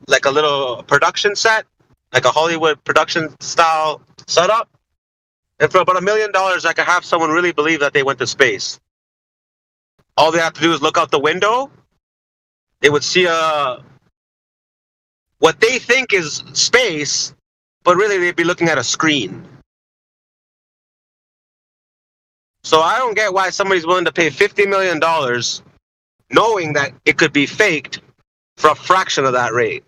like a little production set, like a Hollywood production style setup. And for about $1 million, I could have someone really believe that they went to space. All they have to do is look out the window. They would see what they think is space, but really they'd be looking at a screen. So I don't get why somebody's willing to pay $50 million knowing that it could be faked for a fraction of that rate.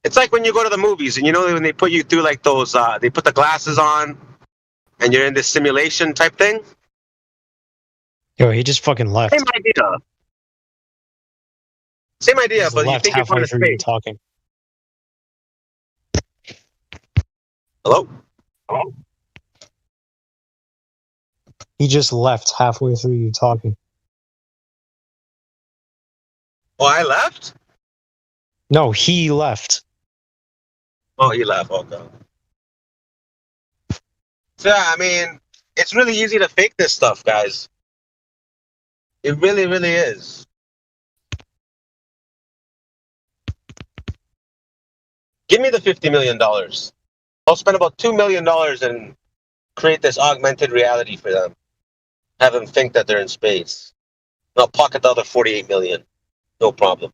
It's like when you go to the movies and when they put you through like those, they put the glasses on and you're in this simulation type thing. Yo, he just fucking left. Same idea, Just but you left think you're halfway going to through you space. talking. Hello? He just left halfway through you talking. Oh, I left? No, he left. Oh, you laugh. Oh, God. So, yeah, I mean, it's really easy to fake this stuff, guys. It really, really is. Give me the $50 million. I'll spend about $2 million and create this augmented reality for them. Have them think that they're in space. And I'll pocket the other 48 million. No problem.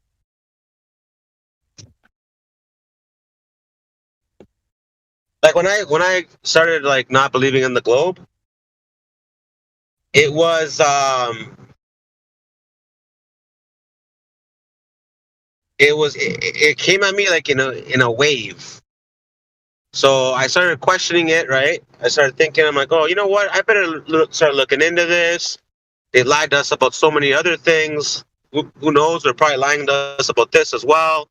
Like when I started like not believing in the globe, it was it came at me like in a wave. So I started questioning it, right? I started thinking, I'm like, oh, you know what? I better start looking into this. They lied to us about so many other things. Who knows? They're probably lying to us about this as well.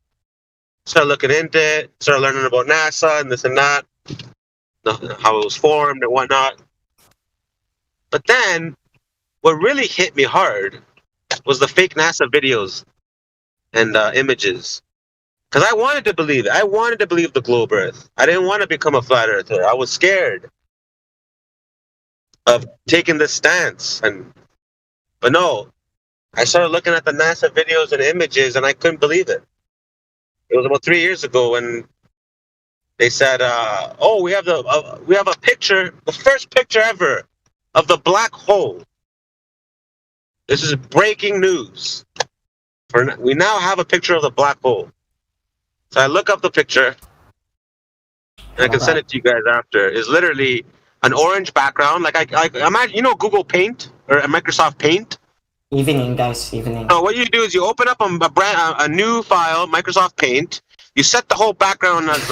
Started looking into it. Started learning about NASA and this and that, how it was formed and whatnot. But then, what really hit me hard was the fake NASA videos and images. Because I wanted to believe it. I wanted to believe the globe Earth. I didn't want to become a flat earther. I was scared of taking this stance. But no, I started looking at the NASA videos and images, and I couldn't believe it. It was about 3 years ago when they said, "Oh, we have a picture, the first picture ever of the black hole." This is breaking news. We now have a picture of the black hole. So I look up the picture, and I can send it to you guys after. It's literally an orange background. Like I imagine, you know, Google Paint or Microsoft Paint. Evening, guys. Evening. So what you do is you open up a new file, Microsoft Paint. You set the whole background as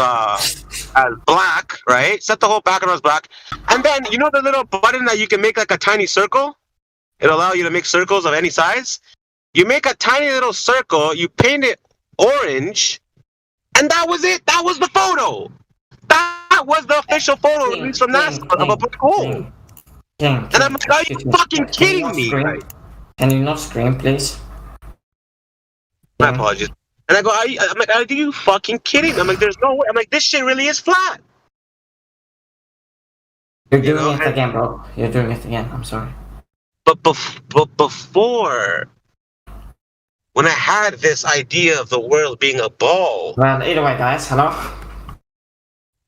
black, right? Set the whole background as black, and then you know the little button that you can make like a tiny circle. It'll allow you to make circles of any size. You make a tiny little circle. You paint it orange. And that was it. That was the photo. That was the official photo released from NASA of a black hole. And I'm like, are you fucking kidding me? Right? Can you not scream, please? My apologies. And I go, I'm like, are you fucking kidding me? I'm like, there's no way. I'm like, this shit really is flat. You're doing it again, bro. You're doing it again. I'm sorry. But before, when I had this idea of the world being a ball. Well, either way, guys, hello.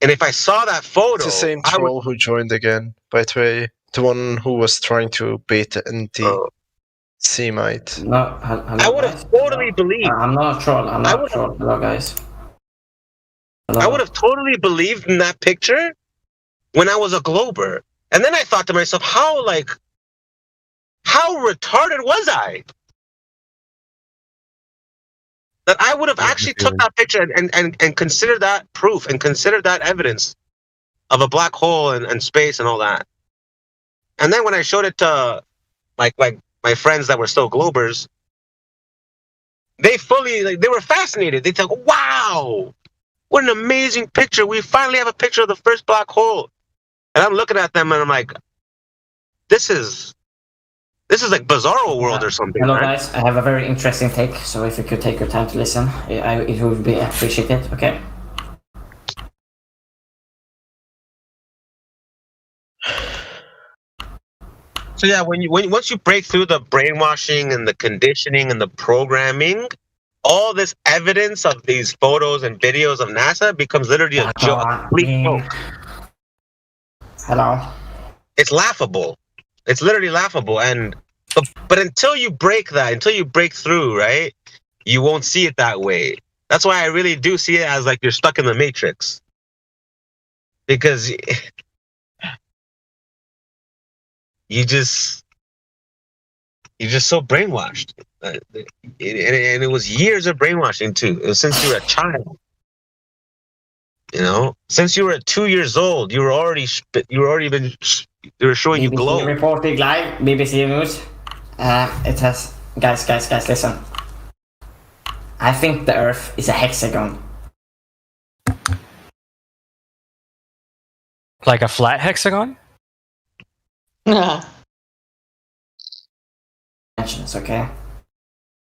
And if I saw that photo, it's the same troll who joined again, by the way. The one who was trying to bait the anti-Semite. No, hello, I would have totally believed. I'm not a troll. I'm not a troll. Hello, guys. Hello. I would have totally believed in that picture when I was a glober. And then I thought to myself, how retarded was I? That I would have actually took that picture and considered that proof and considered that evidence of a black hole and space and all that. And then when I showed it to my friends that were still globers, they were fascinated. They thought, wow, what an amazing picture. We finally have a picture of the first black hole. And I'm looking at them and I'm like, this is like Bizarro World or something. Hello, right? guys. I have a very interesting take, so if you could take your time to listen, it would be appreciated, okay? So yeah, once you break through the brainwashing and the conditioning and the programming, all this evidence of these photos and videos of NASA becomes literally a complete joke. Hello. It's laughable. It's literally laughable. But until you break that, until you break through, right, you won't see it that way. That's why I really do see it as like you're stuck in the Matrix. Because you're just so brainwashed. And it was years of brainwashing too. It was since you were a child. You know, since you were 2 years old, they were showing you glow. Reporting live, BBC News. It has guys, listen. I think the Earth is a hexagon. Like a flat hexagon? It's okay.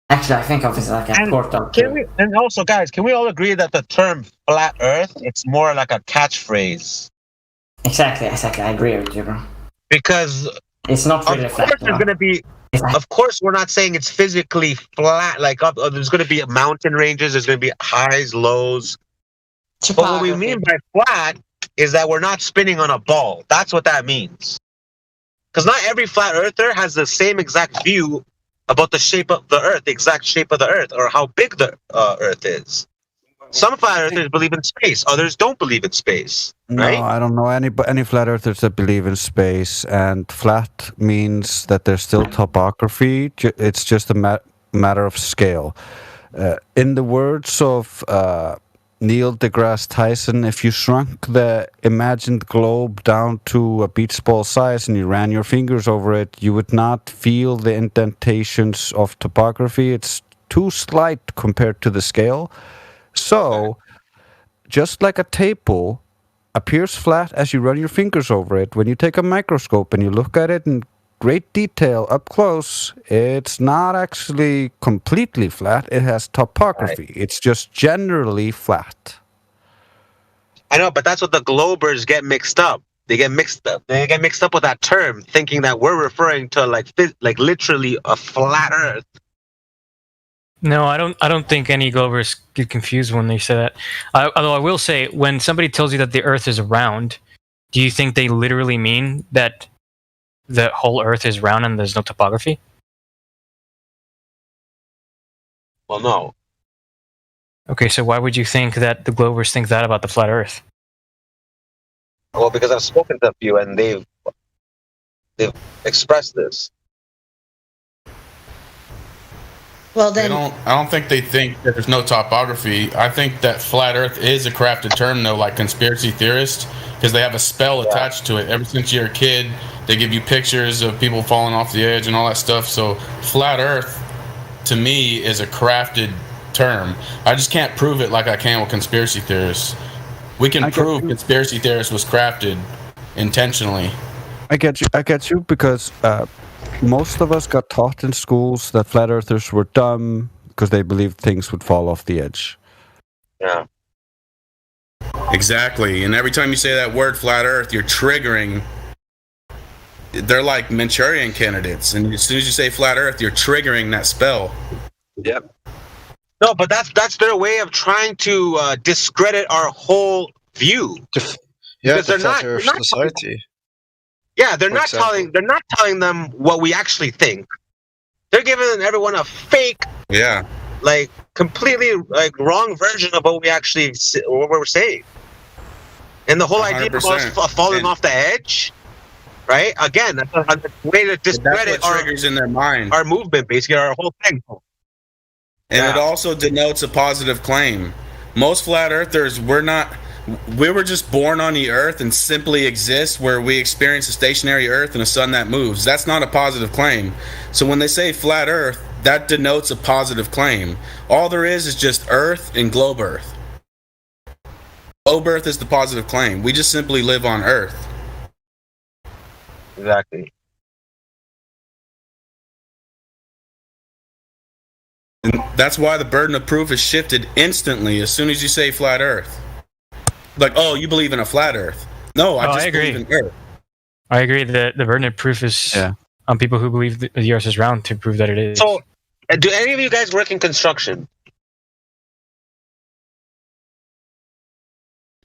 Actually, I think of it as like a portal. And also, guys, can we all agree that the term flat Earth, it's more like a catchphrase? Exactly. I agree with you, bro. Because it's not really flat. There's going to be. Of course, we're not saying it's physically flat. Like there's going to be mountain ranges. There's going to be highs, lows. But what we mean by flat is that we're not spinning on a ball. That's what that means. Because not every flat earther has the same exact view about the shape of the Earth, the exact shape of the Earth, or how big the Earth is. Some flat earthers believe in space. Others don't believe in space. Right? No, I don't know any flat earthers that believe in space. And flat means that there's still topography. It's just a matter of scale. In the words of Neil deGrasse Tyson, if you shrunk the imagined globe down to a beach ball size and you ran your fingers over it, you would not feel the indentations of topography. It's too slight compared to the scale. So, just like a table appears flat as you run your fingers over it, when you take a microscope and you look at it in great detail up close, it's not actually completely flat. It has topography. Right. It's just generally flat. I know, but that's what the globers get mixed up. They get mixed up with that term, thinking that we're referring to like literally a flat Earth. No, I don't think any Glovers get confused when they say that. Although I will say, when somebody tells you that the Earth is round, do you think they literally mean that the whole Earth is round and there's no topography? Well, no. Okay, so why would you think that the Glovers think that about the flat Earth? Well, because I've spoken to a few and they've expressed this. Well, then I don't think they think that there's no topography. I think that flat Earth is a crafted term, though, like conspiracy theorists, because they have a spell attached to it. Ever since you're a kid, they give you pictures of people falling off the edge and all that stuff. So flat Earth, to me, is a crafted term. I just can't prove it like I can with conspiracy theorists. We can prove conspiracy theorists was crafted intentionally. I get you because most of us got taught in schools that flat earthers were dumb because they believed things would fall off the edge. Yeah. Exactly. And every time you say that word flat earth, you're triggering. They're like Manchurian candidates. And as soon as you say flat earth, you're triggering that spell. Yep. No, but that's their way of trying to discredit our whole view. Yeah, the flat Earth society. Yeah, they're not telling them what we actually think. They're giving everyone a fake, like completely like wrong version of what we're saying. And the whole 100%. Idea of falling off the edge, right? Again, that's a way to discredit triggers in their mind. Our movement, basically, our whole thing. And it also denotes a positive claim. Most flat earthers, we were just born on the earth and simply exist where we experience a stationary earth and a sun that moves. That's not a positive claim. So when they say flat earth, that denotes a positive claim. All there is just earth and globe earth. Globe earth is the positive claim. We just simply live on earth. Exactly. And that's why the burden of proof is shifted instantly as soon as you say flat earth. Like, oh, you believe in a flat earth. No, I agree. Believe in earth. I agree that the burden of proof is on people who believe the earth is round to prove that it is. So, do any of you guys work in construction?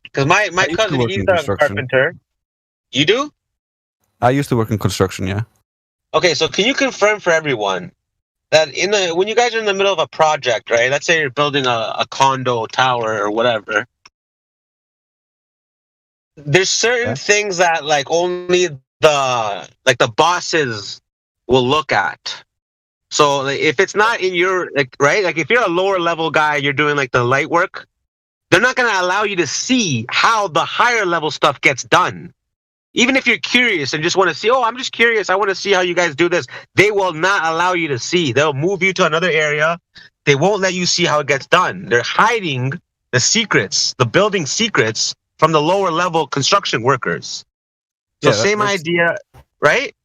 Because my cousin, he's a carpenter. You do? I used to work in construction, yeah. Okay, so can you confirm for everyone that when you guys are in the middle of a project, right? Let's say you're building a condo tower or whatever. There's certain things that like only the bosses will look at. So like, if it's not in your right, like if you're a lower level guy, you're doing like the light work, they're not going to allow you to see how the higher level stuff gets done. Even if you're curious and just want to see, I'm just curious, I want to see how you guys do this. They will not allow you to see. They'll move you to another area. They won't let you see how it gets done. They're hiding the secrets, the building secrets from the lower level construction workers. So same idea, right?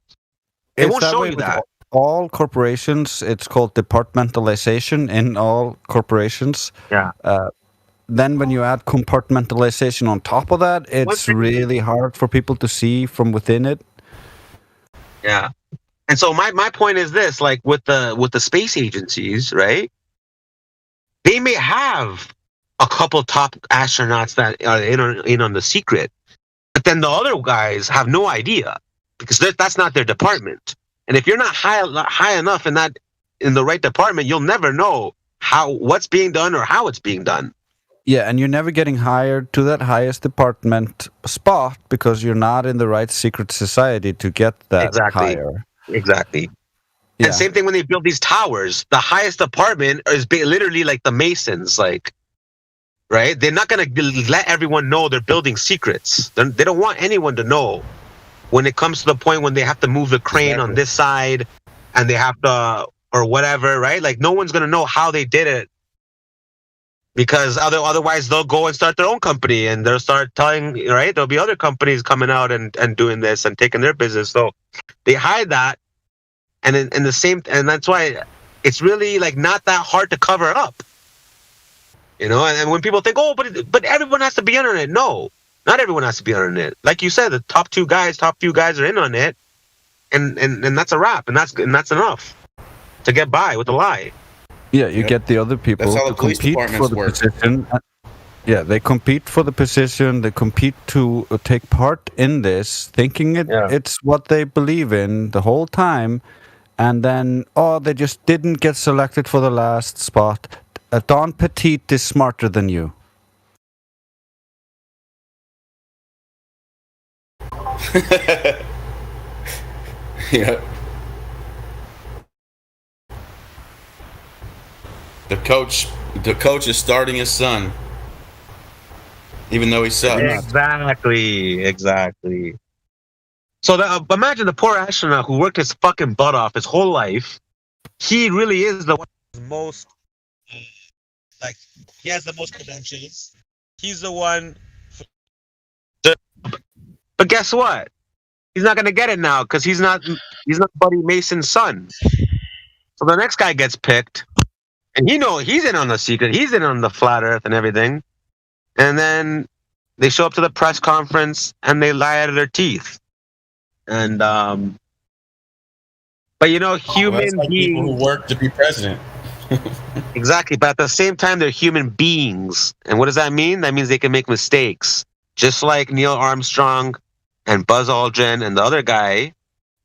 They won't show you that. all corporations, it's called departmentalization in all corporations. Yeah. Then when you add compartmentalization on top of that, it's really hard for people to see from within it. Yeah. And so my point is this, like with the space agencies, right? They may have a couple top astronauts that are in on the secret, but then the other guys have no idea because that's not their department. And if you're not high enough in the right department, you'll never know what's being done or how it's being done. Yeah, and you're never getting hired to that highest department spot because you're not in the right secret society to get that higher. Exactly. Yeah. And same thing when they build these towers. The highest department is literally like the Masons, like, right? They're not going to let everyone know they're building secrets. They don't want anyone to know when it comes to the point when they have to move the crane on this side and they have to, or whatever, right? Like no one's going to know how they did it. Because otherwise they'll go and start their own company and they'll start telling, right? There'll be other companies coming out and doing this and taking their business. So they hide that. And in the same, and that's why it's really like not that hard to cover up. You know, and when people think, oh, but everyone has to be on it. No, not everyone has to be on it. Like you said, the top few guys are in on it. And that's a wrap. And that's enough to get by with a lie. Yeah, you get the other people That's how to the police compete for departments the work. position. Yeah, they compete for the position. They compete to take part in this, thinking it's what they believe in the whole time. And then, they just didn't get selected for the last spot. Don Petite is smarter than you. Yeah. The coach is starting his son, even though he sucks. Exactly. So imagine the poor astronaut who worked his fucking butt off his whole life. He really is the one who's most, like, he has the most credentials. He's the one. But guess what? He's not gonna get it now because he's not Buddy Mason's son. So the next guy gets picked. And he's in on the secret. He's in on the flat Earth and everything. And then they show up to the press conference and they lie out of their teeth. And but human like beings people who work to be president. Exactly, but at the same time they're human beings. And what does that mean? That means they can make mistakes. Just like Neil Armstrong and Buzz Aldrin and the other guy,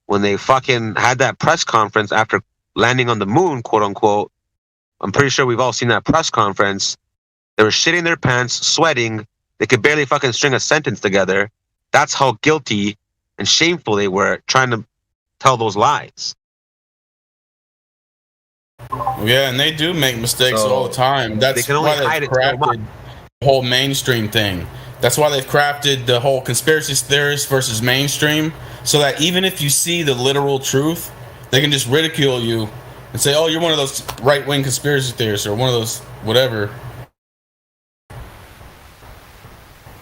when they fucking had that press conference after landing on the moon, quote unquote. I'm pretty sure we've all seen that press conference. They were shitting their pants, sweating. They could barely fucking string a sentence together. That's how guilty and shameful they were trying to tell those lies. Yeah, and they do make mistakes all the time. That's why they've crafted the whole mainstream thing. That's why they've crafted the whole conspiracy theorists versus mainstream, so that even if you see the literal truth, they can just ridicule you and say, oh, you're one of those right-wing conspiracy theorists or one of those whatever.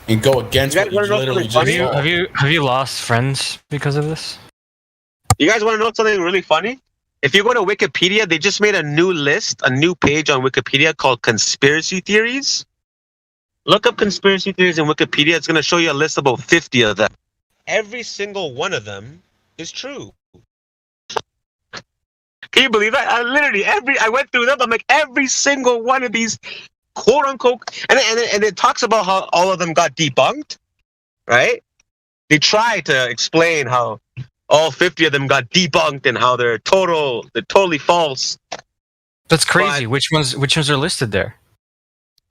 And go against what you literally just saw. Have you lost friends because of this? You guys want to know something really funny? If you go to Wikipedia, they just made a new list, a new page on Wikipedia called Conspiracy Theories. Look up conspiracy theories in Wikipedia. It's going to show you a list of about 50 of them. Every single one of them is true. Can you believe that? I went through them. I'm like, every single one of these quote unquote, and it talks about how all of them got debunked, right? They try to explain how all 50 of them got debunked and how they're totally false. That's crazy. Which ones are listed there?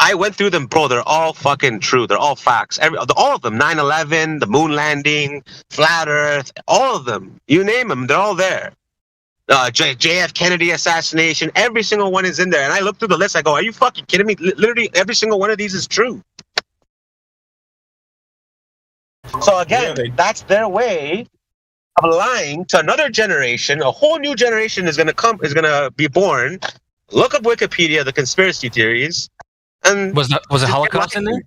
I went through them, bro. They're all fucking true. They're all facts. All of them. 9/11, the moon landing, flat Earth, all of them. You name them, they're all there. JF Kennedy assassination. Every single one is in there. And I look through the list. I go, are you fucking kidding me? Literally, every single one of these is true. So again, that's their way of lying to another generation. A whole new generation is gonna be born. Look up Wikipedia, the conspiracy theories. And was the Holocaust in there?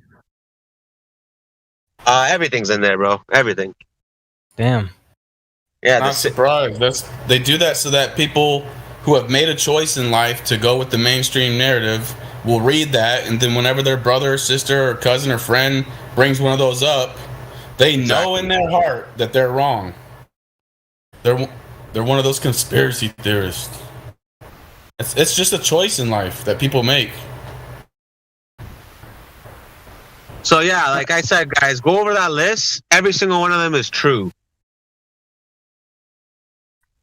Everything's in there, bro. Everything. Damn. Yeah, not surprised. They do that so that people who have made a choice in life to go with the mainstream narrative will read that, and then whenever their brother or sister or cousin or friend brings one of those up, they know in their heart that they're wrong. They're one of those conspiracy theorists. It's just a choice in life that people make. So yeah, like I said, guys, go over that list. Every single one of them is true.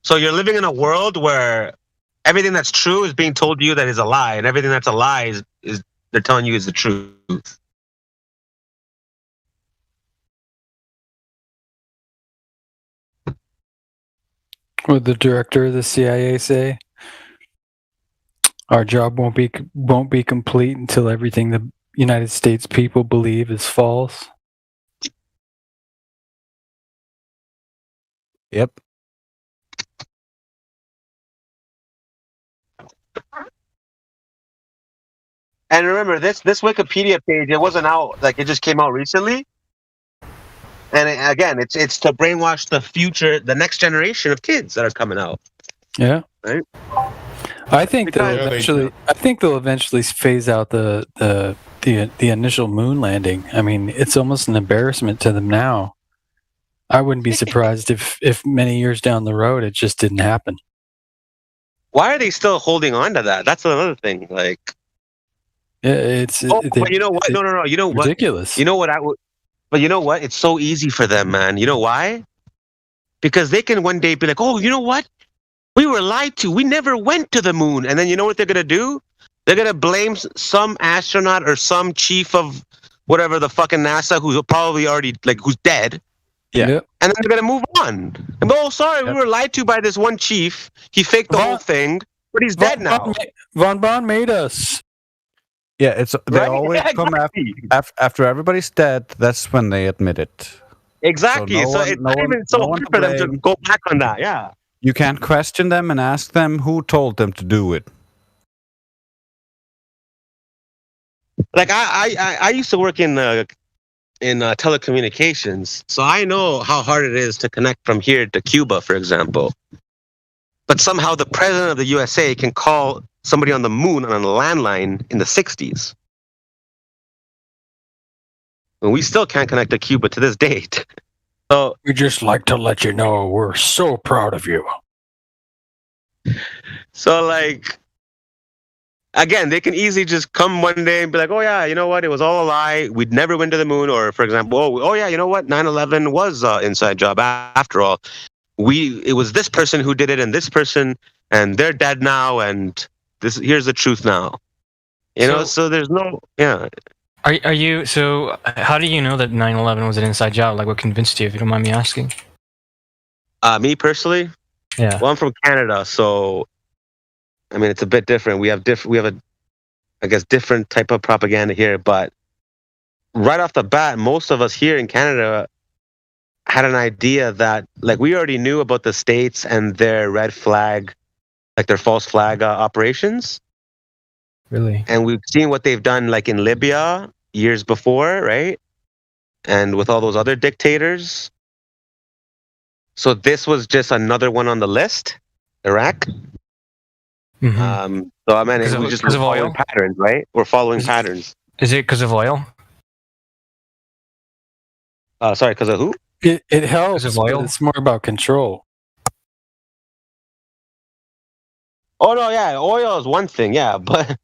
So you're living in a world where everything that's true is being told to you that is a lie, and everything that's a lie is they're telling you is the truth. What did the director of the CIA say? Our job won't be complete until everything the United States people believe is false. Yep. And remember, this Wikipedia page, it wasn't out, like it just came out recently. And again, it's to brainwash the future, the next generation of kids that are coming out. Yeah. Right. I think they'll eventually phase out the initial moon landing. I mean, it's almost an embarrassment to them now. I wouldn't be surprised if many years down the road it just didn't happen. Why are they still holding on to that? That's another thing. Like, yeah, but you know what? No. You know what? Ridiculous. You know what I would. But you know what? It's so easy for them, man. You know why? Because they can one day be like, oh, you know what? We were lied to. We never went to the moon. And then you know what they're going to do? They're going to blame some astronaut or some chief of whatever the fucking NASA who's probably already, like, who's dead. Yeah. And then they're going to move on. And, oh, sorry, we were lied to by this one chief. He faked the whole thing, but he's dead now. Von Braun made us. Yeah, they always come after everybody's dead. That's when they admit it. Exactly. So it's not even so hard for them to go back on that. Yeah. You can't question them and ask them who told them to do it. Like I used to work in telecommunications, so I know how hard it is to connect from here to Cuba, for example. But somehow the president of the USA can call somebody on the moon on a landline in the 60s. And we still can't connect to Cuba to this date. So we just like to let you know we're so proud of you. So, like, again, they can easily just come one day and be like, oh, yeah, you know what? It was all a lie. We'd never went to the moon. Or, for example, oh yeah, you know what? 9/11 was an inside job after all. It was this person who did it and this person, and they're dead now, and here's the truth now. You know, so there's no, yeah. Are you, so how do you know that 9/11 was an inside job? Like, what convinced you, if you don't mind me asking? Me personally? Yeah. Well, I'm from Canada, so I mean it's a bit different. We have I guess different type of propaganda here, but right off the bat, most of us here in Canada had an idea that, like, we already knew about the States and their red flag, like their false flag operations. Really? And we've seen what they've done, like in Libya years before, right? And with all those other dictators. So this was just another one on the list, Iraq. Mm-hmm. So I mean, we're just following patterns, right? We're following patterns. Is it because of oil? Sorry, because of who? It helps, but it's more about control. Oh no, yeah, oil is one thing, yeah, but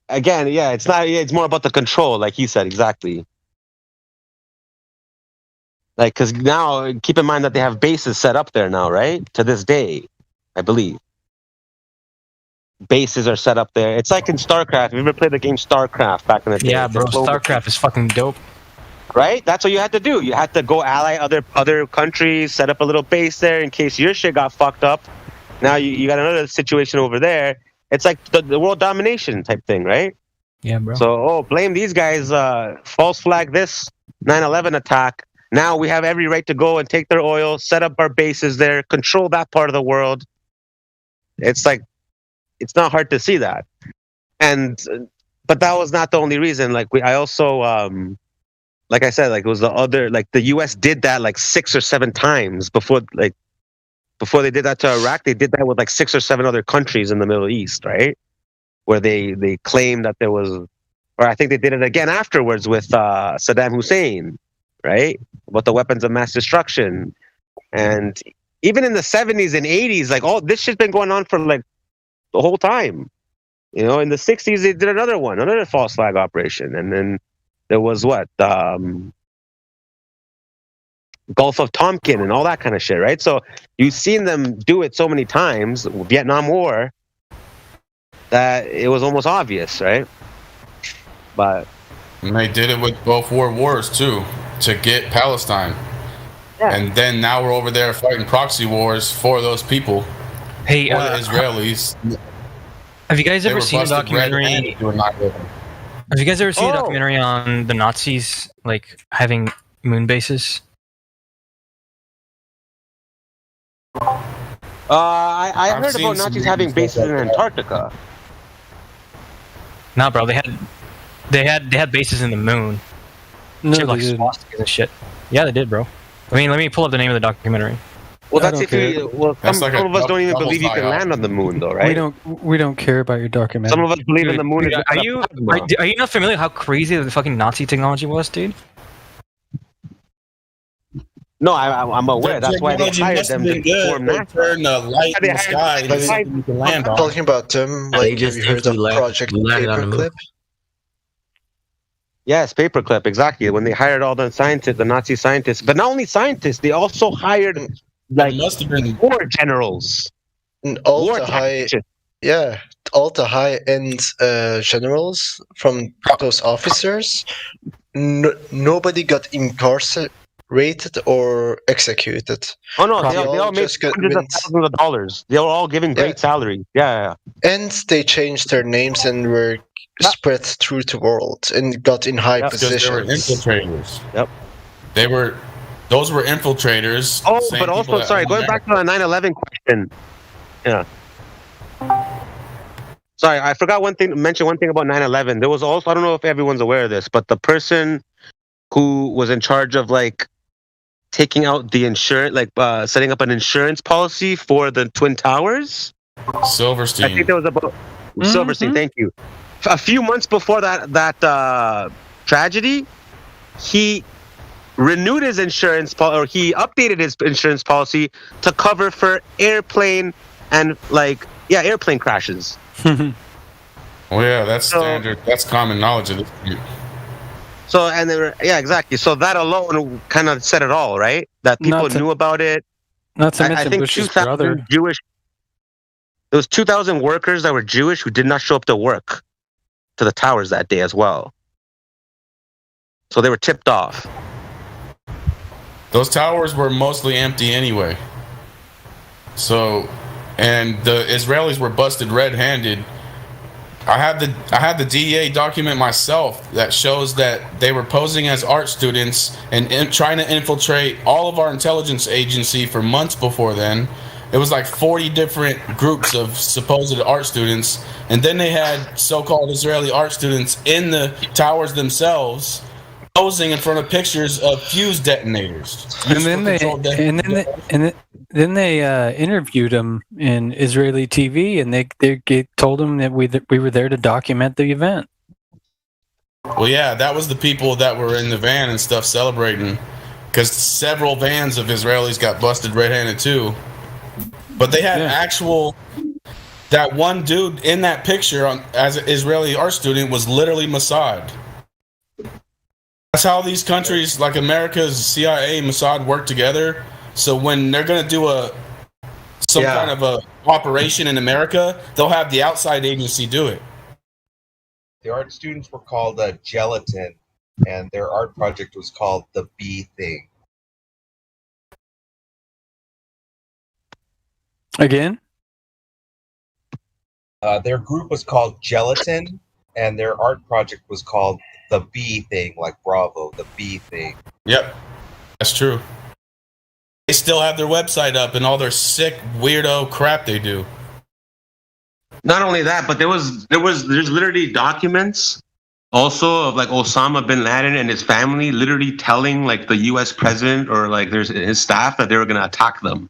again, yeah, it's not. Yeah, it's more about the control, like you said, exactly. Like, because now, keep in mind that they have bases set up there now, right? To this day, I believe. Bases are set up there. It's like in StarCraft. Have you ever played the game StarCraft back in the day? Yeah, bro, StarCraft is fucking dope. Right? That's what you had to do. You had to go ally other countries, set up a little base there in case your shit got fucked up. Now you got another situation over there. It's like the world domination type thing, right? Yeah, bro. So, blame these guys, false flag this 9/11 attack. Now we have every right to go and take their oil, set up our bases there, control that part of the world. It's like, it's not hard to see that. But that was not the only reason. Like, I also, like I said, like it was the other, like the U.S. did that like 6 or 7 times before they did that to Iraq. They did that with like 6 or 7 other countries in the Middle East, right? Where they claimed that there was, or I think they did it again afterwards with Saddam Hussein, right? About the weapons of mass destruction. And even in the 70s and 80s, like all this shit's been going on for like the whole time. You know, in the 60s, they did another false flag operation. And then there was what? Gulf of Tonkin and all that kind of shit, right? So you've seen them do it so many times, Vietnam War, that it was almost obvious, right? But and they did it with both world wars too, to get Palestine. Yeah. And then now we're over there fighting proxy wars for those people. Hey, for the Israelis. Have you guys ever seen a documentary? Have you guys ever seen a documentary on the Nazis like having moon bases? I heard about Nazis having bases in Antarctica. Nah, bro, they had bases in the moon. No, like swastikas and shit. Yeah, they did, bro. I mean, let me pull up the name of the documentary. Well, that's if you. Well, some of us don't even believe you can land on the moon, though, right? We don't care about your documentary. Some of us believe in the moon. Are you not familiar how crazy the fucking Nazi technology was, dude? No, I'm aware. That's why they hired them to perform that. Turn the light in the sky and something you can land on. Talking about them, like, have you heard of Project Paperclip? Yes, Paperclip, exactly. When they hired all the scientists, the Nazi scientists, but not only scientists, they also hired like war generals, all the high-end generals from those officers. Nobody got incarcerated or executed. Oh no, they all made hundreds of thousands of dollars. They were all giving great salaries. Yeah. And they changed their names and were spread through the world and got in high positions. They were infiltrators. Yep. Those were infiltrators. Oh, but also, sorry, going back to the 9/11 question. Yeah. Sorry, I forgot mention one thing about 9/11. There was also, I don't know if everyone's aware of this, but the person who was in charge of like taking out the insurance, like setting up an insurance policy for the Twin Towers. Silverstein. I think there was about Silverstein. Thank you. A few months before that tragedy, he renewed his insurance policy, or he updated his insurance policy to cover for airplane and airplane crashes. Well, yeah, that's standard. That's common knowledge of this. So, and they were, exactly. So that alone kind of said it all, right? That people knew about it. Not to mention I think Bush's brother. Jewish. There was 2,000 workers that were Jewish who did not show up to work to the towers that day as well. So they were tipped off. Those towers were mostly empty anyway. So, and the Israelis were busted red-handed. I had the DEA document myself that shows that they were posing as art students and trying to infiltrate all of our intelligence agency for months before then. It was like 40 different groups of supposed art students, and then they had so-called Israeli art students in the towers themselves posing in front of pictures of fuse detonators. And then they interviewed him in Israeli TV, and they told him that we were there to document the event. Well, yeah, that was the people that were in the van and stuff celebrating, because several vans of Israelis got busted red-handed too. But they had that one dude in that picture as an Israeli art student was literally Mossad. That's how these countries like America's CIA, Mossad work together. So when they're going to do some kind of a operation in America, they'll have the outside agency do it. The art students were called Gelatin, and their art project was called The Bee Thing. Again? Their group was called Gelatin, and their art project was called The Bee Thing, like Bravo, The Bee Thing. Yep, that's true. They still have their website up and all their sick, weirdo crap they do. Not only that, but there's literally documents also of like Osama bin Laden and his family literally telling like the U.S. president or like there's his staff that they were going to attack them.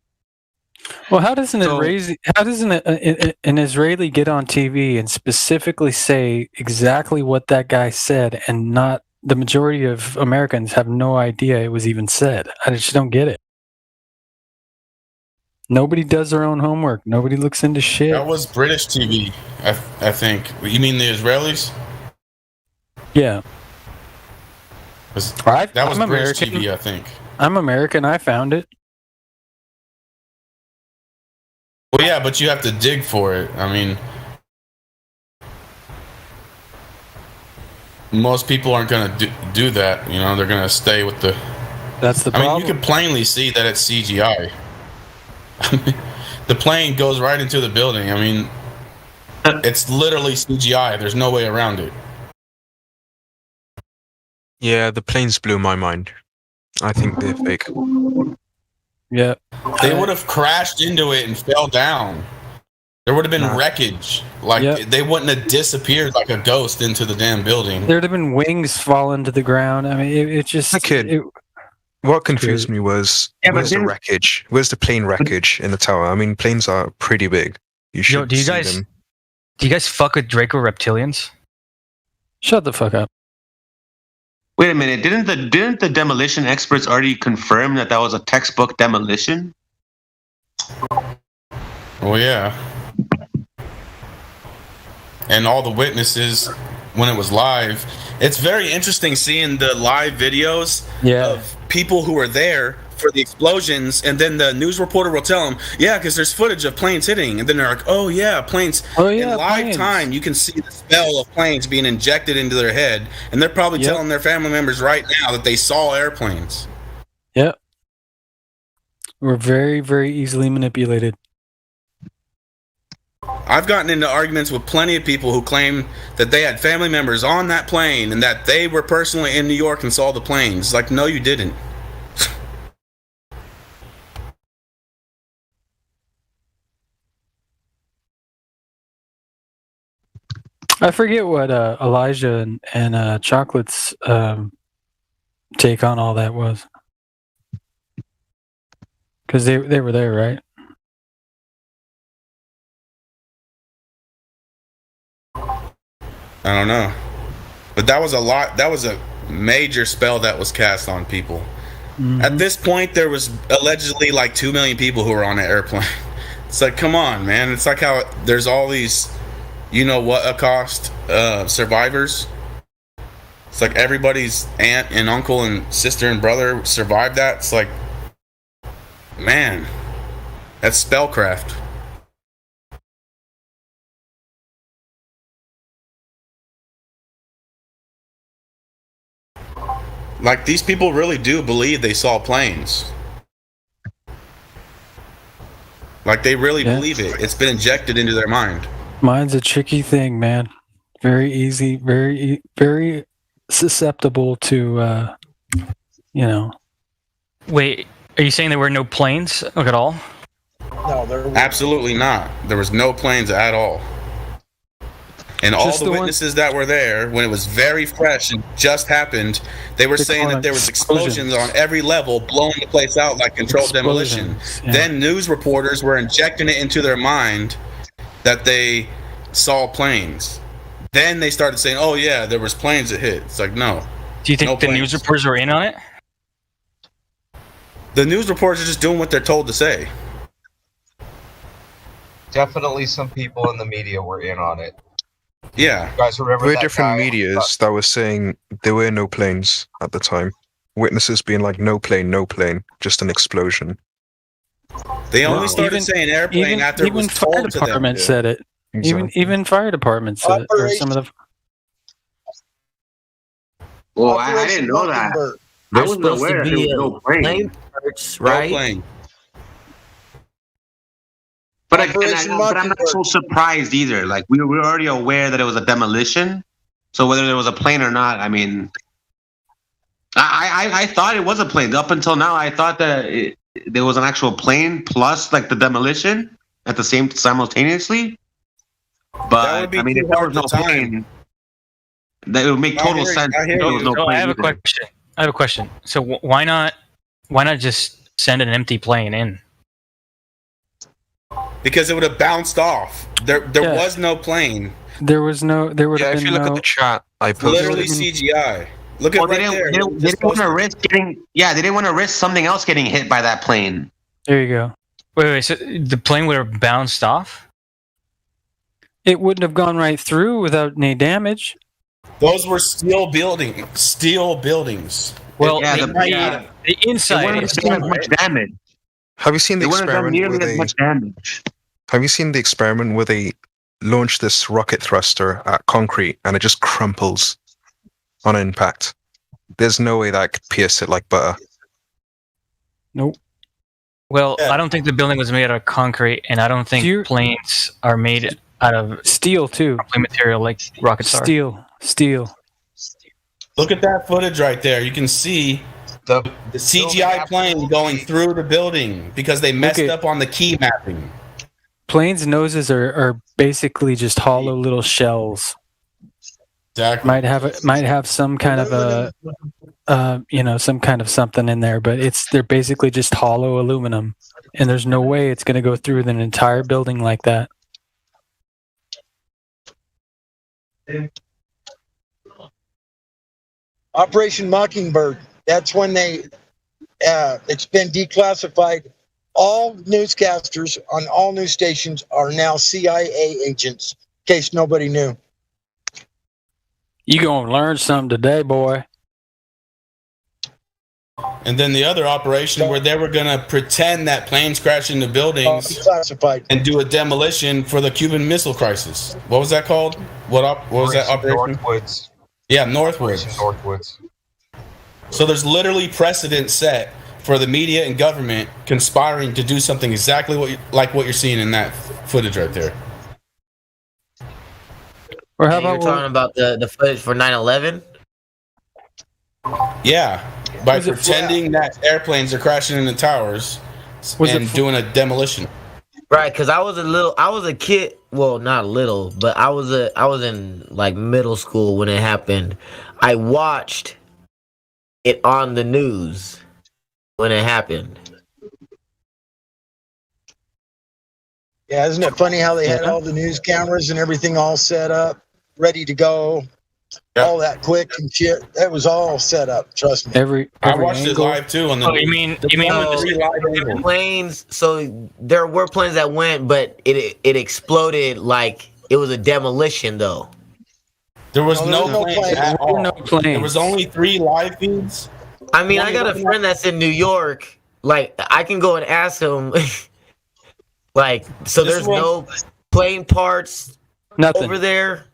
Well, how doesn't an Israeli get on TV and specifically say exactly what that guy said, and not the majority of Americans have no idea it was even said? I just don't get it. Nobody does their own homework. Nobody looks into shit. That was British TV, I think. You mean the Israelis? Yeah. That was I'm British American. TV, I think. I'm American. I found it. Well, yeah, but you have to dig for it. I mean, most people aren't going to do that. You know, they're going to stay with the... That's the problem. I mean, you can plainly see that it's CGI. The plane goes right into the building. I mean, it's literally CGI. There's no way around it. Yeah, the planes blew my mind. I think they're fake. Yeah. They would have crashed into it and fell down. There would have been wreckage. Like, they wouldn't have disappeared like a ghost into the damn building. There'd have been wings falling to the ground. I mean, it just... What confused me was, where's the wreckage? Where's the plane wreckage in the tower? I mean, planes are pretty big. You should do you see guys them. do you guys fuck with Draco reptilians? Shut the fuck up. Wait a minute! Didn't the demolition experts already confirm that was a textbook demolition? Oh yeah. And all the witnesses when it was live. It's very interesting seeing the live videos of people who were there for the explosions, and then the news reporter will tell them, yeah, because there's footage of planes hitting, and then they're like, oh yeah, planes. Oh yeah, in live time, you can see the smell of planes being injected into their head, and they're probably telling their family members right now that they saw airplanes. Yep. We're very, very easily manipulated. I've gotten into arguments with plenty of people who claim that they had family members on that plane and that they were personally in New York and saw the planes. Like, no, you didn't. I forget what Elijah and Chocolate's take on all that was. Because they were there, right? I don't know. But that was a lot. That was a major spell that was cast on people. Mm-hmm. At this point, there was allegedly like 2 million people who were on the airplane. It's like, come on, man. It's like how there's all these, survivors. It's like everybody's aunt and uncle and sister and brother survived that. It's like, man, that's spellcraft. Like, these people really do believe they saw planes. Like, they really believe it. It's been injected into their mind. Mine's a tricky thing, man. Very easy, very, very susceptible to, Wait, are you saying there were no planes at all? No, there were. Absolutely not. There was no planes at all. And all Just the the witnesses that were there, when it was very fresh and just happened, they were saying that there was explosions on every level, blowing the place out like controlled demolition. Yeah. Then news reporters were injecting it into their mind that they saw planes. Then they started saying, oh yeah, there was planes that hit. It's like, no. Do you think the news reporters were in on it? The news reporters are just doing what they're told to say. Definitely some people in the media were in on it. Yeah. You guys remember There were that different guy? medias that were saying there were no planes at the time. Witnesses being like, no plane, just an explosion. They only started saying airplane after it was fire told to them. department said it. Even fire departments said it. Or some of the. Well, I didn't know that. I wasn't aware there was no plane. Right? No plane. But I'm not so surprised either. Like, we were already aware that it was a demolition. So whether there was a plane or not, I mean, I thought it was a plane. Up until now, I thought that there was an actual plane plus like the demolition at the same simultaneously. But I mean, if there was no plane, That would make total sense. There was no So I plane have a either. question. I have a question. So why not just send an empty plane in? Because it would have bounced off. There Yeah. was no plane. There was no. There would Yeah, have if been you look no. at the chat, I It's posted. literally CGI. Look at Well, right they there. didn't, they didn't want to risk getting. Yeah, they didn't want to risk something else getting hit by that plane. There you go. Wait. So the plane would have bounced off? It wouldn't have gone right through without any damage. Those were steel buildings. Steel buildings. Well, Yeah, the inside It wouldn't is have done as much damage. Have you seen the It wouldn't have done experiment nearly where as much damage. Have you seen the experiment where they launch this rocket thruster at concrete and it just crumples on impact? There's no way that could pierce it like butter. Nope. Well, I don't think the building was made out of concrete, and I don't think planes are made out of steel too. Material like rockets are. Steel. Look at that footage right there. You can see the CGI plane going through the building because they messed up on the key mapping. Planes' noses are basically just hollow little shells. Exactly. Might have some kind of some kind of something in there, but they're basically just hollow aluminum, and there's no way it's going to go through an entire building like that. Operation Mockingbird. That's when it's been declassified. All newscasters on all news stations are now CIA agents, in case nobody knew. You gonna learn something today, boy. And then the other operation where they were going to pretend that planes crashed into buildings and do a demolition for the Cuban Missile Crisis. What was that called? What was that operation? Northwoods. Yeah, Northwoods. Northwoods. So there's literally precedent set for the media and government conspiring to do something exactly what you're seeing in that footage right there. Or how you're talking about the footage for 9/11? Yeah, by pretending that airplanes are crashing into towers and doing a demolition. Right, because I was a kid. Well, not little, but I was in like middle school when it happened. I watched it on the news when it happened. Yeah, isn't it funny how they had all the news cameras and everything all set up, ready to go, all that quick and shit? That was all set up. Trust me. Every I watched it live too. On the you mean with the planes? So there were planes that went, but it exploded like it was a demolition, though. There was no planes at all. No planes. There was only 3 live feeds. I mean, I got a friend that's in New York. Like, I can go and ask him. Like, so there's no plane parts over there?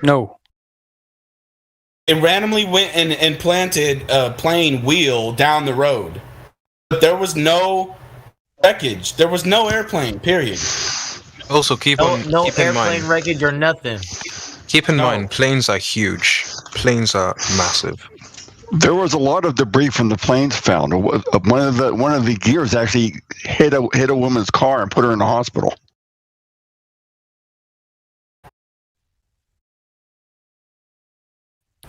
No. It randomly went and planted a plane wheel down the road. But there was no wreckage. There was no airplane, period. Also, keep No in airplane mind. wreckage or nothing. Keep in mind, planes are huge. Planes are massive. There was a lot of debris from the planes found. One of the gears actually hit a woman's car and put her in the hospital.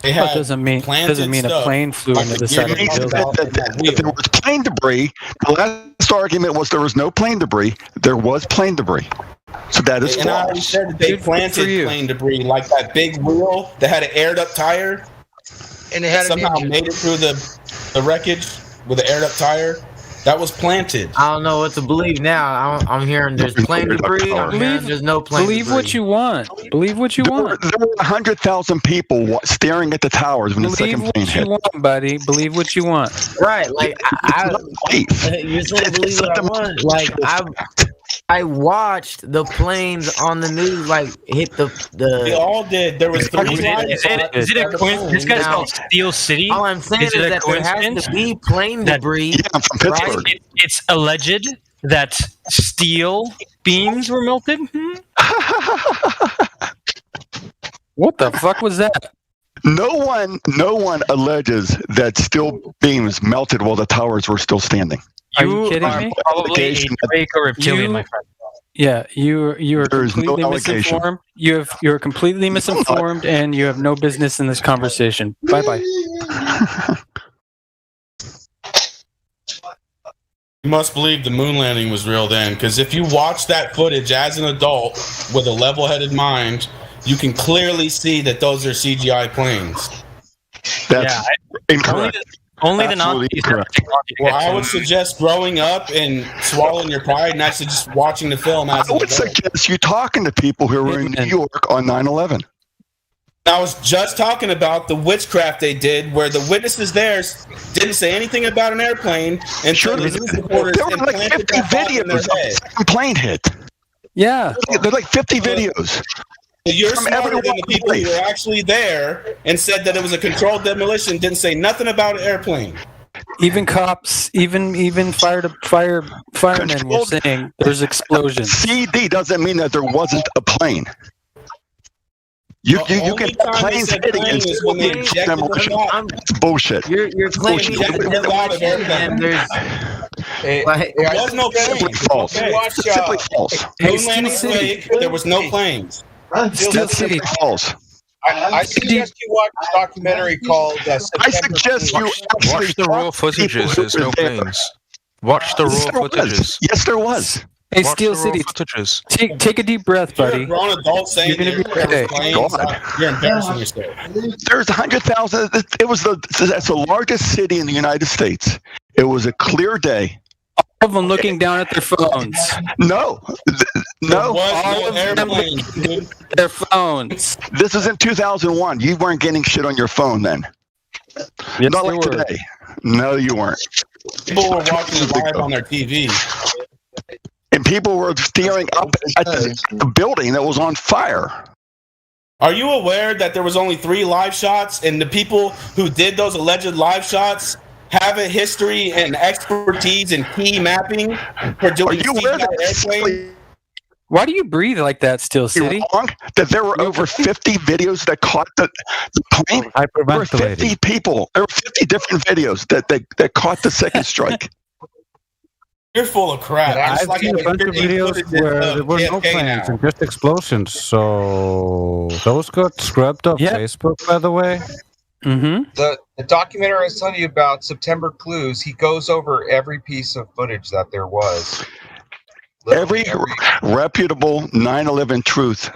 That doesn't mean a plane flew into the side of the building. There was plane debris. The last argument was there was no plane debris. There was plane debris. So that is And I already false. said that they planted plane debris, like that big wheel that had an aired up tire. And it had somehow made it through the wreckage with an aired up tire. That was planted. I don't know what to believe now. I'm hearing there's plane debris. I'm hearing there's no plane Believe debris. what you want. Believe what you want. There were 100,000 people staring at the towers when the Believe second plane what you hit. want, buddy. Believe what you want. Right, like you're saying believe what I want. Like I watched the planes on the news like hit the. They all did. There was 3 Is it a coincidence? This guy's called Steel City. All I'm saying is it a that there has to be plane debris. I'm from Pittsburgh. Right? It's alleged that steel beams were melted. What the fuck was that? No one alleges that steel beams melted while the towers were still standing. Are you kidding me? Probably a Draco reptilian, my friend. Yeah, you are There is no completely allegation. misinformed. You're completely misinformed, and you have no business in this conversation. Bye bye. You must believe the moon landing was real then, because if you watch that footage as an adult with a level-headed mind, you can clearly see that those are CGI planes. That's incorrect. Only the Absolutely Nazis. incorrect. Well, I would suggest growing up and swallowing your pride and actually just watching the film as I an would adult. suggest you talking to people who were in New York on 9/11. I was just talking about the witchcraft they did, where the witnesses there didn't say anything about an airplane, and Sure, the news reporters there were like implanted 50 that thought in their videos of the head. second plane hit. Yeah. There's like 50 videos. You're From smarter every than the walk of people who life. were actually there and said that it was a controlled demolition. Didn't say nothing about an airplane. Even cops, even firemen were saying there's explosions. CD doesn't mean that there wasn't a plane. You can planes hitting and is when they ejected the demolition. shot. That's bullshit. You're claiming Ejected the lot of airplanes. there's There was no Simply plane. false. Simply false. Moon landing was fake. There was no planes. Steel City. False. I suggest you watch a documentary called I September suggest you actually Watch the raw talk to people footages. who There's were no there. planes. Watch the Yes, raw there was. footages. Yes, there was. Hey, Watch Steel the raw City, footages. take a deep breath, You're a buddy. grown adult saying You're gonna that be there okay. was planes. God. You're embarrassing yourself. There's 100,000. That's the largest city in the United States. It was a clear day. All of them looking down at their phones. No, There no. was all no of them airplanes, dude. Their phones. This was in 2001. You weren't getting shit on your phone then. Yes, Not they like were. today. No, you weren't. People were watching it live on their TV. And people were staring up at the building that was on fire. Are you aware that there was only 3 live shots, and the people who did those alleged live shots have a history and expertise in key mapping for Are doing you aware CGI that airplanes? Why do you breathe like that, Steel City? wrong? That there were over 50 videos that caught the plane? There were 50 people. There were 50 different videos that caught the second strike. You're full of crap. Just I've like seen a bunch of 50 videos footage where of there were no JFK planes now. and just explosions. So those got scrubbed off Facebook, by the way. Mm-hmm. The documentary I was telling you about, September Clues, he goes over every piece of footage that there was. Every reputable 9/11 truth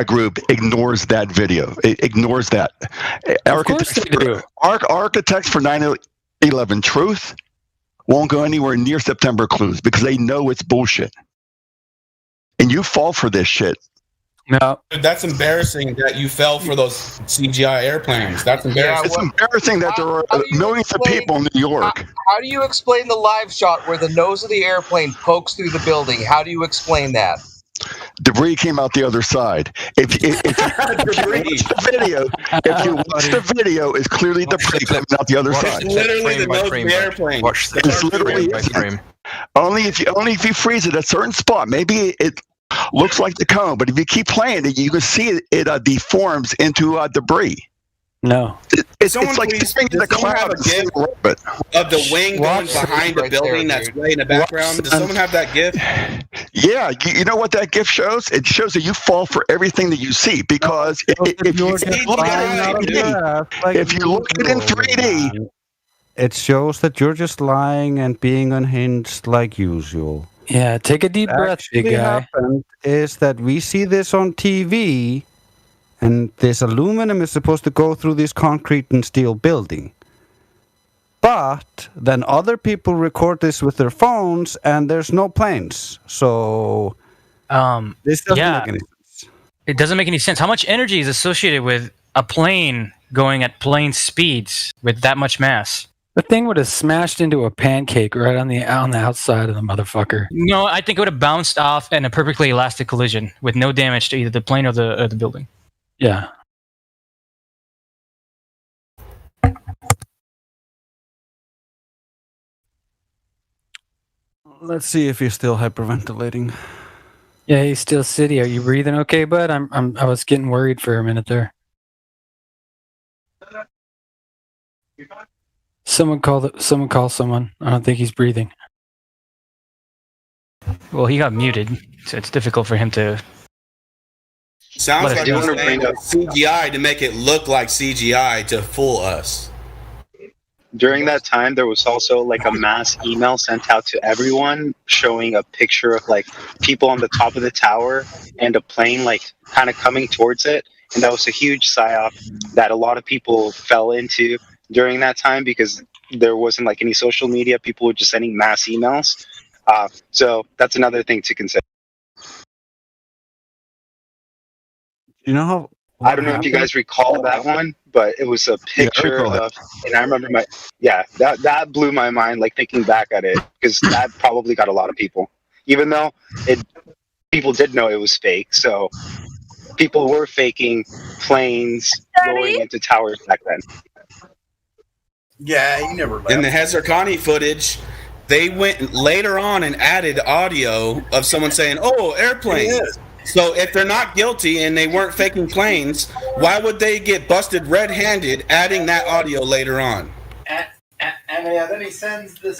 group ignores that video. It ignores that. Of course they do. Architects for 9/11 truth won't go anywhere near September Clues because they know it's bullshit. And you fall for this shit. No. Dude, that's embarrassing that you fell for those CGI airplanes. That's embarrassing. It's embarrassing that there are millions of people in New York. How do you explain the live shot where the nose of the airplane pokes through the building? How do you explain that? Debris came out the other side. If you watch the video, it's clearly debris coming out the other side. It's literally the nose of the airplane. Watch the It's literally frame by frame. only if you freeze it at a certain spot. Maybe it looks like the cone, but if you keep playing it, you can see it deforms into debris. No. It's like staring in the cloud of the wing going behind the building that's way in the background? Does someone have that GIF? Yeah, you know what that GIF shows? It shows that you fall for everything that you see because if you look at it in 3D, It shows that you're just lying and being unhinged like usual. Yeah, take a deep breath, big guy. Happened is that we see this on TV, and this aluminum is supposed to go through this concrete and steel building. But then other people record this with their phones, and there's no planes. So this doesn't make any sense. It doesn't make any sense. How much energy is associated with a plane going at plane speeds with that much mass? The thing would have smashed into a pancake right on the outside of the motherfucker. No, I think it would have bounced off in a perfectly elastic collision with no damage to either the plane or the building. Yeah. Let's see if he's still hyperventilating. Yeah, he's Steel City. Are you breathing okay, bud? I was getting worried for a minute there. Someone call someone. I don't think he's breathing. Well, he got muted, so it's difficult for him to. Sounds What like if- he's saying CGI to make it look like CGI to fool us. During that time, there was also like a mass email sent out to everyone showing a picture of like people on the top of the tower and a plane like kind of coming towards it. And that was a huge psyop that a lot of people fell into during that time because there wasn't like any social media. People were just sending mass emails. So that's another thing to consider. You know how I don't know if you guys recall that one, but it was a picture of, and I remember that blew my mind, like thinking back at it, because that probably got a lot of people, even though people did know it was fake. So people were faking planes going into towers back then. Yeah, he never left. In the Hezarkhani footage, they went later on and added audio of someone saying, "Oh, airplane." So if they're not guilty and they weren't faking planes, why would they get busted red-handed adding that audio later on? And yeah, then he sends this